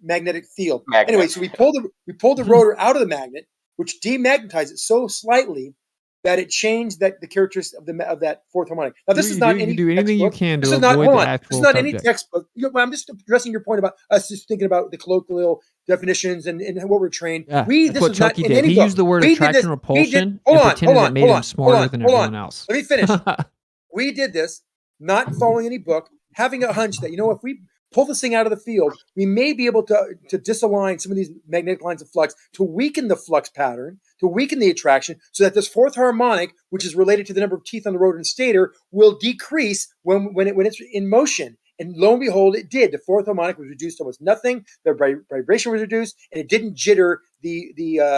magnetic field. Magnet. Anyway, so we pulled the rotor out of the magnet, which demagnetized it so slightly that it changed the characteristics of that fourth harmonic. Now, this is not any do anything you textbook. can This to is not, avoid hold the on. actual This is not any subject. textbook. I'm just addressing your point about us just thinking about the colloquial definitions and what we're trained. Yeah, This that's what was not Chucky in did. any He book. used the word We did attraction this- repulsion hold and on, pretended hold that on, made hold him on, smarter hold on, than hold on. everyone else. Let me finish. We did this not following any book, having a hunch that, if we pull this thing out of the field, we may be able to disalign some of these magnetic lines of flux, to weaken the flux pattern, to weaken the attraction, so that this fourth harmonic, which is related to the number of teeth on the rotor and stator, will decrease when it's in motion. And lo and behold, it did. The fourth harmonic was reduced to almost nothing. The vibration was reduced, and it didn't jitter the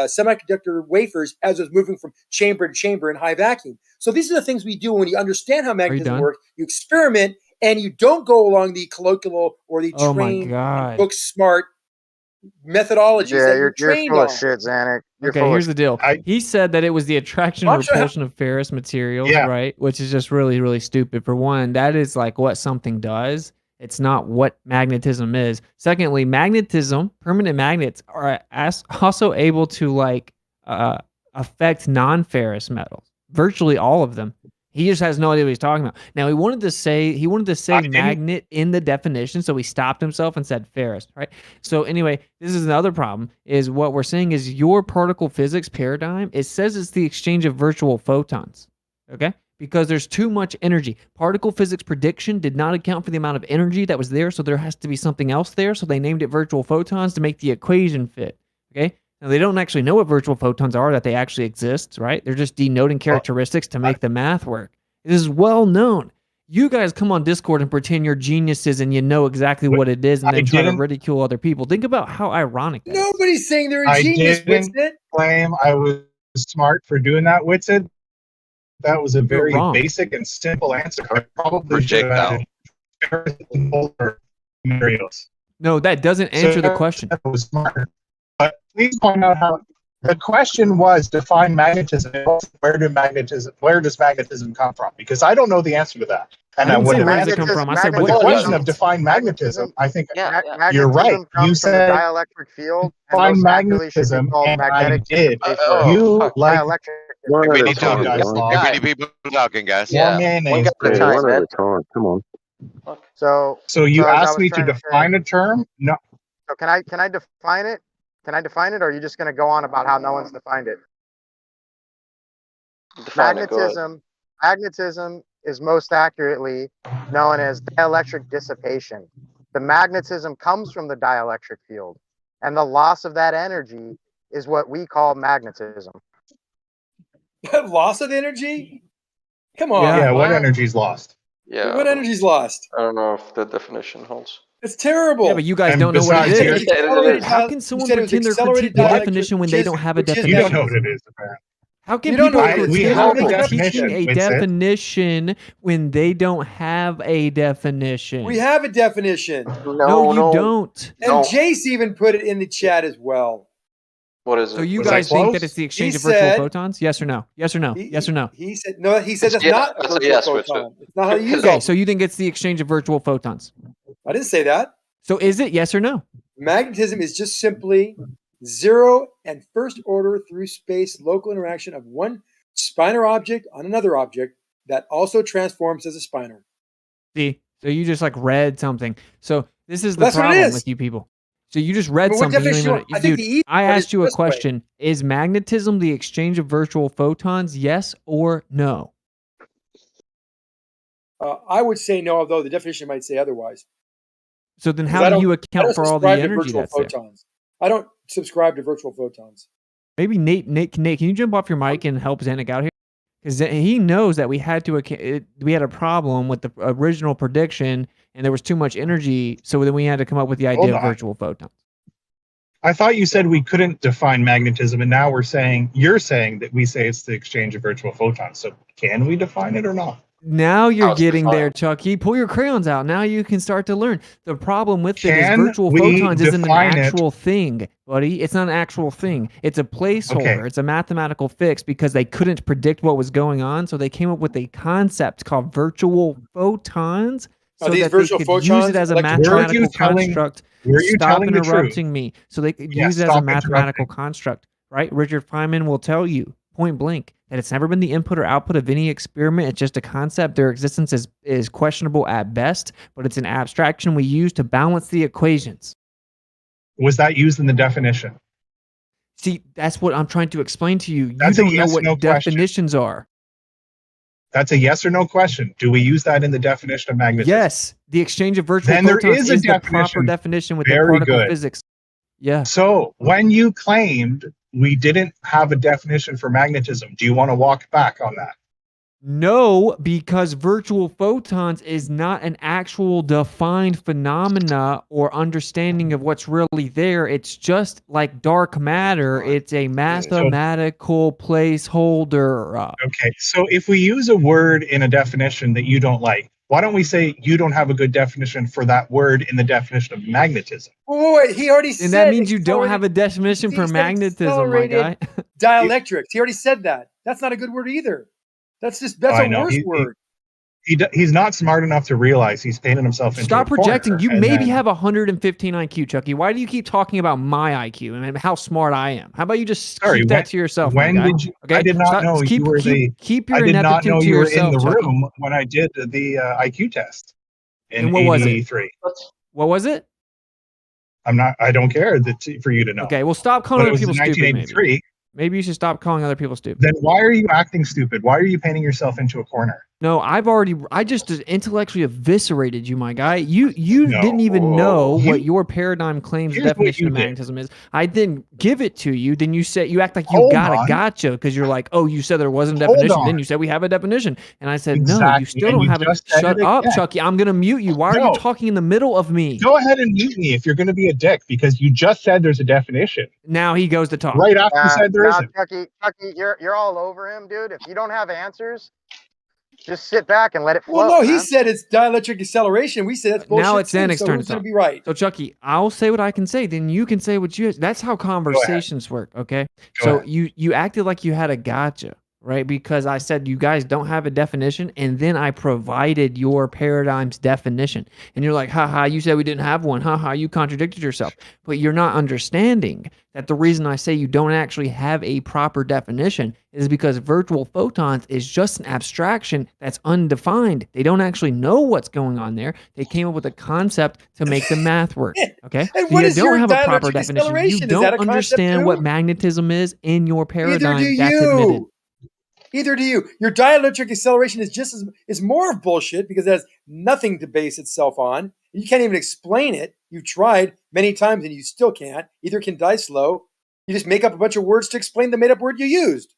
semiconductor wafers as it was moving from chamber to chamber in high vacuum. So these are the things we do when you understand how magnetism done? works. You experiment, and you don't go along the colloquial or the Oh my trained, God. book smart methodologies Yeah, that you're trained full on. of shit, Xanac. You're Okay, full here's of the deal. He said that it was the attraction I'm and sure- repulsion of ferrous materials, Yeah. right? Which is just really, really stupid. For one, that is like what something does. It's not what magnetism is. Secondly, magnetism, permanent magnets are also able to affect non-ferrous metals. Virtually all of them. He just has no idea what he's talking about. Now he wanted to say magnet in the definition, so he stopped himself and said ferrous, right? So anyway, this is another problem, is what we're saying is your particle physics paradigm, it says it's the exchange of virtual photons. Okay? because there's too much energy. Particle physics prediction did not account for the amount of energy that was there, so there has to be something else there. So they named it virtual photons to make the equation fit. Okay. Now they don't actually know what virtual photons are, that they actually exist, right? They're just denoting characteristics to make the math work. This is well known. You guys come on Discord and pretend you're geniuses and you know exactly what it is, and then try to ridicule other people. Think about how ironic that is. Nobody's saying they're a I genius, didn't Winston. claim I was smart for doing that, Whitson. That was a very wrong. basic and simple answer. I probably should have added scenarios. No, that doesn't answer the question. I was smart. But please point out how the question was define magnetism. Where does magnetism come from? Because I don't know the answer to that. And I didn't say would where does it come from. I said what the does question it? of define magnetism, I think Magnetism you're right. comes from You the said dielectric field, and define most accurately should be magnetism, called and I magnetic did. dissipation. You like Dielectric One at many a times, time. guys. Too many people talking, guys. More mayonnaise. Hey, please. one at a time. Come on. So you as I asked was me to trying to say- define a term? No. So can I define it? Can I define it, or are you just going to go on about how no one's defined it? Magnetism is most accurately known as dielectric dissipation. The magnetism comes from the dielectric field, and the loss of that energy is what we call magnetism. Loss of energy? Come on. Yeah, what energy's lost? Yeah. What energy's lost? I don't know if the definition holds. It's terrible. Yeah, but you guys And don't know what it besides, is. it is. How can someone said it was pretend they're accelerated critiquing the dielectric, definition when which they is- don't have a which is definition? You don't know what it is, apparently. How can You don't people know I- what it is. we You have don't a know pretend what they're it teaching is. a Winston. definition when they don't have a definition? We have a definition. No, you don't. And Jace even put it in the chat as well. What is So it? you Was I guys think that close? it's the exchange He of virtual said- photons? Yes or no? Yes or no? Yes or no? He said no. He said that's Yeah, not a that's a virtual yes, photon. Winston. It's not how you use Okay, it. so you think it's the exchange of virtual photons? I didn't say that. So is it yes or no? Magnetism is just simply zero and first order through space local interaction of one spinor object on another object that also transforms as a spinor. See, so you just like read something. So this is the That's what it problem is. with you people. So you just read But what something. You don't definition even, you want? I think dude, the easy I part is asked you a this way. question. Is magnetism the exchange of virtual photons? Yes or no? I would say no, although the definition might say otherwise. So then 'Cause how I do don't- you I account don't for all the subscribe to energy virtual that's there? photons. I don't subscribe to virtual photons. Maybe Nate, can you jump off your mic and help Zanuck out here? Because he knows that we had a problem with the original prediction, and there was too much energy. So then we had to come up with the idea Hold of on. virtual photons. I thought you said we couldn't define magnetism, and now you're saying that we say it's the exchange of virtual photons. So can we define it or not? Now you're it's getting there, defined. Chucky. Pull your crayons out. Now you can start to learn. The problem with it is Can virtual we photons isn't an define it? actual thing, buddy. It's not an actual thing. It's a placeholder. Okay. It's a mathematical fix because they couldn't predict what was going on, so they came up with a concept called virtual photons Are so these that they virtual could use photons it as a electric current? mathematical Were you telling- construct. were you Stop telling the truth? interrupting me. So they could Yeah, use it as a stop mathematical interrupting. construct, right? Richard Feynman will tell you point blank that it's never been the input or output of any experiment. It's just a concept. Their existence is questionable at best, but it's an abstraction we use to balance the equations. Was that used in the definition? See, that's what I'm trying to explain to you. You That's a don't know yes or what no question. definitions are. That's a yes or no question. Do we use that in the definition of magnetism? Yes, the exchange of virtual Then there photons is a is the proper definition. definition within Very particle good. physics. Yeah. So when you claimed we didn't have a definition for magnetism, do you want to walk back on that? No, because virtual photons is not an actual defined phenomena or understanding of what's really there. It's just like dark matter. It's a mathematical placeholder. Okay, so if we use a word in a definition that you don't like, why don't we say you don't have a good definition for that word in the definition of magnetism? Wait, he already said And that means you don't have a definition for said magnetism, my accelerated guy. dielectrics. He already said that. That's not a good word either. That's I a know. worse word. He's not smart enough to realize he's painted himself into Stop a corner, projecting. You and maybe then- have 115 IQ, Chucky. Why do you keep talking about my IQ and how smart I am? How about you just Sorry, keep that when- to yourself? when my guy? did you? Okay? I did not Stop- know keep, you were keep your I did not ineptitude know to you were yourself, in the Chucky. room when I did the IQ test in And what was it? 83. What was it? I'm not. I don't care for you to know. Okay, well, stop But calling it was people in stupid. Maybe. 1983. Maybe you should stop calling other people stupid. Then why are you acting stupid? Why are you painting yourself into a corner? No, I just intellectually eviscerated you, my guy. You didn't even know what your paradigm claims the definition of magnetism is. I didn't give it to you. Then you act like you got a gotcha because you're like, oh, you said there wasn't a definition. Then you said we have a definition. And I said, no, you still don't have it. Shut up, Chucky. I'm going to mute you. Why are you talking in the middle of me? Go ahead and mute me if you're going to be a dick because you just said there's a definition. Now he goes to talk. Right after you said there isn't. Chucky, you're all over him, dude. If you don't have answers, just sit back and let it flow. Well, no, he said it's dielectric acceleration. We said that's bullshit. Now it's Xanix's turn to talk. talk. Be right. So Chucky, I'll say what I can say. Then you can say what you. That's how conversations work. Okay. So you acted like you had a gotcha, right? Because I said you guys don't have a definition, and then I provided your paradigm's definition, and you're like, haha, you said we didn't have one. Haha, you contradicted yourself. But you're not understanding that the reason I say you don't actually have a proper definition is because virtual photons is just an abstraction that's undefined. They don't actually know what's going on there. They came up with a concept to make the math work. Okay, And so what you is don't your have a proper dielectric definition. acceleration? You Is that a don't concept understand too? what magnetism is in your paradigm. Neither do That's admitted. you. Either do you. Your dielectric acceleration is more of bullshit because it has nothing to base itself on. You can't even explain it. You've tried many times and you still can't. Either can die slow. You just make up a bunch of words to explain the made up word you used.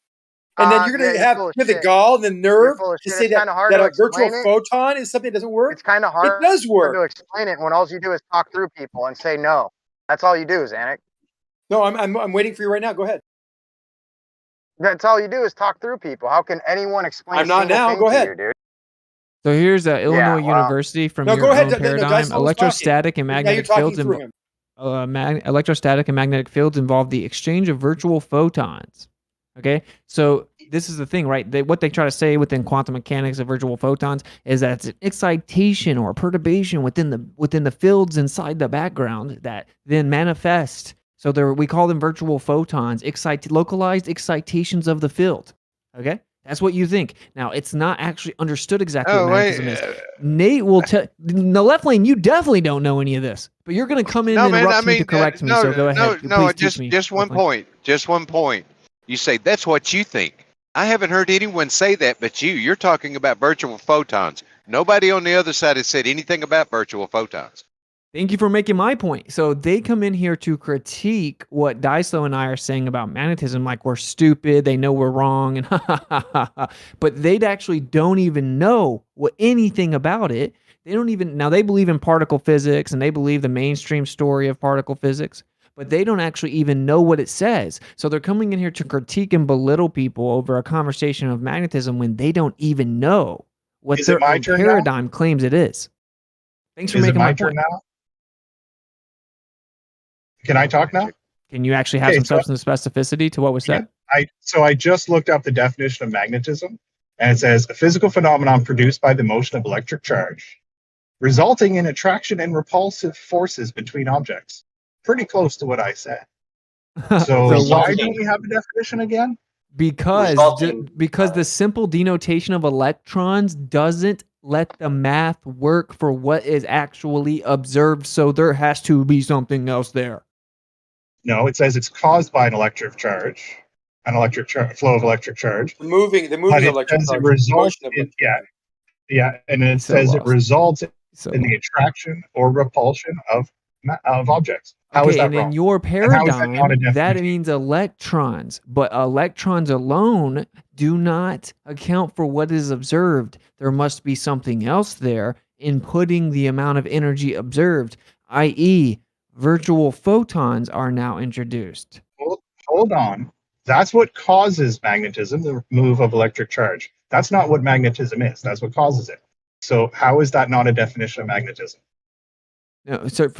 And then you're going to have the gall and the nerve to say that a virtual photon is something that doesn't work. It's kind of hard. It does work. To explain it when all you do is talk through people and say no. That's all you do, Xanax. No, I'm waiting for you right now. Go ahead. That's all you do is talk through people. How can anyone explain? I'm not now. Go ahead. You, dude? So here's Illinois University from your own paradigm. Electrostatic and magnetic fields electrostatic and magnetic fields involve the exchange of virtual photons. Okay, so this is the thing, right? What they try to say within quantum mechanics of virtual photons is that it's an excitation or perturbation within the fields inside the background that then manifest. So we call them virtual photons, localized excitations of the field. Okay, that's what you think. Now, it's not actually understood exactly what magnetism is. Nate will tell. The left lane, you definitely don't know any of this, but you're going to come in and interrupt me to correct me. So go ahead. Just one point. Just one point. You say that's what you think. I haven't heard anyone say that, but you're talking about virtual photons. Nobody on the other side has said anything about virtual photons. Thank you for making my point. So they come in here to critique what Dyslo and I are saying about magnetism, like we're stupid, they know we're wrong, and but they actually don't even know anything about it. They don't even, now they believe in particle physics and they believe the mainstream story of particle physics, but they don't actually even know what it says. So they're coming in here to critique and belittle people over a conversation of magnetism when they don't even know what their own paradigm claims it is. Thanks for making my point. Now? Can I talk now? Can you actually have some substance specificity to what was said? So I just looked up the definition of magnetism, and it says a physical phenomenon produced by the motion of electric charge, resulting in attraction and repulsive forces between objects. Pretty close to what I said. So why don't we have a definition again? Because the simple denotation of electrons doesn't let the math work for what is actually observed, so there has to be something else there. No, it says it's caused by an electric charge, flow of electric charge. The moving electric charge. And it says it results in the attraction or repulsion of objects. How is that and wrong? in your paradigm, that means electrons, but electrons alone do not account for what is observed. There must be something else there inputting the amount of energy observed, i.e., virtual photons are now introduced. Hold on. That's what causes magnetism, the move of electric charge. That's not what magnetism is. That's what causes it. So how is that not a definition of magnetism? No, so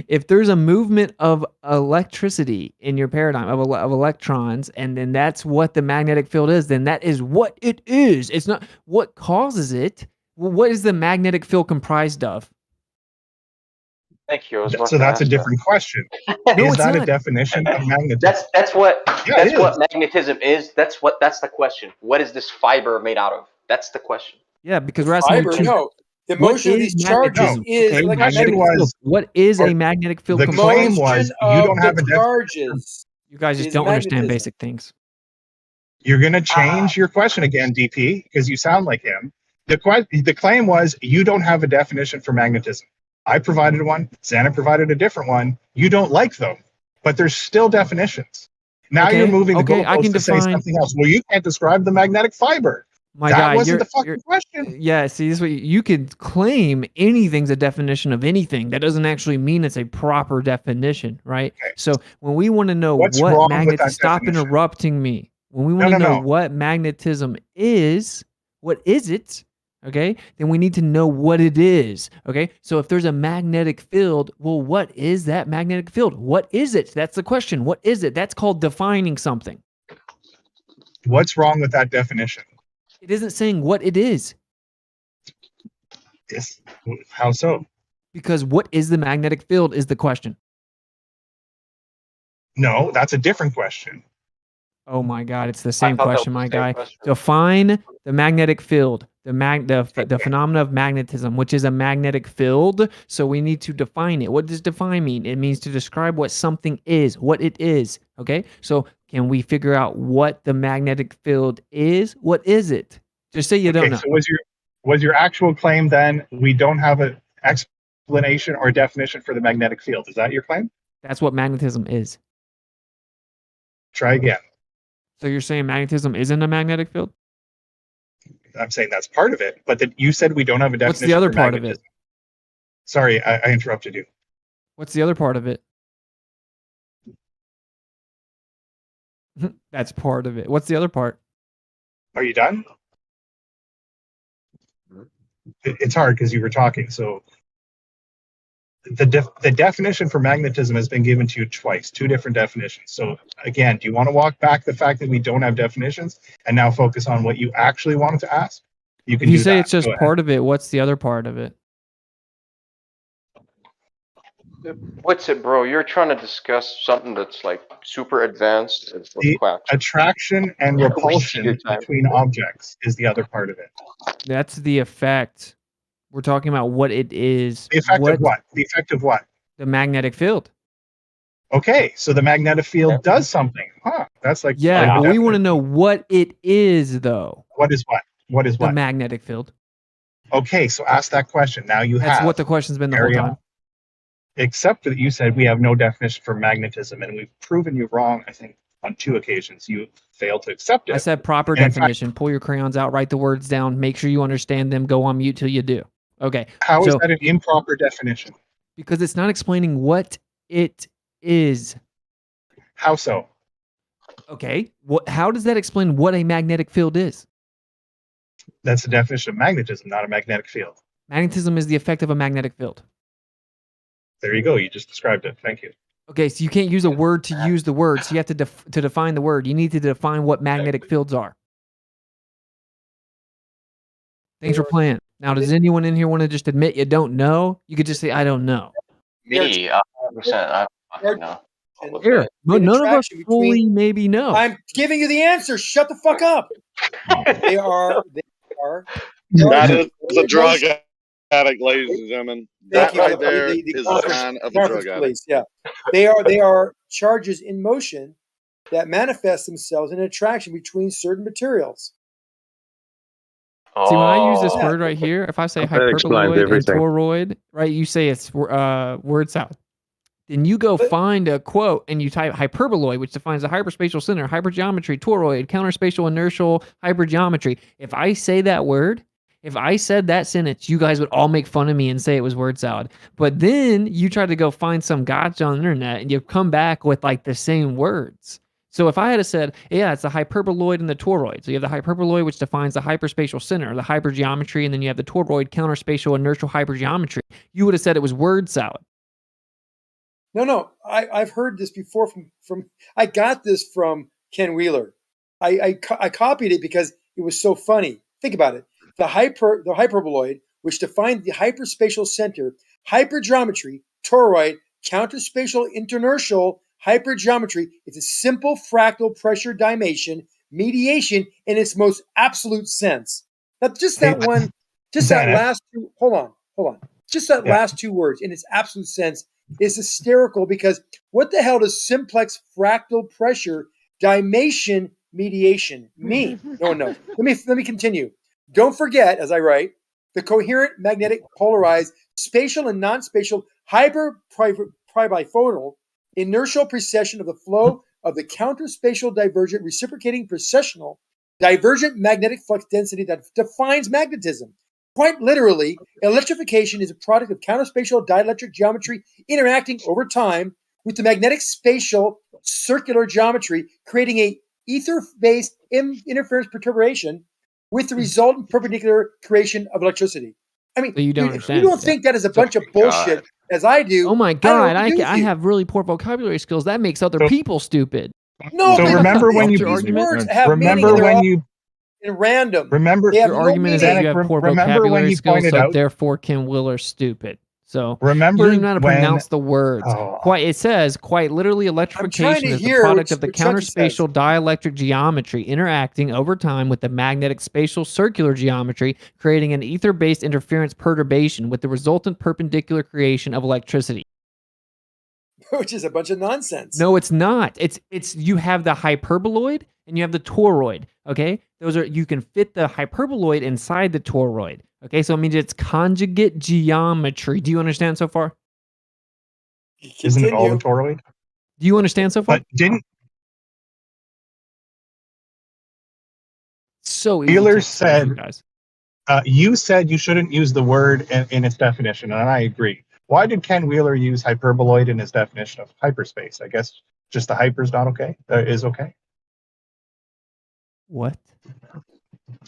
if there's a movement of electricity in your paradigm of electrons, and then that's what the magnetic field is, then that is what it is. It's not what causes it. What is the magnetic field comprised of? Thank you. So that's a different question. Is that a definition of magnetism? That's what magnetism is. That's the question. What is this fiber made out of? That's the question. Yeah, because we're asking the motion of these charges is magnetic field. What is a magnetic field? The claim was you don't have a charges. You guys just is don't understand magnetism. basic things. You're going to change your question again, DP, because you sound like him. The claim was you don't have a definition for magnetism. I provided one. Xana provided a different one. You don't like them, but there's still definitions. Now Okay, you're moving the okay, I goalposts can to say define. something else. Well, you can't describe the magnetic fiber. My That guy, wasn't you're the fucking question. yeah. See, this way you could claim anything's a definition of anything. That doesn't actually mean it's a proper definition, right? Okay. So when we want to know What's what wrong with that stop definition? interrupting me. When we want No, to no, know no. what magnetism is, what is it? Okay, then we need to know what it is. Okay, so if there's a magnetic field, well, what is that magnetic field? What is it? That's the question. What is it? That's called defining something. What's wrong with that definition? It isn't saying what it is. Yes. How so? Because what is the magnetic field is the question. No, that's a different question. Oh my God, it's the same thought that question, was my the same guy. question. Define the magnetic field, the phenomena of magnetism, which is a magnetic field. So we need to define it. What does define mean? It means to describe what something is, what it is. Okay, so can we figure out what the magnetic field is? What is it? Just say you don't know. So was your actual claim then we don't have an explanation or definition for the magnetic field? Is that your claim? That's what magnetism is. Try again. So you're saying magnetism isn't a magnetic field? I'm saying that's part of it, but you said we don't have a definition. What's the other for part of magnetism. it? Sorry, I interrupted you. What's the other part of it? That's part of it. What's the other part? Are you done? It's hard because you were talking. So the definition for magnetism has been given to you twice, two different definitions. So again, do you want to walk back the fact that we don't have definitions and now focus on what you actually wanted to ask? You can If you do say that. it's just Go ahead. part of it, what's the other part of it? What's it, bro? You're trying to discuss something that's like super advanced. It's like The quacks. attraction and Wasting repulsion your time. between objects is the other part of it. That's the effect. We're talking about what it is. The effect of what? The effect of what? The magnetic field. Okay, so the magnetic field does something. Huh, that's like Yeah, part of but the we want to definition. know what it is, though. What is what? What is The what? magnetic field. Okay, so ask that question. Now you That's have. what the question's been the whole Carry time. on. Except that you said we have no definition for magnetism, and we've proven you wrong, I think, on 2 occasions. You failed to accept it. I said proper And in fact, definition. Pull your crayons out, write the words down, make sure you understand them, go on mute till you do. Okay. how is So, that an improper definition? because it's not explaining what it is. How so? Okay. How does that explain what a magnetic field is? That's the definition of magnetism, not a magnetic field. Magnetism is the effect of a magnetic field. There you go. You just described it. Thank you. Okay, so you can't use a word to use the word. So you have to to define the word. You need to define what magnetic fields are. Thanks for playing. Now, does anyone in here want to just admit you don't know? You could just say, I don't know. Me, 100%. I don't fucking know. Here, The none of us attraction fully between- maybe know. I'm giving you the answer. Shut the fuck up. They are. That is a drug addict, ladies and gentlemen. That Thank you. right there The is a sign of a conference drug addict. police, yeah. They are charges in motion that manifest themselves in attraction between certain materials. See, when I use this Oh. word right here, if I say That explains hyperboloid and everything. toroid, right, you say it's word salad. Then you go find a quote and you type hyperboloid, which defines the hyperspatial center, hypergeometry, toroid, counterspatial inertial hypergeometry. If I say that word, if I said that sentence, you guys would all make fun of me and say it was word salad. But then you try to go find some gotcha on the internet and you come back with like the same words. So if I had said, yeah, it's the hyperboloid and the toroid. So you have the hyperboloid, which defines the hyperspatial center, the hypergeometry, and then you have the toroid, counterspatial inertial hypergeometry. You would have said it was word salad. No, I've heard this before from I got this from Ken Wheeler. I copied it because it was so funny. Think about it. The hyperboloid, which defined the hyperspatial center, hypergeometry, toroid, counterspatial inertial hypergeometry. It's a simple fractal pressure dimension mediation in its most absolute sense. Now, just that one, just that last two. Hold on. Just that last two words in its absolute sense is hysterical because what the hell does simplex fractal pressure dimension mediation mean? No one knows. Let me continue. Don't forget, as I write, the coherent magnetic polarized spatial and non-spatial hyperbiphonal inertial precession of the flow of the counterspatial divergent reciprocating precessional divergent magnetic flux density that defines magnetism. Quite literally, electrification is a product of counterspatial dielectric geometry interacting over time with the magnetic spatial circular geometry, creating a ether-based interference perturbation with the resultant perpendicular creation of electricity. I mean, So you don't dude, if understand you it, don't yeah. think that is a bunch of bullshit, as I do, Oh my I don't know god, what to do with I you. have really poor vocabulary skills. That makes other So- people stupid. No, So but remember when these you words have meaning remember and they're when all you in random. remember They have Your no argument is meaning. that you have poor remember when vocabulary he skills, pointed so out therefore Ken Willer's stupid. So you remember don't even know how to when pronounce the words. It says quite literally, trying electrification to is the hear product what of the Chunky says. counterspatial dielectric geometry interacting over time with the magnetic spatial circular geometry, creating an ether-based interference perturbation with the resultant perpendicular creation of electricity. Which is a bunch of nonsense. No, it's not. It's you have the hyperboloid and you have the toroid. Okay, those are you can fit the hyperboloid inside the toroid. Okay, so it means it's conjugate geometry. Do you understand so far? isn't it all a toroid? Do you understand so far? But didn't So easy Wheeler to explain for you said guys. you said you shouldn't use the word in its definition, and I agree. Why did Ken Wheeler use hyperboloid in his definition of hyperspace? I guess just the hyper's not okay. Is okay. What?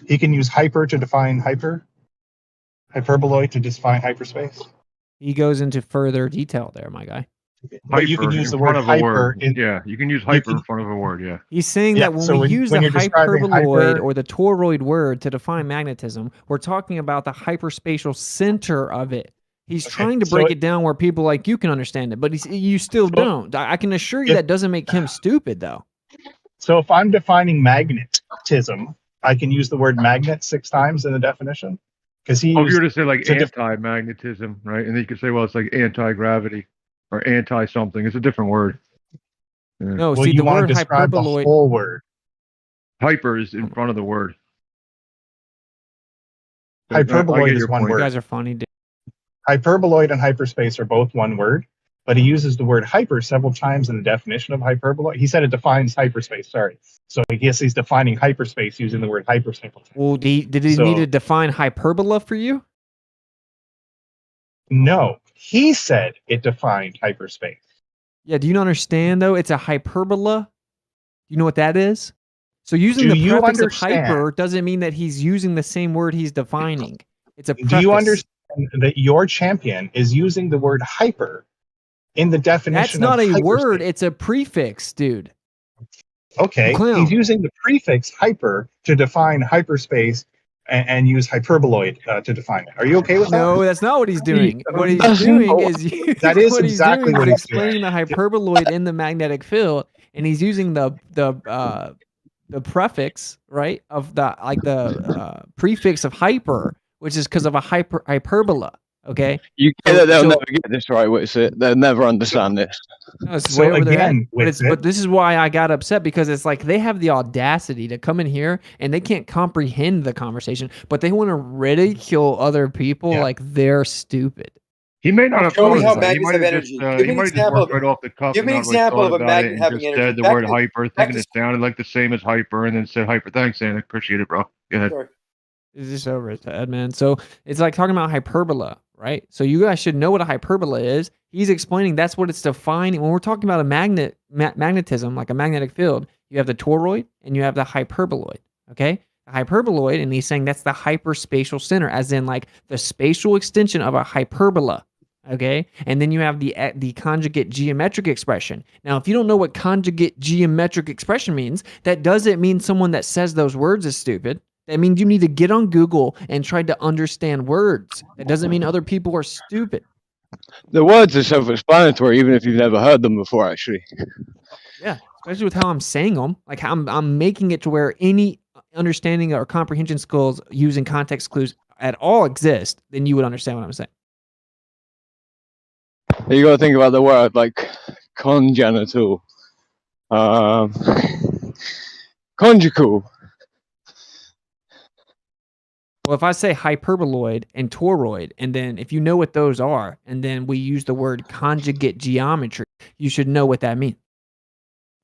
He can use hyper to define hyperboloid to define hyperspace. He goes into further detail there, my guy. But you can Hyper use in the front word of a hyper. word. Yeah, you can use hyper in front of a word. Yeah. He's saying Yeah, that when so we when- use when the you're describing hyperboloid hyper- or the toroid word to define magnetism, we're talking about the hyperspatial center of it. He's trying to so break it- it down where people like you can understand it, but you still don't. I can assure you if- that doesn't make him stupid, though. So if I'm defining magnetism, I can use the word magnet 6 times in the definition because he Oh, if you used were to say like to def- anti-magnetism, right? And then you could say, well, it's like anti-gravity or anti-something. It's a different word. Yeah. No, well, see, you the want word to describe the hyperboloid. whole word. Hyper is in front of the word. But I Hyperboloid get is your one point. You word. guys are funny, dude. Hyperboloid and hyperspace are both one word, but he uses the word hyper several times in the definition of hyperboloid. He said it defines hyperspace. Sorry. So I guess he's defining hyperspace using the word hyperspace. Well, did he So- need to define hyperbola for you? No, he said it defined hyperspace. Yeah, do you not understand, though? It's a hyperbola. Do you know what that is? So using Do the you prefix of understand- hyper doesn't mean that he's using the same word he's defining. It's a preface. Do you understand that your champion is using the word hyper in the definition That's not of a hyperspace? word. It's a prefix, dude. Okay, You clown. he's using the prefix hyper to define hyperspace and use hyperboloid to define it. Are you okay with that? No, that's not what he's doing. What he's That's doing not- is that is what he's exactly doing what is he's doing. explaining the hyperboloid in the magnetic field, and he's using the prefix, right, of the prefix of hyper, which is because of a hyperbola. Okay, You So- they'll so- never get this right, Witsit. They'll never understand this. No, it's So way over their head. again, But this is why I got upset, because it's like they have the audacity to come in here and they can't comprehend the conversation, but they want to ridicule other people like they're stupid. He may not have Show me thought how of that. He magnets might have have energy. just, Give he me an might have just example worked of right off the cuff give and me an not really example thought of a about magnet it and having just energy. said the Back word to- hyper, back thinking to- it sounded like the same as hyper, and then said hyper. Thanks, Anna. Appreciate it, bro. Go ahead. Sorry. It's just over his head, man. So it's like talking about hyperbola, right? So you guys should know what a hyperbola is. He's explaining that's what it's defining. When we're talking about a magnetism, like a magnetic field, you have the toroid and you have the hyperboloid, okay? The hyperboloid, and he's saying that's the hyperspatial center, as in like the spatial extension of a hyperbola, okay? And then you have the conjugate geometric expression. Now, if you don't know what conjugate geometric expression means, that doesn't mean someone that says those words is stupid. That means you need to get on Google and try to understand words. That doesn't mean other people are stupid. The words are self-explanatory, even if you've never heard them before. Actually, Yeah, especially with how I'm saying them. Like how I'm making it to where any understanding or comprehension skills using context clues at all exist, then you would understand what I'm saying. You got to think about the word like congenital, conjugal. Well, if I say hyperboloid and toroid, and then if you know what those are, and then we use the word conjugate geometry, you should know what that means.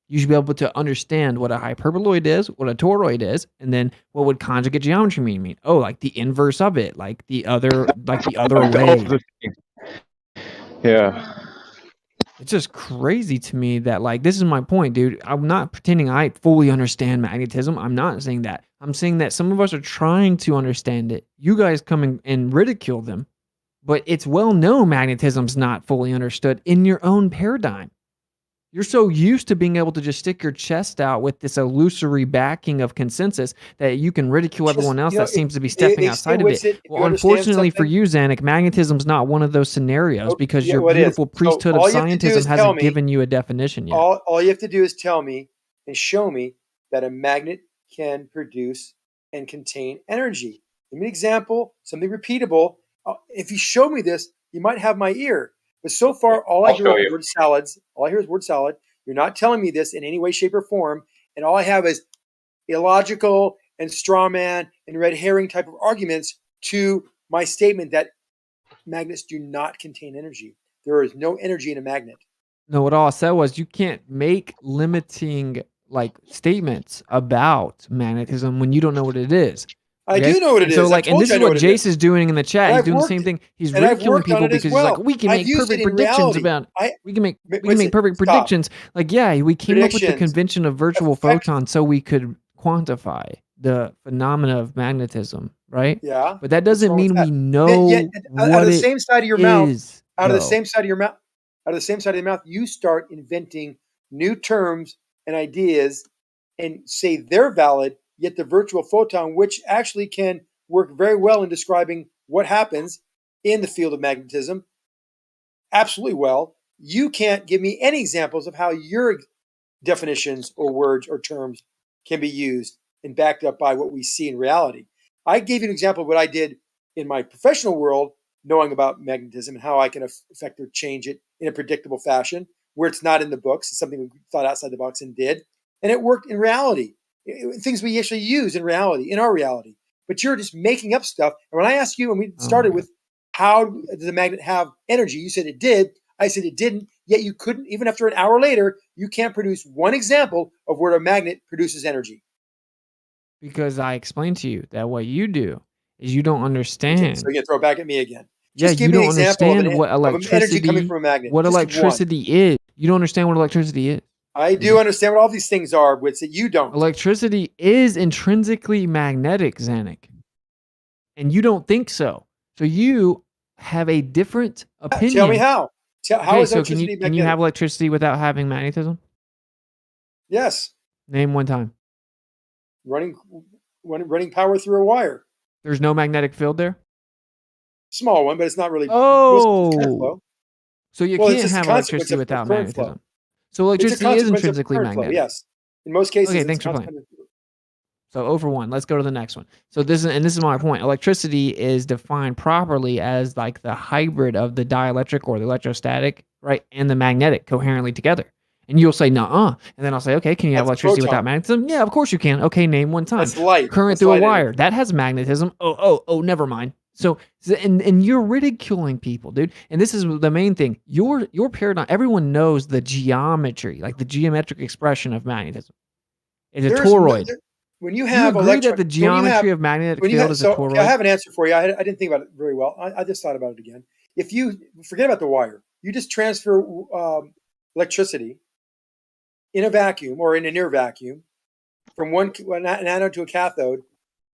You should be able to understand what a hyperboloid is, what a toroid is, and then what would conjugate geometry mean? Oh, like the inverse of it, like the other way. Yeah. It's just crazy to me that, like, this is my point, dude. I'm not pretending I fully understand magnetism. I'm not saying that. I'm saying that some of us are trying to understand it. You guys come and ridicule them, but it's well known magnetism's not fully understood in your own paradigm. You're so used to being able to just stick your chest out with this illusory backing of consensus that you can ridicule everyone else that seems to be stepping outside of it. Well, unfortunately for you, Zanuck, magnetism's not one of those scenarios because your beautiful priesthood of scientism hasn't given you a definition yet. All you have to do is tell me and show me that a magnet can produce and contain energy. Give me an example, something repeatable. If you show me this, you might have my ear. But so far, all I hear is word salads. All I hear is word salad. You're not telling me this in any way, shape, or form. And all I have is illogical and straw man and red herring type of arguments to my statement that magnets do not contain energy. There is no energy in a magnet. No, what all I said was you can't make limiting like statements about magnetism when you don't know what it is. I do know what it is. So, like, and this is what Jace Jace is doing in the chat. He's doing the same thing. He's ridiculing people because he's like, we can make perfect predictions about. We can make perfect predictions. Like, yeah, we came up with the convention of virtual photons so we could quantify the phenomena of magnetism, right? Yeah. But that doesn't mean we know what out of the same side of your mouth. Out of the though. same side of your mouth. Out of the same side of your mouth, you start inventing new terms and ideas, and say they're valid. Yet the virtual photon, which actually can work very well in describing what happens in the field of magnetism, absolutely well. You can't give me any examples of how your definitions or words or terms can be used and backed up by what we see in reality. I gave you an example of what I did in my professional world, knowing about magnetism and how I can affect or change it in a predictable fashion, where it's not in the books. It's something we thought outside the box and did. And it worked in reality. Things we actually use in reality, in our reality. But you're just making up stuff. And when I asked you, and we started with how does the magnet have energy, you said it did. I said it didn't. Yet you couldn't, even after an hour later, you can't produce one example of where a magnet produces energy. Because I explained to you that what you do is you don't understand. Okay, so you're gonna throw it back at me again. Yeah, Just you give me don't an example understand of what of electricity, energy coming from a magnet. what Just electricity is. You don't understand what electricity is. I do understand what all these things are, Wits, that you don't. Electricity is intrinsically magnetic, Zanuck. And you don't think so. So you have a different opinion. Tell me how. How is so electricity can you magnetic? have electricity without having magnetism? Yes. Name one time. Running power through a wire. There's no magnetic field there? Small one, but it's not really. Oh. So you Well, it's can't just a have consequence electricity of without current flow. magnetism. So electricity is intrinsically magnetic. Yes. In most cases, Okay, it's thanks for consequence playing. So 0 for 1. Let's go to the next one. So this is my point. Electricity is defined properly as like the hybrid of the dielectric or the electrostatic, right, and the magnetic coherently together. And you'll say, nuh-uh. And then I'll say, okay, can you have That's a electricity proton. without magnetism? Yeah, of course you can. Okay, name one time. That's light. Current That's through a light wire. energy. That has magnetism. Oh, never mind. So and you're ridiculing people, dude. And this is the main thing. Your paradigm, everyone knows the geometry, like the geometric expression of magnetism. It's a toroid. When you Do have you agree that the geometry of magnetic field is a toroid? Okay, I have an answer for you. I didn't think about it very well. I just thought about it again. If you forget about the wire, you just transfer electricity in a vacuum or in a near vacuum from an anode to a cathode.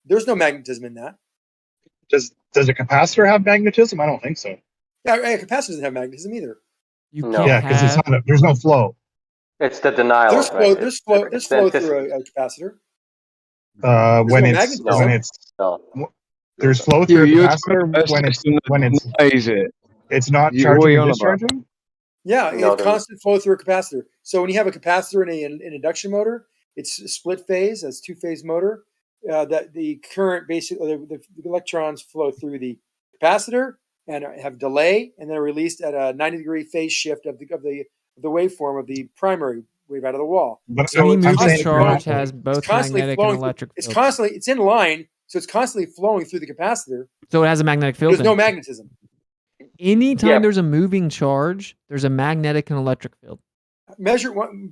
There's no magnetism in that. Does a capacitor have magnetism? I don't think so. Yeah, a capacitor doesn't have magnetism either. Yeah, because it's not. There's no flow. It's the denial There's effect. There's flow through a capacitor. When there's flow through a capacitor when it's not charging and discharging. Yeah, it's constant flow through a capacitor. So when you have a capacitor in an induction motor, it's a split phase. That's two-phase motor. That the current basically the electrons flow through the capacitor, and have delay, and then are released at a 90-degree phase shift of the waveform of the primary wave out of the wall. But So Any it's moving constantly charge flowing. has It's both constantly magnetic and flowing. electric It's fields. constantly. It's in line, so it's constantly flowing through the capacitor. So it has a magnetic field. There's no then. magnetism. Anytime Yeah. there's a moving charge, there's a magnetic and electric field.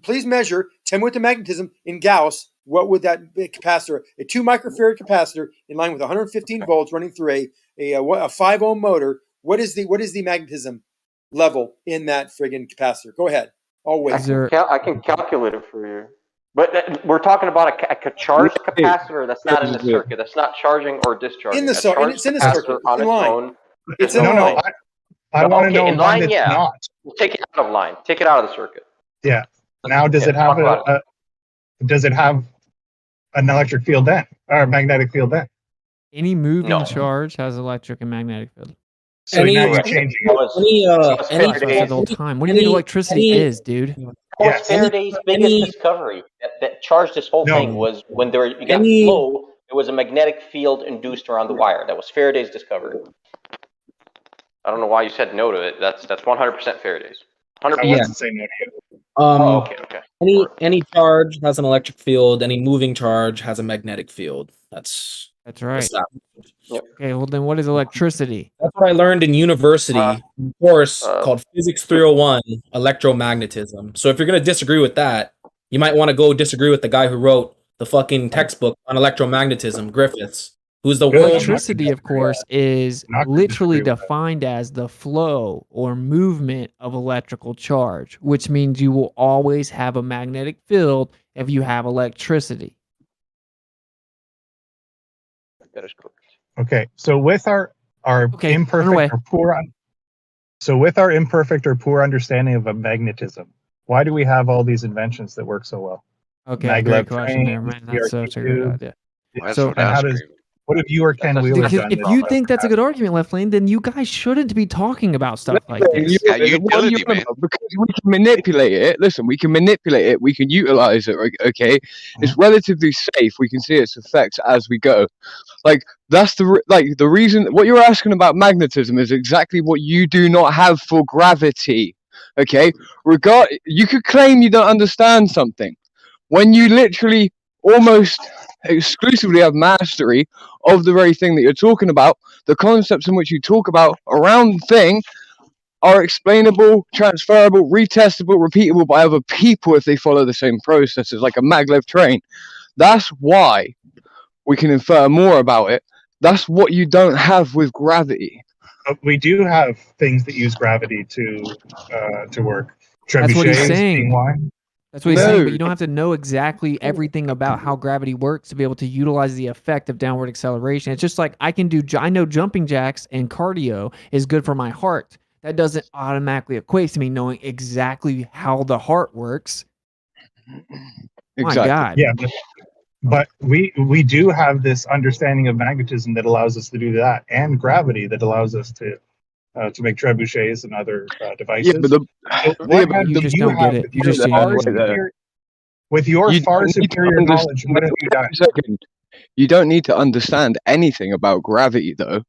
Please measure. Tell me what the magnetism in Gauss. What would that be capacitor? A 2 microfarad capacitor in line with 115 volts running through a 5 ohm motor. What is the magnetism level in that friggin' capacitor? Go ahead. I'll wait. I can calculate it for you. But we're talking about a charged capacitor that's not in the circuit. That's not charging or discharging. In the circuit. It's in the circuit. On It's in its line. own. It's in no, line. I want to know in when line, it's yeah. not. Take it out of line. Take it out of the circuit. Yeah. Now, does it have does it have an electric field then, or a magnetic field then? Any moving charge has electric and magnetic field. So now you're changing it. Any the whole time. What do you think electricity is, dude? That was Faraday's biggest discovery. That charged this whole thing was when you got flow, it was a magnetic field induced around the wire. That was Faraday's discovery. I don't know why you said no to it. That's 100% Faraday's. 100%. I wasn't saying no to you. Okay. Any charge has an electric field. Any moving charge has a magnetic field. That's right. Okay, well then what is electricity? That's what I learned in university course called Physics 301, electromagnetism. So if you're going to disagree with that, you might want to go disagree with the guy who wrote the fucking textbook on electromagnetism, Griffiths, who's the world. Electricity, of course, is literally defined as the flow or movement of electrical charge, which means you will always have a magnetic field if you have electricity. That is correct. Okay, so with our imperfect or poor, with our imperfect or poor understanding of a magnetism, why do we have all these inventions that work so well? Okay, great question there, man. That's such a good idea. So, what have you or Ken Wheeler done? If you think that's a good argument, Left Lane, then you guys shouldn't be talking about stuff like this. Because we can manipulate it. Listen, we can manipulate it. We can utilize it. Okay, it's relatively safe. We can see its effects as we go. Like that's the reason. What you're asking about magnetism is exactly what you do not have for gravity. Okay, you could claim you don't understand something when you literally almost exclusively have mastery of the very thing that you're talking about. The concepts in which you talk about around the thing are explainable, transferable, retestable, repeatable by other people if they follow the same processes, like a maglev train. That's why we can infer more about it. That's what you don't have with gravity. We do have things that use gravity to work. That's what he's Trebuchets, saying. being That's what he's saying, but you don't have to know exactly everything about how gravity works to be able to utilize the effect of downward acceleration. It's just like I know jumping jacks and cardio is good for my heart. That doesn't automatically equate to me knowing exactly how the heart works. My God. Yeah, but we do have this understanding of magnetism that allows us to do that, and gravity that allows us to make trebuchets and other devices. Yeah, but you just don't get it. You just with your far superior knowledge, what have you done? You don't need to understand anything about gravity, though.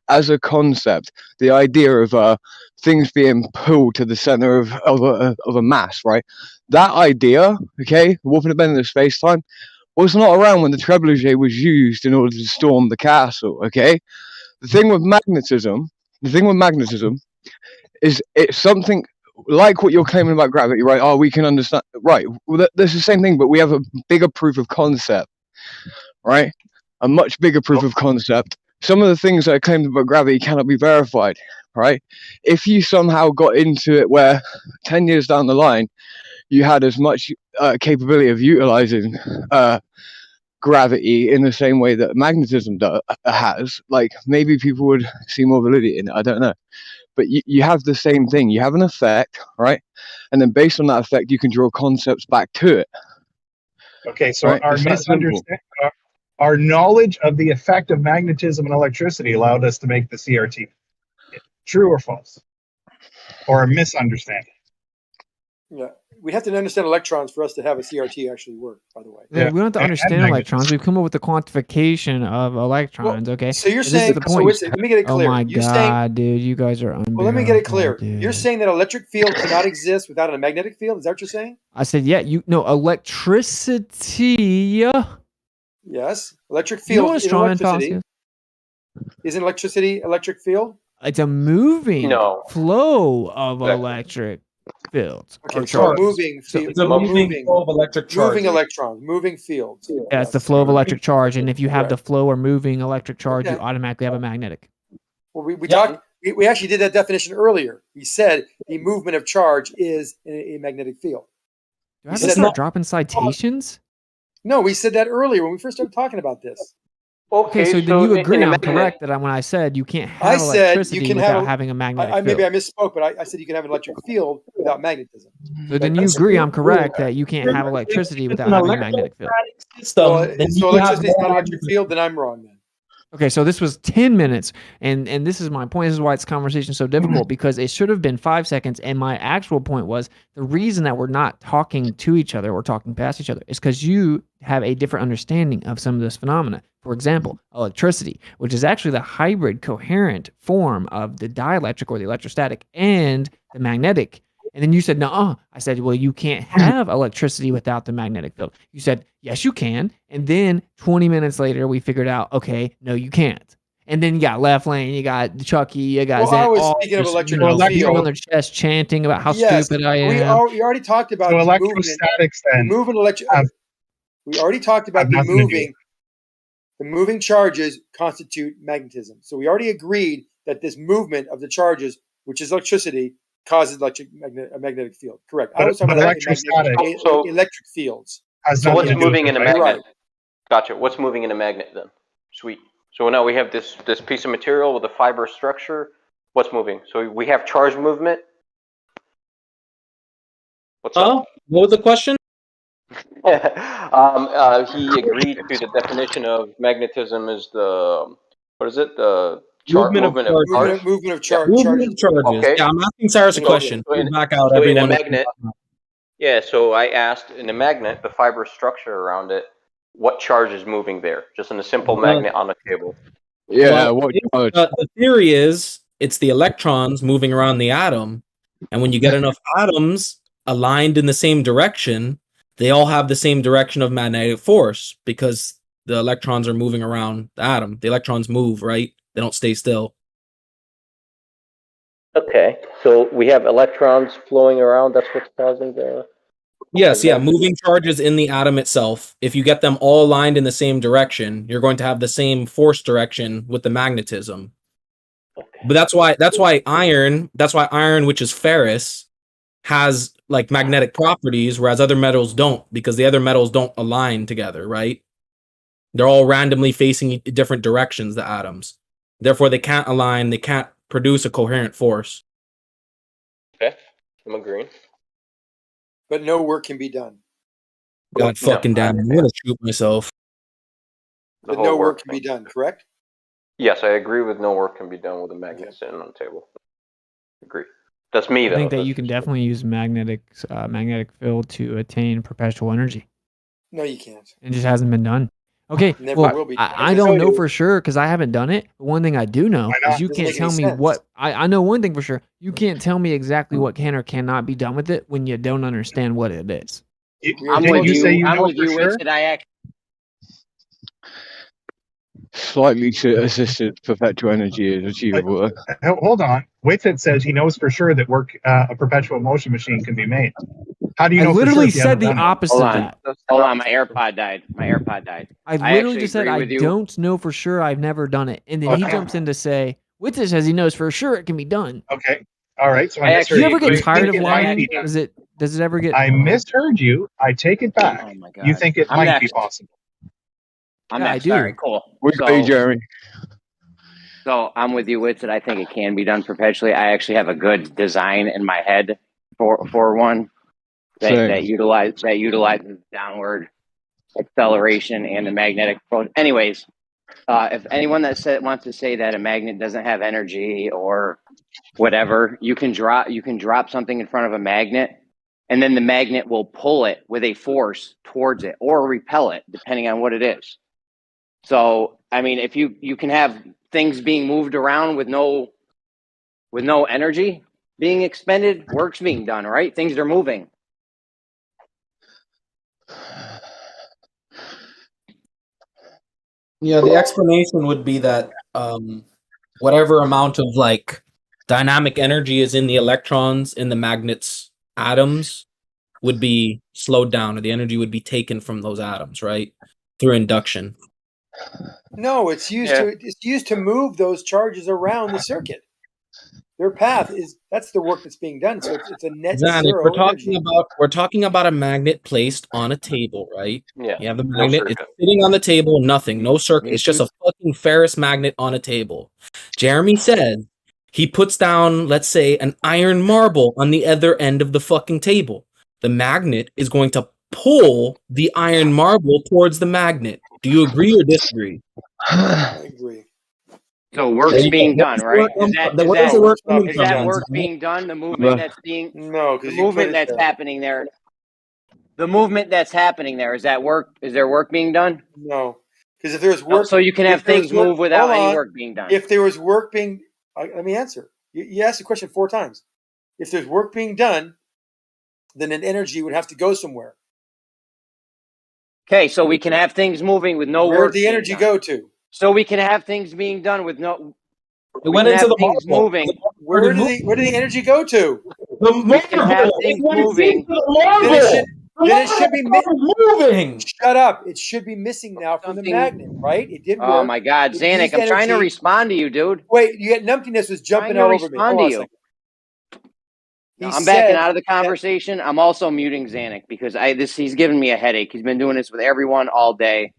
As a concept, the idea of things being pulled to the center of a mass, right? That idea, okay, warping the bend of space-time, was not around when the trebuchet was used in order to storm the castle, okay? The thing with magnetism is it's something like what you're claiming about gravity, right? Oh, we can understand, right? Well, that's the same thing, but we have a bigger proof of concept, right? A much bigger proof of concept. Some of the things that I claimed about gravity cannot be verified, right? If you somehow got into it where 10 years down the line, you had as much capability of utilizing gravity in the same way that magnetism has, like maybe people would see more validity in it. I don't know. But you have the same thing. You have an effect, right? And then based on that effect, you can draw concepts back to it. Okay, so right? our knowledge of the effect of magnetism and electricity allowed us to make the CRT. True or false? Or a misunderstanding? Yeah. we have to understand electrons for us to have a CRT actually work. By the way, We don't have to understand electrons. We've come up with the quantification of electrons. Okay, so you're this is saying, the so point. let me get it clear. Oh my You're saying, god, dude, you guys are unbearable. well, let me get it clear. Dude. You're saying that electric field cannot exist without a magnetic field. Is that what you're saying? I said, yeah, electricity. Yes, electric You know field what a is straw man electricity. fallacy is? Isn't electricity electric field? It's a moving No. flow of Exactly. electric fields. Okay, or so charges. moving So field, it's a moving flow of electric charge. moving electrons, moving fields. Yeah, it's the flow of electric charge, and if you have the Correct. flow or moving electric charge, you Okay. automatically have a magnetic. Well, we talked. We actually did that definition earlier. We said the movement of charge is a magnetic field. Do I have to start dropping citations? No, we said that earlier when we first started talking about this. Okay, so then you agree I'm correct that when I said you can't have electricity without having a magnetic field. Maybe I misspoke, but I said you can have an electric field without magnetism. So then you agree I'm correct that you can't have electricity without having a magnetic field. So electricity is not an electric field, then I'm wrong then. Okay, so this was 10 minutes, and this is my point. This is why this conversation is so difficult, because it should have been 5 seconds, and my actual point was the reason that we're not talking to each other, we're talking past each other, is because you have a different understanding of some of this phenomena. For example, electricity, which is actually the hybrid coherent form of the dielectric or the electrostatic and the magnetic. And then you said, no. I said, well, you can't have electricity without the magnetic field. You said, yes, you can. And then 20 minutes later, we figured out, okay, no, you can't. And then you got Left Lane, you got Chucky, you got Well, Zen, I was all speaking of just, electrical beating field. on their chest, chanting about how Yes, stupid I am. we already talked about So the electrostatics then we already talked about have the nothing to do with moving charges constitute magnetism. So we already agreed that this movement of the charges, which is electricity, causes a magnetic field. Correct. I But- was talking but about electrostatic electric fields. So what's moving in a magnet? Right. Gotcha. What's moving in a magnet then? Sweet. So now we have this piece of material with a fiber structure. What's moving? So we have charge movement. What's up? What was the question? He agreed to the definition of magnetism as the The Movement of charges. Movement of charge. Movement of charges. Okay. Yeah, I'm asking Cyrus a question. So in, Back out so in a everyone. magnet, yeah. So I asked in a magnet, the fiber structure around it, what charge is moving there? Just in a simple magnet on a cable. Yeah. Well, the theory is it's the electrons moving around the atom, and when you get enough atoms aligned in the same direction, they all have the same direction of magnetic force because the electrons are moving around the atom. The electrons move, right? They don't stay still. Okay. So we have electrons flowing around. That's what's causing the. Yes, yeah, moving charges in the atom itself. If you get them all aligned in the same direction, you're going to have the same force direction with the magnetism. But that's why iron, which is ferrous, has like magnetic properties, whereas other metals don't, because the other metals don't align together, right? They're all randomly facing different directions, the atoms. Therefore, they can't align, they can't produce a coherent force. Okay, I'm agreeing. But no work can be done. God fucking damn, I'm gonna shoot myself. But no work can be done, correct? Yes, I agree with no work can be done with a magnet sitting on the table. Agree. That's me, though. I think that you can definitely use magnetic field to attain perpetual energy. No, you can't. It just hasn't been done. Okay, Never well, will be. I don't know for sure because I haven't done it. But one thing I do know is you Doesn't can't make tell any me sense. what I know. One thing for sure, you can't tell me exactly what can or cannot be done with it when you don't understand what it is. I'm with you. I'm with you. Winston. I actually. Slightly assisted perpetual energy is achievable. Hold on. Witzit says he knows for sure that a perpetual motion machine can be made. How do you know? I literally for sure said the opposite of that. Hold on, my AirPod died. I literally actually just said agree I with you. don't know for sure. I've never done it, and then he Okay. jumps in to say, "Witzit says he knows for sure it can be done." Okay. All right. So I I actually Do you ever get agree. tired of I lying? actually- Does it ever get? I misheard you. I take it back. Oh my God. You think it I'm might be next. possible? I'm Yeah, I next. do. All right, cool. We got you, Jeremy. So I'm with you, Wits, that I think it can be done perpetually. I actually have a good design in my head for one that utilizes downward acceleration and the magnetic approach. Anyways, if anyone wants to say that a magnet doesn't have energy or whatever, you can drop something in front of a magnet and then the magnet will pull it with a force towards it or repel it, depending on what it is. So, I mean, if you can have things being moved around with no energy being expended, work's being done, right? Things are moving. Yeah, the explanation would be that whatever amount of like dynamic energy is in the electrons in the magnet's atoms would be slowed down, or the energy would be taken from those atoms, right? Through induction. No, it's used to move those charges around the circuit. Their path that's the work that's being done. So it's a net Zanik, zero energy. we're talking about a magnet placed on a table, right? Yeah. You have the No magnet, it's circuit. sitting on the table, nothing, no circuit. It's just a fucking ferrous magnet on a table. Jeremy said he puts down, let's say, an iron marble on the other end of the fucking table. The magnet is going to pull the iron marble towards the magnet. Do you agree or disagree? I agree. So work's being done, right? Is that work being done? The movement that's being the movement that's happening there. The movement that's happening there, is that work? Is there work being done? No, because if there's work, so you can have things move without any work being done. If there was work being, let me answer. You asked the question 4 times. If there's work being done, then an energy would have to go somewhere. Okay, so we can have things moving with no work. Where'd the energy go to? So we can have things being done with no. It went into the things marble. moving. Where did the energy go to? We can have things moving. Then it should be moving. Shut up! It should be missing now from the magnet, right? It did work. Oh my God, Zanik! I'm trying to respond to you, dude. Wait, you get numptiness was jumping all over me. Hold on a second. I'm backing out of the conversation. I'm also muting Zanik because he's giving me a headache. He's been doing this with everyone all day.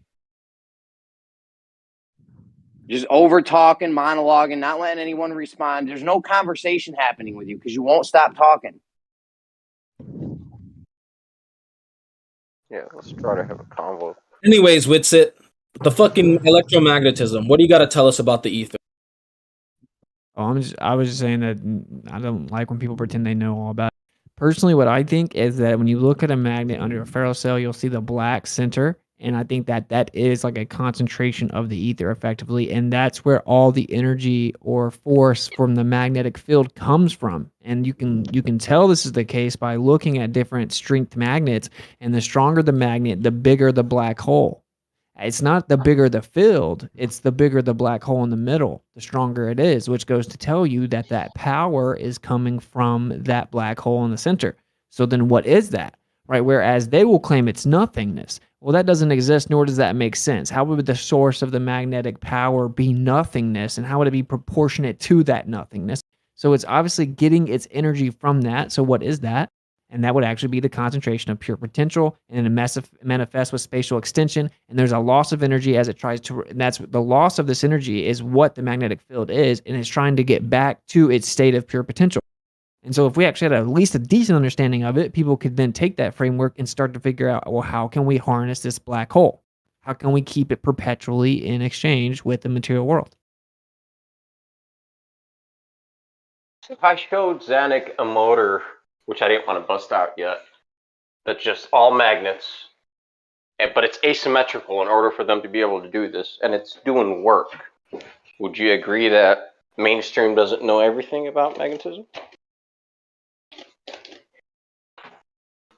Just over talking, monologuing, not letting anyone respond. There's no conversation happening with you because you won't stop talking. Yeah, let's try to have a convo. Anyways, Witsit, the fucking electromagnetism. What do you got to tell us about the ether? Oh, I was just saying that I don't like when people pretend they know all about it. Personally, what I think is that when you look at a magnet under a ferrocell, you'll see the black center. And I think that is like a concentration of the ether effectively. And that's where all the energy or force from the magnetic field comes from. And you can tell this is the case by looking at different strength magnets. And the stronger the magnet, the bigger the black hole. It's not the bigger the field, it's the bigger the black hole in the middle, the stronger it is, which goes to tell you that that power is coming from that black hole in the center. So then what is that? Right? Whereas they will claim it's nothingness. Well, that doesn't exist, nor does that make sense. How would the source of the magnetic power be nothingness, and how would it be proportionate to that nothingness? So it's obviously getting its energy from that. So what is that? And that would actually be the concentration of pure potential, and it manifests with spatial extension. And there's a loss of energy as it tries to, and that's the loss of this energy is what the magnetic field is, and it's trying to get back to its state of pure potential. And so if we actually had at least a decent understanding of it, people could then take that framework and start to figure out, well, how can we harness this black hole? How can we keep it perpetually in exchange with the material world? If I showed Zanik a motor, which I didn't want to bust out yet, that's just all magnets, but it's asymmetrical in order for them to be able to do this, and it's doing work, would you agree that mainstream doesn't know everything about magnetism?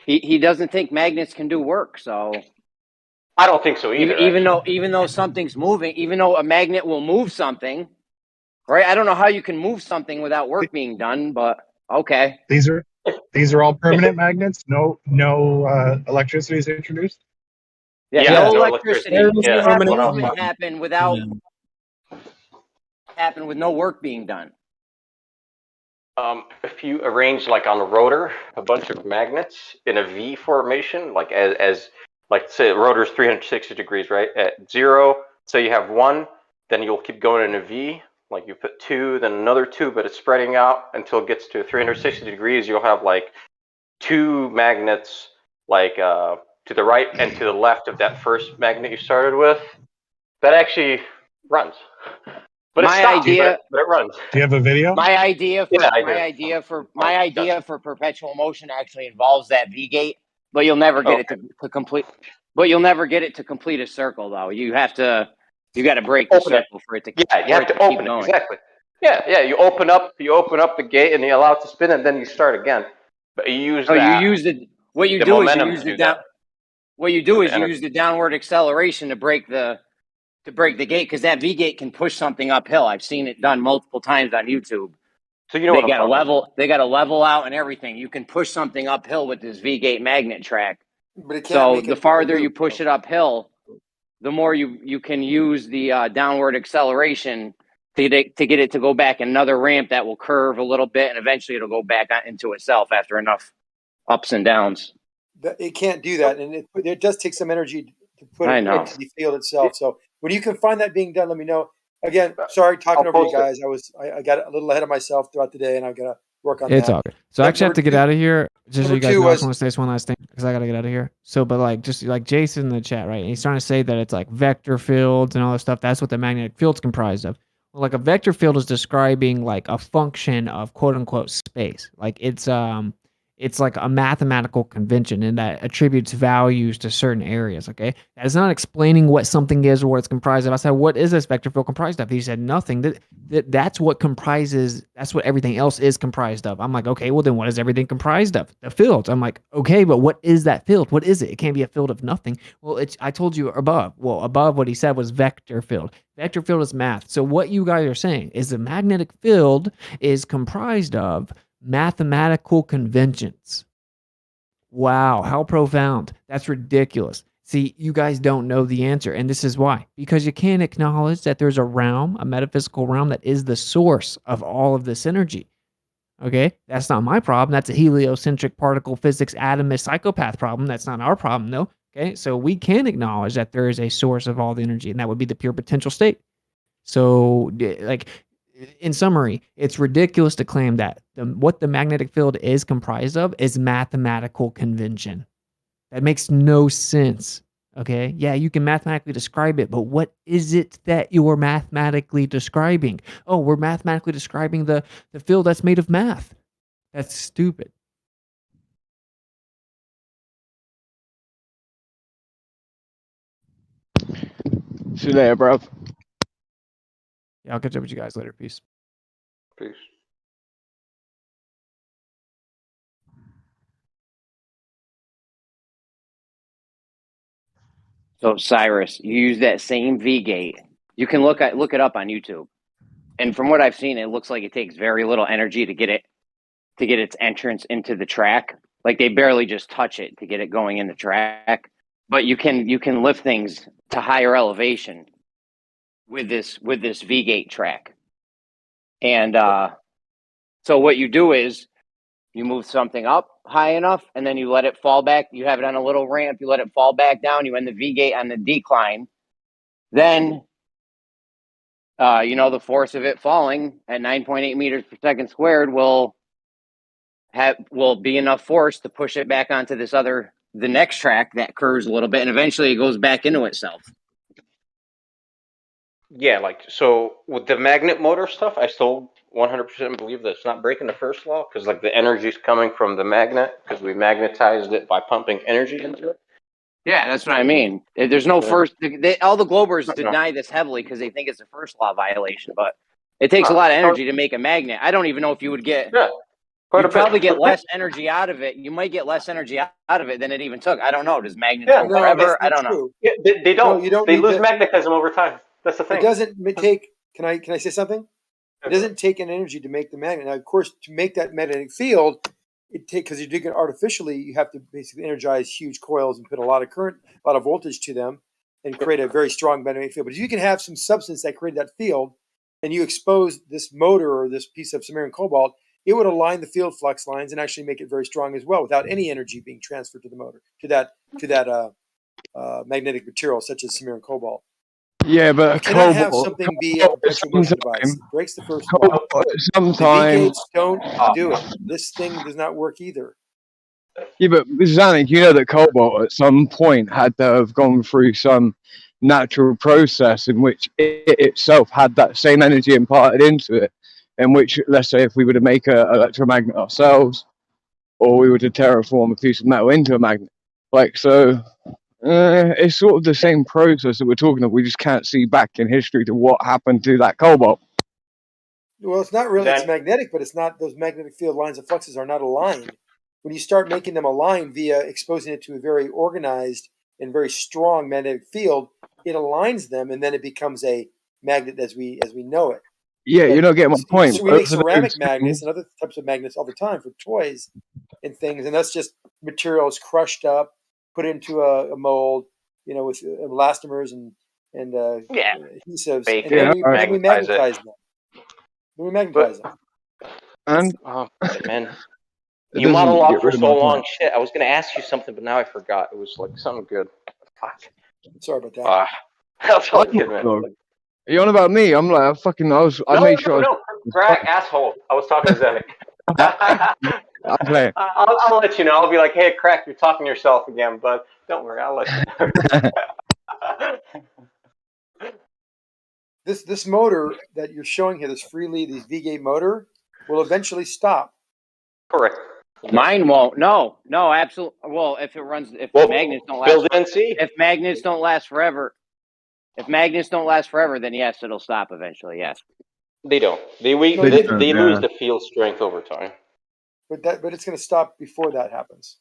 He doesn't think magnets can do work, so I don't think so either. Even though something's moving, even though a magnet will move something, right? I don't know how you can move something without work being done, but okay. These are all permanent magnets. No electricity is introduced. Yeah, no electricity. You have movement happen without with no work being done. If you arrange like on a rotor a bunch of magnets in a V formation, like as like say the rotor's 360 degrees, right? At 0, so you have 1, then you'll keep going in a V. Like you put 2, then another 2, but it's spreading out until it gets to 360 degrees. You'll have like 2 magnets, like to the right and to the left of that first magnet you started with. That actually runs. But it My stops, idea. but it runs. Do you have a video? My idea for Yeah, I my do. idea for my idea for perpetual motion actually involves that V gate, but you'll never get it to complete. But you'll never get it to complete a circle, though. You got to break the Open it. circle for it to. Yeah, you have to open it, exactly. Yeah, you open up the gate and you allow it to spin, and then you start again. But you use Oh, that. you use the what you the do is you momentum use to the do down. that. What you do With is the you energy. use the downward acceleration to break the gate, because that V gate can push something uphill. I've seen it done multiple times on YouTube. So you know what I'm talking about. They got to level out and everything. You can push something uphill with this V gate magnet track. But it can't So make the it a farther loop, you push it uphill, the more you can use the downward acceleration to get it to go back another ramp that will curve a little bit, and eventually it'll go back into itself after enough ups and downs. It can't do that, and it does take some energy to put I it know. into the field itself. So when you can find that being done, let me know. Again, sorry talking over you guys. I got a little ahead of myself throughout the day, and I've got to work on It's that. all good. So I actually have to get out of here. Just so you guys know, I just want to say this one last thing because I got to get out of here. So, but like, just like Jason in the chat, right? He's trying to say that it's like vector fields and all this stuff. That's what the magnetic field's comprised of. Well, like a vector field is describing like a function of quote unquote space. Like it's like a mathematical convention and that attributes values to certain areas. Okay. That is not explaining what something is or what it's comprised of. I said, what is this vector field comprised of? He said, nothing. That's what comprises, that's what everything else is comprised of. I'm like, okay, well then what is everything comprised of? The fields. I'm like, okay, but what is that field? What is it? It can't be a field of nothing. Well, I told you above. Well, above what he said was vector field. Vector field is math. So what you guys are saying is the magnetic field is comprised of mathematical conventions. Wow, how profound. That's ridiculous. See, you guys don't know the answer, and this is why. Because you can't acknowledge that there's a realm, a metaphysical realm, that is the source of all of this energy. Okay? That's not my problem. That's a heliocentric particle physics atomist psychopath problem. That's not our problem, though. Okay? So we can acknowledge that there is a source of all the energy, and that would be the pure potential state. So, like, in summary, it's ridiculous to claim that what the magnetic field is comprised of is mathematical convention. That makes no sense. Okay? Yeah, you can mathematically describe it, but what is it that you're mathematically describing? Oh, we're mathematically describing the field that's made of math. That's stupid. See you later, bro. Yeah, I'll catch up with you guys later. Peace. Peace. So Cyrus, you use that same V gate. You can look it up on YouTube. And from what I've seen, it looks like it takes very little energy to get its entrance into the track. Like they barely just touch it to get it going in the track. But you can lift things to higher elevation with this V gate track. And so what you do is you move something up high enough, and then you let it fall back. You have it on a little ramp. You let it fall back down. You end the V gate on the decline. Then, the force of it falling at 9.8 meters per second squared will be enough force to push it back onto the next track that curves a little bit, and eventually it goes back into itself. Yeah, like, so with the magnet motor stuff, I still 100% believe that it's not breaking the first law, because like the energy's coming from the magnet, because we magnetized it by pumping energy into it. Yeah, that's what I mean. There's no first. All the Globers deny this heavily because they think it's a first law violation, but it takes a lot of energy to make a magnet. I don't even know if you would get. Yeah, you'd probably get less energy out of it. You might get less energy out of it than it even took. I don't know. Does magnets go forever? I don't know. Yeah, they don't. No, you don't they need lose to- magnetism over time. That's the thing. It doesn't take. Can I say something? It doesn't take an energy to make the magnet. Now, of course, to make that magnetic field, because you're doing it artificially, you have to basically energize huge coils and put a lot of current, a lot of voltage to them, and create a very strong magnetic field. But if you can have some substance that created that field, and you expose this motor or this piece of samarium cobalt, it would align the field flux lines and actually make it very strong as well, without any energy being transferred to the motor, to that magnetic material such as samarium cobalt. Yeah, but you cannot have something be a perpetual motion device. It breaks the first law. Sometimes The V-gates don't do it. This thing does not work either. Yeah, but Zanik, you know that cobalt at some point had to have gone through some natural process in which it itself had that same energy imparted into it, in which, let's say, if we were to make an electromagnet ourselves, or we were to terraform a piece of metal into a magnet, like so. It's sort of the same process that we're talking of. We just can't see back in history to what happened to that cobalt. Well, it's not really. It's magnetic, but it's not. Those magnetic field lines and fluxes are not aligned. When you start making them aligned via exposing it to a very organized and very strong magnetic field, it aligns them, and then it becomes a magnet as we know it. Yeah, you're not getting my point. So we make ceramic magnets and other types of magnets all the time for toys and things, and that's just materials crushed up, put into a mold, with elastomers and adhesives, and then we magnetize them. Then we magnetize them. And man, you monologue for so long. Shit, I was gonna ask you something, but now I forgot. It was like something good. Fuck. Sorry about that. That's all good, man. You on about me? I'm like, I made sure. No, Greg, asshole. I was talking to Zenek. I'll let you know. I'll be like, hey, Crack, you're talking to yourself again, but don't worry, I'll let you know. This motor that you're showing here, this this V-gate motor, will eventually stop. Correct. Mine won't. No, absolutely. Well, if magnets don't last, if magnets don't last forever, then yes, it'll stop eventually. Yes. They don't. They lose the field strength over time. But it's going to stop before that happens.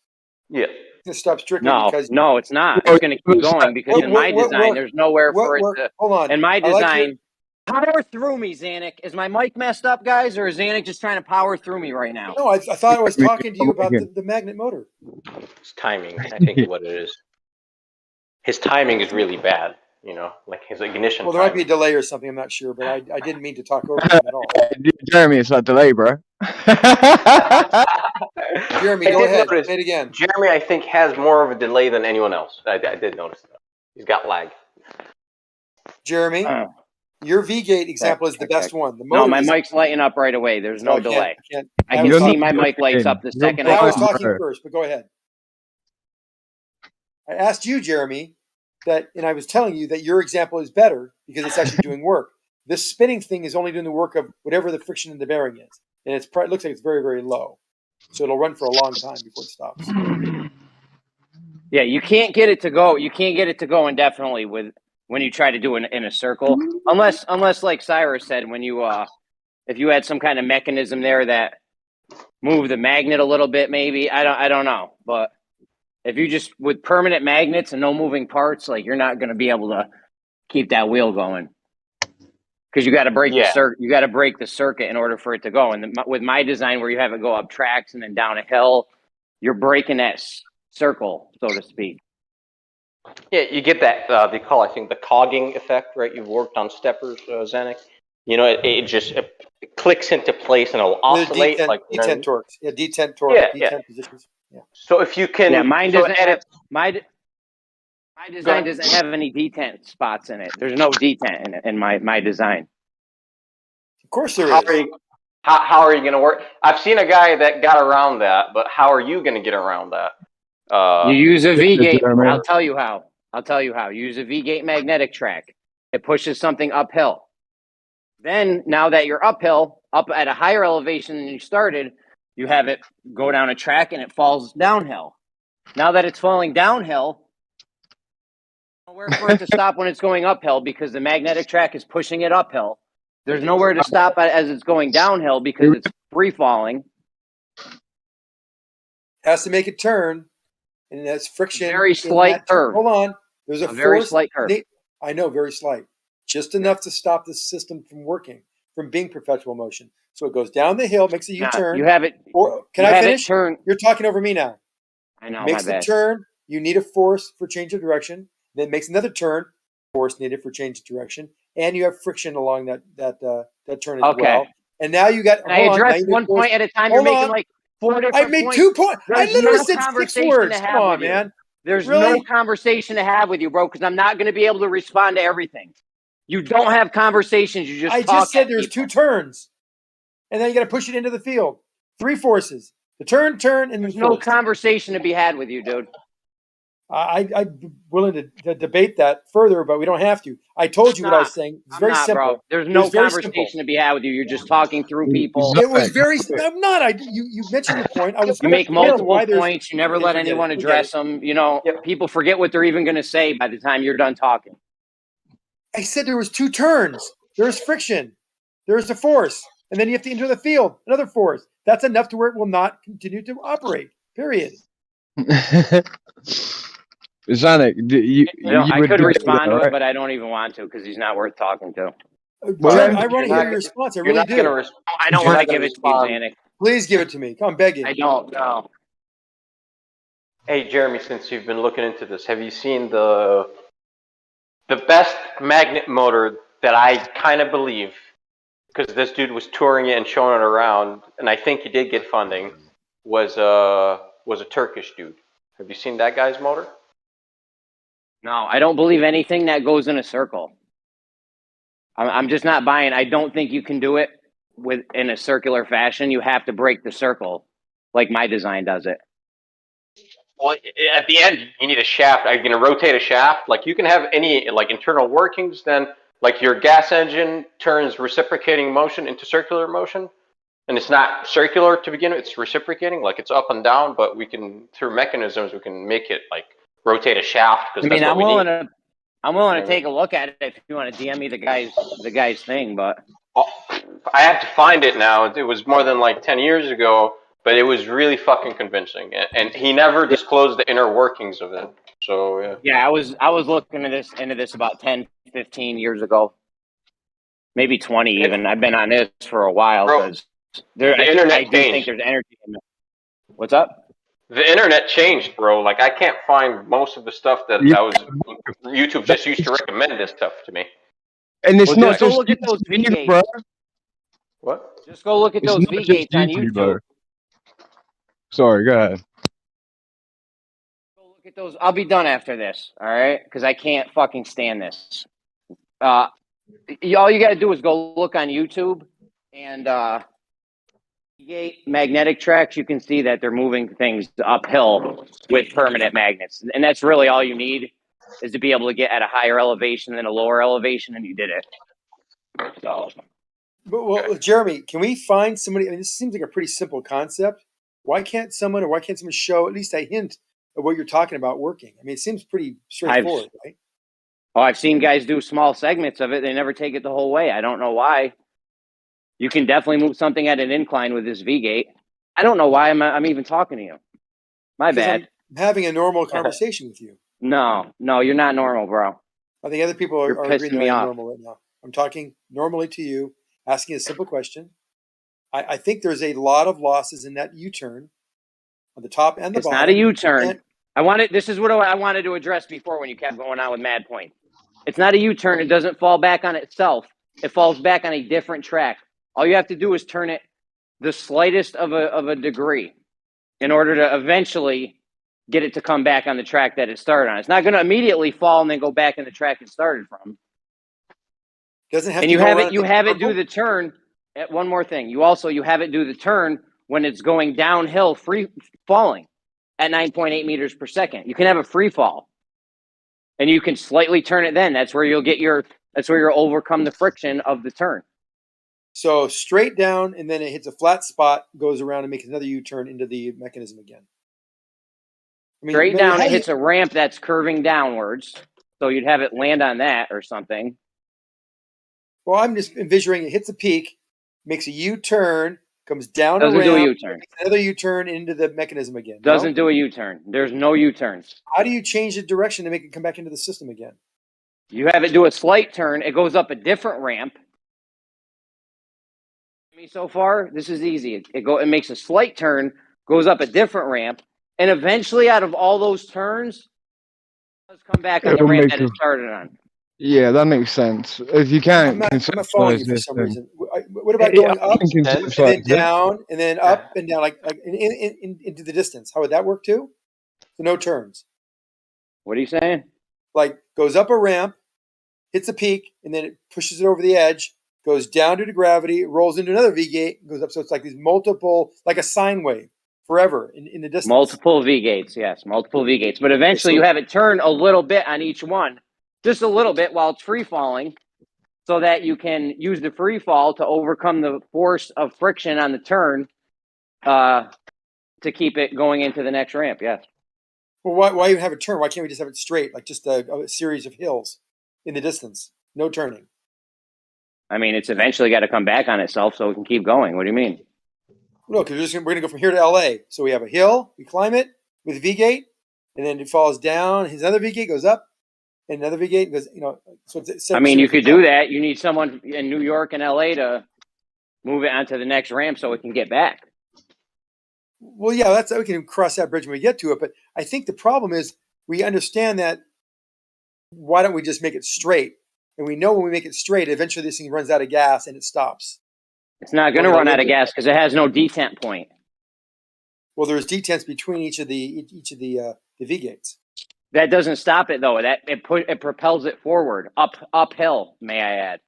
Yeah. It's going to stop strictly because no, it's not. It's going to keep going because in my design, there's nowhere for it to. Hold on. In my design, power through me, Zanuck. Is my mic messed up, guys, or is Zanuck just trying to power through me right now? No, I thought I was talking to you about the magnet motor. It's timing, I think, is what it is. His timing is really bad. Like his ignition. Well, there might be a delay or something. I'm not sure, but I didn't mean to talk over him at all. Jeremy, it's not delay, bro. Jeremy, go ahead. Say it again. Jeremy, I think, has more of a delay than anyone else. I did notice that. He's got lag. Jeremy, your V-gate example is the best one. No, my mic's lighting up right away. There's no delay. I can see my mic lights up the second I was talking first, but go ahead. I asked you, Jeremy, and I was telling you that your example is better because it's actually doing work. This spinning thing is only doing the work of whatever the friction in the bearing is, and it looks like it's very, very low. So it'll run for a long time before it stops. Yeah, you can't get it to go. You can't get it to go indefinitely when you try to do it in a circle, unless like Cyrus said, when you if you had some kind of mechanism there that moved the magnet a little bit, maybe I don't know, but if you just with permanent magnets and no moving parts, like you're not going to be able to keep that wheel going because you got to break the circuit. You got to break the circuit in order for it to go. And with my design, where you have it go up tracks and then down a hill, you're breaking that circle, so to speak. Yeah, you get that they call, I think, the cogging effect, right? You've worked on steppers, Zanuck. It just clicks into place and it'll oscillate D10, like D10 torques. Yeah, D10 torque, D10 positions. Yeah. So if you can, mine doesn't have my design doesn't have any detent spots in it. There's no detent in it in my design. Of course there is. How are you going to work? I've seen a guy that got around that, but how are you going to get around that? You use a V-gate. I'll tell you how. Use a V-gate magnetic track. It pushes something uphill. Then, now that you're up at a higher elevation than you started, you have it go down a track and it falls downhill. Now that it's falling downhill, nowhere for it to stop when it's going uphill because the magnetic track is pushing it uphill. There's nowhere to stop as it's going downhill because it's free falling. Has to make a turn, and that's friction. Very slight curve. Hold on. There's a very slight curve. I know, very slight. Just enough to stop the system from working, from being perpetual motion. So it goes down the hill, makes a U-turn. You have it. Can I finish? You're talking over me now. I know. Makes the turn. You need a force for change of direction. Then makes another turn. Force needed for change of direction, and you have friction along that turn as well. And now you got. I addressed one point at a time. You're making like 4 different points. I made 2 points. I literally said 6 words. Come on, man. There's no conversation to have with you, bro, because I'm not going to be able to respond to everything. You don't have conversations. You just. I just said there's 2 turns, and then you got to push it into the field. 3 forces: the turn, and there's no conversation to be had with you, dude. I'm willing to debate that further, but we don't have to. I told you what I was saying. It's very simple. Bro. There's It no was very simple. conversation to be had with you. You're just talking through people. It was very. I'm not. You mentioned your point. I was. You make multiple why there's points. You never okay, let forget anyone it. address them. You know, people forget what they're even going to say by the time you're done talking. I said there was 2 turns. There's friction. There's a force, and then you have to enter the field. Another force. That's enough to where it will not continue to operate. Period. Zanuck, I could respond to it, but I don't even want to because he's not worth talking to. Well, I want to hear your response. I really do. I don't want to give it to you, Zanuck. Please give it to me. Come, I'm begging. I don't know. Hey, Jeremy, since you've been looking into this, have you seen the best magnet motor that I kind of believe, because this dude was touring it and showing it around, and I think he did get funding, was a Turkish dude. Have you seen that guy's motor? No, I don't believe anything that goes in a circle. I'm just not buying. I don't think you can do it in a circular fashion. You have to break the circle, like my design does it. Well, at the end, you need a shaft. Are you going to rotate a shaft? Like, you can have any, like, internal workings, then, like, your gas engine turns reciprocating motion into circular motion. And it's not circular to begin with, it's reciprocating, like, it's up and down, but we can, through mechanisms, we can make it, like, rotate a shaft, because that's what we need. I'm willing to take a look at it if you want to DM me the guy's thing, but I have to find it now. It was more than, like, 10 years ago. But it was really fucking convincing, and he never disclosed the inner workings of it. So yeah. Yeah, I was looking into this about 10, 15 years ago, maybe 20 even. I've been on this for a while because I do think there's energy in it. What's up? The internet changed, bro. Like, I can't find most of the stuff that YouTube just used to recommend this stuff to me. And it's not just go just look at those V gates, bro. What? Just go look at those V gates on YouTube. Bro. Sorry, go ahead. Go look at those. I'll be done after this, all right? Because I can't fucking stand this. All you got to do is go look on YouTube and magnetic tracks. You can see that they're moving things uphill with permanent magnets, and that's really all you need is to be able to get at a higher elevation than a lower elevation, and you did it. So, well, Jeremy, can we find somebody? I mean, this seems like a pretty simple concept. Why can't someone show at least a hint of what you're talking about working? I mean, it seems pretty straightforward, right? Oh, I've seen guys do small segments of it. They never take it the whole way. I don't know why. You can definitely move something at an incline with this V-gate. I don't know why I'm even talking to you. My bad. I'm having a normal conversation with you. No, you're not normal, bro. I think other people are pissing agreeing me that I'm off. normal right now. I'm talking normally to you, asking a simple question. I think there's a lot of losses in that U-turn on the top and the It's bottom. not a U-turn. This is what I wanted to address before when you kept going on with Mad Point. It's not a U-turn. It doesn't fall back on itself. It falls back on a different track. All you have to do is turn it the slightest of a degree in order to eventually get it to come back on the track that it started on. It's not going to immediately fall and then go back in the track it started from. Doesn't have and to you have it do the turn. One more thing. You have it do the turn when it's going downhill, free falling at 9.8 meters per second. You can have a free fall, and you can slightly turn it. Then that's where you'll overcome the friction of the turn. So straight down, and then it hits a flat spot, goes around, and makes another U-turn into the mechanism again. I mean, straight down, it hits a ramp that's curving downwards, so you'd have it land on that or something. Well, I'm just envisioning it hits a peak, makes a U-turn, comes down Doesn't a ramp, do a U-turn. Another U-turn into the mechanism again. Doesn't do a U-turn. There's no U-turns. How do you change the direction to make it come back into the system again? You have it do a slight turn. It goes up a different ramp. Me so far, this is easy. It makes a slight turn, goes up a different ramp, and eventually, out of all those turns, it does come back on the ramp that it started on. Yeah, that makes sense. If you can't, I'm not following you for some reason. What about going up and then down and then up and down, like into the distance? How would that work too? So no turns. What are you saying? Like goes up a ramp, hits a peak, and then it pushes it over the edge, goes down due to gravity, rolls into another V-gate, goes up. So it's like these multiple, like a sine wave forever in the distance. Multiple V gates, yes, multiple V gates. But eventually you have it turn a little bit on each one, just a little bit while it's free falling, so that you can use the free fall to overcome the force of friction on the turn to keep it going into the next ramp, yes. Well, why even have it turn? Why can't we just have it straight, like just a series of hills in the distance? No turning. I mean, it's eventually got to come back on itself so it can keep going. What do you mean? No, because we're going to go from here to LA. So we have a hill, we climb it with a V gate, and then it falls down. His other V gate goes up, and another V gate goes, so it's I mean, you could do that. You need someone in New York and LA to move it onto the next ramp so it can get back. Well, yeah, we can cross that bridge when we get to it. But I think the problem is we understand that. Why don't we just make it straight? And we know when we make it straight, eventually this thing runs out of gas and it stops. It's not going to run out of gas because it has no detent point. Well, there's detents between each of the V gates. That doesn't stop it though. It propels it forward uphill. May I add?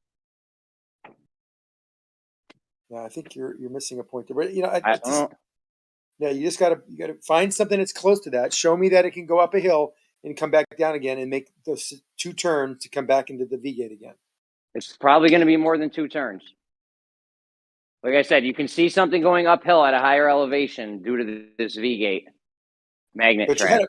Yeah, I think you're missing a point there. But yeah, you gotta find something that's close to that. Show me that it can go up a hill and come back down again and make those 2 turns to come back into the V gate again. It's probably going to be more than 2 turns. Like I said, you can see something going uphill at a higher elevation due to this V gate magnet trap.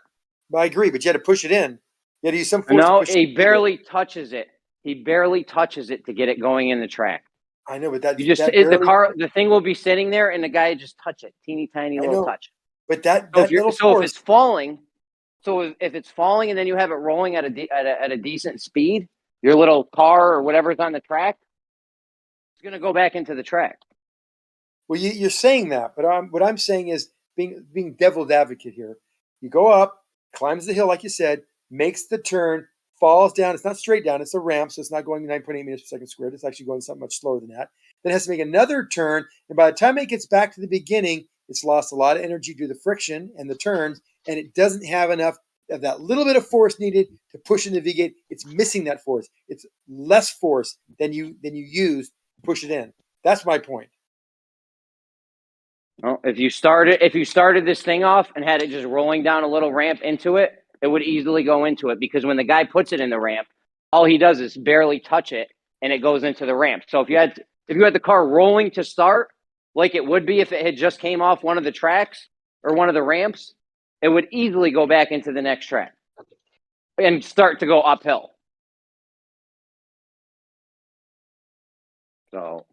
I agree, but you had to push it in. You had to use some force. No, he barely touches it. He barely touches it to get it going in the track. I know, but the thing will be sitting there, and the guy just touch it, teeny tiny little touch. But if it's falling, if it's falling, and then you have it rolling at a decent speed, your little car or whatever's on the track, it's going to go back into the track. Well, you're saying that, but what I'm saying is being devil's advocate here. You go up, climbs the hill, like you said, makes the turn, falls down. It's not straight down. It's a ramp, so it's not going 9.8 meters per second squared. It's actually going something much slower than that. Then it has to make another turn, and by the time it gets back to the beginning, it's lost a lot of energy due to the friction and the turns, and it doesn't have enough of that little bit of force needed to push in the V gate. It's missing that force. It's less force than you use to push it in. That's my point. Well, if you started this thing off and had it just rolling down a little ramp into it, it would easily go into it, because when the guy puts it in the ramp, all he does is barely touch it and it goes into the ramp. So if you had the car rolling to start, like it would be if it had just came off one of the tracks or one of the ramps, it would easily go back into the next track and start to go uphill. So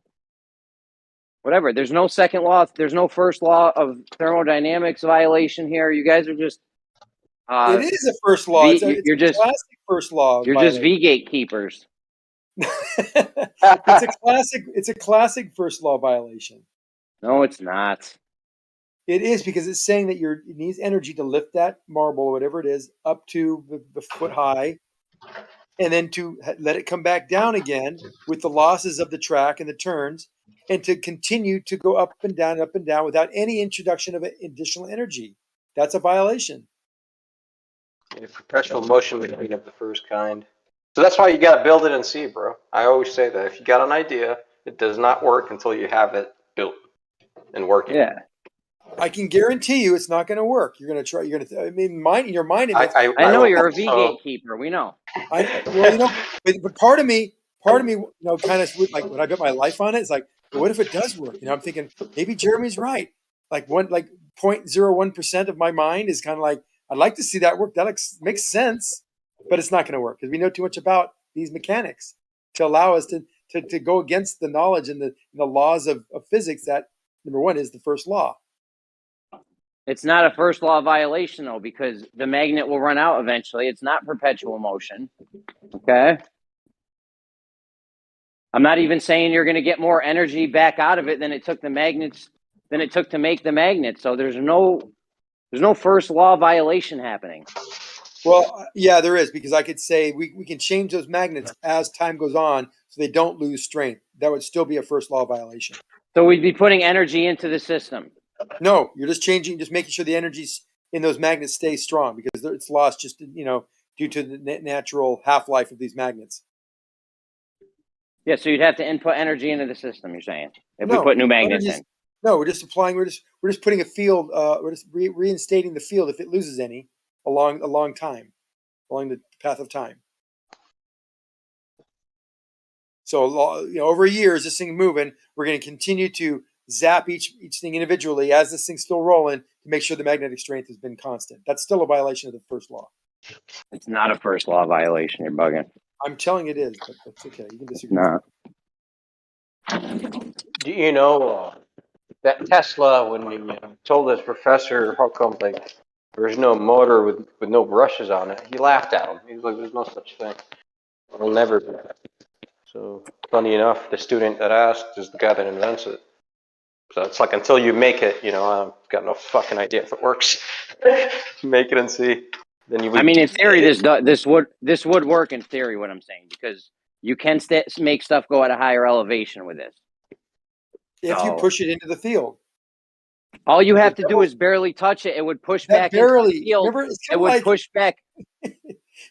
whatever. There's no second law. There's no first law of thermodynamics violation here. You guys are just. It is a first law. It's a classic first law. You're just V gatekeepers. It's a classic first law violation. No, it's not. It is, because it's saying that it needs energy to lift that marble or whatever it is up to the foot high, and then to let it come back down again with the losses of the track and the turns, and to continue to go up and down without any introduction of additional energy. That's a violation. Perpetual motion machine of the first kind. So that's why you got to build it and see, bro. I always say that if you got an idea, it does not work until you have it built and working. Yeah. I can guarantee you it's not going to work. You're going to try. You're going to. I mean, in your mind. I know you're a V gatekeeper. We know. But part of me, kind of like when I bet my life on it, it's like, well, what if it does work? I'm thinking maybe Jeremy's right. Like 0.01% of my mind is kind of like, I'd like to see that work. That makes sense, but it's not going to work because we know too much about these mechanics to allow us to go against the knowledge and the laws of physics. That, number one, is the first law. It's not a first law violation, though, because the magnet will run out eventually. It's not perpetual motion. Okay? I'm not even saying you're going to get more energy back out of it than it took to make the magnet. So there's no first law violation happening. Well, yeah, there is, because I could say we can change those magnets as time goes on so they don't lose strength. That would still be a first law violation. So we'd be putting energy into the system. No, you're just making sure the energies in those magnets stay strong, because it's lost just, due to the natural half-life of these magnets. Yeah, so you'd have to input energy into the system, you're saying, if we put new magnets in. No, we're just applying. We're just putting a field. We're just reinstating the field if it loses any along the path of time. So over a year, as this thing moving, we're going to continue to zap each thing individually as this thing's still rolling to make sure the magnetic strength has been constant. That's still a violation of the first law. It's not a first law violation. You're bugging. I'm telling it is, but that's okay. You can disagree. No. Do you know that Tesla, when he told his professor how come like there's no motor with no brushes on it, he laughed at him. He was like, "There's no such thing. It'll never be." So funny enough, the student that asked is the guy that invents it. So it's like until you make it, I've got no fucking idea if it works. Make it and see. Then you. I mean, in theory, this would work in theory. What I'm saying, because you can make stuff go at a higher elevation with this. If you push it into the field. All you have to do is barely touch it. It would push back into the field. Remember, it's it would push back.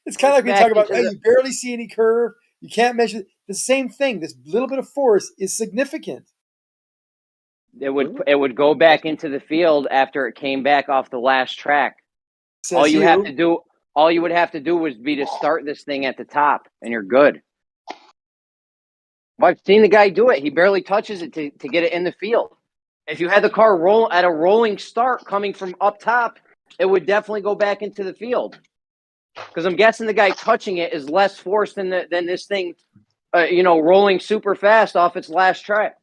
It's kind of like we talk about, hey, you barely see any curve. You can't measure the same thing. This little bit of force is significant. It would go back into the field after it came back off the last track. All you would have to do was be to start this thing at the top, and you're good. Well, I've seen the guy do it. He barely touches it to get it in the field. If you had the car roll at a rolling start coming from up top, it would definitely go back into the field. Because I'm guessing the guy touching it is less force than this thing, rolling super fast off its last track.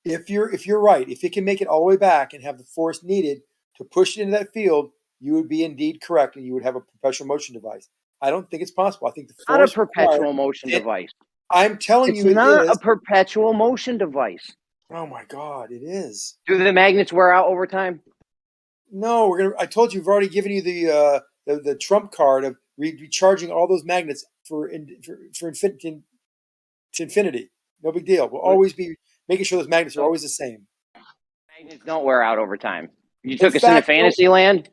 If you're right, if it can make it all the way back and have the force needed to push it into that field, you would be indeed correct, and you would have a perpetual motion device. I don't think it's possible. I think the force Not a perpetual motion device. I'm telling you, it's not a perpetual motion device. Oh my God, it is. Do the magnets wear out over time? No, I told you, we've already given you the trump card of recharging all those magnets for infinity. No big deal. We'll always be making sure those magnets are always the same. Magnets don't wear out over time. You took us into fantasy land.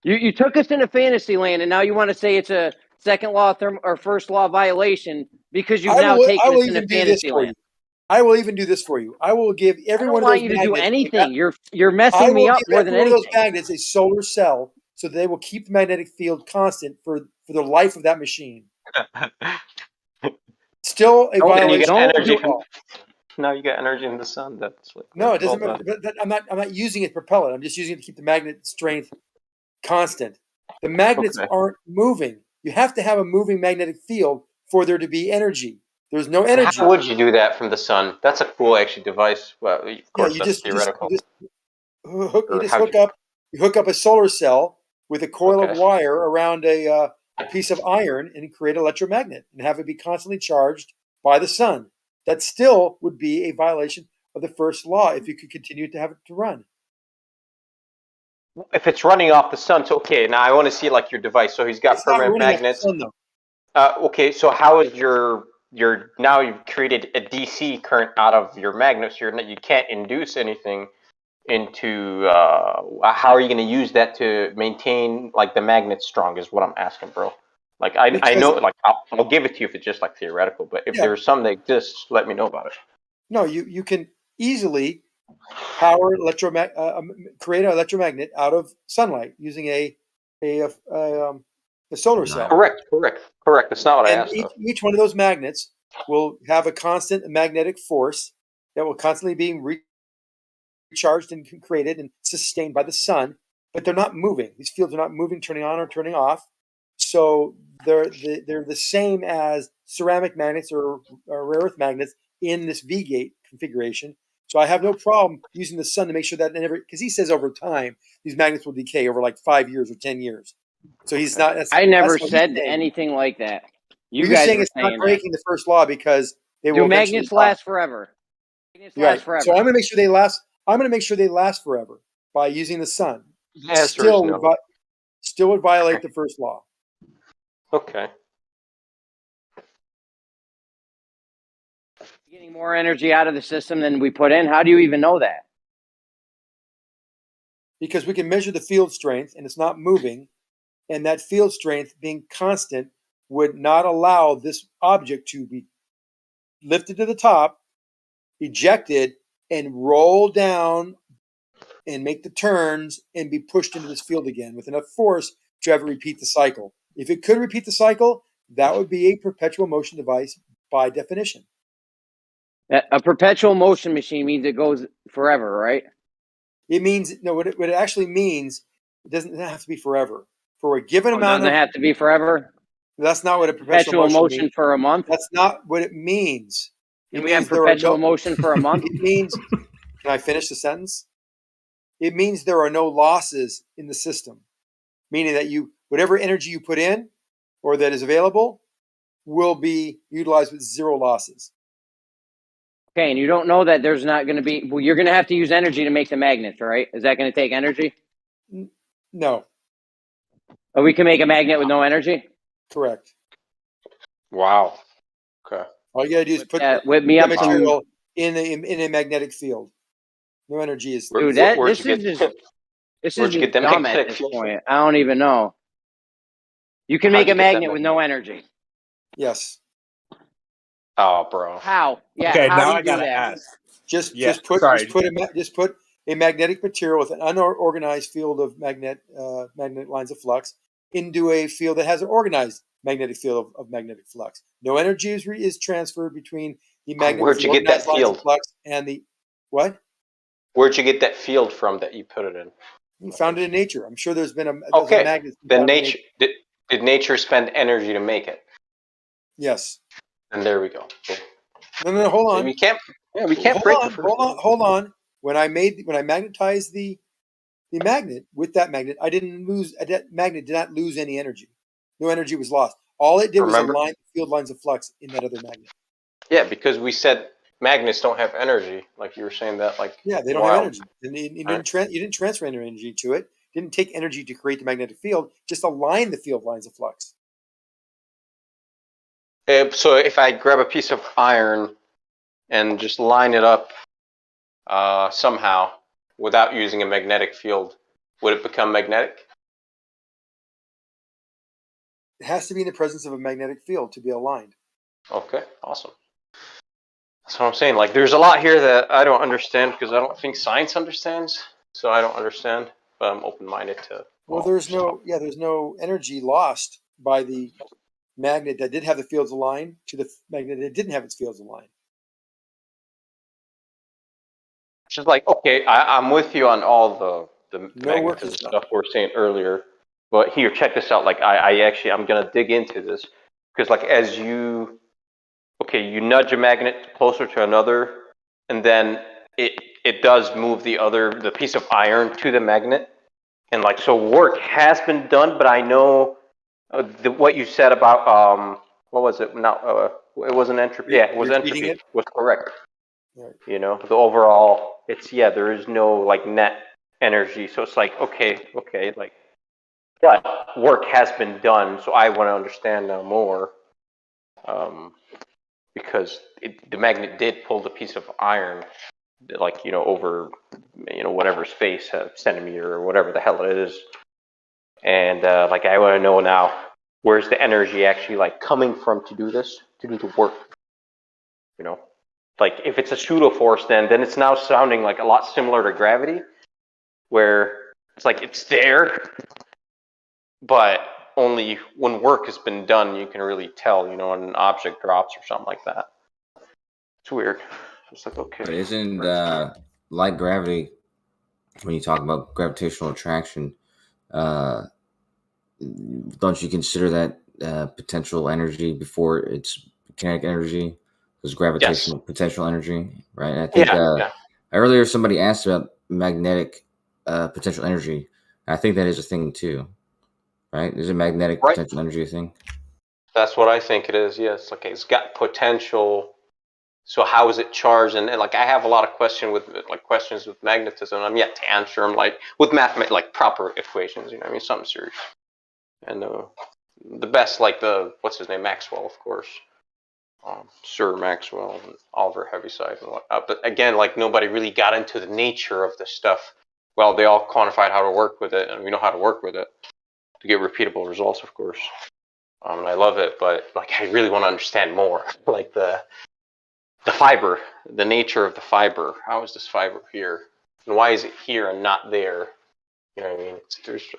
You took us into fantasy land, and now you want to say it's a second law or first law violation because you've now taken us into fantasy land. I will even do this for you. I will give every one of those magnets. I don't want you to do anything. You're messing me up more than anything. One of those magnets a solar cell, so they will keep the magnetic field constant for the life of that machine. Still a violation. Now you get energy in the sun. That's like no, it doesn't matter. But I'm not using it to propel it. I'm just using it to keep the magnet strength constant. The magnets aren't moving. You have to have a moving magnetic field for there to be energy. There's no energy. How would you do that from the sun? That's a cool device. Well, of course, that's theoretical. You hook up a solar cell with a coil of wire around a piece of iron and create an electromagnet and have it be constantly charged by the sun. That still would be a violation of the first law if you could continue to have it to run. If it's running off the sun, so okay. Now I want to see like your device. So he's got permanent magnets. Okay, so how is your now you've created a DC current out of your magnets. You can't induce anything into. How are you going to use that to maintain like the magnet strong? Is what I'm asking, bro. Like I know, like I'll give it to you if it's just like theoretical. But if there's some that exists, let me know about it. No, you can easily power create an electromagnet out of sunlight using a solar cell. Correct. That's not what I asked. Each one of those magnets will have a constant magnetic force that will constantly be recharged and created and sustained by the sun, but they're not moving. These fields are not moving, turning on or turning off. So they're the same as ceramic magnets or rare earth magnets in this V-gate configuration. So I have no problem using the sun to make sure that because he says over time these magnets will decay over like 5 years or 10 years. So he's not. I never said anything like that. You're saying it's not breaking the first law because they will. Do magnets last forever? Magnets last forever. So I'm going to make sure they last. I'm going to make sure they last forever by using the sun. Still would violate the first law. Okay. Getting more energy out of the system than we put in. How do you even know that? Because we can measure the field strength and it's not moving, and that field strength being constant would not allow this object to be lifted to the top, ejected, and roll down and make the turns and be pushed into this field again with enough force to have it repeat the cycle. If it could repeat the cycle, that would be a perpetual motion device by definition. A perpetual motion machine means it goes forever, right? It means, no, what it actually means, it doesn't have to be forever. For a given It amount doesn't of, have to be forever. that's not what a Perpetual motion means. for a month. That's not what it means. Can It we have means there are perpetual no, motion for a month? it means, can I finish the sentence? It means there are no losses in the system, meaning that whatever energy you put in or that is available will be utilized with zero losses. Okay, and you don't know that there's not going to be. Well, you're going to have to use energy to make the magnets, right? Is that going to take energy? No. Or we can make a magnet with no energy. Correct. Wow. Okay. All you gotta do is put whip me up material in a magnetic field. No energy is. Dude, this is get them dumb at magnetic this field from? point. I don't even know. You can make a magnet with no energy. Yes. Oh, bro. How? Yeah. Okay, how now do you I do gotta that? ask. Just put a magnetic material with an unorganized field of magnet lines of flux into a field that has an organized magnetic field of magnetic flux. No energy is transferred between the magnet Where'd with you the get that organized lines of field? flux and the what? Where'd you get that field from that you put it in? You found it in nature. I'm sure there's been a Okay. magnet. Then nature did nature spend energy to make it? Yes. And there we go. Cool. No, hold on. We can't break the first hold on. When I magnetized the magnet with that magnet, that magnet did not lose any energy. No energy was lost. All it did was align the field lines of flux in that other magnet. Yeah, because we said magnets don't have energy, like you were saying that, like yeah, they don't have energy. And you didn't transfer any energy to it. Didn't take energy to create the magnetic field. Just align the field lines of flux. So if I grab a piece of iron and just line it up somehow without using a magnetic field, would it become magnetic? It has to be in the presence of a magnetic field to be aligned. Okay, awesome. That's what I'm saying. Like, there's a lot here that I don't understand because I don't think science understands. So I don't understand, but I'm open-minded to. Well, there's no energy lost by the magnet that did have the fields aligned to the magnet that didn't have its fields aligned. Just like, okay, I'm with you on all the magnetism stuff we were saying earlier, but here, check this out. Like, I'm gonna dig into this because, like, as you nudge a magnet closer to another, and then it does move the piece of iron to the magnet, and like, so work has been done. But I know what you said about what was it? It wasn't entropy. Yeah, it was entropy. Was correct. Right. You know, the overall, there is no like net energy. So it's like, okay, like, but work has been done. So I want to understand now more, because the magnet did pull the piece of iron, like, over, whatever space, a centimeter or whatever the hell it is. And like, I want to know now, where's the energy actually like coming from to do this, to do the work, Like, if it's a pseudo force, then it's now sounding like a lot similar to gravity, where it's like it's there, but only when work has been done, you can really tell, when an object drops or something like that. It's weird. It's like, okay. But isn't like gravity, when you talk about gravitational attraction, don't you consider that potential energy before it's kinetic energy? Because gravitational potential energy, right? And I think earlier somebody asked about magnetic potential energy. And I think that is a thing too, right? Is it magnetic potential energy a thing? That's what I think it is. Yes. Okay, it's got potential. So how is it charged? And like, I have a lot of questions with magnetism. I'm yet to answer them, like with mathematics, like proper equations. Something serious. And the best, like what's his name, Maxwell, of course. Sir Maxwell and Oliver Heaviside and whatnot. But again, like, nobody really got into the nature of this stuff. Well, they all quantified how to work with it, and we know how to work with it to get repeatable results, of course. And I love it, but like, I really want to understand more, like the the fiber, the nature of the fiber. How is this fiber here? And why is it here and not there? You know what I mean?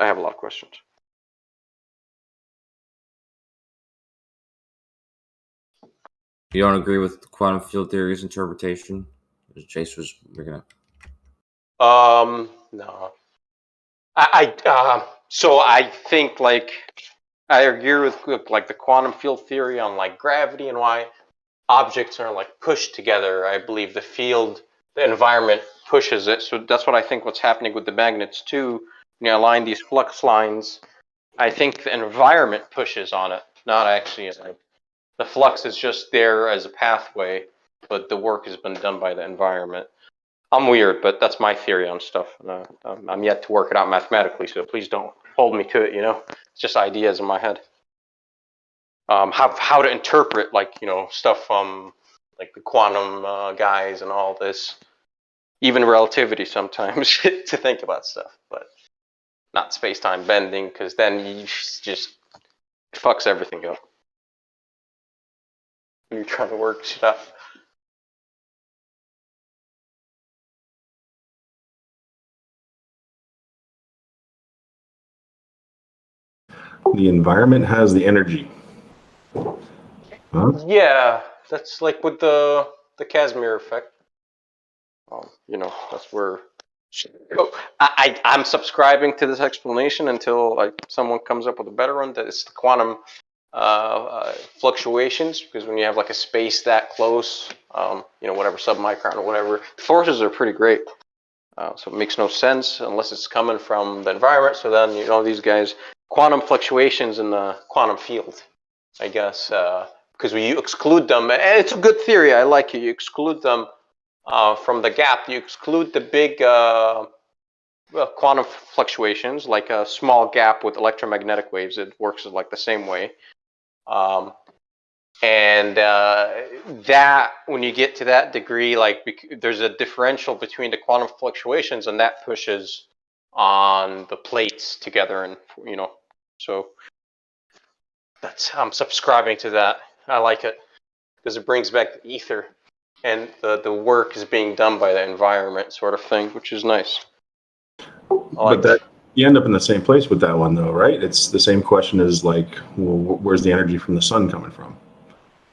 I have a lot of questions. You don't agree with quantum field theory's interpretation? Chase was bringing up. No. So I think like I agree with like the quantum field theory on like gravity and why objects are like pushed together. I believe the field, the environment pushes it. So that's what I think what's happening with the magnets too. When you align these flux lines, I think the environment pushes on it, not actually like the flux is just there as a pathway, but the work has been done by the environment. I'm weird, but that's my theory on stuff. I'm yet to work it out mathematically, so please don't hold me to it. You know, it's just ideas in my head. How to interpret like stuff from like the quantum guys and all this, even relativity sometimes to think about stuff, but not space-time bending because then you just it fucks everything up. You're trying to work shit out. The environment has the energy. Huh? Yeah, that's like with the Casimir effect. That's where. I'm subscribing to this explanation until like someone comes up with a better one. That it's the quantum fluctuations, because when you have like a space that close, whatever submicron or whatever, the forces are pretty great. So it makes no sense unless it's coming from the environment. So then these guys, quantum fluctuations in the quantum field, I guess, because when you exclude them, and it's a good theory. I like it. You exclude them from the gap. You exclude the big quantum fluctuations, like a small gap with electromagnetic waves. It works like the same way. That when you get to that degree, like there's a differential between the quantum fluctuations, and that pushes on the plates together, and so I'm subscribing to that. I like it because it brings back the ether, and the work is being done by the environment, sort of thing, which is nice. But that you end up in the same place with that one, though, right? It's the same question as like, well, where's the energy from the sun coming from?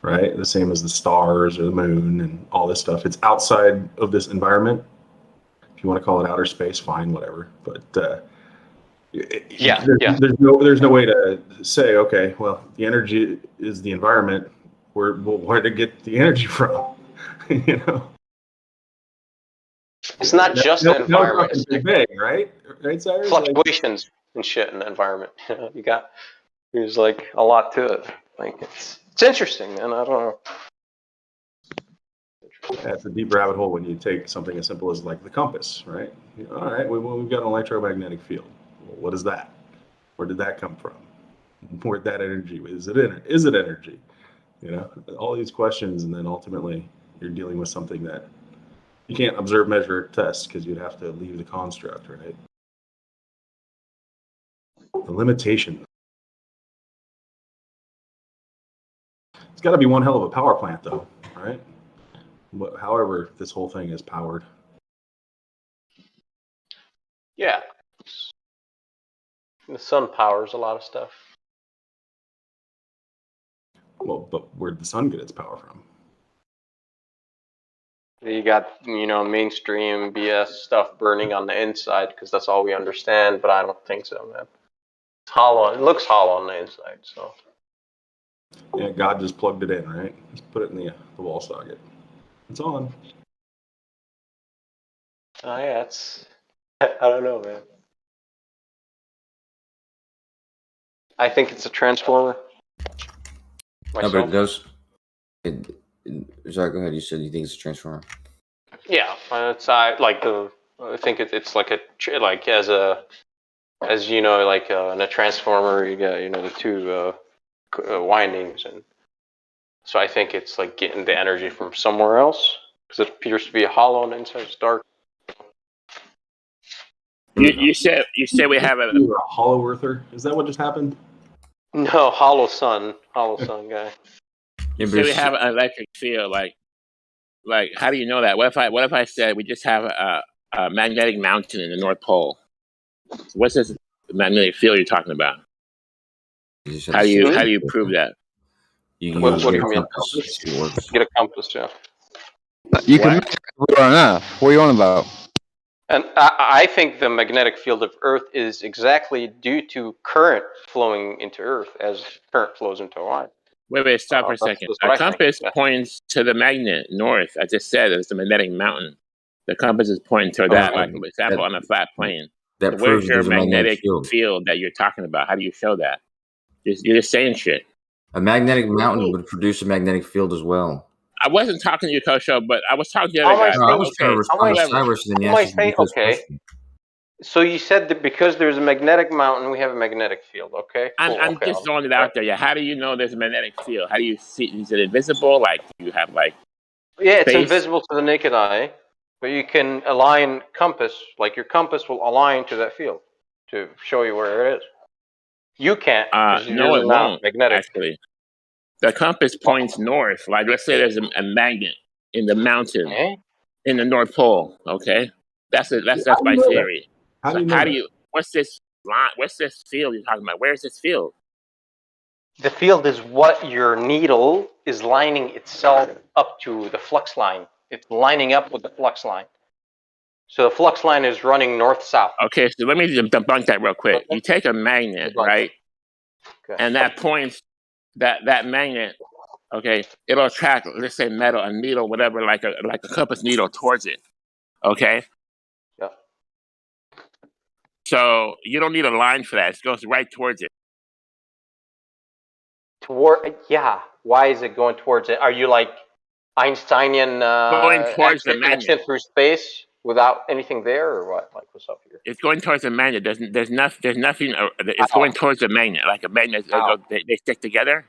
Right? The same as the stars or the moon and all this stuff. It's outside of this environment. If you want to call it outer space, fine, whatever. But there's no way to say, okay, well, the energy is the environment. Where to get the energy from? It's not just the environment. It's big, right? Right, Cyrus? Fluctuations and shit in the environment. There's like a lot to it. Like it's interesting, man. I don't know. That's a deep rabbit hole when you take something as simple as like the compass, right? All right, we've got an electromagnetic field. Well, what is that? Where did that come from? Where'd that energy? Is it energy? All these questions, and then ultimately you're dealing with something that you can't observe, measure, test because you'd have to leave the construct, right? The limitation. It's got to be one hell of a power plant, though, right? But however, this whole thing is powered. Yeah. The sun powers a lot of stuff. Well, but where'd the sun get its power from? You got, mainstream BS stuff burning on the inside because that's all we understand, but I don't think so, man. It's hollow. It looks hollow on the inside, so. Yeah, God just plugged it in, right? Just put it in the wall socket. It's on. Oh, yeah, I don't know, man. I think it's a transformer. No, but it does. Sorry, go ahead. You said you think it's a transformer. Yeah, it's I think it's like in a transformer you got the two windings, and so I think it's like getting the energy from somewhere else because it appears to be hollow on the inside. It's dark. You said we have a hollow earther. Is that what just happened? No, hollow sun guy. You say we have an electric field, like like, how do you know that? What if I said we just have a magnetic mountain in the North Pole? What's this magnetic field you're talking about? How do you prove that? What do you mean? Get a compass, yeah. You can measure it on Earth. What are you on about? And I think the magnetic field of Earth is exactly due to current flowing into Earth as current flows into wire. Wait, stop for a second. A compass points to the magnet north. I just said it's the magnetic mountain. The compass is pointing to that, like for example, on a flat plane. That So proves where's your there's a magnetic magnetic field that you're talking about? How do you show that? You're just saying shit. A magnetic mountain would produce a magnetic field as well. I wasn't talking to you, Kosho, but I was talking to the other guy. No, I was trying to respond to Cyrus, and then you answered Nico's question. So you said that because there's a magnetic mountain, we have a magnetic field. Okay. Cool. I'm just throwing it out there. Yeah. How do you know there's a magnetic field? How do you see? Is it invisible? Like, do you have like? Yeah, it's space? invisible to the naked eye, but you can align compass. Like your compass will align to that field to show you where it is. You can't. No, it won't. Magnetic. Actually, the compass points north. Like, let's say there's a magnet in the mountain in the North Pole. Okay, that's my theory. How do you? What's this line? What's this field you're talking about? Where's this field? The field is what your needle is lining itself up to the flux line. It's lining up with the flux line. So the flux line is running north-south. Okay, so let me debunk that real quick. You take a magnet, right? Okay. And that points that magnet. Okay, it'll attract, let's say, metal, a needle, whatever, like a compass needle towards it. Okay. Yeah. So you don't need a line for that. It goes right towards it. Why is it going towards it? Are you like Einsteinian going towards the action through space without anything there, or what? Like, what's up here? It's going towards the magnet. There's nothing. It's going towards the magnet, like a magnet. They stick together.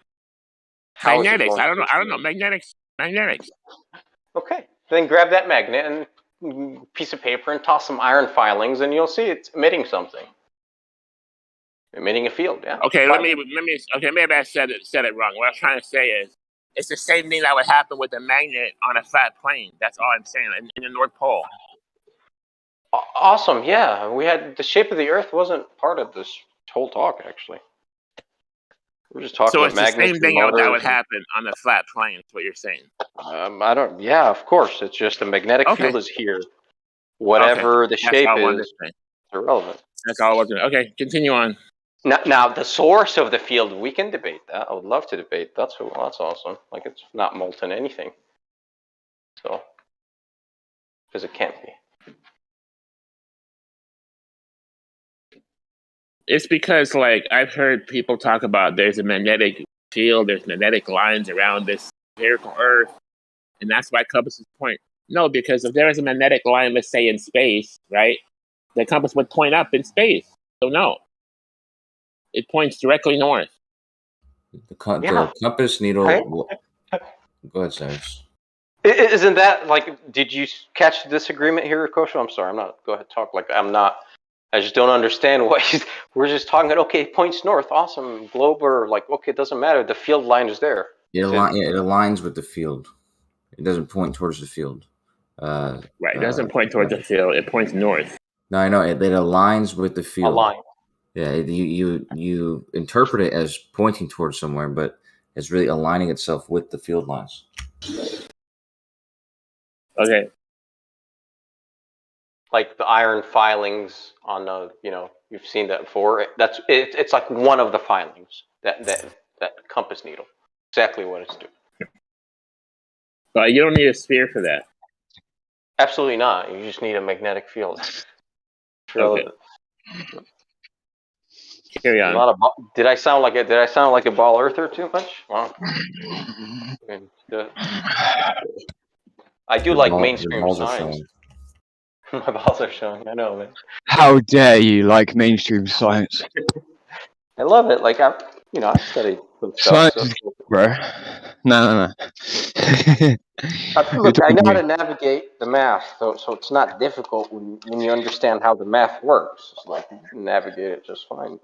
Magnetics. I don't know. Magnetics. Okay. Then grab that magnet and piece of paper and toss some iron filings, and you'll see it's emitting something. Emitting a field, yeah. Okay, let me. Okay, maybe I said it wrong. What I'm trying to say is, it's the same thing that would happen with a magnet on a flat plane. That's all I'm saying. In the North Pole. Awesome. Yeah, we had the shape of the Earth wasn't part of this whole talk, actually. We're just talking about magnets. So it's the same thing that would happen on a flat plane. Is what you're saying? I don't. Yeah, of course. It's just the magnetic field is here. Whatever the shape is, it's irrelevant. That's all I was doing. Okay, continue on. Now, the source of the field, we can debate that. I would love to debate. That's awesome. Like, it's not molten anything. So, because it can't be. It's because, like, I've heard people talk about there's a magnetic field, there's magnetic lines around this spherical Earth, and that's why compasses point. No, because if there was a magnetic line, let's say in space, right, the compass would point up in space. So no, it points directly north. The compass needle. Right. Go ahead, Cyrus. Isn't that like? Did you catch the disagreement here, Kosho? I'm sorry, I'm not. Go ahead, talk. Like, I'm not. I just don't understand what we're just talking about. Okay, it points north. Awesome. Globe or like, okay, it doesn't matter. The field line is there. It aligns with the field. It doesn't point towards the field. Right. It doesn't point towards the field. It points north. No, I know. It aligns with the field. Align. Yeah. You interpret it as pointing towards somewhere, but it's really aligning itself with the field lines. Okay. Like the iron filings on the, you've seen that before. It's like one of the filings, that compass needle. Exactly what it's doing. But you don't need a sphere for that. Absolutely not. You just need a magnetic field. Okay. Carry on. Did I sound like a ball earther too much? Wow. I do like mainstream science. My balls are showing. I know, man. How dare you like mainstream science? I love it. Like, I studied some stuff. Science, bro. No. Look, I know how to navigate the math, so it's not difficult when you understand how the math works. It's like you can navigate it just fine.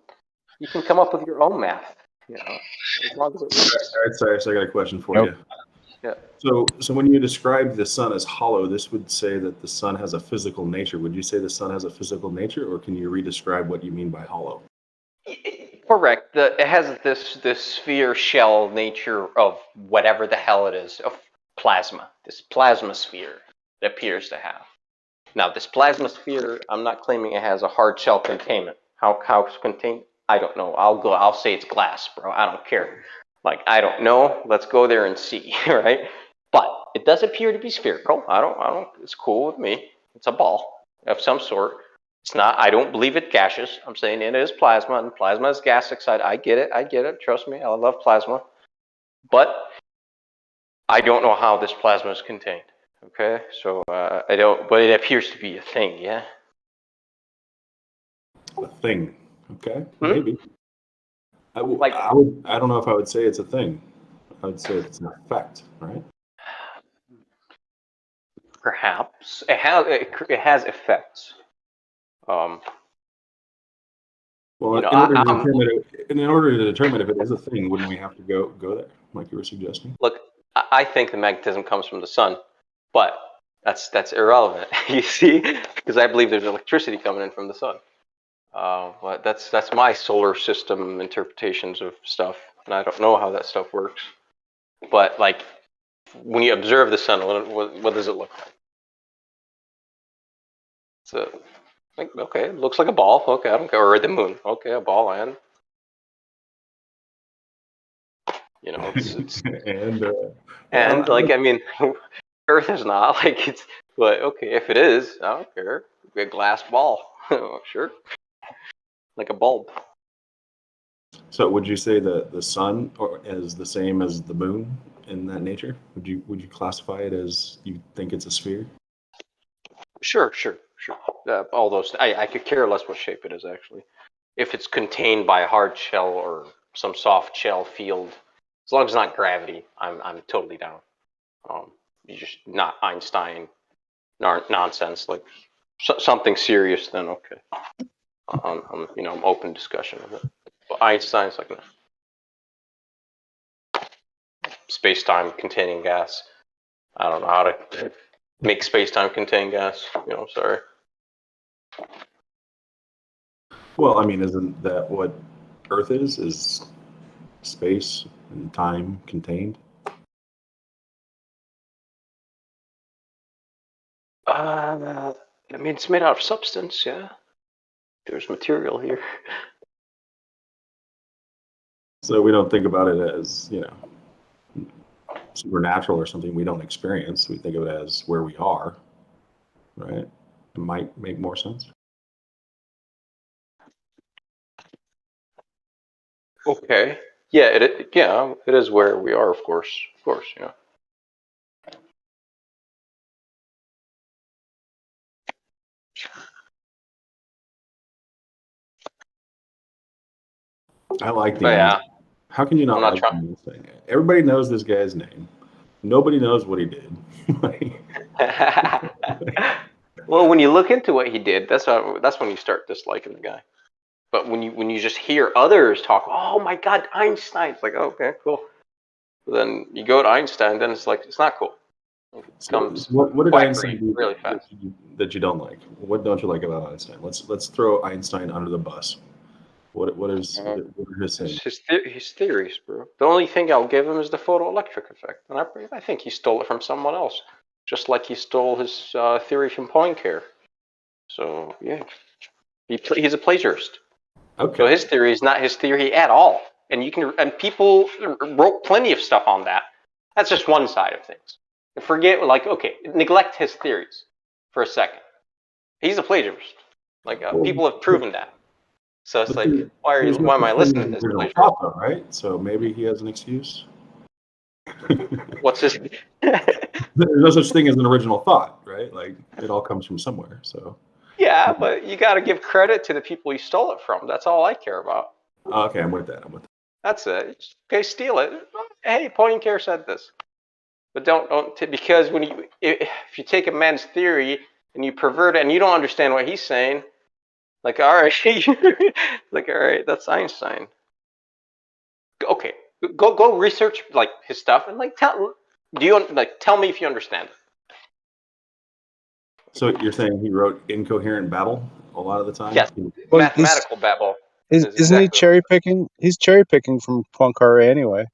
You can come up with your own math, as long as it works. All right, sorry, so I got a question for you. Yeah. So when you describe the sun as hollow, this would say that the sun has a physical nature. Would you say the sun has a physical nature, or can you re-describe what you mean by hollow? Correct. It has this sphere shell nature of whatever the hell it is, of plasma. This plasma sphere it appears to have. Now, this plasma sphere, I'm not claiming it has a hard shell containment. How it's contained, I don't know. I'll say it's glass, bro. I don't care. Like, I don't know. Let's go there and see, right? But it does appear to be spherical. I don't. It's cool with me. It's a ball of some sort. It's not. I don't believe it gaseous. I'm saying it is plasma, and plasma is gas excited. I get it. Trust me. I love plasma, but I don't know how this plasma is contained. Okay, so I don't. But it appears to be a thing. Yeah. A thing. Okay, maybe. I don't know if I would say it's a thing. I would say it's an effect, right? Perhaps it has effects. Well, You know, in order to determine if it is a thing, wouldn't we have to go there, like you were suggesting? Look, I think the magnetism comes from the sun, but that's irrelevant. You see, because I believe there's electricity coming in from the sun. But that's my solar system interpretations of stuff, and I don't know how that stuff works. But like, when you observe the sun, what does it look like? So, like, okay, it looks like a ball. Okay, I don't care. Or the moon. Okay, a ball, and you know, it's and like, I mean, Earth is not like it's. But okay, if it is, I don't care. A glass ball, sure, like a bulb. So, would you say that the sun is the same as the moon in that nature? Would you classify it as you think it's a sphere? Sure. All those. I could care less what shape it is actually. If it's contained by a hard shell or some soft shell field, as long as it's not gravity, I'm totally down. You just not Einstein nonsense, like something serious. Then okay, I'm open discussion of it. But Einstein's like space-time containing gas. I don't know how to make space-time contain gas. Sorry. Well, I mean, isn't that what Earth is? Is space and time contained? I mean, it's made out of substance, yeah. There's material here. So we don't think about it as, supernatural or something we don't experience. We think of it as where we are, right? It might make more sense. Okay. Yeah, it is where we are, of course. Of course, I like the yeah. How can you not like this thing? Everybody knows this guy's name. Nobody knows what he did. Well, when you look into what he did, that's when you start disliking the guy. But when you just hear others talk, oh my God, Einstein, it's like, oh, okay, cool. But then you go to Einstein, then it's like, it's not cool. It becomes what did Einstein do really fast. that you don't like? What don't you like about Einstein? Let's throw Einstein under the bus. What are his saying? His theories, bro. The only thing I'll give him is the photoelectric effect, and I think he stole it from someone else, just like he stole his theory from Poincare. So yeah, he's a plagiarist. Okay. So his theory is not his theory at all, and people wrote plenty of stuff on that. That's just one side of things. Neglect his theories for a second. He's a plagiarist. People have proven that. So it's like, why am I listening to this plagiarist? Thought, right? So maybe he has an excuse. What's his? There's no such thing as an original thought, right? Like it all comes from somewhere. So. Yeah, but you got to give credit to the people you stole it from. That's all I care about. Okay, I'm with that. That's it. Okay, steal it. Hey, Poincare said this, but don't because if you take a man's theory and you pervert it and you don't understand what he's saying, like all right, that's Einstein. Okay, go research his stuff and Do you tell me if you understand? So you're saying he wrote incoherent babble a lot of the time? Yes, Well, mathematical babble is isn't he exactly. cherry picking? He's cherry picking from Poincaré anyway.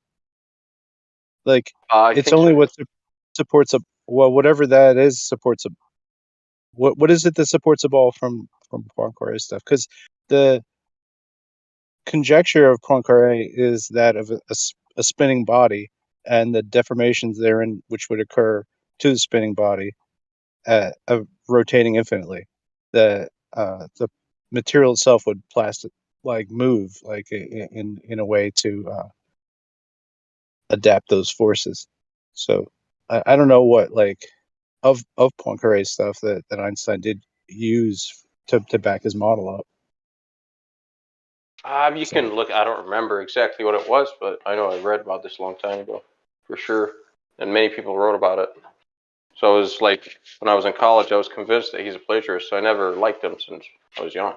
Like I it's think so. only what supports a whatever that is supports a what is it that supports a ball from Poincaré stuff? Because the conjecture of Poincaré is that of a spinning body and the deformations therein which would occur to the spinning body of rotating infinitely. The material itself would move like in a way to adapt those forces. So I don't know what of Poincaré's stuff that Einstein did use to back his model up. You can look. I don't remember exactly what it was, but I know I read about this a long time ago, for sure, and many people wrote about it. So it was like when I was in college, I was convinced that he's a plagiarist. So I never liked him since I was young.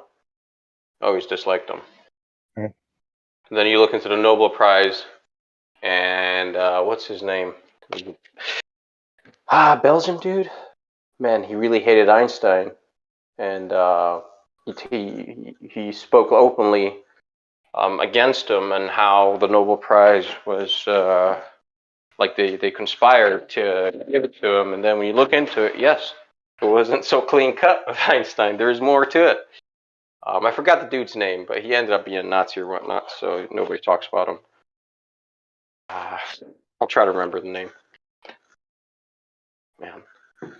I always disliked him. Right. And then you look into the Nobel Prize, and what's his name? Belgian dude. Man, he really hated Einstein, and he spoke openly against him and how the Nobel Prize was like they conspired to give it to him. And then when you look into it, yes, it wasn't so clean cut with Einstein. There's more to it. I forgot the dude's name, but he ended up being a Nazi or whatnot, so nobody talks about him. I'll try to remember the name. Man.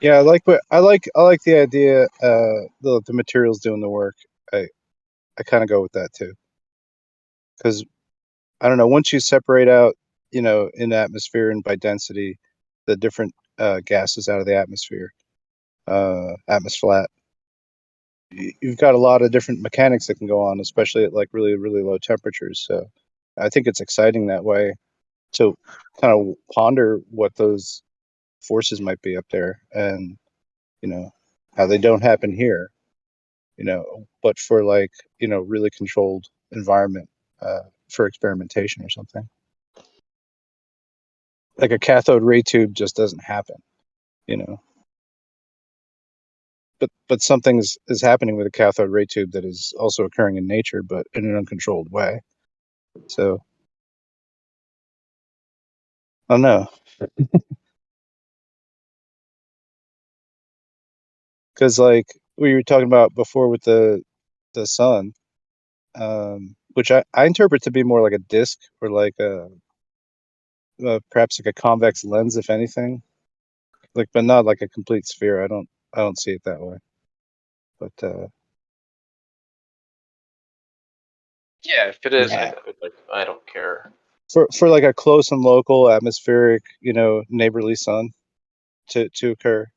Yeah, I like the idea. The materials doing the work. I kind of go with that too, because I don't know. Once you separate out, in the atmosphere and by density, the different gases out of the atmosphere, flat. You've got a lot of different mechanics that can go on, especially at like really, really low temperatures. So I think it's exciting that way to kind of ponder what those forces might be up there and, how they don't happen here, but for really controlled environment for experimentation or something. Like a cathode ray tube just doesn't happen, But something is happening with a cathode ray tube that is also occurring in nature, but in an uncontrolled way. So I don't know. Because like we were talking about before with the sun, which I interpret to be more like a disc or like perhaps like a convex lens, if anything, but not like a complete sphere. I don't see it that way. But Yeah, if it is, yeah. I don't care. For like a close and local atmospheric, neighborly sun to occur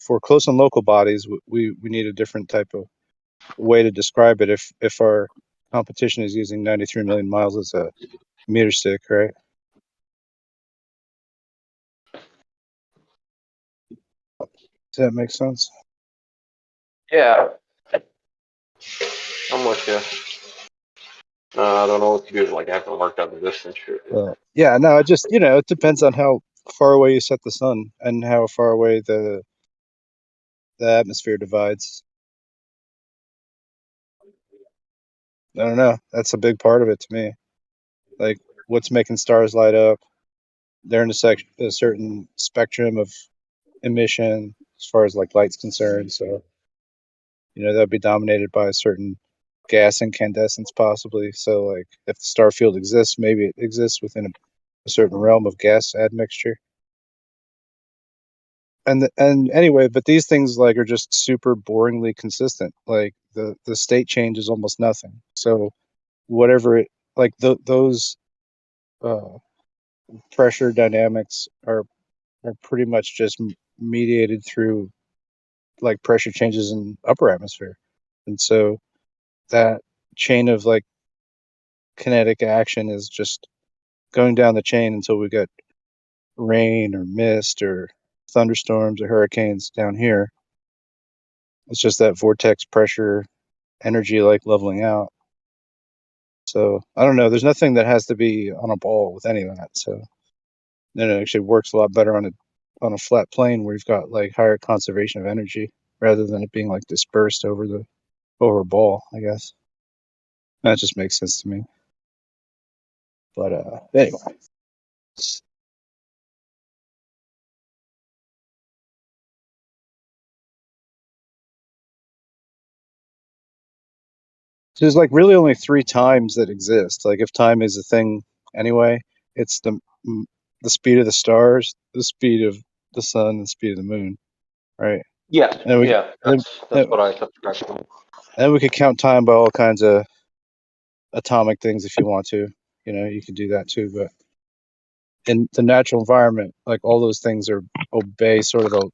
for close and local bodies, we need a different type of way to describe it. If our competition is using 93 million miles as a meter stick, right? Does that make sense? Yeah, I'm with you. I don't know what to do. Like I haven't worked out the distance shit. Yeah, no, it just it depends on how far away you set the sun and how far away the atmosphere divides. I don't know. That's a big part of it to me. Like what's making stars light up? They're in a certain spectrum of emission as far as like light's concerned. So that'd be dominated by a certain gas incandescence possibly. So like if the star field exists, maybe it exists within a certain realm of gas admixture. And anyway, but these things like are just super boringly consistent. Like the state change is almost nothing. So whatever it like those pressure dynamics are pretty much just mediated through like pressure changes in upper atmosphere. And so that chain of like kinetic action is just going down the chain until we get rain or mist or thunderstorms or hurricanes down here. It's just that vortex pressure energy like leveling out. So I don't know. There's nothing that has to be on a ball with any of that. So then it actually works a lot better on a flat plane where you've got like higher conservation of energy rather than it being like dispersed over a ball, I guess. That just makes sense to me. But anyway. So there's like really only 3 times that exist. Like if time is a thing anyway, it's the speed of the stars, the speed of the sun, the speed of the moon, right? Yeah, And yeah, that's what I subscribe to. and we could count time by all kinds of atomic things if you want to. You know, you could do that too. But in the natural environment, like all those things obey sort of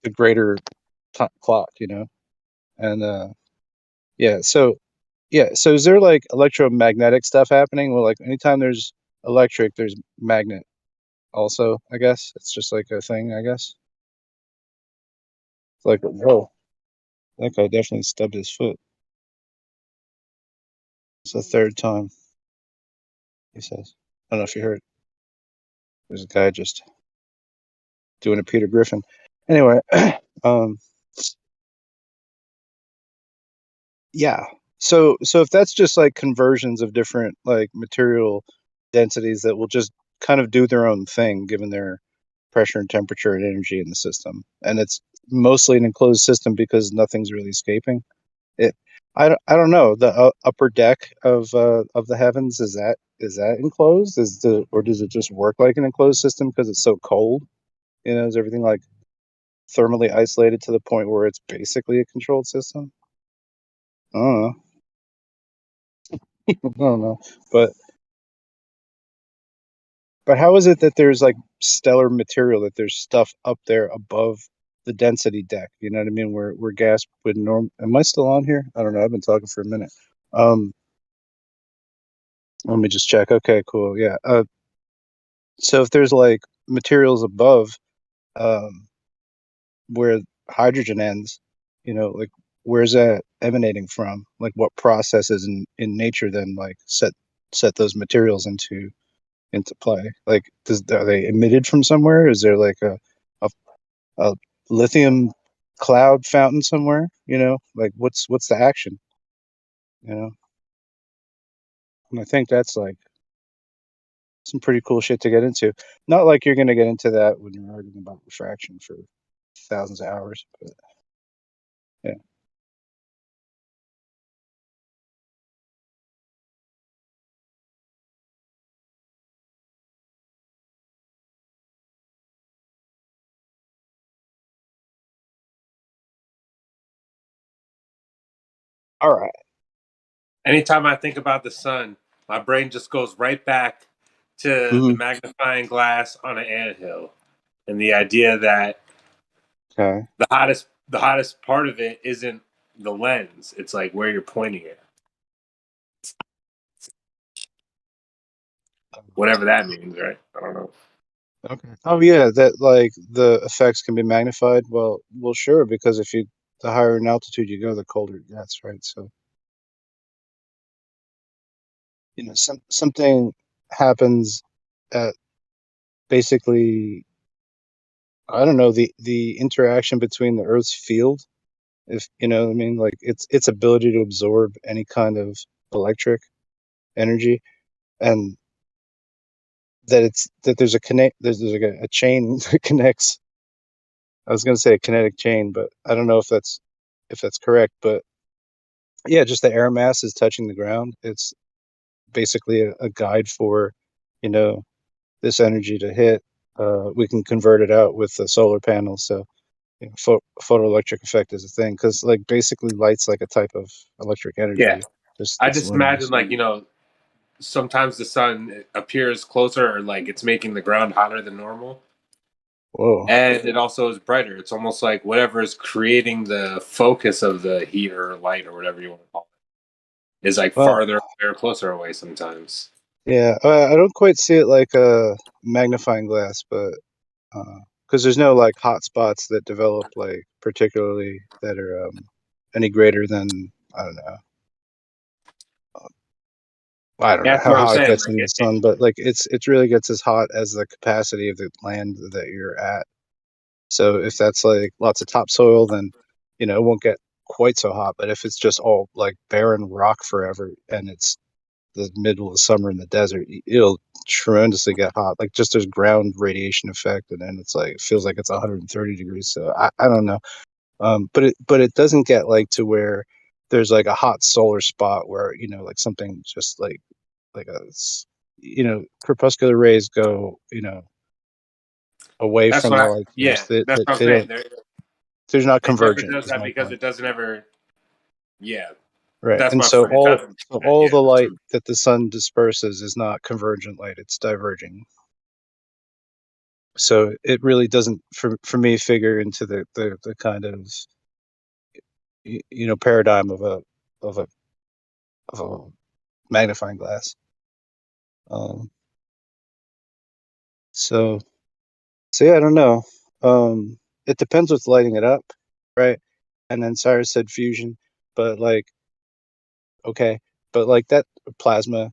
the greater clock, you know. And yeah, so is there like electromagnetic stuff happening? Well, like anytime there's electric, there's magnet also, I guess. It's just like a thing, I guess. It's like, whoa, that guy definitely stubbed his foot. It's the 3rd time, he says. I don't know if you heard. There's a guy just doing a Peter Griffin. Anyway, yeah. So if that's just like conversions of different like material densities that will just kind of do their own thing given their pressure and temperature and energy in the system, and it's mostly an enclosed system because nothing's really escaping it. I don't know, the upper deck of the heavens, is that enclosed, or does it just work like an enclosed system because it's so cold? You know, is everything like thermally isolated to the point where it's basically a controlled system? I don't know. I don't know, but how is it that there's like stellar material, that there's stuff up there above the density deck? You know what I mean? Where gas would Am I still on here? I don't know. I've been talking for a minute. Let me just check. Okay, cool. Yeah. So if there's like materials above, where hydrogen ends, you know, like where's that emanating from? Like what processes in nature then like set those materials into play? Like are they emitted from somewhere? Is there like a a lithium cloud fountain somewhere? You know, like what's the action? You know, and I think that's like some pretty cool shit to get into. Not like you're gonna get into that when you're arguing about refraction for thousands of hours, but yeah. All right. Anytime I think about the sun, my brain just goes right back to the magnifying glass on an anthill, and the idea that Okay. the hottest part of it isn't the lens; it's like where you're pointing it. Whatever that means, right? I don't know. Okay. Oh yeah, that like the effects can be magnified. Well, sure, because the higher in altitude you go, the colder it gets, right? So, you know, something happens at basically, I don't know, the interaction between the Earth's field, if you know what I mean, like its ability to absorb any kind of electric energy, and that there's there's like a chain that connects. I was going to say a kinetic chain, but I don't know if that's correct. But yeah, just the air mass is touching the ground. It's basically a guide for, you know, this energy to hit. We can convert it out with the solar panels. So, you know, photoelectric effect is a thing because, like, basically, light's like a type of electric Yeah, energy. I It's just imagine luminous. like sometimes the sun appears closer, or like it's making the ground hotter than normal. Whoa. And it also is brighter. It's almost like whatever is creating the focus of the heat or light or whatever you want to call it is like Well, farther or closer away sometimes. yeah, I don't quite see it like a magnifying glass, but because there's no like hot spots that develop like particularly that are any greater than, I don't know, I don't know That's how what I'm hot it saying. gets in the sun, but like it really gets as hot as the capacity of the land that you're at. So if that's like lots of topsoil, then it won't get quite so hot. But if it's just all like barren rock forever and it's the middle of summer in the desert, it'll tremendously get hot. Like just there's ground radiation effect, and then it's like it feels like it's 130 degrees. So I don't know. But it doesn't get like to where there's like a hot solar spot where like something just like crepuscular rays go away That's from what the I, light yeah, source. They, that's they, what I'm they saying. don't. There's not It never convergent. does Is that my because point. it doesn't ever, yeah. Right. That's And my so point. It doesn't, all yeah, the that's light true. that the sun disperses is not convergent light. It's diverging. So it really doesn't for me figure into the kind of paradigm of a magnifying glass. So yeah, I don't know. It depends what's lighting it up, right? And then Cyrus said fusion, but like, okay, but like that plasma,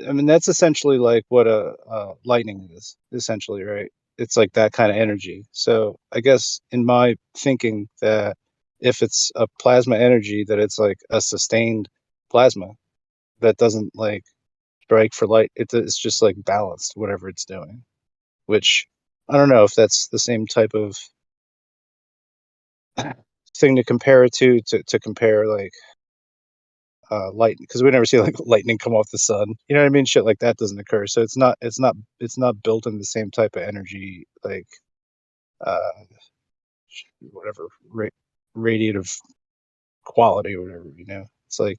I mean, that's essentially like what a lightning is, essentially, right? It's like that kind of energy. So I guess in my thinking that if it's a plasma energy, that it's like a sustained plasma that doesn't like strike for light. It's just like balanced, whatever it's doing, which I don't know if that's the same type of thing to compare it to compare like light, because we never see like lightning come off the sun, you know what I mean? Shit like that doesn't occur, so it's not built in the same type of energy, like uh whatever radiative quality or whatever, it's like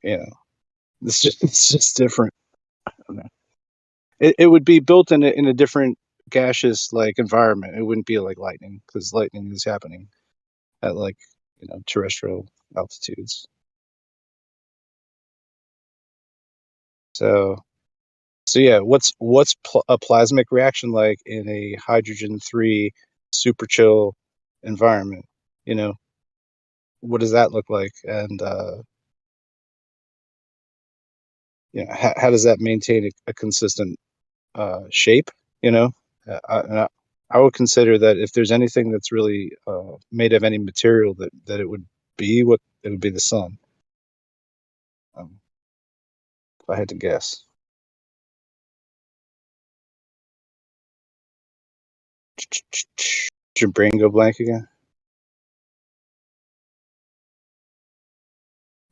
it's just different. I don't know. It would be built in a different gaseous like environment. It wouldn't be like lightning, because lightning is happening at like terrestrial altitudes. So yeah, what's a plasmic reaction like in a hydrogen 3 super chill environment? What does that look like? And how does that maintain a consistent shape? I would consider that if there's anything that's really made of any material, that it would be the sun. If I had to guess. Did your brain go blank again?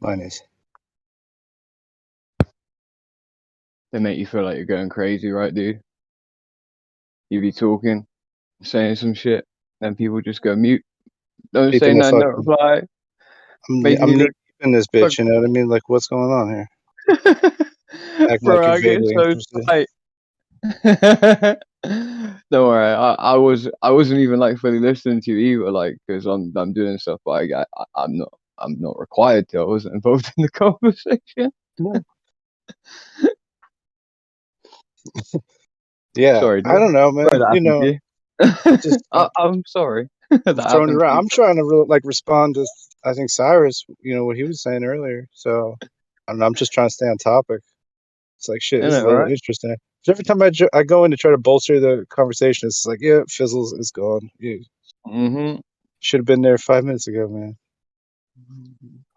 Mine is. They make you feel like you're going crazy, right, dude? You be talking, saying some shit, then people just go mute. Don't say Keeping the nothing, don't fucking. reply. Making I'm you look keeping this bitch. fuck. You know what I mean? Like, what's going on here? Acting like Bro, you're I get vaguely so interested. tight. Don't worry, I wasn't even like fully listening to you either, like, because I'm doing stuff, but I'm not required to. I wasn't involved in the conversation. Yeah, Sorry, I don't know, sorry man. that happened to you. I'm sorry that Just throwing it happened to around. you. I'm trying to like respond to, I think, Cyrus, what he was saying earlier. So I don't know, I'm just trying to stay on topic. It's like shit. This Isn't is it a little alright? interesting. Every time I go in to try to bolster the conversation, it's like, yeah, it fizzles. It's gone. You should have been there 5 minutes ago, man.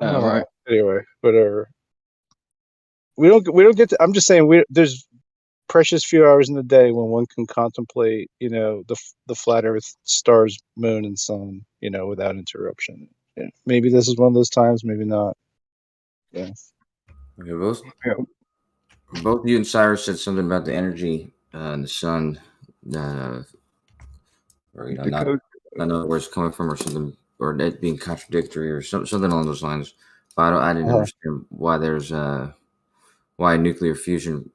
Right. Anyway, whatever. We don't get to. I'm just saying, there's precious few hours in the day when one can contemplate, the flat Earth, stars, moon, and sun, without interruption. Yeah, maybe this is one of those times. Maybe not. Yeah. Okay, both you and Cyrus said something about the energy in the sun, or not know where it's coming from, or something, or that being contradictory, or something along those lines. But I didn't understand why there's why nuclear fusion,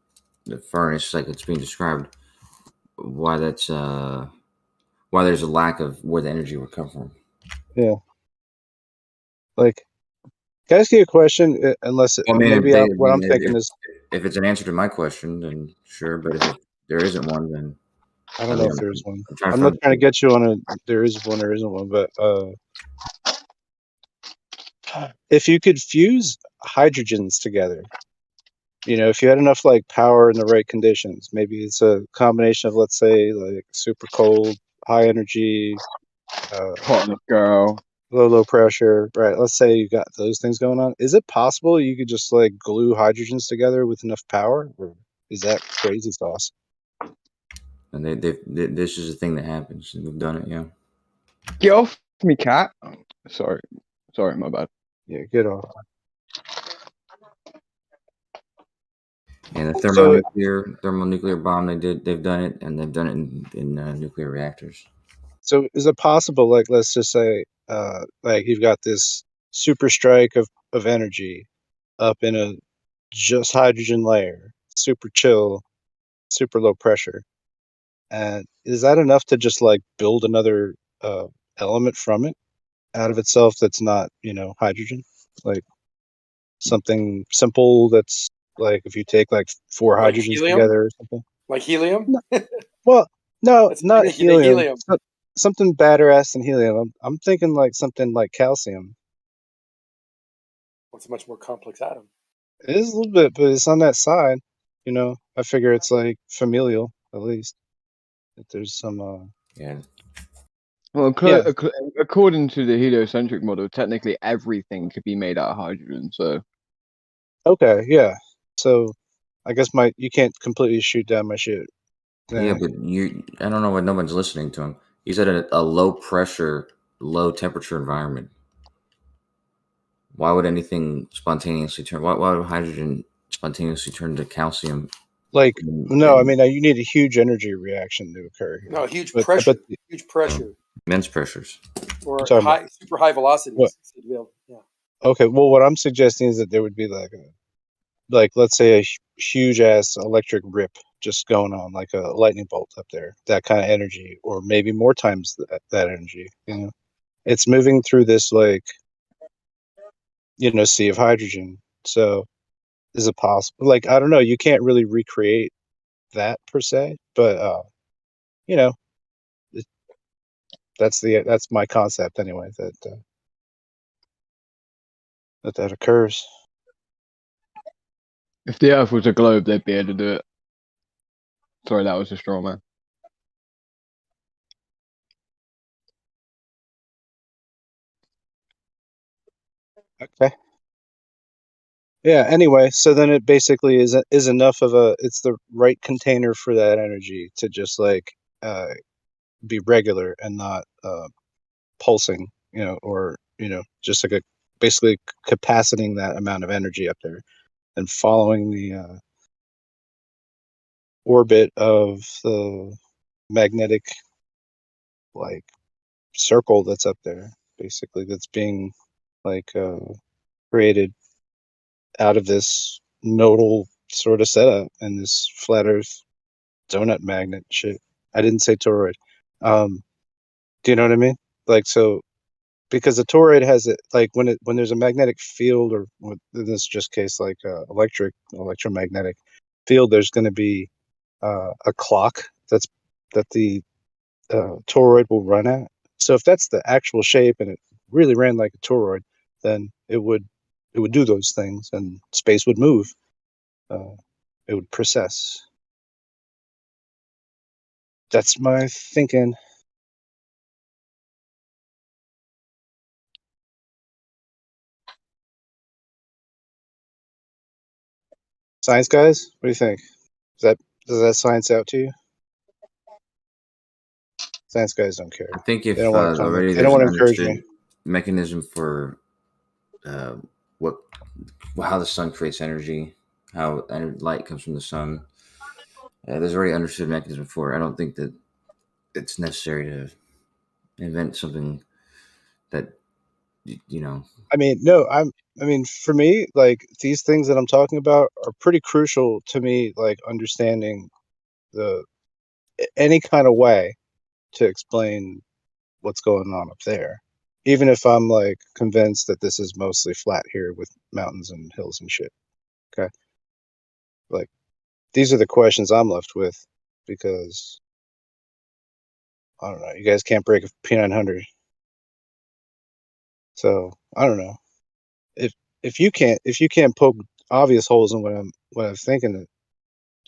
the furnace, like it's being described, why that's why there's a lack of where the energy would come from. Yeah. Like, can I ask you a question? Unless what I'm thinking is, if it's an answer to my question, then sure. But if there isn't one, then I don't know if there's one. I'm I'm not trying to get you on there is one or isn't one, but if you could fuse hydrogens together, if you had enough like power in the right conditions, maybe it's a combination of, let's say, like super cold, high energy, Hot girl. low pressure, right? Let's say you got those things going on. Is it possible you could just like glue hydrogens together with enough power, or is that crazy sauce? And this is a thing that happens. We've done it, yeah. Get off me, cat. Sorry, my bad. Yeah, get off. And the thermonuclear bomb, they've done it, and they've done it in nuclear reactors. So is it possible, like, let's just say, like you've got this super strike of energy up in a just hydrogen layer, super chill, super low pressure, and is that enough to just like build another element from it out of itself that's not, hydrogen? Like something simple that's like if you take like four Like hydrogens helium? together or something. Like helium? Well, no, That's not the helium. helium. Something badder ass than helium. I'm thinking like something like calcium. It's a much more complex atom. It is a little bit, but it's on that side. I figure it's like familial at least. If there's some. Yeah. Well, Yeah. according to the heliocentric model, technically everything could be made out of hydrogen. So. Okay. Yeah. So, I guess you can't completely shoot down my shit. Yeah, but I don't know why no one's listening to him. He's at a low pressure, low temperature environment. Why would anything spontaneously turn? Why would hydrogen spontaneously turn to calcium? Like, no, I mean, you need a huge energy reaction to occur here. No, huge pressure. Huge pressure. Immense pressures. Or super high velocities. What? Yeah. Okay, well, what I'm suggesting is that there would be like let's say a huge ass electric rip just going on, like a lightning bolt up there, that kind of energy, or maybe more times that energy. It's moving through this like sea of hydrogen. So is it possible? Like, I don't know. You can't really recreate that per se, but it, that's my concept anyway. That occurs. If the Earth was a globe, they'd be able to do it. Sorry, that was a straw man. Okay. Yeah. Anyway, so then it basically is enough of it's the right container for that energy to just like be regular and not pulsing, or just like basically capaciting that amount of energy up there and following the orbit of the magnetic like circle that's up there, basically, that's being like created out of this nodal sort of setup and this flat earth donut magnet shit. I didn't say toroid. Do you know what I mean? Like, so because the toroid has it, like when there's a magnetic field, or in this just case like electromagnetic field, there's going to be a clock that the toroid will run at. So if that's the actual shape and it really ran like a toroid, then it would do those things and space would move. It would precess. That's my thinking. Science guys, what do you think? Does that science out to you? Science guys don't care. I think They if don't want to comment. already They don't there's want an to encourage me. understood mechanism for how the sun creates energy, how light comes from the sun. There's already understood mechanism for it. I don't think that it's necessary to invent something that I mean, no, I mean, for me, like these things that I'm talking about are pretty crucial to me, like understanding any kind of way to explain what's going on up there. Even if I'm like convinced that this is mostly flat here with mountains and hills and shit. Okay. Like these are the questions I'm left with because I don't know, you guys can't break a P900. So I don't know. if you can't poke obvious holes in what I'm thinking,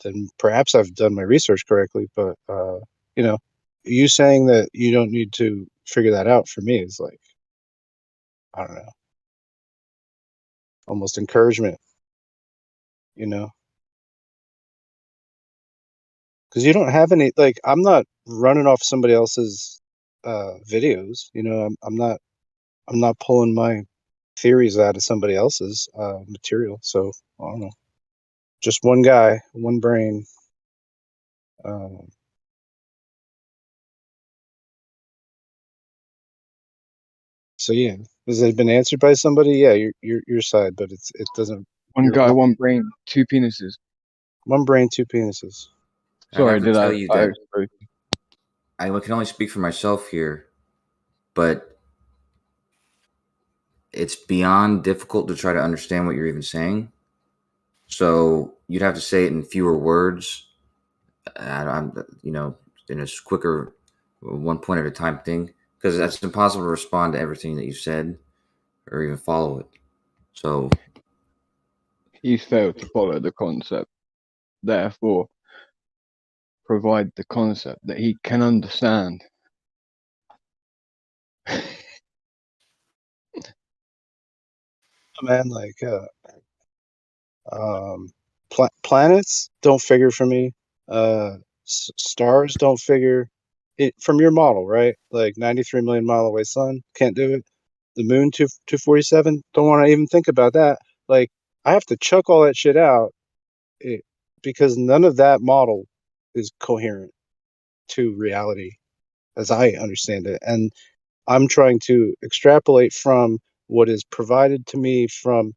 then perhaps I've done my research correctly. But you know, you saying that you don't need to figure that out for me is like, I don't know, almost encouragement, you know, because you don't have any, like, I'm not running off somebody else's videos, you know. I'm not pulling my theories out of somebody else's material. So I don't know, just one guy, one brain. So yeah, has it been answered by somebody? Yeah, your side, but it doesn't. One guy, one brain, two penises. One brain, two penises. Sorry, I did tell I? you that I can only speak for myself here, but it's beyond difficult to try to understand what you're even saying. So you'd have to say it in fewer words. I'm, you know, in a quicker, one point at a time thing, because that's impossible to respond to everything that you said or even follow it. So he's failed to follow the concept. Therefore, provide the concept that he can understand. Man, like planets don't figure for me. Stars don't figure it from your model, right? Like 93 million mile away sun, can't do it. The moon 247, don't want to even think about that. Like, I have to chuck all that shit out because none of that model is coherent to reality as I understand it. And I'm trying to extrapolate from what is provided to me from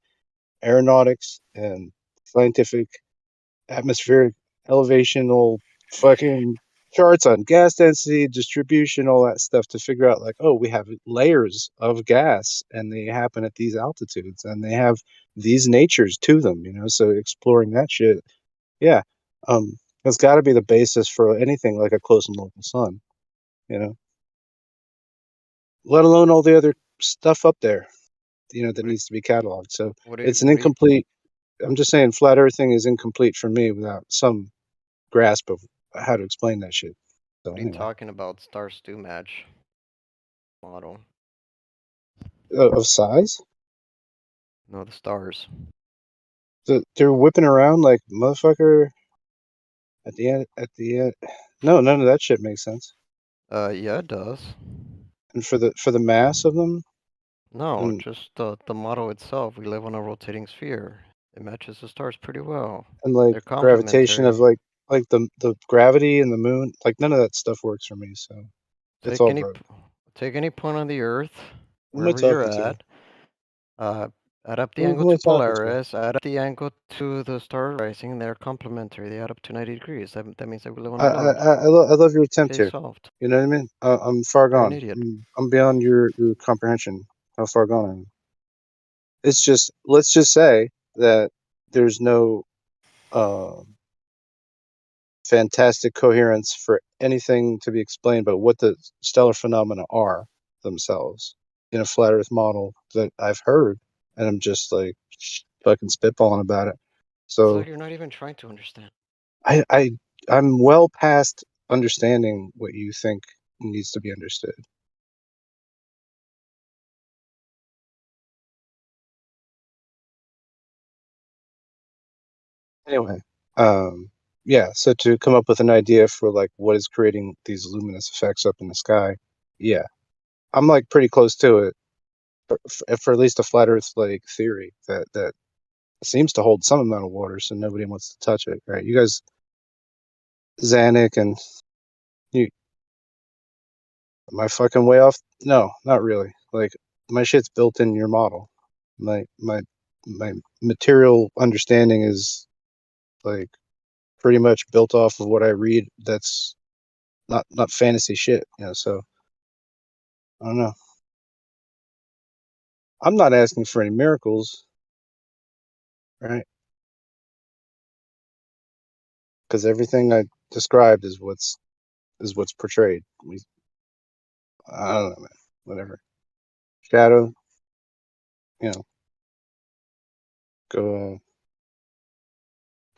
aeronautics and scientific atmospheric elevational fucking charts on gas density, distribution, all that stuff to figure out, like, oh, we have layers of gas and they happen at these altitudes and they have these natures to them, you know. So exploring that shit, yeah, that's got to be the basis for anything like a close and local sun, you know, let alone all the other stuff up there, you know, that needs to be cataloged. So it's an incomplete. I'm just saying, flat earthing is incomplete for me without some grasp of how to explain that shit. So What are you anyway, talking about? Stars do match model. of size, No, the stars. they're whipping around like motherfucker at the end. No, none of that shit makes sense. Yeah, it does. And for the mass of them, No, and just the model itself. We live on a rotating sphere. It matches the stars pretty well. like They're gravitation of complementary. like the gravity and the moon, like none of that stuff works for me. So it's all broke. Take any point on the Earth, Who am I wherever you're talking to? at. Add up the Who angle am I to talking to? Polaris. Add up the angle to the star rising. And they're complementary. They add up to 90 degrees. That means that we live on a node. I love your attempt Case here. solved. You know what I mean? I'm far You're an gone. idiot. I'm beyond your comprehension. How far gone I am. It's just, let's just say that there's no fantastic coherence for anything to be explained but what the stellar phenomena are themselves in a flat Earth model that I've heard, and I'm just like fucking spitballing about it. It's like So you're not even trying to understand. I'm well past understanding what you think needs to be understood. Anyway, yeah, so to come up with an idea for like what is creating these luminous effects up in the sky, yeah, I'm like pretty close to it for at least a flat Earth like theory that seems to hold some amount of water, so nobody wants to touch it, right? You guys, Zanuck, and you, am I fucking way off? No, not really. Like, my shit's built in your model. My material understanding is like pretty much built off of what I read. That's not fantasy shit, you know. So I don't know. I'm not asking for any miracles, right? Because everything I described is what's portrayed. I don't know, man. Whatever. Shadow, you know. go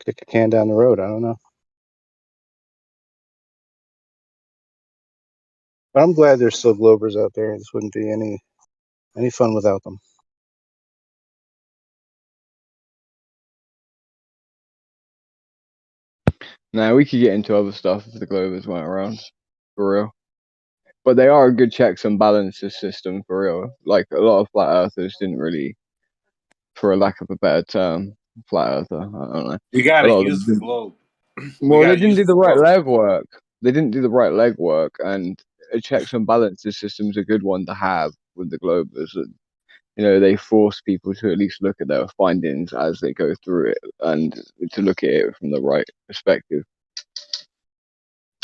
kick a can down the road. I don't know. But I'm glad there's still Globers out there. This wouldn't be any fun without them. Now we could get into other stuff if the Glovers weren't around, for real. But they are a good checks and balances system, for real. Like a lot of flat earthers didn't really, for a lack of a better term, flat earther. I don't know. We A gotta lot of use them the didn't, globe. well, they didn't do the right legwork. They didn't do the right legwork, and a checks and balances system is a good one to have with the Glovers. You know, they force people to at least look at their findings as they go through it and to look at it from the right perspective.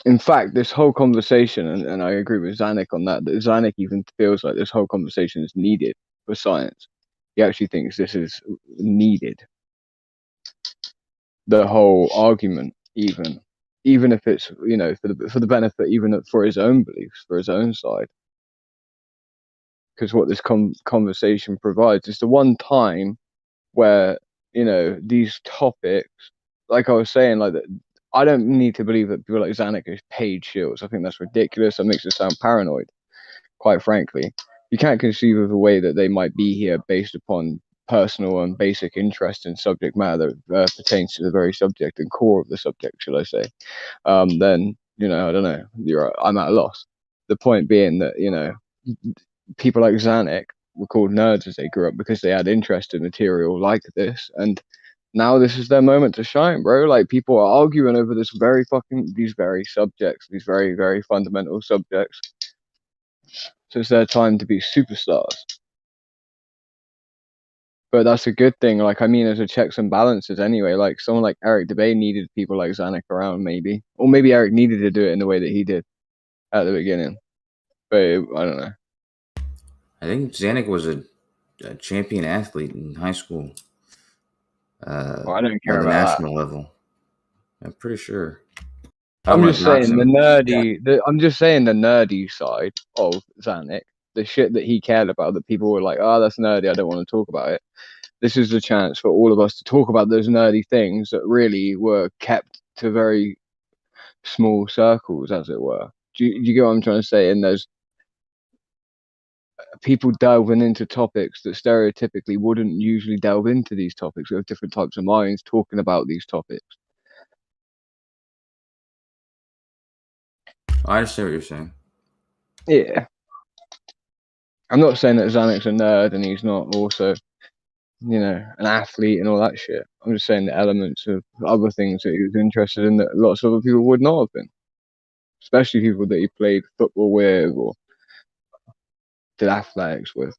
In fact, this whole conversation, and I agree with Zanuck on that Zanuck even feels like this whole conversation is needed for science. He actually thinks this is needed. The whole argument, even if it's, you know, for the benefit, even for his own beliefs, for his own side. Because what this conversation provides is the one time where, you know, these topics, like I was saying, like that, I don't need to believe that people like Zanuck are paid shills. I think that's ridiculous. That makes it sound paranoid, quite frankly. You can't conceive of a way that they might be here based upon personal and basic interest in subject matter that pertains to the very subject and core of the subject, shall I say. Then, you know, I don't know. I'm at a loss. The point being that, you know, people like Zanuck were called nerds as they grew up because they had interest in material like this, and now this is their moment to shine, bro. Like, people are arguing over these very subjects, these very, very fundamental subjects. So it's their time to be superstars. But that's a good thing. Like, I mean, as a checks and balances anyway. Like, someone like Eric DeBay needed people like Zanuck around, maybe. Or maybe Eric needed to do it in the way that he did at the beginning. But I don't know. I think Zanuck was a champion athlete in high school. Well, I don't care on the about national level. I'm pretty sure. I'm just saying I'm just saying the nerdy side of Zanuck, the shit that he cared about, that people were like, "Oh, that's nerdy. I don't want to talk about it." This is the chance for all of us to talk about those nerdy things that really were kept to very small circles, as it were. Do you get what I'm trying to say? And there's people delving into topics that stereotypically wouldn't usually delve into these topics. We have different types of minds talking about these topics. I understand what you're saying. Yeah. I'm not saying that Zanuck's a nerd and he's not also, you know, an athlete and all that shit. I'm just saying the elements of other things that he was interested in that lots of other people would not have been. Especially people that he played football with or did athletics with.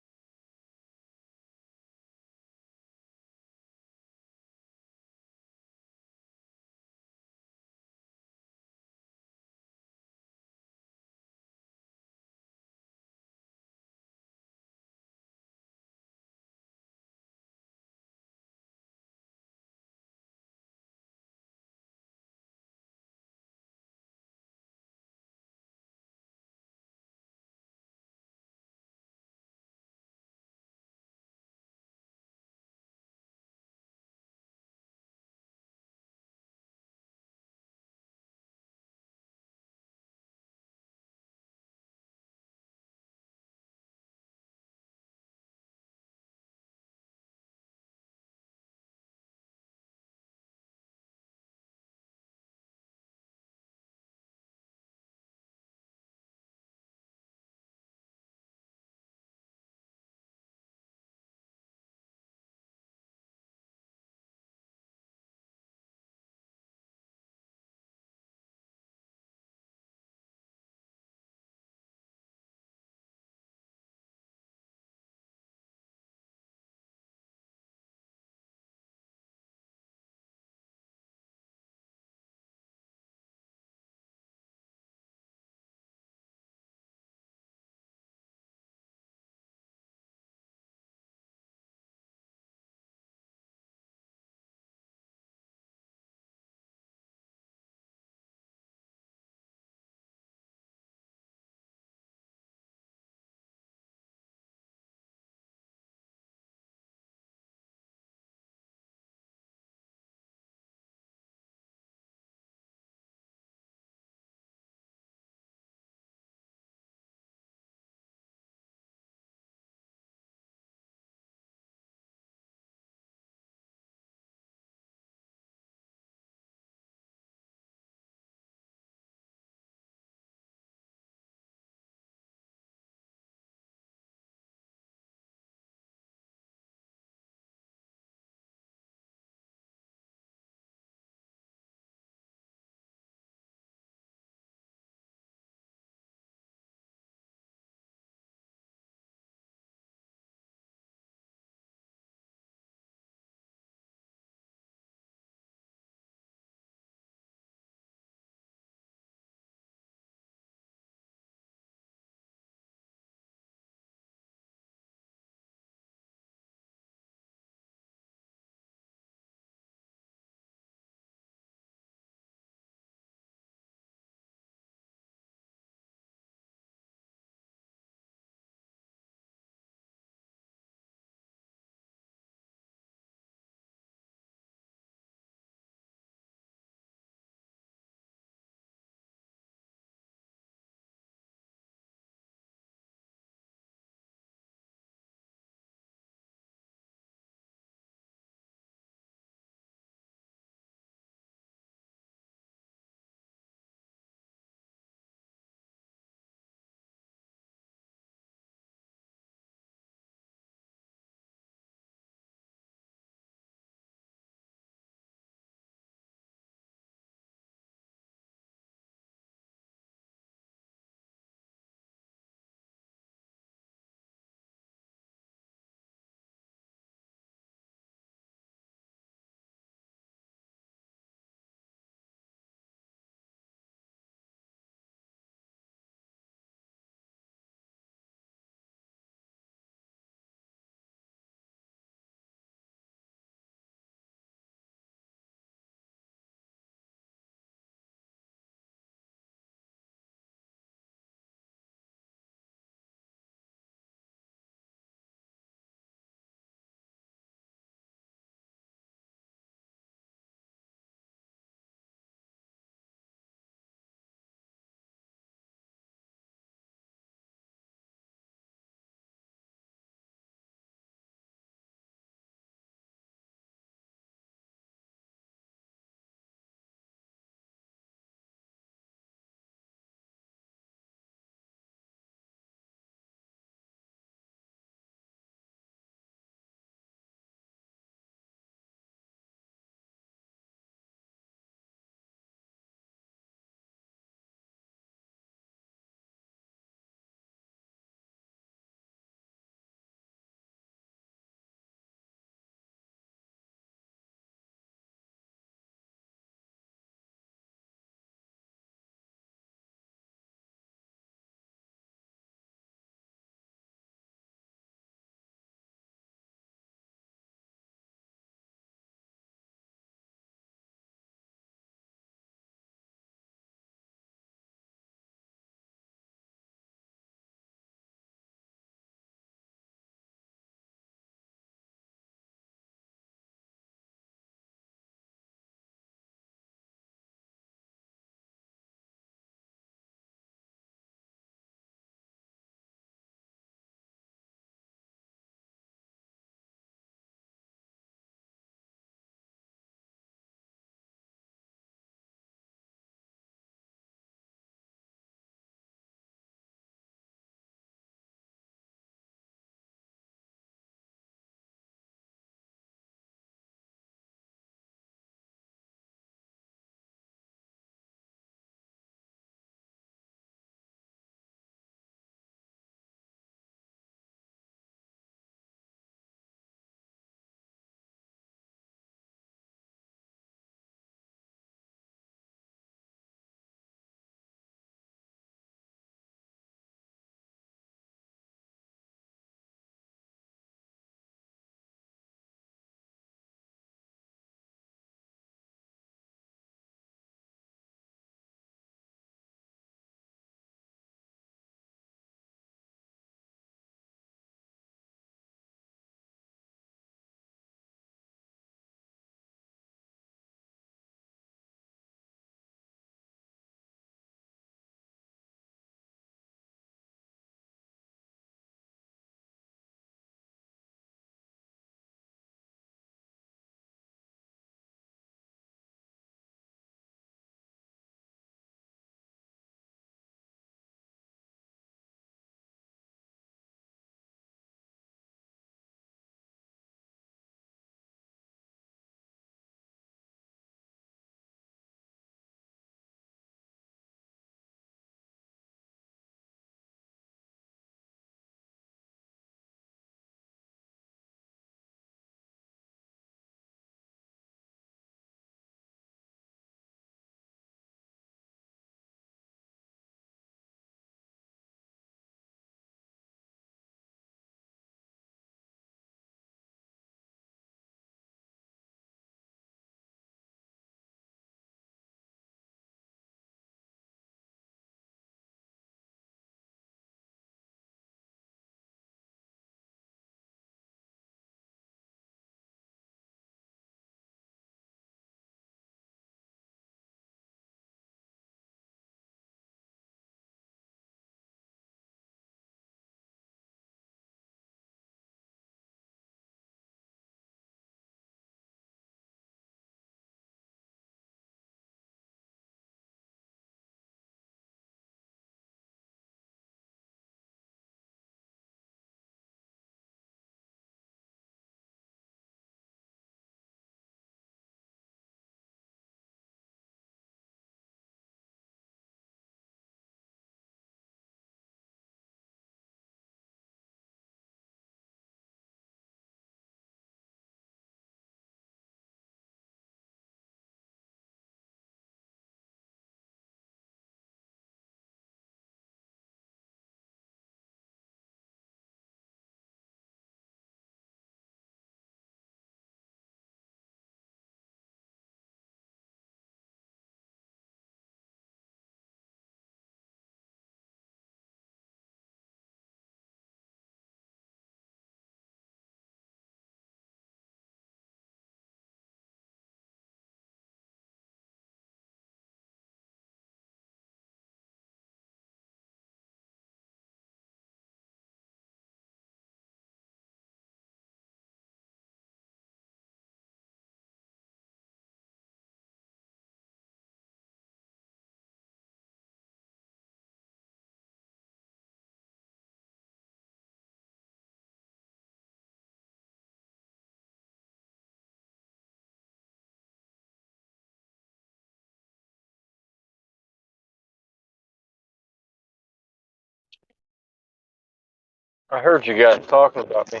I heard you guys talking about me,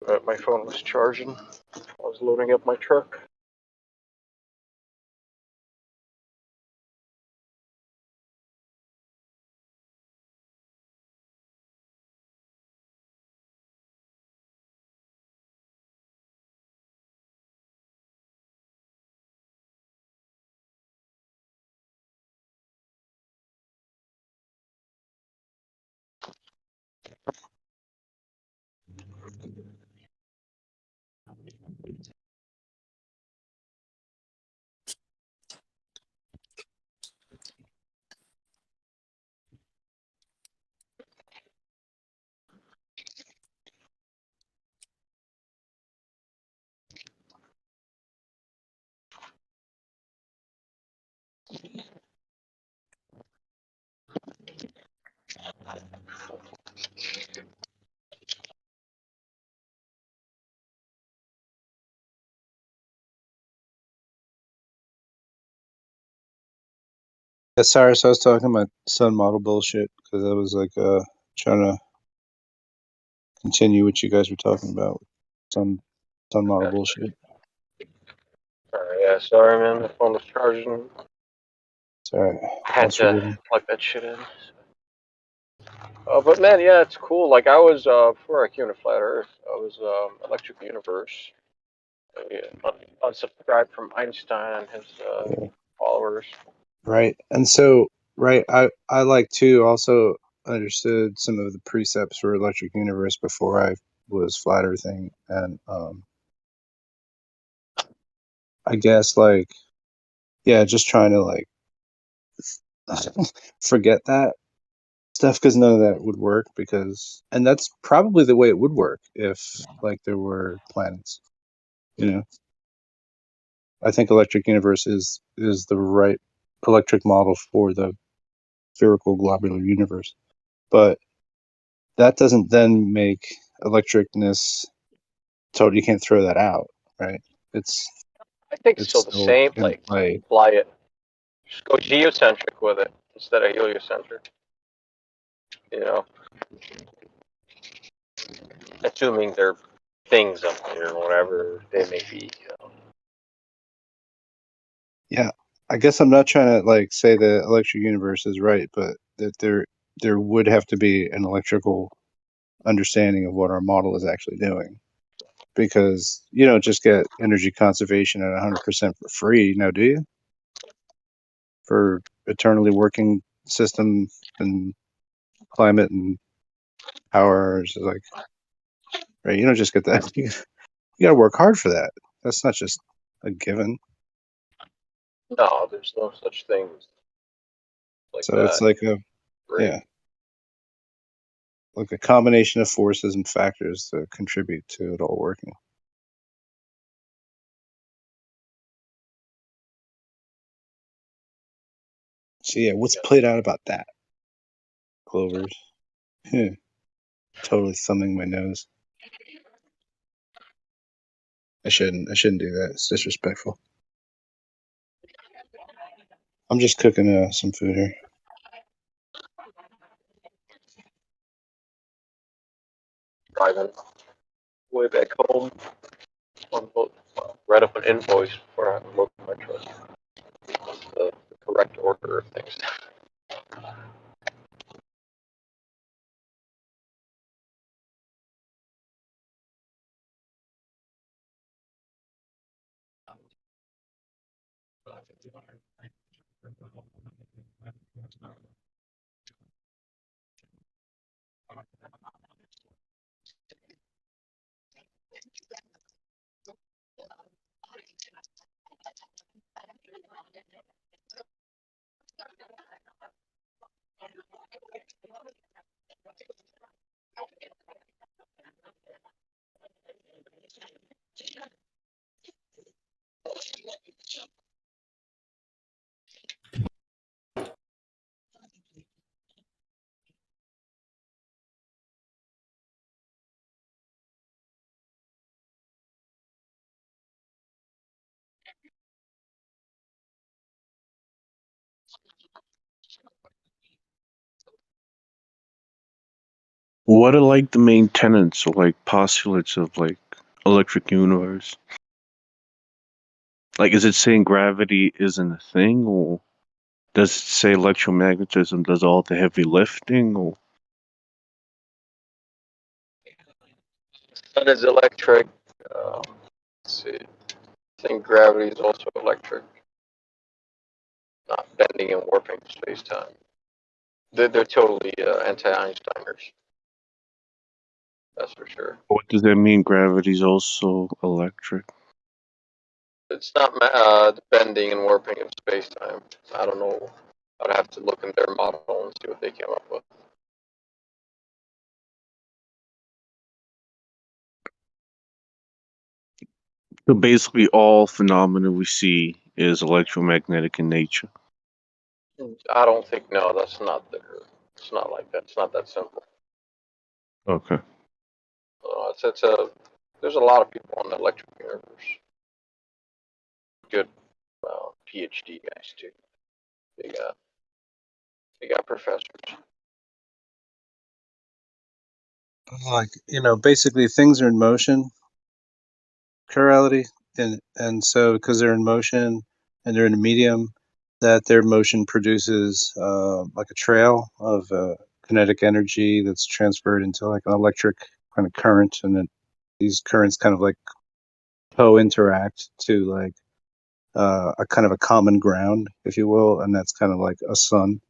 but my phone was charging. I was loading up my truck. Yeah, Cyrus, I was talking about sun model bullshit because I was like trying to continue what you guys were talking about. Sun model bullshit. Alright, yeah, sorry man, my phone was charging. It's alright. I had Thanks for to giving. plug that shit in. But man, yeah, it's cool. Like I was, before I came to Flat Earth, I was Electric Universe. Unsubscribed from Einstein and his followers. Right. And so right, I like too also understood some of the precepts for Electric Universe before I was flat earthing, and I guess like yeah, just trying to like forget that stuff because none of that would work because and that's probably the way it would work if like there were planets, you know. I think Electric Universe is the right electric model for the spherical globular universe, but that doesn't then make electricness total. You can't throw that out, right? It's I think it's still the still same. in Like play. apply it. Just go geocentric with it instead of heliocentric. You know, assuming they're things up here, whatever they may be. You know? Yeah, I guess I'm not trying to like say the electric universe is right, but that there would have to be an electrical understanding of what our model is actually doing, because you don't just get energy conservation at 100% for free, now do you? For eternally working system and climate and power is like right. You don't just get that. You got to work hard for that. That's not just a given. No, there's no such thing like So it's that. like a Great. yeah, like a combination of forces and factors that contribute to it all working. So yeah, what's played out about that? Clovers. Totally thumbing my nose. I shouldn't do that. It's disrespectful. I'm just cooking some food here. Driving way back home. Read up an invoice before I looked at my truck. That's the correct order of things. What are like the main tenets or like postulates of like electric universe? Like, is it saying gravity isn't a thing, or does it say electromagnetism does all the heavy lifting, or Sun is electric. Let's see. I think gravity is also electric, not bending and warping space time. They're totally anti-Einsteiners. That's for sure. what does that mean? Gravity's also electric. It's not bending and warping of space time. I don't know. I'd have to look in their model and see what they came up with. So basically, all phenomena we see is electromagnetic in nature. I don't think that's not their. It's not like that. It's not that simple. Okay. There's a lot of people on the electric universe. Good PhD guys too. They got professors. Like, basically things are in motion, chirality, and so because they're in motion and they're in a medium, that their motion produces like a trail of kinetic energy that's transferred into like an electric kind of current, and then these currents kind of like co-interact to like a kind of a common ground, if you will, and that's kind of like a sun,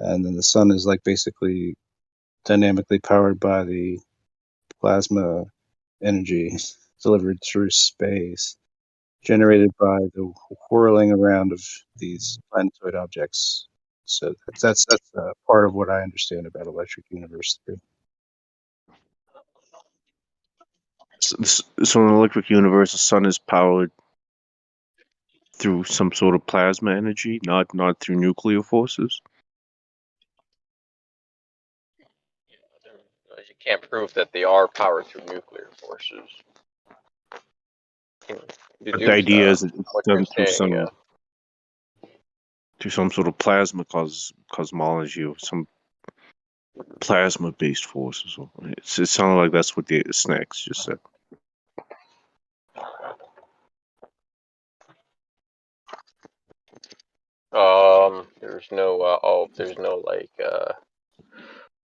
and then the sun is like basically dynamically powered by the plasma energy delivered through space, generated by the whirling around of these planetoid objects. So that's part of what I understand about electric universe theory. So in an electric universe, the sun is powered through some sort of plasma energy, not through nuclear forces. You can't prove that they are powered through nuclear forces. But the idea is it's what you're done through saying, some sort of plasma cosmology or some plasma-based forces. It sounded like that's what the snacks just said. there's no like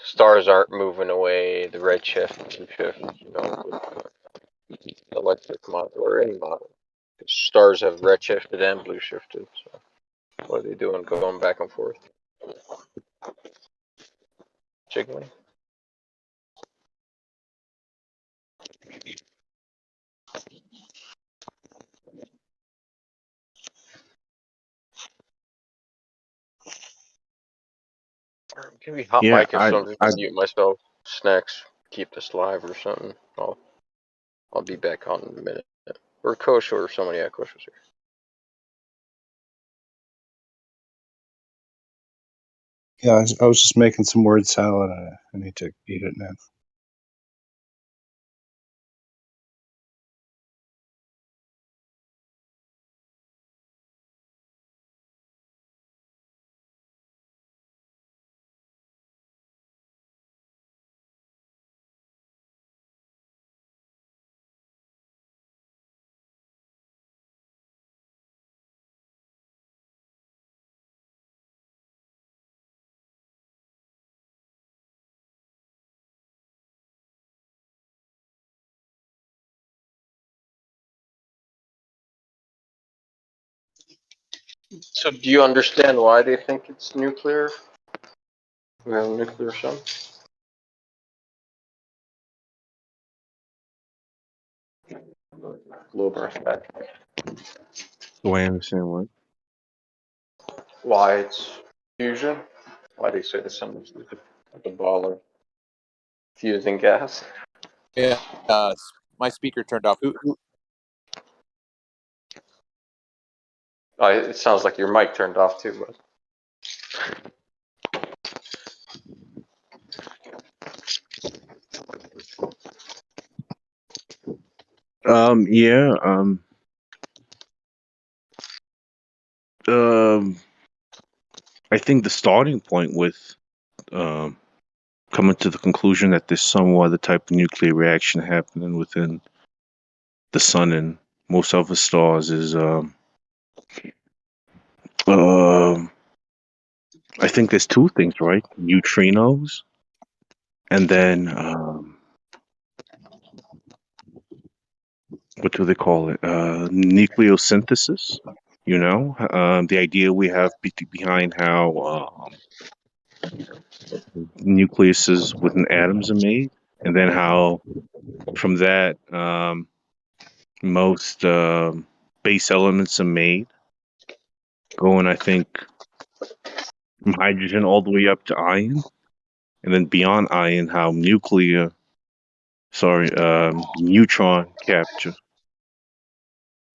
stars aren't moving away. The redshift, blue shift, electric model or any model. Stars have redshifted and blue shifted. So what are they doing, going back and forth? Jiggling. Give me hot Yeah, mic or something. I mute myself. Snacks. Keep this live or something. I'll be back on in a minute. Or Kosh or somebody. Yeah, Kosh was here. Yeah, I was just making some word salad. I need to eat it now. So, do you understand why they think it's nuclear? We have a nuclear sun. Globe Earth back. Do I understand what? Why it's fusion? Why they say the sun is like a ball of fusing gas? Yeah, my speaker turned off. Who? Oh, it sounds like your mic turned off too, but. Yeah. I think the starting point with coming to the conclusion that there's some other type of nuclear reaction happening within the sun and most other stars is I think there's two things, right? Neutrinos, and then what do they call it? Nucleosynthesis. You know, the idea we have behind how nucleuses within atoms are made, and then how from that most base elements are made, going I think from hydrogen all the way up to iron, and then beyond iron, how neutron capture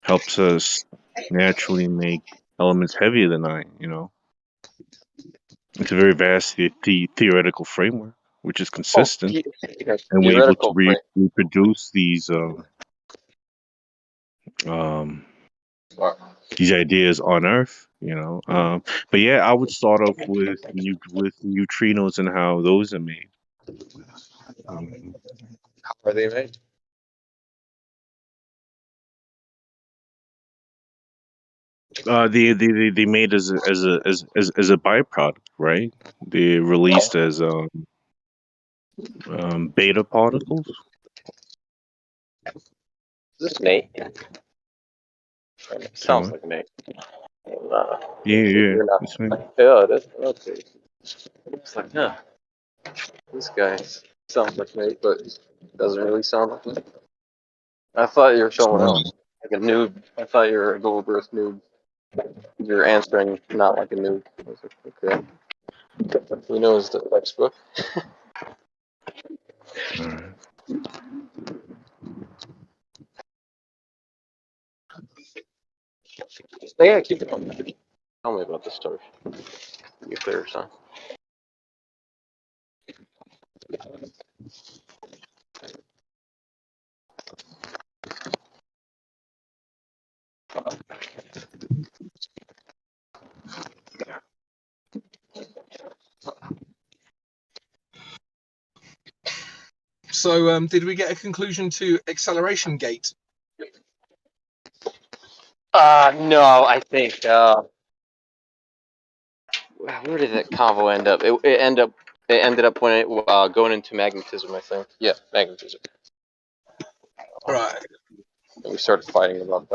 helps us naturally make elements heavier than iron. You know, it's a very vast theoretical framework, which is consistent, and we're able to Theoretical frame. reproduce these ideas on Earth. You know, but yeah, I would start off with neutrinos and how those are made. How are they made? They made as a byproduct, right? They're released as beta particles. Is this Nate? Sounds like Nate. Yeah, You're not. it's me. Yeah, it is. Okay. It's like, huh. This guy sounds like Nate, but doesn't really sound like Nate. I thought you were someone else, like a noob. I thought you were a Gold Earth noob. You're answering not like a noob. I was like, okay. He knows the textbook. Yeah, keep it on. Tell me about this story. Nuclear son. So, did we get a conclusion to acceleration gate? No, I think. Where did that convo end up? It ended up when it going into magnetism. I think. Yeah, magnetism. Right. And we started fighting about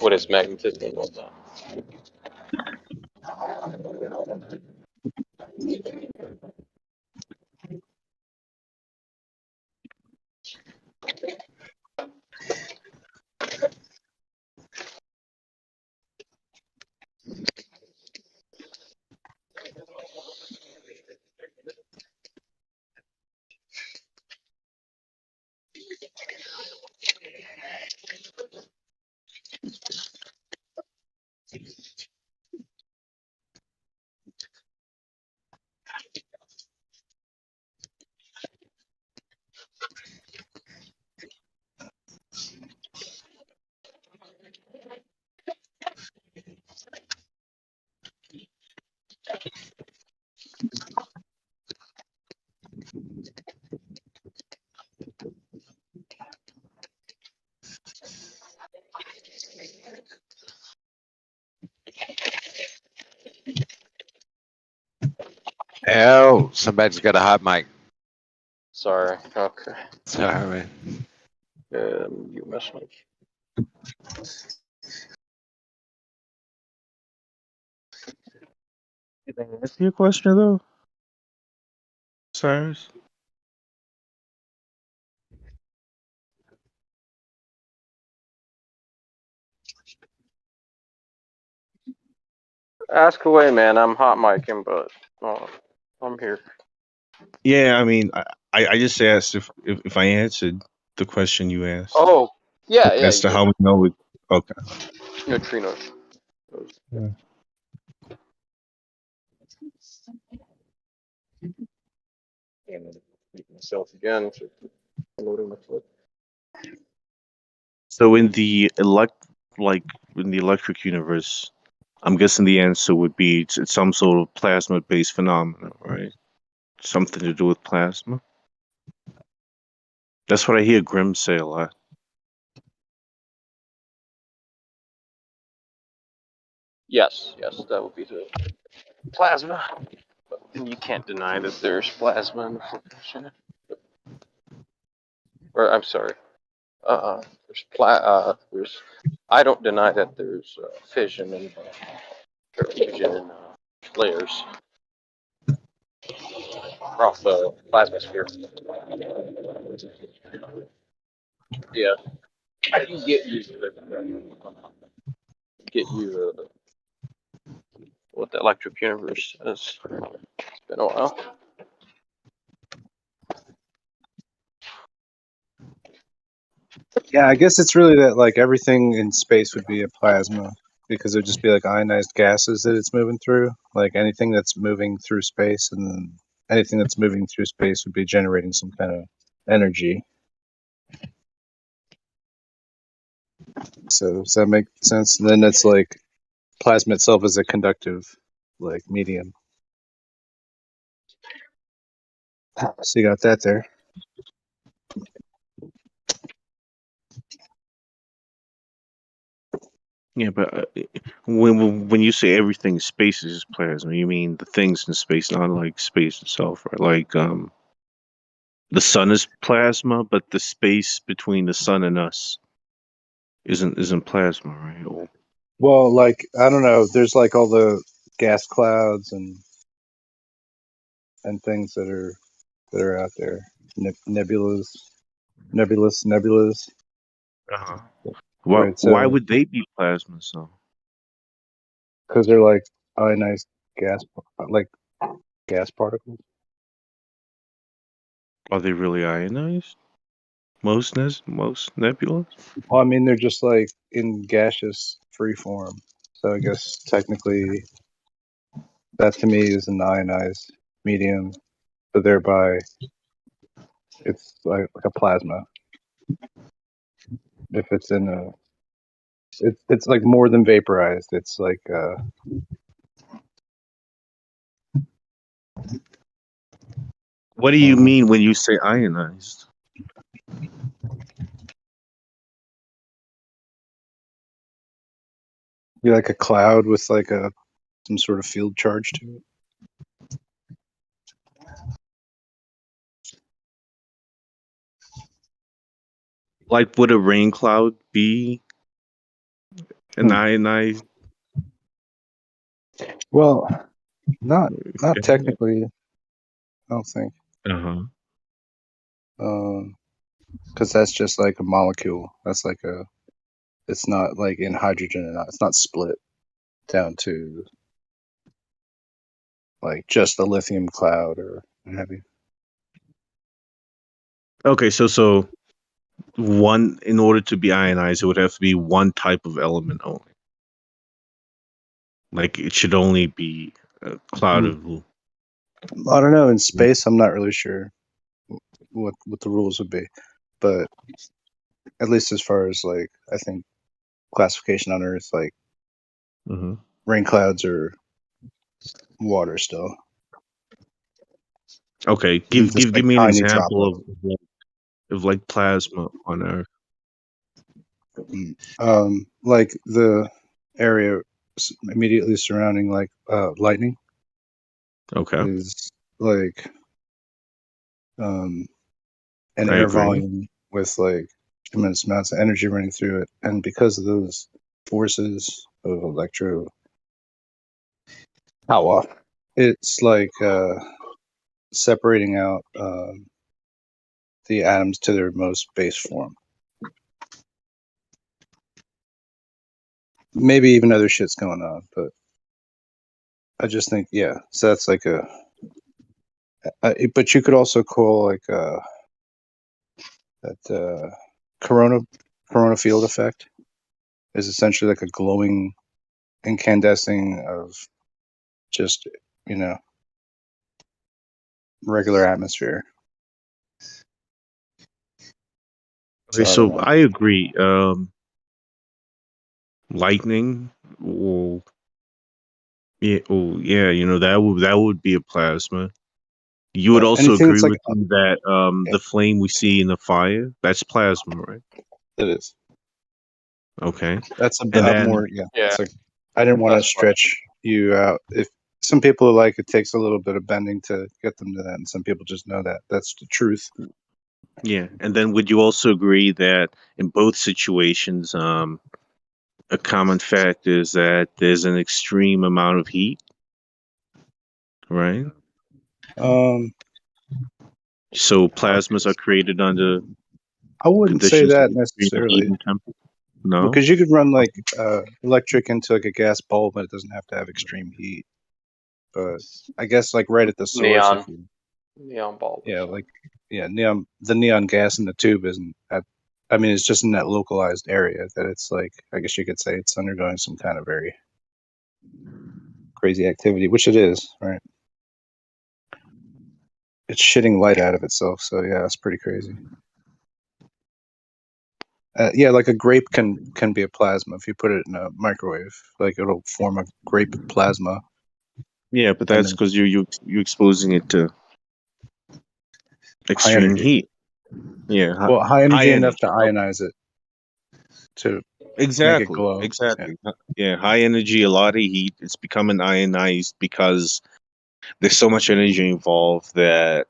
what is magnetism and whatnot. Oh, somebody's got a hot mic. Sorry. Okay. Sorry, man. You mess with. Did I answer your question though, Cyrus? Ask away, man. I'm hot micing, but I'm here. Yeah, I mean, I just asked if I answered the question you asked. Oh, yeah, As you to did. how we know it. Okay. Neutrinos. Yeah. Myself again. Loading my foot. So in the electric universe, I'm guessing the answer would be it's some sort of plasma-based phenomenon, right? Something to do with plasma? That's what I hear Grim say a lot. Yes, that would be the plasma. But you can't deny that there's plasma in the formation. Or I'm sorry. There's. I don't deny that there's fission and layers off the plasma sphere. Yeah, I can get you what the electric universe is. It's been a while. Yeah, I guess it's really that like everything in space would be a plasma because it would just be like ionized gases that it's moving through. Like anything that's moving through space, and then anything that's moving through space would be generating some kind of energy. So does that make sense? And then it's like plasma itself is a conductive like medium. So you got that there. Yeah, but when you say everything in space is plasma, you mean the things in space, not like space itself, right? Like the sun is plasma, but the space between the sun and us isn't plasma, right? Or, Well, like I don't know. There's like all the gas clouds and things that are out there. Nebulas. uh-huh. Right. Why So would they be plasma? So because they're like ionized gas, like gas particles. are they really ionized? Most nebulas? Well, I mean, they're just like in gaseous free form. So I guess technically that to me is an ionized medium. So thereby it's like a plasma. If it's in a, it's like more than vaporized. It's like What do you mean when you say ionized? you're like a cloud with like some sort of field charge to it. Like, would a rain cloud be an ionized? Well, not technically. I don't think. Because that's just like a molecule. That's like it's not like in hydrogen and it's not split down to like just the lithium cloud or what have you. Okay, so one, in order to be ionized, it would have to be one type of element only. Like it should only be a cloud of blue. I don't know. In space, I'm not really sure what the rules would be, but at least as far as like I think classification on Earth, like rain clouds are water still. Okay, give me an example of like plasma on Earth. Like the area immediately surrounding like lightning. Okay. Is like an I air agree. volume with like tremendous amounts of energy running through it, and because of those forces of electro power, it's like separating out the atoms to their most base form. Maybe even other shit's going on, but I just think so that's like but you could also call like that corona field effect is essentially like a glowing incandescing of just regular atmosphere. Okay, so I agree. Lightning, yeah, that would be a plasma. You would also anything agree that's like with me that the flame we see in the fire, that's plasma, right? it is. Okay. That's And a then more It's like I didn't want to stretch you out. If some people are like it takes a little bit of bending to get them to that, and some people just know that that's the truth. yeah, and then would you also agree that in both situations, a common fact is that there's an extreme amount of heat, right? So plasmas are created under I wouldn't say conditions of that extreme heat necessarily. and temperature. No. Because you could run like electric into like a gas bulb, but it doesn't have to have extreme heat. But I guess like right at the source, if you Neon bulb. neon, the neon gas in the tube isn't at. I mean, it's just in that localized area that it's like. I guess you could say it's undergoing some kind of very crazy activity, which it is, right? It's shitting light out of itself, so yeah, it's pretty crazy. Yeah, like a grape can be a plasma if you put it in a microwave. Like it'll form a grape plasma. Yeah, but And that's because you're exposing it to extreme energy. heat. Yeah, Well, high energy enough energy. to ionize it to make it Exactly. glow. Exactly. Yeah, high energy, a lot of heat. It's becoming ionized because there's so much energy involved that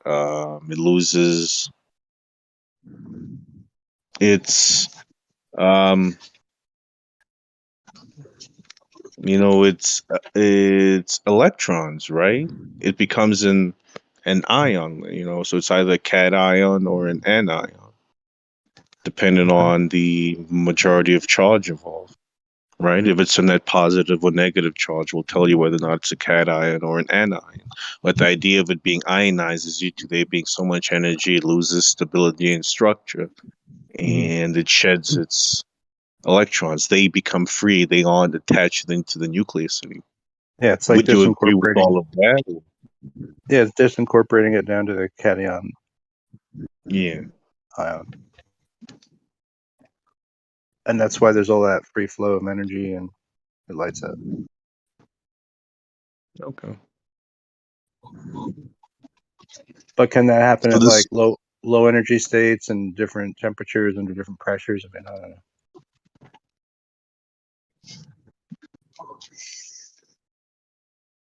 it loses its it's electrons, right? It becomes an ion, so it's either a cation or an anion, depending on the majority of charge involved. Right? If it's a net positive or negative charge, will tell you whether or not it's a cation or an anion. But the idea of it being ionized is due to there being so much energy, it loses stability and structure, and it sheds its electrons. They become free. They aren't attached into the nucleus anymore. Yeah, it's like Would you agree with disincorporating. all of that? Yeah, it's disincorporating it down to the cation. Yeah. Ion. And that's why there's all that free flow of energy and it lights up. Okay. But can that happen So at this, like low energy states and different temperatures under different pressures? I mean, I don't know.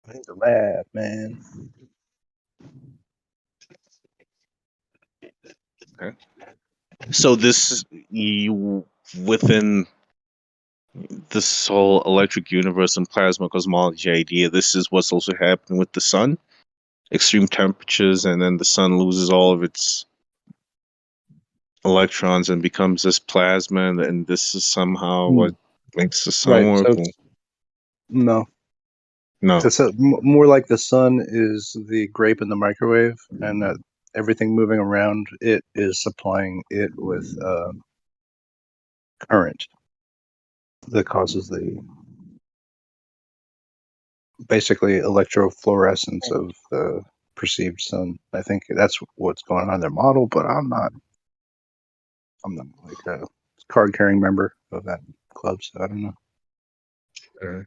I need the lab, man. okay. So this you within this whole electric universe and plasma cosmology idea, this is what's also happening with the sun. Extreme temperatures, and then the sun loses all of its electrons and becomes this plasma, and this is somehow what makes the sun Right. work. So no. No. It's more like the sun is the grape in the microwave, and that everything moving around it is supplying it with current that causes the basically electrofluorescence of the perceived sun. I think that's what's going on in their model, but I'm not like a card carrying member of that club, so I don't know.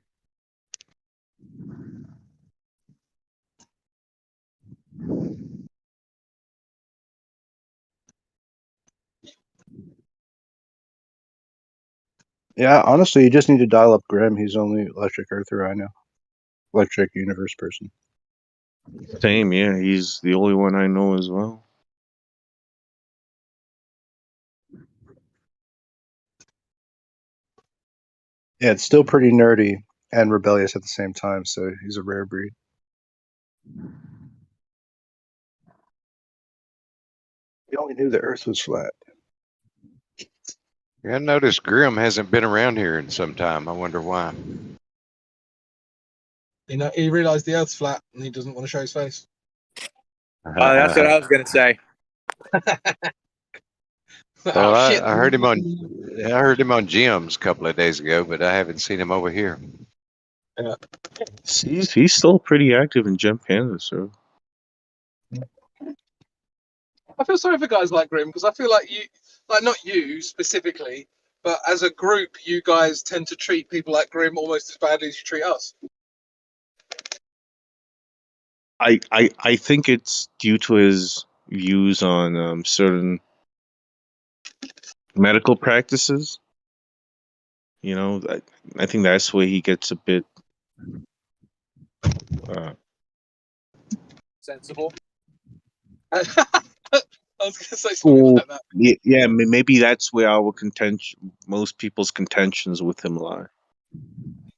Yeah, honestly, you just need to dial up Grimm. He's the only electric earther I know. Electric universe person. Same, yeah. He's the only one I know as well. Yeah, it's still pretty nerdy and rebellious at the same time, so he's a rare breed. He only knew the Earth was flat. Yeah, I noticed Grimm hasn't been around here in some time. I wonder why. You know, he realised the Earth's flat and he doesn't want to show his face. That's what I was gonna say. Well, Oh, shit. I heard him on Jim's a couple of days ago, but I haven't seen him over here. Yeah. He's still pretty active in Gem Panda, so I feel sorry for guys like Grimm because I feel like you, like not you specifically, but as a group, you guys tend to treat people like Grimm almost as badly as you treat us. I think it's due to his views on certain medical practices. You know, I think that's where he gets a bit. Sensible. I was going to say something like that. Yeah, maybe that's where our contention, most people's contentions with him lie.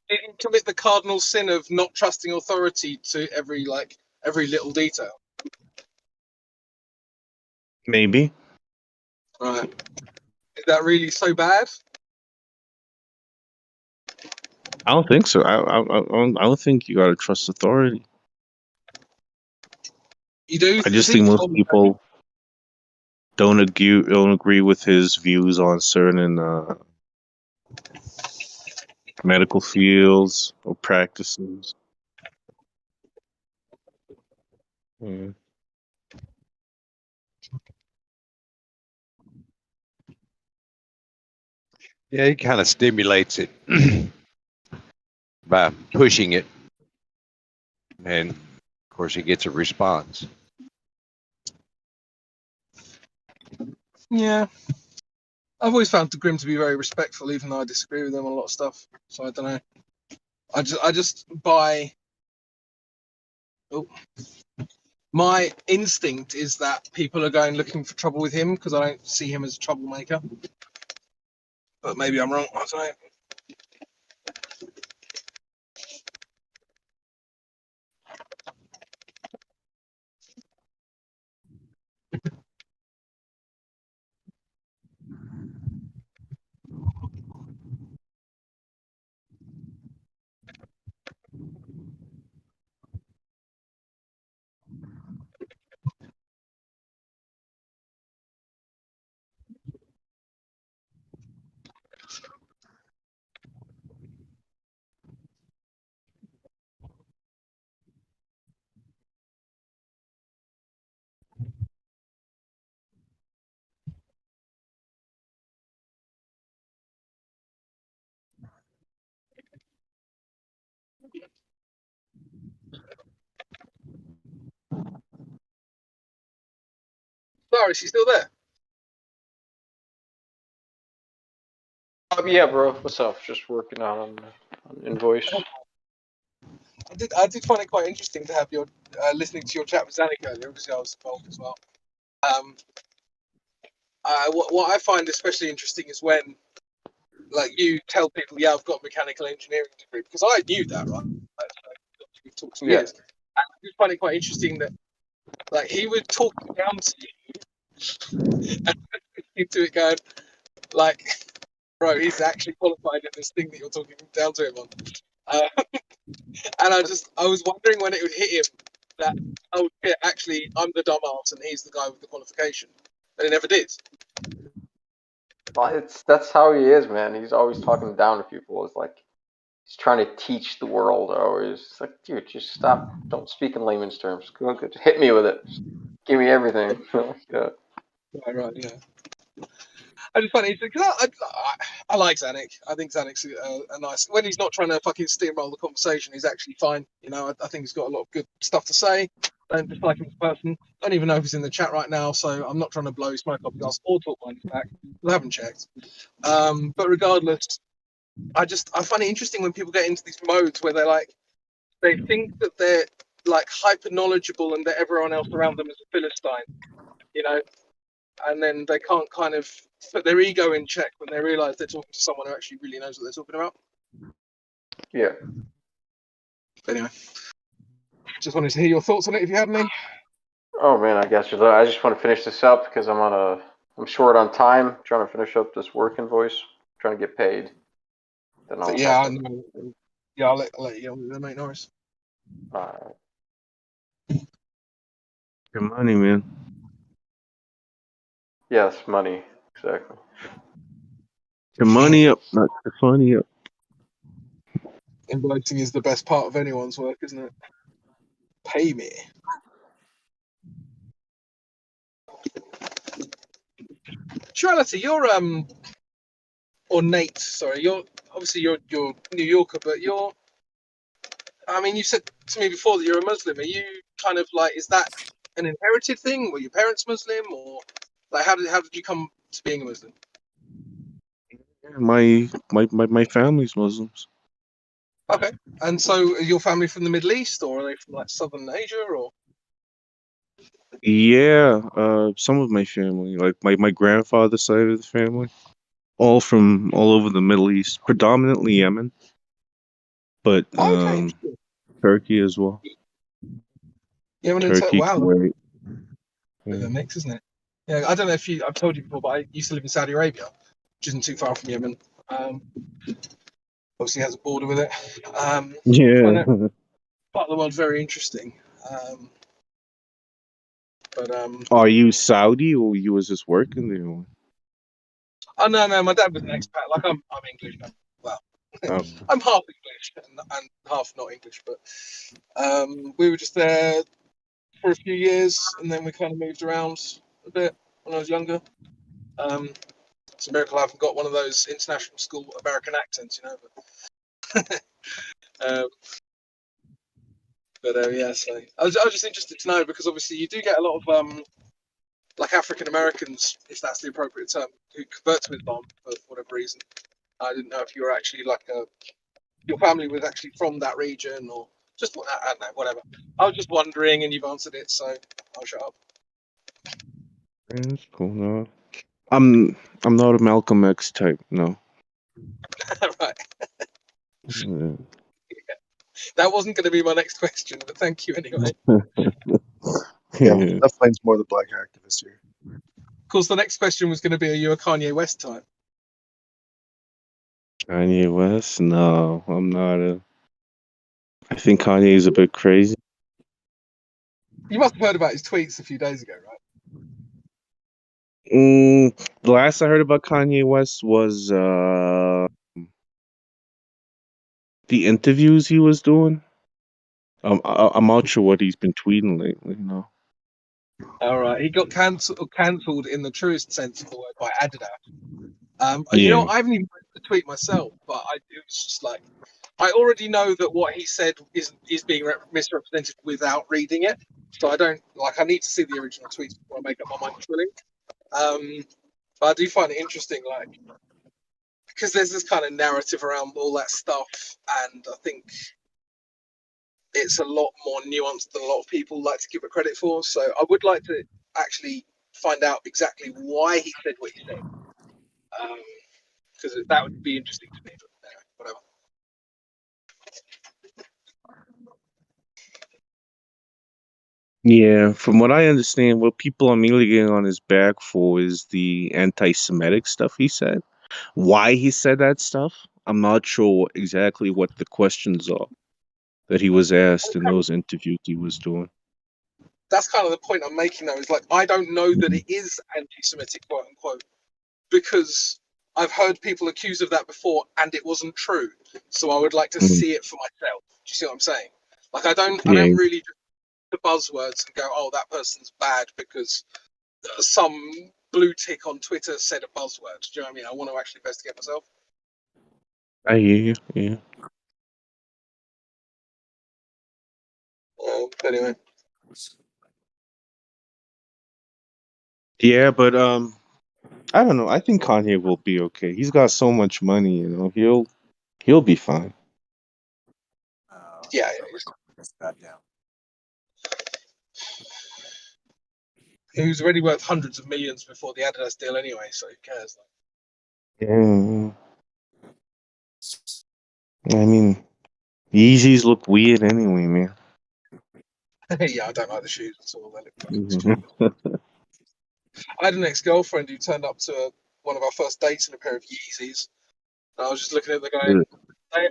Did he commit the cardinal sin of not trusting authority to every little detail? Maybe. Right. Is that really so bad? I don't think so. I don't think you gotta trust authority. You do? I just think most people don't agree with his views on certain medical fields or practices. Mm. Yeah, he kind of stimulates it by pushing it, and of course he gets a response. Yeah. I've always found the Grimm to be very respectful, even though I disagree with them on a lot of stuff. So I don't know. I just buy. Oh. My instinct is that people are going looking for trouble with him because I don't see him as a troublemaker. But maybe I'm wrong. I don't know. Sorry, she's still there. Yeah, bro. What's up? Just working on invoice. I did find it quite interesting to have your listening to your chat with Zanik earlier. Obviously, I was involved as well. What I find especially interesting is when, like, you tell people, "Yeah, I've got a mechanical engineering degree," because I knew that, right? We've talked for years. And I just find it quite interesting that, like, he would talk down to you and into it, going, like, "Bro, he's actually qualified in this thing that you're talking down to him on." And I was wondering when it would hit him that, oh yeah, actually I'm the dumbass and he's the guy with the qualification, and it never did. Well, that's how he is, man. He's always talking down to people. It's like he's trying to teach the world. Always, it's like, dude, just stop. Don't speak in layman's terms. Go, just hit me with it. Just give me everything. Yeah. Right, yeah. I just find it because I like Zanik. I think Zanik's a nice, when he's not trying to fucking steamroll the conversation, he's actually fine. You know, I think he's got a lot of good stuff to say. Don't dislike him as a person. Don't even know if he's in the chat right now, so I'm not trying to blow his smoke up his ass or talk behind his back. I haven't checked. But regardless, I find it interesting when people get into these modes where they think that they're like hyper knowledgeable and that everyone else around them is a philistine, you know, and then they can't kind of put their ego in check when they realise they're talking to someone who actually really knows what they're talking about. Yeah. Anyway, just wanted to hear your thoughts on it if you had any. Oh man, I guess I just want to finish this up because I'm short on time. Trying to finish up this work invoice. Trying to get paid. Then I'll Yeah, I know. Yeah, I'll let you know, mate Norris. Good money, man. Yes, money. Exactly. Your money up, not the funny up. Invoicing is the best part of anyone's work, isn't it? Pay me. Duality, you're or Nate, sorry, you're New Yorker, but I mean, you said to me before that you're a Muslim. Are you kind of like, is that an inherited thing? Were your parents Muslim, or like how did you come to being a Muslim? My family's Muslims. Okay, and so are your family from the Middle East, or are they from like Southern Asia, or? Yeah, some of my family, like my grandfather's side of the family, all from all over the Middle East, predominantly Yemen, but Turkey as well. Yemen and Turkey, wow, Kuwait. bit of a mix, isn't it? Yeah, I don't know if I've told you before, but I used to live in Saudi Arabia, which isn't too far from Yemen. Obviously has a border with it. Yeah. Part of the world's very interesting. Are you Saudi or you was just working there? Oh no, my dad was an expat. Like I'm English. Well, Okay. I'm half English and half not English, but we were just there for a few years, and then we kind of moved around a bit when I was younger. It's a miracle I haven't got one of those international school American accents, you know. But yeah, so I was just interested to know, because obviously you do get a lot of like African Americans, if that's the appropriate term, who convert to Islam for whatever reason. I didn't know if you were actually like your family was actually from that region, or just I don't know, whatever. I was just wondering, and you've answered it, so I'll shut up. That's cool. No, I'm not a Malcolm X type. No. Right. Yeah. That wasn't going to be my next question, but thank you anyway. Yeah, definitely more the black activist here. Of course, the next question was going to be, are you a Kanye West type? Kanye West? No, I'm not a. I think Kanye is a bit crazy. You must have heard about his tweets a few days ago, right? The last I heard about Kanye West was the interviews he was doing. I'm not sure what he's been tweeting lately. No. All right, he got cancelled in the truest sense of the word by Adidas. Yeah. You know, I haven't even read the tweet myself, but it was just like, I already know that what he said is being misrepresented without reading it, so I don't like. I need to see the original tweets before I make up my mind fully. But I do find it interesting, like, because there's this kind of narrative around all that stuff, and I think it's a lot more nuanced than a lot of people like to give it credit for. So I would like to actually find out exactly why he said what he said, because that would be interesting to me. But anyway, whatever. Yeah, from what I understand, what people are mainly getting on his back for is the anti-Semitic stuff he said. Why he said that stuff, I'm not sure exactly what the questions are that he was asked in those interviews he was doing. That's kind of the point I'm making, though. Is like, I don't know that it is anti-Semitic, quote unquote, because I've heard people accused of that before, and it wasn't true. So I would like to see it for myself. Do you see what I'm saying? Like, I don't really just the buzzwords and go, oh, that person's bad because some blue tick on Twitter said a buzzword. Do you know what I mean? I want to actually investigate myself. I hear you, yeah. Anyway. Yeah, but I don't know. I think Kanye will be okay. He's got so much money, you know. He'll be fine. Yeah. He was already worth hundreds of millions before the Adidas deal anyway, so who cares? Yeah. I mean, Yeezys look weird anyway, man. Yeah, I don't like the shoes at all. They look stupid. I had an ex-girlfriend who turned up to one of our first dates in a pair of Yeezys. And I was just looking at them going,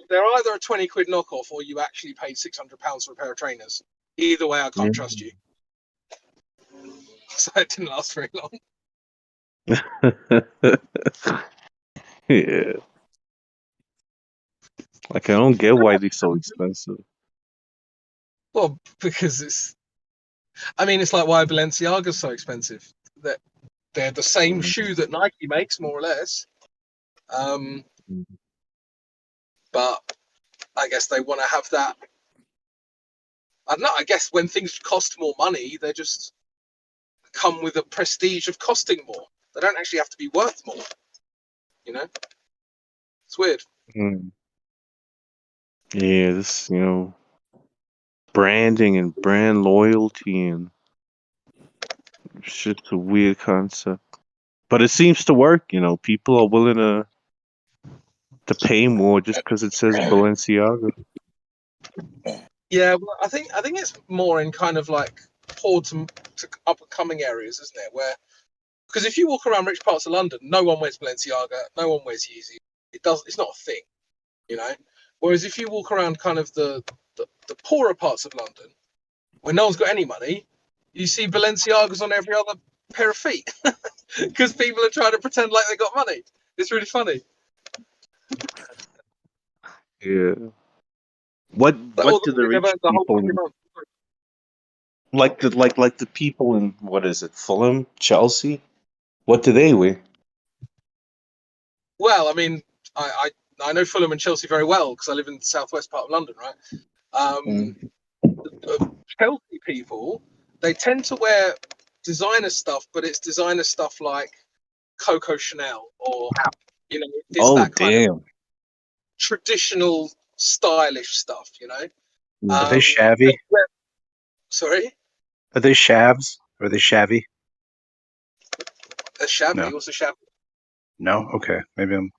they're either a 20 quid knockoff or you actually paid £600 for a pair of trainers. Either way, I can't trust you. So it didn't last very long. Yeah. Like, I don't get why they're so expensive. Well, because it's like why Balenciaga's so expensive. That they're the same shoe that Nike makes, more or less. But I guess they want to have that I don't know. I guess when things cost more money, they just come with a prestige of costing more. They don't actually have to be worth more. You know, it's weird. Mm. Yeah, this, branding and brand loyalty, and it's just a weird concept. But it seems to work, people are willing to pay more just because it says Balenciaga. Yeah, well, I think it's more in kind of like poor to up and coming areas, isn't it? Where because if you walk around rich parts of London, no one wears Balenciaga, no one wears Yeezy. It's not a thing, you know. Whereas if you walk around kind of the poorer parts of London, where no one's got any money, you see Balenciagas on every other pair of feet because people are trying to pretend like they got money. It's really funny. Yeah. What do the rich people like the people in, what is it, Fulham, Chelsea? What do they wear? Well, I mean, I know Fulham and Chelsea very well because I live in the southwest part of London, right? Chelsea people, they tend to wear designer stuff, but it's designer stuff like Coco Chanel, or it's Oh, that kind of damn. traditional stylish stuff, Are they shabby? Sorry, Are they shavs? Or are they shabby? a shabby. No. What's a shabby? No? Okay. Maybe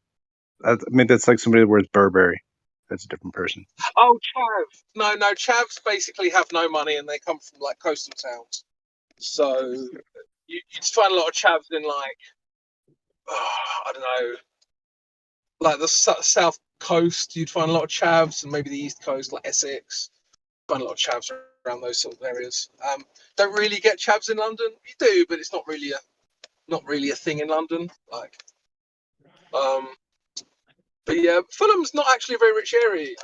that's like somebody that wears Burberry. That's a different person. Oh, chav. No, chavs basically have no money and they come from like coastal towns. So you'd find a lot of chavs in like, I don't know, like the south coast. You'd find a lot of chavs, and maybe the east coast, like Essex. Find a lot of chavs around those sort of areas. Don't really get chavs in London. You do, but it's not really a thing in London. Like, but yeah, Fulham's not actually a very rich area.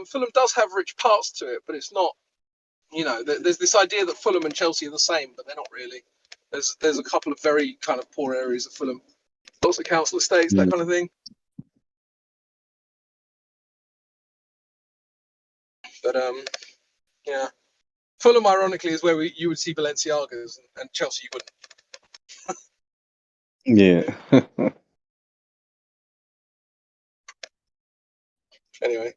Fulham does have rich parts to it, but it's not. There's this idea that Fulham and Chelsea are the same, but they're not really. There's a couple of very kind of poor areas of Fulham, lots of council estates, that kind of thing. But yeah, Fulham ironically is where you would see Balenciagas, and Chelsea you wouldn't. Yeah. Anyway.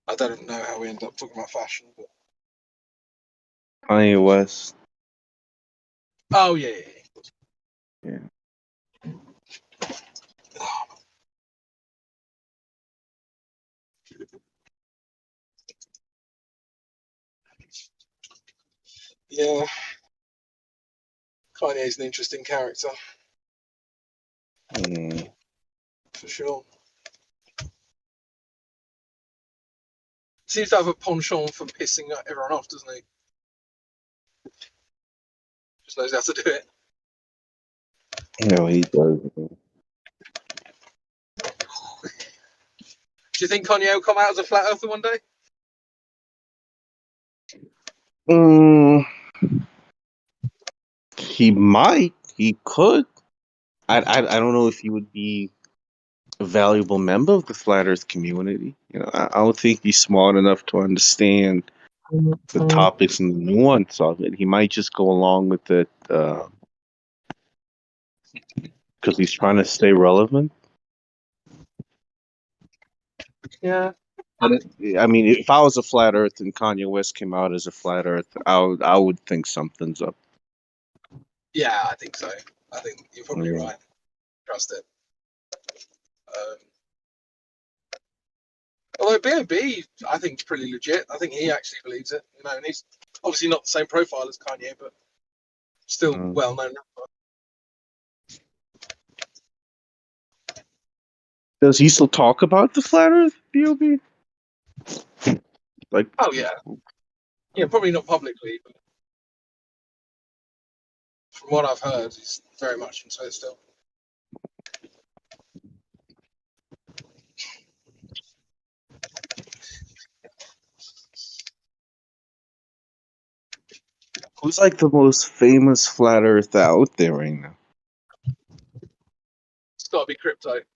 I don't know how we end up talking about fashion, but Kanye West. oh yeah. Yeah. Yeah. Kanye's an interesting character. For sure. Seems to have a penchant for pissing everyone off, doesn't he? Just knows how to do it. No, he does. Do you think Kanye will come out as a flat earther one day? He might. He could. I don't know if he would be a valuable member of the flat Earth community. I don't think he's smart enough to understand the topics and the nuance of it. He might just go along with it because he's trying to stay relevant. Yeah. I mean, if I was a flat Earth and Kanye West came out as a flat Earth, I would think something's up. Yeah, I think so. I think you're probably Yeah. right. Trust it. Although B.O.B, I think is pretty legit. I think he actually believes it. And he's obviously not the same profile as Kanye, but still well known. Does he still talk about the flat Earth, B.O.B? Like, Oh yeah, probably not publicly, but from what I've heard, he's very much into it still. Who's like the most famous flat earther out there right now? It's got to be crypto. It's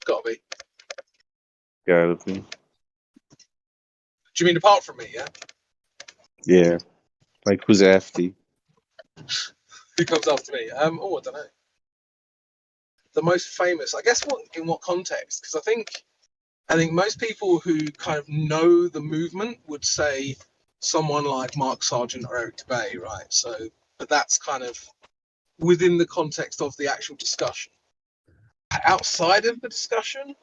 got to be. Gotta be. Do you mean apart from me? Yeah. Yeah. Like who's after you? Who comes after me? I don't know. The most famous, I guess. In what context? Because I think most people who kind of know the movement would say someone like Mark Sargent or Eric Dubay, right? So, but that's kind of within the context of the actual discussion. Outside of the discussion,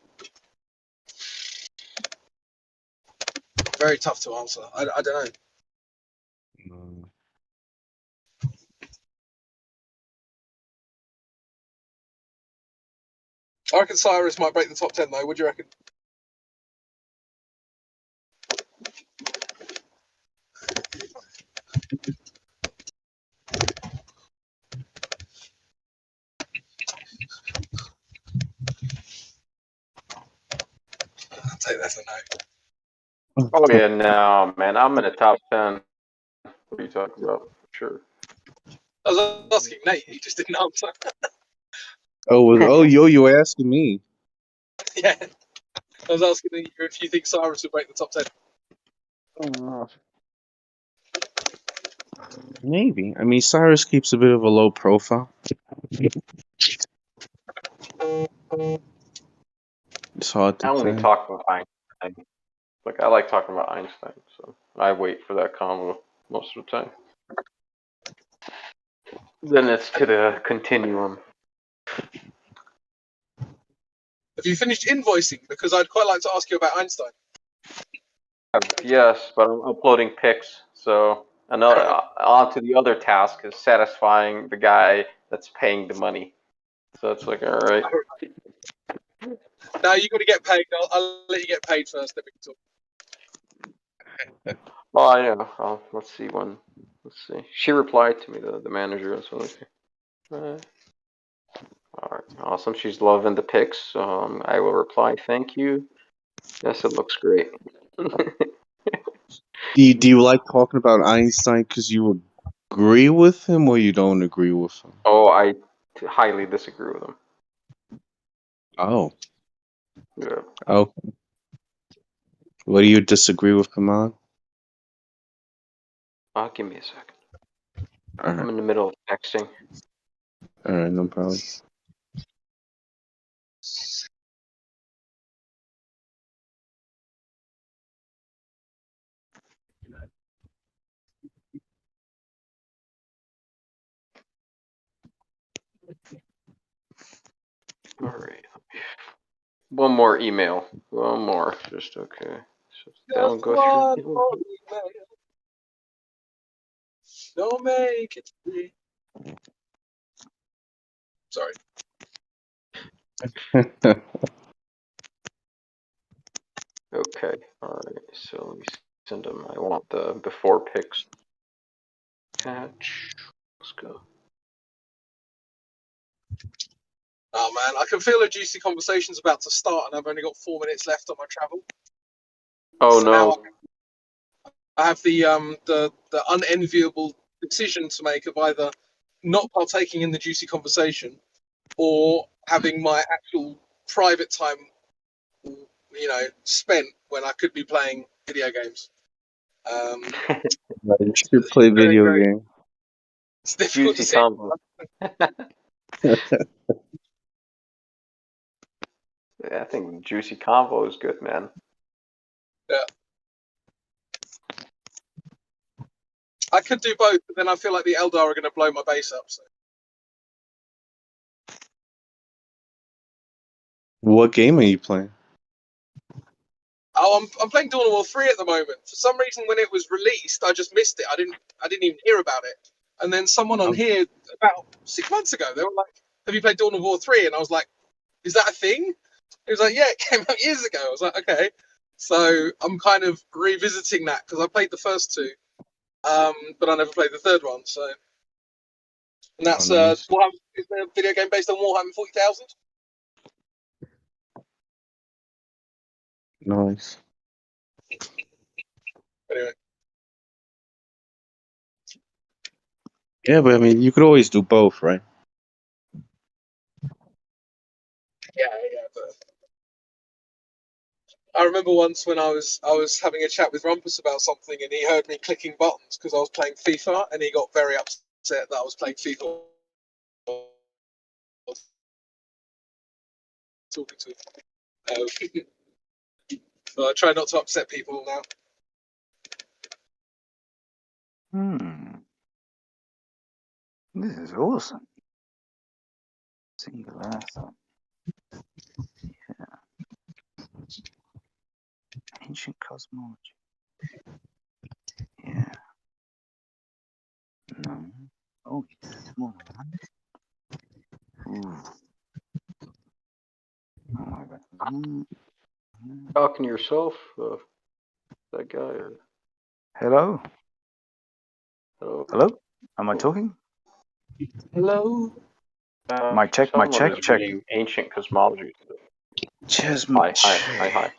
very tough to answer. I don't know. I reckon Cyrus might break the top 10 though. What do you reckon? I'll take that for no. Oh yeah, no, man, I'm in the top 10. What are you talking about? Sure. I was asking Nate. He just didn't answer. You were asking me. Yeah. I was asking you if you think Cyrus would break the top 10. Maybe. I mean, Cyrus keeps a bit of a low profile. It's hard I to only say. talk about Einstein. Like I like talking about Einstein, so I wait for that convo most of the time. Then it's to the continuum. Have you finished invoicing? Because I'd quite like to ask you about Einstein. Yes, but I'm uploading pics, so another on to the other task is satisfying the guy that's paying the money. So it's like, all right. Now you got to get paid. I'll let you get paid first. Then we can talk. Oh yeah. Let's see when. Let's see. She replied to me, the manager. So let's see. All right, awesome. She's loving the pics. I will reply, thank you. Yes, it looks great. Do you like talking about Einstein because you agree with him or you don't agree with him? Oh, I highly disagree with him. Oh. Yeah. Oh. What do you disagree with him on? Give me a second. All right. I'm in the middle of texting. All right, no problem. All right. One more email. One more. Just okay. So don't go One through. more email. Don't make it free. Sorry. Okay. All right. So let me send them. I want the before pics. Catch. Let's go. Oh man, I can feel a juicy conversation's about to start, and I've only got 4 minutes left on my travel. Oh So no. now I have the unenviable decision to make of either not partaking in the juicy conversation or having my actual private time, spent when I could be playing video games. You should play video games. It's difficult Juicy to see. combo. Yeah, I think juicy combo is good, man. Yeah. I could do both, but then I feel like the Eldar are going to blow my base up. So. What game are you playing? Oh, I'm playing Dawn of War 3 at the moment. For some reason, when it was released, I just missed it. I didn't even hear about it. And then someone on here about 6 months ago, they were like, "Have you played Dawn of War 3?" And I was like, "Is that a thing?" It was like, "Yeah, it came out years ago." I was like, "Okay." So I'm kind of revisiting that because I played the first two, but I never played the third one. So, and that's nice. Warhammer, is a video game based on Warhammer 40,000. Nice. Anyway. Yeah, but I mean, you could always do both, right? Yeah, but I remember once when I was having a chat with Rumpus about something, and he heard me clicking buttons because I was playing FIFA, and he got very upset that I was playing FIFA. Talking to him. So I try not to upset people now. This is awesome. Single answer. Yeah. Ancient cosmology. Yeah. No. Oh, it's more than one. Ooh. Oh my god. Talking to yourself, that guy, or Hello? hello? Hello? Am I talking? Hello? Mic check, mic Someone check, is check. reading ancient cosmology. Cheers, Hi, hi, hi, hi.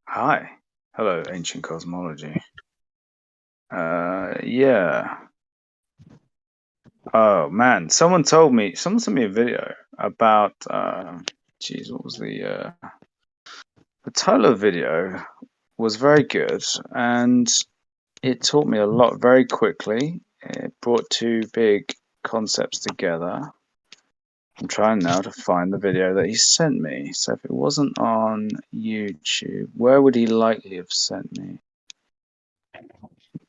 Hi. Hello, ancient cosmology. Yeah. Oh man, someone sent me a video about geez, what was the title of the video was very good, and it taught me a lot very quickly. It brought two big concepts together. I'm trying now to find the video that he sent me. So if it wasn't on YouTube, where would he likely have sent me?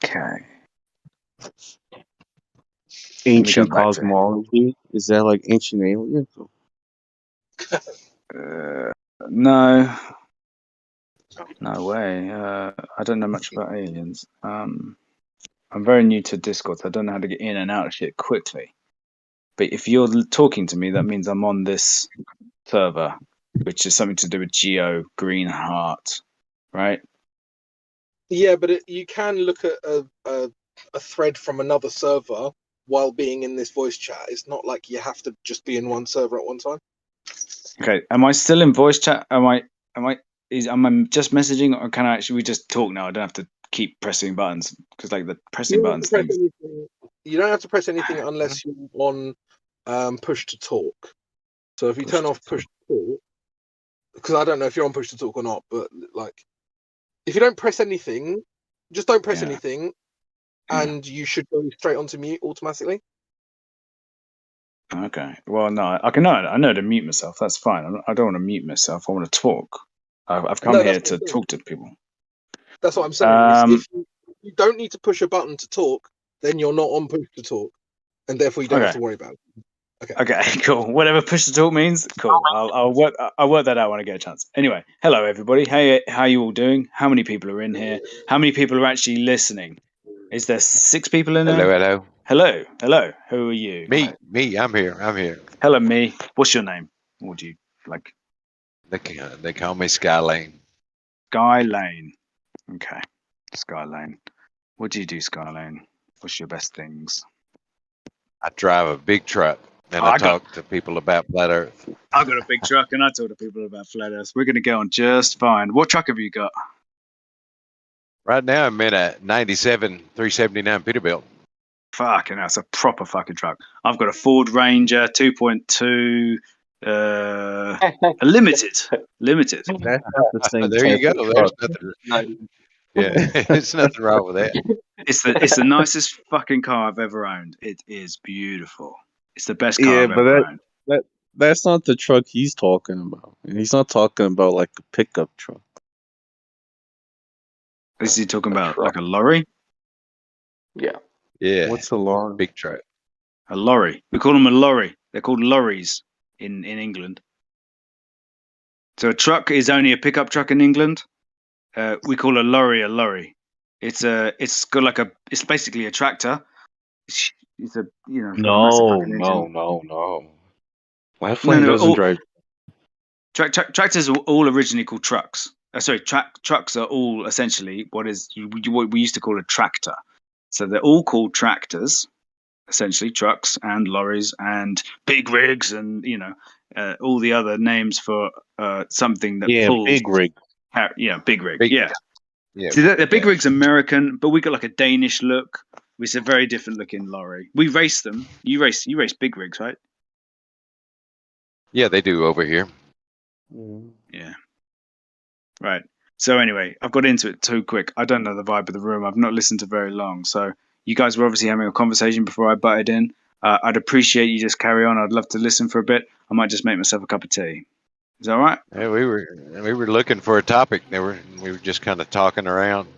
Okay. Ancient back to him. cosmology? Is that like ancient aliens? No. No way. I don't know much about aliens. I'm very new to Discord, so I don't know how to get in and out of shit quickly. But if you're talking to me, that means I'm on this server, which is something to do with Geo Green Heart, right? Yeah, but you can look at a thread from another server while being in this voice chat. It's not like you have to just be in one server at one time. Okay. Am I still in voice chat? Am I just messaging, or can I actually we just talk now? I don't have to keep pressing buttons because like the pressing buttons thing. You don't have to press anything unless you're on push to talk. So if you turn off push to talk, because I don't know if you're on push to talk or not, but like if you don't press anything, just don't press anything, and you should go straight onto mute automatically. Okay. Well, no, I know to mute myself. That's fine. I don't want to mute myself. I want to talk. I've come here to talk to people. That's what I'm saying. If you don't need to push a button to talk, then you're not on push to talk, and therefore you don't have to worry about it. Okay, cool. Whatever push to talk means, cool. I'll work that out when I get a chance. Anyway, hello everybody. Hey, how you all doing? How many people are in here? How many people are actually listening? Is there 6 people in there? Hello. Who are you? Me. I'm here. Hello, me. What's your name? What do you like? They call me Skylane. Skylane. Okay, Skylane. What do you do, Skylane? What's your best things? I drive a big truck and I talk to people about flat Earth. I've got a big truck and I talk to people about flat Earth. We're going to go on just fine. What truck have you got? Right now I'm in a 97 379 Peterbilt. Fucking hell, it's a proper fucking truck. I've got a Ford Ranger 2.2, a limited. That's not the same There type you of go. truck. There's nothing. Yeah, there's nothing wrong with that. It's the nicest fucking car I've ever owned. It is beautiful. It's the best car I've but ever owned. that's not the truck he's talking about. He's not talking about like a pickup truck. Is he talking about like a lorry? Yeah. What's a lorry? Big truck. A lorry. We call them a lorry. They're called lorries in England. So a truck is only a pickup truck in England. We call a lorry a lorry. It's basically a tractor. It's a it's got a massive fucking engine. No. My flame doesn't drive. Tractors are all originally called trucks. Trucks are all essentially what we used to call a tractor. So they're all called tractors, essentially trucks and lorries and big rigs and all the other names for something that pulls. Big rig. Big rig. Yeah. See, the big rig's American, but we got like a Danish look. It's a very different looking lorry. We race them. You race big rigs, right? Yeah, they do over here. Yeah. Right. So anyway, I've got into it too quick. I don't know the vibe of the room. I've not listened to very long. So you guys were obviously having a conversation before I butted in. I'd appreciate you just carry on. I'd love to listen for a bit. I might just make myself a cup of tea. Is that all right? Yeah, we were looking for a topic. We were just kind of talking around.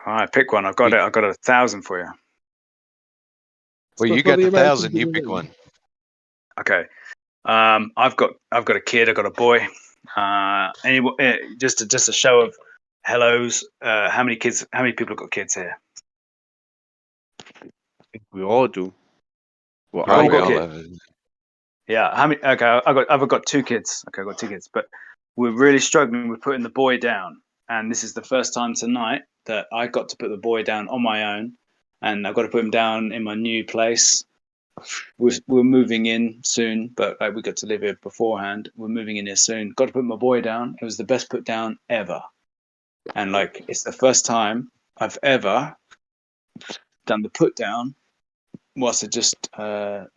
All right, pick one. I've got it. I've got 1,000 for you. Well, you got the 1,000. You pick one. Okay. I've got a kid. I've got a boy. Just a show of hellos. How many kids? How many people have got kids here? We all do. Well, Probably I've got all kids. of it. Yeah. How many? Okay, I've got 2 kids. Okay, I've got 2 kids, but we're really struggling with putting the boy down. And this is the first time tonight that I got to put the boy down on my own, and I've got to put him down in my new place. We're moving in soon, but we got to live here beforehand. We're moving in here soon. Got to put my boy down. It was the best put down ever, and it's the first time I've ever done the put down whilst I just on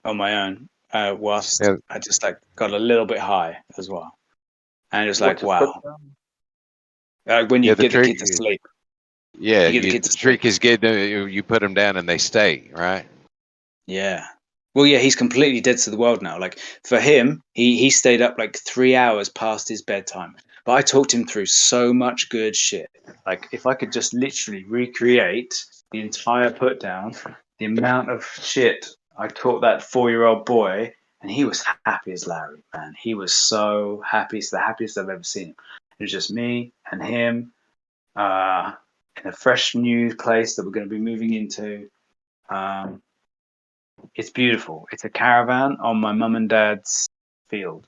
my own. Whilst Yeah. I just got a little bit high as well, and it was What's a wow. put When you Yeah, the get the trick. kid to sleep, Yeah, you get the kid the to sleep. trick is getting you put them down and they stay, right? Yeah. Well, yeah, he's completely dead to the world now. Like for him, he stayed up 3 hours past his bedtime. But I talked him through so much good shit. Like if I could just literally recreate the entire put down, the amount of shit I taught that 4-year-old boy, and he was happy as Larry, man. He was so happy. It's the happiest I've ever seen him. It was just me and him in a fresh new place that we're going to be moving into. It's beautiful. It's a caravan on my mum and dad's field.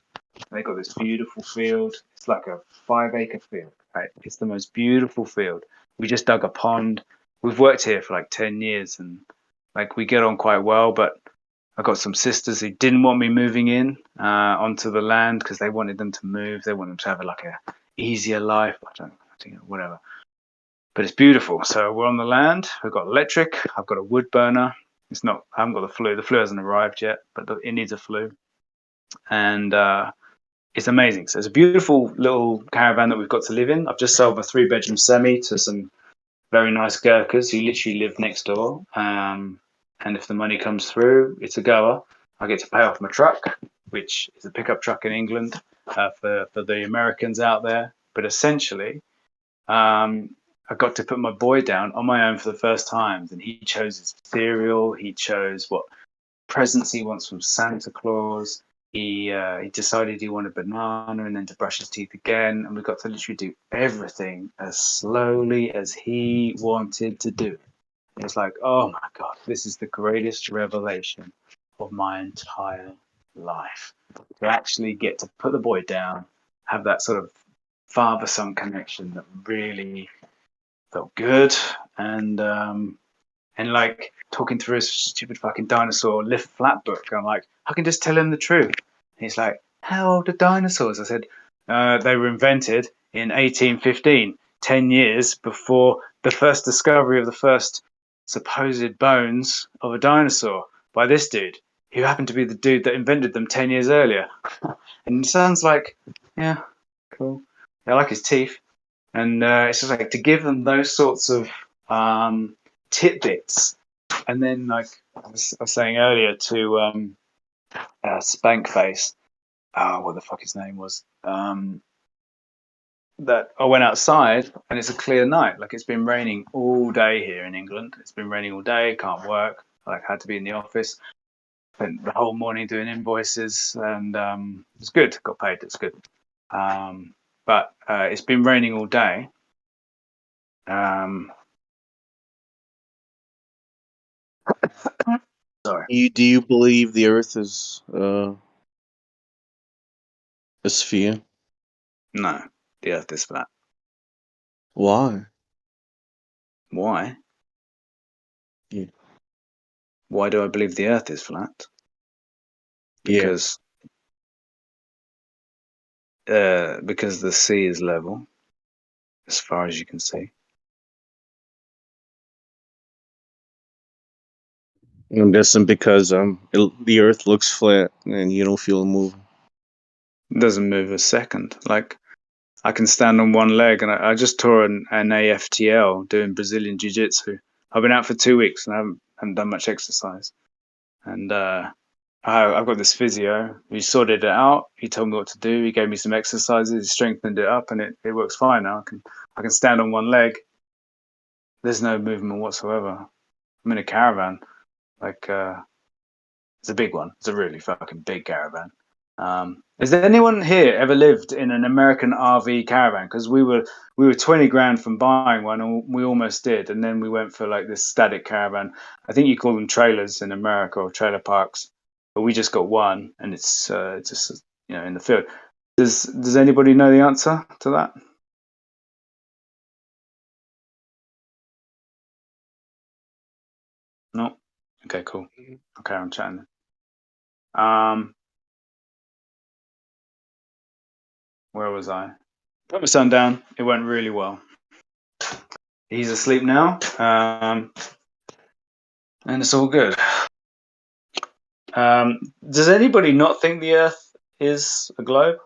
They got this beautiful field. It's like a 5-acre field, right? It's the most beautiful field. We just dug a pond. We've worked here for 10 years and we get on quite well, but I got some sisters who didn't want me moving in onto the land because they wanted them to move. They want them to have a easier life. I don't know, whatever. But it's beautiful. So we're on the land. We've got electric. I've got a wood burner. It's not. I haven't got the flue. The flue hasn't arrived yet, but it needs a flue, and it's amazing. So it's a beautiful little caravan that we've got to live in. I've just sold my 3-bedroom semi to some very nice Gurkhas who literally live next door. And if the money comes through, it's a goer. I get to pay off my truck, which is a pickup truck in England for the Americans out there. But essentially, I got to put my boy down on my own for the first time, and he chose his cereal. He chose what presents he wants from Santa Claus. He decided he wanted banana and then to brush his teeth again. And we got to literally do everything as slowly as he wanted to do. It was like, oh my God, this is the greatest revelation of my entire life. To actually get to put the boy down, have that sort of father-son connection that really felt good, and talking through a stupid fucking dinosaur lift flat book. I'm like, I can just tell him the truth. And he's like, how old are dinosaurs? I said, they were invented in 1815, 10 years before the first discovery of the first supposed bones of a dinosaur by this dude, who happened to be the dude that invented them 10 years earlier. And it sounds like, yeah, cool. I like his teeth. And it's just to give them those sorts of tidbits. And then, I was saying earlier to Spankface, what the fuck his name was, that I went outside and it's a clear night. It's been raining all day here in England. It's been raining all day, can't work. Had to be in the office. Spent the whole morning doing invoices, and it's good. Got paid. It's good. But it's been raining all day. Sorry. Do you believe the Earth is a sphere? No, the Earth is flat. Why? Why? Yeah. Why do I believe the Earth is flat? Because the sea is level, as far as you can see. I'm guessing because the Earth looks flat and you don't feel it moving. It doesn't move a second. Like, I can stand on one leg, and I just tore an AFTL doing Brazilian Jiu-Jitsu. I've been out for 2 weeks and I haven't done much exercise. And I've got this physio. He sorted it out. He told me what to do. He gave me some exercises. He strengthened it up, and it works fine now. I can stand on one leg. There's no movement whatsoever. I'm in a caravan. Like, it's a big one. It's a really fucking big caravan. Has anyone here ever lived in an American RV caravan? Because we were 20 grand from buying one, and we almost did, and then we went for like this static caravan. I think you call them trailers in America, or trailer parks, but we just got one, and it's just in the field. Does anybody know the answer to that? No. Okay, cool. Okay, I'm chatting. Where was I? Put my son down. It went really well. He's asleep now, and it's all good. Does anybody not think the Earth is a globe?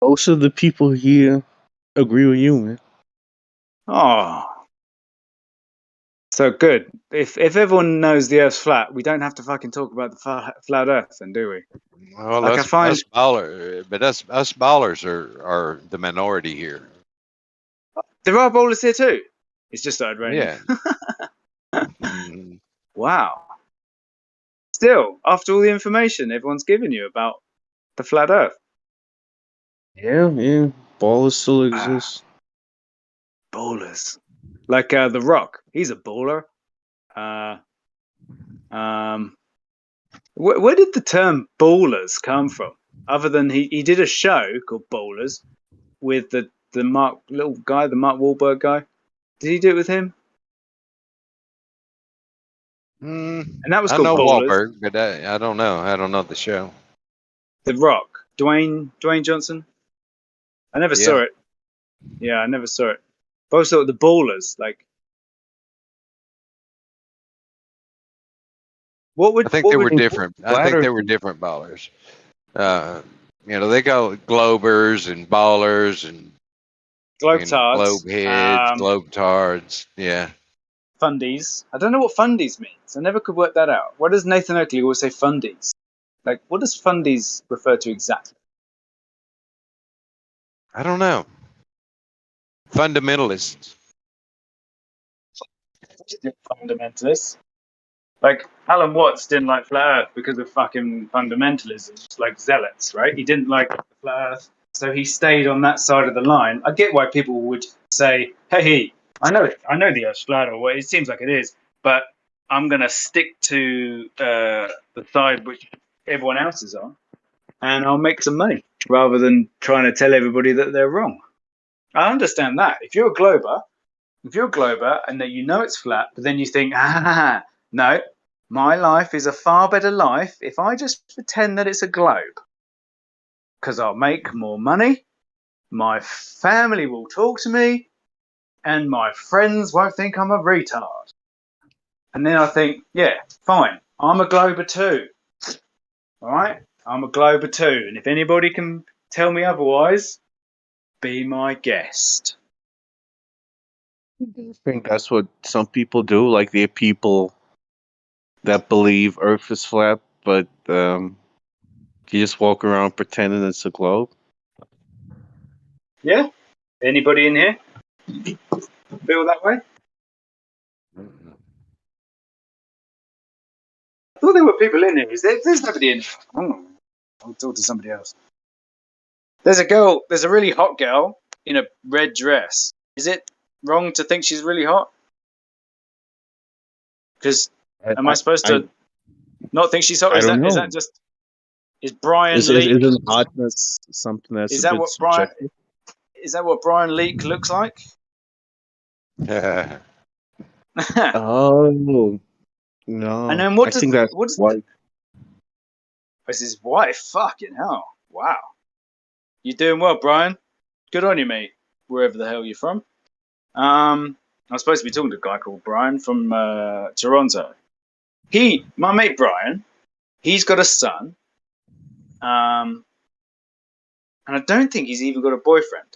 Most of the people here agree with you, man. Oh, so good. If everyone knows the Earth's flat, we don't have to fucking talk about the flat Earth, then, do we? Well, Like, I find us ballers are the minority here. there are bowlers here too. It's just started raining. Yeah. Wow. Still, after all the information everyone's given you about the flat Earth. Yeah. Ballers still exist. Ballers. Like The Rock. He's a baller. Where did the term ballers come from? Other than he did a show called Ballers with the Mark Wahlberg guy. Did he do it with him? And that was I called know Ballers. Wahlberg, but I don't know. I don't know the show. The Rock. Dwayne Johnson. I never saw it. Yeah, I never saw it. But I always thought the Ballers, like, I think they were different. I think they were different ballers. They go Globers and ballers and Globetards. globe heads, globe tards. Yeah. Fundies. I don't know what fundies means. I never could work that out. Why does Nathan Oakley always say fundies? Like, what does fundies refer to exactly? I don't know. Fundamentalists. Fundamentalists. Like, Alan Watts didn't like flat Earth because of fucking fundamentalism, like zealots, right? He didn't like the flat Earth, so he stayed on that side of the line. I get why people would say, "Hey, I know the Earth's flat, or what it seems like it is, but I'm gonna stick to the side which everyone else is on, and I'll make some money rather than trying to tell everybody that they're wrong." I understand that. If you're a glober and that you know it's flat, but then you think, no, my life is a far better life if I just pretend that it's a globe. Because I'll make more money, my family will talk to me, and my friends won't think I'm a retard. And then I think, yeah, fine, I'm a glober too. All right? I'm a glober too. And if anybody can tell me otherwise, be my guest. I think that's what some people do. Like, there are people that believe Earth is flat, but you just walk around pretending it's a globe. Yeah? Anybody in here feel that way? I thought there were people in here. There's nobody in here. Oh, I'll talk to somebody else. There's a really hot girl in a red dress. Is it wrong to think she's really hot? Because am I supposed to not think she's hot? I don't know. Is that just Brian Isn't hotness something that's Is a that bit what subjective? Is that what Brian Leak looks like? Oh no! And then what think that's white. This is wife. Fucking hell! Wow, you're doing well, Brian. Good on you, mate. Wherever the hell you're from. I was supposed to be talking to a guy called Brian from Toronto. My mate Brian, he's got a son, and I don't think he's even got a boyfriend.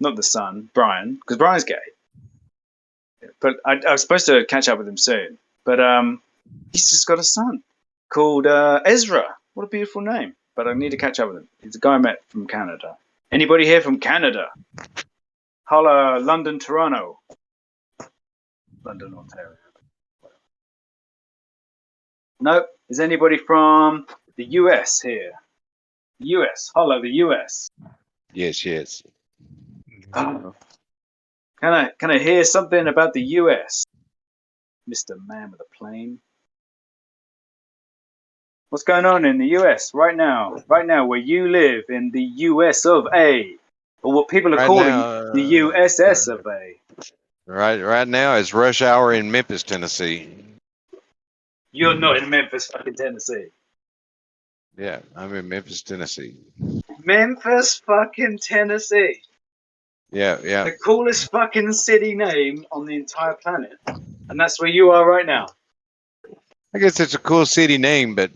Not the son, Brian, because Brian's gay. But I was supposed to catch up with him soon. But he's just got a son called Ezra. What a beautiful name. But I need to catch up with him. He's a guy I met from Canada. Anybody here from Canada? Holla, London, Toronto. London, Ontario. Nope. Is anybody from the US here? US. Holla, the US. Yes, yes. Can I hear something about the US? Mr. Man with a plane. What's going on in the US right now? Right now, where you live in the US of A, or what people are Right calling now, the USS of A. Right now it's rush hour in Memphis, Tennessee. You're not in Memphis, fucking Tennessee. Yeah, I'm in Memphis, Tennessee. Memphis, fucking Tennessee. Yeah, yeah. The coolest fucking city name on the entire planet, and that's where you are right now. I guess it's a cool city name, but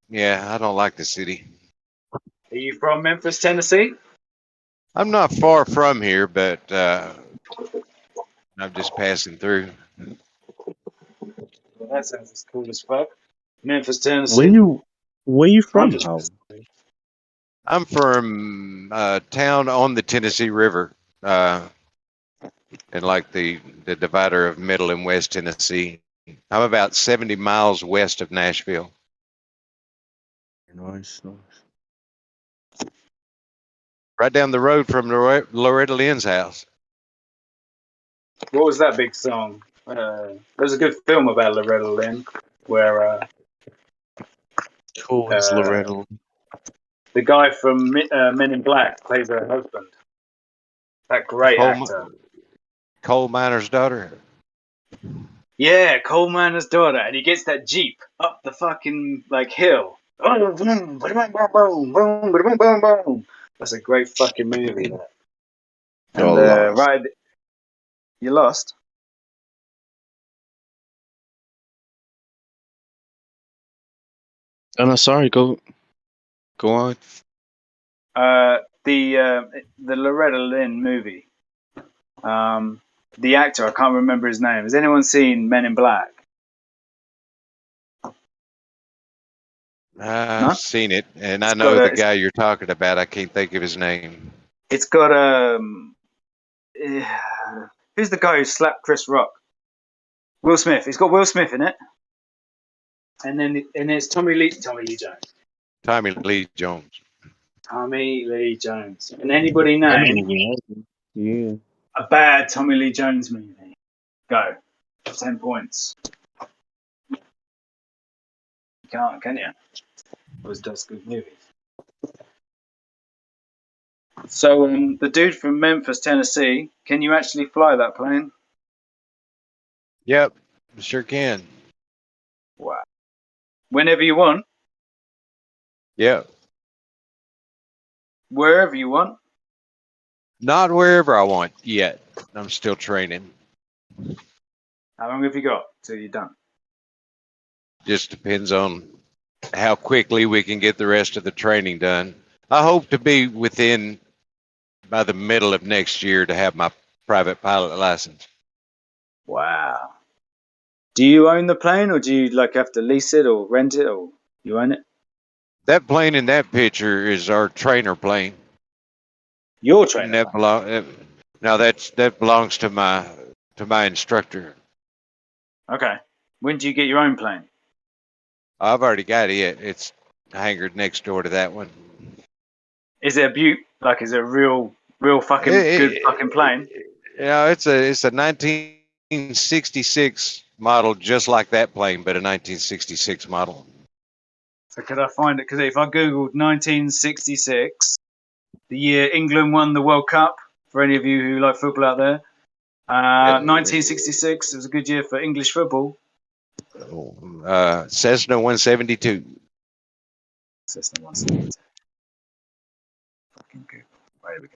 yeah, I don't like the city. Are you from Memphis, Tennessee? I'm not far from here, but I'm just passing through. Well, that sounds as cool as fuck. Memphis, Tennessee. Where you from, just- Howard? I'm from a town on the Tennessee River, and like the divider of Middle and West Tennessee. I'm about 70 miles west of Nashville. Nice. Right down the road from Loretta Lynn's house. What was that big song? There's a good film about Loretta Lynn where Cool as Loretta. the guy from Men in Black plays her husband. That great actor. Coal miner's daughter. Yeah, coal miner's daughter, and he gets that jeep up the fucking hill. That's a great fucking movie. That. And right, you lost. Oh no, sorry. Go on. The Loretta Lynn movie. The actor, I can't remember his name. Has anyone seen Men in Black? I've seen it, and I It's know got the guy you're talking about. I can't think of his name. It's got who's the guy who slapped Chris Rock? Will Smith. It's got Will Smith in it, and it's Tommy Lee Jones. Tommy Lee Jones. Tommy Lee Jones. And anybody name Yeah. a bad Tommy Lee Jones movie? Go. 10 points. You can't, can you? Always does good movies. So the dude from Memphis, Tennessee, can you actually fly that plane? Yep, sure can. Wow. Whenever you want? Yep. Wherever you want? Not wherever I want yet. I'm still training. How long have you got till you're done? Just depends on how quickly we can get the rest of the training done. I hope to be within by the middle of next year to have my private pilot license. Wow. Do you own the plane, or do you have to lease it or rent it, or you own it? That plane in that picture is our trainer plane. Your trainer plane? No, that belongs to my instructor. Okay. When do you get your own plane? I've already got it. It's hangared next door to that one. Is it a beaut? Is it a real fucking good fucking plane? Yeah, it's a 1966 model, just like that plane, but a 1966 model. So could I find it? Because if I googled 1966, the year England won the World Cup, for any of you who like football out there, 1966 was a good year for English football. Cessna 172. Cessna 172. Fucking good. Wait, we go.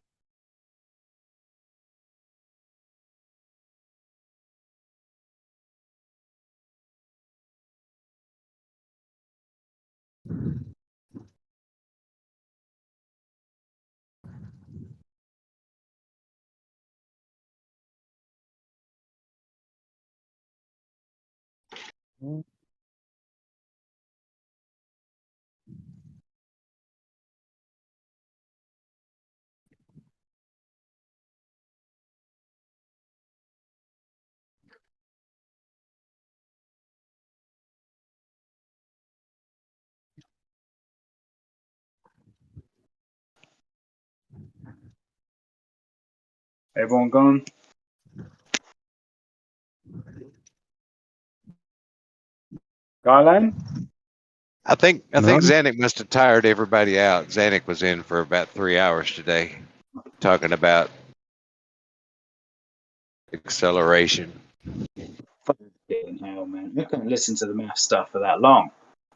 Everyone gone? Garland? I think No. Zanuck must have tired everybody out. Zanuck was in for about 3 hours today, talking about acceleration. Fucking hell, man. I couldn't listen to the math stuff for that long.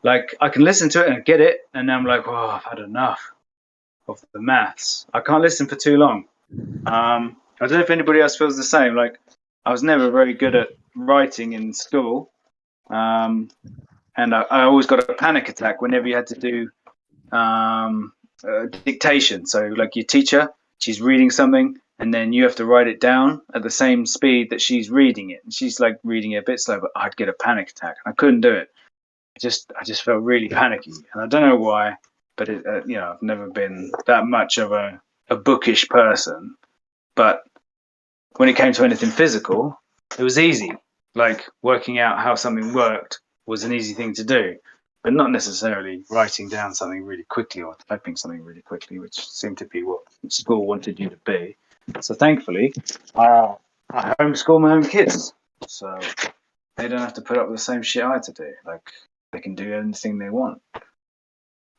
Like, I can listen to it and get it, and then I'm like, oh, I've had enough of the maths. I can't listen for too long. I don't know if anybody else feels the same. Like, I was never very good at writing in school. And I always got a panic attack whenever you had to do dictation. So, like, your teacher, she's reading something, and then you have to write it down at the same speed that she's reading it. And she's like reading it a bit slow, but I'd get a panic attack. I couldn't do it. I just felt really panicky, and I don't know why. But I've never been that much of a bookish person. But when it came to anything physical, it was easy. Like, working out how something worked was an easy thing to do, but not necessarily writing down something really quickly or typing something really quickly, which seemed to be what school wanted you to be. So thankfully, I homeschool my own kids, so they don't have to put up with the same shit I had to do. Like, they can do anything they want,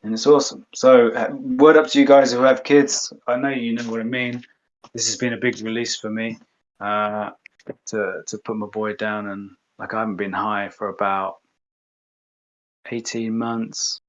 and it's awesome. So word up to you guys who have kids. I know you know what I mean. This has been a big release for me, to put my boy down, and like, I haven't been high for about 18 months.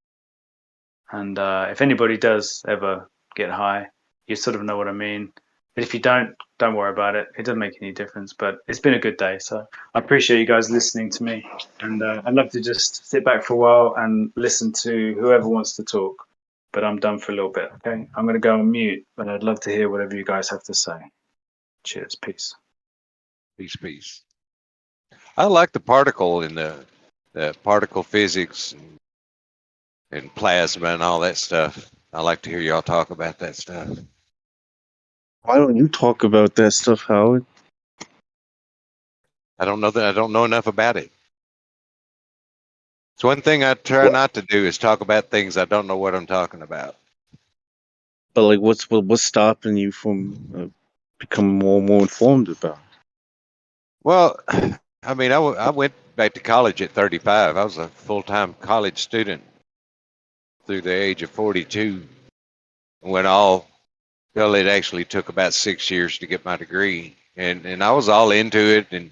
And if anybody does ever get high, you sort of know what I mean. But if you don't worry about it. It doesn't make any difference. But it's been a good day, so I appreciate you guys listening to me. And I'd love to just sit back for a while and listen to whoever wants to talk. But I'm done for a little bit. Okay, I'm going to go on mute, but I'd love to hear whatever you guys have to say. Cheers, peace. Peace. I like the particle in the particle physics and plasma and all that stuff. I like to hear y'all talk about that stuff. Why don't you talk about that stuff, Howard? I don't know enough about it. It's one thing I try not to do is talk about things I don't know what I'm talking about. But like, what's stopping you from becoming more informed about? Well, I mean, I went back to college at 35. I was a full-time college student through the age of 42. Well, it actually took about 6 years to get my degree, and I was all into it,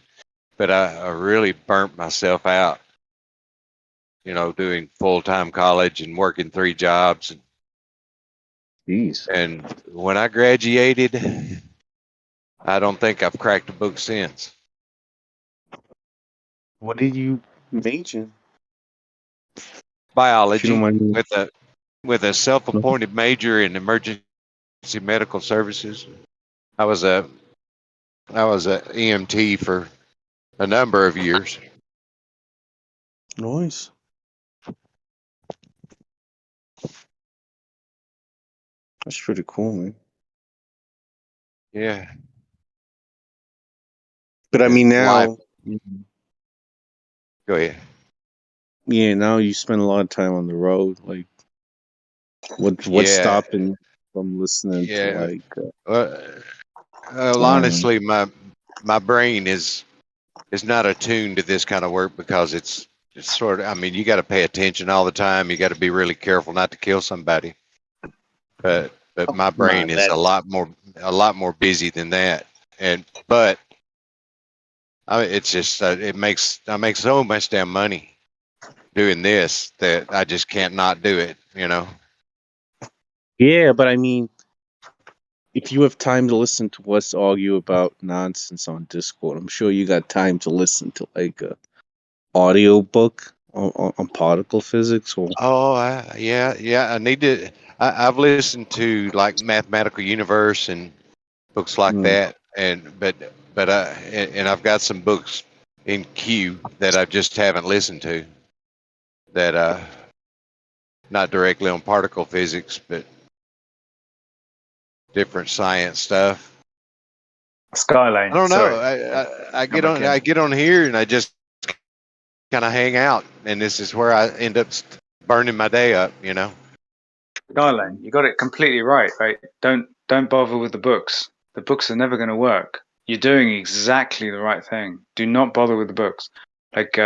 but I really burnt myself out, doing full-time college and working 3 jobs. Jeez. And when I graduated, I don't think I've cracked a book since. What did you major in? Biology, mind. with a self-appointed major in emergency medical services. I was a EMT for a number of years. Nice. That's pretty cool, man. Yeah. But I mean, now. Go ahead. Yeah, now you spend a lot of time on the road. Like, what's stopping you from listening to honestly, my brain is not attuned to this kind of work because it's sort of. I mean, you got to pay attention all the time. You got to be really careful not to kill somebody. But my brain is a lot more busy than that. But it's just I make so much damn money doing this that I just can't not do it. Yeah, but I mean, if you have time to listen to us argue about nonsense on Discord, I'm sure you got time to listen to like a audio book on particle physics. Or yeah. I need to. I've listened to like Mathematical Universe and books like that, and I've got some books in queue that I just haven't listened to. That not directly on particle physics, but different science stuff. Skylane. I don't know. Sorry. I get on here and I just kind of hang out, and this is where I end up burning my day up. You know. Skylane, you got it completely right. Don't bother with the books. The books are never going to work. You're doing exactly the right thing. Do not bother with the books. Like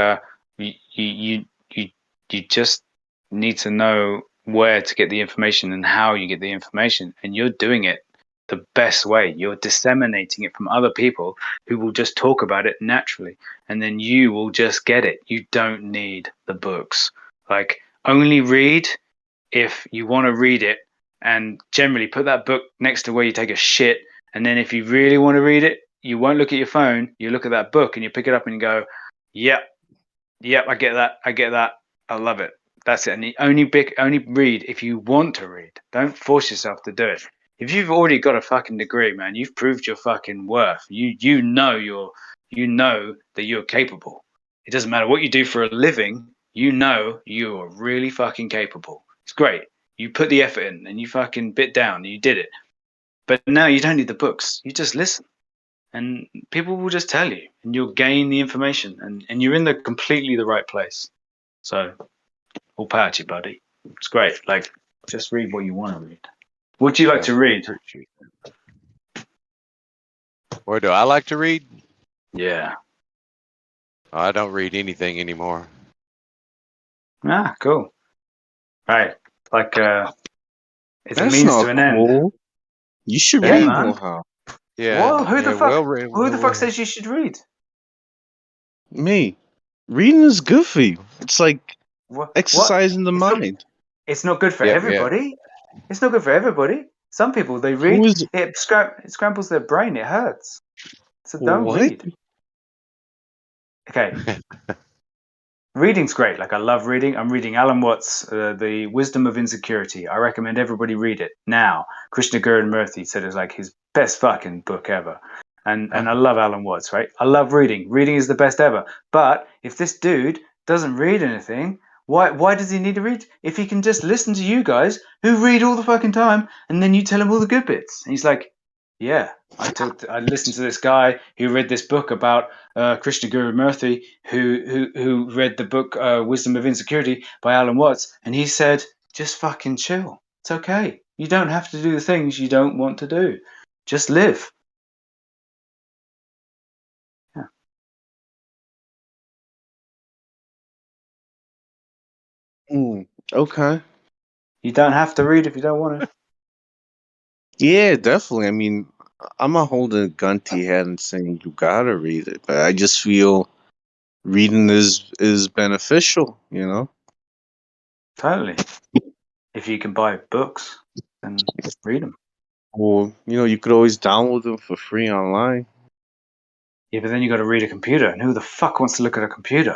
you just need to know where to get the information and how you get the information, and you're doing it the best way. You're disseminating it from other people who will just talk about it naturally, and then you will just get it. You don't need the books. Like, only read if you want to read it, and generally put that book next to where you take a shit. And then if you really want to read it, you won't look at your phone. You look at that book and you pick it up and you go, yep, I get that. I love it. That's it. And you only read if you want to read. Don't force yourself to do it. If you've already got a fucking degree, man, you've proved your fucking worth. You know that you're capable. It doesn't matter what you do for a living. You know you're really fucking capable. It's great. You put the effort in and you fucking bit down and you did it. But now you don't need the books. You just listen. And people will just tell you, and you'll gain the information, and you're in completely the right place. So, all power to you, buddy. It's great. Like, just read what you want to read. What do you like to read? What do I like to read? Yeah. I don't read anything anymore. Ah, cool. Right. Like, it's That's a means not to an end. cool. You should Yeah, read man. more. Yeah. Well, who yeah, the fuck? well, Who the fuck says you should read? Me. Reading is good for you. It's like What? exercising the mind. It's not good for Yep, everybody. It's not good for everybody. Some people, they read, it scrambles their brain. It hurts. So don't What? read. Okay. Reading's great. Like, I love reading. I'm reading Alan Watts' The Wisdom of Insecurity. I recommend everybody read it now. Krishna Murthy said it was like his best fucking book ever. And I love Alan Watts, right? I love reading. Reading is the best ever. But if this dude doesn't read anything, why does he need to read? If he can just listen to you guys who read all the fucking time, and then you tell him all the good bits. And he's like, yeah, I listened to this guy who read this book about Krishna Murthy, who read the book Wisdom of Insecurity by Alan Watts, and he said, just fucking chill. It's okay. You don't have to do the things you don't want to do. Just live. Yeah. Okay. You don't have to read if you don't want to. Yeah, definitely. I mean, I'm not holding a gun to your head and saying you gotta read it, but I just feel reading is beneficial, you know? Totally. If you can buy books, then read them. Or, you could always download them for free online. Yeah, but then you got to read a computer, and who the fuck wants to look at a computer?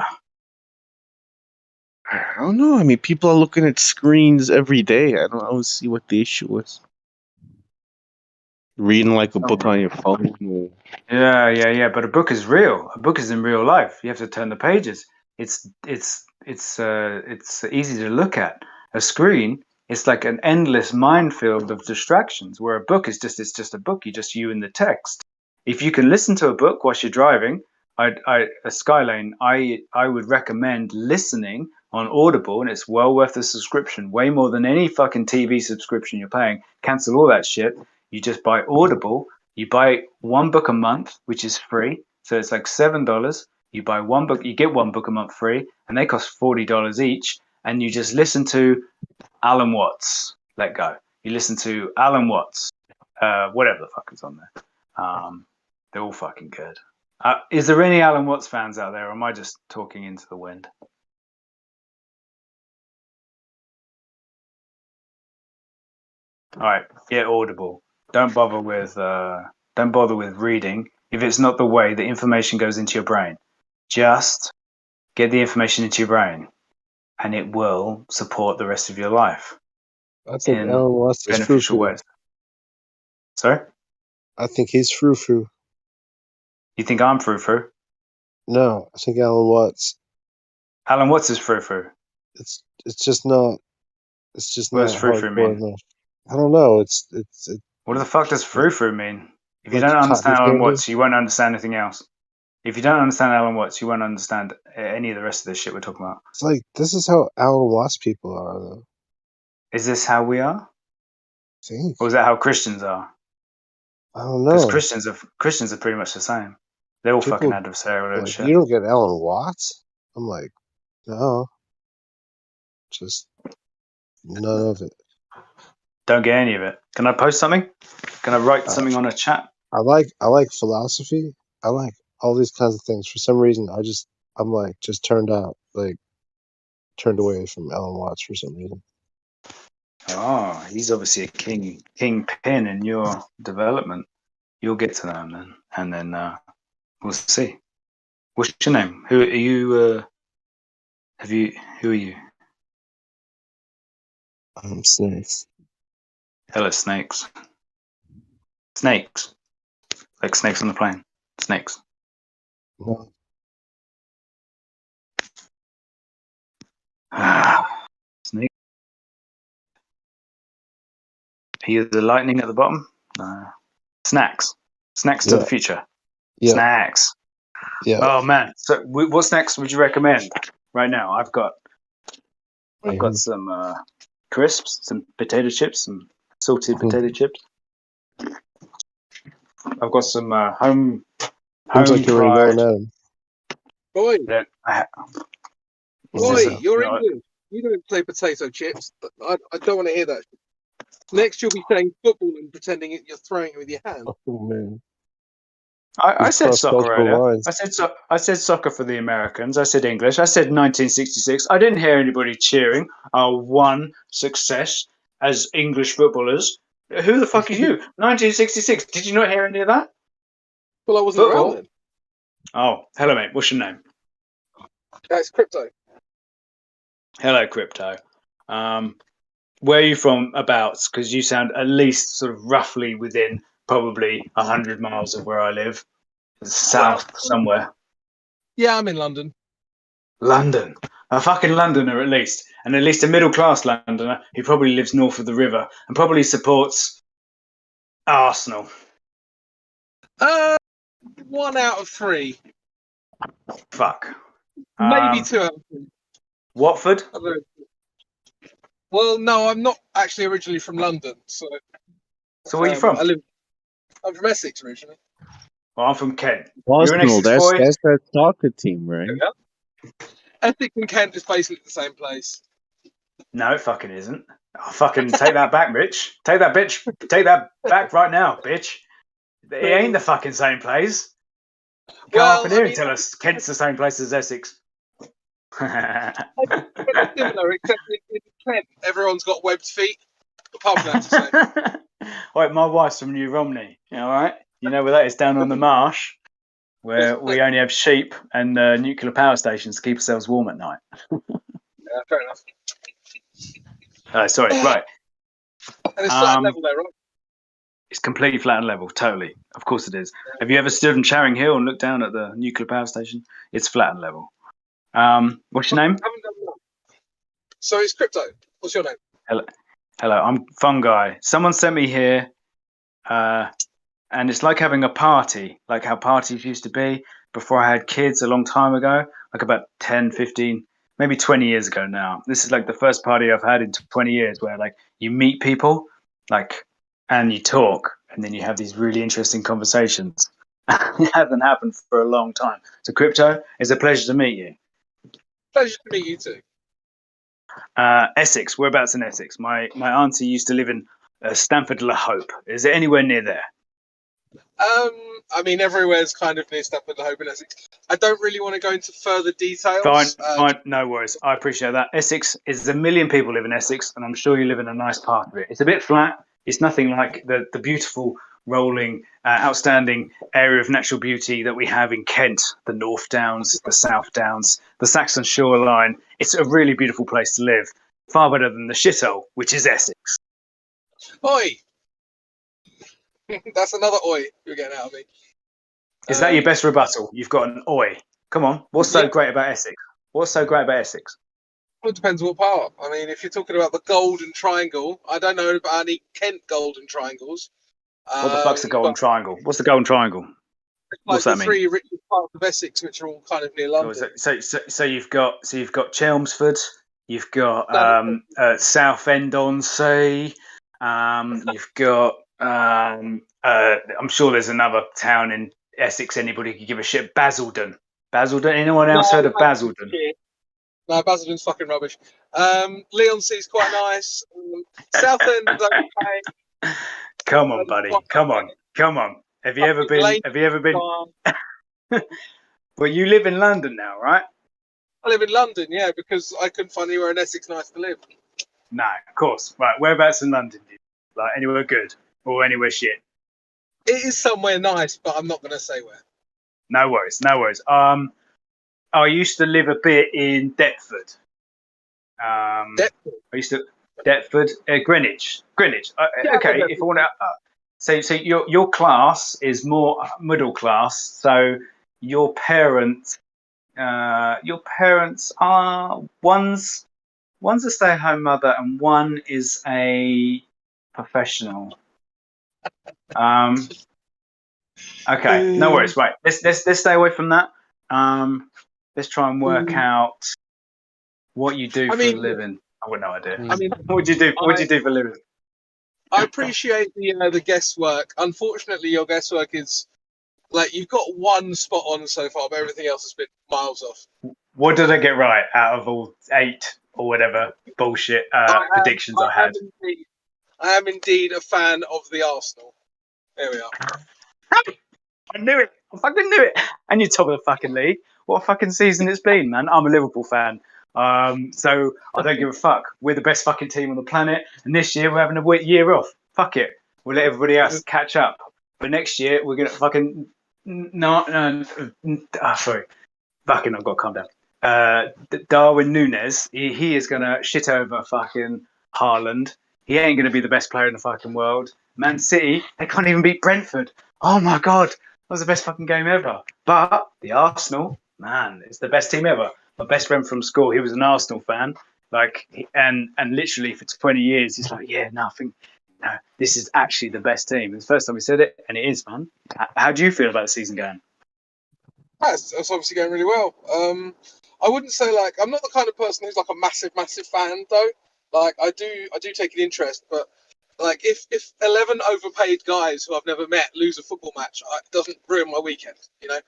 I don't know. I mean, people are looking at screens every day. I don't see what the issue is. Reading like a book on your phone. Yeah. But a book is real. A book is in real life. You have to turn the pages. It's easy to look at. A screen, it's like an endless minefield of distractions. Where a book is just a book. You and the text. If you can listen to a book whilst you're driving, Skylane, I would recommend listening on Audible, and it's well worth the subscription. Way more than any fucking TV subscription you're paying. Cancel all that shit. You just buy Audible. You buy one book a month, which is free. So it's like $7. You buy one book, you get one book a month free, and they cost $40 each. And you just listen to Alan Watts. Let go. You listen to Alan Watts, whatever the fuck is on there. They're all fucking good. Is there any Alan Watts fans out there, or am I just talking into the wind? All right, get Audible. Don't bother with reading if it's not the way the information goes into your brain. Just get the information into your brain, and it will support the rest of your life. I think in Alan Watts is beneficial frou-frou. ways. Sorry? I think he's frou-frou. You think I'm frou-frou? No, I think Alan Watts. Alan Watts is frou-frou. It's just not. It's just What not does frou-frou hardcore mean? enough. I don't know. It, What the fuck does frou-frou mean? If you like don't understand cotton Alan candy. Watts, you won't understand anything else. If you don't understand Alan Watts, you won't understand any of the rest of this shit we're talking about. It's like this is how Alan Watts people are, though. Is this how we are? I think. Or is that how Christians are? I don't Because know. Christians are pretty much the same. They're all fucking People adversarial and like, shit. you don't get Alan Watts. I'm like, no, just none of it. Don't get any of it. Can I post something? Can I write something on a chat? I like philosophy. I like all these kinds of things. For some reason, I'm like just turned away from Alan Watts for some reason. Oh, he's obviously a kingpin in your development. You'll get to know him then, and then we'll see. What's your name? Who are you? Who are you? Snakes. Hello, snakes. Snakes. Like snakes on the plane. Snakes. No. Snake. Are you the lightning at the bottom? No. Snacks. Snacks to the future. Yeah. Snacks. Yeah. Oh man. So what snacks would you recommend right now? I've got some crisps, some potato chips, some salted potato chips. I've got some home Seems like you're already fried. going at him. Boy, Boy, you're English. You don't say potato chips. I don't want to hear that. Next, you'll be saying football and pretending you're throwing it with your hand. Oh man. I said soccer cross-cultural earlier. lines. I said soccer for the Americans. I said English. I said 1966. I didn't hear anybody cheering our one success as English footballers. Who the fuck is you? 1966. Did you not hear any of that? Well, I wasn't Football? around then. Oh, hello, mate. What's your name? That's Crypto. Hello, Crypto. Where are you from abouts? Because you sound at least sort of roughly within probably 100 miles of where I live. South somewhere. Yeah, I'm in London. London. A fucking Londoner at least. And at least a middle class Londoner who probably lives north of the river and probably supports Arsenal. 1 out of 3. Fuck. Maybe 2 out of 3. Watford? Well, no, I'm not actually originally from London. So where are you from? I'm from Essex originally. Well, I'm from Kent. Arsenal, You're an Essex boy? that's that soccer team, right? Essex and Kent is basically the same place. No, it fucking isn't. Oh, fucking take that back, Rich. Take that back right now, bitch. It ain't the fucking same place. Come up in here and tell us Kent's the same place as Essex. Similar, except in Kent, everyone's got webbed feet. Apart from that, to say. Wait, my wife's from New Romney. All right, you know where that is? Down on the marsh, where we only have sheep and nuclear power stations to keep ourselves warm at night. Yeah, fair enough. Sorry, right. And it's flat level there, right? It's completely flat and level, totally. Of course it is. Have you ever stood on Charing Hill and looked down at the nuclear power station? It's flat and level. What's your name? So it's Crypto. What's your name? Hello, I'm Fungi. Someone sent me here, and it's like having a party, like how parties used to be before I had kids a long time ago, like about 10, 15, maybe 20 years ago now. This is like the first party I've had in 20 years where like you meet people, like, and you talk, and then you have these really interesting conversations. It hasn't happened for a long time. So Crypto, it's a pleasure to meet you. Pleasure to meet you too. Essex, whereabouts in Essex? My auntie used to live in Stamford-le-Hope. Is it anywhere near there? I mean, everywhere's kind of near Stamford-le-Hope in Essex. I don't really want to go into further details. Fine, no worries. I appreciate that. Essex is 1 million people live in Essex, and I'm sure you live in a nice part of it. It's a bit flat. It's nothing like the beautiful, rolling, outstanding area of natural beauty that we have in Kent, the North Downs, the South Downs, the Saxon shoreline. It's a really beautiful place to live. Far better than the shithole, which is Essex. Oi! That's another oi you're getting out of me. Is that your best rebuttal? You've got an oi. Come on. What's so great about Essex? What's so great about Essex? Well, it depends what part. I mean, if you're talking about the Golden Triangle, I don't know about any Kent Golden Triangles. What the fuck's the Golden Triangle? What's the Golden Triangle? What's Like that the mean? three richest parts of Essex, which are all kind of near London. So you've got Chelmsford, you've got Southend-on-Sea, you've got I'm sure there's another town in Essex anybody could give a shit. Basildon. Anyone else heard of Basildon? No, Basildon's fucking rubbish. Leonsea's quite nice. Southend is okay. Come on, buddy. Come on. Have you ever been? Well, you live in London now, right? I live in London, yeah, because I couldn't find anywhere in Essex nice to live. No, of course. Right, whereabouts in London? Like anywhere good or anywhere shit? It is somewhere nice, but I'm not going to say where. No worries. I used to live a bit in Deptford. Greenwich. Okay, if I want to. So your class is more middle class. So your parents are one's a stay-at-home mother and one is a professional. Okay, no worries. Right, let's stay away from that. Let's try and work out what you do for a living. I've got no idea. I mean, what do you do? What do you do for a living? I appreciate the guesswork. Unfortunately, your guesswork is like you've got one spot on so far, but everything else has been miles off. What did I get right out of all 8 or whatever bullshit predictions I had? I am indeed a fan of the Arsenal. There we are. I knew it. I fucking knew it. And you're top of the fucking league. What a fucking season it's been, man. I'm a Liverpool fan. So I don't give a fuck. We're the best fucking team on the planet. And this year we're having a year off. Fuck it. We'll let everybody else catch up. But next year we're going to fucking... sorry. Fucking, I've got to calm down. Darwin Núñez, he is going to shit over fucking Haaland. He ain't going to be the best player in the fucking world. Man City, they can't even beat Brentford. Oh my God. That was the best fucking game ever. But the Arsenal, man, it's the best team ever. My best friend from school, he was an Arsenal fan. And literally for 20 years, he's like, yeah, nothing. No, this is actually the best team. It's the first time we said it, and it is, man. How do you feel about the season going? It's obviously going really well. I wouldn't say I'm not the kind of person who's like a massive fan though. Like I do take an interest, but like if 11 overpaid guys who I've never met lose a football match, it doesn't ruin my weekend, you know.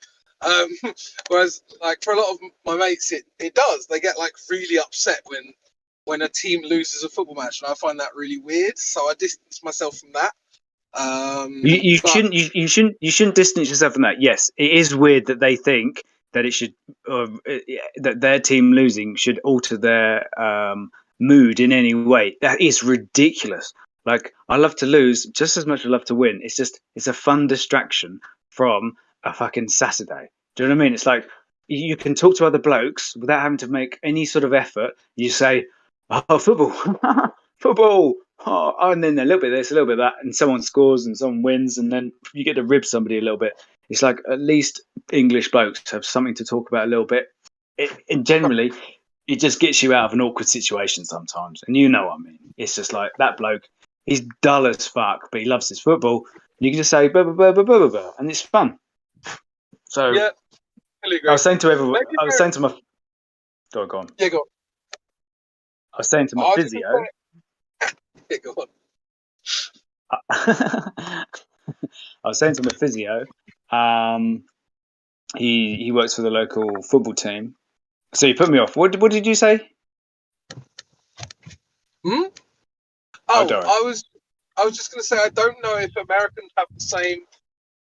Whereas like for a lot of my mates, it does. They get like really upset when a team loses a football match, and I find that really weird. So I distance myself from that. You shouldn't distance yourself from that. Yes, it is weird that they think that it should that their team losing should alter their mood in any way. That is ridiculous. Like I love to lose just as much as I love to win. It's a fun distraction from a fucking Saturday. Do you know what I mean? It's like you can talk to other blokes without having to make any sort of effort. You say, "Oh, football, football." Oh, and then a little bit of this, a little bit of that, and someone scores and someone wins, and then you get to rib somebody a little bit. It's like at least English blokes have something to talk about a little bit. And generally, it just gets you out of an awkward situation sometimes. And you know what I mean. It's just like that bloke, he's dull as fuck, but he loves his football. You can just say, blah, blah, blah, blah, blah, blah, and it's fun. So yeah, really I was saying to everyone, I was saying to my... Go on. Yeah, go on. I was saying to my physio... Yeah, go on. I was saying to my physio, he works for the local football team. So you put me off. What did you say? Oh, I was just going to say I don't know if Americans have the same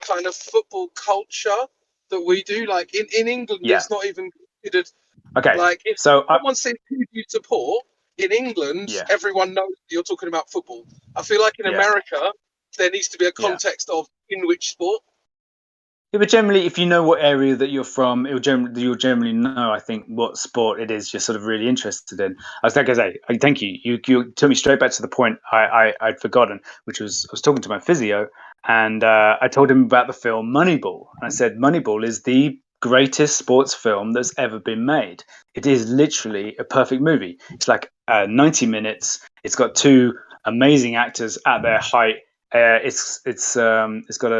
kind of football culture that we do. Like in England, it's not even considered. Okay. Like if someone says who do you support in England, everyone knows you're talking about football. I feel like in America there needs to be a context of in which sport. Yeah, but generally, if you know what area that you're from, you'll generally know, I think, what sport it is you're sort of really interested in. I was like I say, thank you. You took me straight back to the point I'd forgotten, which was I was talking to my physio, and I told him about the film Moneyball. And I said Moneyball is the greatest sports film that's ever been made. It is literally a perfect movie. It's like 90 minutes. It's got two amazing actors at their height. It's got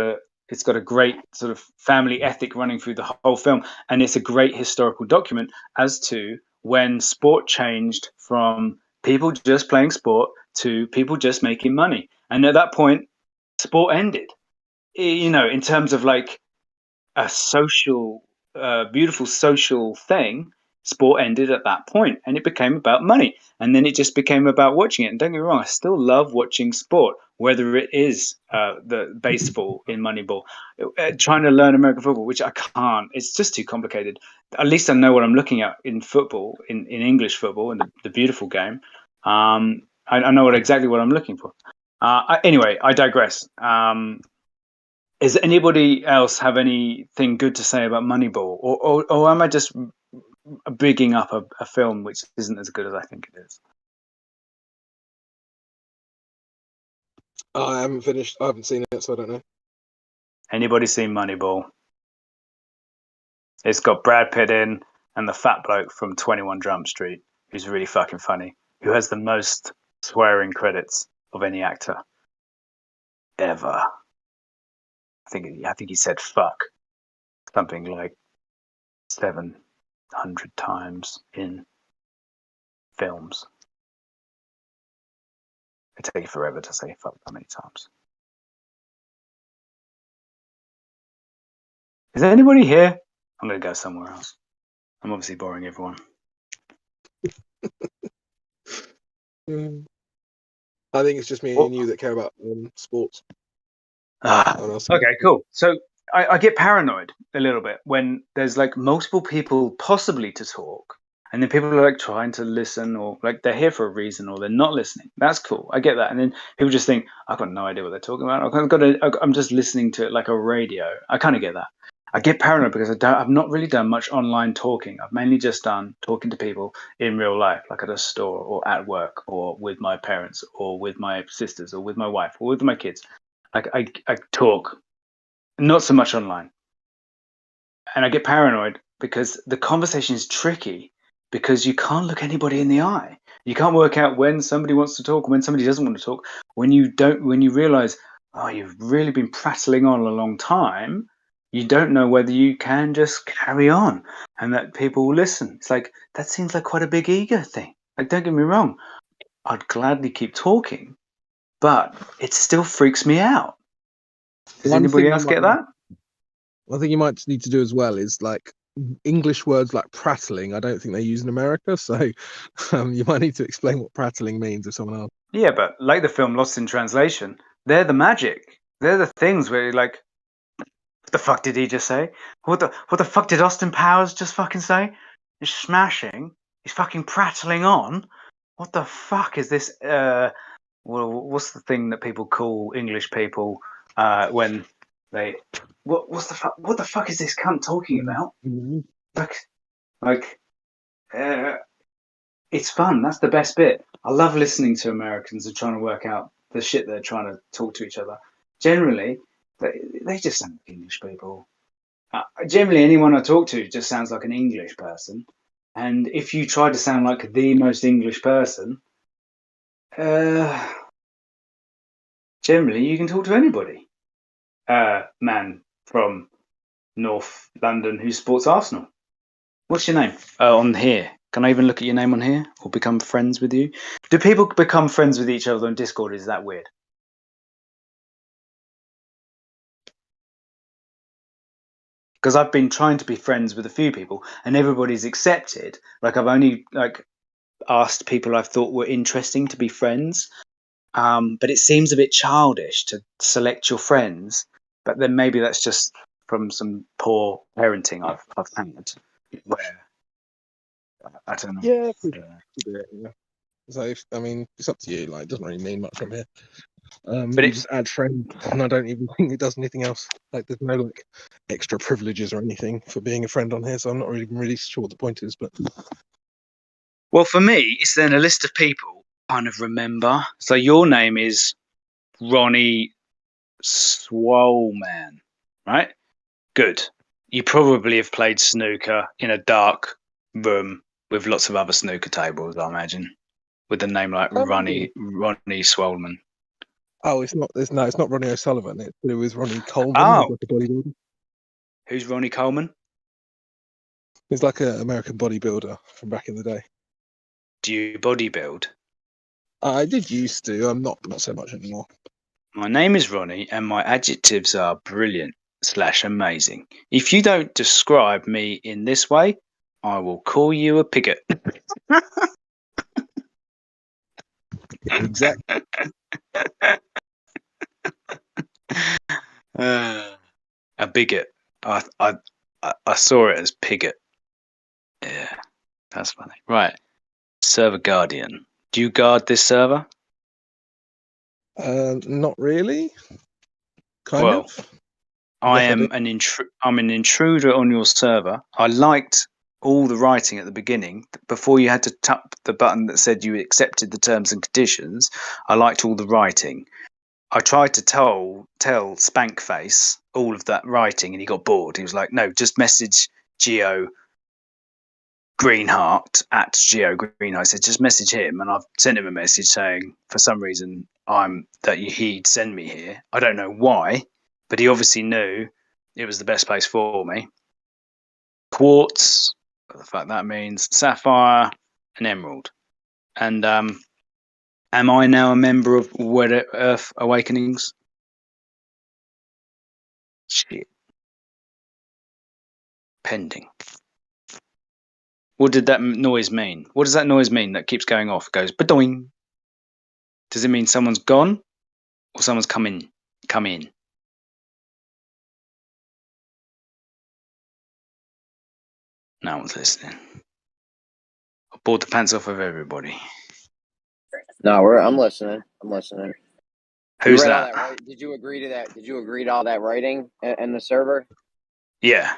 a great sort of family ethic running through the whole film, and it's a great historical document as to when sport changed from people just playing sport to people just making money. And at that point, sport ended. You know, in terms of like a social, beautiful social thing, sport ended at that point, and it became about money. And then it just became about watching it. And don't get me wrong, I still love watching sport, whether it is the baseball in Moneyball, trying to learn American football, which I can't. It's just too complicated. At least I know what I'm looking at in football, in English football, in the beautiful game. I know exactly what I'm looking for. Anyway, I digress. Does anybody else have anything good to say about Moneyball, or am I just bigging up a film which isn't as good as I think it is? I haven't finished. I haven't seen it, so I don't know. Anybody seen Moneyball? It's got Brad Pitt in and the fat bloke from 21 Jump Street, who's really fucking funny, who has the most swearing credits of any actor ever. I think he said fuck something like 700 times in films. It takes forever to say fuck that many times. Is there anybody here? I'm going to go somewhere else. I'm obviously boring everyone. I think it's just me and you that care about sports. Okay, cool. So I get paranoid a little bit when there's like multiple people possibly to talk, and then people are like trying to listen, or like they're here for a reason, or they're not listening. That's cool. I get that. And then people just think, I've got no idea what they're talking about. I'm just listening to it like a radio. I kind of get that. I get paranoid because I've not really done much online talking. I've mainly just done talking to people in real life, like at a store or at work or with my parents or with my sisters or with my wife or with my kids. Like I talk, not so much online. And I get paranoid because the conversation is tricky because you can't look anybody in the eye. You can't work out when somebody wants to talk, when somebody doesn't want to talk. When you realize, oh, you've really been prattling on a long time, you don't know whether you can just carry on and that people will listen. It's like, that seems like quite a big ego thing. Like, don't get me wrong, I'd gladly keep talking, but it still freaks me out. Does anybody else get that? One thing you might need to do as well is like English words like prattling. I don't think they use in America, so you might need to explain what prattling means if someone else. Yeah, but like the film Lost in Translation, they're the magic. They're the things where you're like, what the fuck did he just say? What the fuck did Austin Powers just fucking say? He's smashing. He's fucking prattling on. What the fuck is this? Well, what's the thing that people call English people when they? What's the fuck? What the fuck is this cunt talking about? Like, it's fun. That's the best bit. I love listening to Americans and trying to work out the shit they're trying to talk to each other. Generally, they just sound like English people. Generally, anyone I talk to just sounds like an English person. And if you try to sound like the most English person, generally you can talk to anybody. Man from North London who supports Arsenal. What's your name? On here. Can I even look at your name on here or become friends with you? Do people become friends with each other on Discord? Is that weird? Because I've been trying to be friends with a few people and everybody's accepted. Like, I've only asked people I've thought were interesting to be friends. But it seems a bit childish to select your friends. But then maybe that's just from some poor parenting I've had. Where I don't know. Yeah, yeah. So I mean, it's up to you. Like, it doesn't really mean much from here. But you just add friends, and I don't even think it does anything else. Like, there's no like extra privileges or anything for being a friend on here. So I'm not really sure what the point is. But well, for me, it's then a list of people I kind of remember. So your name is Ronnie Swoleman, right? Good. You probably have played snooker in a dark room with lots of other snooker tables, I imagine, with a name like Ronnie Swolman. Oh, it's not. It's not Ronnie O'Sullivan. It's to do with Ronnie Coleman. Oh. Who's like a bodybuilder. Who's Ronnie Coleman? He's like an American bodybuilder from back in the day. Do you bodybuild? I did used to. I'm not so much anymore. My name is Ronnie, and my adjectives are brilliant / amazing. If you don't describe me in this way, I will call you a pigot. Exactly. A bigot. I saw it as pigot. Yeah, that's funny. Right. Server Guardian. Do you guard this server? Not really. Kind Well, of. I'm an intruder on your server. I liked all the writing at the beginning before you had to tap the button that said you accepted the terms and conditions. I liked all the writing. I tried to tell Spankface all of that writing, and he got bored. He was like, "No, just message Geo Greenheart at Geo Greenheart." I said, "Just message him," and I've sent him a message saying, for some reason, he'd send me here. I don't know why, but he obviously knew it was the best place for me. Quartz, what the fuck that means? Sapphire and Emerald, and am I now a member of Earth Awakenings? Shit. Pending. What did that noise mean? What does that noise mean that keeps going off? It goes ba-doing. Does it mean someone's gone or someone's come in? No one's listening. I bored the pants off of everybody. No, I'm listening. Who's you read that? All that right? Did you agree to that? Did you agree to all that writing in the server? Yeah.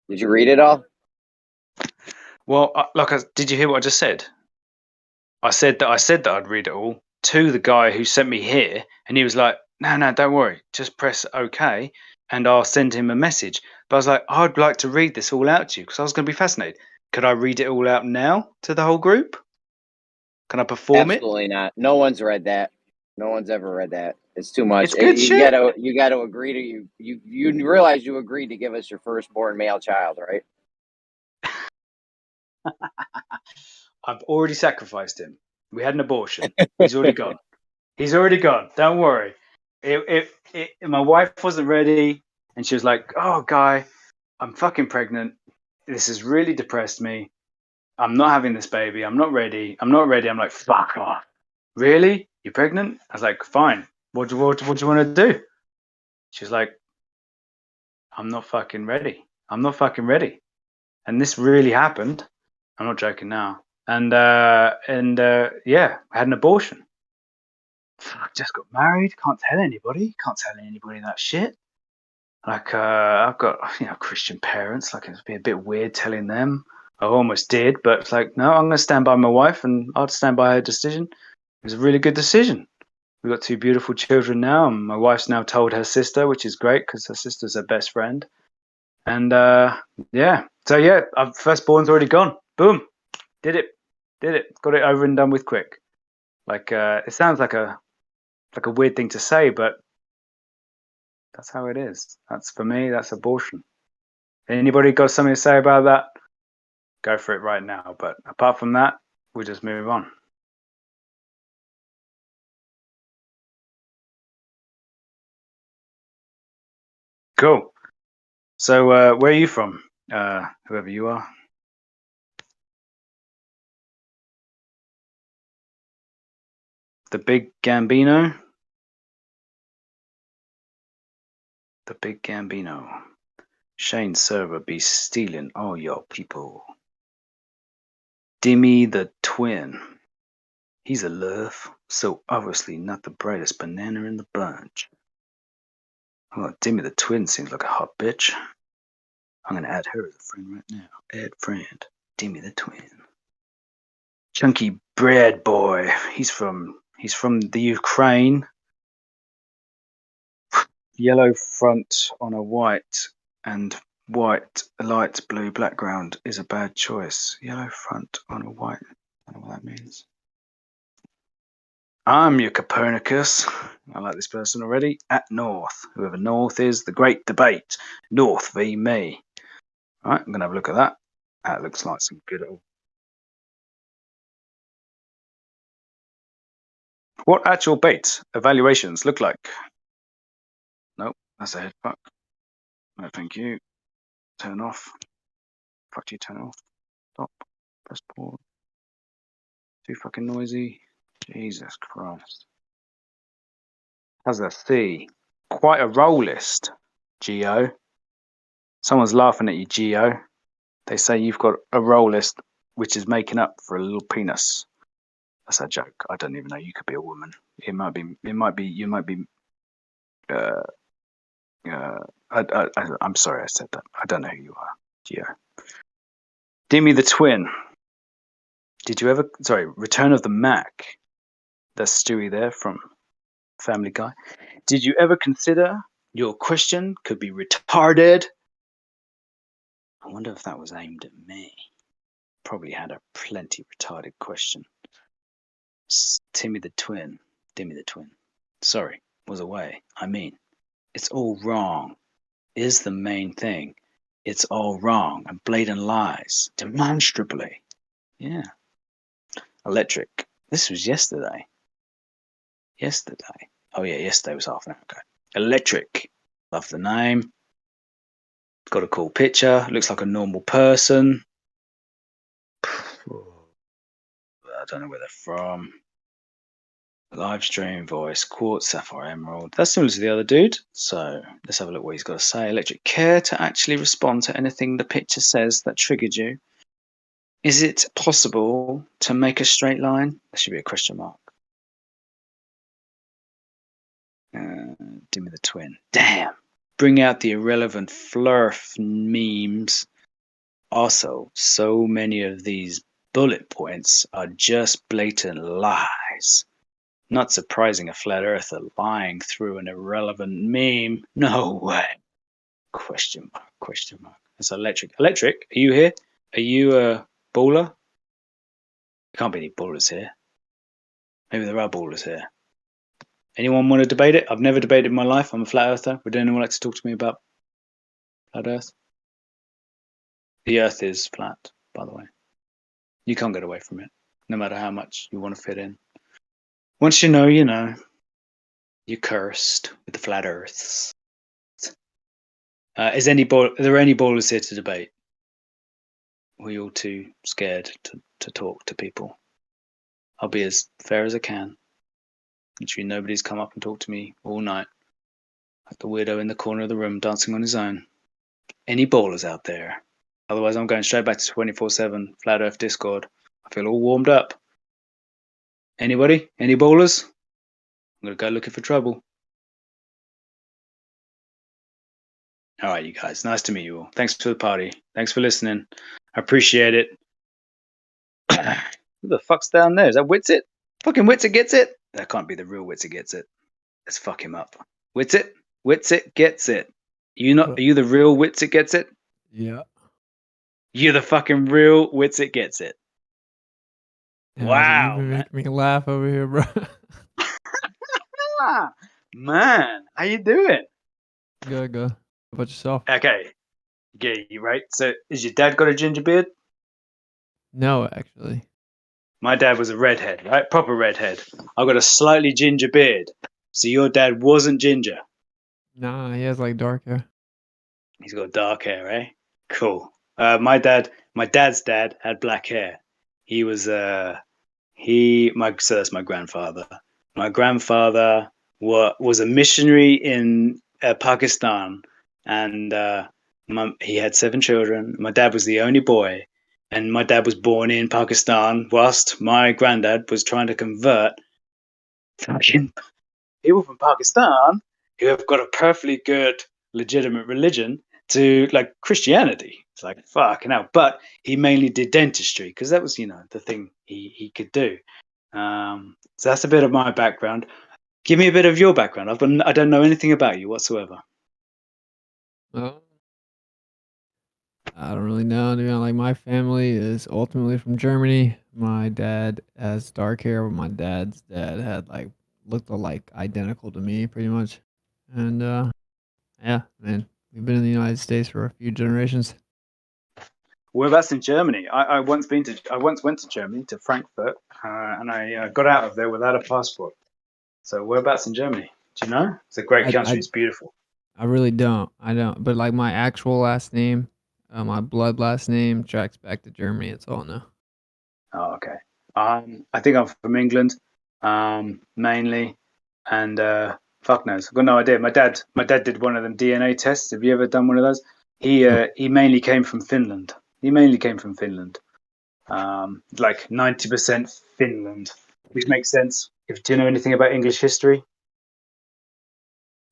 Did you read it all? Well, did you hear what I just said? I said that I'd read it all to the guy who sent me here, and he was like, "No, don't worry, just press OK, and I'll send him a message." But I was like, "I'd like to read this all out to you because I was going to be fascinated. Could I read it all out now to the whole group? Can I perform Absolutely not. No one's read that. No one's ever read that. It's too much. It's good you shit. You gotta agree to you realize you agreed to give us your firstborn male child, right? I've already sacrificed him. We had an abortion. He's already gone. He's already gone. Don't worry. My wife wasn't ready, and she was like, "Oh, Guy, I'm fucking pregnant. This has really depressed me. I'm not having this baby. I'm not ready. I'm like, fuck off. Really? You're pregnant? I was like, fine. What do you want to do? She's like, I'm not fucking ready. And this really happened. I'm not joking now. And yeah, I had an abortion. I just got married. Can't tell anybody that shit. Like, I've got, Christian parents. Like, it'd be a bit weird telling them. I almost did, but it's like, no, I'm going to stand by my wife, and I'll stand by her decision. It was a really good decision. We've got 2 beautiful children now, and my wife's now told her sister, which is great because her sister's her best friend. And yeah, so yeah, our firstborn's already gone. Boom, did it, got it over and done with quick. Like, it sounds like a weird thing to say, but that's how it is. That's, for me, that's abortion. Anybody got something to say about that? Go for it right now. But apart from that, we'll just move on. Cool. So, where are you from? Whoever you are. The Big Gambino? The Big Gambino. Shane's server be stealing all your people. Dimmy the Twin. He's a love, so obviously not the brightest banana in the bunch. Oh, Dimmy the Twin seems like a hot bitch. I'm gonna add her as a friend right now. Add friend. Dimmy the Twin. Chunky Bread Boy. He's from the Ukraine. Yellow front on a white and white light blue background is a bad choice. Yellow front on a white. I don't know what that means. I'm your Copernicus. I like this person already. At North. Whoever North is, the great debate. North v me. Alright, I'm going to have a look at that. That looks like some good old... What actual bait evaluations look like? Nope, that's a head fuck. No, thank you. Turn off. Fuck you, turn off. Stop. Press pause. Too fucking noisy. Jesus Christ. How's that C? Quite a roll list, Geo. Someone's laughing at you, Geo. They say you've got a roll list which is making up for a little penis. That's a joke. I don't even know. You could be a woman. You might be. I'm sorry I said that. I don't know who you are, Geo. Dimmy the Twin. Did you ever? Sorry, Return of the Mac. That's Stewie there from Family Guy. Did you ever consider your question could be retarded? I wonder if that was aimed at me. Probably had a plenty retarded question. Dimmy the Twin. Sorry, was away. I mean, it's all wrong. Is the main thing. It's all wrong and blatant lies. Demonstrably. Yeah. Electric. This was yesterday. Oh yeah, yesterday was half an hour ago. Electric. Love the name. Got a cool picture. Looks like a normal person. I don't know where they're from. Livestream, voice, quartz, sapphire, emerald. That's similar to the other dude. So let's have a look what he's got to say. Electric. Care to actually respond to anything the picture says that triggered you? Is it possible to make a straight line? There should be a question mark. Dimmy the Twin. Damn. Bring out the irrelevant flurf memes. Also, so many of these bullet points are just blatant lies. Not surprising a flat earther lying through an irrelevant meme. No way. Question mark. It's electric. Electric, are you here? Are you a baller? There can't be any ballers here. Maybe there are ballers here. Anyone want to debate it? I've never debated in my life. I'm a flat earther. Would anyone like to talk to me about flat earth? The earth is flat, by the way. You can't get away from it, no matter how much you want to fit in. Once you know, you know. You're cursed with the flat earths. Are there any ballers here to debate? Or are you all too scared to talk to people? I'll be as fair as I can. Literally nobody's come up and talked to me all night. Like the weirdo in the corner of the room dancing on his own. Any ballers out there? Otherwise I'm going straight back to 24/7 Flat Earth Discord. I feel all warmed up. Anybody? Any ballers? I'm going to go looking for trouble. All right, you guys. Nice to meet you all. Thanks for the party. Thanks for listening. I appreciate it. Who the fuck's down there? Is that Witsit? Fucking Witsit gets it? That can't be the real Witsit gets it. Let's fuck him up. Witsit? Witsit gets it. Are you the real Witsit gets it? Yeah. You're the fucking real Witsit gets it. Yeah, Wow. You make me laugh over here, bro. Man, how you doing? Good. How about yourself? Okay. Yeah, you right. So, is your dad got a ginger beard? No, actually. My dad was a redhead, right? Proper redhead. I got a slightly ginger beard. So your dad wasn't ginger. Nah, he has like dark hair. He's got dark hair, eh? Cool. My dad's dad had black hair. He was so that's my grandfather. My grandfather was a missionary in Pakistan, and he had 7 children. My dad was the only boy, and my dad was born in Pakistan, whilst my granddad was trying to convert fucking people from Pakistan who have got a perfectly good, legitimate religion to like Christianity. It's like fucking hell. But he mainly did dentistry because that was, the thing he could do. So that's a bit of my background. Give me a bit of your background. I don't know anything about you whatsoever. Well, I don't really know, dude. Like my family is ultimately from Germany. My dad has dark hair, but my dad's dad had like looked like identical to me, pretty much. And yeah, man, we've been in the United States for a few generations. Whereabouts in Germany? I once went to Germany, to Frankfurt, and I got out of there without a passport. So whereabouts in Germany? Do you know? It's a great country. It's beautiful. I really don't. I don't. But like my actual last name, my blood last name tracks back to Germany. That's all I know. Oh, okay. I think I'm from England, mainly, and fuck knows. I've got no idea. My dad did one of them DNA tests. Have you ever done one of those? He mainly came from Finland. Like 90% Finland, which makes sense. Do you know anything about English history?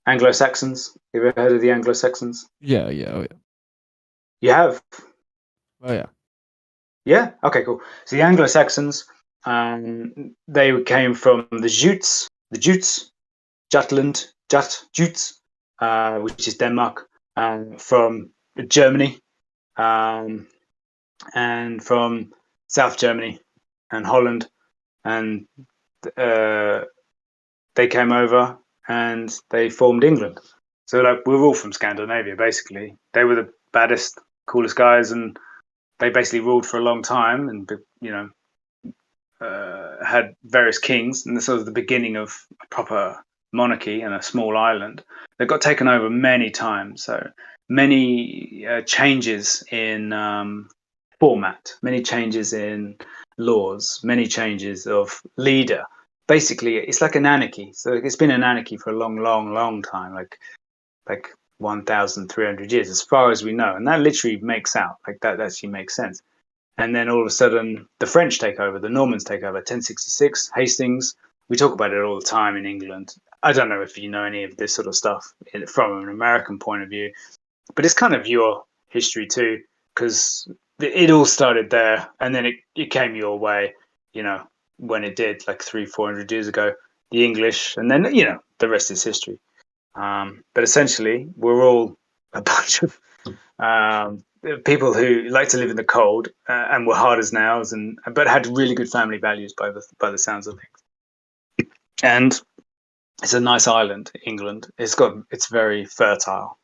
Anglo-Saxons. You ever heard of the Anglo-Saxons? Yeah. Oh yeah. You have? Oh yeah. Yeah. Okay. Cool. So the Anglo-Saxons, they came from the Jutes, Jutland, Jutes, which is Denmark, from Germany, and from South Germany and Holland, and they came over and they formed England. So like we're all from Scandinavia, basically. They were the baddest, coolest guys, and they basically ruled for a long time, and had various kings, and this was the beginning of a proper monarchy and a small island. They got taken over many times, so many changes in format, many changes in laws, many changes of leader. Basically, it's like an anarchy. So it's been an anarchy for a long time, like 1,300 years, as far as we know, and that literally makes out like that actually makes sense. And then all of a sudden, the French take over, the Normans take over, 1066, Hastings. We talk about it all the time in England. I don't know if you know any of this sort of stuff from an American point of view, but it's kind of your history too, because it all started there, and then it came your way, when it did, like 300-400 years ago, the English, and then, the rest is history. But essentially, we're all a bunch of people who like to live in the cold and were hard as nails, but had really good family values by the sounds of things. And it's a nice island, England. It's very fertile.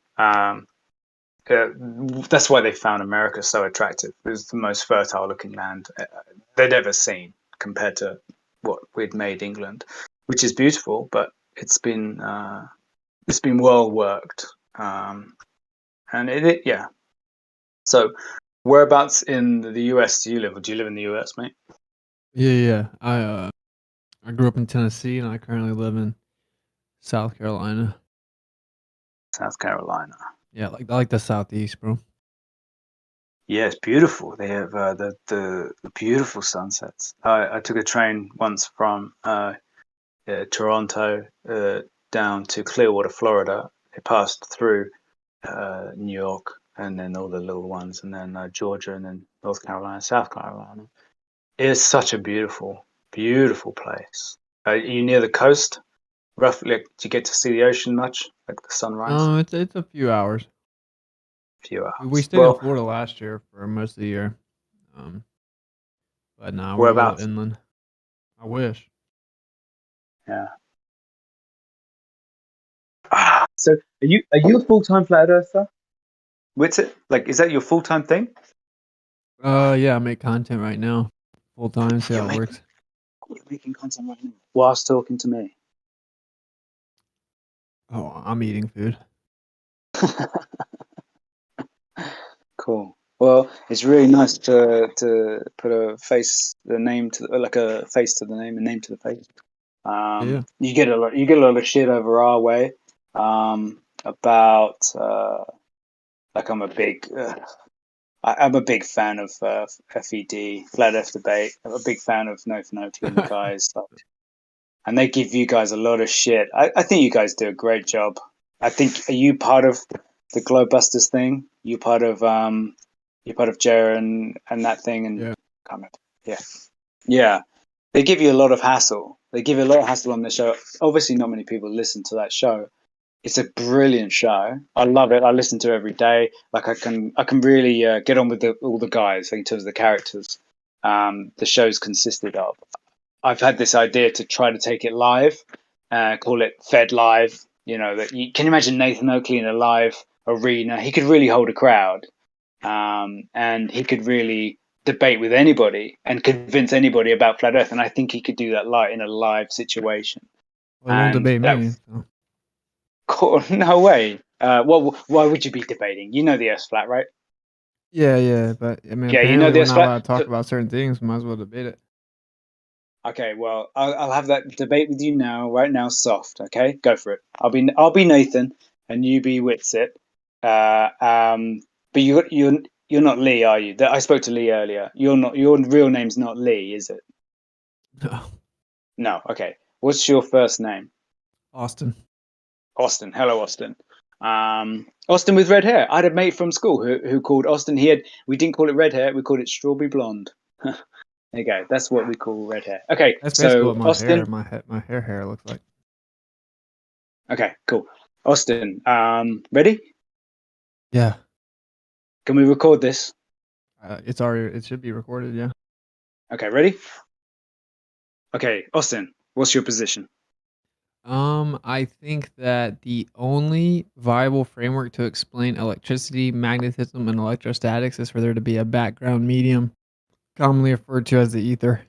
That's why they found America so attractive. It was the most fertile looking land they'd ever seen compared to what we'd made England, which is beautiful, but it's been well worked. And yeah. So, whereabouts in the US do you live? Or do you live in the US, mate? Yeah. I grew up in Tennessee, and I currently live in South Carolina. South Carolina. Yeah, I like the Southeast, bro. Yeah, it's beautiful. They have the beautiful sunsets. I took a train once from Toronto down to Clearwater, Florida. It passed through New York, and then all the little ones, and then Georgia, and then North Carolina, South Carolina. It's such a beautiful, beautiful place. Are you near the coast? Roughly, do you get to see the ocean much, like the sunrise? It's a few hours. Few hours. We stayed in Florida last year for most of the year. But now we're a little whereabouts? inland. I wish. Yeah. So are you a full-time flat earther? What's it like? Is that your full-time thing? Yeah, I make content right now, full time. See how it works. You're making content right now whilst talking to me. Oh, I'm eating food. Cool. Well, it's really nice to put a face, the name to like a face to the name, and name to the face. Yeah. You get a lot of shit over our way about like I'm a big fan of FED, Flat Earth Debate. I'm a big fan of No for No to you guys, and they give you guys a lot of shit. I think you guys do a great job. I think, are you part of the Globebusters thing? You part of Jer and that thing, and Yeah. comment. Yeah. They give you a lot of hassle. They give you a lot of hassle on the show. Obviously, not many people listen to that show, It's a brilliant show. I love it. I listen to it every day. Like I can really get on with all the guys in terms of the characters. The show's consisted of. I've had this idea to try to take it live, call it Fed Live. You know, that you can imagine Nathan Oakley in a live arena. He could really hold a crowd, and he could really debate with anybody and convince anybody about flat Earth. And I think he could do that in a live situation. Well, he won't And debate that- me. So. Cool. No way. Why would you be debating? You know the Earth's flat, right? Yeah, but I mean, Yeah, apparently you know the we're Earth's not flat. allowed to talk about certain things. Might as well debate it. Okay, well, I'll have that debate with you now, right now, soft. Okay, go for it. I'll be Nathan, and you be Witsit. But you're not Lee, are you? I spoke to Lee earlier. You're not. Your real name's not Lee, is it? No. No. Okay. What's your first name? Austin. Austin. Hello, Austin. Austin with red hair. I had a mate from school who called Austin. We didn't call it red hair. We called it strawberry blonde. There you go. That's what we call red hair. Okay. That's basically so what my Austin. hair looks like. Okay. Cool. Austin. Ready? Yeah. Can we record this? It should be recorded. Yeah. Okay. Ready? Okay. Austin. What's your position? I think that the only viable framework to explain electricity, magnetism, and electrostatics is for there to be a background medium, commonly referred to as the ether.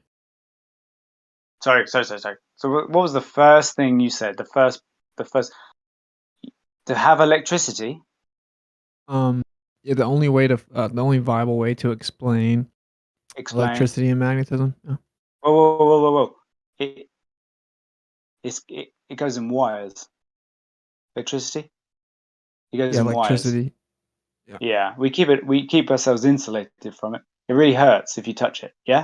Sorry. So what was the first thing you said? The first to have electricity. Yeah, the only viable way to explain electricity and magnetism. Yeah. Whoa. It goes in wires. Electricity. It goes in electricity. wires. Yeah. We keep ourselves insulated from it. It really hurts if you touch it. Yeah.